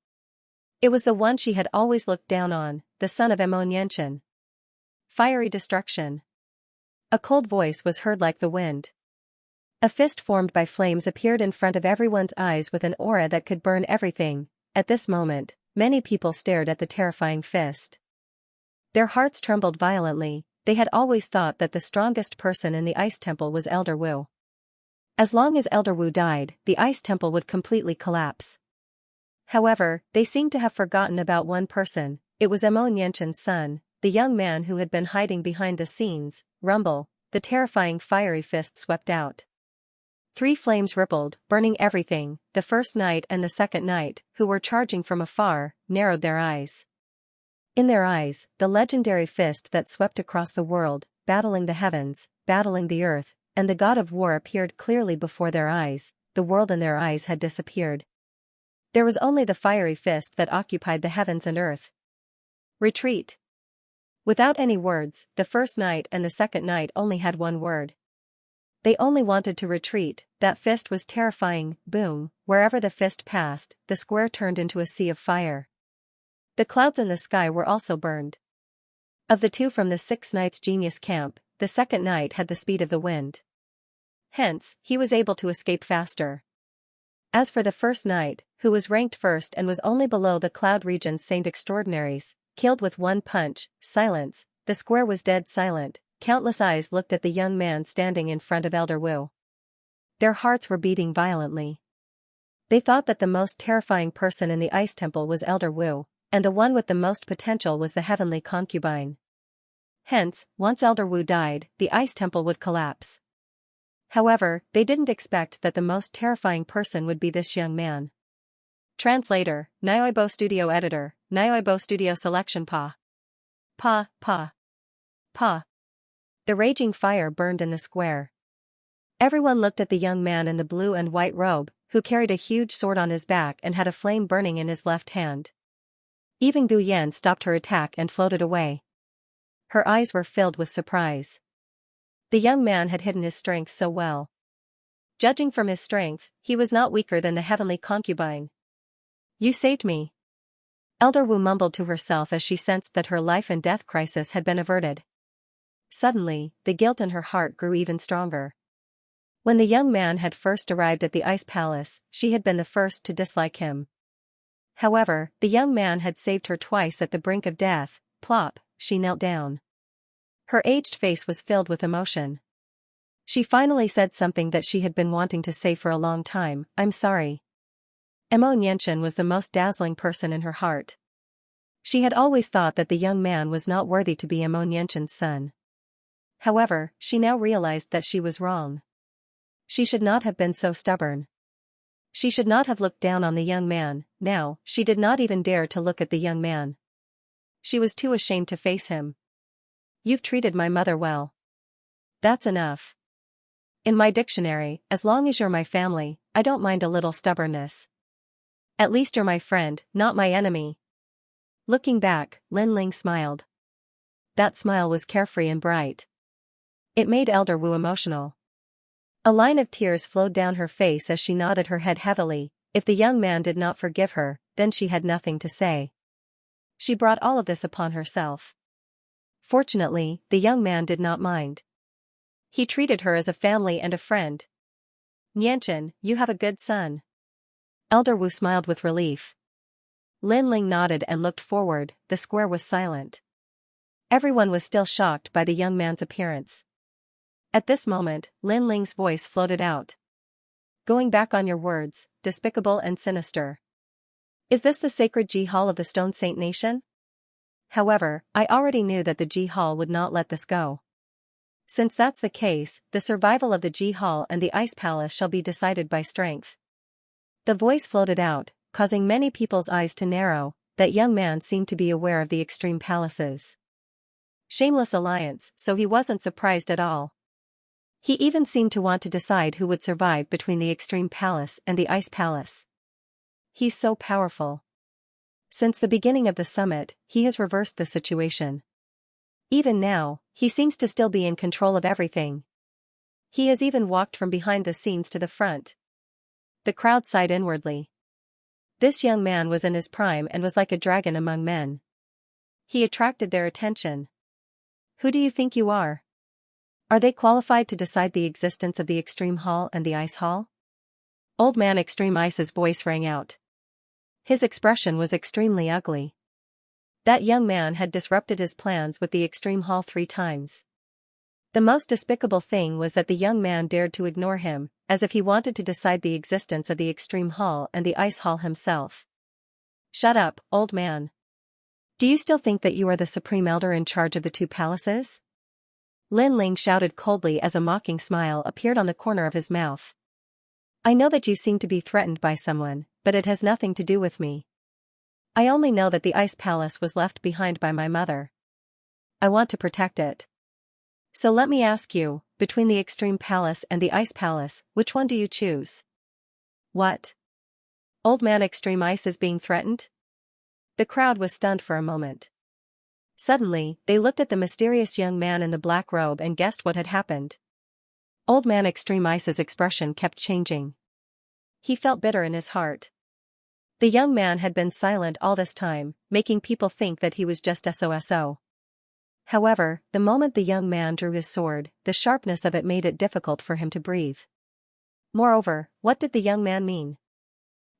It was the one she had always looked down on, the son of Emo Nianchen. Fiery destruction. A cold voice was heard like the wind. A fist formed by flames appeared in front of everyone's eyes with an aura that could burn everything. At this moment, many people stared at the terrifying fist. Their hearts trembled violently. They had always thought that the strongest person in the Ice Temple was Elder Wu. As long as Elder Wu died, the Ice Temple would completely collapse. However, they seemed to have forgotten about one person. It was Emo Nianchen's son, the young man who had been hiding behind the scenes. Rumble, the terrifying fiery fist swept out. 3 flames rippled, burning everything. The first night and the second night, who were charging from afar, narrowed their eyes. In their eyes, the legendary fist that swept across the world, battling the heavens, battling the earth, and the god of war appeared clearly before their eyes. The world in their eyes had disappeared. There was only the fiery fist that occupied the heavens and earth. Retreat. Without any words, the first night and the second night only had one word. They only wanted to retreat. That fist was terrifying. Boom, wherever the fist passed, the square turned into a sea of fire. The clouds in the sky were also burned. Of the two from the 6 Nights Genius camp, the second night had the speed of the wind. Hence, he was able to escape faster. As for the first night, who was ranked first and was only below the Cloud Region's Saint Extraordinaries, killed with one punch. Silence. The square was dead silent. Countless eyes looked at the young man standing in front of Elder Wu. Their hearts were beating violently. They thought that the most terrifying person in the Ice Temple was Elder Wu, and the one with the most potential was the heavenly concubine. Hence, once Elder Wu died, the Ice Temple would collapse. However, they didn't expect that the most terrifying person would be this young man. Translator, Nyoibo Studio Editor, Nyoibo Studio Selection Pa. Pa. The raging fire burned in the square. Everyone looked at the young man in the blue and white robe, who carried a huge sword on his back and had a flame burning in his left hand. Even Gu Yan stopped her attack and floated away. Her eyes were filled with surprise. The young man had hidden his strength so well. Judging from his strength, he was not weaker than the heavenly concubine. You saved me. Elder Wu mumbled to herself as she sensed that her life and death crisis had been averted. Suddenly, the guilt in her heart grew even stronger. When the young man had first arrived at the Ice Palace, she had been the first to dislike him. However, the young man had saved her twice at the brink of death. Plop, she knelt down. Her aged face was filled with emotion. She finally said something that she had been wanting to say for a long time. I'm sorry. Xianxia was the most dazzling person in her heart. She had always thought that the young man was not worthy to be Xianxia's son. However, she now realized that she was wrong. She should not have been so stubborn. She should not have looked down on the young man. Now, she did not even dare to look at the young man. She was too ashamed to face him. You've treated my mother well. That's enough. In my dictionary, as long as you're my family, I don't mind a little stubbornness. At least you're my friend, not my enemy. Looking back, Linling smiled. That smile was carefree and bright. It made Elder Wu emotional. A line of tears flowed down her face as she nodded her head heavily. If the young man did not forgive her, then she had nothing to say. She brought all of this upon herself. Fortunately, the young man did not mind. He treated her as a family and a friend. Xianxia, you have a good son. Elder Wu smiled with relief. Linling nodded and looked forward. The square was silent. Everyone was still shocked by the young man's appearance. At this moment, Linling's voice floated out. Going back on your words, despicable and sinister. Is this the sacred Ji Hall of the Stone Saint Nation? However, I already knew that the Ji Hall would not let this go. Since that's the case, the survival of the Ji Hall and the Ice Palace shall be decided by strength. The voice floated out, causing many people's eyes to narrow. That young man seemed to be aware of the extreme palaces. Shameless alliance, so he wasn't surprised at all. He even seemed to want to decide who would survive between the Extreme Palace and the Ice Palace. He's so powerful. Since the beginning of the summit, he has reversed the situation. Even now, he seems to still be in control of everything. He has even walked from behind the scenes to the front. The crowd sighed inwardly. This young man was in his prime and was like a dragon among men. He attracted their attention. Who do you think you are? Are they qualified to decide the existence of the Extreme Hall and the Ice Hall? Old Man Extreme Ice's voice rang out. His expression was extremely ugly. That young man had disrupted his plans with the Extreme Hall 3 times. The most despicable thing was that the young man dared to ignore him, as if he wanted to decide the existence of the Extreme Hall and the Ice Hall himself. Shut up, old man. Do you still think that you are the supreme elder in charge of the 2 palaces? Linling shouted coldly as a mocking smile appeared on the corner of his mouth. I know that you seem to be threatened by someone, but it has nothing to do with me. I only know that the Ice Palace was left behind by my mother. I want to protect it. So let me ask you, between the Extreme Palace and the Ice Palace, which one do you choose? What? Old Man Extreme Ice is being threatened? The crowd was stunned for a moment. Suddenly, they looked at the mysterious young man in the black robe and guessed what had happened. Old Man Extreme Ice's expression kept changing. He felt bitter in his heart. The young man had been silent all this time, making people think that he was just SOSO. However, the moment the young man drew his sword, the sharpness of it made it difficult for him to breathe. Moreover, what did the young man mean?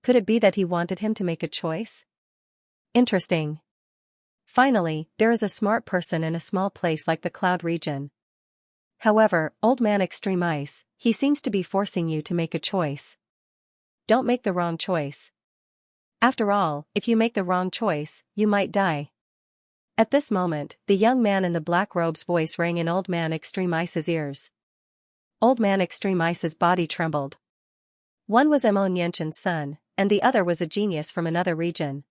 Could it be that he wanted him to make a choice? Interesting. Finally, there is a smart person in a small place like the Cloud region. However, Old Man Extreme Ice, he seems to be forcing you to make a choice. Don't make the wrong choice. After all, if you make the wrong choice, you might die. At this moment, the young man in the black robe's voice rang in Old Man Extreme Ice's ears. Old Man Extreme Ice's body trembled. One was Xianxia's son, and the other was a genius from another region.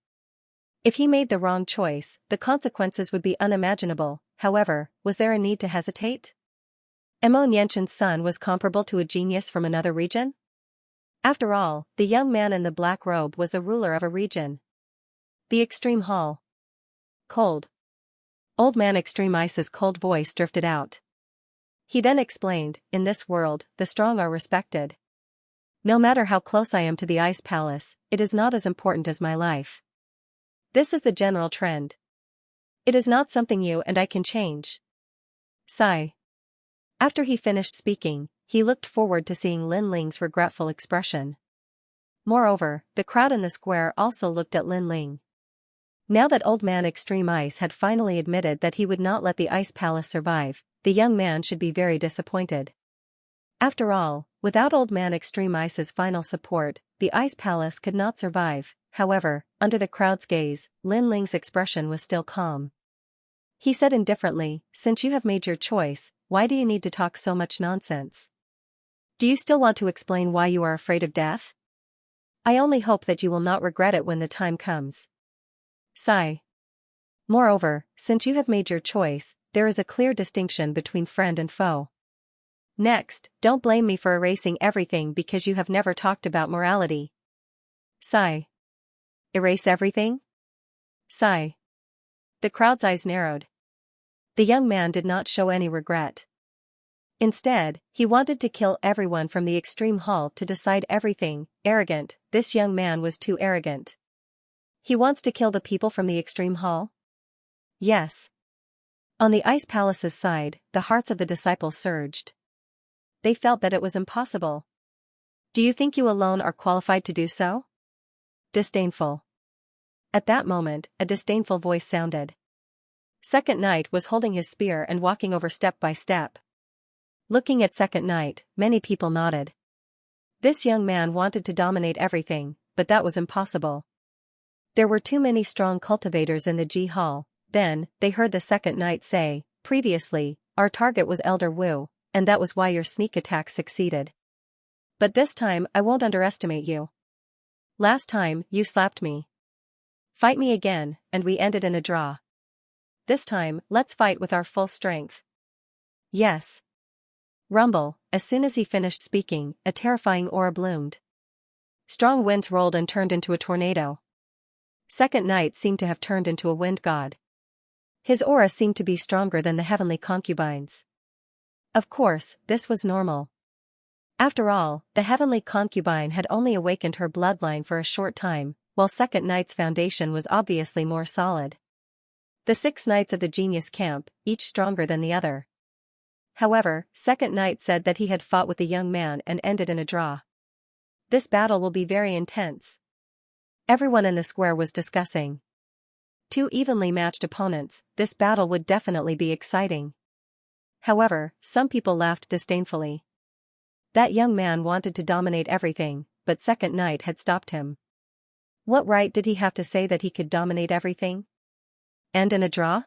If he made the wrong choice, the consequences would be unimaginable. However, was there a need to hesitate? Xianxia's son was comparable to a genius from another region? After all, the young man in the black robe was the ruler of a region. The Extreme Hall. Cold. Old Man Extreme Ice's cold voice drifted out. He then explained, in this world, the strong are respected. No matter how close I am to the Ice Palace, it is not as important as my life. This is the general trend. It is not something you and I can change. Sigh. After he finished speaking, he looked forward to seeing Linling's regretful expression. Moreover, the crowd in the square also looked at Lin Ling. Now that Old Man Extreme Ice had finally admitted that he would not let the Ice Palace survive, the young man should be very disappointed. After all, without Old Man Extreme Ice's final support, the Ice Palace could not survive. However, under the crowd's gaze, Lin Ling's expression was still calm. He said indifferently, "Since you have made your choice, why do you need to talk so much nonsense? Do you still want to explain why you are afraid of death? I only hope that you will not regret it when the time comes." Sigh. Moreover, since you have made your choice, there is a clear distinction between friend and foe. Next, don't blame me for erasing everything because you have never talked about morality. Sigh. Erase everything? Sigh. The crowd's eyes narrowed. The young man did not show any regret. Instead, he wanted to kill everyone from the extreme hall to decide everything. Arrogant, this young man was too arrogant. He wants to kill the people from the extreme hall? Yes. On the Ice Palace's side, the hearts of the disciples surged. They felt that it was impossible. Do you think you alone are qualified to do so? Disdainful. At that moment, a disdainful voice sounded. Second Knight was holding his spear and walking over step by step. Looking at Second Knight, many people nodded. This young man wanted to dominate everything, but that was impossible. There were too many strong cultivators in the Ji Hall. Then, they heard the Second Knight say, "Previously, our target was Elder Wu, and that was why your sneak attack succeeded. But this time I won't underestimate you. Last time, you slapped me. Fight me again, and we ended in a draw. This time, let's fight with our full strength." Yes. Rumble. As soon as he finished speaking, a terrifying aura bloomed. Strong winds rolled and turned into a tornado. Second Knight seemed to have turned into a wind god. His aura seemed to be stronger than the heavenly concubines. Of course, this was normal. After all, the heavenly concubine had only awakened her bloodline for a short time, while Second Knight's foundation was obviously more solid. The 6 knights of the genius camp, each stronger than the other. However, Second Knight said that he had fought with the young man and ended in a draw. This battle will be very intense. Everyone in the square was discussing. 2 evenly matched opponents, this battle would definitely be exciting. However, some people laughed disdainfully. That young man wanted to dominate everything, but Second Knight had stopped him. What right did he have to say that he could dominate everything? End in a draw?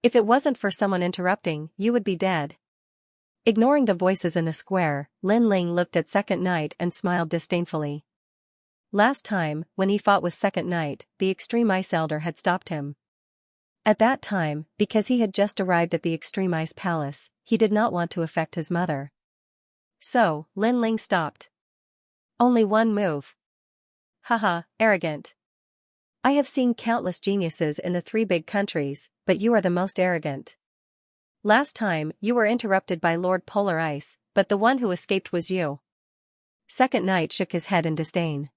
If it wasn't for someone interrupting, you would be dead. Ignoring the voices in the square, Lin Ling looked at Second Knight and smiled disdainfully. Last time, when he fought with Second Knight, the Extreme Ice Elder had stopped him. At that time, because he had just arrived at the Extreme Ice Palace, he did not want to affect his mother. So, Lin Ling stopped. Only one move. Haha, arrogant. I have seen countless geniuses in the 3 big countries, but you are the most arrogant. Last time, you were interrupted by Lord Polar Ice, but the one who escaped was you. Second Knight shook his head in disdain.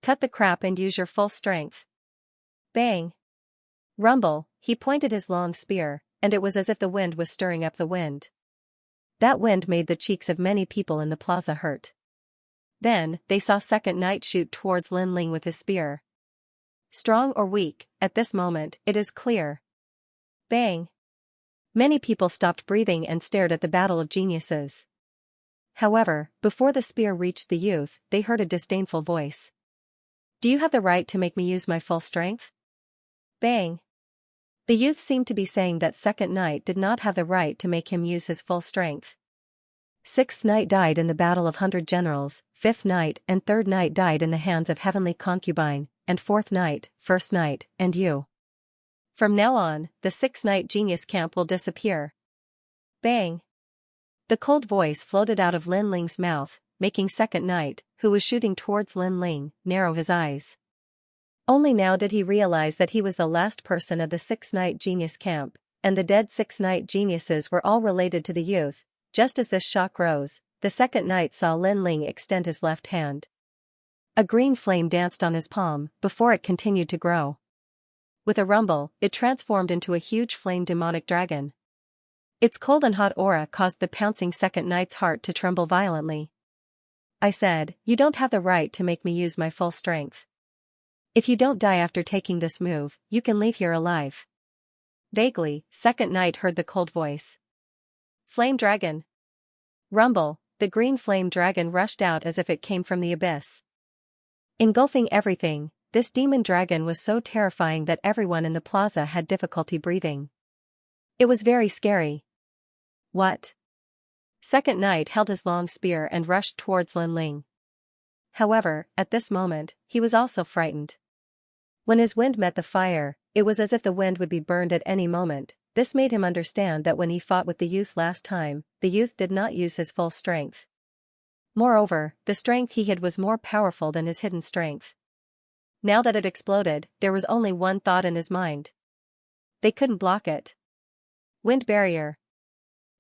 Cut the crap and use your full strength. Bang. Rumble, he pointed his long spear, and it was as if the wind was stirring up the wind. That wind made the cheeks of many people in the plaza hurt. Then, they saw Second Knight shoot towards Lin Ling with his spear. Strong or weak, at this moment, it is clear. Bang. Many people stopped breathing and stared at the battle of geniuses. However, before the spear reached the youth, they heard a disdainful voice. Do you have the right to make me use my full strength? Bang. The youth seemed to be saying that Second Knight did not have the right to make him use his full strength. 6th Knight died in the Battle of 100 Generals, 5th Knight and 3rd Knight died in the hands of Heavenly Concubine, and 4th Knight, 1st Knight, and you. From now on, the 6th Knight Genius Camp will disappear. Bang. The cold voice floated out of Lin Ling's mouth, making Second Knight, who was shooting towards Lin Ling, narrow his eyes. Only now did he realize that he was the last person of the 6th Knight Genius Camp, and the dead 6th Knight geniuses were all related to the youth. Just as this shock rose, the Second Knight saw Lin Ling extend his left hand. A green flame danced on his palm, before it continued to grow. With a rumble, it transformed into a huge flame demonic dragon. Its cold and hot aura caused the pouncing Second Knight's heart to tremble violently. I said, you don't have the right to make me use my full strength. If you don't die after taking this move, you can leave here alive. Vaguely, Second Knight heard the cold voice. Flame Dragon. Rumble, the green flame dragon rushed out as if it came from the abyss. Engulfing everything, this demon dragon was so terrifying that everyone in the plaza had difficulty breathing. It was very scary. What? Second Knight held his long spear and rushed towards Lin Ling. However, at this moment, he was also frightened. When his wind met the fire, it was as if the wind would be burned at any moment. This made him understand that when he fought with the youth last time, the youth did not use his full strength. Moreover, the strength he hid was more powerful than his hidden strength. Now that it exploded, there was only one thought in his mind. They couldn't block it. Wind barrier.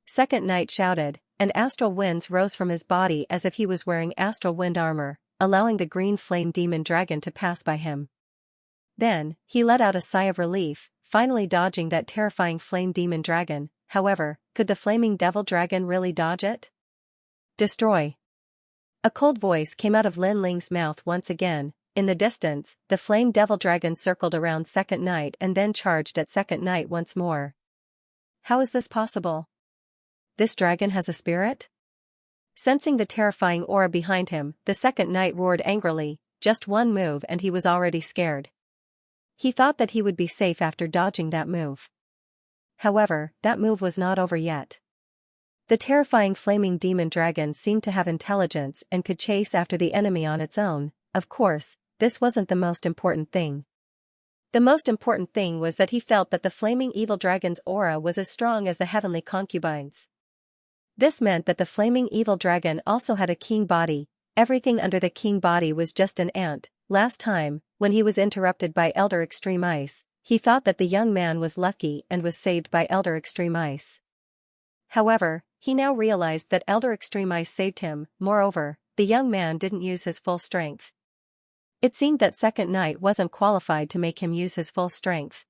Second Knight shouted, and astral winds rose from his body as if he was wearing astral wind armor, allowing the green flame demon dragon to pass by him. Then, he let out a sigh of relief, finally dodging that terrifying flame demon dragon. However, could the flaming devil dragon really dodge it? Destroy. A cold voice came out of Lin Ling's mouth once again. In the distance, the flame devil dragon circled around Second Knight and then charged at Second Knight once more. How is this possible? This dragon has a spirit? Sensing the terrifying aura behind him, the Second Knight roared angrily. Just one move and he was already scared. He thought that he would be safe after dodging that move. However, that move was not over yet. The terrifying flaming demon dragon seemed to have intelligence and could chase after the enemy on its own. Of course, this wasn't the most important thing. The most important thing was that he felt that the flaming evil dragon's aura was as strong as the heavenly concubines. This meant that the flaming evil dragon also had a king body. Everything under the king body was just an ant. Last time, when he was interrupted by Elder Extreme Ice, he thought that the young man was lucky and was saved by Elder Extreme Ice. However, he now realized that Elder Extreme Ice saved him. Moreover, the young man didn't use his full strength. It seemed that Second Knight wasn't qualified to make him use his full strength.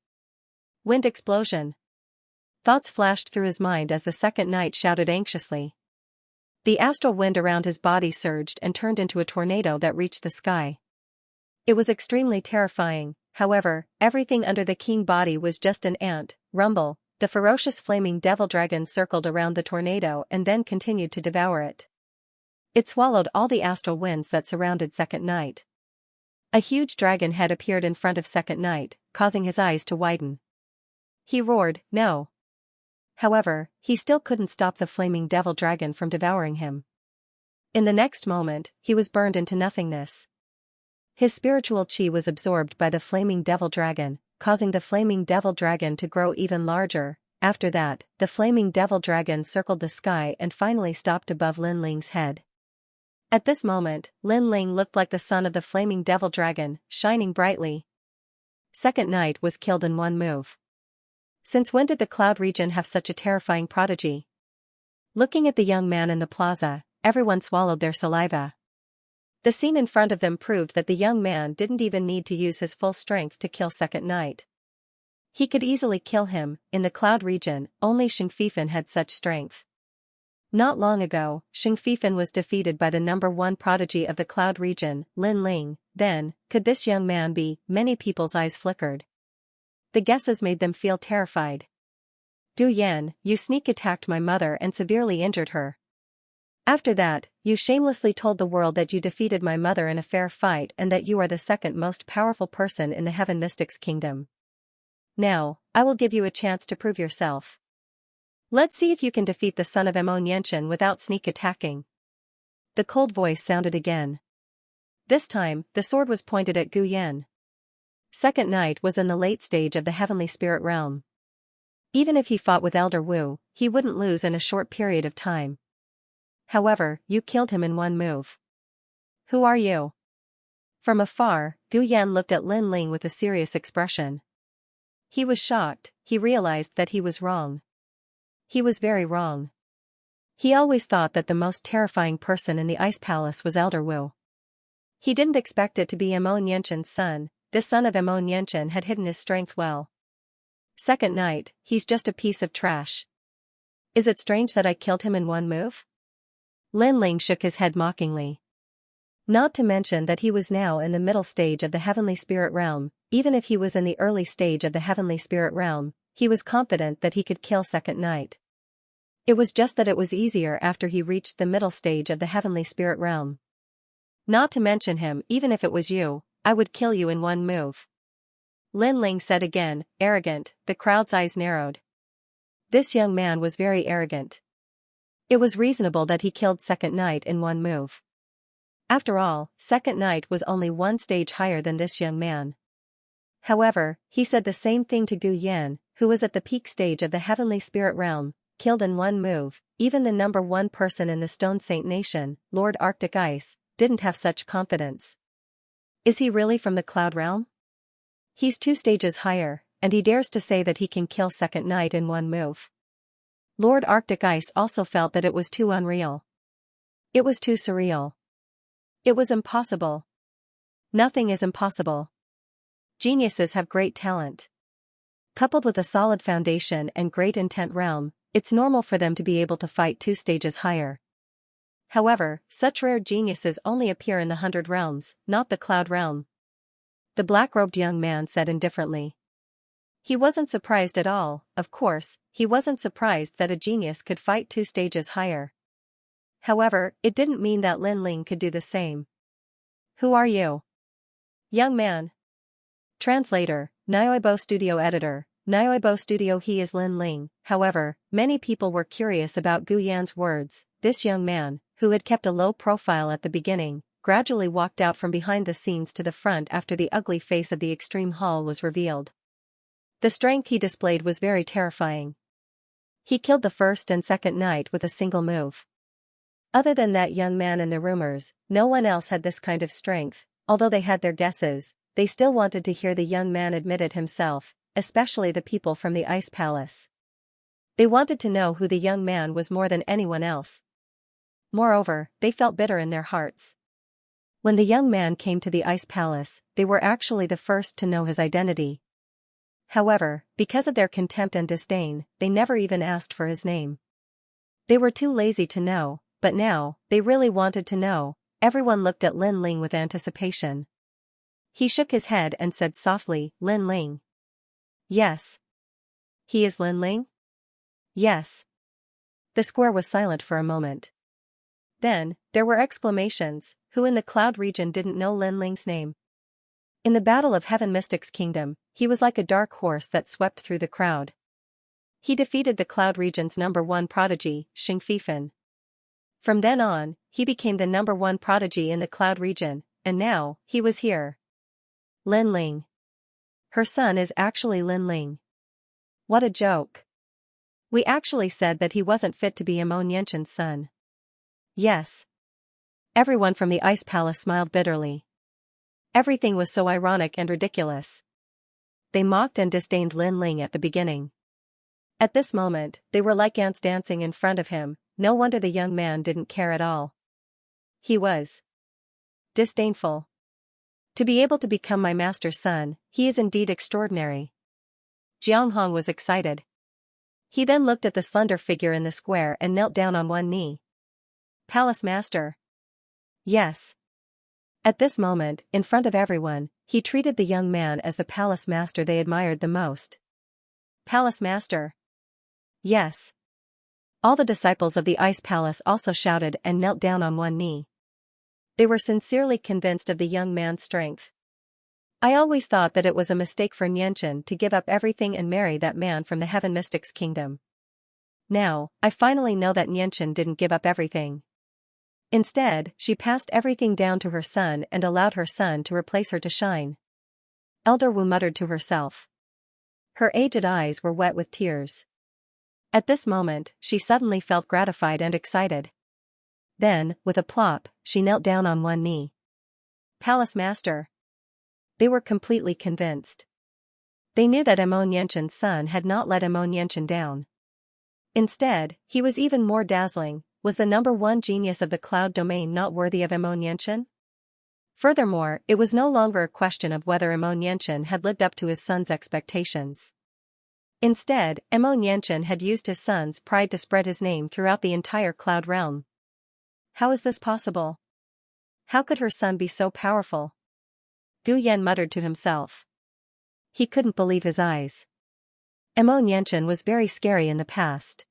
Wind explosion. Thoughts flashed through his mind as the Second Knight shouted anxiously. The astral wind around his body surged and turned into a tornado that reached the sky. It was extremely terrifying. However, everything under the king body was just an ant. Rumble, the ferocious flaming devil dragon circled around the tornado and then continued to devour it. It swallowed all the astral winds that surrounded Second Knight. A huge dragon head appeared in front of Second Knight, causing his eyes to widen. He roared, "No!" However, he still couldn't stop the flaming devil dragon from devouring him. In the next moment, he was burned into nothingness. His spiritual chi was absorbed by the flaming devil dragon, causing the flaming devil dragon to grow even larger. After that, the flaming devil dragon circled the sky and finally stopped above Lin Ling's head. At this moment, Lin Ling looked like the son of the flaming devil dragon, shining brightly. Second Knight was killed in one move. Since when did the cloud region have such a terrifying prodigy? Looking at the young man in the plaza, everyone swallowed their saliva. The scene in front of them proved that the young man didn't even need to use his full strength to kill Second Knight. He could easily kill him. In the cloud region, only Xianxia had such strength. Not long ago, Xianxia was defeated by the number one prodigy of the cloud region, Lin Ling. Then, could this young man be? Many people's eyes flickered. The guesses made them feel terrified. Gu Yan, you sneak attacked my mother and severely injured her. After that, you shamelessly told the world that you defeated my mother in a fair fight and that you are the second most powerful person in the Heaven Mystics Kingdom. Now, I will give you a chance to prove yourself. Let's see if you can defeat the son of Xianxia without sneak attacking. The cold voice sounded again. This time, the sword was pointed at Gu Yan. Second Knight was in the late stage of the heavenly spirit realm. Even if he fought with Elder Wu, he wouldn't lose in a short period of time. However, you killed him in one move. Who are you? From afar, Gu Yan looked at Lin Ling with a serious expression. He was shocked. He realized that he was wrong. He was very wrong. He always thought that the most terrifying person in the Ice Palace was Elder Wu. He didn't expect it to be Xianxia's son. This son of Xianxia had hidden his strength well. Second Knight, he's just a piece of trash. Is it strange that I killed him in one move? Lin Ling shook his head mockingly. Not to mention that he was now in the middle stage of the heavenly spirit realm. Even if he was in the early stage of the heavenly spirit realm, he was confident that he could kill Second Knight. It was just that it was easier after he reached the middle stage of the heavenly spirit realm. Not to mention him, even if it was you, I would kill you in one move. Lin Ling said again, arrogant. The crowd's eyes narrowed. This young man was very arrogant. It was reasonable that he killed Second Knight in one move. After all, Second Knight was only one stage higher than this young man. However, he said the same thing to Gu Yan, who was at the peak stage of the heavenly spirit realm, killed in one move. Even the number one person in the Stone Saint Nation, Lord Arctic Ice, didn't have such confidence. Is he really from the Cloud Realm? He's 2 stages higher, and he dares to say that he can kill Second Knight in one move. Lord Arctic Ice also felt that it was too unreal. It was too surreal. It was impossible. Nothing is impossible. Geniuses have great talent. Coupled with a solid foundation and great intent realm, it's normal for them to be able to fight 2 stages higher. However, such rare geniuses only appear in the 100 realms, not the Cloud Realm. The black-robed young man said indifferently. He wasn't surprised at all. Of course, he wasn't surprised that a genius could fight 2 stages higher. However, it didn't mean that Lin Ling could do the same. Who are you? Young man. Translator, Nyoibo Studio Editor, Nyoibo Studio. He is Lin Ling. However, many people were curious about Gu Yan's words. This young man, who had kept a low profile at the beginning, gradually walked out from behind the scenes to the front after the ugly face of the Extreme Hall was revealed. The strength he displayed was very terrifying. He killed the first and second knight with a single move. Other than that young man and the rumors, no one else had this kind of strength. Although they had their guesses, they still wanted to hear the young man admit it himself, especially the people from the Ice Palace. They wanted to know who the young man was more than anyone else. Moreover, they felt bitter in their hearts. When the young man came to the Ice Palace, they were actually the first to know his identity. However, because of their contempt and disdain, they never even asked for his name. They were too lazy to know, but now, they really wanted to know. Everyone looked at Lin Ling with anticipation. He shook his head and said softly, Lin Ling. Yes. He is Lin Ling? Yes. The square was silent for a moment. Then, there were exclamations. Who in the Cloud region didn't know Lin Ling's name? In the Battle of Heaven Mystic's Kingdom, he was like a dark horse that swept through the crowd. He defeated the Cloud region's number 1 prodigy, Xianxia. From then on, he became the number 1 prodigy in the Cloud region, and now, he was here. Lin Ling. Her son is actually Lin Ling. What a joke. We actually said that he wasn't fit to be Amon Yenshin's son. Yes. Everyone from the Ice Palace smiled bitterly. Everything was so ironic and ridiculous. They mocked and disdained Lin Ling at the beginning. At this moment, they were like ants dancing in front of him. No wonder the young man didn't care at all. He was disdainful. To be able to become my master's son, he is indeed extraordinary. Jiang Hong was excited. He then looked at the slender figure in the square and knelt down on one knee. Palace Master. Yes. At this moment, in front of everyone, he treated the young man as the Palace Master they admired the most. Palace Master. Yes. All the disciples of the Ice Palace also shouted and knelt down on one knee. They were sincerely convinced of the young man's strength. I always thought that it was a mistake for Nianshin to give up everything and marry that man from the Heaven Mystic's Kingdom. Now, I finally know that Nianshin didn't give up everything. Instead, she passed everything down to her son and allowed her son to replace her to shine. Elder Wu muttered to herself. Her aged eyes were wet with tears. At this moment, she suddenly felt gratified and excited. Then, with a plop, she knelt down on one knee. Palace Master. They were completely convinced. They knew that Amon Yenshin's son had not let Amon Yenshin down. Instead, he was even more dazzling. Was the number 1 genius of the Cloud domain not worthy of Amon Yenshin? Furthermore, it was no longer a question of whether Amon Yenshin had lived up to his son's expectations. Instead, Amon Yenshin had used his son's pride to spread his name throughout the entire Cloud realm. How is this possible? How could her son be so powerful? Gu Yan muttered to himself. He couldn't believe his eyes. Xianxia was very scary in the past.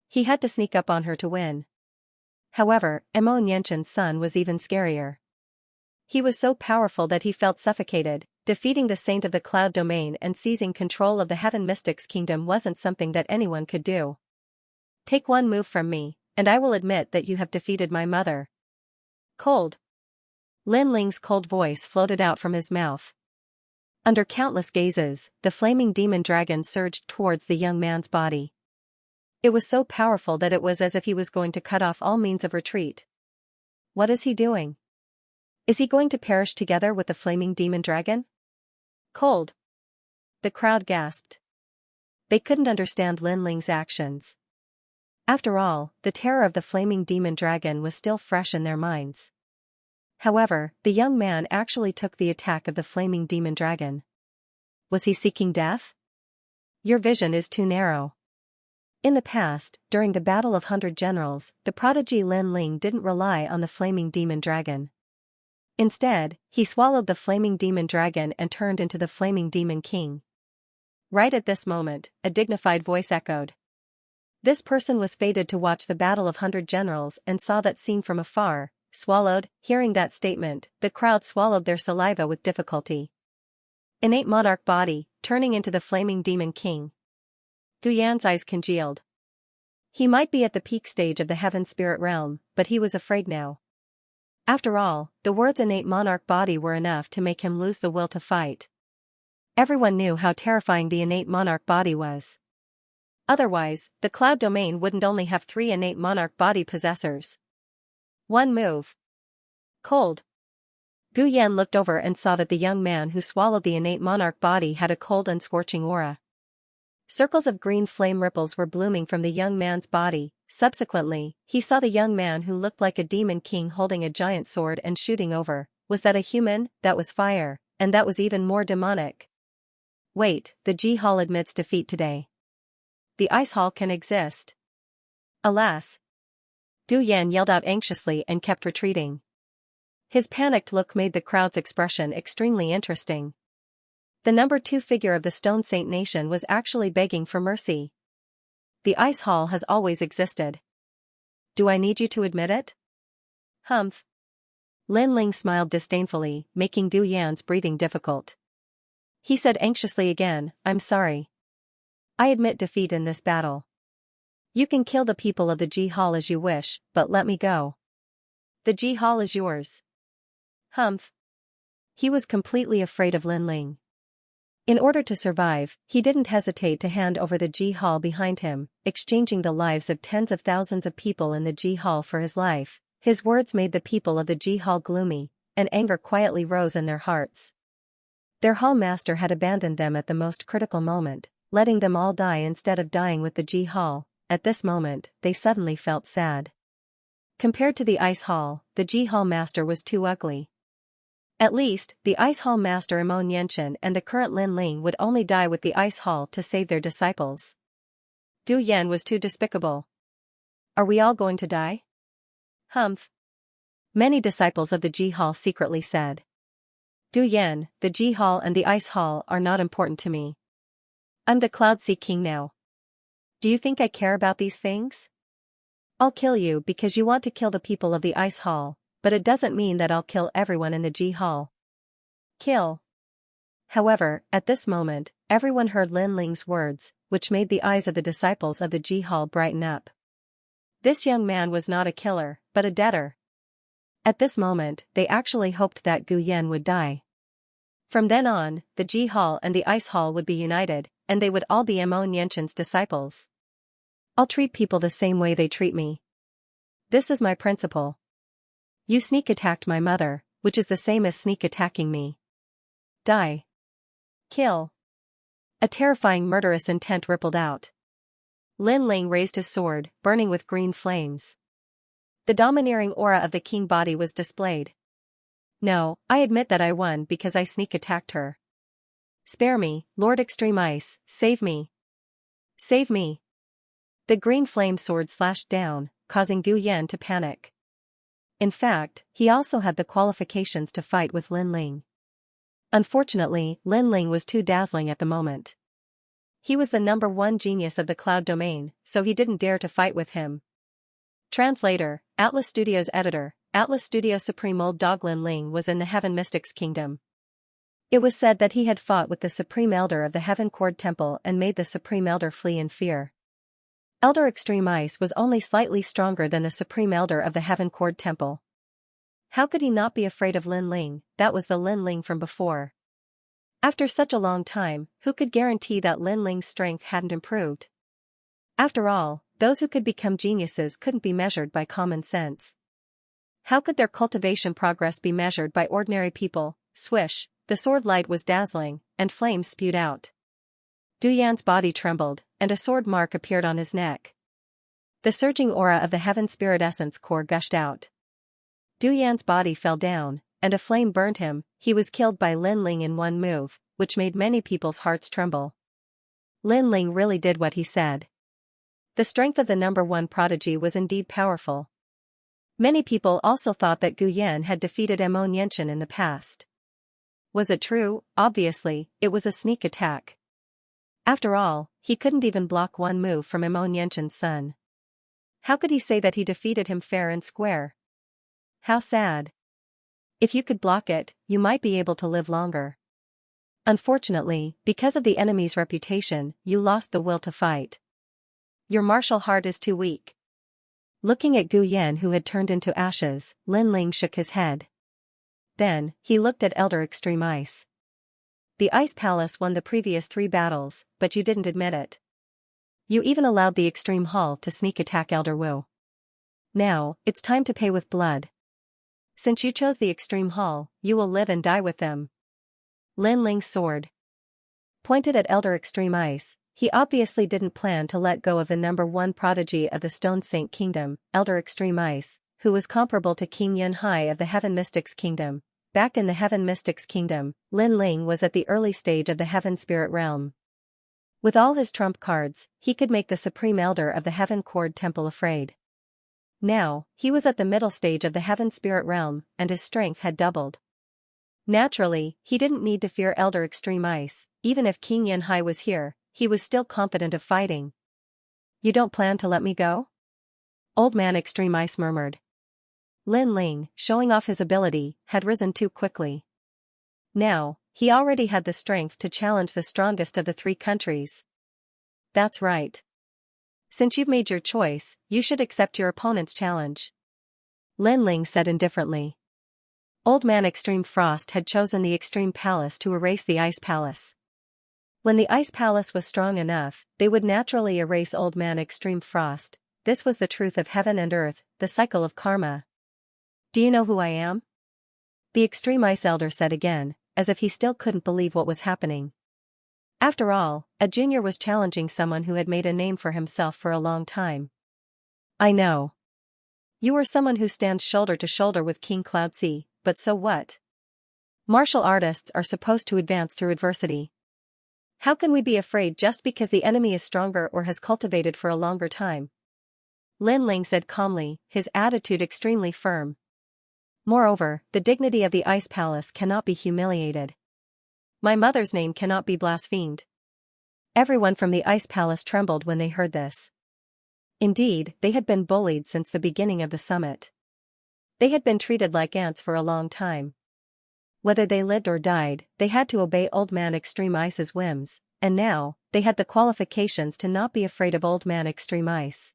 He had to sneak up on her to win. However, Xianxia's son was even scarier. He was so powerful that he felt suffocated. Defeating the Saint of the Cloud Domain and seizing control of the Heaven Mystics Kingdom wasn't something that anyone could do. Take one move from me, and I will admit that you have defeated my mother. Cold. Lin Ling's cold voice floated out from his mouth. Under countless gazes, the flaming demon dragon surged towards the young man's body. It was so powerful that it was as if he was going to cut off all means of retreat. What is he doing? Is he going to perish together with the flaming demon dragon? Cold. The crowd gasped. They couldn't understand Lin Ling's actions. After all, the terror of the flaming demon dragon was still fresh in their minds. However, the young man actually took the attack of the flaming demon dragon. Was he seeking death? Your vision is too narrow. In the past, during the Battle of 100 Generals, the prodigy Lin Ling didn't rely on the flaming demon dragon. Instead, he swallowed the flaming demon dragon and turned into the flaming demon king. Right at this moment, a dignified voice echoed. This person was fated to watch the Battle of 100 Generals and saw that scene from afar. Swallowed. Hearing that statement, the crowd swallowed their saliva with difficulty. Innate monarch body, turning into the flaming demon king. Gu Yan's eyes congealed. He might be at the peak stage of the heaven spirit realm, but he was afraid now. After all, the words innate monarch body were enough to make him lose the will to fight. Everyone knew how terrifying the innate monarch body was. Otherwise, the cloud domain wouldn't only have 3 innate monarch body possessors. One move. Cold. Gu Yan looked over and saw that the young man who swallowed the innate monarch body had a cold and scorching aura. Circles of green flame ripples were blooming from the young man's body. Subsequently, he saw the young man who looked like a demon king holding a giant sword and shooting over. Was that a human? That was fire, and that was even more demonic. Wait, the Ji Hall admits defeat today. The Ice Hall can exist. Alas. Gu Yan yelled out anxiously and kept retreating. His panicked look made the crowd's expression extremely interesting. The number 2 figure of the Stone Saint Nation was actually begging for mercy. The Ice Hall has always existed. Do I need you to admit it? Humph. Lin Ling smiled disdainfully, making Gu Yan's breathing difficult. He said anxiously again, I'm sorry. I admit defeat in this battle. You can kill the people of the Ji Hall as you wish, but let me go. The Ji Hall is yours. Humph. He was completely afraid of Lin Ling. In order to survive, he didn't hesitate to hand over the Ji Hall behind him, exchanging the lives of tens of thousands of people in the Ji Hall for his life. His words made the people of the Ji Hall gloomy, and anger quietly rose in their hearts. Their hall master had abandoned them at the most critical moment, letting them all die instead of dying with the Ji Hall. At this moment, they suddenly felt sad. Compared to the Ice Hall, the Ji Hall master was too ugly. At least, the Ice Hall master Xianxia and the current Lin Ling would only die with the Ice Hall to save their disciples. Gu Yan was too despicable. Are we all going to die? Humph. Many disciples of the Ji Hall secretly said. Gu Yan, the Ji Hall and the Ice Hall are not important to me. I'm the Cloud Sea King now. Do you think I care about these things? I'll kill you because you want to kill the people of the Ice Hall, but it doesn't mean that I'll kill everyone in the Ji Hall. Kill. However, at this moment, everyone heard Lin Ling's words, which made the eyes of the disciples of the Ji Hall brighten up. This young man was not a killer, but a debtor. At this moment, they actually hoped that Gu Yan would die. From then on, the Ji Hall and the Ice Hall would be united, and they would all be Xianxia's disciples. I'll treat people the same way they treat me. This is my principle. You sneak attacked my mother, which is the same as sneak attacking me. Die. Kill. A terrifying murderous intent rippled out. Lin Ling raised his sword, burning with green flames. The domineering aura of the king body was displayed. No, I admit that I won because I sneak attacked her. Spare me, Lord Extreme Ice, save me. Save me. The green flame sword slashed down, causing Gu Yan to panic. In fact, he also had the qualifications to fight with Lin Ling. Unfortunately, Lin Ling was too dazzling at the moment. He was the number one genius of the cloud domain, so he didn't dare to fight with him. Translator, Atlas Studios editor, Atlas Studio Supreme Old Dog Lin Ling was in the Heaven Mystics Kingdom. It was said that he had fought with the Supreme Elder of the Heaven Cord Temple and made the Supreme Elder flee in fear. Elder Extreme Ice was only slightly stronger than the Supreme Elder of the Heaven Cord Temple. How could he not be afraid of Lin Ling? That was the Lin Ling from before. After such a long time, who could guarantee that Lin Ling's strength hadn't improved? After all, those who could become geniuses couldn't be measured by common sense. How could their cultivation progress be measured by ordinary people? Swish, the sword light was dazzling, and flames spewed out. Gu Yan's body trembled, and a sword mark appeared on his neck. The surging aura of the Heaven Spirit Essence core gushed out. Gu Yan's body fell down, and a flame burned him. He was killed by Lin Ling in one move, which made many people's hearts tremble. Lin Ling really did what he said. The strength of the number one prodigy was indeed powerful. Many people also thought that Gu Yan had defeated Mo Nianchen in the past. Was it true? Obviously, it was a sneak attack. After all, he couldn't even block one move from Mo Nianchen's son. How could he say that he defeated him fair and square? How sad. If you could block it, you might be able to live longer. Unfortunately, because of the enemy's reputation, you lost the will to fight. Your martial heart is too weak. Looking at Gu Yan, who had turned into ashes, Lin Ling shook his head. Then, he looked at Elder Extreme Ice. The Ice Palace won the previous 3 battles, but you didn't admit it. You even allowed the Extreme Hall to sneak attack Elder Wu. Now, it's time to pay with blood. Since you chose the Extreme Hall, you will live and die with them. Lin Ling's sword pointed at Elder Extreme Ice. He obviously didn't plan to let go of the number one prodigy of the Stone Saint Kingdom, Elder Extreme Ice, who was comparable to King Yun Hai of the Heaven Mystics Kingdom. Back in the Heaven Mystics Kingdom, Lin Ling was at the early stage of the Heaven Spirit Realm. With all his trump cards, he could make the Supreme Elder of the Heaven Cord Temple afraid. Now, he was at the middle stage of the Heaven Spirit Realm, and his strength had doubled. Naturally, he didn't need to fear Elder Extreme Ice. Even if King Yun Hai was here, he was still confident of fighting. You don't plan to let me go? Old Man Extreme Ice murmured. Lin Ling, showing off his ability, had risen too quickly. Now, he already had the strength to challenge the strongest of the 3 countries. That's right. Since you've made your choice, you should accept your opponent's challenge. Lin Ling said indifferently. Old Man Extreme Frost had chosen the Extreme Palace to erase the Ice Palace. When the Ice Palace was strong enough, they would naturally erase Old Man Extreme Frost. This was the truth of heaven and earth, the cycle of karma. Do you know who I am? The Extreme Ice Elder said again, as if he still couldn't believe what was happening. After all, a junior was challenging someone who had made a name for himself for a long time. I know. You are someone who stands shoulder to shoulder with King Cloudsea, but so what? Martial artists are supposed to advance through adversity. How can we be afraid just because the enemy is stronger or has cultivated for a longer time? Lin Ling said calmly, his attitude extremely firm. Moreover, the dignity of the Ice Palace cannot be humiliated. My mother's name cannot be blasphemed. Everyone from the Ice Palace trembled when they heard this. Indeed, they had been bullied since the beginning of the summit. They had been treated like ants for a long time. Whether they lived or died, they had to obey Old Man Extreme Ice's whims, and now, they had the qualifications to not be afraid of Old Man Extreme Ice.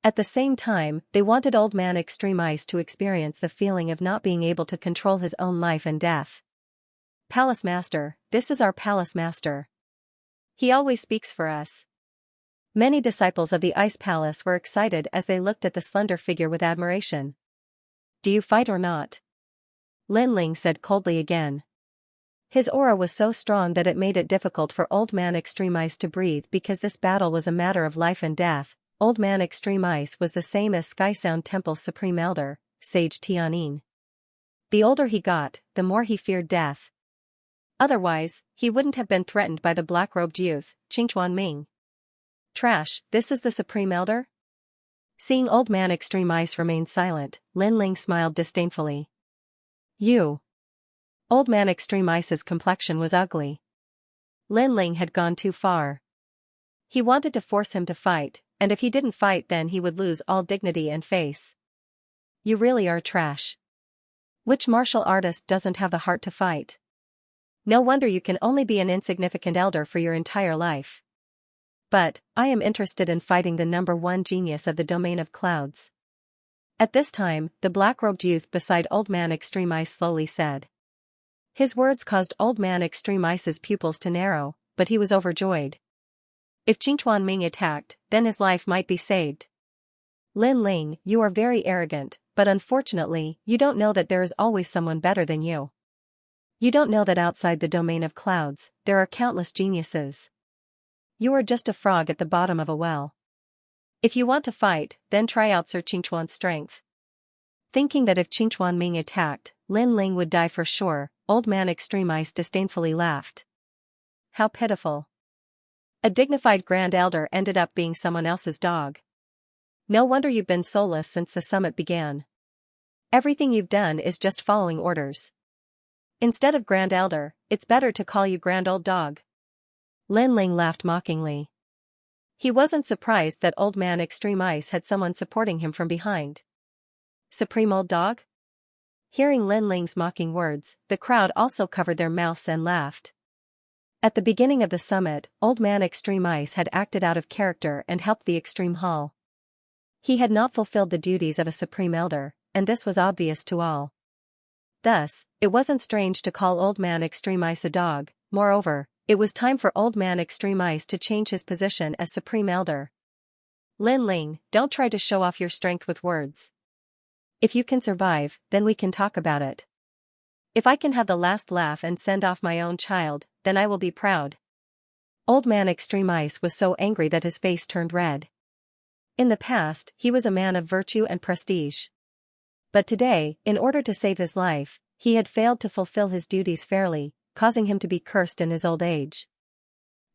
At the same time, they wanted Old Man Extreme Ice to experience the feeling of not being able to control his own life and death. Palace Master, this is our Palace Master. He always speaks for us. Many disciples of the Ice Palace were excited as they looked at the slender figure with admiration. Do you fight or not? Lin Ling said coldly again. His aura was so strong that it made it difficult for Old Man Extreme Ice to breathe because this battle was a matter of life and death. Old Man Extreme Ice was the same as Sky Sound Temple's Supreme Elder, Sage Tianyin. The older he got, the more he feared death. Otherwise, he wouldn't have been threatened by the black-robed youth, Qingchuan Ming. Trash, this is the Supreme Elder? Seeing Old Man Extreme Ice remain silent, Lin Ling smiled disdainfully. You. Old Man Extreme Ice's complexion was ugly. Lin Ling had gone too far. He wanted to force him to fight, and if he didn't fight then he would lose all dignity and face. You really are trash. Which martial artist doesn't have the heart to fight? No wonder you can only be an insignificant elder for your entire life. But, I am interested in fighting the #1 genius of the domain of clouds. At this time, the black-robed youth beside Old Man Extreme Ice slowly said. His words caused Old Man Extreme Ice's pupils to narrow, but he was overjoyed. If Qingchuan Ming attacked, then his life might be saved. Lin Ling, you are very arrogant, but unfortunately, you don't know that there is always someone better than you. You don't know that outside the domain of clouds, there are countless geniuses. You are just a frog at the bottom of a well. If you want to fight, then try out Sir Qingchuan's strength. Thinking that if Qingchuan Ming attacked, Lin Ling would die for sure, Old Man Extreme Ice disdainfully laughed. How pitiful. A dignified grand elder ended up being someone else's dog. No wonder you've been soulless since the summit began. Everything you've done is just following orders. Instead of grand elder, it's better to call you grand old dog. Lin Ling laughed mockingly. He wasn't surprised that Old Man Extreme Ice had someone supporting him from behind. Supreme old dog? Hearing Lin Ling's mocking words, the crowd also covered their mouths and laughed. At the beginning of the summit, Old Man Extreme Ice had acted out of character and helped the Extreme Hall. He had not fulfilled the duties of a Supreme Elder, and this was obvious to all. Thus, it wasn't strange to call Old Man Extreme Ice a dog. Moreover, it was time for Old Man Extreme Ice to change his position as Supreme Elder. Lin Ling, don't try to show off your strength with words. If you can survive, then we can talk about it. If I can have the last laugh and send off my own child, then I will be proud. Old Man Extreme Ice was so angry that his face turned red. In the past, he was a man of virtue and prestige. But today, in order to save his life, he had failed to fulfill his duties fairly, causing him to be cursed in his old age.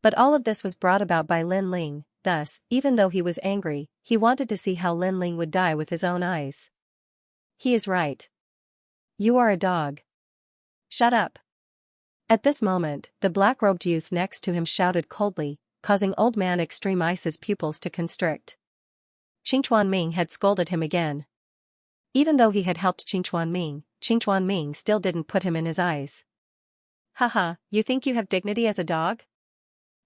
But all of this was brought about by Lin Ling, thus, even though he was angry, he wanted to see how Lin Ling would die with his own eyes. He is right. You are a dog. Shut up. At this moment, the black-robed youth next to him shouted coldly, causing Old Man Extreme Ice's pupils to constrict. Qingchuan Ming had scolded him again. Even though he had helped Qingchuan Ming still didn't put him in his eyes. Haha, you think you have dignity as a dog?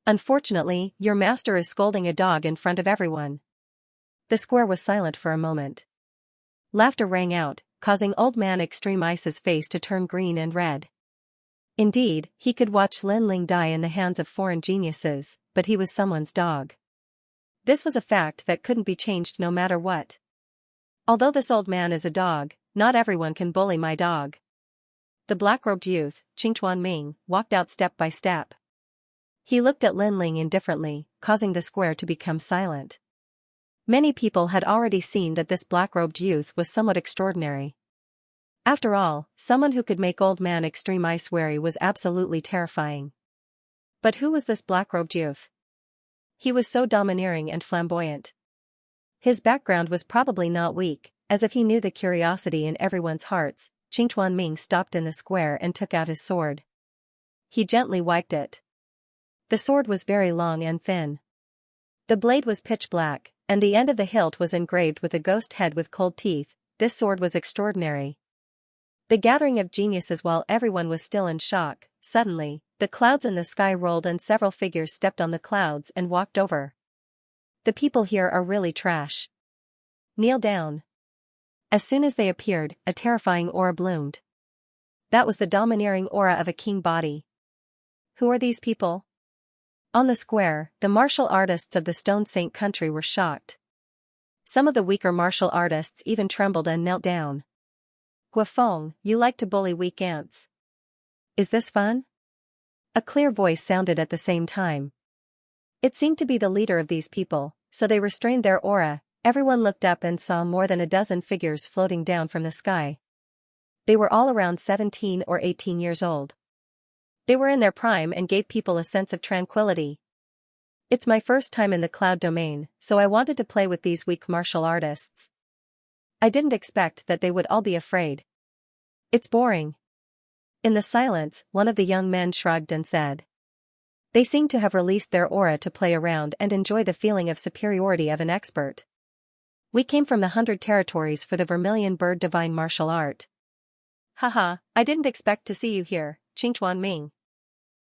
Unfortunately, your master is scolding a dog in front of everyone. The square was silent for a moment. Laughter rang out, causing Old Man Extreme Ice's face to turn green and red. Indeed, he could watch Lin Ling die in the hands of foreign geniuses, but he was someone's dog. This was a fact that couldn't be changed no matter what. Although this old man is a dog, not everyone can bully my dog. The black-robed youth, Qingchuan Ming, walked out step by step. He looked at Lin Ling indifferently, causing the square to become silent. Many people had already seen that this black-robed youth was somewhat extraordinary. After all, someone who could make Old Man Extreme Ice wary was absolutely terrifying. But who was this black-robed youth? He was so domineering and flamboyant. His background was probably not weak, as if he knew the curiosity in everyone's hearts. Qingchuan Ming stopped in the square and took out his sword. He gently wiped it. The sword was very long and thin. The blade was pitch black, and the end of the hilt was engraved with a ghost head with cold teeth. This sword was extraordinary. The gathering of geniuses while everyone was still in shock. Suddenly, the clouds in the sky rolled and several figures stepped on the clouds and walked over. The people here are really trash. Kneel down. As soon as they appeared, a terrifying aura bloomed. That was the domineering aura of a king body. Who are these people? On the square, the martial artists of the Stone Saint country were shocked. Some of the weaker martial artists even trembled and knelt down. Guofeng, you like to bully weak ants. Is this fun? A clear voice sounded at the same time. It seemed to be the leader of these people, so they restrained their aura. Everyone looked up and saw more than a dozen figures floating down from the sky. They were all around 17 or 18 years old. They were in their prime and gave people a sense of tranquility. It's my first time in the cloud domain, so I wanted to play with these weak martial artists. I didn't expect that they would all be afraid. It's boring. In the silence, one of the young men shrugged and said. They seem to have released their aura to play around and enjoy the feeling of superiority of an expert. We came from the 100 territories for the Vermilion Bird Divine Martial Art. Haha, I didn't expect to see you here, Qingchuan Ming.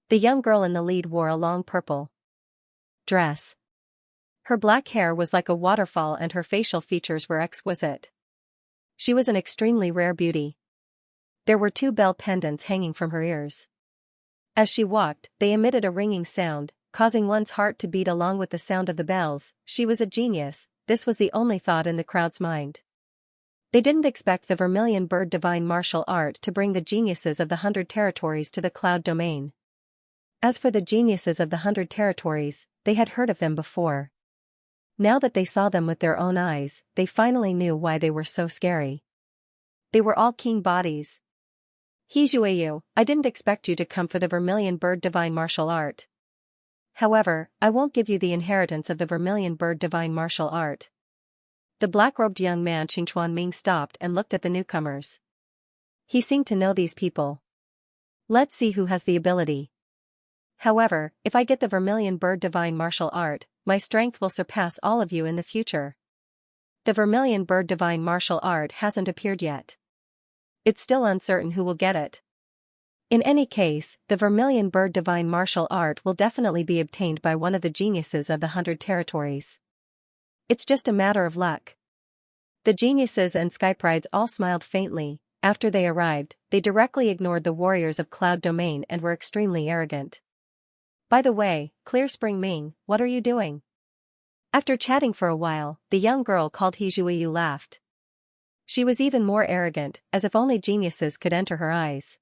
The young girl in the lead wore a long purple dress. Her black hair was like a waterfall and her facial features were exquisite. She was an extremely rare beauty. There were 2 bell pendants hanging from her ears. As she walked, they emitted a ringing sound, causing one's heart to beat along with the sound of the bells. She was a genius, this was the only thought in the crowd's mind. They didn't expect the Vermilion Bird Divine Martial Art to bring the geniuses of the 100 territories to the cloud domain. As for the geniuses of the 100 territories, they had heard of them before. Now that they saw them with their own eyes, they finally knew why they were so scary. They were all king bodies. Hejueyu, I didn't expect you to come for the Vermilion Bird Divine Martial Art. However, I won't give you the inheritance of the Vermilion Bird Divine Martial Art. The black-robed young man Qingchuan Ming stopped and looked at the newcomers. He seemed to know these people. Let's see who has the ability. However, if I get the Vermilion Bird Divine Martial Art, my strength will surpass all of you in the future. The Vermilion Bird Divine Martial Art hasn't appeared yet. It's still uncertain who will get it. In any case, the Vermilion Bird Divine Martial Art will definitely be obtained by one of the geniuses of the 100 territories. It's just a matter of luck. The geniuses and Skyprides all smiled faintly. After they arrived, they directly ignored the warriors of Cloud Domain and were extremely arrogant. By the way, Clear Spring Ming, what are you doing? After chatting for a while, the young girl called Hejueyu laughed. She was even more arrogant, as if only geniuses could enter her eyes.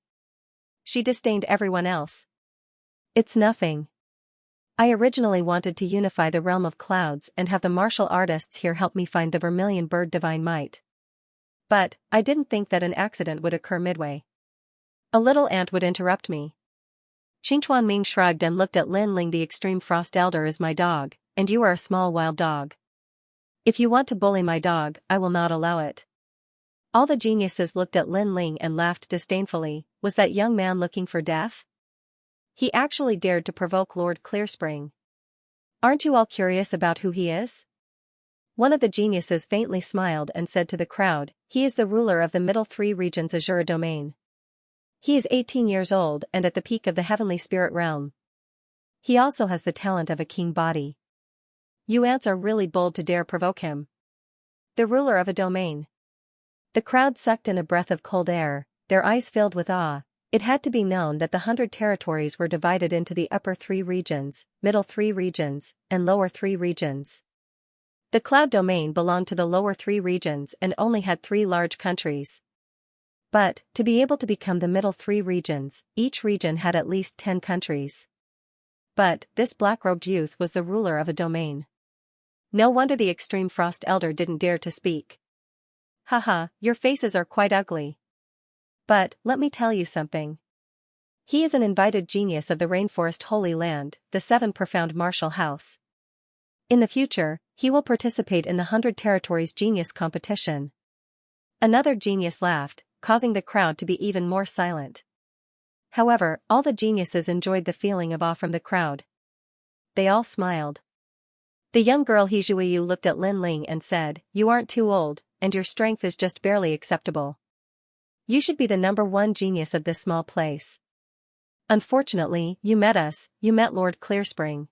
She disdained everyone else. It's nothing. I originally wanted to unify the realm of clouds and have the martial artists here help me find the Vermilion Bird Divine Might. But, I didn't think that an accident would occur midway. A little ant would interrupt me. Qingchuan Ming shrugged and looked at Lin Ling. The Extreme Frost Elder is my dog, and you are a small wild dog. If you want to bully my dog, I will not allow it. All the geniuses looked at Lin Ling and laughed disdainfully. Was that young man looking for death? He actually dared to provoke Lord Clearspring. Aren't you all curious about who he is? One of the geniuses faintly smiled and said to the crowd, he is the ruler of the middle 3 regions Azura domain. He is 18 years old and at the peak of the heavenly spirit realm. He also has the talent of a king body. You ants are really bold to dare provoke him. The ruler of a domain. The crowd sucked in a breath of cold air, their eyes filled with awe. It had to be known that the 100 territories were divided into the upper 3 regions, middle 3 regions, and lower 3 regions. The cloud domain belonged to the lower 3 regions and only had 3 large countries. But, to be able to become the middle 3 regions, each region had at least 10 countries. But, this black-robed youth was the ruler of a domain. No wonder the Extreme Frost Elder didn't dare to speak. Haha, your faces are quite ugly. But, let me tell you something. He is an invited genius of the Rainforest Holy Land, the 7 Profound Martial House. In the future, he will participate in the 100 Territories Genius Competition. Another genius laughed, causing the crowd to be even more silent. However, all the geniuses enjoyed the feeling of awe from the crowd. They all smiled. The young girl Hejueyu looked at Lin Ling and said, you aren't too old, and your strength is just barely acceptable. You should be the #1 genius of this small place. Unfortunately, you met Lord Clearspring.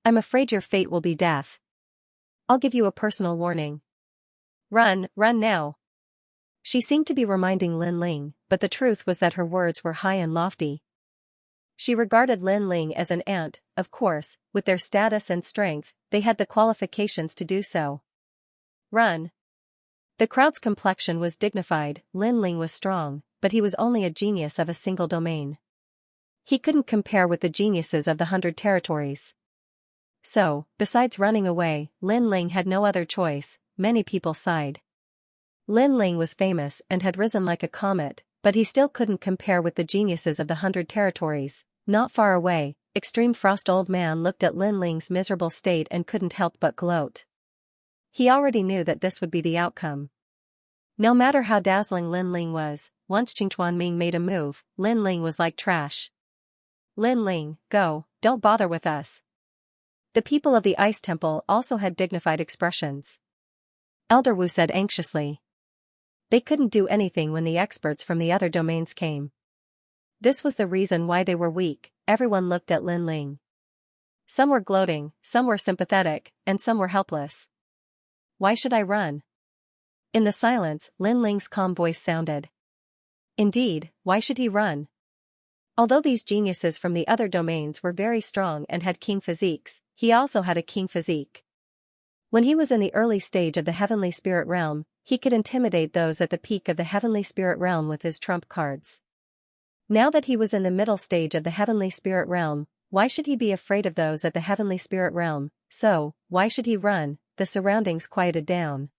I'm afraid your fate will be death. I'll give you a personal warning. Run now. She seemed to be reminding Lin Ling, but the truth was that her words were high and lofty. She regarded Lin Ling as an ant. Of course, with their status and strength, they had the qualifications to do so. Run. The crowd's complexion was dignified. Lin Ling was strong, but he was only a genius of a single domain. He couldn't compare with the geniuses of the 100 territories. So, besides running away, Lin Ling had no other choice. Many people sighed. Lin Ling was famous and had risen like a comet, but he still couldn't compare with the geniuses of the 100 territories. Not far away, Extreme Frost old man looked at Lin Ling's miserable state and couldn't help but gloat. He already knew that this would be the outcome. No matter how dazzling Lin Ling was, once Qingchuan Ming made a move, Lin Ling was like trash. Lin Ling, go, don't bother with us. The people of the Ice Temple also had dignified expressions. Elder Wu said anxiously. They couldn't do anything when the experts from the other domains came. This was the reason why they were weak. Everyone looked at Lin Ling. Some were gloating, some were sympathetic, and some were helpless. Why should I run? In the silence, Lin Ling's calm voice sounded. Indeed, why should he run? Although these geniuses from the other domains were very strong and had king physiques, he also had a king physique. When he was in the early stage of the heavenly spirit realm, he could intimidate those at the peak of the heavenly spirit realm with his trump cards. Now that he was in the middle stage of the heavenly spirit realm, why should he be afraid of those at the heavenly spirit realm? So, why should he run? The surroundings quieted down.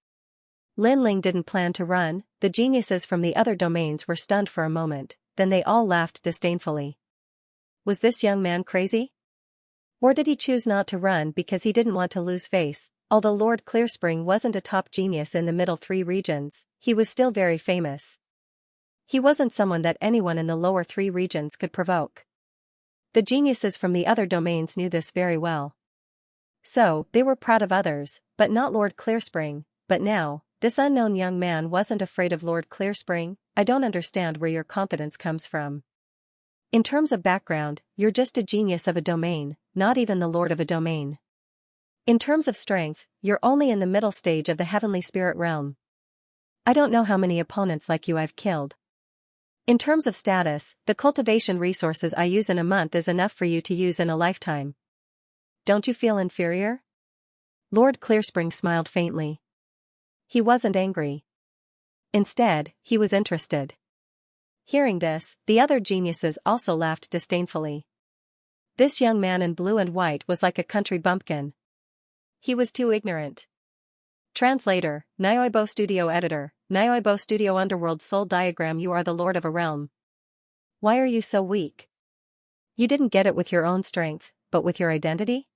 Lin Ling didn't plan to run. The geniuses from the other domains were stunned for a moment, then they all laughed disdainfully. Was this young man crazy? Or did he choose not to run because he didn't want to lose face? Although Lord Clearspring wasn't a top genius in the middle three regions, he was still very famous. He wasn't someone that anyone in the lower three regions could provoke. The geniuses from the other domains knew this very well. So, they were proud of others, but not Lord Clearspring. But now, this unknown young man wasn't afraid of Lord Clearspring. I don't understand where your confidence comes from. In terms of background, you're just a genius of a domain, not even the lord of a domain. In terms of strength, you're only in the middle stage of the heavenly spirit realm. I don't know how many opponents like you I've killed. In terms of status, the cultivation resources I use in a month is enough for you to use in a lifetime. Don't you feel inferior? Lord Clearspring smiled faintly. He wasn't angry. Instead, he was interested. Hearing this, the other geniuses also laughed disdainfully. This young man in blue and white was like a country bumpkin. He was too ignorant. Translator, Nyoibo Studio Editor, Nyoibo Studio Underworld Soul Diagram. You are the lord of a realm. Why are you so weak? You didn't get it with your own strength, but with your identity?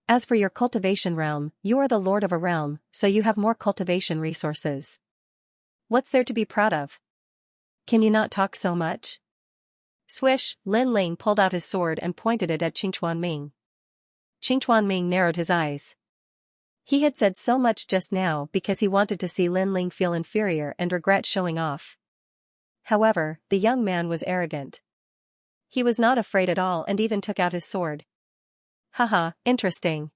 As for your cultivation realm, you are the lord of a realm, so you have more cultivation resources. What's there to be proud of? Can you not talk so much? Swish, Lin Ling pulled out his sword and pointed it at Qingchuan Ming. Qingchuan Ming narrowed his eyes. He had said so much just now because he wanted to see Lin Ling feel inferior and regret showing off. However, the young man was arrogant. He was not afraid at all and even took out his sword. Haha, interesting.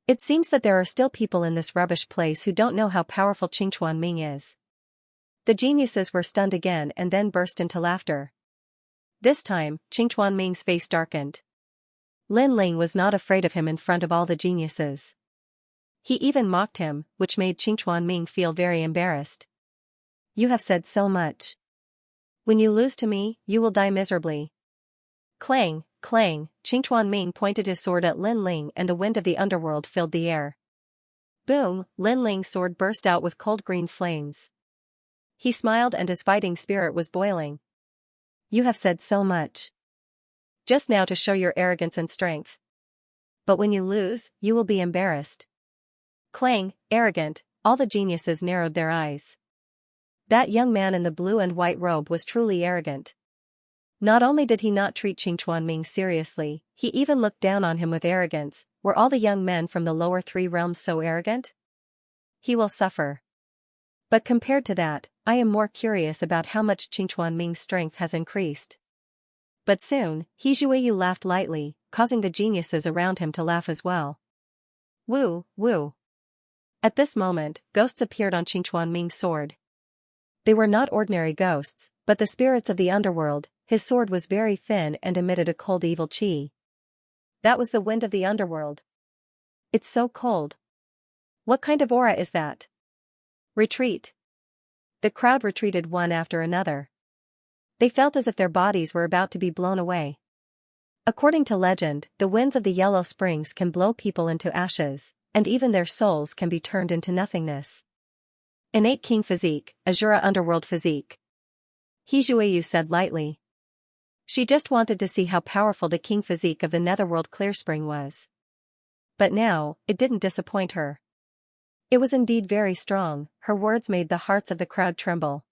It seems that there are still people in this rubbish place who don't know how powerful Qingchuan Ming is. The geniuses were stunned again and then burst into laughter. This time, Qingchuan Ming's face darkened. Lin Ling was not afraid of him in front of all the geniuses. He even mocked him, which made Qingchuan Ming feel very embarrassed. You have said so much. When you lose to me, you will die miserably. Clang, clang, Qingchuan Ming pointed his sword at Lin Ling and the wind of the underworld filled the air. Boom, Lin Ling's sword burst out with cold green flames. He smiled and his fighting spirit was boiling. You have said so much. Just now to show your arrogance and strength. But when you lose, you will be embarrassed. Clang, arrogant, all the geniuses narrowed their eyes. That young man in the blue and white robe was truly arrogant. Not only did he not treat Qingchuan Ming seriously, he even looked down on him with arrogance. Were all the young men from the lower three realms so arrogant? He will suffer. But compared to that, I am more curious about how much Qingchuan Ming's strength has increased. But soon, He Zhuiyu laughed lightly, causing the geniuses around him to laugh as well. Woo, woo. At this moment, ghosts appeared on Qingchuan Ming's sword. They were not ordinary ghosts, but the spirits of the underworld. His sword was very thin and emitted a cold evil chi. That was the wind of the underworld. It's so cold. What kind of aura is that? Retreat. The crowd retreated one after another. They felt as if their bodies were about to be blown away. According to legend, the winds of the Yellow Springs can blow people into ashes, and even their souls can be turned into nothingness. Innate king physique, Azura underworld physique. He Zhuiyu said lightly. She just wanted to see how powerful the king physique of the netherworld Clearspring was. But now, it didn't disappoint her. It was indeed very strong. Her words made the hearts of the crowd tremble.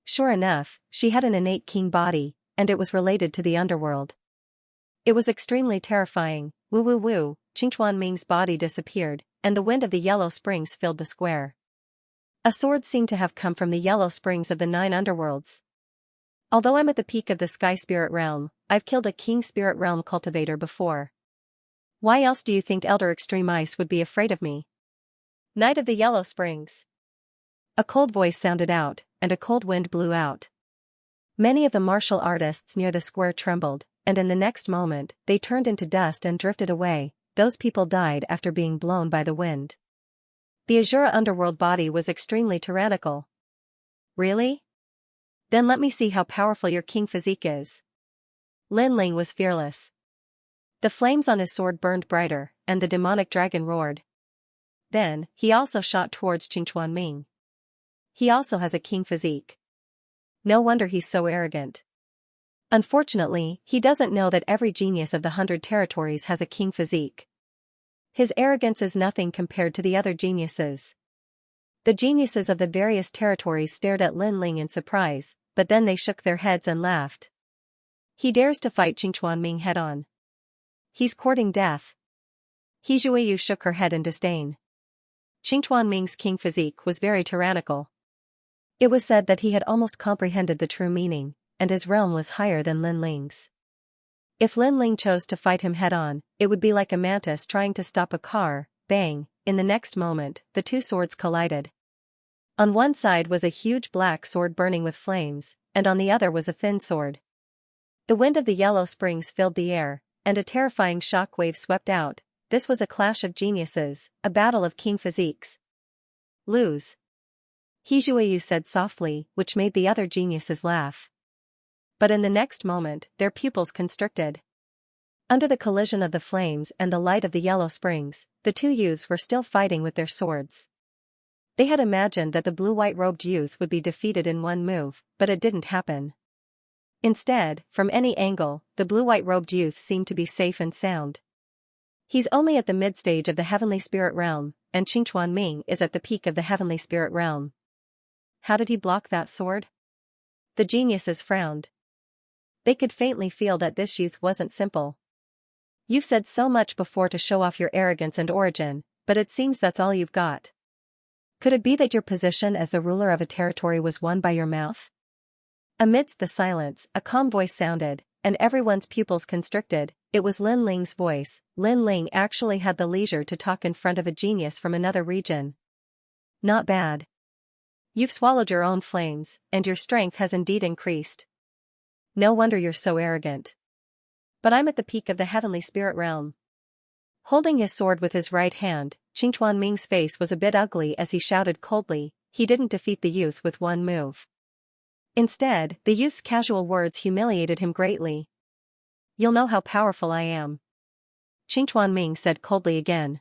Sure enough, she had an innate king body, and it was related to the underworld. It was extremely terrifying. Woo woo woo, Qingchuan Ming's body disappeared, and the wind of the yellow springs filled the square. A sword seemed to have come from the yellow springs of the 9 underworlds. Although I'm at the peak of the sky spirit realm, I've killed a king spirit realm cultivator before. Why else do you think Elder Extreme Ice would be afraid of me? Knight of the Yellow Springs. A cold voice sounded out, and a cold wind blew out. Many of the martial artists near the square trembled, and in the next moment, they turned into dust and drifted away. Those people died after being blown by the wind. The Azura underworld body was extremely tyrannical. Really? Then let me see how powerful your king physique is. Lin Ling was fearless. The flames on his sword burned brighter, and the demonic dragon roared. Then, he also shot towards Qingchuan Ming. He also has a king physique. No wonder he's so arrogant. Unfortunately, he doesn't know that every genius of the 100 territories has a king physique. His arrogance is nothing compared to the other geniuses. The geniuses of the various territories stared at Lin Ling in surprise, but then they shook their heads and laughed. He dares to fight Qingchuan Ming head-on. He's courting death. He Zhuiyu shook her head in disdain. Qingchuan Ming's king physique was very tyrannical. It was said that he had almost comprehended the true meaning, and his realm was higher than Lin Ling's. If Lin Ling chose to fight him head-on, it would be like a mantis trying to stop a car. Bang! In the next moment, the 2 swords collided. On one side was a huge black sword burning with flames, and on the other was a thin sword. The wind of the yellow springs filled the air, and a terrifying shock wave swept out. This was a clash of geniuses, a battle of king physiques. Lose. He Zhuiyu said softly, which made the other geniuses laugh. But in the next moment, their pupils constricted. Under the collision of the flames and the light of the yellow springs, the 2 youths were still fighting with their swords. They had imagined that the blue-white robed youth would be defeated in one move, but it didn't happen. Instead, from any angle, the blue-white robed youth seemed to be safe and sound. He's only at the mid-stage of the heavenly spirit realm, and Qingchuan Ming is at the peak of the heavenly spirit realm. How did he block that sword? The geniuses frowned. They could faintly feel that this youth wasn't simple. You've said so much before to show off your arrogance and origin, but it seems that's all you've got. Could it be that your position as the ruler of a territory was won by your mouth? Amidst the silence, a calm voice sounded, and everyone's pupils constricted. It was Lin Ling's voice. Lin Ling actually had the leisure to talk in front of a genius from another region. Not bad. You've swallowed your own flames, and your strength has indeed increased. No wonder you're so arrogant. But I'm at the peak of the heavenly spirit realm. Holding his sword with his right hand, Qingchuan Ming's face was a bit ugly as he shouted coldly. He didn't defeat the youth with one move. Instead, the youth's casual words humiliated him greatly. You'll know how powerful I am. Qingchuan Ming said coldly again.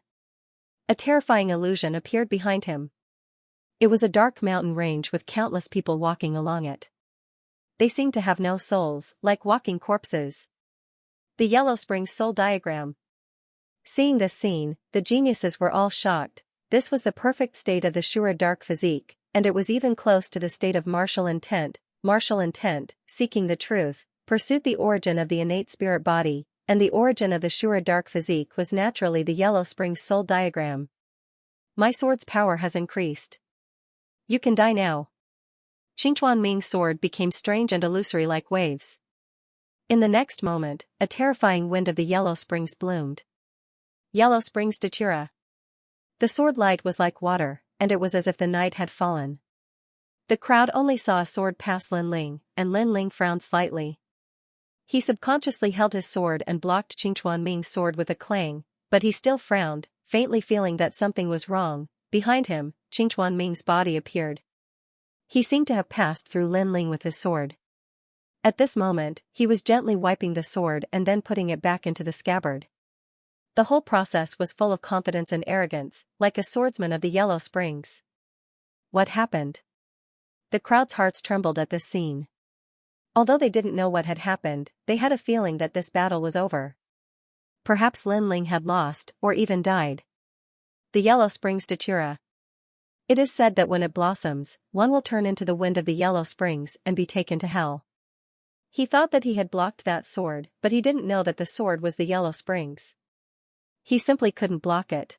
A terrifying illusion appeared behind him. It was a dark mountain range with countless people walking along it. They seemed to have no souls, like walking corpses. The Yellow Springs soul diagram. Seeing this scene, the geniuses were all shocked. This was the perfect state of the Shura dark physique, and it was even close to the state of martial intent, seeking the truth, pursued the origin of the innate spirit body, and the origin of the Shura dark physique was naturally the Yellow Springs soul diagram. My sword's power has increased. You can die now. Qingchuan Ming's sword became strange and illusory like waves. In the next moment, a terrifying wind of the Yellow Springs bloomed. Yellow Springs Datura. The sword light was like water, and it was as if the night had fallen. The crowd only saw a sword pass Lin Ling, and Lin Ling frowned slightly. He subconsciously held his sword and blocked Qingchuan Ming's sword with a clang, but he still frowned, faintly feeling that something was wrong. Behind him, Qingchuan Ming's body appeared. He seemed to have passed through Lin Ling with his sword. At this moment, he was gently wiping the sword and then putting it back into the scabbard. The whole process was full of confidence and arrogance, like a swordsman of the Yellow Springs. What happened? The crowd's hearts trembled at this scene. Although they didn't know what had happened, they had a feeling that this battle was over. Perhaps Lin Ling had lost, or even died. The Yellow Springs Datura. It is said that when it blossoms, one will turn into the wind of the Yellow Springs and be taken to hell. He thought that he had blocked that sword, but he didn't know that the sword was the Yellow Springs. He simply couldn't block it.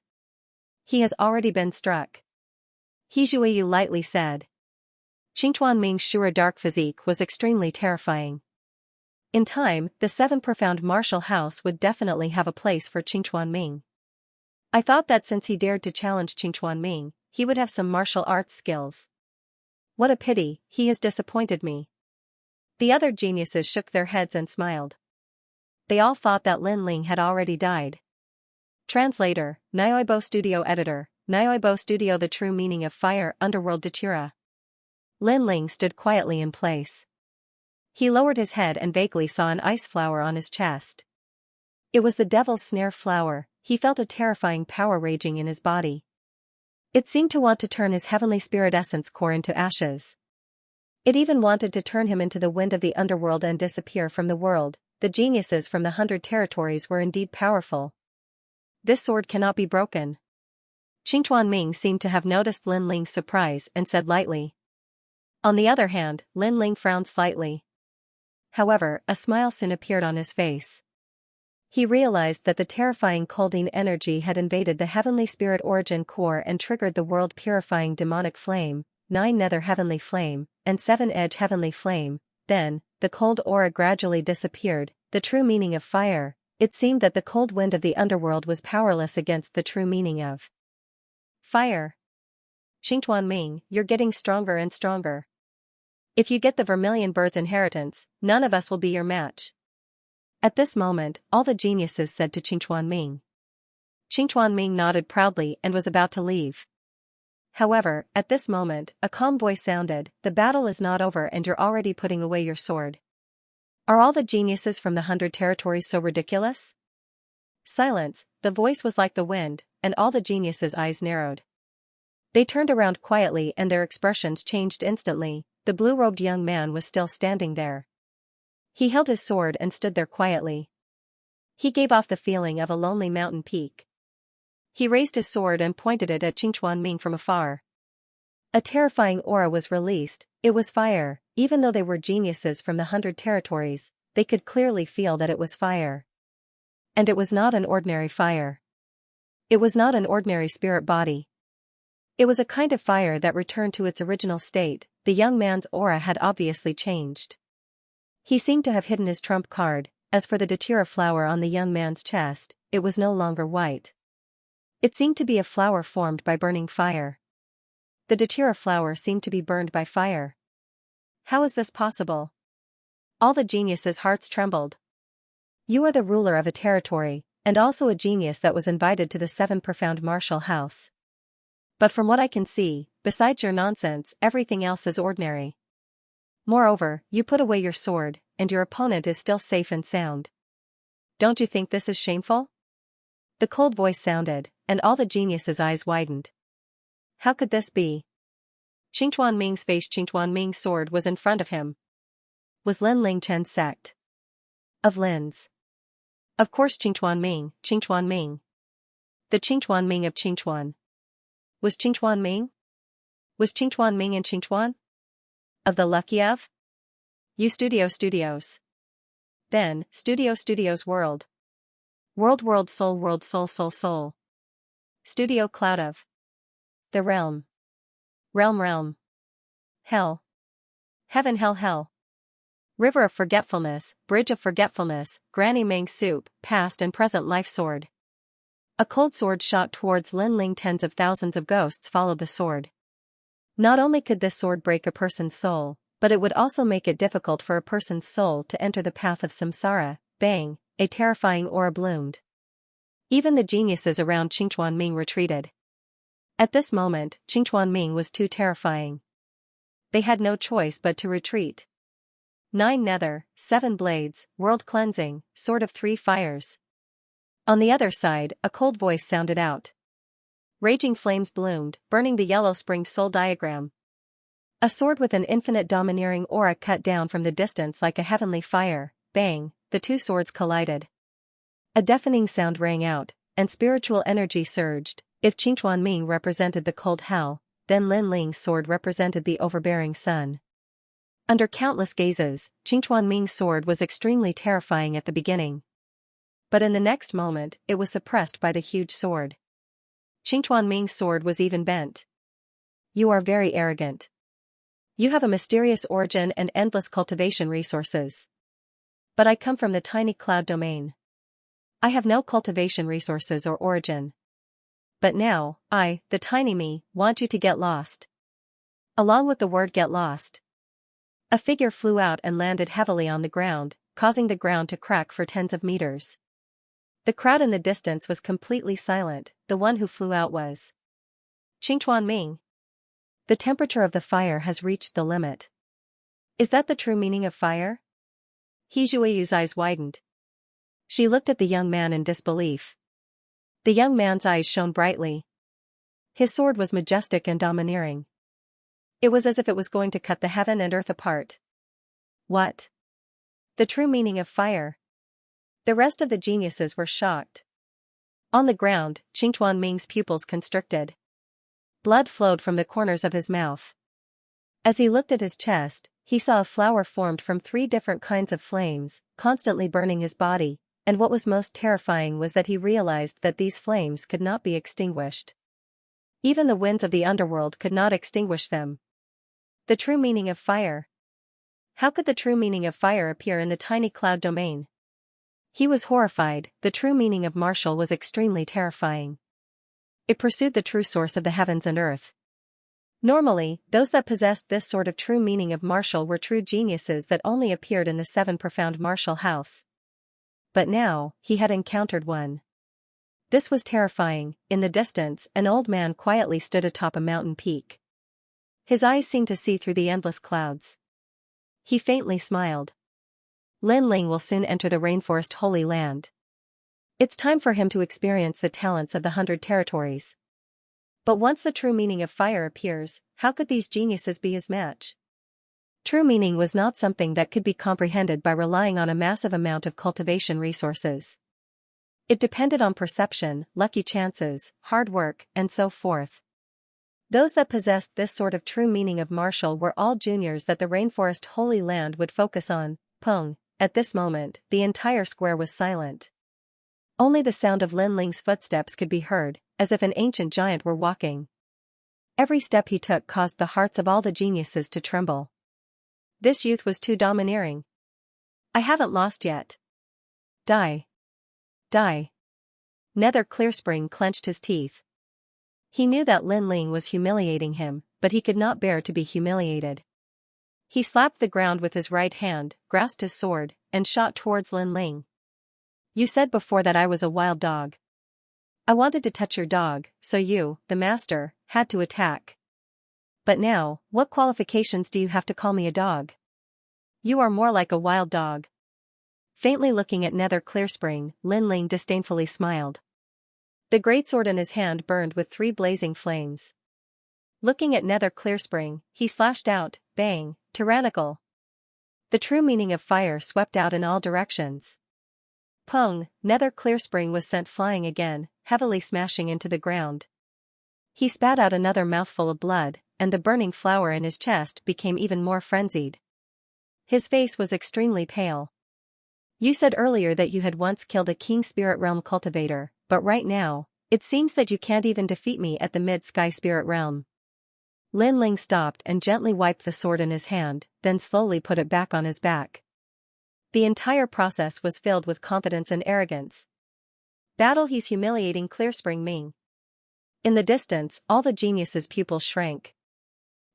He has already been struck. He Zhuyu lightly said. Qingchuan Ming's sure dark physique was extremely terrifying. In time, the seven profound martial house would definitely have a place for Qingchuan Ming. I thought that since he dared to challenge Qingchuan Ming, he would have some martial arts skills. What a pity, he has disappointed me. The other geniuses shook their heads and smiled. They all thought that Lin Ling had already died. Translator, Nyoibo Studio Editor, Nyoibo Studio. The true meaning of fire underworld datura. Lin Ling stood quietly in place. He lowered his head and vaguely saw an ice flower on his chest. It was the devil's snare flower. He felt a terrifying power raging in his body. It seemed to want to turn his heavenly spirit essence core into ashes. It even wanted to turn him into the wind of the underworld and disappear from the world. The geniuses from the 100 territories were indeed powerful. This sword cannot be broken. Qingchuan Ming seemed to have noticed Lin Ling's surprise and said lightly. On the other hand, Lin Ling frowned slightly. However, a smile soon appeared on his face. He realized that the terrifying Coldine energy had invaded the heavenly spirit origin core and triggered the world-purifying demonic flame, 9 nether heavenly flame, and 7-edge heavenly flame. Then, the cold aura gradually disappeared. The true meaning of fire. It seemed that the cold wind of the underworld was powerless against the true meaning of fire. Qingchuan Ming, you're getting stronger and stronger. If you get the Vermilion Bird's inheritance, none of us will be your match. At this moment, all the geniuses said to Qingchuan Ming. Qingchuan Ming nodded proudly and was about to leave. However, at this moment, a calm voice sounded, the battle is not over and you're already putting away your sword. Are all the geniuses from the 100 territories so ridiculous? Silence, the voice was like the wind, and all the geniuses' eyes narrowed. They turned around quietly and their expressions changed instantly. The blue-robed young man was still standing there. He held his sword and stood there quietly. He gave off the feeling of a lonely mountain peak. He raised his sword and pointed it at Qingchuan Ming from afar. A terrifying aura was released. It was fire. Even though they were geniuses from the 100 territories, they could clearly feel that it was fire. And it was not an ordinary fire. It was not an ordinary spirit body. It was a kind of fire that returned to its original state. The young man's aura had obviously changed. He seemed to have hidden his trump card. As for the datura flower on the young man's chest, it was no longer white. It seemed to be a flower formed by burning fire. The datura flower seemed to be burned by fire. How is this possible? All the geniuses' hearts trembled. You are the ruler of a territory, and also a genius that was invited to the 7 profound martial house. But from what I can see, besides your nonsense, everything else is ordinary. Moreover, you put away your sword, and your opponent is still safe and sound. Don't you think this is shameful? The cold voice sounded, and all the geniuses' eyes widened. How could this be? Qingchuan Ming's face. Qingchuan Ming's sword was in front of him. Was Lin Ling Chen's sect? Of Lin's. Of course Qingchuan Ming, Qingchuan Ming. The Qingchuan Ming of Qingchuan. Was Qingchuan Ming? Was Qingchuan Ming in Qingchuan? Of the lucky of? You Studios. Then, Studios World. World Soul. Studio Cloud of. The Realm. Realm. Hell. Heaven Hell. River of Forgetfulness, Bridge of Forgetfulness, Granny Mang's Soup, Past and Present Life Sword. A cold sword shot towards Lin Ling. Tens of thousands of ghosts followed the sword. Not only could this sword break a person's soul, but it would also make it difficult for a person's soul to enter the path of samsara. Bang, a terrifying aura bloomed. Even the geniuses around Qingchuan Ming retreated. At this moment, Qingchuan Ming was too terrifying. They had no choice but to retreat. 9 nether, 7 blades, world cleansing, sword of 3 fires. On the other side, a cold voice sounded out. Raging flames bloomed, burning the Yellow Spring soul diagram. A sword with an infinite domineering aura cut down from the distance like a heavenly fire. Bang, the two swords collided. A deafening sound rang out, and spiritual energy surged. If Qingchuan Ming represented the cold hell, then Lin Ling's sword represented the overbearing sun. Under countless gazes, Qingchuan Ming's sword was extremely terrifying at the beginning. But in the next moment, it was suppressed by the huge sword. Qingchuan Ming's sword was even bent. You are very arrogant. You have a mysterious origin and endless cultivation resources. But I come from the tiny cloud domain. I have no cultivation resources or origin. But now, I, the tiny me, want you to get lost. Along with the word get lost, a figure flew out and landed heavily on the ground, causing the ground to crack for tens of meters. The crowd in the distance was completely silent. The one who flew out was Qingchuan Ming. The temperature of the fire has reached the limit. Is that the true meaning of fire? He Zhuiyu's eyes widened. She looked at the young man in disbelief. The young man's eyes shone brightly. His sword was majestic and domineering. It was as if it was going to cut the heaven and earth apart. What? The true meaning of fire? The rest of the geniuses were shocked. On the ground, Qingchuan Ming's pupils constricted. Blood flowed from the corners of his mouth. As he looked at his chest, he saw a flower formed from 3 different kinds of flames, constantly burning his body, and what was most terrifying was that he realized that these flames could not be extinguished. Even the winds of the underworld could not extinguish them. The true meaning of fire. How could the true meaning of fire appear in the tiny cloud domain? He was horrified. The true meaning of martial was extremely terrifying. It pursued the true source of the heavens and earth. Normally, those that possessed this sort of true meaning of martial were true geniuses that only appeared in the 7 profound martial house. But now, he had encountered one. This was terrifying. In the distance, an old man quietly stood atop a mountain peak. His eyes seemed to see through the endless clouds. He faintly smiled. Lin Ling will soon enter the rainforest Holy Land. It's time for him to experience the talents of the 100 territories. But once the true meaning of fire appears, how could these geniuses be his match? True meaning was not something that could be comprehended by relying on a massive amount of cultivation resources. It depended on perception, lucky chances, hard work, and so forth. Those that possessed this sort of true meaning of martial were all juniors that the rainforest Holy Land would focus on. Peng. At this moment, the entire square was silent. Only the sound of Lin Ling's footsteps could be heard, as if an ancient giant were walking. Every step he took caused the hearts of all the geniuses to tremble. This youth was too domineering. I haven't lost yet. Die. Die. Nether Clearspring clenched his teeth. He knew that Lin Ling was humiliating him, but he could not bear to be humiliated. He slapped the ground with his right hand, grasped his sword, and shot towards Lin Ling. You said before that I was a wild dog. I wanted to touch your dog, so you, the master, had to attack. But now, what qualifications do you have to call me a dog? You are more like a wild dog. Faintly looking at Nether Clearspring, Lin Ling disdainfully smiled. The greatsword in his hand burned with 3 blazing flames. Looking at Nether Clearspring, he slashed out, bang, tyrannical. The true meaning of fire swept out in all directions. Peng. Nether Clearspring was sent flying again, heavily smashing into the ground. He spat out another mouthful of blood, and the burning flower in his chest became even more frenzied. His face was extremely pale. You said earlier that you had once killed a King Spirit Realm cultivator, but right now, it seems that you can't even defeat me at the Mid-Sky Spirit Realm. Lin Ling stopped and gently wiped the sword in his hand, then slowly put it back on his back. The entire process was filled with confidence and arrogance. Battle. He's humiliating Clearspring Ming. In the distance, all the geniuses' pupils shrank.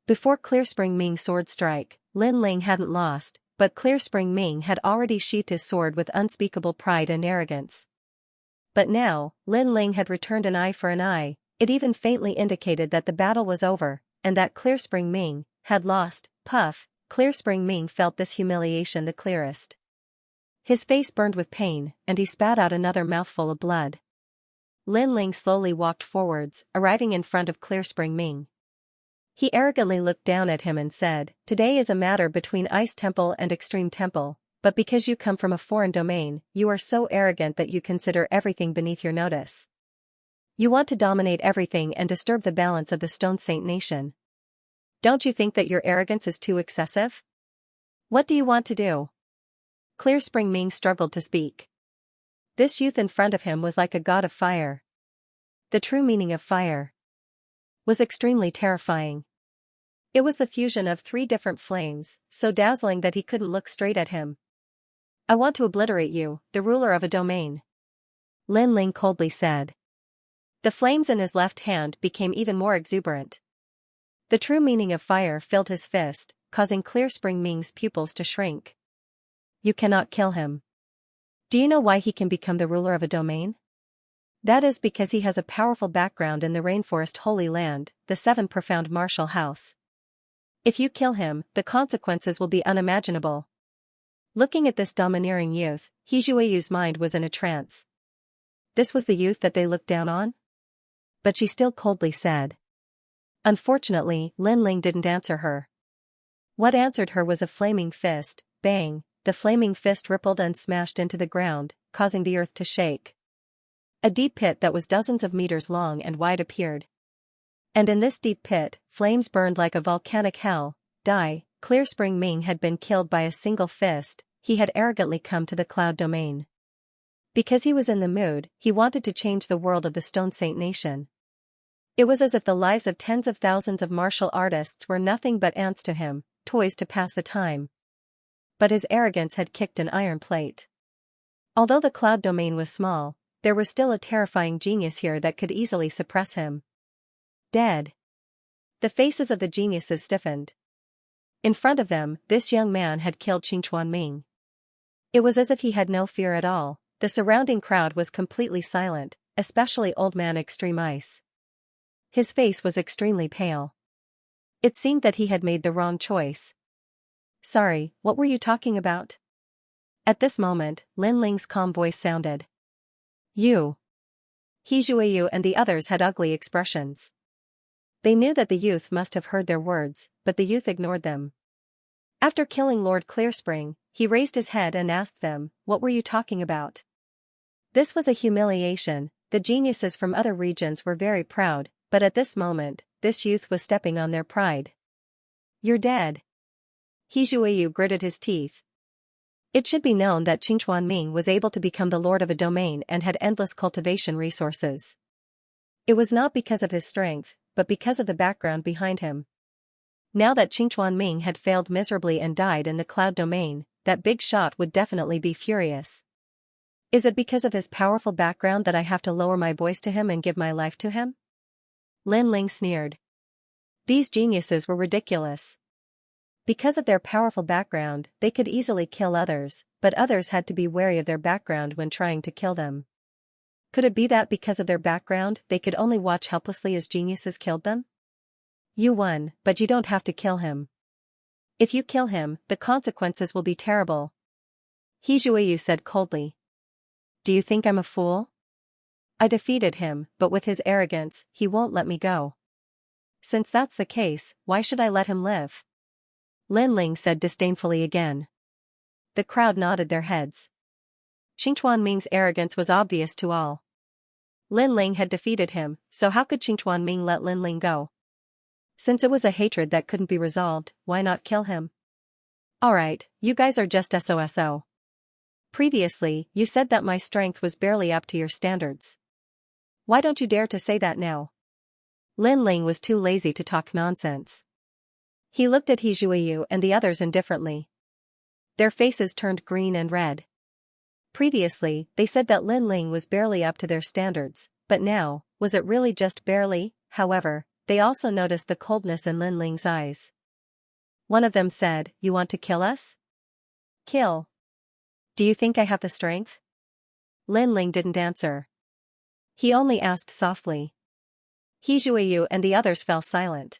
Before Clearspring Ming's sword strike, Lin Ling hadn't lost, but Clearspring Ming had already sheathed his sword with unspeakable pride and arrogance. But now, Lin Ling had returned an eye for an eye. It even faintly indicated that the battle was over, and that Clearspring Ming had lost. Puff. Clearspring Ming felt this humiliation the clearest. His face burned with pain, and he spat out another mouthful of blood. Lin Ling slowly walked forwards, arriving in front of Clearspring Ming. He arrogantly looked down at him and said, "Today is a matter between Ice Temple and Extreme Temple, but because you come from a foreign domain, you are so arrogant that you consider everything beneath your notice. You want to dominate everything and disturb the balance of the Stone Saint Nation. Don't you think that your arrogance is too excessive? What do you want to do?" Clear Spring Ming struggled to speak. This youth in front of him was like a god of fire. The true meaning of fire was extremely terrifying. It was the fusion of 3 different flames, so dazzling that he couldn't look straight at him. "I want to obliterate you, the ruler of a domain," Lin Ling coldly said. The flames in his left hand became even more exuberant. The true meaning of fire filled his fist, causing Clear Spring Ming's pupils to shrink. "You cannot kill him. Do you know why he can become the ruler of a domain? That is because he has a powerful background in the Rainforest Holy Land, the 7 Profound Martial House. If you kill him, the consequences will be unimaginable." Looking at this domineering youth, He Jueyu's mind was in a trance. This was the youth that they looked down on? But she still coldly said. Unfortunately, Lin Ling didn't answer her. What answered her was a flaming fist. Bang! The flaming fist rippled and smashed into the ground, causing the earth to shake. A deep pit that was dozens of meters long and wide appeared. And in this deep pit, flames burned like a volcanic hell. Clear Spring Ming had been killed by a single fist. He had arrogantly come to the Cloud Domain. Because he was in the mood, he wanted to change the world of the Stone Saint Nation. It was as if the lives of tens of thousands of martial artists were nothing but ants to him, toys to pass the time. But his arrogance had kicked an iron plate. Although the Cloud Domain was small, there was still a terrifying genius here that could easily suppress him. Dead. The faces of the geniuses stiffened. In front of them, this young man had killed Xianxia Ming. It was as if he had no fear at all. The surrounding crowd was completely silent, especially Old Man Extreme Ice. His face was extremely pale. It seemed that he had made the wrong choice. "Sorry, what were you talking about?" At this moment, Lin Ling's calm voice sounded. "You." He Jueyu and the others had ugly expressions. They knew that the youth must have heard their words, but the youth ignored them. After killing Lord Clearspring, he raised his head and asked them, "What were you talking about?" This was a humiliation. The geniuses from other regions were very proud, but at this moment, this youth was stepping on their pride. "You're dead." He Jueyu gritted his teeth. It should be known that Xianxia Ming was able to become the lord of a domain and had endless cultivation resources. It was not because of his strength, but because of the background behind him. Now that Xianxia Ming had failed miserably and died in the Cloud Domain, that big shot would definitely be furious. "Is it because of his powerful background that I have to lower my voice to him and give my life to him?" Lin Ling sneered. These geniuses were ridiculous. Because of their powerful background, they could easily kill others, but others had to be wary of their background when trying to kill them. Could it be that because of their background, they could only watch helplessly as geniuses killed them? "You won, but you don't have to kill him. If you kill him, the consequences will be terrible," He Jueyu said coldly. "Do you think I'm a fool? I defeated him, but with his arrogance, he won't let me go. Since that's the case, why should I let him live?" Lin Ling said disdainfully again. The crowd nodded their heads. Xianxia Ming's arrogance was obvious to all. Lin Ling had defeated him, so how could Xianxia Ming let Lin Ling go? Since it was a hatred that couldn't be resolved, why not kill him? "Alright, you guys are just SOSO. Previously, you said that my strength was barely up to your standards. Why don't you dare to say that now?" Lin Ling was too lazy to talk nonsense. He looked at He Jueyu and the others indifferently. Their faces turned green and red. Previously, they said that Lin Ling was barely up to their standards, but now, was it really just barely? However, they also noticed the coldness in Lin Ling's eyes. One of them said, "You want to kill us?" "Kill? Do you think I have the strength?" Lin Ling didn't answer. He only asked softly. He Jueyu and the others fell silent.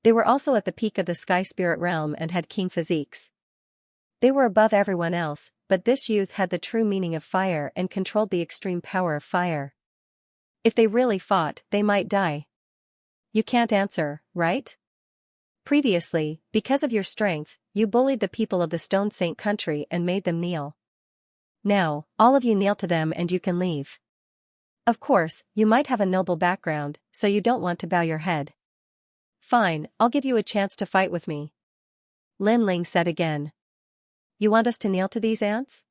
They were also at the peak of the Sky Spirit realm and had king physiques. They were above everyone else, but this youth had the true meaning of fire and controlled the extreme power of fire. If they really fought, they might die. You can't answer, right? Previously, because of your strength, you bullied the people of the Stone Saint country and made them kneel. Now, all of you kneel to them and you can leave. Of course, you might have a noble background, so you don't want to bow your head. Fine, I'll give you a chance to fight with me. Lin Ling said again. You want us to kneel to these ants?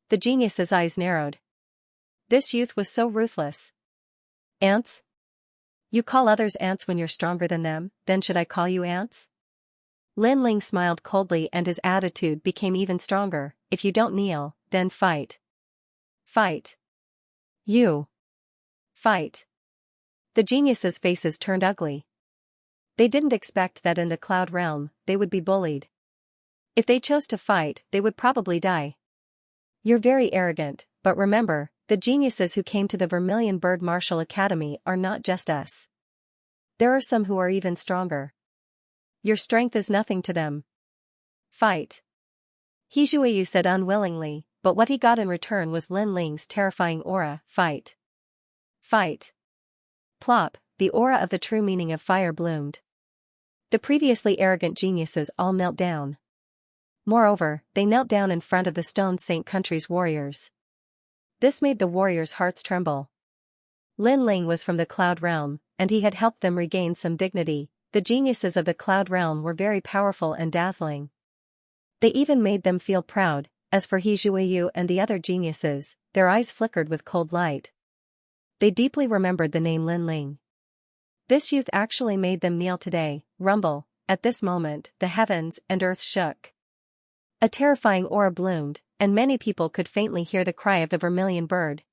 The genius's eyes narrowed. This youth was so ruthless. Ants? You call others ants when you're stronger than them, then should I call you ants? Lin Ling smiled coldly and his attitude became even stronger. If you don't kneel, then fight. Fight. You. Fight. The geniuses' faces turned ugly. They didn't expect that in the cloud realm, they would be bullied. If they chose to fight, they would probably die. You're very arrogant, but remember, the geniuses who came to the Vermilion Bird Martial Academy are not just us. There are some who are even stronger. Your strength is nothing to them. Fight. He Zhuiyu said unwillingly, but what he got in return was Lin Ling's terrifying aura. Fight. Fight. Plop, the aura of the true meaning of fire bloomed. The previously arrogant geniuses all knelt down. Moreover, they knelt down in front of the Stone Saint country's warriors. This made the warriors' hearts tremble. Lin Ling was from the Cloud Realm, and he had helped them regain some dignity. The geniuses of the Cloud Realm were very powerful and dazzling. They even made them feel proud. As for He Zhuiyu and the other geniuses, their eyes flickered with cold light. They deeply remembered the name Lin Ling. This youth actually made them kneel today. Rumble. At this moment, the heavens and earth shook. A terrifying aura bloomed, and many people could faintly hear the cry of the Vermilion Bird.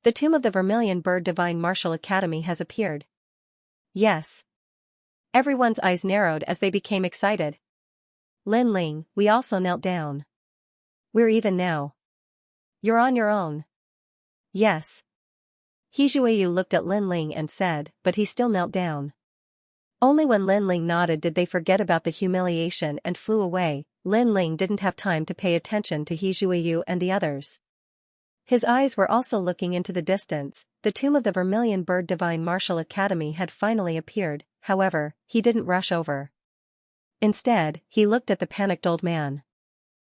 The tomb of the Vermilion Bird Divine Martial Academy has appeared. Yes. Everyone's eyes narrowed as they became excited. Lin Ling, we also knelt down. We're even now. You're on your own. Yes. He Zhuiyu looked at Lin Ling and said, but he still knelt down. Only when Lin Ling nodded did they forget about the humiliation and flew away. Lin Ling didn't have time to pay attention to He Zhuiyu and the others. His eyes were also looking into the distance. The tomb of the Vermilion Bird Divine Martial Academy had finally appeared. However, he didn't rush over. Instead, he looked at the panicked old man.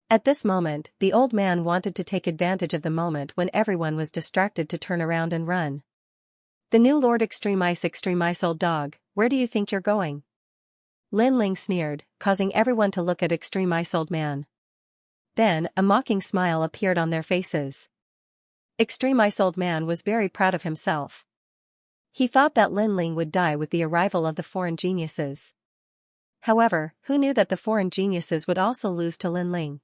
At this moment, the old man wanted to take advantage of the moment when everyone was distracted to turn around and run. The new Lord Extreme Ice old dog, where do you think you're going? Lin Ling sneered, causing everyone to look at Extreme Ice old man. Then, a mocking smile appeared on their faces. Extreme Ice old man was very proud of himself. He thought that Lin Ling would die with the arrival of the foreign geniuses. However, who knew that the foreign geniuses would also lose to Lin Ling?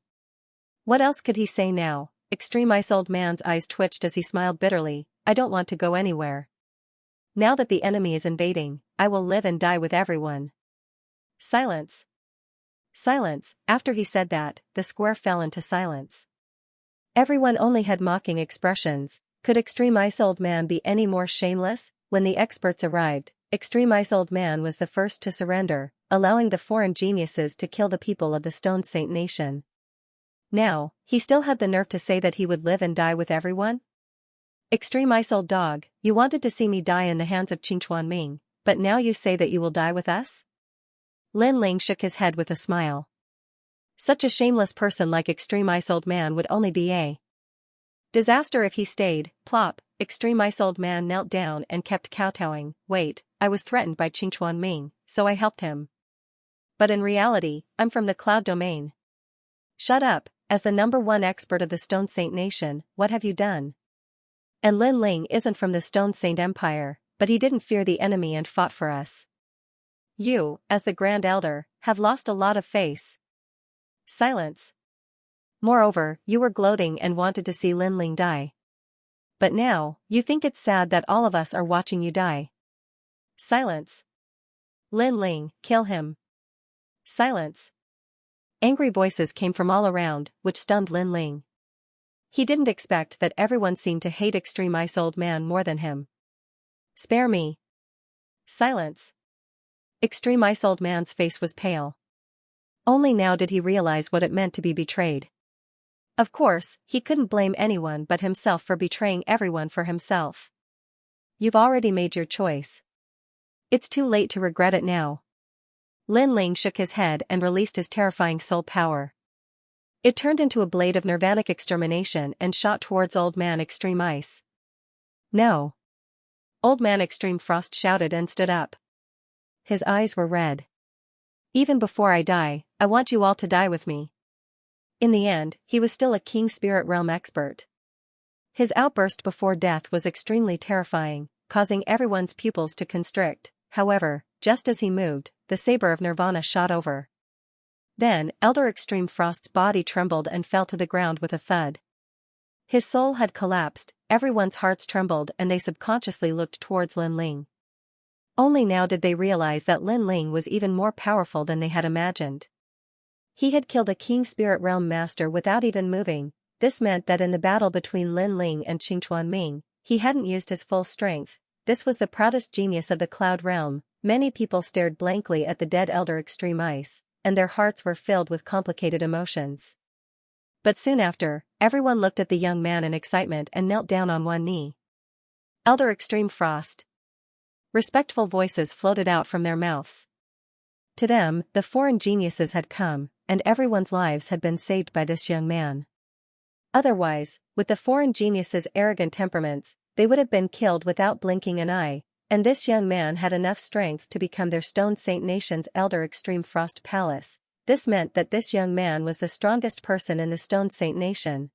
What else could he say now? Extreme Ice old man's eyes twitched as he smiled bitterly. I don't want to go anywhere. Now that the enemy is invading, I will live and die with everyone. Silence. Silence. After he said that, the square fell into silence. Everyone only had mocking expressions. Could Extreme Ice old man be any more shameless? When the experts arrived, Extreme Ice old man was the first to surrender, allowing the foreign geniuses to kill the people of the Stone Saint Nation. Now, he still had the nerve to say that he would live and die with everyone? Extreme Ice old dog, you wanted to see me die in the hands of Qingchuan Ming, but now you say that you will die with us? Lin Ling shook his head with a smile. Such a shameless person like Extreme Ice old man would only be a disaster if he stayed. Plop. Extreme Ice old man knelt down and kept kowtowing. Wait, I was threatened by Qingchuan Ming, so I helped him. But in reality, I'm from the Cloud Domain. Shut up. As the #1 expert of the Stone Saint Nation, what have you done? And Lin Ling isn't from the Stone Saint Empire, but he didn't fear the enemy and fought for us. You, as the Grand Elder, have lost a lot of face. Silence. Moreover, you were gloating and wanted to see Lin Ling die. But now, you think it's sad that all of us are watching you die. Silence. Lin Ling, kill him. Silence. Angry voices came from all around, which stunned Lin Ling. He didn't expect that everyone seemed to hate Extreme Ice old man more than him. Spare me. Silence. Extreme Ice old man's face was pale. Only now did he realize what it meant to be betrayed. Of course, he couldn't blame anyone but himself for betraying everyone for himself. You've already made your choice. It's too late to regret it now. Lin Ling shook his head and released his terrifying soul power. It turned into a blade of nirvanic extermination and shot towards Old Man Extreme Ice. No! Old Man Extreme Frost shouted and stood up. His eyes were red. Even before I die, I want you all to die with me. In the end, he was still a King Spirit Realm expert. His outburst before death was extremely terrifying, causing everyone's pupils to constrict. However, just as he moved, the saber of Nirvana shot over. Then, Elder Extreme Frost's body trembled and fell to the ground with a thud. His soul had collapsed, everyone's hearts trembled and they subconsciously looked towards Lin Ling. Only now did they realize that Lin Ling was even more powerful than they had imagined. He had killed a King Spirit Realm master without even moving. This meant that in the battle between Lin Ling and Qingchuan Ming, he hadn't used his full strength. This was the proudest genius of the Cloud Realm. Many people stared blankly at the dead Elder Extreme Ice, and their hearts were filled with complicated emotions. But soon after, everyone looked at the young man in excitement and knelt down on one knee. Elder Extreme Frost. Respectful voices floated out from their mouths. To them, the foreign geniuses had come, and everyone's lives had been saved by this young man. Otherwise, with the foreign geniuses' arrogant temperaments, they would have been killed without blinking an eye, and this young man had enough strength to become their Stone Saint Nation's Elder Extreme Frost Palace. This meant that this young man was the strongest person in the Stone Saint Nation.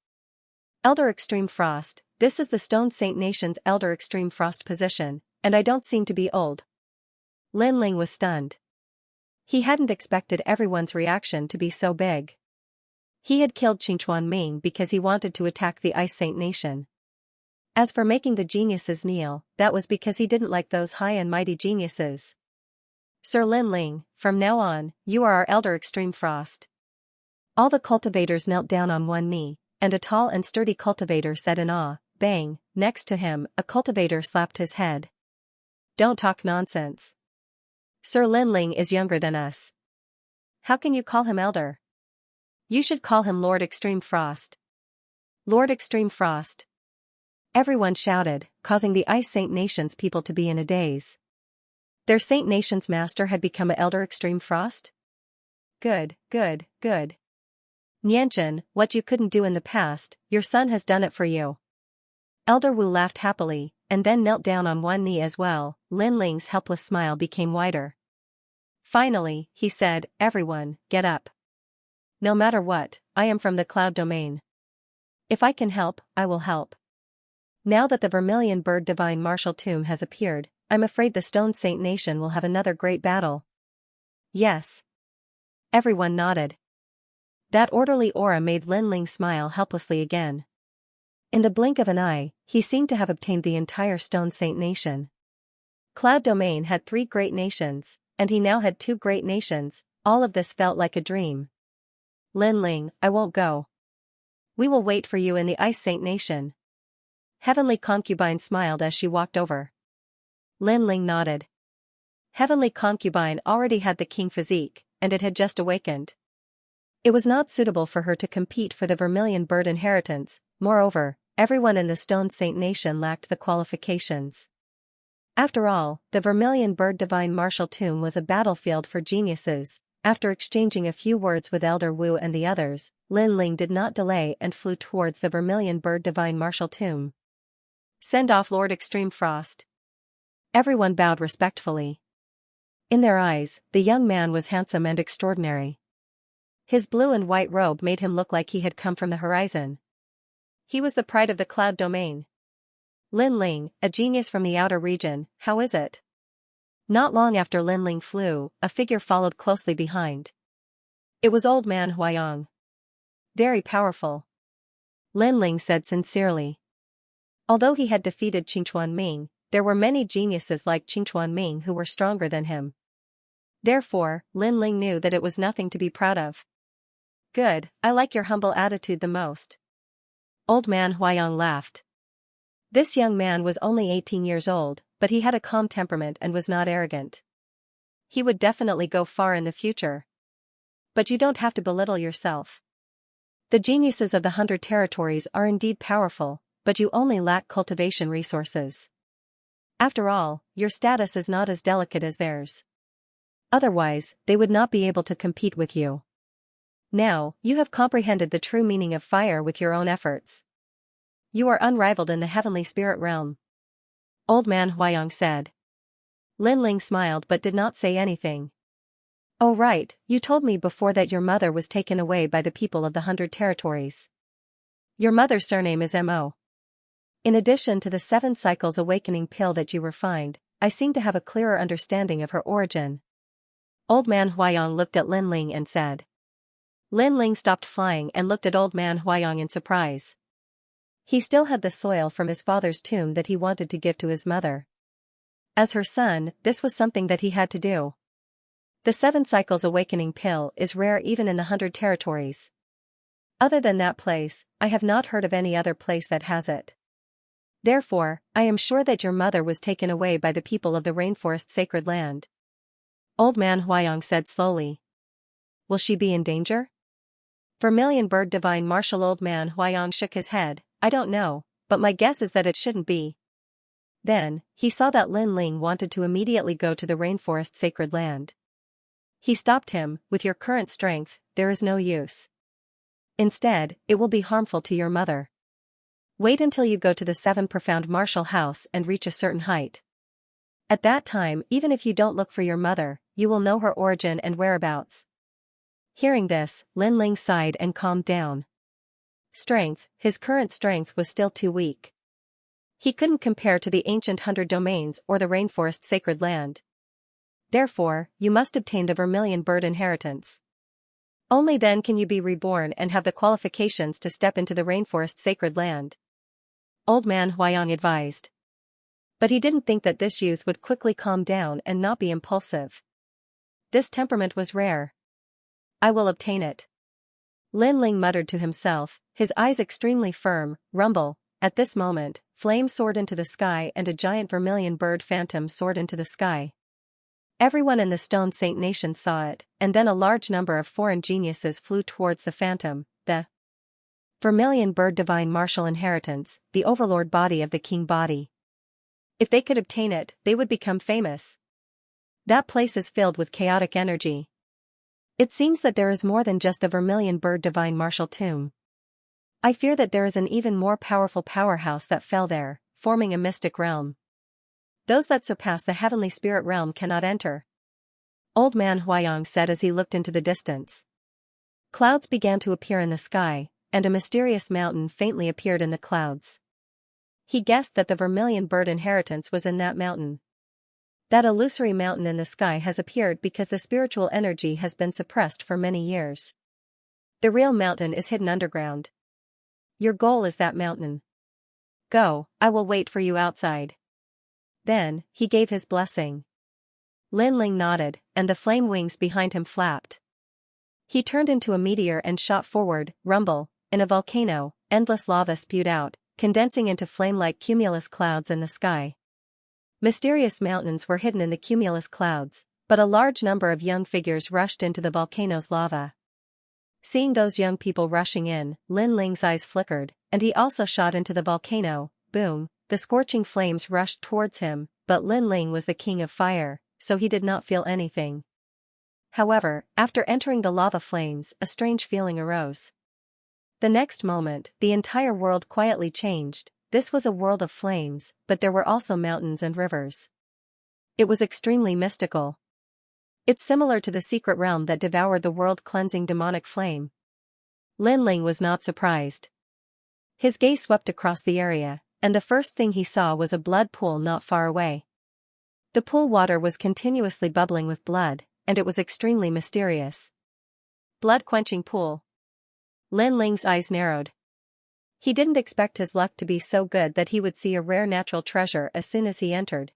Elder Extreme Frost, this is the Stone Saint Nation's Elder Extreme Frost position, and I don't seem to be old. Lin Ling was stunned. He hadn't expected everyone's reaction to be so big. He had killed Qingchuan Ming because he wanted to attack the Ice Saint Nation. As for making the geniuses kneel, that was because he didn't like those high and mighty geniuses. Sir Lin Ling, from now on, you are our Elder Extreme Frost. All the cultivators knelt down on one knee, and a tall and sturdy cultivator said in awe, bang, next to him, a cultivator slapped his head. Don't talk nonsense. Sir Lin Ling is younger than us. How can you call him Elder? You should call him Lord Extreme Frost. Lord Extreme Frost. Everyone shouted, causing the Ice Saint Nation's people to be in a daze. Their Saint Nation's master had become an Elder Extreme Frost? Good, good, good. Nianchen, what you couldn't do in the past, your son has done it for you. Elder Wu laughed happily, and then knelt down on one knee as well. Lin Ling's helpless smile became wider. Finally, he said, everyone, get up. No matter what, I am from the Cloud Domain. If I can help, I will help. Now that the Vermilion Bird Divine Martial Tomb has appeared, I'm afraid the Stone Saint Nation will have another great battle. Yes. Everyone nodded. That orderly aura made Lin Ling smile helplessly again. In the blink of an eye, he seemed to have obtained the entire Stone Saint Nation. Cloud Domain had 3 great nations, and he now had 2 great nations. All of this felt like a dream. Lin Ling, I won't go. We will wait for you in the Ice Saint Nation. Heavenly Concubine smiled as she walked over. Lin Ling nodded. Heavenly Concubine already had the king physique, and it had just awakened. It was not suitable for her to compete for the Vermilion Bird inheritance. Moreover, everyone in the Stone Saint Nation lacked the qualifications. After all, the Vermilion Bird Divine Martial Tomb was a battlefield for geniuses. After exchanging a few words with Elder Wu and the others, Lin Ling did not delay and flew towards the Vermilion Bird Divine Martial Tomb. Send off Lord Extreme Frost. Everyone bowed respectfully. In their eyes, the young man was handsome and extraordinary. His blue and white robe made him look like he had come from the horizon. He was the pride of the Cloud Domain. Lin Ling, a genius from the outer region, how is it? Not long after Lin Ling flew, a figure followed closely behind. It was Old Man Huayong. Very powerful. Lin Ling said sincerely. Although he had defeated Qingchuan Ming, there were many geniuses like Qingchuan Ming who were stronger than him. Therefore, Lin Ling knew that it was nothing to be proud of. Good, I like your humble attitude the most. Old Man Huayong laughed. This young man was only 18 years old, but he had a calm temperament and was not arrogant. He would definitely go far in the future. But you don't have to belittle yourself. The geniuses of the 100 territories are indeed powerful, but you only lack cultivation resources. After all, your status is not as delicate as theirs. Otherwise, they would not be able to compete with you. Now, you have comprehended the true meaning of fire with your own efforts. You are unrivaled in the heavenly spirit realm. Old man Huayong said. Lin Ling smiled but did not say anything. Oh right, you told me before that your mother was taken away by the people of the 100 territories. Your mother's surname is Mo. In addition to the 7 cycles awakening pill that you refined, I seem to have a clearer understanding of her origin. Old man Huayong looked at Lin Ling and said. Lin Ling stopped flying and looked at old man Huayong in surprise. He still had the soil from his father's tomb that he wanted to give to his mother. As her son, this was something that he had to do. The 7 cycles awakening pill is rare even in the 100 territories. Other than that place, I have not heard of any other place that has it. Therefore, I am sure that your mother was taken away by the people of the rainforest sacred land. Old man Huayong said slowly. Will she be in danger? Vermilion bird divine martial old man Huayong shook his head. I don't know, but my guess is that it shouldn't be. Then, he saw that Lin Ling wanted to immediately go to the rainforest sacred land. He stopped him. With your current strength, there is no use. Instead, it will be harmful to your mother. Wait until you go to the 7 profound martial house and reach a certain height. At that time, even if you don't look for your mother, you will know her origin and whereabouts. Hearing this, Lin Ling sighed and calmed down. Strength, his current strength was still too weak. He couldn't compare to the ancient 100 domains or the rainforest sacred land. Therefore, you must obtain the vermilion bird inheritance. Only then can you be reborn and have the qualifications to step into the rainforest sacred land. Old man Huayong advised. But he didn't think that this youth would quickly calm down and not be impulsive. This temperament was rare. I will obtain it. Lin Ling muttered to himself, his eyes extremely firm. Rumble. At this moment, flame soared into the sky and a giant vermilion bird phantom soared into the sky. Everyone in the Stone Saint Nation saw it, and then a large number of foreign geniuses flew towards the phantom, the vermilion bird divine martial inheritance, the overlord body of the king body. If they could obtain it, they would become famous. That place is filled with chaotic energy. It seems that there is more than just the vermilion bird divine martial tomb. I fear that there is an even more powerful powerhouse that fell there, forming a mystic realm. Those that surpass the heavenly spirit realm cannot enter. Old man Huayong said as he looked into the distance. Clouds began to appear in the sky, and a mysterious mountain faintly appeared in the clouds. He guessed that the vermilion bird inheritance was in that mountain. That illusory mountain in the sky has appeared because the spiritual energy has been suppressed for many years. The real mountain is hidden underground. Your goal is that mountain. Go, I will wait for you outside. Then, he gave his blessing. Lin Ling nodded, and the flame wings behind him flapped. He turned into a meteor and shot forward. Rumble. In a volcano, endless lava spewed out, condensing into flame-like cumulus clouds in the sky. Mysterious mountains were hidden in the cumulus clouds, but a large number of young figures rushed into the volcano's lava. Seeing those young people rushing in, Lin Ling's eyes flickered, and he also shot into the volcano. Boom, the scorching flames rushed towards him, but Lin Ling was the king of fire, so he did not feel anything. However, after entering the lava flames, a strange feeling arose. The next moment, the entire world quietly changed. This was a world of flames, but there were also mountains and rivers. It was extremely mystical. It's similar to the secret realm that devoured the world-cleansing demonic flame. Lin Ling was not surprised. His gaze swept across the area, and the first thing he saw was a blood pool not far away. The pool water was continuously bubbling with blood, and it was extremely mysterious. Blood-quenching pool. Lin Ling's eyes narrowed. He didn't expect his luck to be so good that he would see a rare natural treasure as soon as he entered.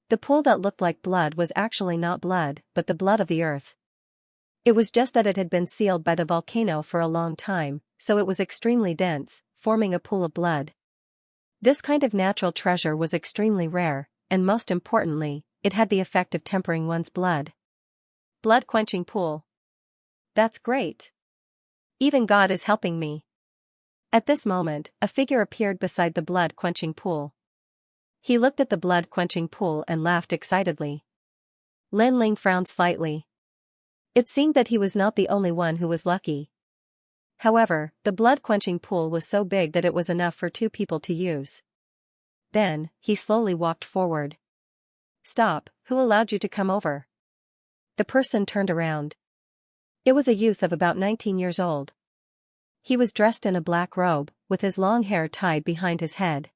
The pool that looked like blood was actually not blood, but the blood of the earth. It was just that it had been sealed by the volcano for a long time, so it was extremely dense, forming a pool of blood. This kind of natural treasure was extremely rare, and most importantly, it had the effect of tempering one's blood. Blood-quenching pool. That's great. Even God is helping me. At this moment, a figure appeared beside the blood-quenching pool. He looked at the blood-quenching pool and laughed excitedly. Lin Ling frowned slightly. It seemed that he was not the only one who was lucky. However, the blood-quenching pool was so big that it was enough for 2 people to use. Then, he slowly walked forward. "Stop, who allowed you to come over?" The person turned around. It was a youth of about 19 years old. He was dressed in a black robe, with his long hair tied behind his head.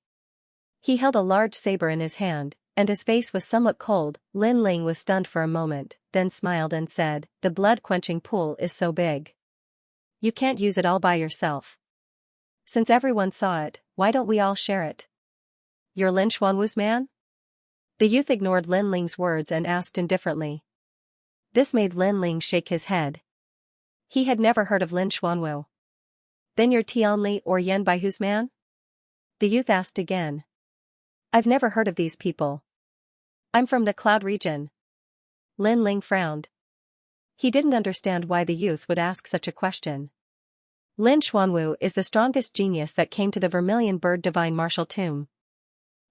He held a large saber in his hand, and his face was somewhat cold. Lin Ling was stunned for a moment, then smiled and said, "The blood-quenching pool is so big. You can't use it all by yourself. Since everyone saw it, why don't we all share it?" "You're Lin Xuanwu's man?" The youth ignored Lin Ling's words and asked indifferently. This made Lin Ling shake his head. He had never heard of Lin Xuanwu. "Then you're Tianli or Yan Baihu's man?" The youth asked again. "I've never heard of these people. I'm from the Cloud region." Lin Ling frowned. He didn't understand why the youth would ask such a question. Lin Xuanwu is the strongest genius that came to the Vermilion Bird Divine Martial Tomb.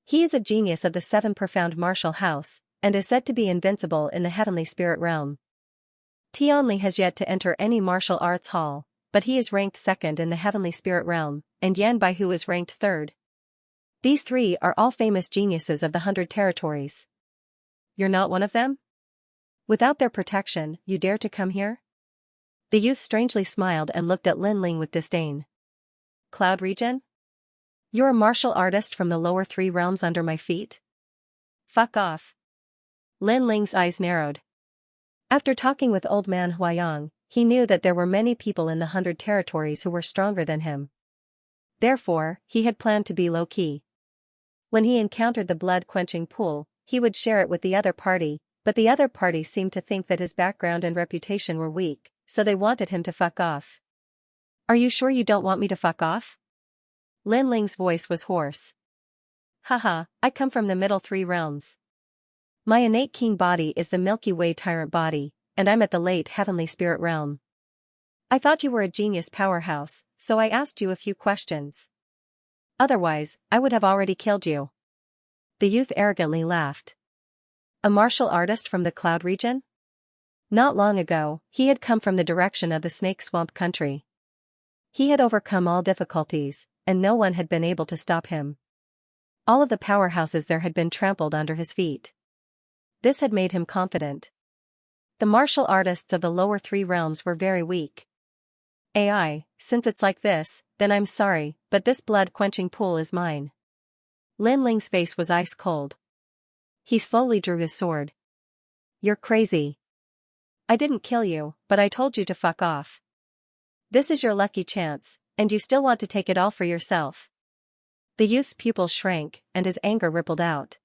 He is a genius of the 7 profound martial house, and is said to be invincible in the heavenly spirit realm. Tianli has yet to enter any martial arts hall, but he is ranked 2nd in the heavenly spirit realm, and Yan Baihu is ranked 3rd. These 3 are all famous geniuses of the 100 territories. You're not one of them? Without their protection, you dare to come here? The youth strangely smiled and looked at Lin Ling with disdain. Cloud region? You're a martial artist from the lower 3 realms under my feet? Fuck off. Lin Ling's eyes narrowed. After talking with old man Huayang, he knew that there were many people in the 100 territories who were stronger than him. Therefore, he had planned to be low-key. When he encountered the blood-quenching pool, he would share it with the other party, but the other party seemed to think that his background and reputation were weak, so they wanted him to fuck off. "Are you sure you don't want me to fuck off?" Lin Ling's voice was hoarse. "Haha, I come from the middle 3 realms. My innate king body is the Milky Way tyrant body, and I'm at the late heavenly spirit realm. I thought you were a genius powerhouse, so I asked you a few questions. Otherwise, I would have already killed you." The youth arrogantly laughed. A martial artist from the Cloud region? Not long ago, he had come from the direction of the Snake Swamp country. He had overcome all difficulties, and no one had been able to stop him. All of the powerhouses there had been trampled under his feet. This had made him confident. The martial artists of the lower 3 realms were very weak. "AI, since it's like this, then I'm sorry, but this blood-quenching pool is mine." Lin Ling's face was ice cold. He slowly drew his sword. "You're crazy. I didn't kill you, but I told you to fuck off. This is your lucky chance, and you still want to take it all for yourself." The youth's pupils shrank, and his anger rippled out.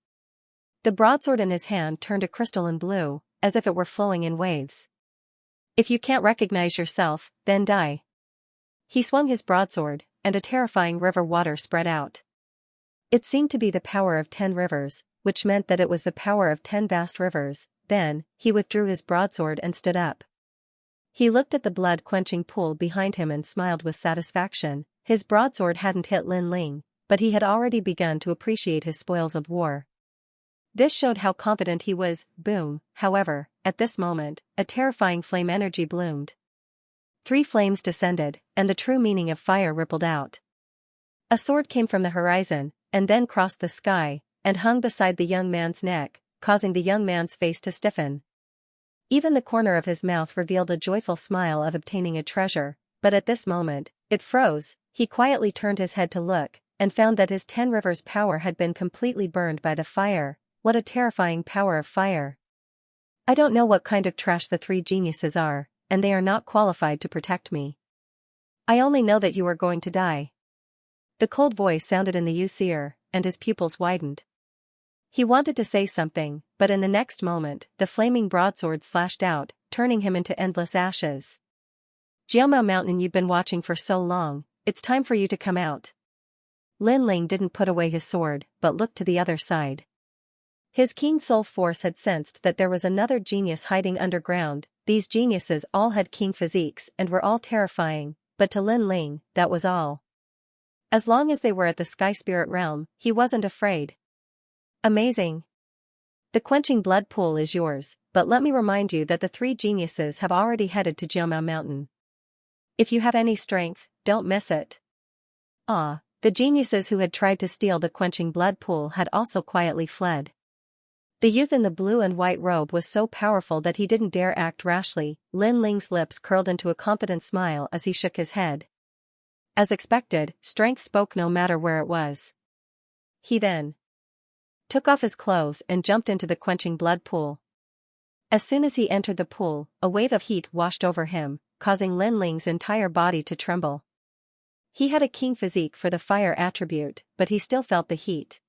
The broadsword in his hand turned a crystalline blue, as if it were flowing in waves. "If you can't recognize yourself, then die." He swung his broadsword, and a terrifying river water spread out. It seemed to be the power of 10 rivers, which meant that it was the power of 10 vast rivers. Then, he withdrew his broadsword and stood up. He looked at the blood-quenching pool behind him and smiled with satisfaction. His broadsword hadn't hit Lin Ling, but he had already begun to appreciate his spoils of war. This showed how confident he was. Boom. However, at this moment, a terrifying flame energy bloomed. 3 flames descended, and the true meaning of fire rippled out. A sword came from the horizon, and then crossed the sky, and hung beside the young man's neck, causing the young man's face to stiffen. Even the corner of his mouth revealed a joyful smile of obtaining a treasure, but at this moment, it froze. He quietly turned his head to look, and found that his 10 rivers power had been completely burned by the fire. What a terrifying power of fire. "I don't know what kind of trash the 3 geniuses are, and they are not qualified to protect me. I only know that you are going to die." The cold voice sounded in the youth's ear, and his pupils widened. He wanted to say something, but in the next moment, the flaming broadsword slashed out, turning him into endless ashes. "Jiaomao Mountain, you've been watching for so long, it's time for you to come out." Lin Ling didn't put away his sword, but looked to the other side. His keen soul force had sensed that there was another genius hiding underground. These geniuses all had king physiques and were all terrifying, but to Lin Ling, that was all. As long as they were at the Sky Spirit realm, he wasn't afraid. Amazing. The quenching blood pool is yours, but let me remind you that the three geniuses have already headed to Jiamao Mountain. If you have any strength, don't miss it. Ah, the geniuses who had tried to steal the quenching blood pool had also quietly fled. The youth in the blue and white robe was so powerful that he didn't dare act rashly. Lin Ling's lips curled into a confident smile as he shook his head. As expected, strength spoke no matter where it was. He then took off his clothes and jumped into the quenching blood pool. As soon as he entered the pool, a wave of heat washed over him, causing Lin Ling's entire body to tremble. He had a keen physique for the fire attribute, but he still felt the heat.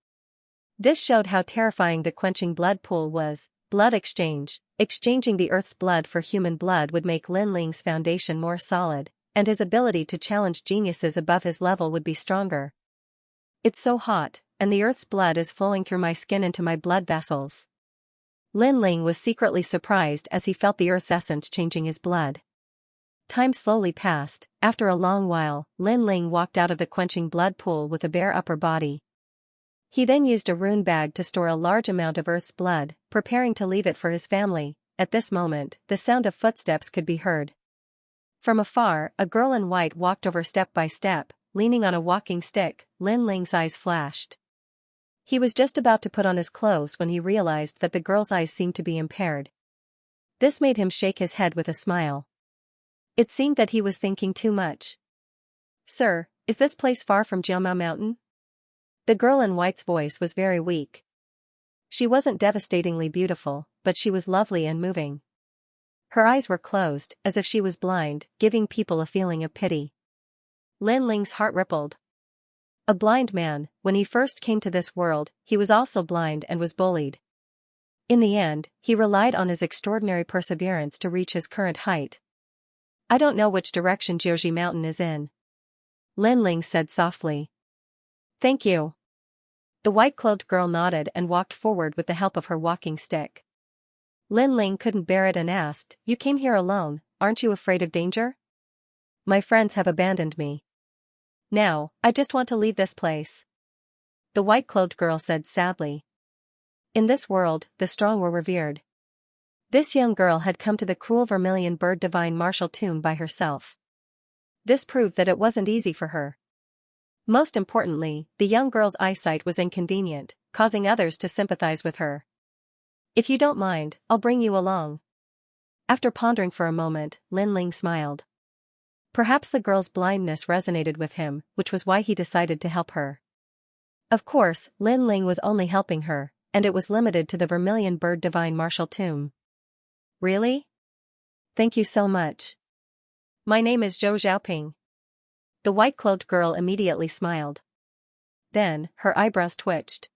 This showed how terrifying the quenching blood pool was. Blood exchange. Exchanging the earth's blood for human blood would make Lin Ling's foundation more solid, and his ability to challenge geniuses above his level would be stronger. It's so hot, and the earth's blood is flowing through my skin into my blood vessels. Lin Ling was secretly surprised as he felt the earth's essence changing his blood. Time slowly passed. After a long while, Lin Ling walked out of the quenching blood pool with a bare upper body. He then used a rune bag to store a large amount of earth's blood, preparing to leave it for his family. At this moment, the sound of footsteps could be heard. From afar, a girl in white walked over step by step, leaning on a walking stick. Lin Ling's eyes flashed. He was just about to put on his clothes when he realized that the girl's eyes seemed to be impaired. This made him shake his head with a smile. It seemed that he was thinking too much. "Sir, is this place far from Jiamao Mountain?" The girl in white's voice was very weak. She wasn't devastatingly beautiful, but she was lovely and moving. Her eyes were closed, as if she was blind, giving people a feeling of pity. Lin Ling's heart rippled. A blind man, when he first came to this world, he was also blind and was bullied. In the end, he relied on his extraordinary perseverance to reach his current height. "I don't know which direction Jiaozhi Mountain is in," Lin Ling said softly. "Thank you." The white-clothed girl nodded and walked forward with the help of her walking stick. Lin Ling couldn't bear it and asked, "You came here alone, aren't you afraid of danger?" "My friends have abandoned me. Now, I just want to leave this place," the white-clothed girl said sadly. In this world, the strong were revered. This young girl had come to the cruel vermilion bird divine martial tomb by herself. This proved that it wasn't easy for her. Most importantly, the young girl's eyesight was inconvenient, causing others to sympathize with her. "If you don't mind, I'll bring you along." After pondering for a moment, Lin Ling smiled. Perhaps the girl's blindness resonated with him, which was why he decided to help her. Of course, Lin Ling was only helping her, and it was limited to the vermilion bird divine martial tomb. "Really? Thank you so much. My name is Zhou Xiaoping." The white-clothed girl immediately smiled. Then, her eyebrows twitched.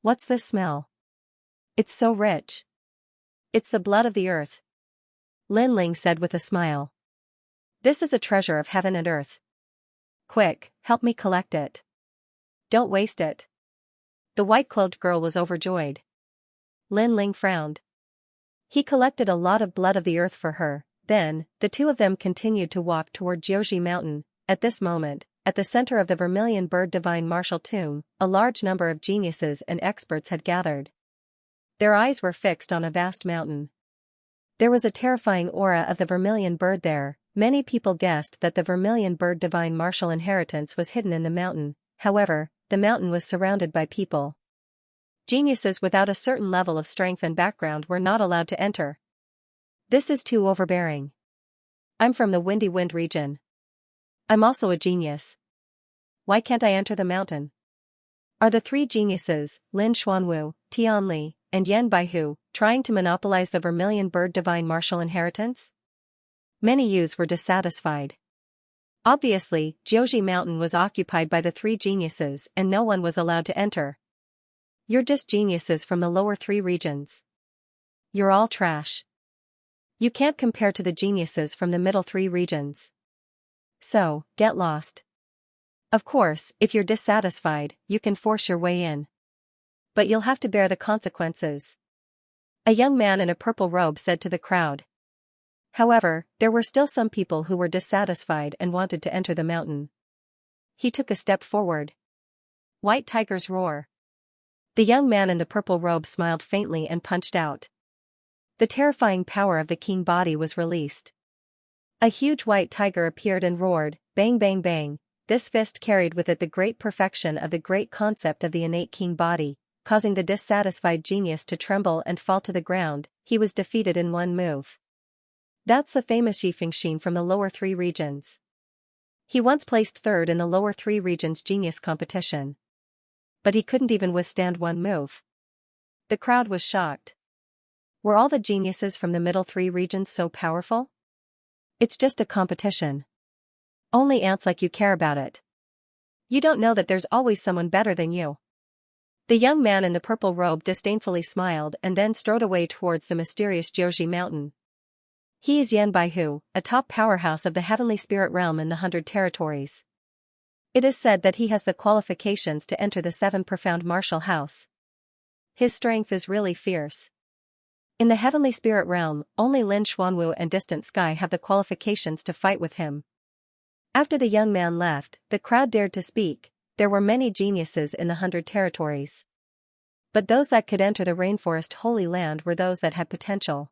"What's this smell? It's so rich." "It's the blood of the earth," Lin Ling said with a smile. "This is a treasure of heaven and earth. Quick, help me collect it. Don't waste it." The white-clothed girl was overjoyed. Lin Ling frowned. He collected a lot of blood of the earth for her. Then, the two of them continued to walk toward Jiaozhi Mountain. At this moment, at the center of the vermilion bird divine martial tomb, a large number of geniuses and experts had gathered. Their eyes were fixed on a vast mountain. There was a terrifying aura of the vermilion bird there. Many people guessed that the vermilion bird divine martial inheritance was hidden in the mountain. However, the mountain was surrounded by people. Geniuses without a certain level of strength and background were not allowed to enter. "This is too overbearing. I'm from the Windy Wind region. I'm also a genius. Why can't I enter the mountain?" Are the three geniuses, Lin Xuanwu, Tian Li, and Yan Baihu, trying to monopolize the vermilion bird divine martial inheritance? Many youths were dissatisfied. Obviously, Jiaozhi Mountain was occupied by the three geniuses and no one was allowed to enter. "You're just geniuses from the lower three regions. You're all trash. You can't compare to the geniuses from the middle three regions. So, get lost. Of course, if you're dissatisfied, you can force your way in. But you'll have to bear the consequences," a young man in a purple robe said to the crowd. However, there were still some people who were dissatisfied and wanted to enter the mountain. He took a step forward. "White tigers roar. The young man in the purple robe smiled faintly and punched out. The terrifying power of the king body was released. A huge white tiger appeared and roared, bang bang bang. This fist carried with it the great perfection of the great concept of the innate king body, causing the dissatisfied genius to tremble and fall to the ground. He was defeated in one move. That's the famous Xianxia from the lower three regions. He once placed third in the lower three regions genius competition. But he couldn't even withstand one move. The crowd was shocked. Were all the geniuses from the middle three regions so powerful? It's just a competition. Only ants like you care about it. You don't know that there's always someone better than you. The young man in the purple robe disdainfully smiled and then strode away towards the mysterious Jiuzhi mountain. He is Yan Baihu, a top powerhouse of the heavenly spirit realm in the 100 territories. It is said that he has the qualifications to enter the 7 profound martial house. His strength is really fierce. In the heavenly spirit realm, only Lin Xuanwu and Distant Sky have the qualifications to fight with him. After the young man left, the crowd dared to speak. There were many geniuses in the 100 territories. But those that could enter the rainforest Holy Land were those that had potential.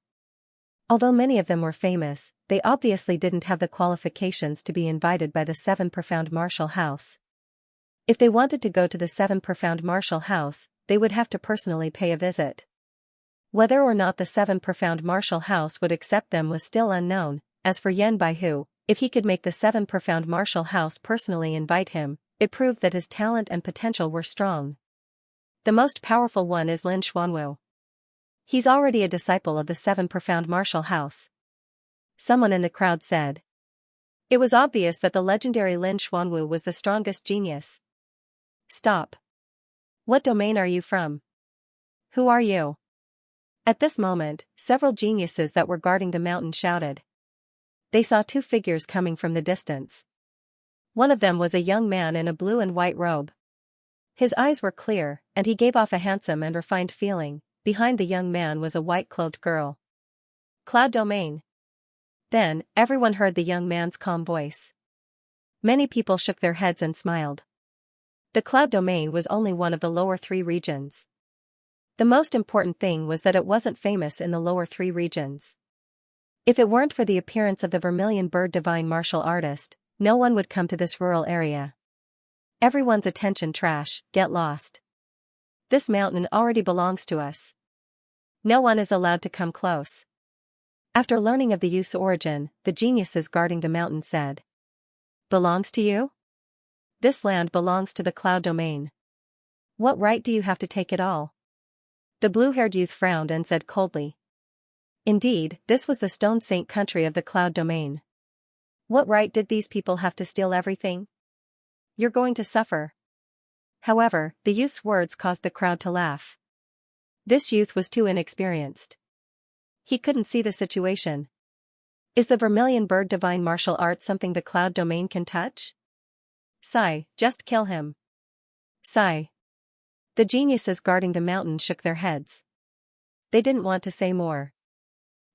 Although many of them were famous, they obviously didn't have the qualifications to be invited by the 7 profound martial house. If they wanted to go to the 7 profound martial house, they would have to personally pay a visit. Whether or not the 7 profound martial house would accept them was still unknown. As for Yan Baihu, if he could make the 7 profound martial house personally invite him, it proved that his talent and potential were strong. The most powerful one is Lin Xuanwu. He's already a disciple of the 7 profound martial house. Someone in the crowd said. It was obvious that the legendary Lin Xuanwu was the strongest genius. Stop. What domain are you from? Who are you? At this moment, several geniuses that were guarding the mountain shouted. They saw 2 figures coming from the distance. One of them was a young man in a blue and white robe. His eyes were clear, and he gave off a handsome and refined feeling. Behind the young man was a white-clothed girl. Cloud Domain. Then, everyone heard the young man's calm voice. Many people shook their heads and smiled. The Cloud Domain was only one of the lower 3 regions. The most important thing was that it wasn't famous in the lower 3 regions. If it weren't for the appearance of the vermilion bird divine martial artist, no one would come to this rural area. Everyone's attention trash, get lost. This mountain already belongs to us. No one is allowed to come close. After learning of the youth's origin, the geniuses guarding the mountain said. Belongs to you? This land belongs to the Cloud Domain. What right do you have to take it all? The blue-haired youth frowned and said coldly. Indeed, this was the Stone Saint country of the Cloud Domain. What right did these people have to steal everything? You're going to suffer. However, the youth's words caused the crowd to laugh. This youth was too inexperienced. He couldn't see the situation. Is the vermilion bird divine martial art something the Cloud Domain can touch? Sigh, just kill him. Sigh. The geniuses guarding the mountain shook their heads. They didn't want to say more.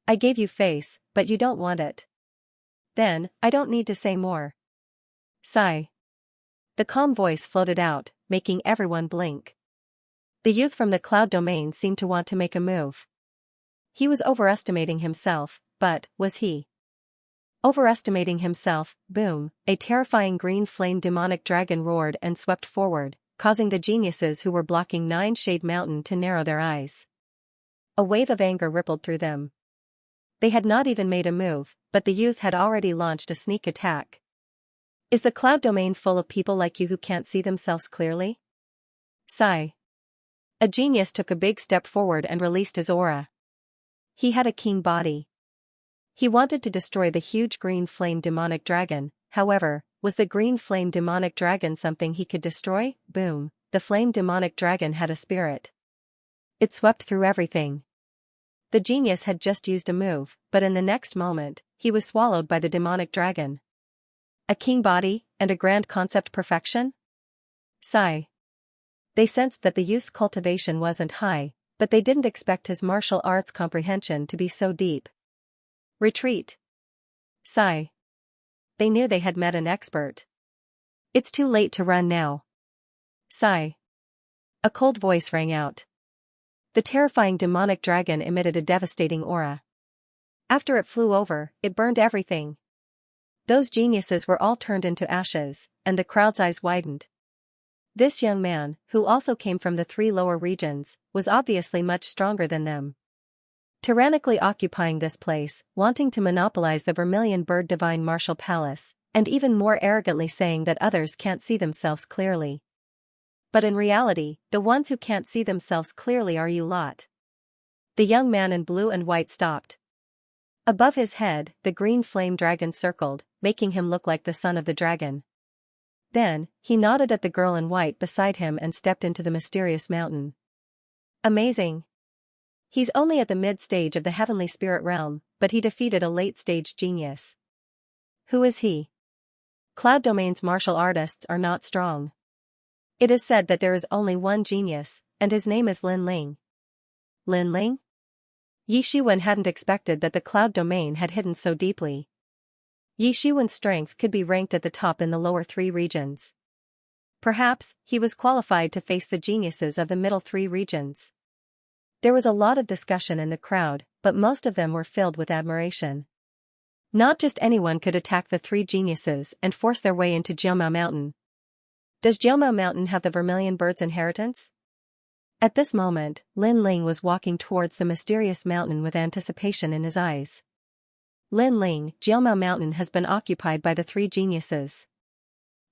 I gave you face, but you don't want it. Then, I don't need to say more. Sigh. The calm voice floated out, making everyone blink. The youth from the Cloud Domain seemed to want to make a move. He was overestimating himself, but, was he? Overestimating himself, boom, a terrifying green flame demonic dragon roared and swept forward, causing the geniuses who were blocking Nine Shade Mountain to narrow their eyes. A wave of anger rippled through them. They had not even made a move, but the youth had already launched a sneak attack. Is the Cloud Domain full of people like you who can't see themselves clearly? Sigh. A genius took a big step forward and released his aura. He had a king body. He wanted to destroy the huge green flame demonic dragon. However, was the green flame demonic dragon something he could destroy? Boom, the flame demonic dragon had a spirit. It swept through everything. The genius had just used a move, but in the next moment, he was swallowed by the demonic dragon. A king body, and a grand concept perfection? Sigh. They sensed that the youth's cultivation wasn't high, but they didn't expect his martial arts comprehension to be so deep. Retreat. Sigh. They knew they had met an expert. It's too late to run now. Sigh. A cold voice rang out. The terrifying demonic dragon emitted a devastating aura. After it flew over, it burned everything. Those geniuses were all turned into ashes, and the crowd's eyes widened. This young man, who also came from the 3 lower regions, was obviously much stronger than them. Tyrannically occupying this place, wanting to monopolize the Vermilion Bird Divine Martial Palace, and even more arrogantly saying that others can't see themselves clearly. But in reality, the ones who can't see themselves clearly are you lot. The young man in blue and white stopped. Above his head, the green flame dragon circled, making him look like the son of the dragon. Then, he nodded at the girl in white beside him and stepped into the mysterious mountain. Amazing. He's only at the mid-stage of the heavenly spirit realm, but he defeated a late-stage genius. Who is he? Cloud Domain's martial artists are not strong. It is said that there is only one genius, and his name is Lin Ling. Lin Ling? Yi Shiwen hadn't expected that the Cloud Domain had hidden so deeply. Yi Shiwen's strength could be ranked at the top in the lower 3 regions. Perhaps, he was qualified to face the geniuses of the middle 3 regions. There was a lot of discussion in the crowd, but most of them were filled with admiration. Not just anyone could attack the 3 geniuses and force their way into Jiumao Mountain. Does Jiumao Mountain have the Vermilion Bird's inheritance? At this moment, Lin Ling was walking towards the mysterious mountain with anticipation in his eyes. Lin Ling, Jiumao Mountain has been occupied by the 3 geniuses.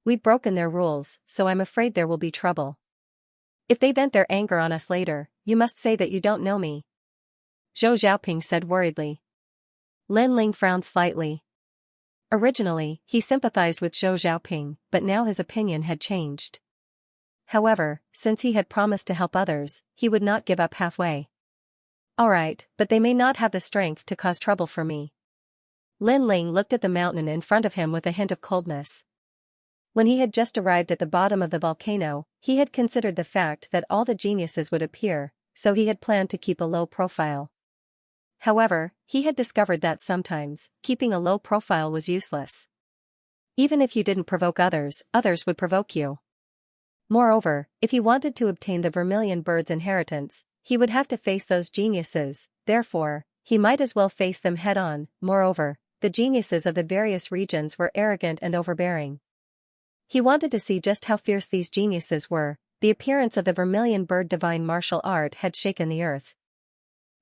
We've broken their rules, so I'm afraid there will be trouble. If they vent their anger on us later, you must say that you don't know me. Zhou Xiaoping said worriedly. Lin Ling frowned slightly. Originally, he sympathized with Zhou Xiaoping, but now his opinion had changed. However, since he had promised to help others, he would not give up halfway. Alright, but they may not have the strength to cause trouble for me. Lin Ling looked at the mountain in front of him with a hint of coldness. When he had just arrived at the bottom of the volcano, he had considered the fact that all the geniuses would appear, so he had planned to keep a low profile. However, he had discovered that sometimes, keeping a low profile was useless. Even if you didn't provoke others, others would provoke you. Moreover, if he wanted to obtain the Vermilion Bird's inheritance, he would have to face those geniuses, therefore, he might as well face them head-on. Moreover, the geniuses of the various regions were arrogant and overbearing. He wanted to see just how fierce these geniuses were. The appearance of the Vermilion Bird Divine Martial Art had shaken the earth.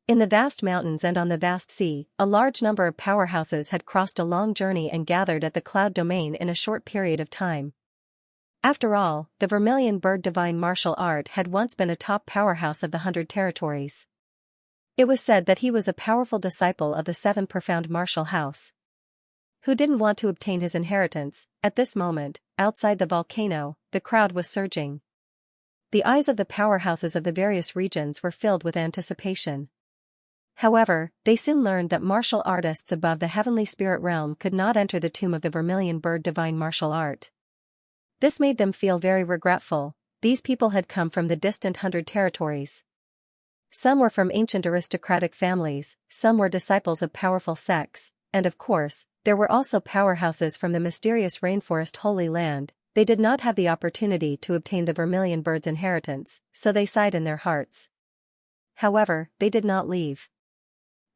In the vast mountains and on the vast sea, a large number of powerhouses had crossed a long journey and gathered at the Cloud Domain in a short period of time. After all, the Vermilion Bird Divine Martial Art had once been a top powerhouse of the 100 territories. It was said that he was a powerful disciple of the 7 Profound Martial House. Who didn't want to obtain his inheritance? At this moment, outside the volcano, the crowd was surging. The eyes of the powerhouses of the various regions were filled with anticipation. However, they soon learned that martial artists above the heavenly spirit realm could not enter the tomb of the Vermilion Bird Divine Martial Art. This made them feel very regretful. These people had come from the distant 100 territories. Some were from ancient aristocratic families, some were disciples of powerful sects, and of course, there were also powerhouses from the mysterious rainforest Holy Land. They did not have the opportunity to obtain the Vermilion Bird's inheritance, so they sighed in their hearts. However, they did not leave.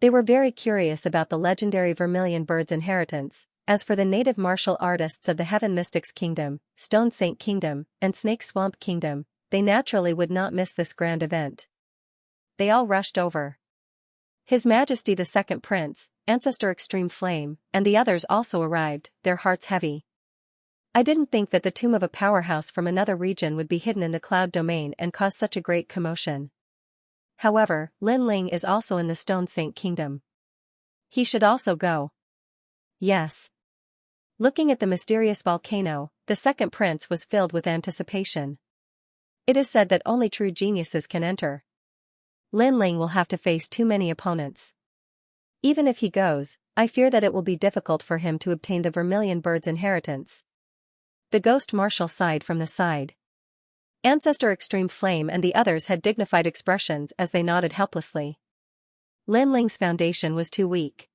They were very curious about the legendary Vermilion Bird's inheritance. As for the native martial artists of the Heaven Mystics Kingdom, Stone Saint Kingdom, and Snake Swamp Kingdom, they naturally would not miss this grand event. They all rushed over. His Majesty the Second Prince, Ancestor Extreme Flame, and the others also arrived, their hearts heavy. I didn't think that the tomb of a powerhouse from another region would be hidden in the Cloud Domain and cause such a great commotion. However, Lin Ling is also in the Stone Saint Kingdom. He should also go. Yes. Looking at the mysterious volcano, the second prince was filled with anticipation. It is said that only true geniuses can enter. Lin Ling will have to face too many opponents. Even if he goes, I fear that it will be difficult for him to obtain the Vermilion Bird's inheritance. The ghost marshal sighed from the side. Ancestor Extreme Flame and the others had dignified expressions as they nodded helplessly. Lin Ling's foundation was too weak.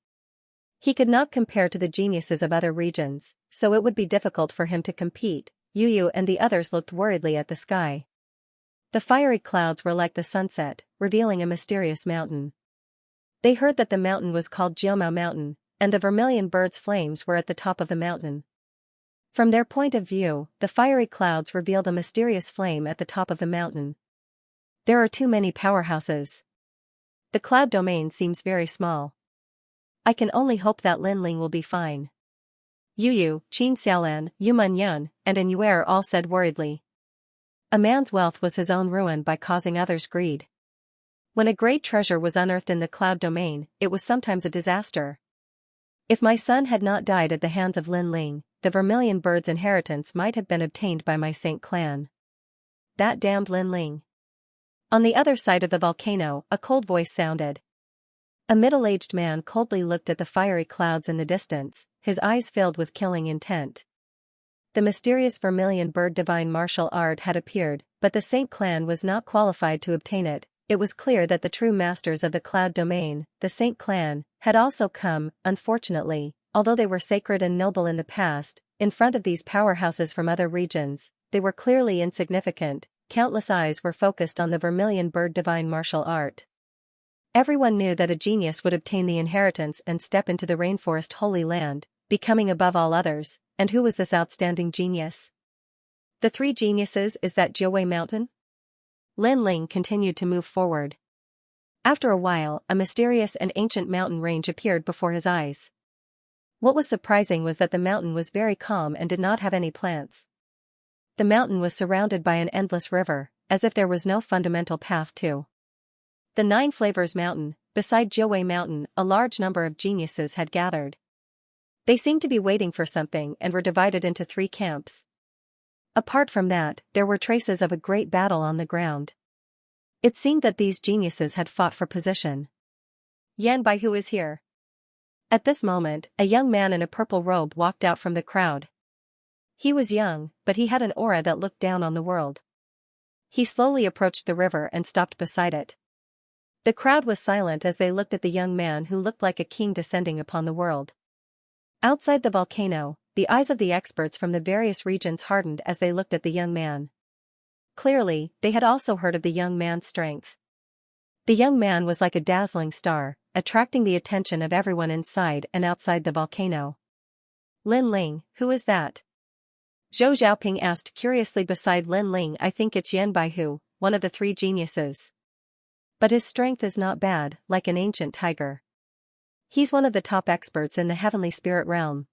He could not compare to the geniuses of other regions, so it would be difficult for him to compete. Yu Yu and the others looked worriedly at the sky. The fiery clouds were like the sunset, revealing a mysterious mountain. They heard that the mountain was called Jiomao Mountain, and the vermilion bird's flames were at the top of the mountain. From their point of view, the fiery clouds revealed a mysterious flame at the top of the mountain. There are too many powerhouses. The cloud domain seems very small. I can only hope that Linling will be fine. Yu, Qin Xiaolan, Yu Yun, and An Yuer all said worriedly. A man's wealth was his own ruin by causing others greed. When a great treasure was unearthed in the cloud domain, it was sometimes a disaster. If my son had not died at the hands of Linling, the vermilion bird's inheritance might have been obtained by my Saint clan. That damned Linling. On the other side of the volcano, a cold voice sounded. A middle-aged man coldly looked at the fiery clouds in the distance, his eyes filled with killing intent. The mysterious vermilion bird divine martial art had appeared, but the Saint clan was not qualified to obtain it. It was clear that the true masters of the cloud domain, the Saint clan, had also come. Unfortunately, although they were sacred and noble in the past, in front of these powerhouses from other regions, they were clearly insignificant. Countless eyes were focused on the vermilion bird divine martial art. Everyone knew that a genius would obtain the inheritance and step into the rainforest holy land, becoming above all others. And who was this outstanding genius? The three geniuses. Is that Jiuwei Mountain? Linling continued to move forward. After a while, a mysterious and ancient mountain range appeared before his eyes. What was surprising was that the mountain was very calm and did not have any plants. The mountain was surrounded by an endless river, as if there was no fundamental path to the Nine Flavors Mountain. Beside Jiuwei Mountain, a large number of geniuses had gathered. They seemed to be waiting for something and were divided into three camps. Apart from that, there were traces of a great battle on the ground. It seemed that these geniuses had fought for position. Yan Baihu is here. At this moment, a young man in a purple robe walked out from the crowd. He was young, but he had an aura that looked down on the world. He slowly approached the river and stopped beside it. The crowd was silent as they looked at the young man who looked like a king descending upon the world. Outside the volcano, the eyes of the experts from the various regions hardened as they looked at the young man. Clearly, they had also heard of the young man's strength. The young man was like a dazzling star, attracting the attention of everyone inside and outside the volcano. Linling, who is that? Zhou Xiaoping asked curiously beside Linling. I think it's Yan Baihu, one of the three geniuses. But his strength is not bad, like an ancient tiger. He's one of the top experts in the heavenly spirit realm.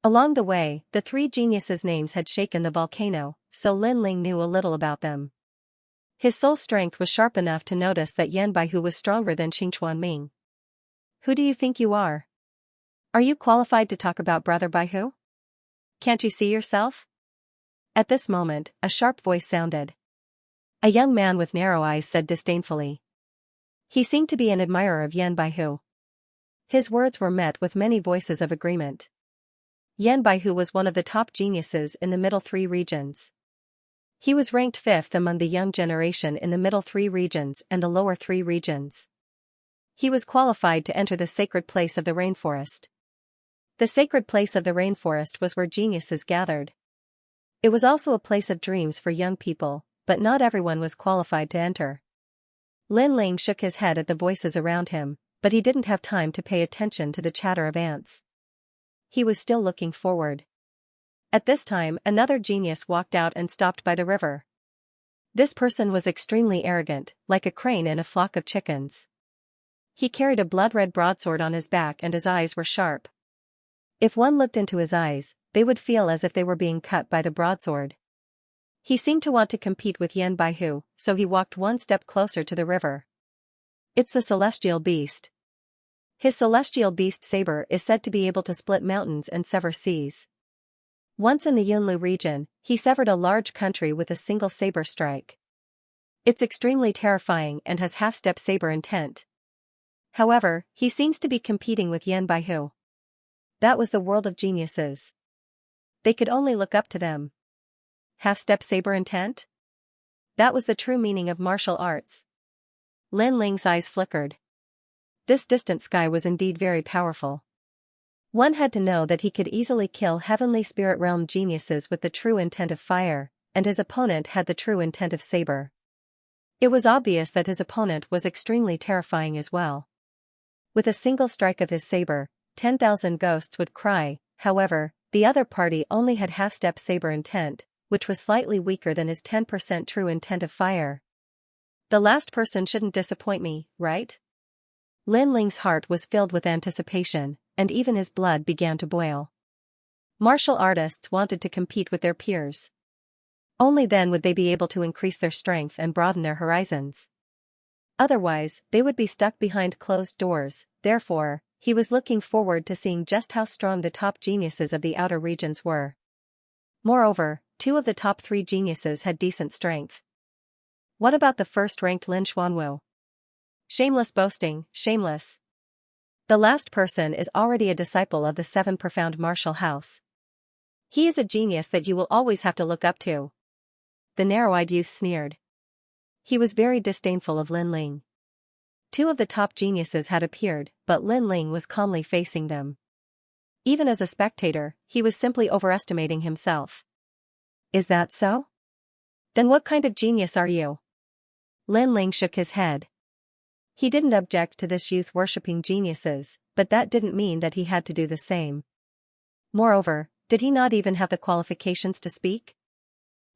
Along the way, the three geniuses' names had shaken the volcano, so Linling knew a little about them. His soul strength was sharp enough to notice that Yan Baihu was stronger than Xingchuan Ming. Who do you think you are? Are you qualified to talk about Brother Baihu? Can't you see yourself? At this moment, a sharp voice sounded. A young man with narrow eyes said disdainfully. He seemed to be an admirer of Yan Baihu. His words were met with many voices of agreement. Yan Baihu was one of the top geniuses in the middle three regions. He was ranked fifth among the young generation in the middle three regions and the lower three regions. He was qualified to enter the sacred place of the rainforest. The sacred place of the rainforest was where geniuses gathered. It was also a place of dreams for young people, but not everyone was qualified to enter. Linling shook his head at the voices around him, but he didn't have time to pay attention to the chatter of ants. He was still looking forward. At this time, another genius walked out and stopped by the river. This person was extremely arrogant, like a crane in a flock of chickens. He carried a blood-red broadsword on his back and his eyes were sharp. If one looked into his eyes, they would feel as if they were being cut by the broadsword. He seemed to want to compete with Yan Baihu, so he walked one step closer to the river. It's the celestial beast. His celestial beast saber is said to be able to split mountains and sever seas. Once in the Yunlu region, he severed a large country with a single saber strike. It's extremely terrifying and has half-step saber intent. However, he seems to be competing with Yan Baihu. That was the world of geniuses. They could only look up to them. Half-step saber intent? That was the true meaning of martial arts. Linling's eyes flickered. This distant sky was indeed very powerful. One had to know that he could easily kill heavenly spirit realm geniuses with the true intent of fire, and his opponent had the true intent of saber. It was obvious that his opponent was extremely terrifying as well. With a single strike of his saber, 10,000 ghosts would cry. However, the other party only had half-step saber intent, which was slightly weaker than his 10% true intent of fire. The last person shouldn't disappoint me, right? Lin Ling's heart was filled with anticipation, and even his blood began to boil. Martial artists wanted to compete with their peers. Only then would they be able to increase their strength and broaden their horizons. Otherwise, they would be stuck behind closed doors. Therefore, he was looking forward to seeing just how strong the top geniuses of the outer regions were. Moreover, 2 of the top 3 geniuses had decent strength. What about the first-ranked Lin Xuanwu? Shameless boasting, shameless. The last person is already a disciple of the 7 profound martial house. He is a genius that you will always have to look up to. The narrow-eyed youth sneered. He was very disdainful of Lin Ling. 2 of the top geniuses had appeared, but Lin Ling was calmly facing them. Even as a spectator, he was simply overestimating himself. Is that so? Then what kind of genius are you? Lin Ling shook his head. He didn't object to this youth worshipping geniuses, but that didn't mean that he had to do the same. Moreover, did he not even have the qualifications to speak?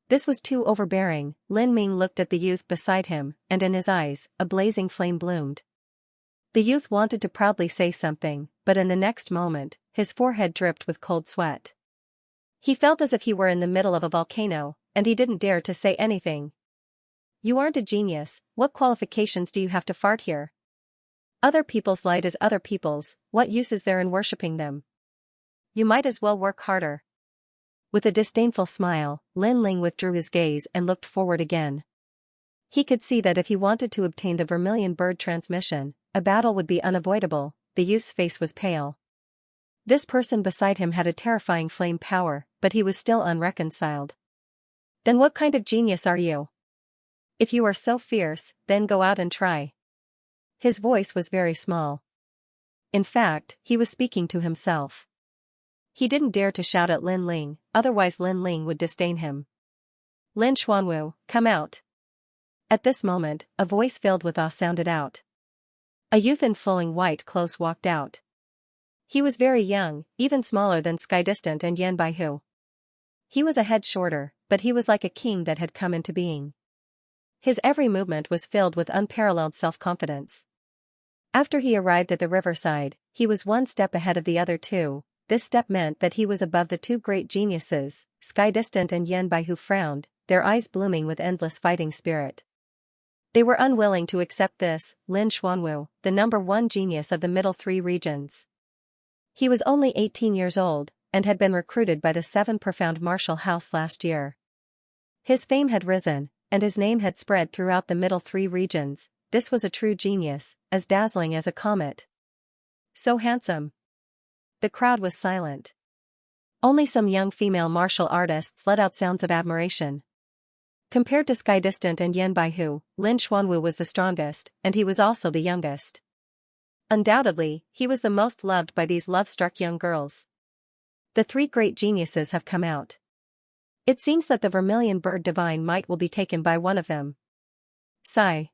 This was too overbearing. Lin Ming looked at the youth beside him, and in his eyes, a blazing flame bloomed. The youth wanted to proudly say something, but in the next moment, his forehead dripped with cold sweat. He felt as if he were in the middle of a volcano, and he didn't dare to say anything. You aren't a genius. What qualifications do you have to fart here? Other people's light is other people's. What use is there in worshipping them? You might as well work harder. With a disdainful smile, Lin Ling withdrew his gaze and looked forward again. He could see that if he wanted to obtain the vermilion bird transmission, a battle would be unavoidable. The youth's face was pale. This person beside him had a terrifying flame power, but he was still unreconciled. Then what kind of genius are you? If you are so fierce, then go out and try. His voice was very small. In fact, he was speaking to himself. He didn't dare to shout at Lin Ling, otherwise Lin Ling would disdain him. Lin Xuanwu, come out. At this moment, a voice filled with awe sounded out. A youth in flowing white clothes walked out. He was very young, even smaller than Sky Distant and Yan Baihu. He was a head shorter, but he was like a king that had come into being. His every movement was filled with unparalleled self-confidence. After he arrived at the riverside, he was 1 step ahead of the other 2. This step meant that he was above the 2 great geniuses. Sky Distant and Yan Baihu frowned, their eyes blooming with endless fighting spirit. They were unwilling to accept this. Lin Xuanwu, the number 1 genius of the middle 3 regions. He was only 18 years old, and had been recruited by the 7 profound martial house last year. His fame had risen, and his name had spread throughout the middle 3 regions. This was a true genius, as dazzling as a comet. So handsome. The crowd was silent. Only some young female martial artists let out sounds of admiration. Compared to Sky Distant and Yan Baihu, Lin Xuanwu was the strongest, and he was also the youngest. Undoubtedly, he was the most loved by these love-struck young girls. The 3 great geniuses have come out. It seems that the vermilion bird divine might will be taken by one of them. Sigh.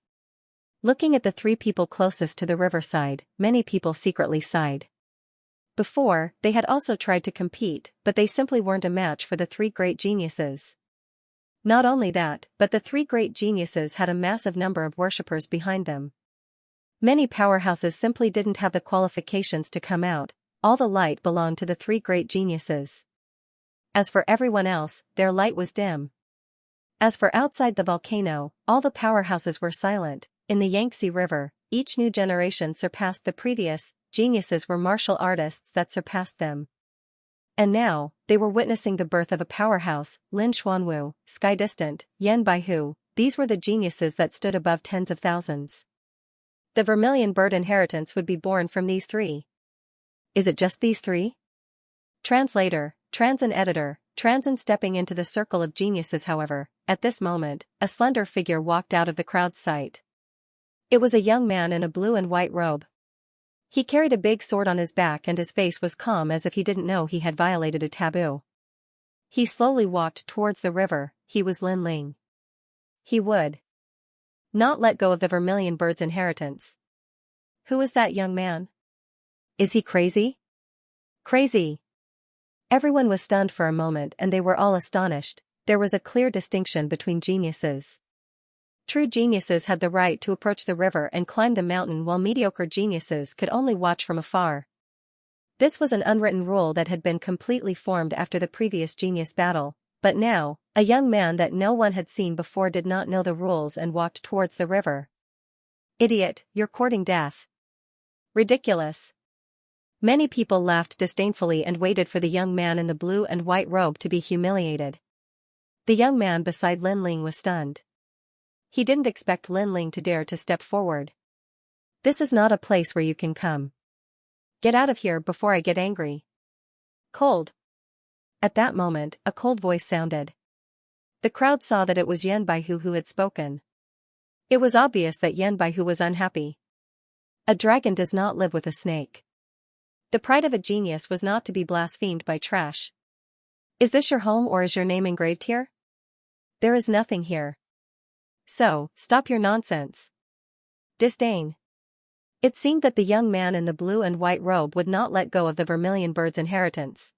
Looking at the 3 people closest to the riverside, many people secretly sighed. Before, they had also tried to compete, but they simply weren't a match for the 3 great geniuses. Not only that, but the 3 great geniuses had a massive number of worshippers behind them. Many powerhouses simply didn't have the qualifications to come out. All the light belonged to the 3 great geniuses. As for everyone else, their light was dim. As for outside the volcano, all the powerhouses were silent. In the Yangtze River, each new generation surpassed the previous. Geniuses were martial artists that surpassed them. And now, they were witnessing the birth of a powerhouse. Lin Xuanwu, Sky Distant, Yan Baihu, these were the geniuses that stood above tens of thousands. The vermilion bird inheritance would be born from these 3. Is it just these 3? Translator, Transin editor, Transin stepping into the circle of geniuses. However, at this moment, a slender figure walked out of the crowd's sight. It was a young man in a blue and white robe. He carried a big sword on his back and his face was calm as if he didn't know he had violated a taboo. He slowly walked towards the river. He was Lin Ling. He would Not let go of the vermilion bird's inheritance. Who is that young man? Is he crazy? Crazy. Everyone was stunned for a moment and they were all astonished. There was a clear distinction between geniuses. True geniuses had the right to approach the river and climb the mountain while mediocre geniuses could only watch from afar. This was an unwritten rule that had been completely formed after the previous genius battle, but now, a young man that no one had seen before did not know the rules and walked towards the river. Idiot, you're courting death. Ridiculous. Many people laughed disdainfully and waited for the young man in the blue and white robe to be humiliated. The young man beside Lin Ling was stunned. He didn't expect Lin Ling to dare to step forward. This is not a place where you can come. Get out of here before I get angry. Cold. At that moment, a cold voice sounded. The crowd saw that it was Yan Baihu who had spoken. It was obvious that Yan Baihu was unhappy. A dragon does not live with a snake. The pride of a genius was not to be blasphemed by trash. Is this your home or is your name engraved here? There is nothing here. So, stop your nonsense. Disdain. It seemed that the young man in the blue and white robe would not let go of the vermilion bird's inheritance.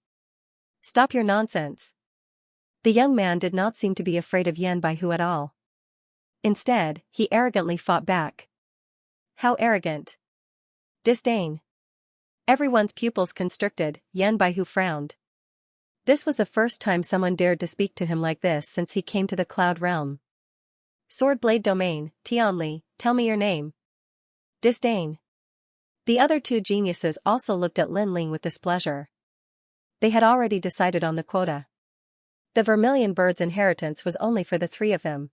Stop your nonsense. The young man did not seem to be afraid of Yan Baihu at all. Instead, he arrogantly fought back. How arrogant. Disdain. Everyone's pupils constricted. Yan Baihu frowned. This was the first time someone dared to speak to him like this since he came to the Cloud Realm. Sword Blade Domain, Tianli, tell me your name. Disdain. The other two geniuses also looked at Lin Ling with displeasure. They had already decided on the quota. The vermilion bird's inheritance was only for the three of them.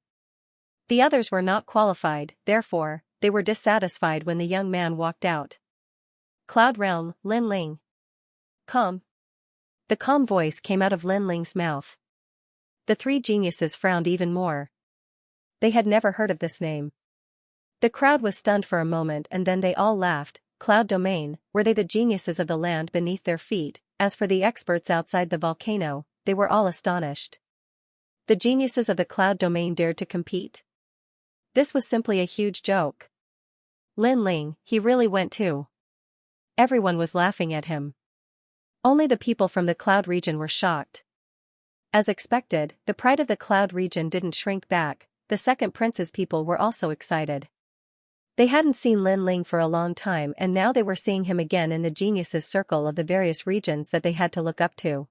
The others were not qualified, therefore, they were dissatisfied when the young man walked out. Cloud Realm, Lin Ling. Calm. The calm voice came out of Lin Ling's mouth. The three geniuses frowned even more. They had never heard of this name. The crowd was stunned for a moment and then they all laughed. Cloud Domain, were they the geniuses of the land beneath their feet? As for the experts outside the volcano, they were all astonished. The geniuses of the Cloud Domain dared to compete. This was simply a huge joke. Lin Ling, he really went too. Everyone was laughing at him. Only the people from the Cloud region were shocked. As expected, the pride of the Cloud region didn't shrink back. The second prince's people were also excited. They hadn't seen Lin Ling for a long time and now they were seeing him again in the geniuses' circle of the various regions that they had to look up to.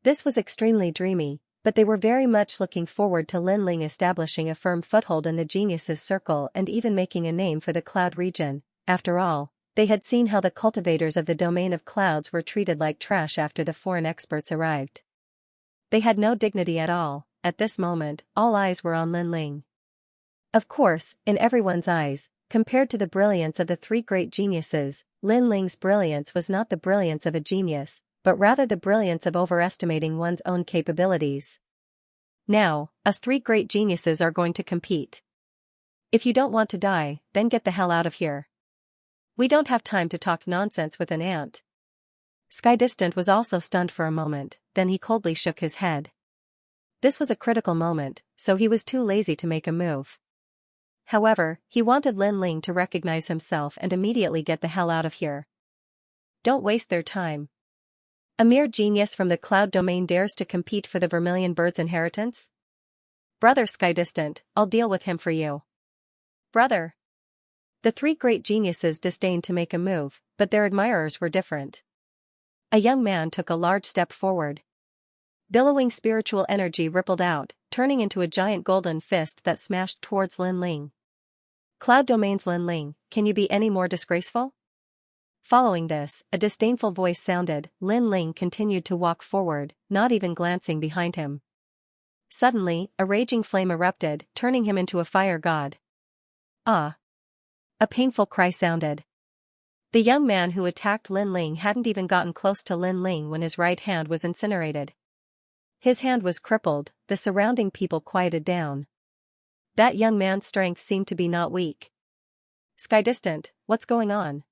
This was extremely dreamy, but they were very much looking forward to Lin Ling establishing a firm foothold in the geniuses' circle and even making a name for the Cloud region. After all, they had seen how the cultivators of the domain of clouds were treated like trash after the foreign experts arrived. They had no dignity at all. At this moment, all eyes were on Lin Ling. Of course, in everyone's eyes, compared to the brilliance of the three great geniuses, Lin Ling's brilliance was not the brilliance of a genius, but rather the brilliance of overestimating one's own capabilities. Now, us three great geniuses are going to compete. If you don't want to die, then get the hell out of here. We don't have time to talk nonsense with an ant. Sky Distant was also stunned for a moment, then he coldly shook his head. This was a critical moment, so he was too lazy to make a move. However, he wanted Lin Ling to recognize himself and immediately get the hell out of here. Don't waste their time. A mere genius from the Cloud Domain dares to compete for the vermilion bird's inheritance? Brother Sky Distant, I'll deal with him for you. Brother. The three great geniuses disdained to make a move, but their admirers were different. A young man took a large step forward. Billowing spiritual energy rippled out, turning into a giant golden fist that smashed towards Lin Ling. Cloud Domain's Lin Ling, can you be any more disgraceful? Following this, a disdainful voice sounded. Lin Ling continued to walk forward, not even glancing behind him. Suddenly, a raging flame erupted, turning him into a fire god. Ah! A painful cry sounded. The young man who attacked Lin Ling hadn't even gotten close to Lin Ling when his right hand was incinerated. His hand was crippled, the surrounding people quieted down. That young man's strength seemed to be not weak. Sky Distant, what's going on?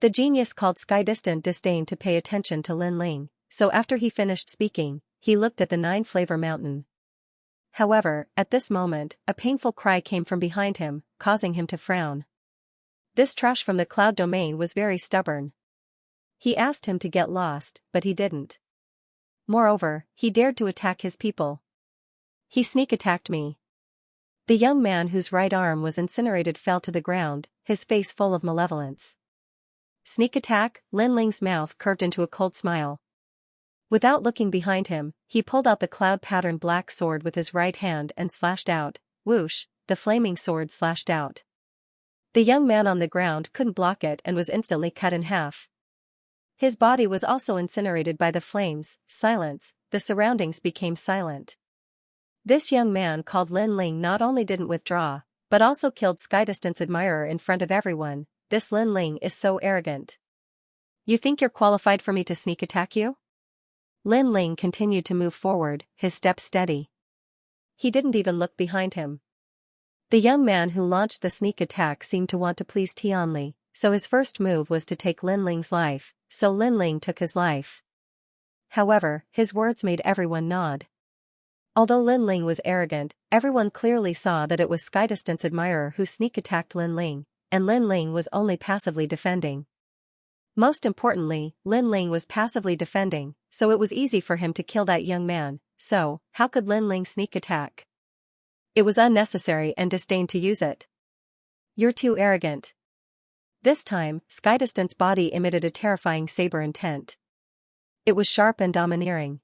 The genius called Sky Distant disdained to pay attention to Lin Ling, so after he finished speaking, he looked at the 9-flavor mountain. However, at this moment, a painful cry came from behind him, causing him to frown. This trash from the cloud domain was very stubborn. He asked him to get lost, but he didn't. Moreover, he dared to attack his people. He sneak attacked me. The young man whose right arm was incinerated fell to the ground, his face full of malevolence. Sneak attack? Lin Ling's mouth curved into a cold smile. Without looking behind him, he pulled out the cloud-patterned black sword with his right hand and slashed out. Whoosh, the flaming sword slashed out. The young man on the ground couldn't block it and was instantly cut in half. His body was also incinerated by the flames. Silence, the surroundings became silent. This young man called Lin Ling not only didn't withdraw, but also killed Skydistant's admirer in front of everyone. This Lin Ling is so arrogant. You think you're qualified for me to sneak attack you? Lin Ling continued to move forward, his steps steady. He didn't even look behind him. The young man who launched the sneak attack seemed to want to please Tianli, so his first move was to take Lin Ling's life, so Lin Ling took his life. However, his words made everyone nod. Although Lin Ling was arrogant, everyone clearly saw that it was Skydistant's admirer who sneak attacked Lin Ling, and Lin Ling was only passively defending. Most importantly, Lin Ling was passively defending, so it was easy for him to kill that young man, so, how could Lin Ling sneak attack? It was unnecessary and disdained to use it. You're too arrogant. This time, Skydistant's body emitted a terrifying saber intent. It was sharp and domineering.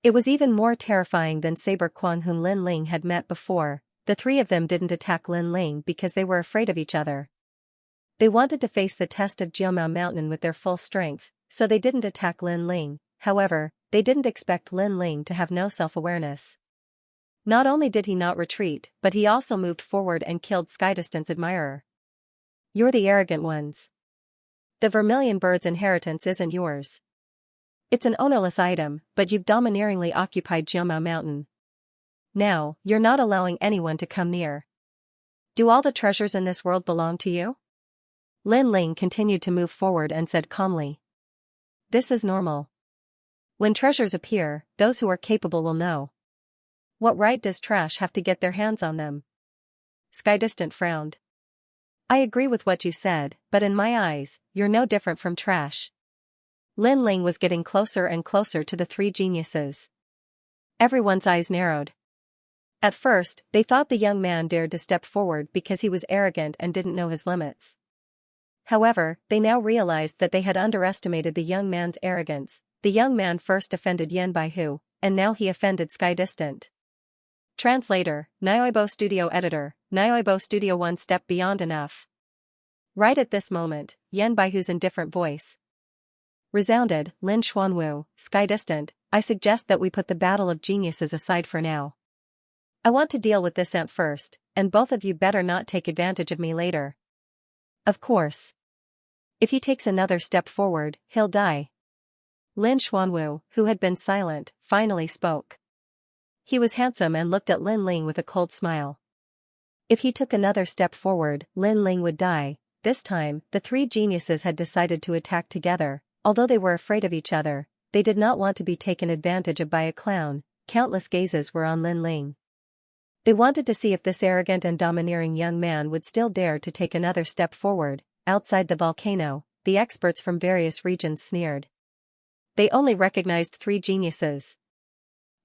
It was even more terrifying than Saber Quan whom Lin Ling had met before. The three of them didn't attack Lin Ling because they were afraid of each other. They wanted to face the test of Jiumao Mountain with their full strength, so they didn't attack Lin Ling. However, they didn't expect Lin Ling to have no self-awareness. Not only did he not retreat, but he also moved forward and killed Skydistant's admirer. You're the arrogant ones. The vermilion bird's inheritance isn't yours. It's an ownerless item, but you've domineeringly occupied Jiumao Mountain. Now, you're not allowing anyone to come near. Do all the treasures in this world belong to you? Lin Ling continued to move forward and said calmly. This is normal. When treasures appear, those who are capable will know. What right does trash have to get their hands on them? Skydistant frowned. I agree with what you said, but in my eyes, you're no different from trash. Lin Ling was getting closer and closer to the three geniuses. Everyone's eyes narrowed. At first, they thought the young man dared to step forward because he was arrogant and didn't know his limits. However, they now realized that they had underestimated the young man's arrogance. The young man first offended Yan Baihu, and now he offended Skydistant. Translator, Nioibo Studio Editor, Nioibo Studio one step beyond enough. Right at this moment, Yan Baihu's indifferent voice resounded. Lin Xuanwu, Skydistant, I suggest that we put the battle of geniuses aside for now. I want to deal with this ant first, and both of you better not take advantage of me later. Of course. If he takes another step forward, he'll die. Lin Xuanwu, who had been silent, finally spoke. He was handsome and looked at Lin Ling with a cold smile. If he took another step forward, Lin Ling would die. This time, the three geniuses had decided to attack together. Although they were afraid of each other, they did not want to be taken advantage of by a clown. Countless gazes were on Lin Ling. They wanted to see if this arrogant and domineering young man would still dare to take another step forward. Outside the volcano, the experts from various regions sneered. They only recognized three geniuses.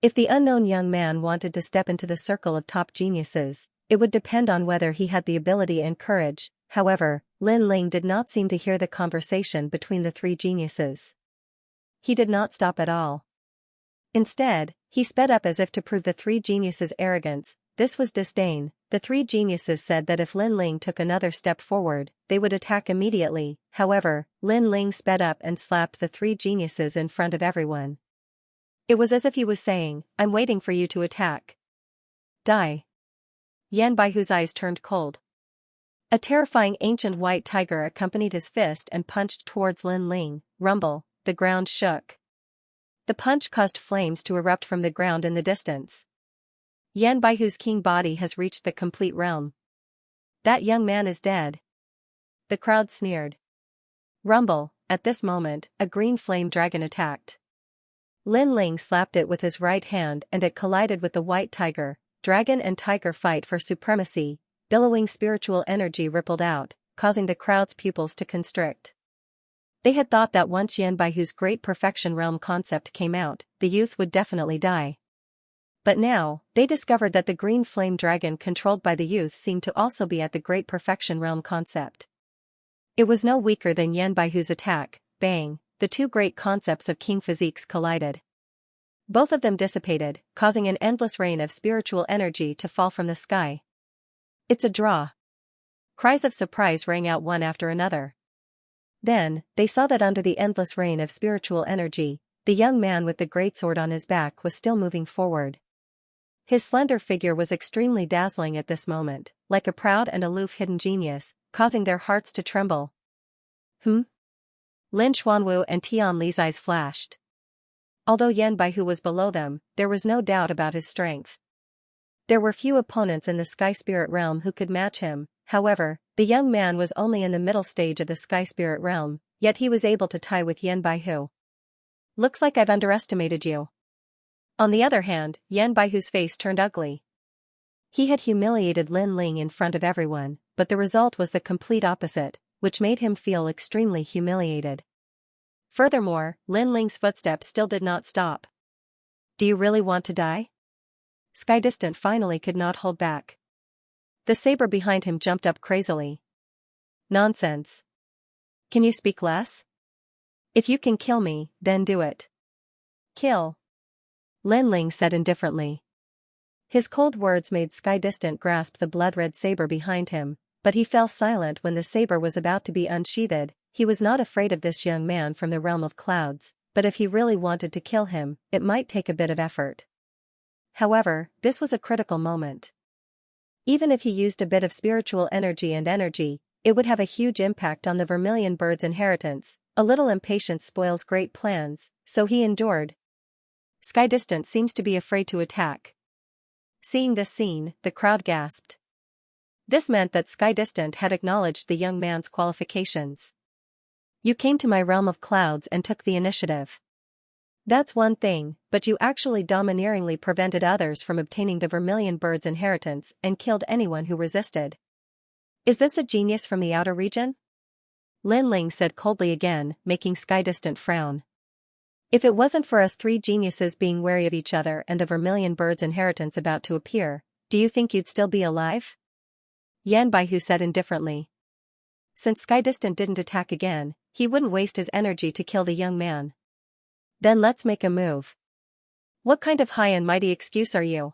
If the unknown young man wanted to step into the circle of top geniuses, it would depend on whether he had the ability and courage. However, Lin Ling did not seem to hear the conversation between the three geniuses. He did not stop at all. Instead, he sped up as if to prove the three geniuses' arrogance. This was disdain. The three geniuses said that if Lin Ling took another step forward, they would attack immediately. However, Lin Ling sped up and slapped the three geniuses in front of everyone. It was as if he was saying, I'm waiting for you to attack. Die. Yan Baihu's eyes turned cold. A terrifying ancient white tiger accompanied his fist and punched towards Lin Ling. Rumble, the ground shook. The punch caused flames to erupt from the ground in the distance. Yan Baihu's king body has reached the complete realm. That young man is dead. The crowd sneered. Rumble, at this moment, a green flame dragon attacked. Lin Ling slapped it with his right hand and it collided with the white tiger. Dragon and tiger fight for supremacy. Billowing spiritual energy rippled out, causing the crowd's pupils to constrict. They had thought that once Yan Baihu's great perfection realm concept came out, the youth would definitely die. But now, they discovered that the green flame dragon controlled by the youth seemed to also be at the great perfection realm concept. It was no weaker than Yan Baihu's attack. Bang, the two great concepts of king physiques collided. Both of them dissipated, causing an endless rain of spiritual energy to fall from the sky. It's a draw. Cries of surprise rang out one after another. Then, they saw that under the endless rain of spiritual energy, the young man with the greatsword on his back was still moving forward. His slender figure was extremely dazzling at this moment, like a proud and aloof hidden genius, causing their hearts to tremble. Lin Xuanwu and Tian Li's eyes flashed. Although Yan Baihu was below them, there was no doubt about his strength. There were few opponents in the Sky Spirit realm who could match him. However, the young man was only in the middle stage of the Sky Spirit realm, yet he was able to tie with Yan Baihu. Looks like I've underestimated you. On the other hand, Yan Baihu's face turned ugly. He had humiliated Lin Ling in front of everyone, but the result was the complete opposite, which made him feel extremely humiliated. Furthermore, Lin Ling's footsteps still did not stop. Do you really want to die? Sky Distant finally could not hold back. The saber behind him jumped up crazily. Nonsense. Can you speak less? If you can kill me, then do it. Kill. Lin Ling said indifferently. His cold words made Sky Distant grasp the blood-red saber behind him, but he fell silent when the saber was about to be unsheathed. He was not afraid of this young man from the realm of clouds, but if he really wanted to kill him, it might take a bit of effort. However, this was a critical moment. Even if he used a bit of spiritual energy, it would have a huge impact on the Vermilion Bird's inheritance. A little impatience spoils great plans, so he endured. Sky Distant seems to be afraid to attack. Seeing this scene, the crowd gasped. This meant that Sky Distant had acknowledged the young man's qualifications. You came to my realm of clouds and took the initiative. That's one thing, but you actually domineeringly prevented others from obtaining the Vermilion Bird's inheritance and killed anyone who resisted. Is this a genius from the outer region? Lin Ling said coldly again, making Sky Distant frown. If it wasn't for us three geniuses being wary of each other and the Vermilion Bird's inheritance about to appear, do you think you'd still be alive? Yan Baihu said indifferently. Since Sky Distant didn't attack again, he wouldn't waste his energy to kill the young man. Then let's make a move. What kind of high and mighty excuse are you?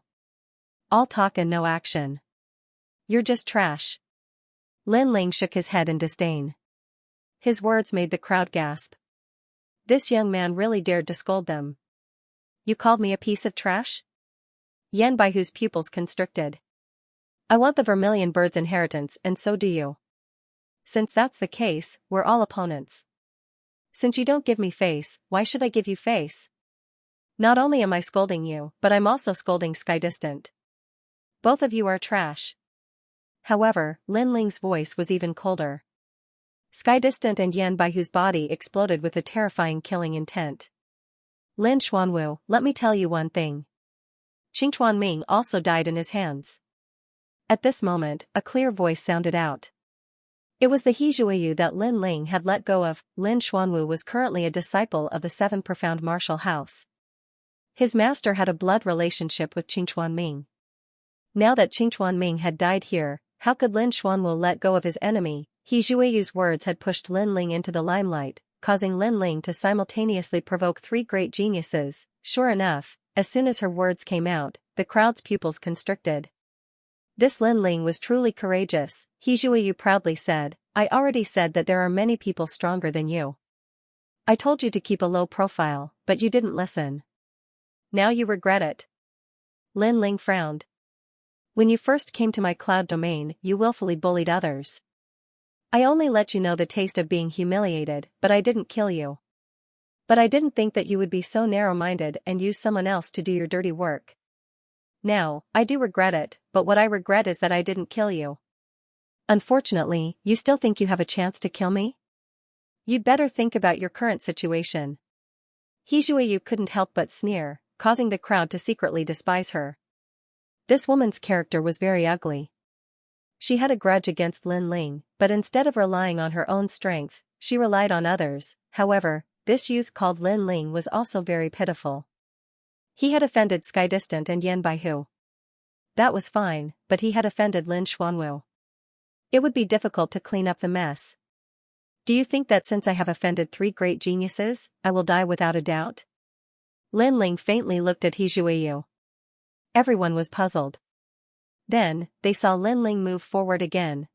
All talk and no action. You're just trash. Lin Ling shook his head in disdain. His words made the crowd gasp. This young man really dared to scold them. You called me a piece of trash? Yan Baihu's pupils constricted. I want the Vermilion Bird's inheritance and so do you. Since that's the case, we're all opponents. Since you don't give me face, why should I give you face? Not only am I scolding you, but I'm also scolding Sky Distant. Both of you are trash. However, Lin Ling's voice was even colder. Sky Distant and Yan Baihu's body exploded with a terrifying killing intent. Lin Xuanwu, let me tell you one thing. Qingchuan Ming also died in his hands. At this moment, a clear voice sounded out. It was the Hizhuiyu that Lin Ling had let go of. Lin Xuanwu was currently a disciple of the Seven Profound Martial House. His master had a blood relationship with Qingchuan Ming. Now that Qingchuan Ming had died here, how could Lin Xuanwu let go of his enemy? Hizhuiyu's words had pushed Lin Ling into the limelight, causing Lin Ling to simultaneously provoke three great geniuses. Sure enough, as soon as her words came out, the crowd's pupils constricted. This Lin Ling was truly courageous, Hizhuiyu proudly said. I already said that there are many people stronger than you. I told you to keep a low profile, but you didn't listen. Now you regret it. Lin Ling frowned. When you first came to my cloud domain, you willfully bullied others. I only let you know the taste of being humiliated, but I didn't kill you. But I didn't think that you would be so narrow-minded and use someone else to do your dirty work. Now, I do regret it, but what I regret is that I didn't kill you. Unfortunately, you still think you have a chance to kill me? You'd better think about your current situation. He Jueyu couldn't help but sneer, causing the crowd to secretly despise her. This woman's character was very ugly. She had a grudge against Lin Ling, but instead of relying on her own strength, she relied on others. However, this youth called Lin Ling was also very pitiful. He had offended Sky Distant and Yan Baihu. That was fine, but he had offended Lin Xuanwu. It would be difficult to clean up the mess. Do you think that since I have offended 3 great geniuses, I will die without a doubt? Lin Ling faintly looked at He Jueyu. Everyone was puzzled. Then, they saw Lin Ling move forward again.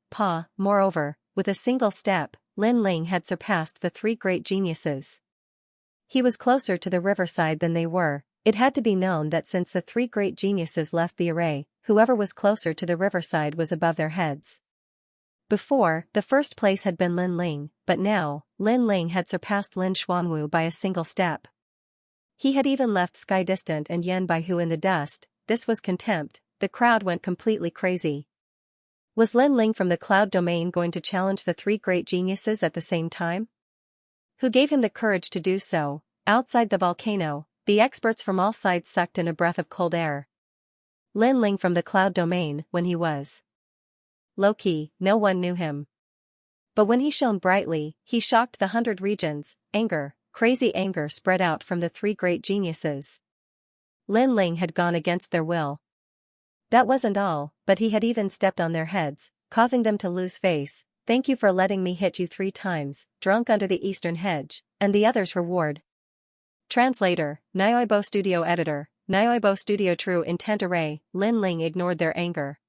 Moreover, with a single step, Lin Ling had surpassed the 3 great geniuses. He was closer to the riverside than they were. It had to be known that since the 3 great geniuses left the array, whoever was closer to the riverside was above their heads. Before, the first place had been Lin Ling, but now, Lin Ling had surpassed Lin Xuanwu by a single step. He had even left Sky Distant and Yan Baihu in the dust. This was contempt. The crowd went completely crazy. Was Lin Ling from the Cloud Domain going to challenge the 3 great geniuses at the same time? Who gave him the courage to do so? Outside the volcano, the experts from all sides sucked in a breath of cold air. Lin Ling from the Cloud Domain, when he was low-key, no one knew him. But when he shone brightly, he shocked the 100 regions. Crazy anger spread out from the 3 great geniuses. Lin Ling had gone against their will. That wasn't all, but he had even stepped on their heads, causing them to lose face. Thank you for letting me hit you 3 times, drunk under the eastern hedge, and the others reward. Translator, Nyoibo Studio Editor, Nyoibo Studio True Intent Array. Lin Ling ignored their anger.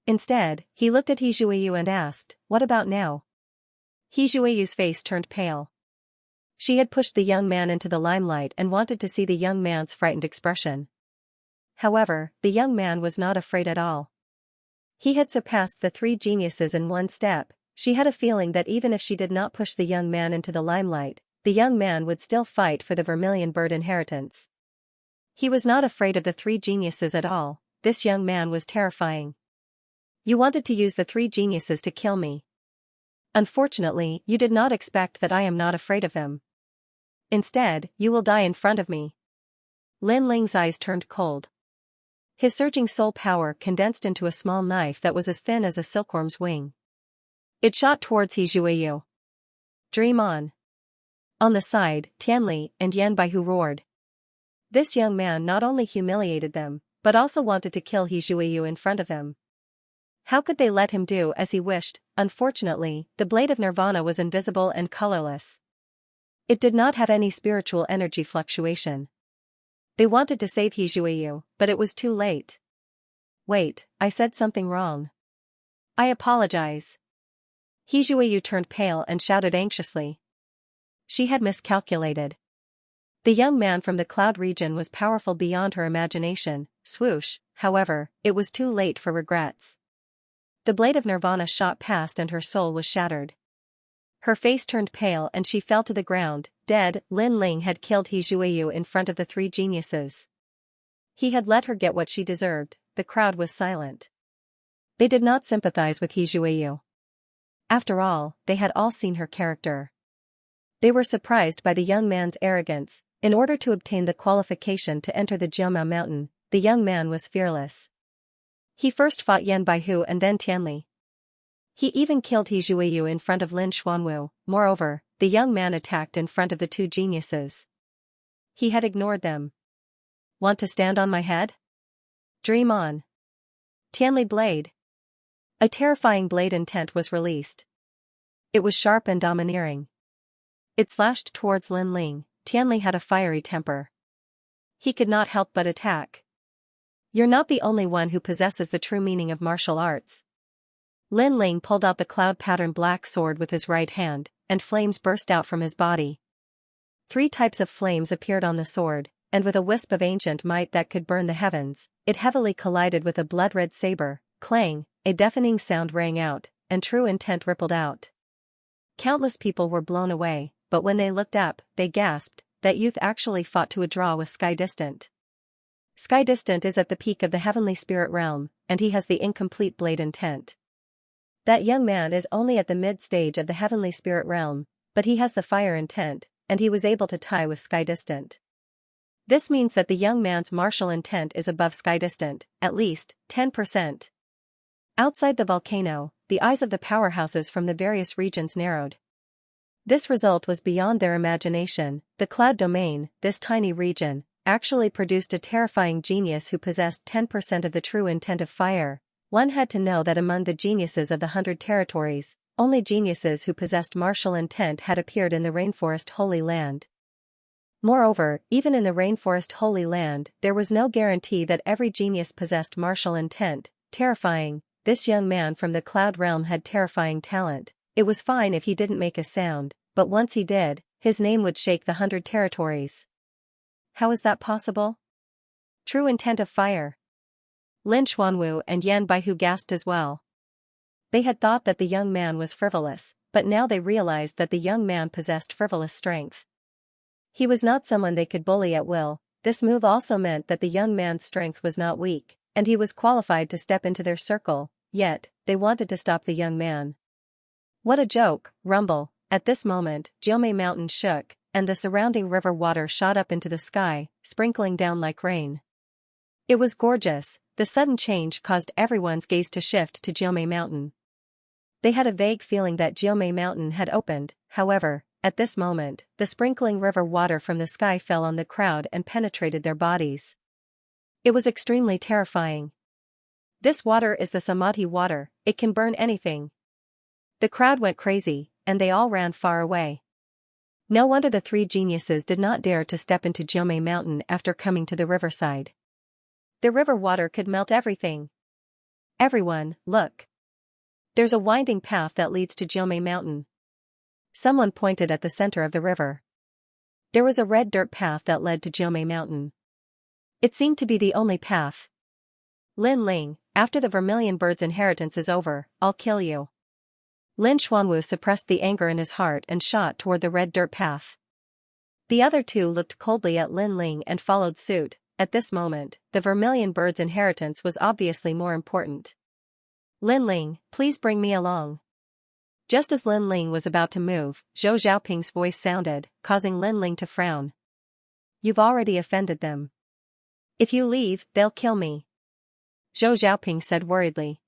Instead, he looked at He Jueyu and asked, what about now? He Jueyu's face turned pale. She had pushed the young man into the limelight and wanted to see the young man's frightened expression. However, the young man was not afraid at all. He had surpassed the 3 geniuses in 1 step. She had a feeling that even if she did not push the young man into the limelight, the young man would still fight for the Vermilion Bird inheritance. He was not afraid of the 3 geniuses at all. This young man was terrifying. You wanted to use the 3 geniuses to kill me. Unfortunately, you did not expect that I am not afraid of them. Instead, you will die in front of me. Lin Ling's eyes turned cold. His surging soul power condensed into a small knife that was as thin as a silkworm's wing. It shot towards He Jueyu. Dream on. On the side, Tianli and Yan Baihu roared. This young man not only humiliated them, but also wanted to kill He Jueyu in front of them. How could they let him do as he wished? Unfortunately, the blade of Nirvana was invisible and colorless. It did not have any spiritual energy fluctuation. They wanted to save He Jueyu, but it was too late. Wait, I said something wrong. I apologize. He Jueyu turned pale and shouted anxiously. She had miscalculated. The young man from the cloud region was powerful beyond her imagination. Swoosh, however, it was too late for regrets. The blade of Nirvana shot past and her soul was shattered. Her face turned pale and she fell to the ground, dead. Lin Ling had killed He Jueyu in front of the 3 geniuses. He had let her get what she deserved. The crowd was silent. They did not sympathize with He Jueyu. After all, they had all seen her character. They were surprised by the young man's arrogance. In order to obtain the qualification to enter the Jiumao mountain, the young man was fearless. He first fought Yan Baihu and then Tianli. He even killed He Jueyu in front of Lin Xuanwu. Moreover, the young man attacked in front of the 2 geniuses. He had ignored them. Want to stand on my head? Dream on. Tianli blade. A terrifying blade intent was released. It was sharp and domineering. It slashed towards Lin Ling. Tianli had a fiery temper. He could not help but attack. You're not the only one who possesses the true meaning of martial arts. Lin Ling pulled out the cloud-patterned black sword with his right hand, and flames burst out from his body. 3 types of flames appeared on the sword, and with a wisp of ancient might that could burn the heavens, it heavily collided with a blood-red saber. Clang, a deafening sound rang out, and true intent rippled out. Countless people were blown away, but when they looked up, they gasped. That youth actually fought to a draw with Sky Distant. Sky Distant is at the peak of the heavenly spirit realm, and he has the incomplete blade intent. That young man is only at the mid-stage of the heavenly spirit realm, but he has the fire intent. and he was able to tie with Sky Distant. This means that the young man's martial intent is above Sky Distant, at least 10%. Outside the volcano, the eyes of the powerhouses from the various regions narrowed. This result was beyond their imagination. The cloud domain, this tiny region, actually produced a terrifying genius who possessed 10% of the true intent of fire. One had to know that among the geniuses of the 100 territories, only geniuses who possessed martial intent had appeared in the Rainforest Holy Land. Moreover, even in the Rainforest Holy Land, there was no guarantee that every genius possessed martial intent. Terrifying, this young man from the Cloud Realm had terrifying talent. It was fine if he didn't make a sound, but once he did, his name would shake the 100 territories. How is that possible? True intent of fire. Lin Xuanwu and Yan Baihu gasped as well. They had thought that the young man was frivolous, but now they realized that the young man possessed frivolous strength. He was not someone they could bully at will. This move also meant that the young man's strength was not weak, and he was qualified to step into their circle, yet, they wanted to stop the young man. What a joke, rumble. At this moment, Jiumei Mountain shook, and the surrounding river water shot up into the sky, sprinkling down like rain. It was gorgeous. The sudden change caused everyone's gaze to shift to Jiumei Mountain. They had a vague feeling that Jiumei Mountain had opened, however, at this moment, the sprinkling river water from the sky fell on the crowd and penetrated their bodies. It was extremely terrifying. This water is the Samadhi water, it can burn anything. The crowd went crazy, and they all ran far away. No wonder the three geniuses did not dare to step into Jiumei Mountain after coming to the riverside. The river water could melt everything. Everyone, look. There's a winding path that leads to Jiumei Mountain. Someone pointed at the center of the river. There was a red dirt path that led to Jiumei Mountain. It seemed to be the only path. Lin Ling, after the Vermilion Bird's inheritance is over, I'll kill you. Lin Xuanwu suppressed the anger in his heart and shot toward the red dirt path. The other two looked coldly at Lin Ling and followed suit. At this moment, the Vermilion Bird's inheritance was obviously more important. Lin Ling, please bring me along. Just as Lin Ling was about to move, Zhou Xiaoping's voice sounded, causing Lin Ling to frown. You've already offended them. If you leave, they'll kill me. Zhou Xiaoping said worriedly.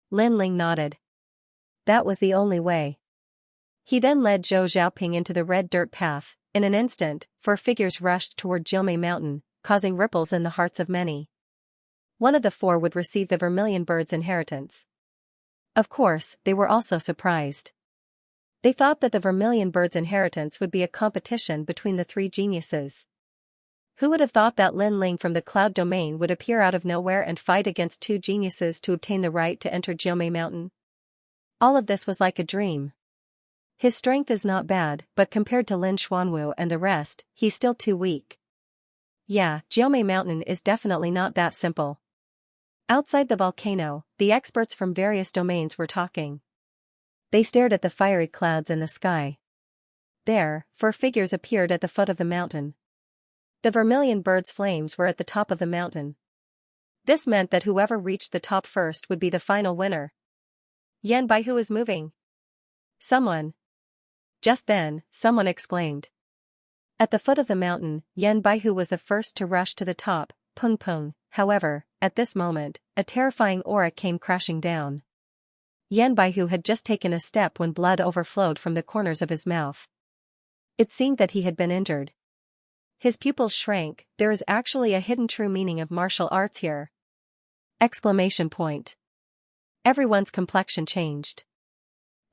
Lin Ling nodded. That was the only way. He then led Zhou Xiaoping into the red dirt path. In an instant, 4 figures rushed toward Jiumei Mountain, causing ripples in the hearts of many. One of the 4 would receive the Vermilion Bird's inheritance. Of course, they were also surprised. They thought that the Vermilion Bird's inheritance would be a competition between the 3 geniuses. Who would have thought that Lin Ling from the Cloud Domain would appear out of nowhere and fight against 2 geniuses to obtain the right to enter Jiumei Mountain? All of this was like a dream. His strength is not bad, but compared to Lin Xuanwu and the rest, he's still too weak. Yeah, Jiumei Mountain is definitely not that simple. Outside the volcano, the experts from various domains were talking. They stared at the fiery clouds in the sky. There, 4 figures appeared at the foot of the mountain. The Vermilion Bird's flames were at the top of the mountain. This meant that whoever reached the top first would be the final winner. Yan Baihu is moving. Someone. Just then, someone exclaimed. At the foot of the mountain, Yan Baihu was the first to rush to the top, Pung Pung. However, at this moment, a terrifying aura came crashing down. Yan Baihu had just taken a step when blood overflowed from the corners of his mouth. It seemed that he had been injured. His pupils shrank. There is actually a hidden true meaning of martial arts here. Exclamation point. Everyone's complexion changed.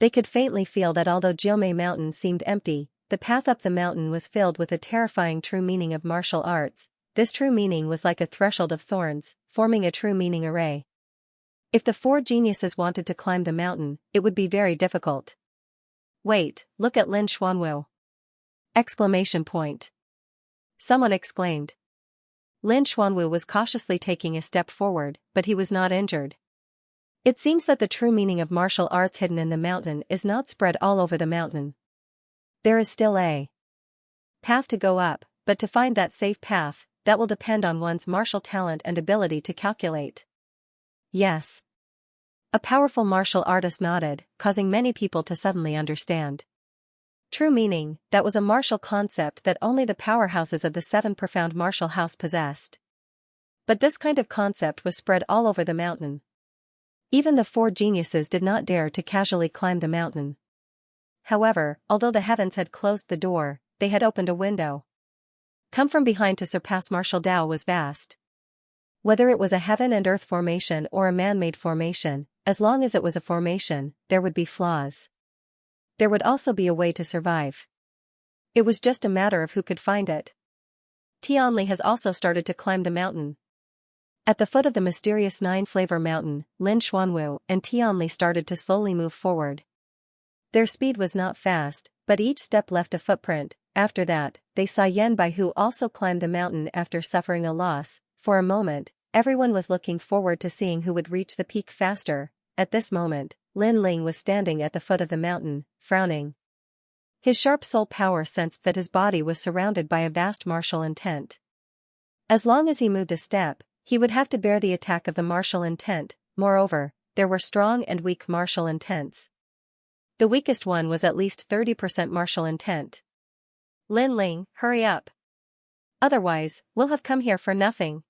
They could faintly feel that although Jiumei Mountain seemed empty, the path up the mountain was filled with a terrifying true meaning of martial arts. This true meaning was like a threshold of thorns, forming a true meaning array. If the 4 geniuses wanted to climb the mountain, it would be very difficult. Wait, look at Lin Xuanwu. Exclamation point. Someone exclaimed. Lin Xuanwu was cautiously taking a step forward, but he was not injured. It seems that the true meaning of martial arts hidden in the mountain is not spread all over the mountain. There is still a path to go up, but to find that safe path, that will depend on one's martial talent and ability to calculate. Yes. A powerful martial artist nodded, causing many people to suddenly understand. True meaning, that was a martial concept that only the powerhouses of the seven profound martial house possessed. But this kind of concept was spread all over the mountain. Even the four geniuses did not dare to casually climb the mountain. However, although the heavens had closed the door, they had opened a window. Come from behind to surpass martial Tao was vast. Whether it was a heaven and earth formation or a man-made formation, as long as it was a formation, there would be flaws. There would also be a way to survive. It was just a matter of who could find it. Tianli has also started to climb the mountain. At the foot of the mysterious nine-flavor mountain, Lin Xuanwu and Tianli started to slowly move forward. Their speed was not fast, but each step left a footprint. After that, they saw Yan Baihu also climb the mountain after suffering a loss. For a moment, everyone was looking forward to seeing who would reach the peak faster. At this moment, Lin Ling was standing at the foot of the mountain, frowning. His sharp soul power sensed that his body was surrounded by a vast martial intent. As long as he moved a step, he would have to bear the attack of the martial intent. Moreover, there were strong and weak martial intents. The weakest one was at least 30% martial intent. Lin Ling, hurry up. Otherwise, we'll have come here for nothing.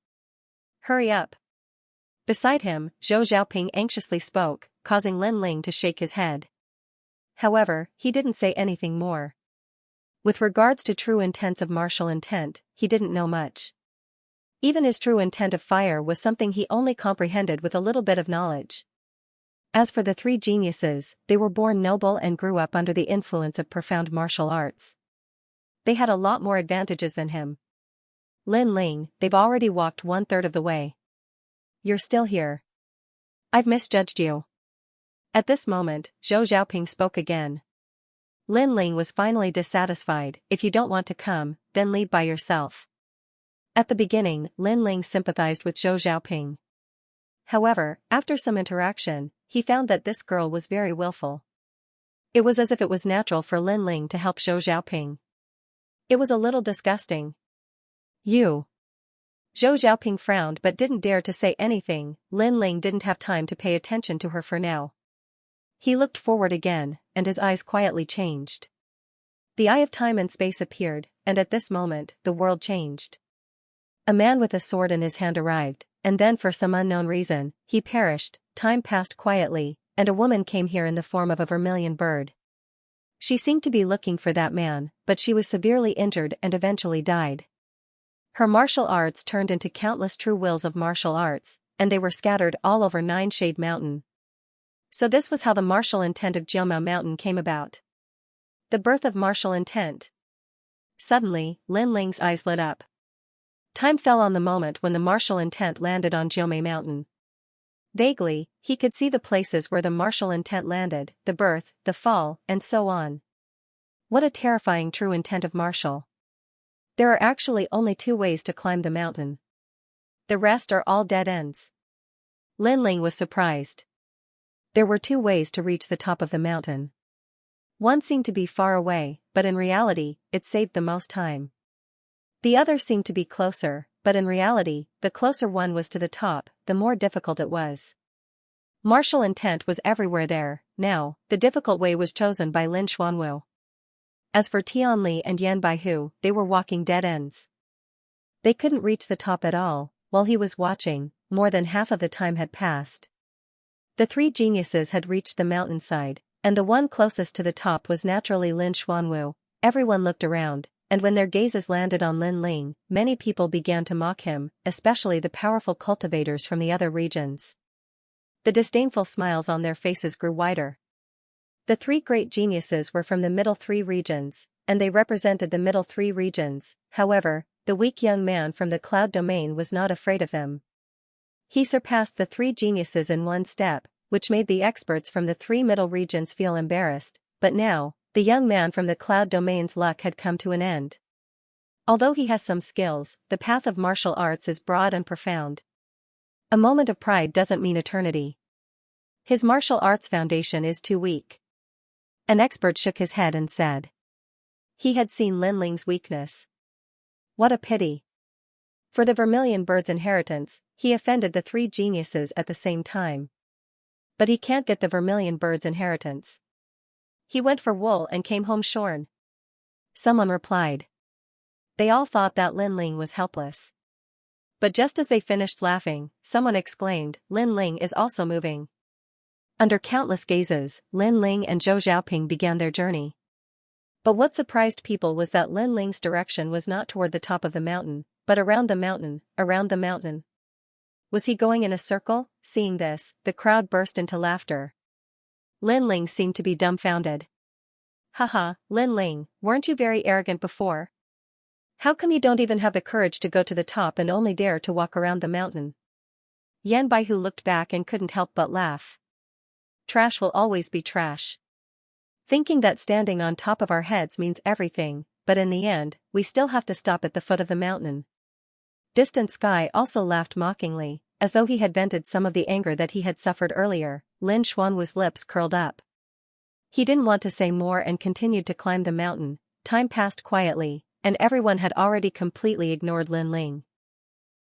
Hurry up. Beside him, Zhou Xiaoping anxiously spoke, causing Lin Ling to shake his head. However, he didn't say anything more. With regards to true intents of martial intent, he didn't know much. Even his true intent of fire was something he only comprehended with a little bit of knowledge. As for the three geniuses, they were born noble and grew up under the influence of profound martial arts. They had a lot more advantages than him. Lin Ling, they've already walked 1/3 of the way. You're still here. I've misjudged you. At this moment, Zhou Xiaoping spoke again. Lin Ling was finally dissatisfied. If you don't want to come, then leave by yourself. At the beginning, Lin Ling sympathized with Zhou Xiaoping. However, after some interaction, he found that this girl was very willful. It was as if it was natural for Lin Ling to help Zhou Xiaoping. It was a little disgusting. You. Zhou Xiaoping frowned but didn't dare to say anything. Lin Ling didn't have time to pay attention to her for now. He looked forward again, and his eyes quietly changed. The eye of time and space appeared, and at this moment, the world changed. A man with a sword in his hand arrived, and then for some unknown reason, he perished. Time passed quietly, and a woman came here in the form of a vermilion bird. She seemed to be looking for that man, but she was severely injured and eventually died. Her martial arts turned into countless true wills of martial arts, and they were scattered all over Nine Shade Mountain. So this was how the martial intent of Jiumao Mountain came about. The birth of martial intent. Suddenly, Lin Ling's eyes lit up. Time fell on the moment when the martial intent landed on Jiumao Mountain. Vaguely, he could see the places where the martial intent landed, the birth, the fall, and so on. What a terrifying true intent of martial. There are actually only 2 ways to climb the mountain. The rest are all dead ends. Lin Ling was surprised. There were 2 ways to reach the top of the mountain. One seemed to be far away, but in reality, it saved the most time. The other seemed to be closer, but in reality, the closer one was to the top, the more difficult it was. Martial intent was everywhere there. Now, the difficult way was chosen by Lin Xuanwu. As for Tianli and Yan Baihu, they were walking dead ends. They couldn't reach the top at all. While he was watching, more than half of the time had passed. The 3 geniuses had reached the mountainside, and the one closest to the top was naturally Lin Xuanwu. Everyone looked around, and when their gazes landed on Lin Ling, many people began to mock him, especially the powerful cultivators from the other regions. The disdainful smiles on their faces grew wider. The 3 great geniuses were from the middle 3 regions, and they represented the middle 3 regions. However, the weak young man from the cloud domain was not afraid of them. He surpassed the 3 geniuses in 1 step, which made the experts from the 3 middle regions feel embarrassed, but now, the young man from the cloud domain's luck had come to an end. Although he has some skills, the path of martial arts is broad and profound. A moment of pride doesn't mean eternity. His martial arts foundation is too weak. An expert shook his head and said. He had seen Lin Ling's weakness. What a pity. For the vermilion bird's inheritance, he offended the 3 geniuses at the same time. But he can't get the vermilion bird's inheritance. He went for wool and came home shorn. Someone replied. They all thought that Lin Ling was helpless. But just as they finished laughing, someone exclaimed, Lin Ling is also moving. Under countless gazes, Lin Ling and Zhou Xiaoping began their journey. But what surprised people was that Lin Ling's direction was not toward the top of the mountain, but around the mountain, around the mountain. Was he going in a circle? Seeing this, the crowd burst into laughter. Lin Ling seemed to be dumbfounded. Haha, Lin Ling, weren't you very arrogant before? How come you don't even have the courage to go to the top and only dare to walk around the mountain? Yan Baihu looked back and couldn't help but laugh. Trash will always be trash. Thinking that standing on top of our heads means everything, but in the end, we still have to stop at the foot of the mountain. Distant Sky also laughed mockingly, as though he had vented some of the anger that he had suffered earlier. Lin Xuanwu's lips curled up. He didn't want to say more and continued to climb the mountain. Time passed quietly, and everyone had already completely ignored Lin Ling.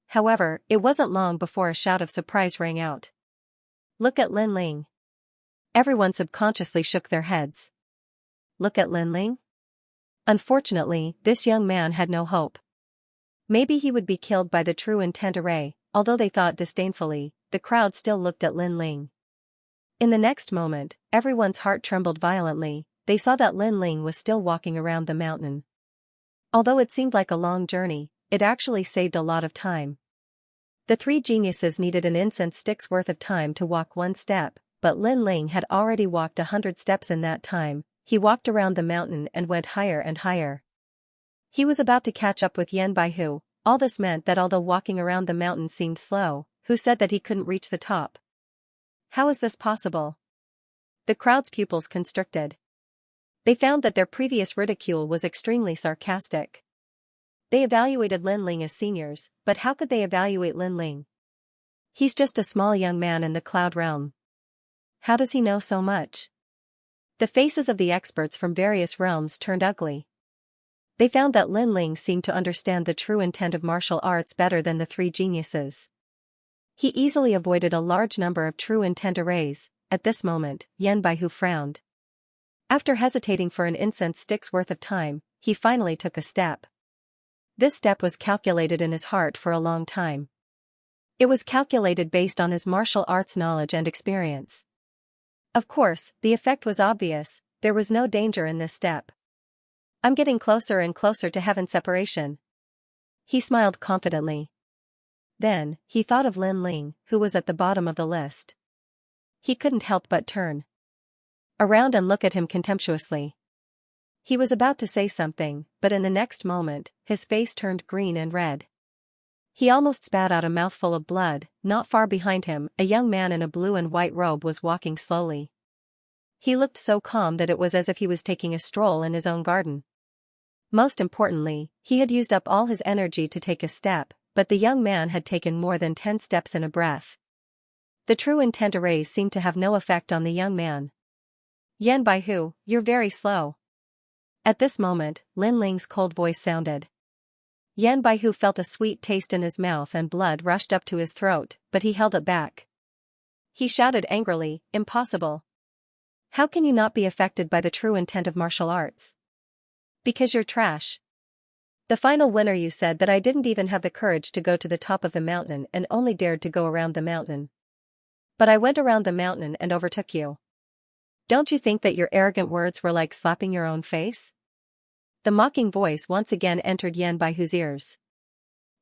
However, it wasn't long before a shout of surprise rang out. Look at Lin Ling. Everyone subconsciously shook their heads. Look at Lin Ling? Unfortunately, this young man had no hope. Maybe he would be killed by the true intent array. Although they thought disdainfully, the crowd still looked at Lin Ling. In the next moment, everyone's heart trembled violently. They saw that Lin Ling was still walking around the mountain. Although it seemed like a long journey, it actually saved a lot of time. The three geniuses needed an incense stick's worth of time to walk one step, but Lin Ling had already walked 100 steps in that time. He walked around the mountain and went higher and higher. He was about to catch up with Yan Baihu. All this meant that although walking around the mountain seemed slow, who said that he couldn't reach the top? How is this possible? The crowd's pupils constricted. They found that their previous ridicule was extremely sarcastic. They evaluated Lin Ling as seniors, but how could they evaluate Lin Ling? He's just a small young man in the cloud realm. How does he know so much? The faces of the experts from various realms turned ugly. They found that Lin Ling seemed to understand the true intent of martial arts better than the three geniuses. He easily avoided a large number of true intent arrays. At this moment, Yan Baihu frowned. After hesitating for an incense stick's worth of time, he finally took a step. This step was calculated in his heart for a long time. It was calculated based on his martial arts knowledge and experience. Of course, the effect was obvious. There was no danger in this step. I'm getting closer and closer to heaven's separation. He smiled confidently. Then, he thought of Lin Ling, who was at the bottom of the list. He couldn't help but turn around and look at him contemptuously. He was about to say something, but in the next moment, his face turned green and red. He almost spat out a mouthful of blood. Not far behind him, a young man in a blue and white robe was walking slowly. He looked so calm that it was as if he was taking a stroll in his own garden. Most importantly, he had used up all his energy to take a step, but the young man had taken more than 10 steps in a breath. The true intent arrays seemed to have no effect on the young man. Yan Baihu, you're very slow. At this moment, Lin Ling's cold voice sounded. Yan Baihu felt a sweet taste in his mouth and blood rushed up to his throat, but he held it back. He shouted angrily, impossible. How can you not be affected by the true intent of martial arts? Because you're trash. The final winner, you said that I didn't even have the courage to go to the top of the mountain and only dared to go around the mountain. But I went around the mountain and overtook you. Don't you think that your arrogant words were like slapping your own face? The mocking voice once again entered Yan Baihu's ears.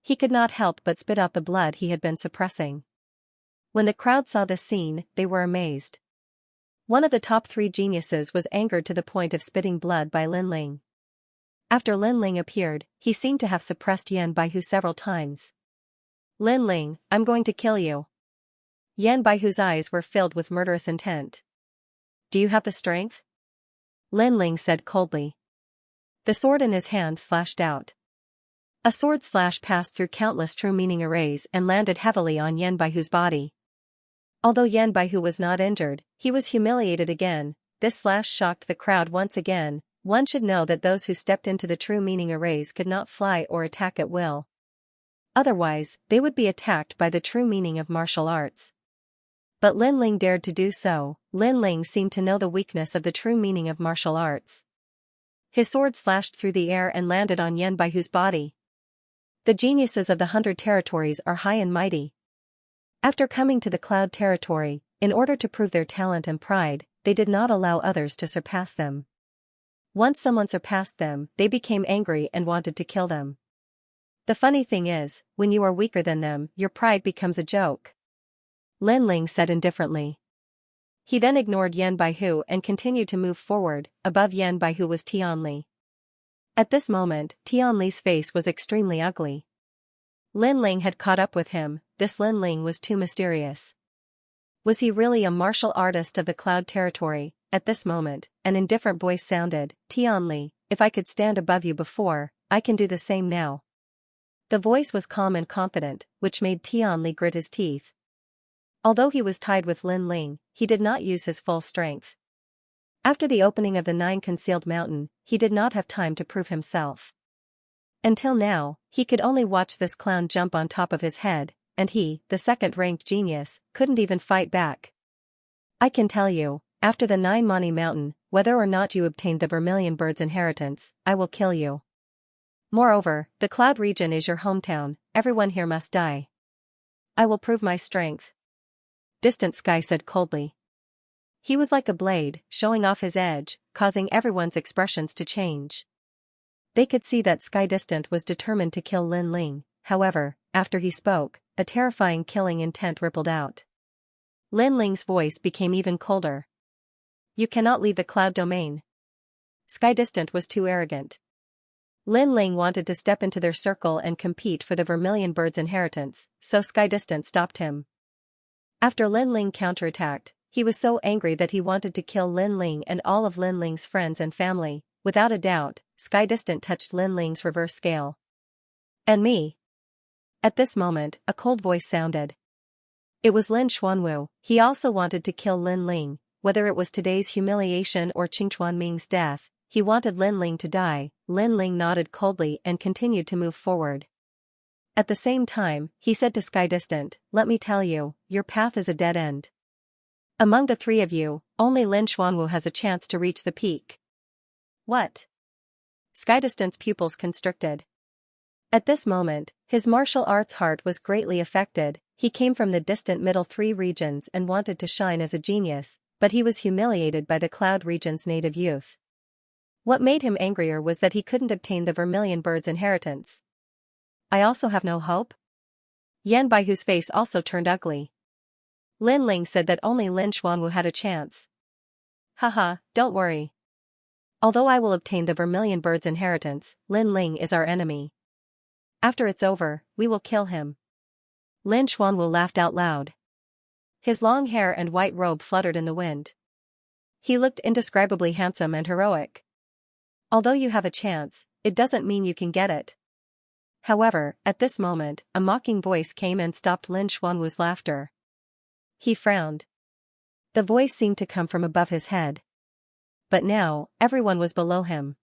He could not help but spit out the blood he had been suppressing. When the crowd saw this scene, they were amazed. One of the top three geniuses was angered to the point of spitting blood by Lin Ling. After Lin Ling appeared, he seemed to have suppressed Yan Baihu several times. Lin Ling, I'm going to kill you. Yan Baihu's eyes were filled with murderous intent. Do you have the strength? Lin Ling said coldly. The sword in his hand slashed out. A sword slash passed through countless true meaning arrays and landed heavily on Yan Baihu's body. Although Yan Baihu was not injured, he was humiliated again. This slash shocked the crowd once again. One should know that those who stepped into the true meaning arrays could not fly or attack at will. Otherwise, they would be attacked by the true meaning of martial arts. But Lin Ling dared to do so. Lin Ling seemed to know the weakness of the true meaning of martial arts. His sword slashed through the air and landed on Yan Baihu's body. The geniuses of the 100 territories are high and mighty. After coming to the Cloud territory, in order to prove their talent and pride, they did not allow others to surpass them. Once someone surpassed them, they became angry and wanted to kill them. The funny thing is, when you are weaker than them, your pride becomes a joke. Lin Ling said indifferently. He then ignored Yan Baihu and continued to move forward. Above Yan Baihu was Tianli. At this moment, Tianli's face was extremely ugly. Lin Ling had caught up with him. This Lin Ling was too mysterious. Was he really a martial artist of the Cloud territory? At this moment, an indifferent voice sounded, Tianli, if I could stand above you before, I can do the same now. The voice was calm and confident, which made Tianli grit his teeth. Although he was tied with Lin Ling, he did not use his full strength. After the opening of the 9-concealed mountain, he did not have time to prove himself. Until now, he could only watch this clown jump on top of his head, and he, the second-ranked genius, couldn't even fight back. I can tell you, after the 9-Mani mountain, whether or not you obtained the Vermilion Bird's inheritance, I will kill you. Moreover, the Cloud region is your hometown, everyone here must die. I will prove my strength. Distant Sky said coldly. He was like a blade, showing off his edge, causing everyone's expressions to change. They could see that Sky Distant was determined to kill Lin Ling. However, after he spoke, a terrifying killing intent rippled out. Lin Ling's voice became even colder. You cannot leave the Cloud domain. Sky Distant was too arrogant. Lin Ling wanted to step into their circle and compete for the Vermilion Bird's inheritance, so Sky Distant stopped him. After Lin Ling counterattacked, he was so angry that he wanted to kill Lin Ling and all of Lin Ling's friends and family. Without a doubt, Sky Distant touched Lin Ling's reverse scale. And me? At this moment, a cold voice sounded. It was Lin Xuanwu. He also wanted to kill Lin Ling, whether it was today's humiliation or Qing Chuanming's death. He wanted Lin Ling to die. Lin Ling nodded coldly and continued to move forward. At the same time, he said to Sky Distant, let me tell you, your path is a dead end. Among the three of you, only Lin Xuanwu has a chance to reach the peak. What? Sky Distant's pupils constricted. At this moment, his martial arts heart was greatly affected. He came from the distant middle 3 regions and wanted to shine as a genius, but he was humiliated by the Cloud region's native youth. What made him angrier was that he couldn't obtain the Vermilion Bird's inheritance. I also have no hope? Yan Baihu's face also turned ugly. Lin Ling said that only Lin Xuanwu had a chance. Haha, don't worry. Although I will obtain the Vermilion Bird's inheritance, Lin Ling is our enemy. After it's over, we will kill him. Lin Xuanwu laughed out loud. His long hair and white robe fluttered in the wind. He looked indescribably handsome and heroic. Although you have a chance, it doesn't mean you can get it. However, at this moment, a mocking voice came and stopped Lin Xuanwu's laughter. He frowned. The voice seemed to come from above his head. But now, everyone was below him.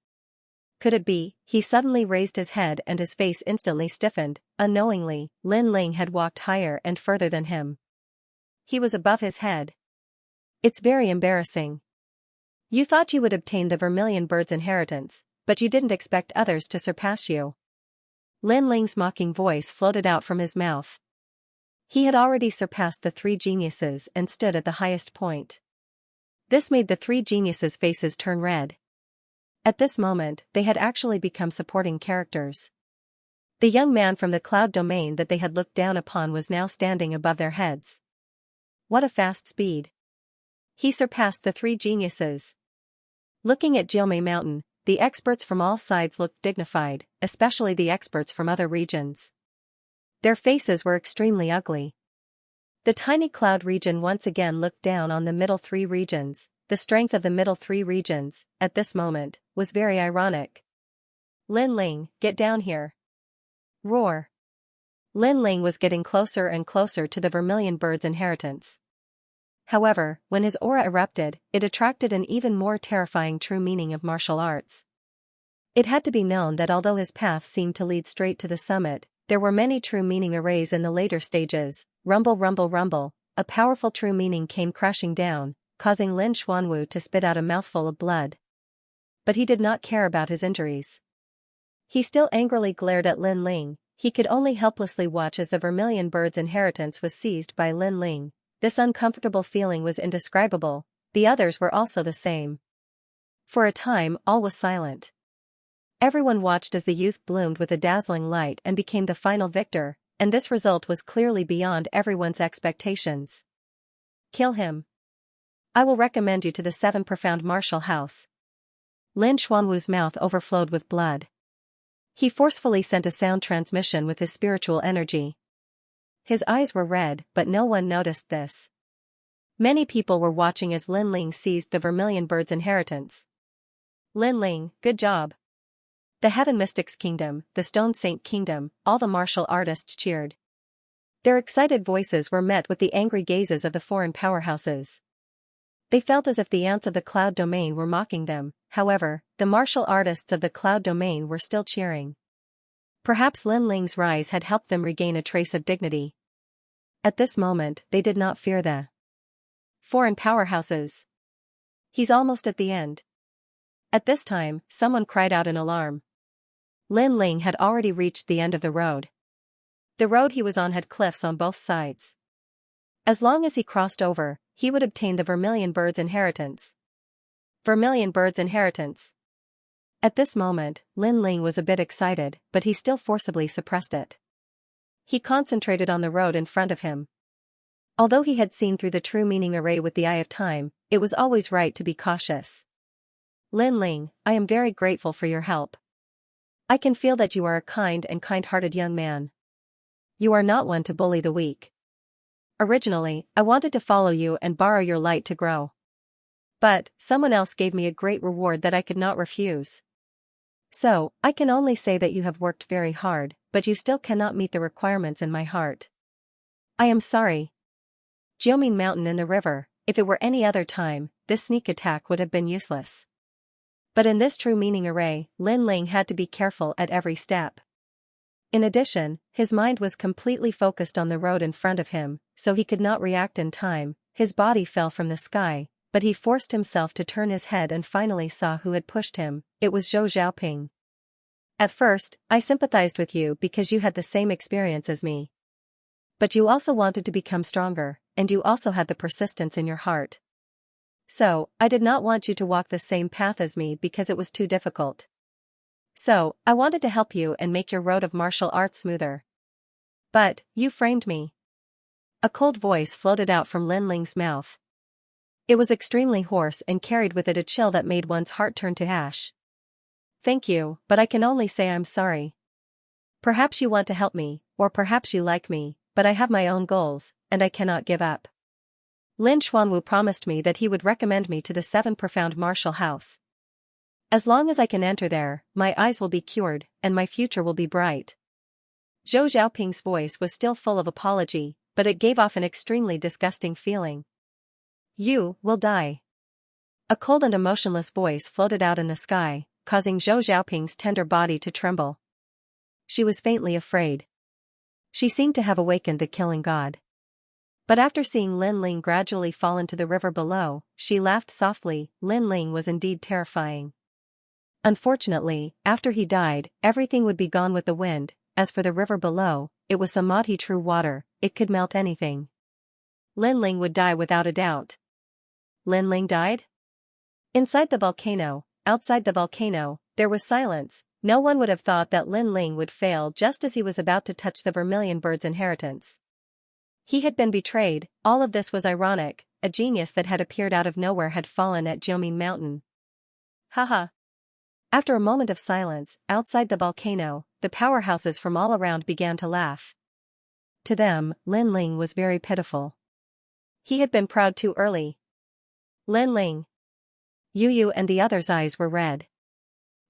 Could it be? He suddenly raised his head and his face instantly stiffened. Unknowingly, Lin Ling had walked higher and further than him. He was above his head. It's very embarrassing. You thought you would obtain the Vermilion Bird's inheritance, but you didn't expect others to surpass you. Lin Ling's mocking voice floated out from his mouth. He had already surpassed the 3 geniuses and stood at the highest point. This made the 3 geniuses' faces turn red. At this moment, they had actually become supporting characters. The young man from the Cloud domain that they had looked down upon was now standing above their heads. What a fast speed! He surpassed the 3 geniuses. Looking at Jiumei Mountain, the experts from all sides looked dignified, especially the experts from other regions. Their faces were extremely ugly. The tiny Cloud region once again looked down on the middle 3 regions. The strength of the middle 3 regions, at this moment, was very ironic. Lin Ling, get down here. Roar. Lin Ling was getting closer and closer to the Vermilion Bird's inheritance. However, when his aura erupted, it attracted an even more terrifying true meaning of martial arts. It had to be known that although his path seemed to lead straight to the summit, there were many true meaning arrays in the later stages. Rumble rumble rumble, a powerful true meaning came crashing down, causing Lin Xuanwu to spit out a mouthful of blood. But he did not care about his injuries. He still angrily glared at Lin Ling. He could only helplessly watch as the vermilion bird's inheritance was seized by Lin Ling. This uncomfortable feeling was indescribable. The others were also the same. For a time, all was silent. Everyone watched as the youth bloomed with a dazzling light and became the final victor, and this result was clearly beyond everyone's expectations. Kill him. I will recommend you to the 7 profound martial house. Lin Xuanwu's mouth overflowed with blood. He forcefully sent a sound transmission with his spiritual energy. His eyes were red, but no one noticed this. Many people were watching as Lin Ling seized the vermilion bird's inheritance. Lin Ling, good job. The Heaven Mystics Kingdom, the Stone Saint Kingdom, all the martial artists cheered. Their excited voices were met with the angry gazes of the foreign powerhouses. They felt as if the ants of the Cloud Domain were mocking them. However, the martial artists of the Cloud Domain were still cheering. Perhaps Lin Ling's rise had helped them regain a trace of dignity. At this moment, they did not fear the foreign powerhouses. He's almost at the end. At this time, someone cried out in alarm. Lin Ling had already reached the end of the road. The road he was on had cliffs on both sides. As long as he crossed over, he would obtain the vermilion bird's inheritance. Vermilion bird's inheritance. At this moment, Lin Ling was a bit excited, but he still forcibly suppressed it. He concentrated on the road in front of him. Although he had seen through the true meaning array with the eye of time, it was always right to be cautious. Lin Ling, I am very grateful for your help. I can feel that you are a kind and kind-hearted young man. You are not one to bully the weak. Originally, I wanted to follow you and borrow your light to grow. But, someone else gave me a great reward that I could not refuse. So, I can only say that you have worked very hard, but you still cannot meet the requirements in my heart. I am sorry. Jiuming Mountain in the river, if it were any other time, this sneak attack would have been useless. But in this true meaning array, Lin Ling had to be careful at every step. In addition, his mind was completely focused on the road in front of him, so he could not react in time. His body fell from the sky, but he forced himself to turn his head and finally saw who had pushed him. It was Zhou Xiaoping. At first, I sympathized with you because you had the same experience as me. But you also wanted to become stronger, and you also had the persistence in your heart. So, I did not want you to walk the same path as me because it was too difficult. So, I wanted to help you and make your road of martial arts smoother. But, you framed me. A cold voice floated out from Lin Ling's mouth. It was extremely hoarse and carried with it a chill that made one's heart turn to ash. Thank you, but I can only say I'm sorry. Perhaps you want to help me, or perhaps you like me, but I have my own goals, and I cannot give up. Lin Xuanwu promised me that he would recommend me to the 7 profound martial house. As long as I can enter there, my eyes will be cured, and my future will be bright. Zhou Xiaoping's voice was still full of apology, but it gave off an extremely disgusting feeling. You will die. A cold and emotionless voice floated out in the sky, causing Zhou Xiaoping's tender body to tremble. She was faintly afraid. She seemed to have awakened the killing god. But after seeing Lin Ling gradually fall into the river below, she laughed softly. Lin Ling was indeed terrifying. Unfortunately, after he died, everything would be gone with the wind. As for the river below, it was samadhi true water, it could melt anything. Lin Ling would die without a doubt. Lin Ling died? Inside the volcano, outside the volcano, there was silence. No one would have thought that Lin Ling would fail just as he was about to touch the vermilion bird's inheritance. He had been betrayed. All of this was ironic. A genius that had appeared out of nowhere had fallen at Jiuming Mountain. Haha. After a moment of silence, outside the volcano, the powerhouses from all around began to laugh. To them, Lin Ling was very pitiful. He had been proud too early. Lin Ling. Yu and the others' eyes were red.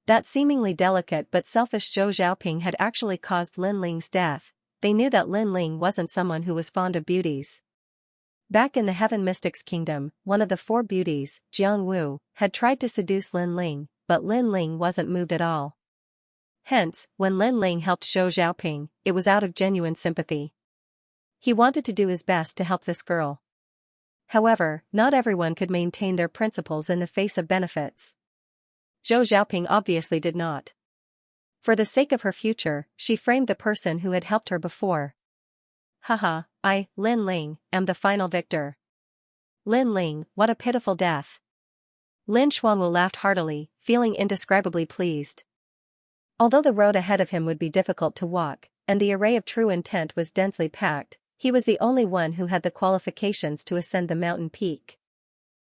That seemingly delicate but selfish Zhou Xiaoping had actually caused Lin Ling's death. They knew that Lin Ling wasn't someone who was fond of beauties. Back in the Heaven Mystics Kingdom, one of the 4 beauties, Jiang Wu, had tried to seduce Lin Ling, but Lin Ling wasn't moved at all. Hence, when Lin Ling helped Zhou Xiaoping, it was out of genuine sympathy. He wanted to do his best to help this girl. However, not everyone could maintain their principles in the face of benefits. Zhou Xiaoping obviously did not. For the sake of her future, she framed the person who had helped her before. Haha, I, Lin Ling, am the final victor. Lin Ling, what a pitiful death. Lin Xuanwu laughed heartily, feeling indescribably pleased. Although the road ahead of him would be difficult to walk, and the array of true intent was densely packed, he was the only one who had the qualifications to ascend the mountain peak.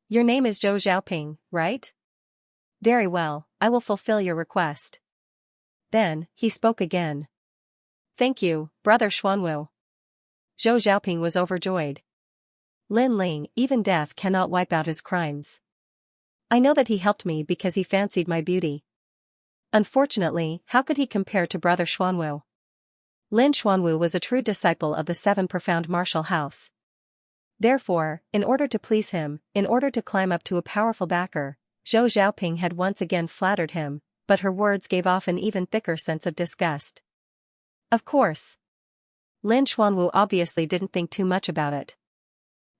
Your name is Zhou Xiaoping, right? Very well, I will fulfill your request. Then, he spoke again. Thank you, Brother Xuanwu. Zhou Xiaoping was overjoyed. Lin Ling, even death cannot wipe out his crimes. I know that he helped me because he fancied my beauty. Unfortunately, how could he compare to Brother Xuanwu? Lin Xuanwu was a true disciple of the Seven Profound Martial House. Therefore, in order to please him, in order to climb up to a powerful backer, Zhou Xiaoping had once again flattered him, but her words gave off an even thicker sense of disgust. Of course. Lin Xuanwu obviously didn't think too much about it.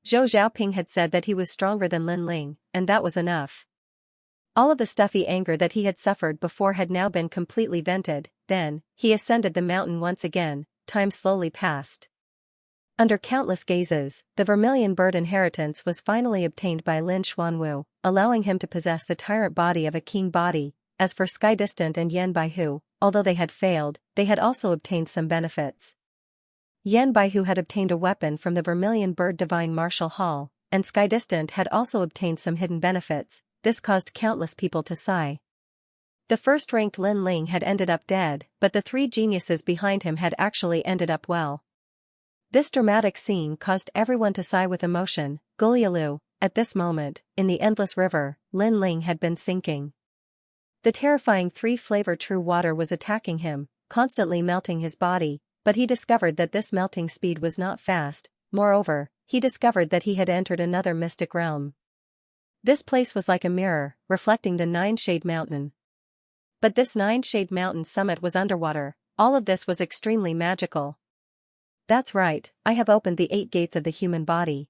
Zhou Xiaoping had said that he was stronger than Lin Ling, and that was enough. All of the stuffy anger that he had suffered before had now been completely vented. Then, he ascended the mountain once again. Time slowly passed. Under countless gazes, the vermilion bird inheritance was finally obtained by Lin Xuanwu, allowing him to possess the tyrant body of a king body. As for Sky Distant and Yan Baihu, although they had failed, they had also obtained some benefits. Yan Baihu had obtained a weapon from the Vermilion Bird Divine Martial Hall, and Sky Distant had also obtained some hidden benefits. This caused countless people to sigh. The first-ranked Lin Ling had ended up dead, but the three geniuses behind him had actually ended up well. This dramatic scene caused everyone to sigh with emotion. Gulyalu, at this moment, in the endless river, Lin Ling had been sinking. The terrifying three-flavor true water was attacking him, constantly melting his body, but he discovered that this melting speed was not fast. Moreover, he discovered that he had entered another mystic realm. This place was like a mirror, reflecting the Nine-Shade Mountain. But this Nine-Shade Mountain summit was underwater. All of this was extremely magical. That's right, I have opened the 8 gates of the human body.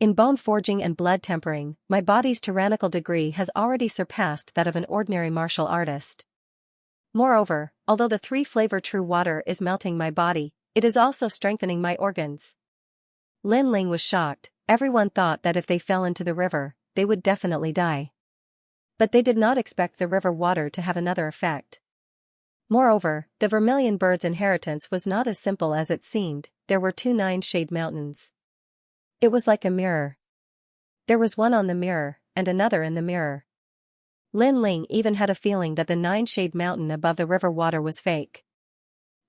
In bone forging and blood tempering, my body's tyrannical degree has already surpassed that of an ordinary martial artist. Moreover, although the 3-flavor true water is melting my body, it is also strengthening my organs. Lin Ling was shocked. Everyone thought that if they fell into the river, they would definitely die. But they did not expect the river water to have another effect. Moreover, the Vermilion Bird's inheritance was not as simple as it seemed. There were 2 Nine-Shade Mountains. It was like a mirror. There was one on the mirror, and another in the mirror. Lin Ling even had a feeling that the Nine-Shade Mountain above the river water was fake.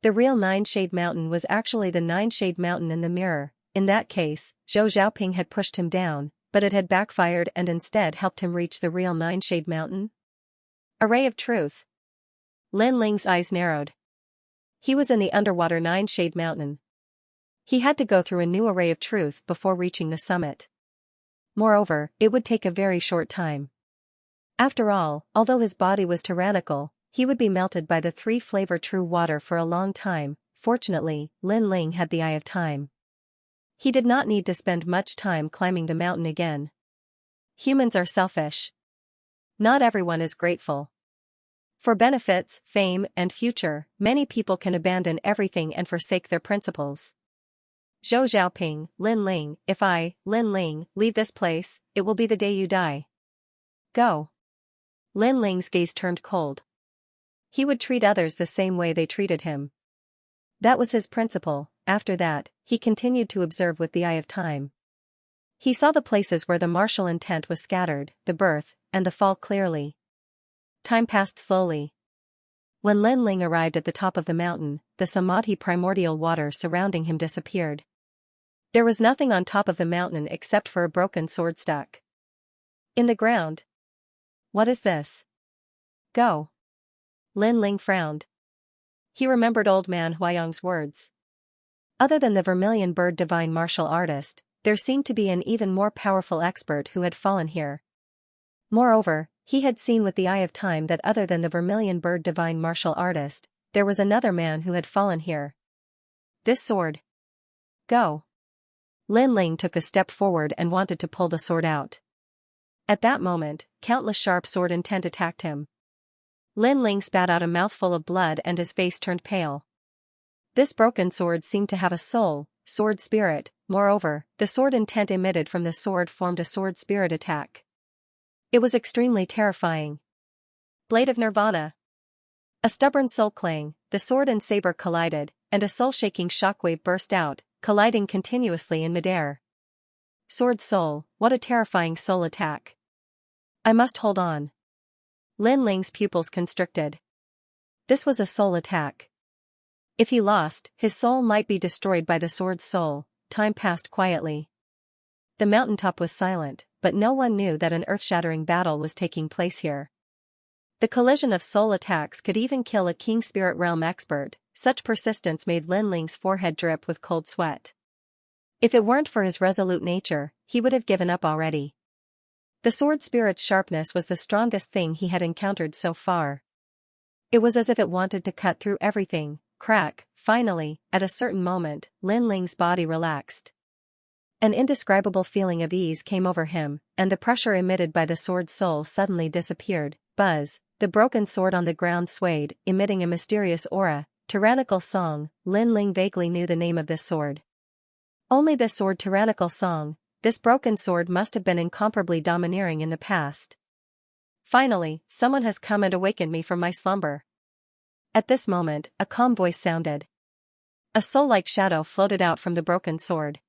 The real Nine-Shade Mountain was actually the Nine-Shade Mountain in the mirror. In that case, Zhou Xiaoping had pushed him down, but it had backfired and instead helped him reach the real Nine-Shade Mountain. A ray of truth. Lin Ling's eyes narrowed. He was in the underwater Nine-Shade Mountain. He had to go through a new array of truth before reaching the summit. Moreover, it would take a very short time. After all, although his body was tyrannical, he would be melted by the 3-flavor true water for a long time. Fortunately, Lin Ling had the eye of time. He did not need to spend much time climbing the mountain again. Humans are selfish. Not everyone is grateful. For benefits, fame, and future, many people can abandon everything and forsake their principles. Zhou Xiaoping, Lin Ling, if I, Lin Ling, leave this place, it will be the day you die. Go. Lin Ling's gaze turned cold. He would treat others the same way they treated him. That was his principle. After that, he continued to observe with the eye of time. He saw the places where the martial intent was scattered, the birth, and the fall clearly. Time passed slowly. When Lin Ling arrived at the top of the mountain, the samadhi primordial water surrounding him disappeared. There was nothing on top of the mountain except for a broken sword stuck in the ground. What is this? Go. Lin Ling frowned. He remembered old man Huayong's words. Other than the Vermilion Bird Divine Martial Artist, there seemed to be an even more powerful expert who had fallen here. Moreover, he had seen with the eye of time that other than the Vermilion Bird Divine Martial Artist, there was another man who had fallen here. This sword. Go. Lin Ling took a step forward and wanted to pull the sword out. At that moment, countless sharp sword intent attacked him. Lin Ling spat out a mouthful of blood and his face turned pale. This broken sword seemed to have a soul, sword spirit. Moreover, the sword intent emitted from the sword formed a sword spirit attack. It was extremely terrifying. Blade of Nirvana. A stubborn soul clang, the sword and saber collided, and a soul-shaking shockwave burst out, colliding continuously in midair. Sword soul, what a terrifying soul attack. I must hold on. Lin Ling's pupils constricted. This was a soul attack. If he lost, his soul might be destroyed by the sword's soul. Time passed quietly. The mountaintop was silent, but no one knew that an earth-shattering battle was taking place here. The collision of soul attacks could even kill a King Spirit Realm expert. Such persistence made Lin Ling's forehead drip with cold sweat. If it weren't for his resolute nature, he would have given up already. The sword spirit's sharpness was the strongest thing he had encountered so far. It was as if it wanted to cut through everything. Crack. Finally, at a certain moment, Lin Ling's body relaxed. An indescribable feeling of ease came over him, and the pressure emitted by the sword soul suddenly disappeared. Buzz. The broken sword on the ground swayed, emitting a mysterious aura. Tyrannical Song. Lin Ling vaguely knew the name of this sword. Only this sword, Tyrannical Song. This broken sword must have been incomparably domineering in the past. Finally, someone has come and awakened me from my slumber. At this moment, a calm voice sounded. A soul-like shadow floated out from the broken sword.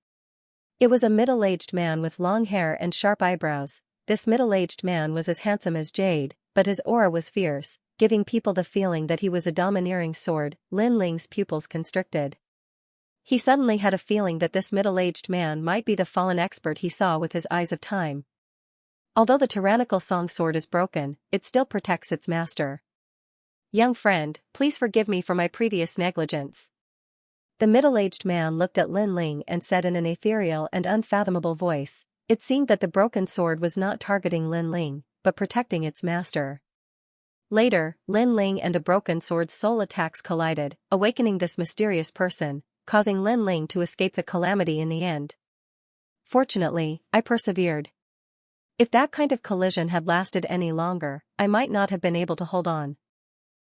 It was a middle-aged man with long hair and sharp eyebrows. This middle-aged man was as handsome as Jade, but his aura was fierce, giving people the feeling that he was a domineering sword. Lin Ling's pupils constricted. He suddenly had a feeling that this middle-aged man might be the fallen expert he saw with his eyes of time. Although the Tyrannical Song sword is broken, it still protects its master. Young friend, please forgive me for my previous negligence. The middle-aged man looked at Lin Ling and said in an ethereal and unfathomable voice. It seemed that the broken sword was not targeting Lin Ling, but protecting its master. Later, Lin Ling and the broken sword's soul attacks collided, awakening this mysterious person, causing Lin Ling to escape the calamity in the end. Fortunately, I persevered. If that kind of collision had lasted any longer, I might not have been able to hold on.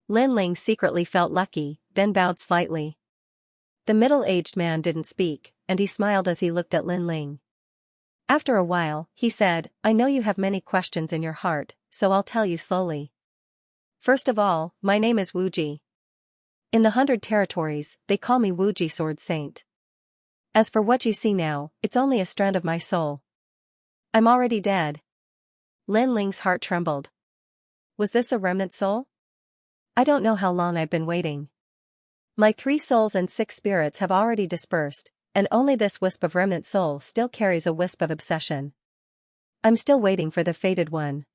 Lin Ling secretly felt lucky, then bowed slightly. The middle-aged man didn't speak, and he smiled as he looked at Lin Ling. After a while, he said, I know you have many questions in your heart, so I'll tell you slowly. First of all, my name is Wuji. In the 100 territories, they call me Wuji Sword Saint. As for what you see now, it's only a strand of my soul. I'm already dead. Lin Ling's heart trembled. Was this a remnant soul? I don't know how long I've been waiting. My 3 souls and 6 spirits have already dispersed, and only this wisp of remnant soul still carries a wisp of obsession. I'm still waiting for the fated one.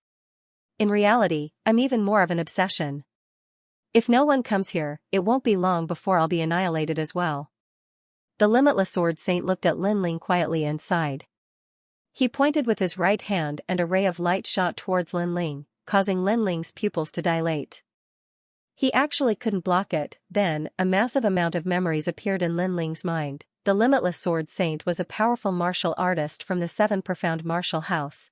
In reality, I'm even more of an obsession. If no one comes here, it won't be long before I'll be annihilated as well. The Limitless Sword Saint looked at Lin Ling quietly and sighed. He pointed with his right hand and a ray of light shot towards Lin Ling, causing Lin Ling's pupils to dilate. He actually couldn't block it. Then, a massive amount of memories appeared in Lin Ling's mind. The Limitless Sword Saint was a powerful martial artist from the 7 Profound Martial House.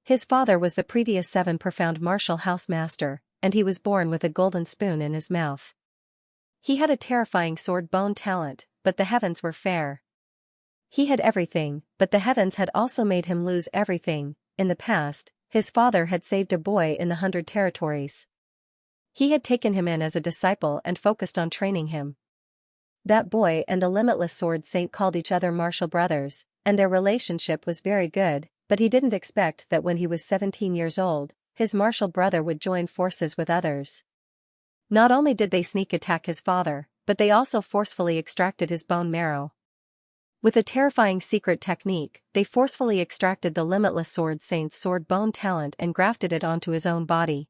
His father was the previous 7 Profound Martial House master, and he was born with a golden spoon in his mouth. He had a terrifying sword bone talent, but the heavens were fair. He had everything, but the heavens had also made him lose everything. In the past, his father had saved a boy in the 100 territories. He had taken him in as a disciple and focused on training him. That boy and the Limitless Sword Saint called each other martial brothers, and their relationship was very good, but he didn't expect that when he was 17 years old, his martial brother would join forces with others. Not only did they sneak attack his father, but they also forcefully extracted his bone marrow. With a terrifying secret technique, they forcefully extracted the Limitless Sword Saint's sword bone talent and grafted it onto his own body.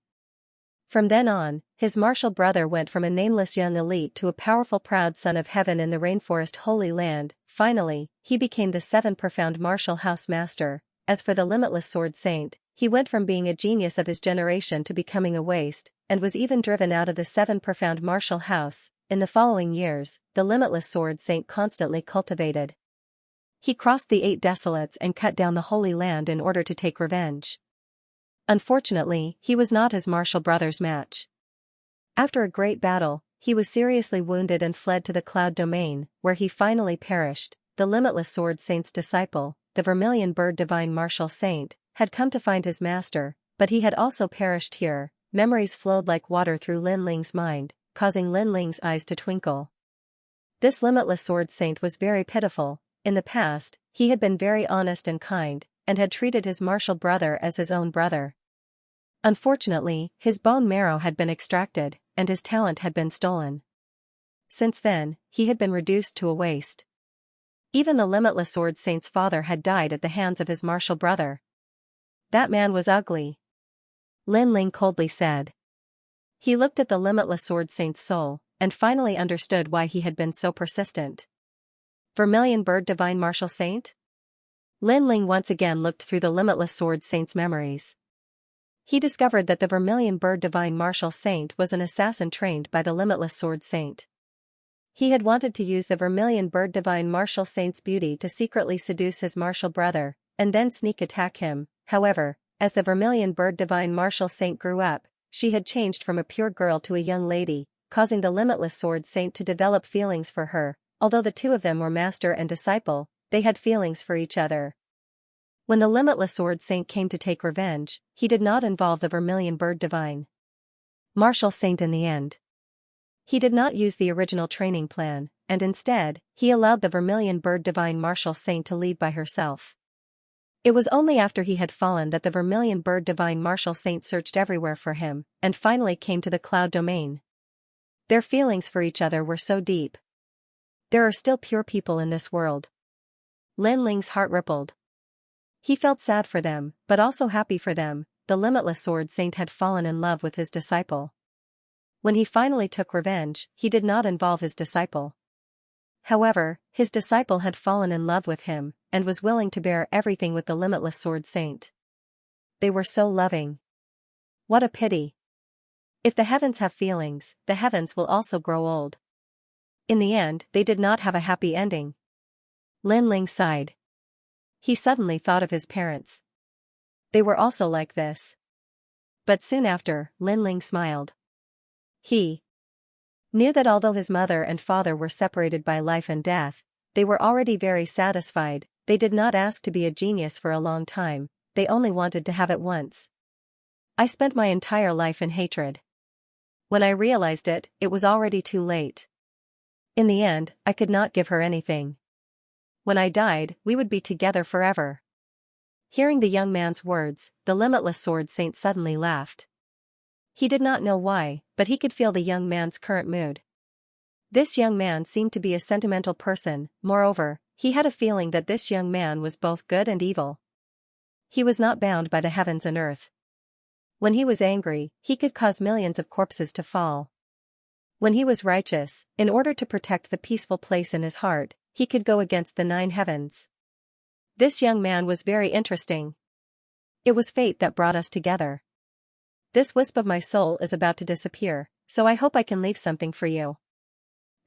From then on, his martial brother went from a nameless young elite to a powerful proud son of heaven in the rainforest Holy Land. Finally, he became the 7 Profound Martial House master. As for the Limitless Sword Saint, he went from being a genius of his generation to becoming a waste, and was even driven out of the 7 Profound Martial House. in the following years, the limitless sword saint constantly cultivated. He crossed the 8 desolates and cut down the Holy Land in order to take revenge. Unfortunately, he was not his martial brother's match. After a great battle, he was seriously wounded and fled to the Cloud Domain, where he finally perished. The limitless sword saint's disciple, the Vermilion Bird Divine Martial Saint, had come to find his master, but he had also perished here. Memories flowed like water through Lin Ling's mind, causing Lin Ling's eyes to twinkle. This limitless sword saint was very pitiful. In the past, he had been very honest and kind, and had treated his martial brother as his own brother. Unfortunately, his bone marrow had been extracted, and his talent had been stolen. Since then, he had been reduced to a waste. Even the limitless sword saint's father had died at the hands of his martial brother. That man was ugly, Lin Ling coldly said. He looked at the limitless sword saint's soul, and finally understood why he had been so persistent. Vermilion Bird Divine Martial Saint? Lin Ling once again looked through the limitless sword saint's memories. He discovered that the Vermilion Bird Divine Martial Saint was an assassin trained by the limitless sword saint. He had wanted to use the Vermilion Bird Divine Martial Saint's beauty to secretly seduce his martial brother, and then sneak attack him. However, as the Vermilion Bird Divine Martial Saint grew up, she had changed from a pure girl to a young lady, causing the limitless sword saint to develop feelings for her. Although the two of them were master and disciple, they had feelings for each other. When the limitless sword saint came to take revenge, he did not involve the Vermilion Bird Divine Martial Saint in the end. He did not use the original training plan, and instead, he allowed the Vermilion Bird Divine Martial Saint to lead by herself. It was only after he had fallen that the Vermilion Bird Divine Martial Saint searched everywhere for him, and finally came to the Cloud Domain. Their feelings for each other were so deep. There are still pure people in this world. Lin Ling's heart rippled. He felt sad for them, but also happy for them. The limitless sword saint had fallen in love with his disciple. When he finally took revenge, he did not involve his disciple. However, his disciple had fallen in love with him, and was willing to bear everything with the limitless sword saint. They were so loving. What a pity. If the heavens have feelings, the heavens will also grow old. In the end, they did not have a happy ending. Lin Ling sighed. He suddenly thought of his parents. They were also like this. But soon after, Lin Ling smiled. He knew that although his mother and father were separated by life and death, they were already very satisfied. They did not ask to be a genius for a long time, they only wanted to have it once. I spent my entire life in hatred. When I realized it, it was already too late. In the end, I could not give her anything. When I died, we would be together forever. Hearing the young man's words, the limitless sword saint suddenly laughed. He did not know why, but he could feel the young man's current mood. This young man seemed to be a sentimental person. Moreover, he had a feeling that this young man was both good and evil. He was not bound by the heavens and earth. When he was angry, he could cause millions of corpses to fall. When he was righteous, in order to protect the peaceful place in his heart, he could go against the 9 heavens. This young man was very interesting. It was fate that brought us together. This wisp of my soul is about to disappear, so I hope I can leave something for you.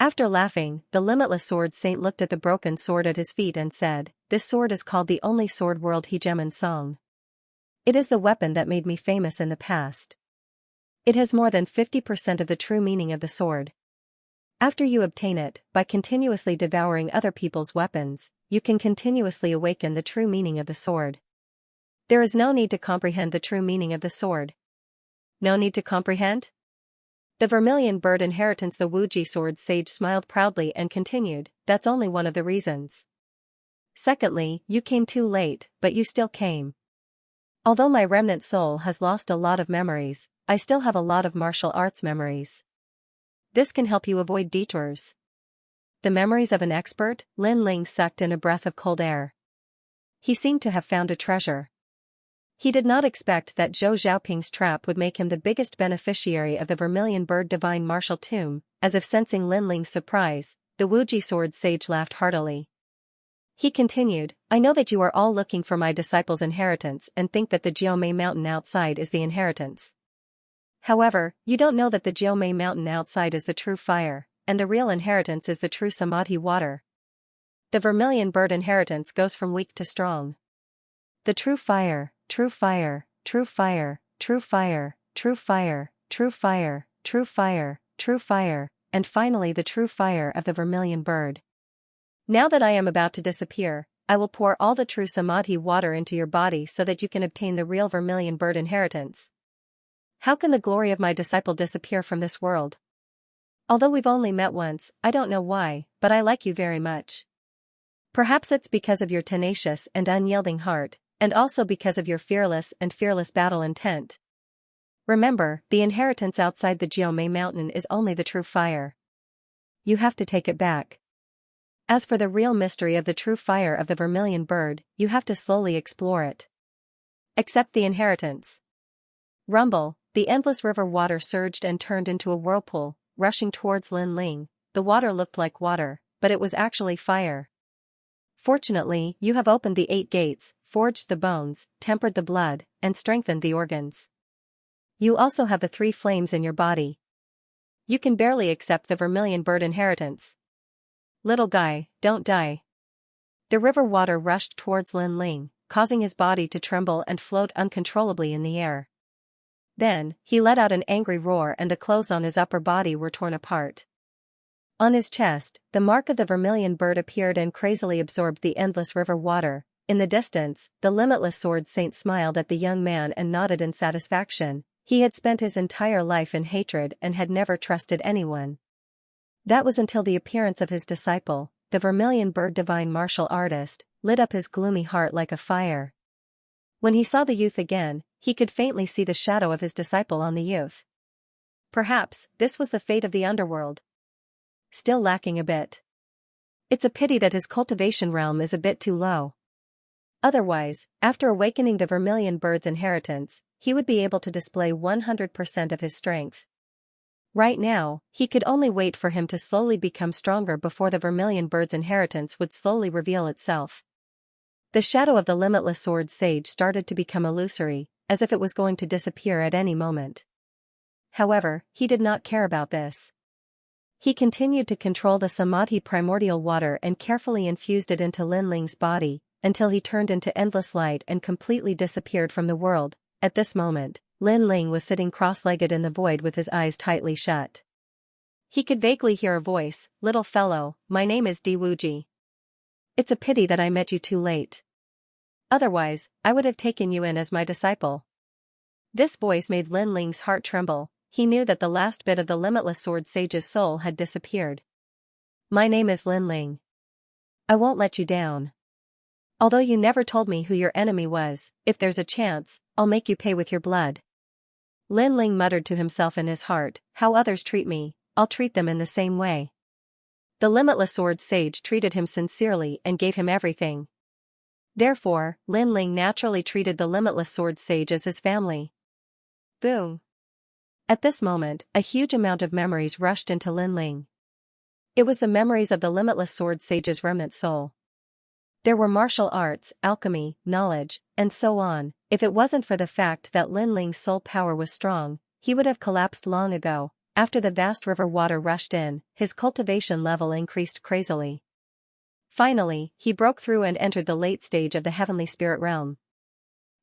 After laughing, the limitless sword saint looked at the broken sword at his feet and said, "This sword is called the only sword world Hegemon's song. It is the weapon that made me famous in the past. It has more than 50% of the true meaning of the sword. After you obtain it, by continuously devouring other people's weapons, you can continuously awaken the true meaning of the sword. There is no need to comprehend the true meaning of the sword." No need to comprehend? The Vermilion Bird Inheritance. The Wuji sword sage smiled proudly and continued, "That's only one of the reasons. Secondly, you came too late, but you still came. Although my remnant soul has lost a lot of memories, I still have a lot of martial arts memories. This can help you avoid detours." The memories of an expert? Lin Ling sucked in a breath of cold air. He seemed to have found a treasure. He did not expect that Zhou Xiaoping's trap would make him the biggest beneficiary of the Vermilion Bird Divine Martial Tomb. As if sensing Lin Ling's surprise, the Wuji sword sage laughed heartily. He continued, "I know that you are all looking for my disciple's inheritance and think that the Jiumei mountain outside is the inheritance. However, you don't know that the Jiumei mountain outside is the true fire. and the real inheritance is the true samadhi water. The vermilion bird inheritance goes from weak to strong. The true fire, true fire, true fire, true fire, true fire, true fire, true fire, true fire, and finally the true fire of the vermilion bird. Now that I am about to disappear, I will pour all the true samadhi water into your body so that you can obtain the real vermilion bird inheritance. How can the glory of my disciple disappear from this world? Although we've only met once, I don't know why, but I like you very much. Perhaps it's because of your tenacious and unyielding heart, and also because of your fearless battle intent. Remember, the inheritance outside the Jiomei mountain is only the true fire. You have to take it back. As for the real mystery of the true fire of the vermilion bird, you have to slowly explore it. Accept the inheritance. Rumble, the endless river water surged and turned into a whirlpool, rushing towards Lin Ling. The water looked like water, but it was actually fire. Fortunately, you have opened the 8 gates, forged the bones, tempered the blood, and strengthened the organs. You also have the 3 flames in your body. You can barely accept the vermilion bird inheritance. Little guy, don't die. The river water rushed towards Lin Ling, causing his body to tremble and float uncontrollably in the air. Then, he let out an angry roar and the clothes on his upper body were torn apart. On his chest, the mark of the vermilion bird appeared and crazily absorbed the endless river water. In the distance, the limitless sword saint smiled at the young man and nodded in satisfaction. He had spent his entire life in hatred and had never trusted anyone. That was until the appearance of his disciple, the vermilion bird divine martial artist, lit up his gloomy heart like a fire. When he saw the youth again, he could faintly see the shadow of his disciple on the youth. Perhaps, this was the fate of the underworld. Still lacking a bit. It's a pity that his cultivation realm is a bit too low. Otherwise, after awakening the vermilion bird's inheritance, he would be able to display 100% of his strength. Right now, he could only wait for him to slowly become stronger before the vermilion bird's inheritance would slowly reveal itself. The shadow of the limitless sword sage started to become illusory, as if it was going to disappear at any moment. However, he did not care about this. He continued to control the samadhi primordial water and carefully infused it into Lin Ling's body, until he turned into endless light and completely disappeared from the world. At this moment, Lin Ling was sitting cross-legged in the void with his eyes tightly shut. He could vaguely hear a voice, "Little fellow, my name is Di Wuji. It's a pity that I met you too late. Otherwise, I would have taken you in as my disciple." This voice made Lin Ling's heart tremble. He knew that the last bit of the limitless sword sage's soul had disappeared. "My name is Lin Ling. I won't let you down. Although you never told me who your enemy was, if there's a chance, I'll make you pay with your blood." Lin Ling muttered to himself in his heart, "How others treat me, I'll treat them in the same way." The limitless sword sage treated him sincerely and gave him everything. Therefore, Lin Ling naturally treated the limitless sword sage as his family. Boom. At this moment, a huge amount of memories rushed into Lin Ling. It was the memories of the limitless sword sage's remnant soul. There were martial arts, alchemy, knowledge, and so on. If it wasn't for the fact that Lin Ling's soul power was strong, he would have collapsed long ago. After the vast river water rushed in, his cultivation level increased crazily. Finally, he broke through and entered the late stage of the heavenly spirit realm.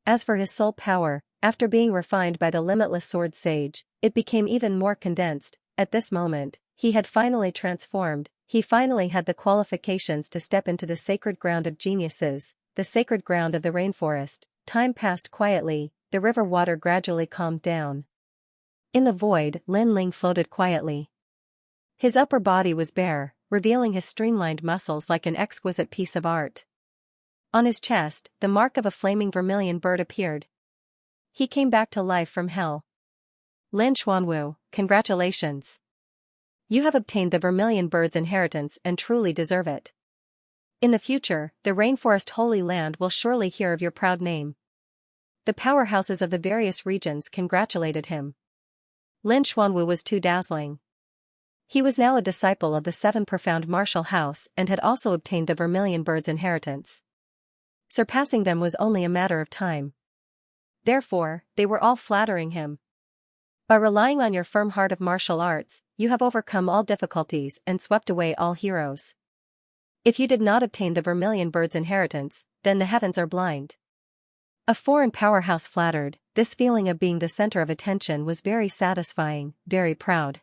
As for his soul power, after being refined by the limitless sword sage, it became even more condensed. At this moment, he had finally transformed. He finally had the qualifications to step into the sacred ground of geniuses, the sacred ground of the rainforest. Time passed quietly, the river water gradually calmed down. In the void, Lin Ling floated quietly. His upper body was bare, revealing his streamlined muscles like an exquisite piece of art. On his chest, the mark of a flaming vermilion bird appeared. He came back to life from hell. Lin Xuanwu, congratulations. You have obtained the vermilion bird's inheritance and truly deserve it. In the future, the rainforest Holy Land will surely hear of your proud name. The powerhouses of the various regions congratulated him. Lin Xuanwu was too dazzling. He was now a disciple of the 7 profound martial house and had also obtained the vermilion bird's inheritance. Surpassing them was only a matter of time. Therefore, they were all flattering him. By relying on your firm heart of martial arts, you have overcome all difficulties and swept away all heroes. If you did not obtain the vermilion bird's inheritance, then the heavens are blind. A foreign powerhouse flattered, this feeling of being the center of attention was very satisfying, very proud.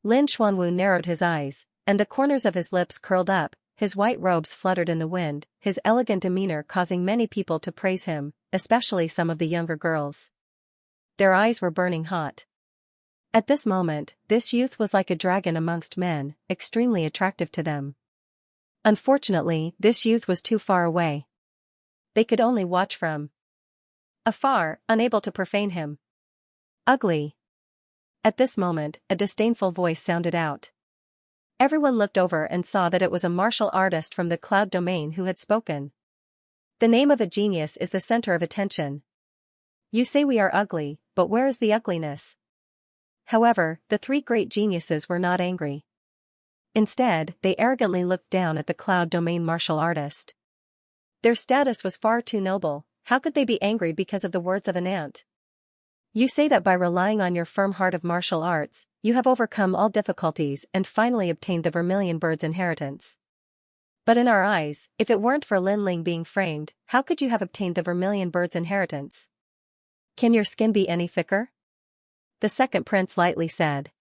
Lin Xuanwu narrowed his eyes, and the corners of his lips curled up, his white robes fluttered in the wind, his elegant demeanor causing many people to praise him, especially some of the younger girls. Their eyes were burning hot. At this moment, this youth was like a dragon amongst men, extremely attractive to them. Unfortunately, this youth was too far away. They could only watch from afar, unable to profane him. Ugly. At this moment, a disdainful voice sounded out. Everyone looked over and saw that it was a martial artist from the cloud domain who had spoken. The name of a genius is the center of attention. You say we are ugly, but where is the ugliness? However, the three great geniuses were not angry. Instead, they arrogantly looked down at the cloud domain martial artist. Their status was far too noble, how could they be angry because of the words of an ant? You say that by relying on your firm heart of martial arts, you have overcome all difficulties and finally obtained the vermilion bird's inheritance. But in our eyes, if it weren't for Lin Ling being framed, how could you have obtained the vermilion bird's inheritance? Can your skin be any thicker? The second prince lightly said.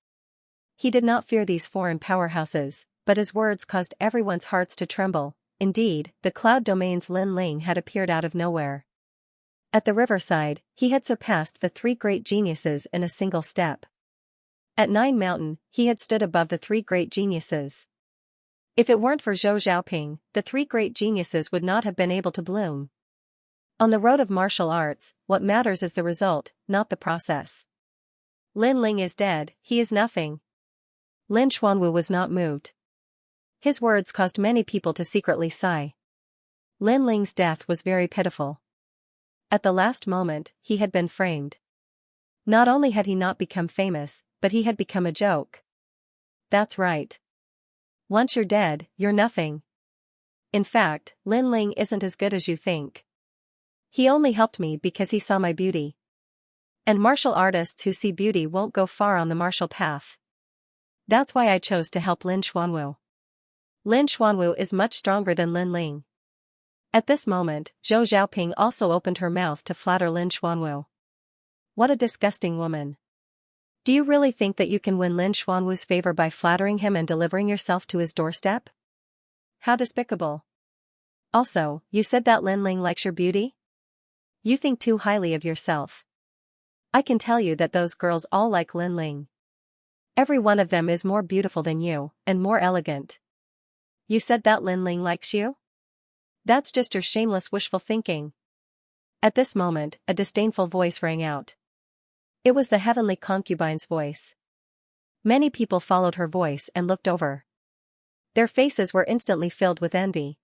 He did not fear these foreign powerhouses, but his words caused everyone's hearts to tremble. Indeed, the cloud domain's Lin Ling had appeared out of nowhere. At the riverside, he had surpassed the three great geniuses in a single step. At Nine Mountain, he had stood above the three great geniuses. If it weren't for Zhou Xiaoping, the three great geniuses would not have been able to bloom. On the road of martial arts, what matters is the result, not the process. Lin Ling is dead, he is nothing. Lin Xuanwu was not moved. His words caused many people to secretly sigh. Lin Ling's death was very pitiful. At the last moment, he had been framed. Not only had he not become famous, but he had become a joke. That's right. Once you're dead, you're nothing. In fact, Lin Ling isn't as good as you think. He only helped me because he saw my beauty. And martial artists who see beauty won't go far on the martial path. That's why I chose to help Lin Xuanwu. Lin Xuanwu is much stronger than Lin Ling. At this moment, Zhou Xiaoping also opened her mouth to flatter Lin Xuanwu. What a disgusting woman. Do you really think that you can win Lin Xuanwu's favor by flattering him and delivering yourself to his doorstep? How despicable. Also, you said that Lin Ling likes your beauty? You think too highly of yourself. I can tell you that those girls all like Lin Ling. Every one of them is more beautiful than you, and more elegant. You said that Lin Ling likes you? That's just your shameless wishful thinking. At this moment, a disdainful voice rang out. It was the heavenly concubine's voice. Many people followed her voice and looked over. Their faces were instantly filled with envy.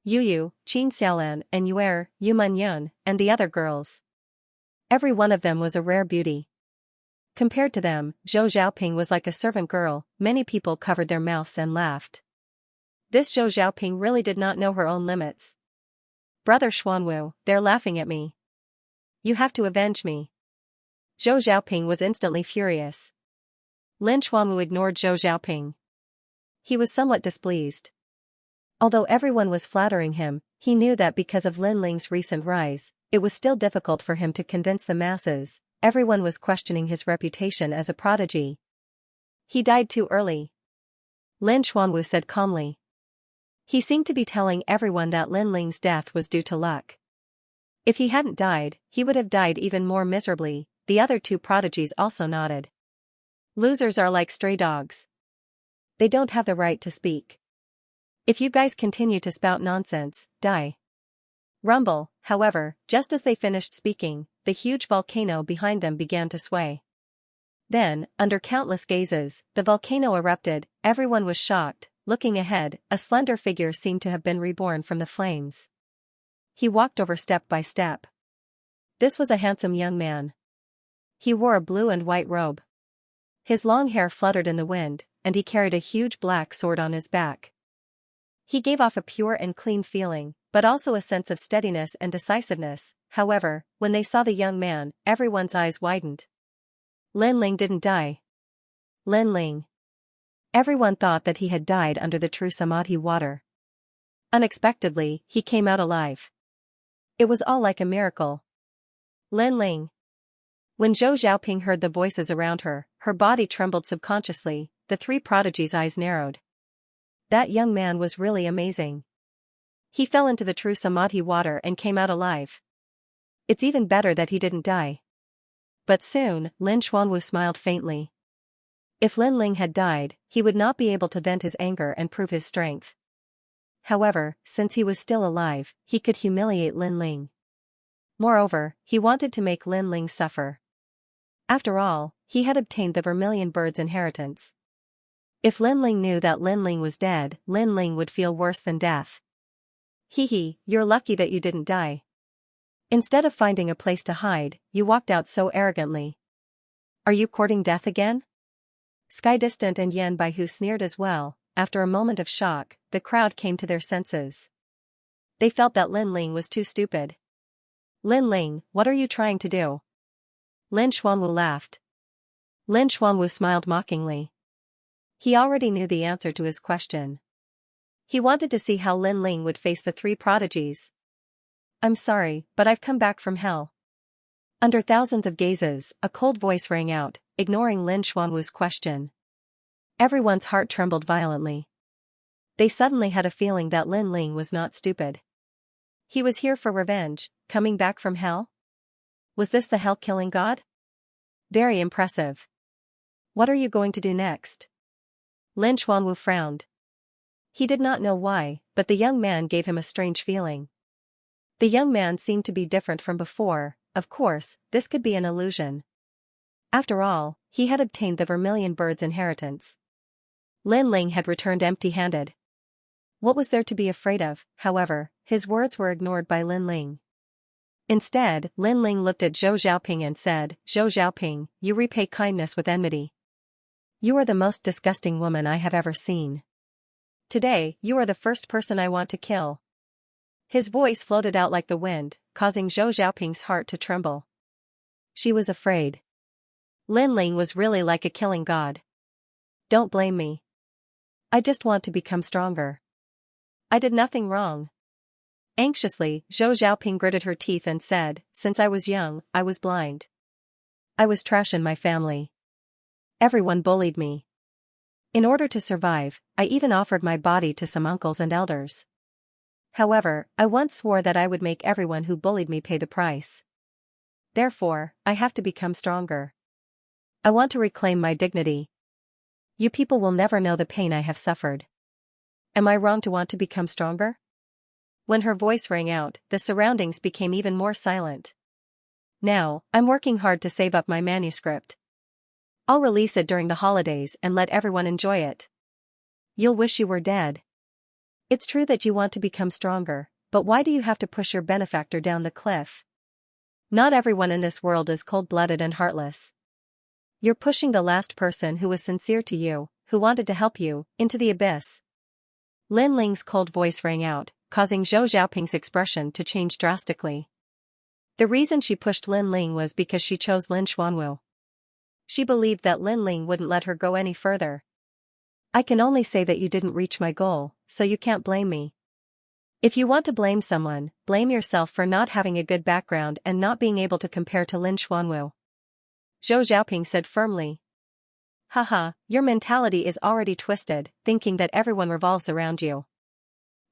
Yu, Qin Xiaolan and Yu Manyun, and the other girls. Every one of them was a rare beauty. Compared to them, Zhou Xiaoping was like a servant girl. Many people covered their mouths and laughed. This Zhou Xiaoping really did not know her own limits. Brother Xuanwu, they're laughing at me. You have to avenge me. Zhou Xiaoping was instantly furious. Lin Xuanwu ignored Zhou Xiaoping. He was somewhat displeased. Although everyone was flattering him, he knew that because of Lin Ling's recent rise, it was still difficult for him to convince the masses. Everyone was questioning his reputation as a prodigy. He died too early. Lin Xuanwu said calmly. He seemed to be telling everyone that Lin Ling's death was due to luck. If he hadn't died, he would have died even more miserably. The other two prodigies also nodded. Losers are like stray dogs. They don't have the right to speak. If you guys continue to spout nonsense, die. Rumble, however, just as they finished speaking, the huge volcano behind them began to sway. Then, under countless gazes, the volcano erupted. Everyone was shocked. Looking ahead, a slender figure seemed to have been reborn from the flames. He walked over step by step. This was a handsome young man. He wore a blue and white robe. His long hair fluttered in the wind, and he carried a huge black sword on his back. He gave off a pure and clean feeling, but also a sense of steadiness and decisiveness. However, when they saw the young man, everyone's eyes widened. Lin Ling didn't die. Lin Ling. Everyone thought that he had died under the true samadhi water. Unexpectedly, he came out alive. It was all like a miracle. Lin Ling. When Zhou Xiaoping heard the voices around her, her body trembled subconsciously, the three prodigies' eyes narrowed. That young man was really amazing. He fell into the true samadhi water and came out alive. It's even better that he didn't die. But soon, Lin Xuanwu smiled faintly. If Lin Ling had died, he would not be able to vent his anger and prove his strength. However, since he was still alive, he could humiliate Lin Ling. Moreover, he wanted to make Lin Ling suffer. After all, he had obtained the vermilion bird's inheritance. If Lin Ling knew that Lin Ling was dead, Lin Ling would feel worse than death. Hee, you're lucky that you didn't die. Instead of finding a place to hide, you walked out so arrogantly. Are you courting death again? Sky Distant and Yan Baihu sneered as well. After a moment of shock, the crowd came to their senses. They felt that Lin Ling was too stupid. Lin Ling, what are you trying to do? Lin Xuanwu laughed. Lin Xuanwu smiled mockingly. He already knew the answer to his question. He wanted to see how Lin Ling would face the three prodigies. I'm sorry, but I've come back from hell. Under thousands of gazes, a cold voice rang out, ignoring Lin Xuanwu's question. Everyone's heart trembled violently. They suddenly had a feeling that Lin Ling was not stupid. He was here for revenge, coming back from hell? Was this the hell-killing god? Very impressive. What are you going to do next? Lin Xuanwu frowned. He did not know why, but the young man gave him a strange feeling. The young man seemed to be different from before. Of course, this could be an illusion. After all, he had obtained the vermilion bird's inheritance. Lin Ling had returned empty-handed. What was there to be afraid of? However, his words were ignored by Lin Ling. Instead, Lin Ling looked at Zhou Xiaoping and said, Zhou Xiaoping, you repay kindness with enmity. You are the most disgusting woman I have ever seen. Today, you are the first person I want to kill. His voice floated out like the wind, causing Zhou Xiaoping's heart to tremble. She was afraid. Lin Ling was really like a killing god. Don't blame me. I just want to become stronger. I did nothing wrong. Anxiously, Zhou Xiaoping gritted her teeth and said, since I was young, I was blind. I was trash in my family. Everyone bullied me. In order to survive, I even offered my body to some uncles and elders. However, I once swore that I would make everyone who bullied me pay the price. Therefore, I have to become stronger. I want to reclaim my dignity. You people will never know the pain I have suffered. Am I wrong to want to become stronger? When her voice rang out, the surroundings became even more silent. Now, I'm working hard to save up my manuscript. I'll release it during the holidays and let everyone enjoy it. You'll wish you were dead. It's true that you want to become stronger, but why do you have to push your benefactor down the cliff? Not everyone in this world is cold-blooded and heartless. You're pushing the last person who was sincere to you, who wanted to help you, into the abyss. Lin Ling's cold voice rang out, causing Zhou Xiaoping's expression to change drastically. The reason she pushed Lin Ling was because she chose Lin Xuanwu. She believed that Lin Ling wouldn't let her go any further. I can only say that you didn't reach my goal, so you can't blame me. If you want to blame someone, blame yourself for not having a good background and not being able to compare to Lin Xuanwu. Zhou Xiaoping said firmly. Haha, your mentality is already twisted, thinking that everyone revolves around you.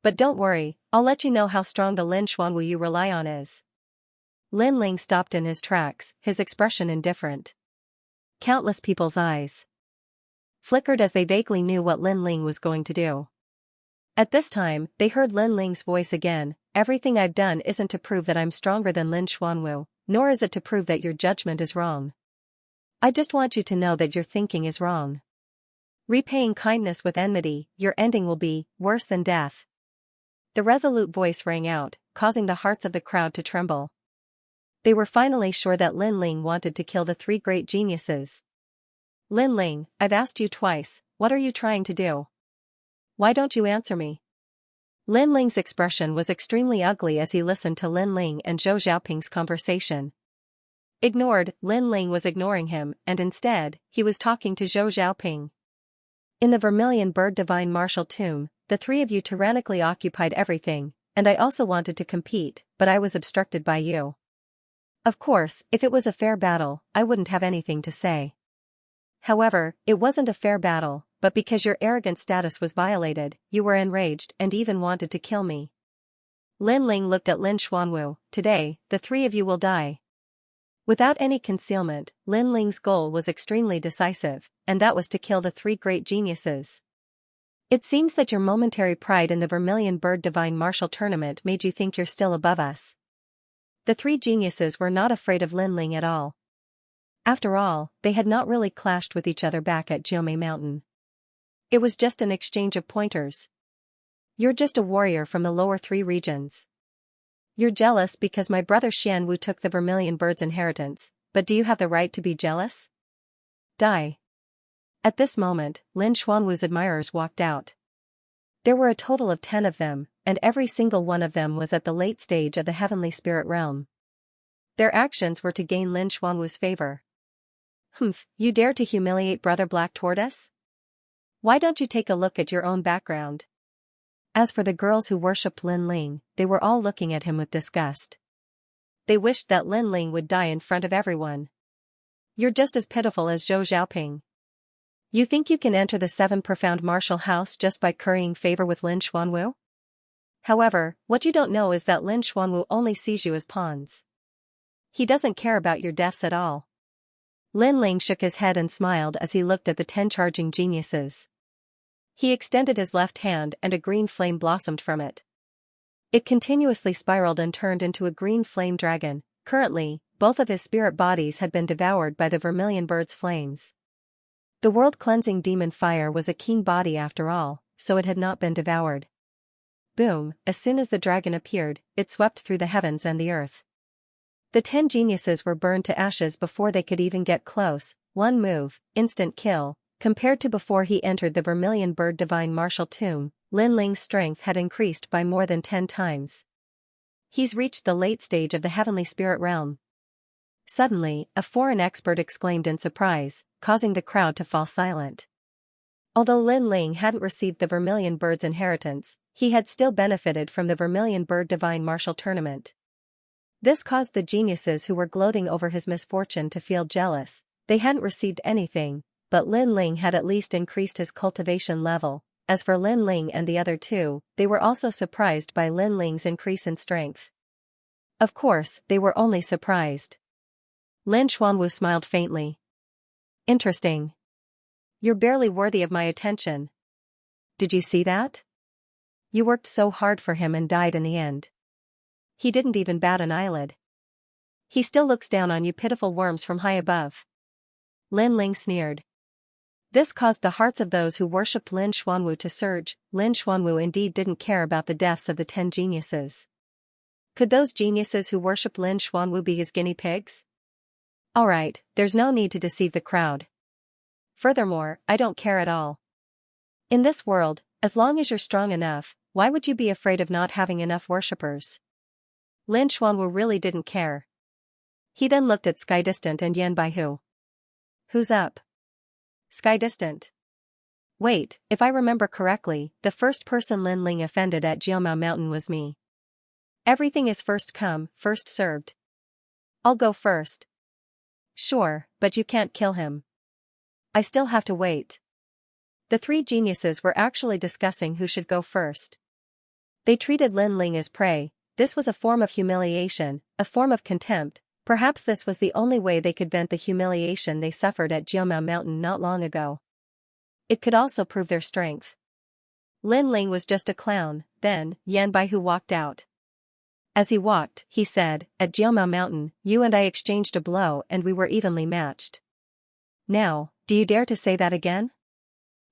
But don't worry, I'll let you know how strong the Lin Xuanwu you rely on is. Lin Ling stopped in his tracks, his expression indifferent. Countless people's eyes flickered as they vaguely knew what Lin Ling was going to do. At this time, they heard Lin Ling's voice again. Everything I've done isn't to prove that I'm stronger than Lin Xuanwu, nor is it to prove that your judgment is wrong. I just want you to know that your thinking is wrong. Repaying kindness with enmity, your ending will be worse than death. The resolute voice rang out, causing the hearts of the crowd to tremble. They were finally sure that Lin Ling wanted to kill the three great geniuses. Lin Ling, I've asked you twice, what are you trying to do? Why don't you answer me? Lin Ling's expression was extremely ugly as he listened to Lin Ling and Zhou Xiaoping's conversation. Ignored, Lin Ling was ignoring him, and instead, he was talking to Zhou Xiaoping. In the Vermilion Bird Divine Martial Tomb, the three of you tyrannically occupied everything, and I also wanted to compete, but I was obstructed by you. Of course, if it was a fair battle, I wouldn't have anything to say. However, it wasn't a fair battle, but because your arrogant status was violated, you were enraged and even wanted to kill me. Lin Ling looked at Lin Xuanwu. Today, the three of you will die. Without any concealment, Lin Ling's goal was extremely decisive, and that was to kill the three great geniuses. It seems that your momentary pride in the Vermilion Bird Divine Martial Tournament made you think you're still above us. The three geniuses were not afraid of Lin Ling at all. After all, they had not really clashed with each other back at Jiumei Mountain. It was just an exchange of pointers. You're just a warrior from the lower three regions. You're jealous because my brother Xianwu took the Vermilion Bird's inheritance, but do you have the right to be jealous? Die. At this moment, Lin Xuanwu's admirers walked out. There were a total of 10 of them, and every single one of them was at the late stage of the heavenly spirit realm. Their actions were to gain Lin Xuanwu's favor. Humph, you dare to humiliate Brother Black Tortoise? Why don't you take a look at your own background? As for the girls who worshipped Lin Ling, they were all looking at him with disgust. They wished that Lin Ling would die in front of everyone. You're just as pitiful as Zhou Xiaoping. You think you can enter the 7 profound martial house just by currying favor with Lin Xuanwu? However, what you don't know is that Lin Xuanwu only sees you as pawns. He doesn't care about your deaths at all. Lin Ling shook his head and smiled as he looked at the 10 charging geniuses. He extended his left hand and a green flame blossomed from it. It continuously spiraled and turned into a green flame dragon. Currently, both of his spirit bodies had been devoured by the Vermilion Bird's flames. The world-cleansing demon fire was a keen body after all, so it had not been devoured. Boom, as soon as the dragon appeared, it swept through the heavens and the earth. The 10 geniuses were burned to ashes before they could even get close. One move, instant kill. Compared to before he entered the Vermilion Bird Divine Martial Tomb, Lin Ling's strength had increased by more than 10 times. He's reached the late stage of the heavenly spirit realm. Suddenly, a foreign expert exclaimed in surprise, causing the crowd to fall silent. Although Lin Ling hadn't received the Vermilion Bird's inheritance, he had still benefited from the Vermilion Bird Divine Martial Tournament. This caused the geniuses who were gloating over his misfortune to feel jealous. They hadn't received anything, but Lin Ling had at least increased his cultivation level. As for Lin Ling and the other two, they were also surprised by Lin Ling's increase in strength. Of course, they were only surprised. Lin Xuanwu smiled faintly. Interesting. You're barely worthy of my attention. Did you see that? You worked so hard for him and died in the end. He didn't even bat an eyelid. He still looks down on you pitiful worms from high above. Lin Ling sneered. This caused the hearts of those who worshipped Lin Xuanwu to surge. Lin Xuanwu indeed didn't care about the deaths of the 10 geniuses. Could those geniuses who worshipped Lin Xuanwu be his guinea pigs? Alright, there's no need to deceive the crowd. Furthermore, I don't care at all. In this world, as long as you're strong enough, why would you be afraid of not having enough worshippers? Lin Xuanwu really didn't care. He then looked at Sky Distant and Yan Baihu. Who's up? Sky Distant. Wait, if I remember correctly, the first person Lin Ling offended at Jiumao Mountain was me. Everything is first come, first served. I'll go first. Sure, but you can't kill him. I still have to wait. The 3 geniuses were actually discussing who should go first. They treated Lin Ling as prey. This was a form of humiliation, a form of contempt. Perhaps this was the only way they could vent the humiliation they suffered at Jiumao Mountain not long ago. It could also prove their strength. Lin Ling was just a clown. Then, Yan Baihu walked out. As he walked, he said, at Jiumao Mountain, you and I exchanged a blow and we were evenly matched. Now, do you dare to say that again?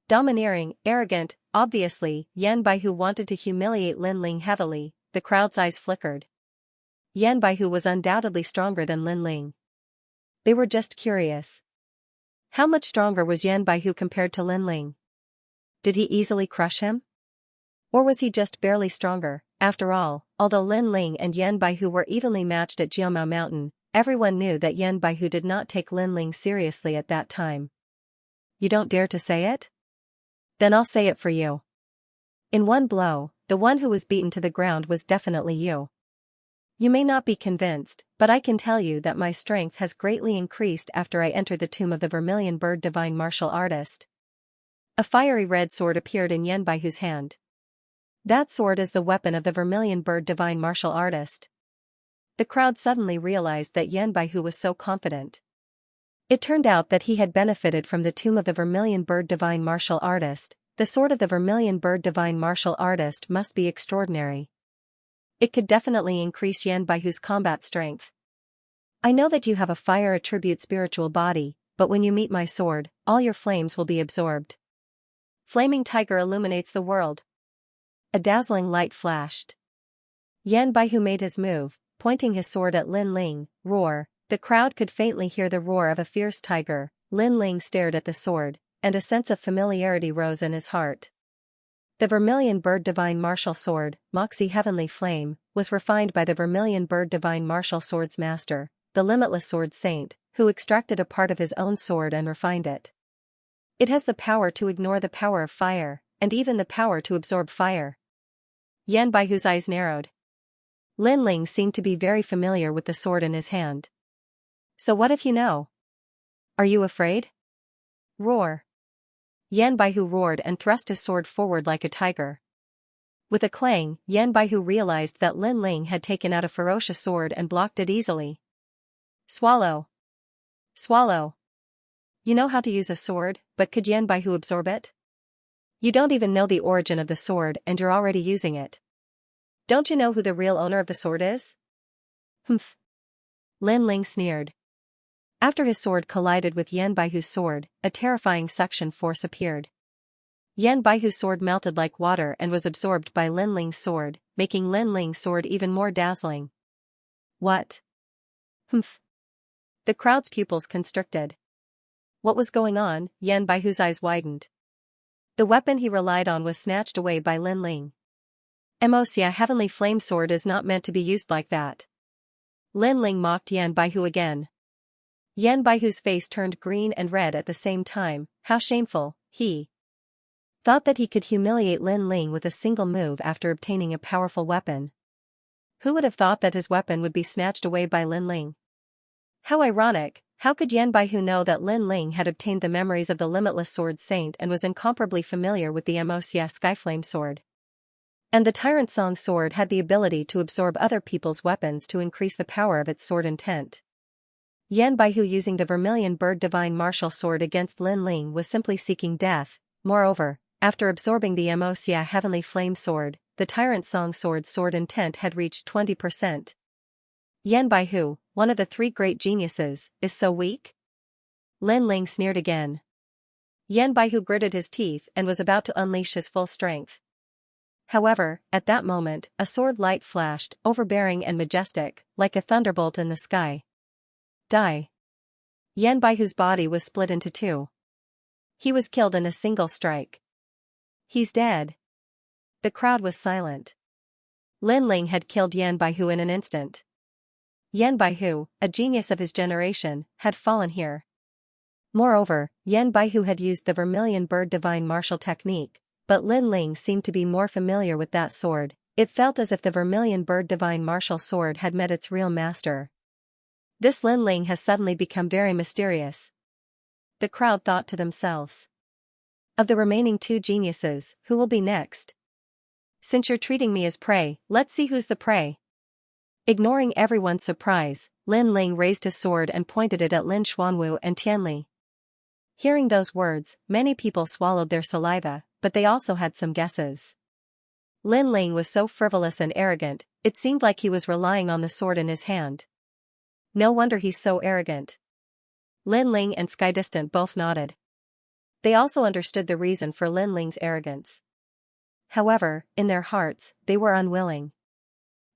Domineering, arrogant, obviously, Yan Baihu wanted to humiliate Lin Ling heavily. The crowd's eyes flickered. Yan Baihu was undoubtedly stronger than Lin Ling. They were just curious. How much stronger was Yan Baihu compared to Lin Ling? Did he easily crush him? Or was he just barely stronger? After all, although Lin Ling and Yan Baihu were evenly matched at Jiumao Mountain, everyone knew that Yan Baihu did not take Lin Ling seriously at that time. You don't dare to say it? Then I'll say it for you. In one blow, the one who was beaten to the ground was definitely you. You may not be convinced, but I can tell you that my strength has greatly increased after I entered the tomb of the Vermilion Bird Divine Martial Artist. A fiery red sword appeared in Yan Baihu's hand. That sword is the weapon of the Vermilion Bird Divine Martial Artist. The crowd suddenly realized that Yan Baihu was so confident. It turned out that he had benefited from the tomb of the Vermilion Bird Divine Martial Artist. The sword of the Vermilion Bird Divine Martial Artist must be extraordinary. It could definitely increase Yan Baihu's combat strength. I know that you have a fire attribute spiritual body, but when you meet my sword, all your flames will be absorbed. Flaming tiger illuminates the world. A dazzling light flashed. Yan Baihu made his move, pointing his sword at Lin Ling. Roar. The crowd could faintly hear the roar of a fierce tiger. Lin Ling stared at the sword, and a sense of familiarity rose in his heart. The Vermilion Bird Divine Martial Sword, Moxie Heavenly Flame, was refined by the Vermilion Bird Divine Martial Sword's master, the Limitless Sword Saint, who extracted a part of his own sword and refined it. It has the power to ignore the power of fire, and even the power to absorb fire. Yan Baihu's eyes narrowed. Lin Ling seemed to be very familiar with the sword in his hand. So what if you know? Are you afraid? Roar. Yan Baihu roared and thrust his sword forward like a tiger. With a clang, Yan Baihu realized that Lin Ling had taken out a ferocious sword and blocked it easily. Swallow. Swallow. You know how to use a sword, but could Yan Baihu absorb it? You don't even know the origin of the sword and you're already using it. Don't you know who the real owner of the sword is? Humph. Lin Ling sneered. After his sword collided with Yan Baihu's sword, a terrifying suction force appeared. Yan Baihu's sword melted like water and was absorbed by Lin Ling's sword, making Lin Ling's sword even more dazzling. What? Humph. The crowd's pupils constricted. What was going on? Yan Baihu's eyes widened. The weapon he relied on was snatched away by Lin Ling. Xianxia Heavenly Flame Sword is not meant to be used like that. Lin Ling mocked Yan Baihu again. Yan Baihu's face turned green and red at the same time. How shameful, he thought that he could humiliate Lin Ling with a single move after obtaining a powerful weapon. Who would have thought that his weapon would be snatched away by Lin Ling? How ironic, how could Yan Baihu know that Lin Ling had obtained the memories of the Limitless Sword Saint and was incomparably familiar with the Xianxia Skyflame Sword? And the Tyrant Song Sword had the ability to absorb other people's weapons to increase the power of its sword intent. Yan Baihu using the Vermilion Bird Divine Martial Sword against Lin Ling was simply seeking death. Moreover, after absorbing the Xianxia Heavenly Flame Sword, the Tyrant Song Sword's sword intent had reached 20%. Yan Baihu, one of the three great geniuses, is so weak? Lin Ling sneered again. Yan Baihu gritted his teeth and was about to unleash his full strength. However, at that moment, a sword light flashed, overbearing and majestic, like a thunderbolt in the sky. Die. Yan Baihu's body was split into two. He was killed in a single strike. He's dead. The crowd was silent. Lin Ling had killed Yan Baihu in an instant. Yan Baihu, a genius of his generation, had fallen here. Moreover, Yan Baihu had used the Vermilion Bird Divine Martial Technique, but Lin Ling seemed to be more familiar with that sword. It felt as if the Vermilion Bird Divine Martial Sword had met its real master. This Lin Ling has suddenly become very mysterious. The crowd thought to themselves. Of the remaining two geniuses, who will be next? Since you're treating me as prey, let's see who's the prey. Ignoring everyone's surprise, Lin Ling raised his sword and pointed it at Lin Xuanwu and Tianli. Hearing those words, many people swallowed their saliva, but they also had some guesses. Lin Ling was so frivolous and arrogant, it seemed like he was relying on the sword in his hand. No wonder he's so arrogant. Lin Ling and Sky Distant both nodded. They also understood the reason for Lin Ling's arrogance. However, in their hearts, they were unwilling.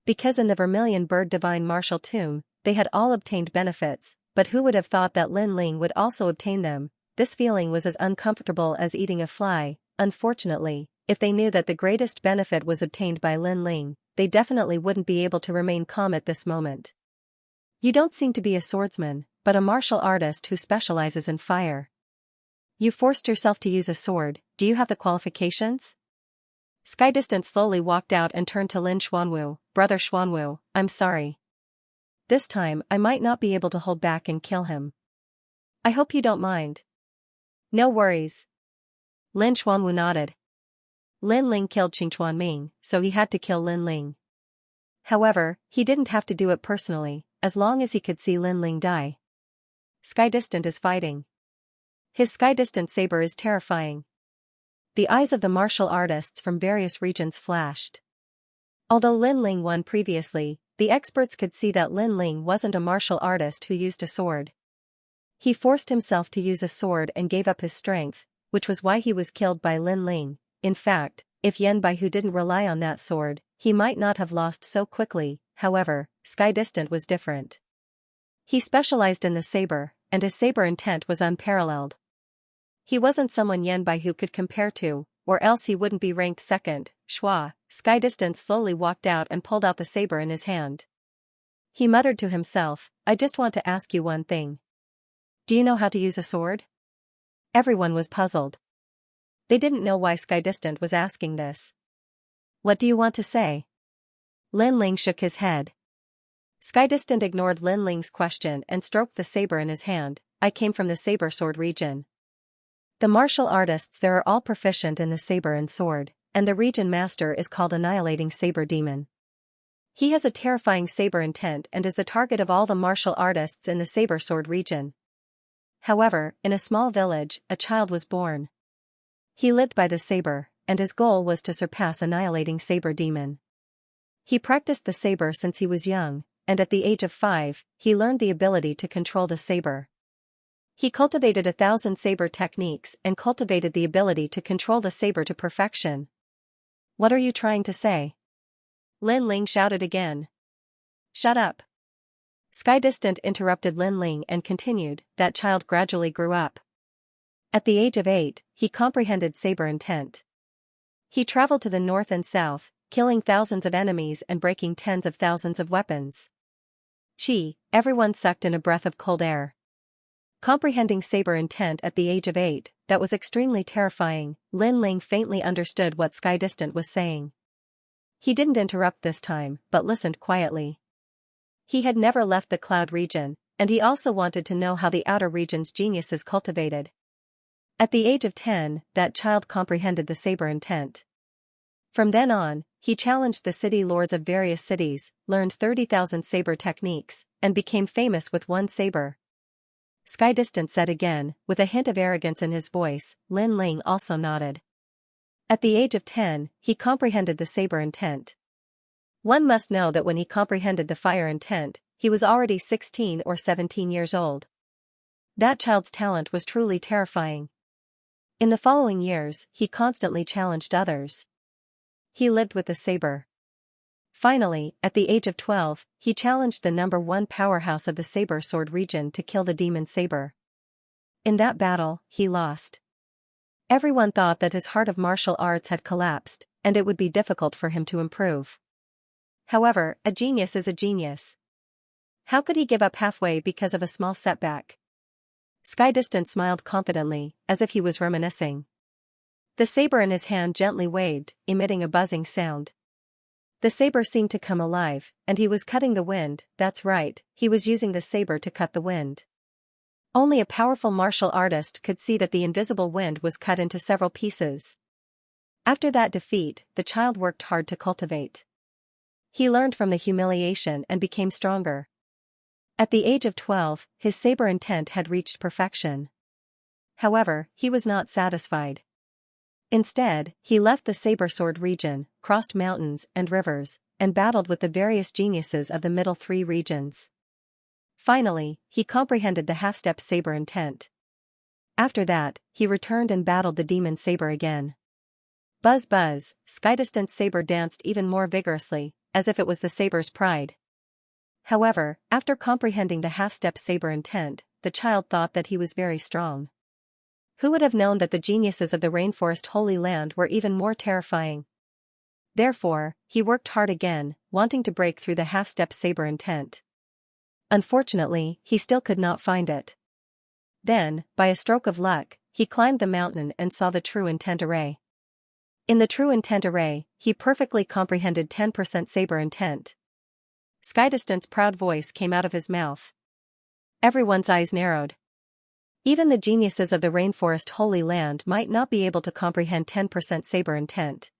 Because in the Vermilion Bird Divine Martial Tomb, they had all obtained benefits, but who would have thought that Lin Ling would also obtain them? This feeling was as uncomfortable as eating a fly. Unfortunately, if they knew that the greatest benefit was obtained by Lin Ling, they definitely wouldn't be able to remain calm at this moment. You don't seem to be a swordsman, but a martial artist who specializes in fire. You forced yourself to use a sword, do you have the qualifications? Sky Distant slowly walked out and turned to Lin Xuanwu. Brother Xuanwu, I'm sorry. This time I might not be able to hold back and kill him. I hope you don't mind. No worries. Lin Xuanwu nodded. Lin Ling killed Qing Chuanming, so he had to kill Lin Ling. However, he didn't have to do it personally, as long as he could see Lin Ling die. Sky Distant is fighting. His Sky Distant saber is terrifying. The eyes of the martial artists from various regions flashed. Although Lin Ling won previously, the experts could see that Lin Ling wasn't a martial artist who used a sword. He forced himself to use a sword and gave up his strength, which was why he was killed by Lin Ling. In fact, if Yan Baihu didn't rely on that sword, he might not have lost so quickly. However, Sky Distant was different. He specialized in the saber, and his saber intent was unparalleled. He wasn't someone Yan Baihu could compare to, or else he wouldn't be ranked second. Shua, Sky Distant slowly walked out and pulled out the saber in his hand. He muttered to himself, I just want to ask you one thing. Do you know how to use a sword? Everyone was puzzled. They didn't know why Sky Distant was asking this. What do you want to say? Lin Ling shook his head. Sky Distant ignored Lin Ling's question and stroked the saber in his hand. I came from the saber sword region. The martial artists there are all proficient in the saber and sword, and the region master is called Annihilating Saber Demon. He has a terrifying saber intent and is the target of all the martial artists in the saber sword region. However, in a small village, a child was born. He lived by the saber, and his goal was to surpass Annihilating Saber Demon. He practiced the saber since he was young, and at the age of 5, he learned the ability to control the saber. He cultivated 1,000 saber techniques and cultivated the ability to control the saber to perfection. What are you trying to say? Lin Ling shouted again. Shut up. Sky Distant interrupted Lin Ling and continued, that child gradually grew up. At the age of 8, he comprehended saber intent. He traveled to the north and south, killing thousands of enemies and breaking tens of thousands of weapons. Everyone sucked in a breath of cold air. Comprehending saber intent at the age of 8, that was extremely terrifying. Lin Ling faintly understood what Sky Distant was saying. He didn't interrupt this time, but listened quietly. He had never left the cloud region, and he also wanted to know how the outer region's genius is cultivated. At the age of 10, that child comprehended the saber intent. From then on, he challenged the city lords of various cities, learned 30,000 saber techniques, and became famous with one saber. Sky Distant said again, with a hint of arrogance in his voice. Lin Ling also nodded. At the age of 10, he comprehended the saber intent. One must know that when he comprehended the fire intent, he was already 16 or 17 years old. That child's talent was truly terrifying. In the following years, he constantly challenged others. He lived with the saber. Finally, at the age of 12, he challenged the #1 powerhouse of the saber sword region to kill the demon saber. In that battle, he lost. Everyone thought that his heart of martial arts had collapsed, and it would be difficult for him to improve. However, a genius is a genius. How could he give up halfway because of a small setback? Sky Distant smiled confidently, as if he was reminiscing. The saber in his hand gently waved, emitting a buzzing sound. The saber seemed to come alive, and he was cutting the wind. That's right, he was using the saber to cut the wind. Only a powerful martial artist could see that the invisible wind was cut into several pieces. After that defeat, the child worked hard to cultivate. He learned from the humiliation and became stronger. At the age of 12, his saber intent had reached perfection. However, he was not satisfied. Instead, he left the saber sword region, crossed mountains and rivers, and battled with the various geniuses of the middle 3 regions. Finally, he comprehended the half-step saber intent. After that, he returned and battled the demon saber again. Buzz buzz, Sky Distant's saber danced even more vigorously, as if it was the saber's pride. However, after comprehending the half-step saber intent, the child thought that he was very strong. Who would have known that the geniuses of the Rainforest Holy Land were even more terrifying? Therefore, he worked hard again, wanting to break through the half-step saber intent. Unfortunately, he still could not find it. Then, by a stroke of luck, he climbed the mountain and saw the true intent array. In the true intent array, he perfectly comprehended 10% saber intent. Skydistant's proud voice came out of his mouth. Everyone's eyes narrowed. Even the geniuses of the rainforest Holy Land might not be able to comprehend 10% saber intent.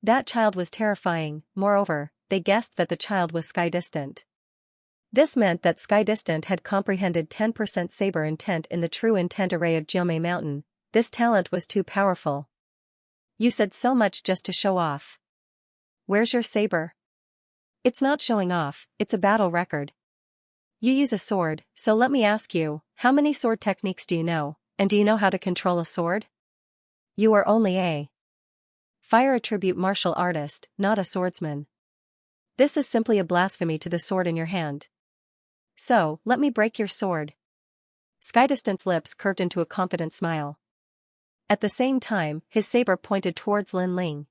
That child was terrifying. Moreover, they guessed that the child was Skydistant. This meant that Skydistant had comprehended 10% saber intent in the true intent array of Jiome Mountain. This talent was too powerful. You said so much just to show off. Where's your saber? It's not showing off, it's a battle record. You use a sword, so let me ask you, how many sword techniques do you know, and do you know how to control a sword? You are only a fire attribute martial artist, not a swordsman. This is simply a blasphemy to the sword in your hand. So, let me break your sword. Skydistant's lips curved into a confident smile. At the same time, his saber pointed towards Lin Ling.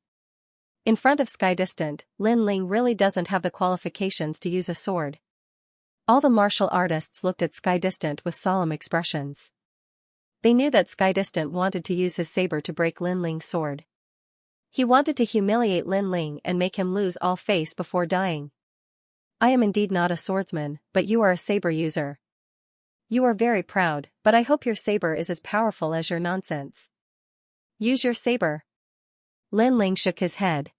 In front of Skydistant, Lin Ling really doesn't have the qualifications to use a sword. All the martial artists looked at Skydistant with solemn expressions. They knew that Skydistant wanted to use his saber to break Lin Ling's sword. He wanted to humiliate Lin Ling and make him lose all face before dying. I am indeed not a swordsman, but you are a saber user. You are very proud, but I hope your saber is as powerful as your nonsense. Use your saber. Lin Ling shook his head.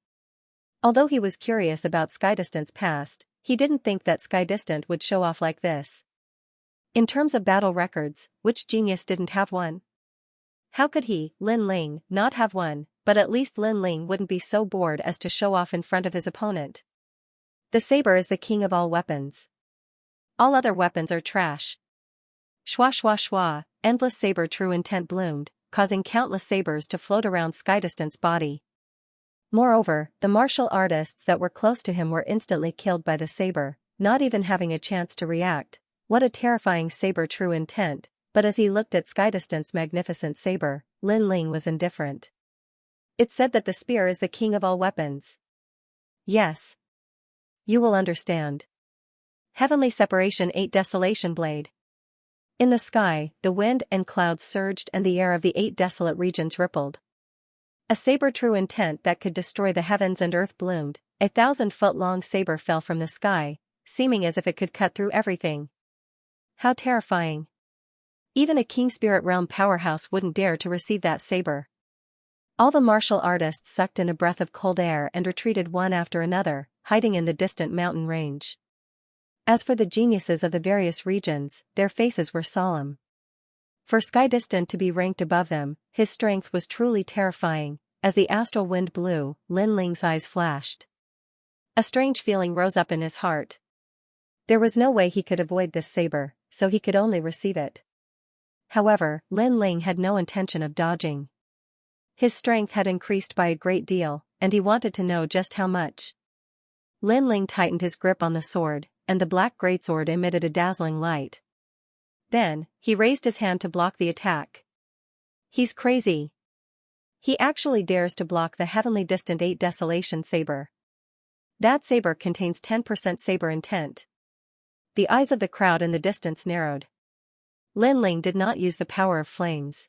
Although he was curious about Skydistant's past, he didn't think that Skydistant would show off like this. In terms of battle records, which genius didn't have one? How could he, Lin Ling, not have one, but at least Lin Ling wouldn't be so bored as to show off in front of his opponent. The saber is the king of all weapons. All other weapons are trash. Schwa schwa schwa, endless saber true intent bloomed, causing countless sabers to float around Skydistant's body. Moreover, the martial artists that were close to him were instantly killed by the saber, not even having a chance to react. What a terrifying saber true intent, but as he looked at Skydistant's magnificent saber, Lin Ling was indifferent. It said that the spear is the king of all weapons. Yes. You will understand. Heavenly Separation 8 Desolation Blade. In the sky, the wind and clouds surged and the air of the 8 desolate regions rippled. A saber true intent that could destroy the heavens and earth bloomed. A 1,000-foot-long saber fell from the sky, seeming as if it could cut through everything. How terrifying. Even a King Spirit Realm powerhouse wouldn't dare to receive that saber. All the martial artists sucked in a breath of cold air and retreated one after another, hiding in the distant mountain range. As for the geniuses of the various regions, their faces were solemn. For Skydistant to be ranked above them, his strength was truly terrifying. As the astral wind blew, Lin Ling's eyes flashed. A strange feeling rose up in his heart. There was no way he could avoid this saber, so he could only receive it. However, Lin Ling had no intention of dodging. His strength had increased by a great deal, and he wanted to know just how much. Lin Ling tightened his grip on the sword, and the black greatsword emitted a dazzling light. Then, he raised his hand to block the attack. He's crazy. He actually dares to block the heavenly distant 8 Desolation saber. That saber contains 10% saber intent. The eyes of the crowd in the distance narrowed. Lin Ling did not use the power of flames.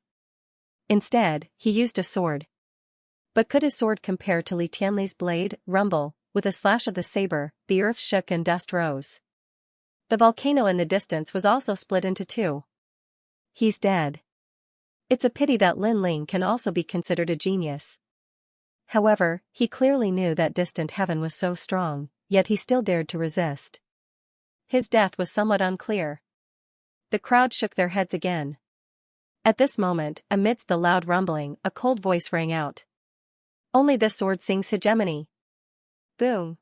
Instead, he used a sword. But could his sword compare to Li Tianli's blade? Rumble, with a slash of the saber, the earth shook and dust rose. The volcano in the distance was also split into two. He's dead. It's a pity that Lin Ling can also be considered a genius. However, he clearly knew that distant heaven was so strong, yet he still dared to resist. His death was somewhat unclear. The crowd shook their heads again. At this moment, amidst the loud rumbling, a cold voice rang out. Only this sword sings hegemony. Boom.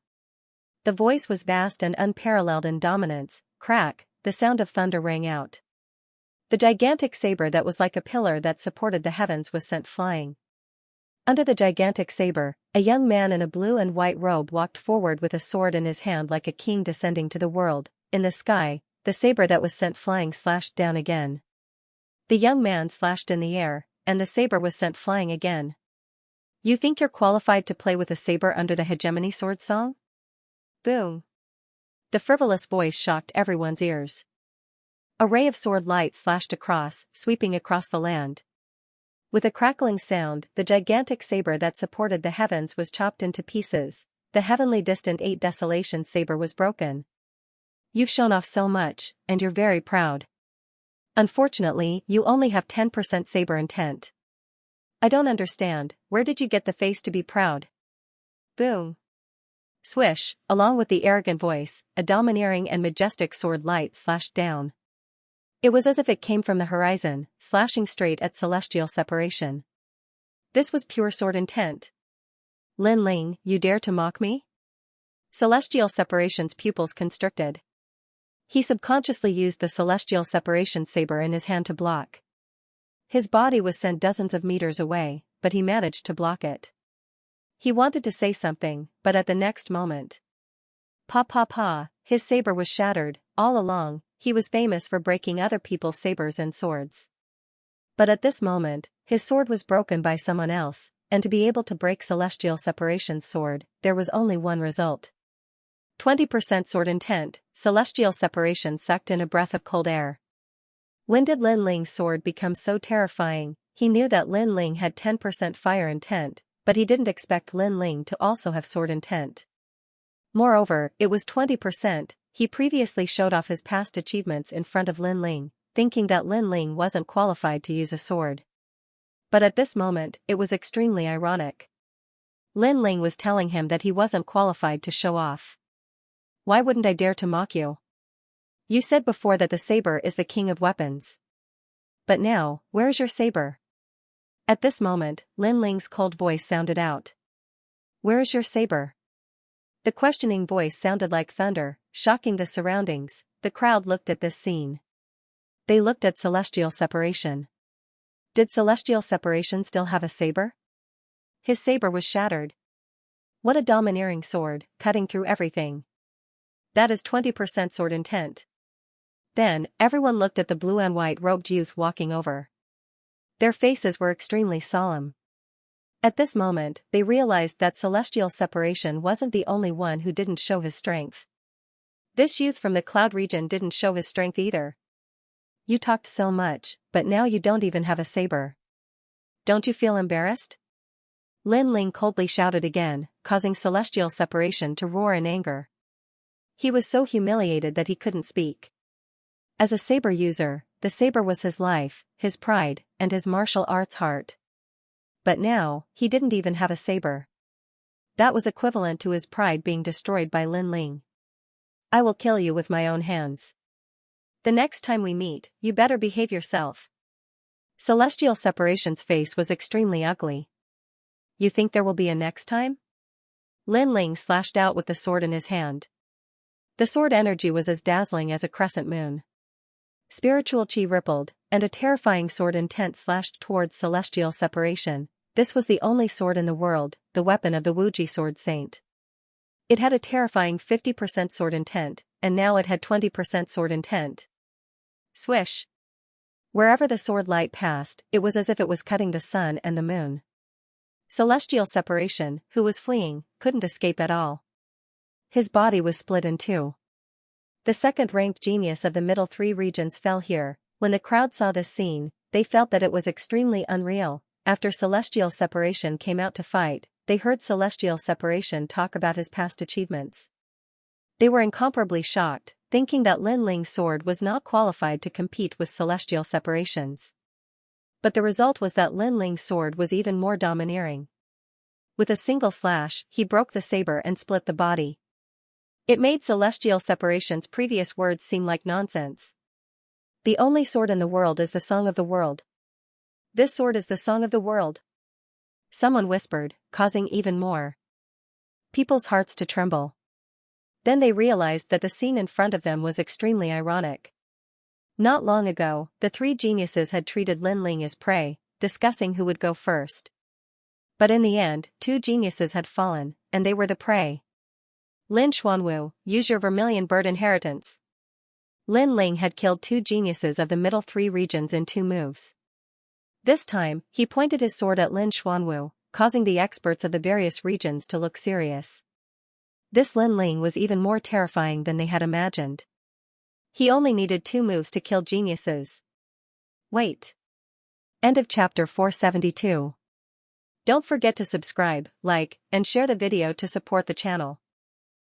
The voice was vast and unparalleled in dominance. Crack, the sound of thunder rang out. The gigantic saber that was like a pillar that supported the heavens was sent flying. Under the gigantic saber, a young man in a blue and white robe walked forward with a sword in his hand like a king descending to the world. In the sky, the saber that was sent flying slashed down again. The young man slashed in the air, and the saber was sent flying again. You think you're qualified to play with a saber under the hegemony sword song? Boom. The frivolous voice shocked everyone's ears. A ray of sword light slashed across, sweeping across the land. With a crackling sound, the gigantic saber that supported the heavens was chopped into pieces. The heavenly distant 8 desolation saber was broken. You've shown off so much, and you're very proud. Unfortunately, you only have 10% saber intent. I don't understand, where did you get the face to be proud? Boom. Swish, along with the arrogant voice, a domineering and majestic sword light slashed down. It was as if it came from the horizon, slashing straight at celestial separation. This was pure sword intent. Lin Ling, you dare to mock me? Celestial separation's pupils constricted. He subconsciously used the celestial separation saber in his hand to block. His body was sent dozens of meters away, but he managed to block it. He wanted to say something, but at the next moment. Pa pa pa, his saber was shattered. All along, he was famous for breaking other people's sabers and swords. But at this moment, his sword was broken by someone else, and to be able to break celestial separation's sword, there was only one result. 20% sword intent, celestial separation sucked in a breath of cold air. When did Lin Ling's sword become so terrifying? He knew that Lin Ling had 10% fire intent, but he didn't expect Lin Ling to also have sword intent. Moreover, it was 20%, he previously showed off his past achievements in front of Lin Ling, thinking that Lin Ling wasn't qualified to use a sword. But at this moment, it was extremely ironic. Lin Ling was telling him that he wasn't qualified to show off. Why wouldn't I dare to mock you? You said before that the saber is the king of weapons. But now, where is your saber? At this moment, Lin Ling's cold voice sounded out. Where is your saber? The questioning voice sounded like thunder, shocking the surroundings. The crowd looked at this scene. They looked at celestial separation. Did celestial separation still have a saber? His saber was shattered. What a domineering sword, cutting through everything. That is 20% sword intent. Then, everyone looked at the blue and white robed youth walking over. Their faces were extremely solemn. At this moment, they realized that celestial separation wasn't the only one who didn't show his strength. This youth from the cloud region didn't show his strength either. You talked so much, but now you don't even have a saber. Don't you feel embarrassed? Lin Ling coldly shouted again, causing celestial separation to roar in anger. He was so humiliated that he couldn't speak. As a saber user, the saber was his life, his pride, and his martial arts heart. But now, he didn't even have a saber. That was equivalent to his pride being destroyed by Lin Ling. I will kill you with my own hands. The next time we meet, you better behave yourself. Celestial separation's face was extremely ugly. You think there will be a next time? Lin Ling slashed out with the sword in his hand. The sword energy was as dazzling as a crescent moon. Spiritual chi rippled, and a terrifying sword intent slashed towards celestial separation. This was the only sword in the world, the weapon of the Wuji sword saint. It had a terrifying 50% sword intent, and now it had 20% sword intent. Swish! Wherever the sword light passed, it was as if it was cutting the sun and the moon. Celestial separation, who was fleeing, couldn't escape at all. His body was split in two. The second-ranked genius of the middle 3 regions fell here. When the crowd saw this scene, they felt that it was extremely unreal. After celestial separation came out to fight, they heard celestial separation talk about his past achievements. They were incomparably shocked, thinking that Lin Ling's sword was not qualified to compete with celestial separations. But the result was that Lin Ling's sword was even more domineering. With a single slash, he broke the saber and split the body. It made celestial separation's previous words seem like nonsense. The only sword in the world is the song of the world. This sword is the song of the world. Someone whispered, causing even more people's hearts to tremble. Then they realized that the scene in front of them was extremely ironic. Not long ago, the 3 geniuses had treated Lin Ling as prey, discussing who would go first. But in the end, 2 geniuses had fallen, and they were the prey. Lin Xuanwu, use your vermilion bird inheritance. Lin Ling had killed 2 geniuses of the middle 3 regions in 2 moves. This time, he pointed his sword at Lin Xuanwu, causing the experts of the various regions to look serious. This Lin Ling was even more terrifying than they had imagined. He only needed 2 moves to kill geniuses. Wait. End of chapter 472. Don't forget to subscribe, like, and share the video to support the channel.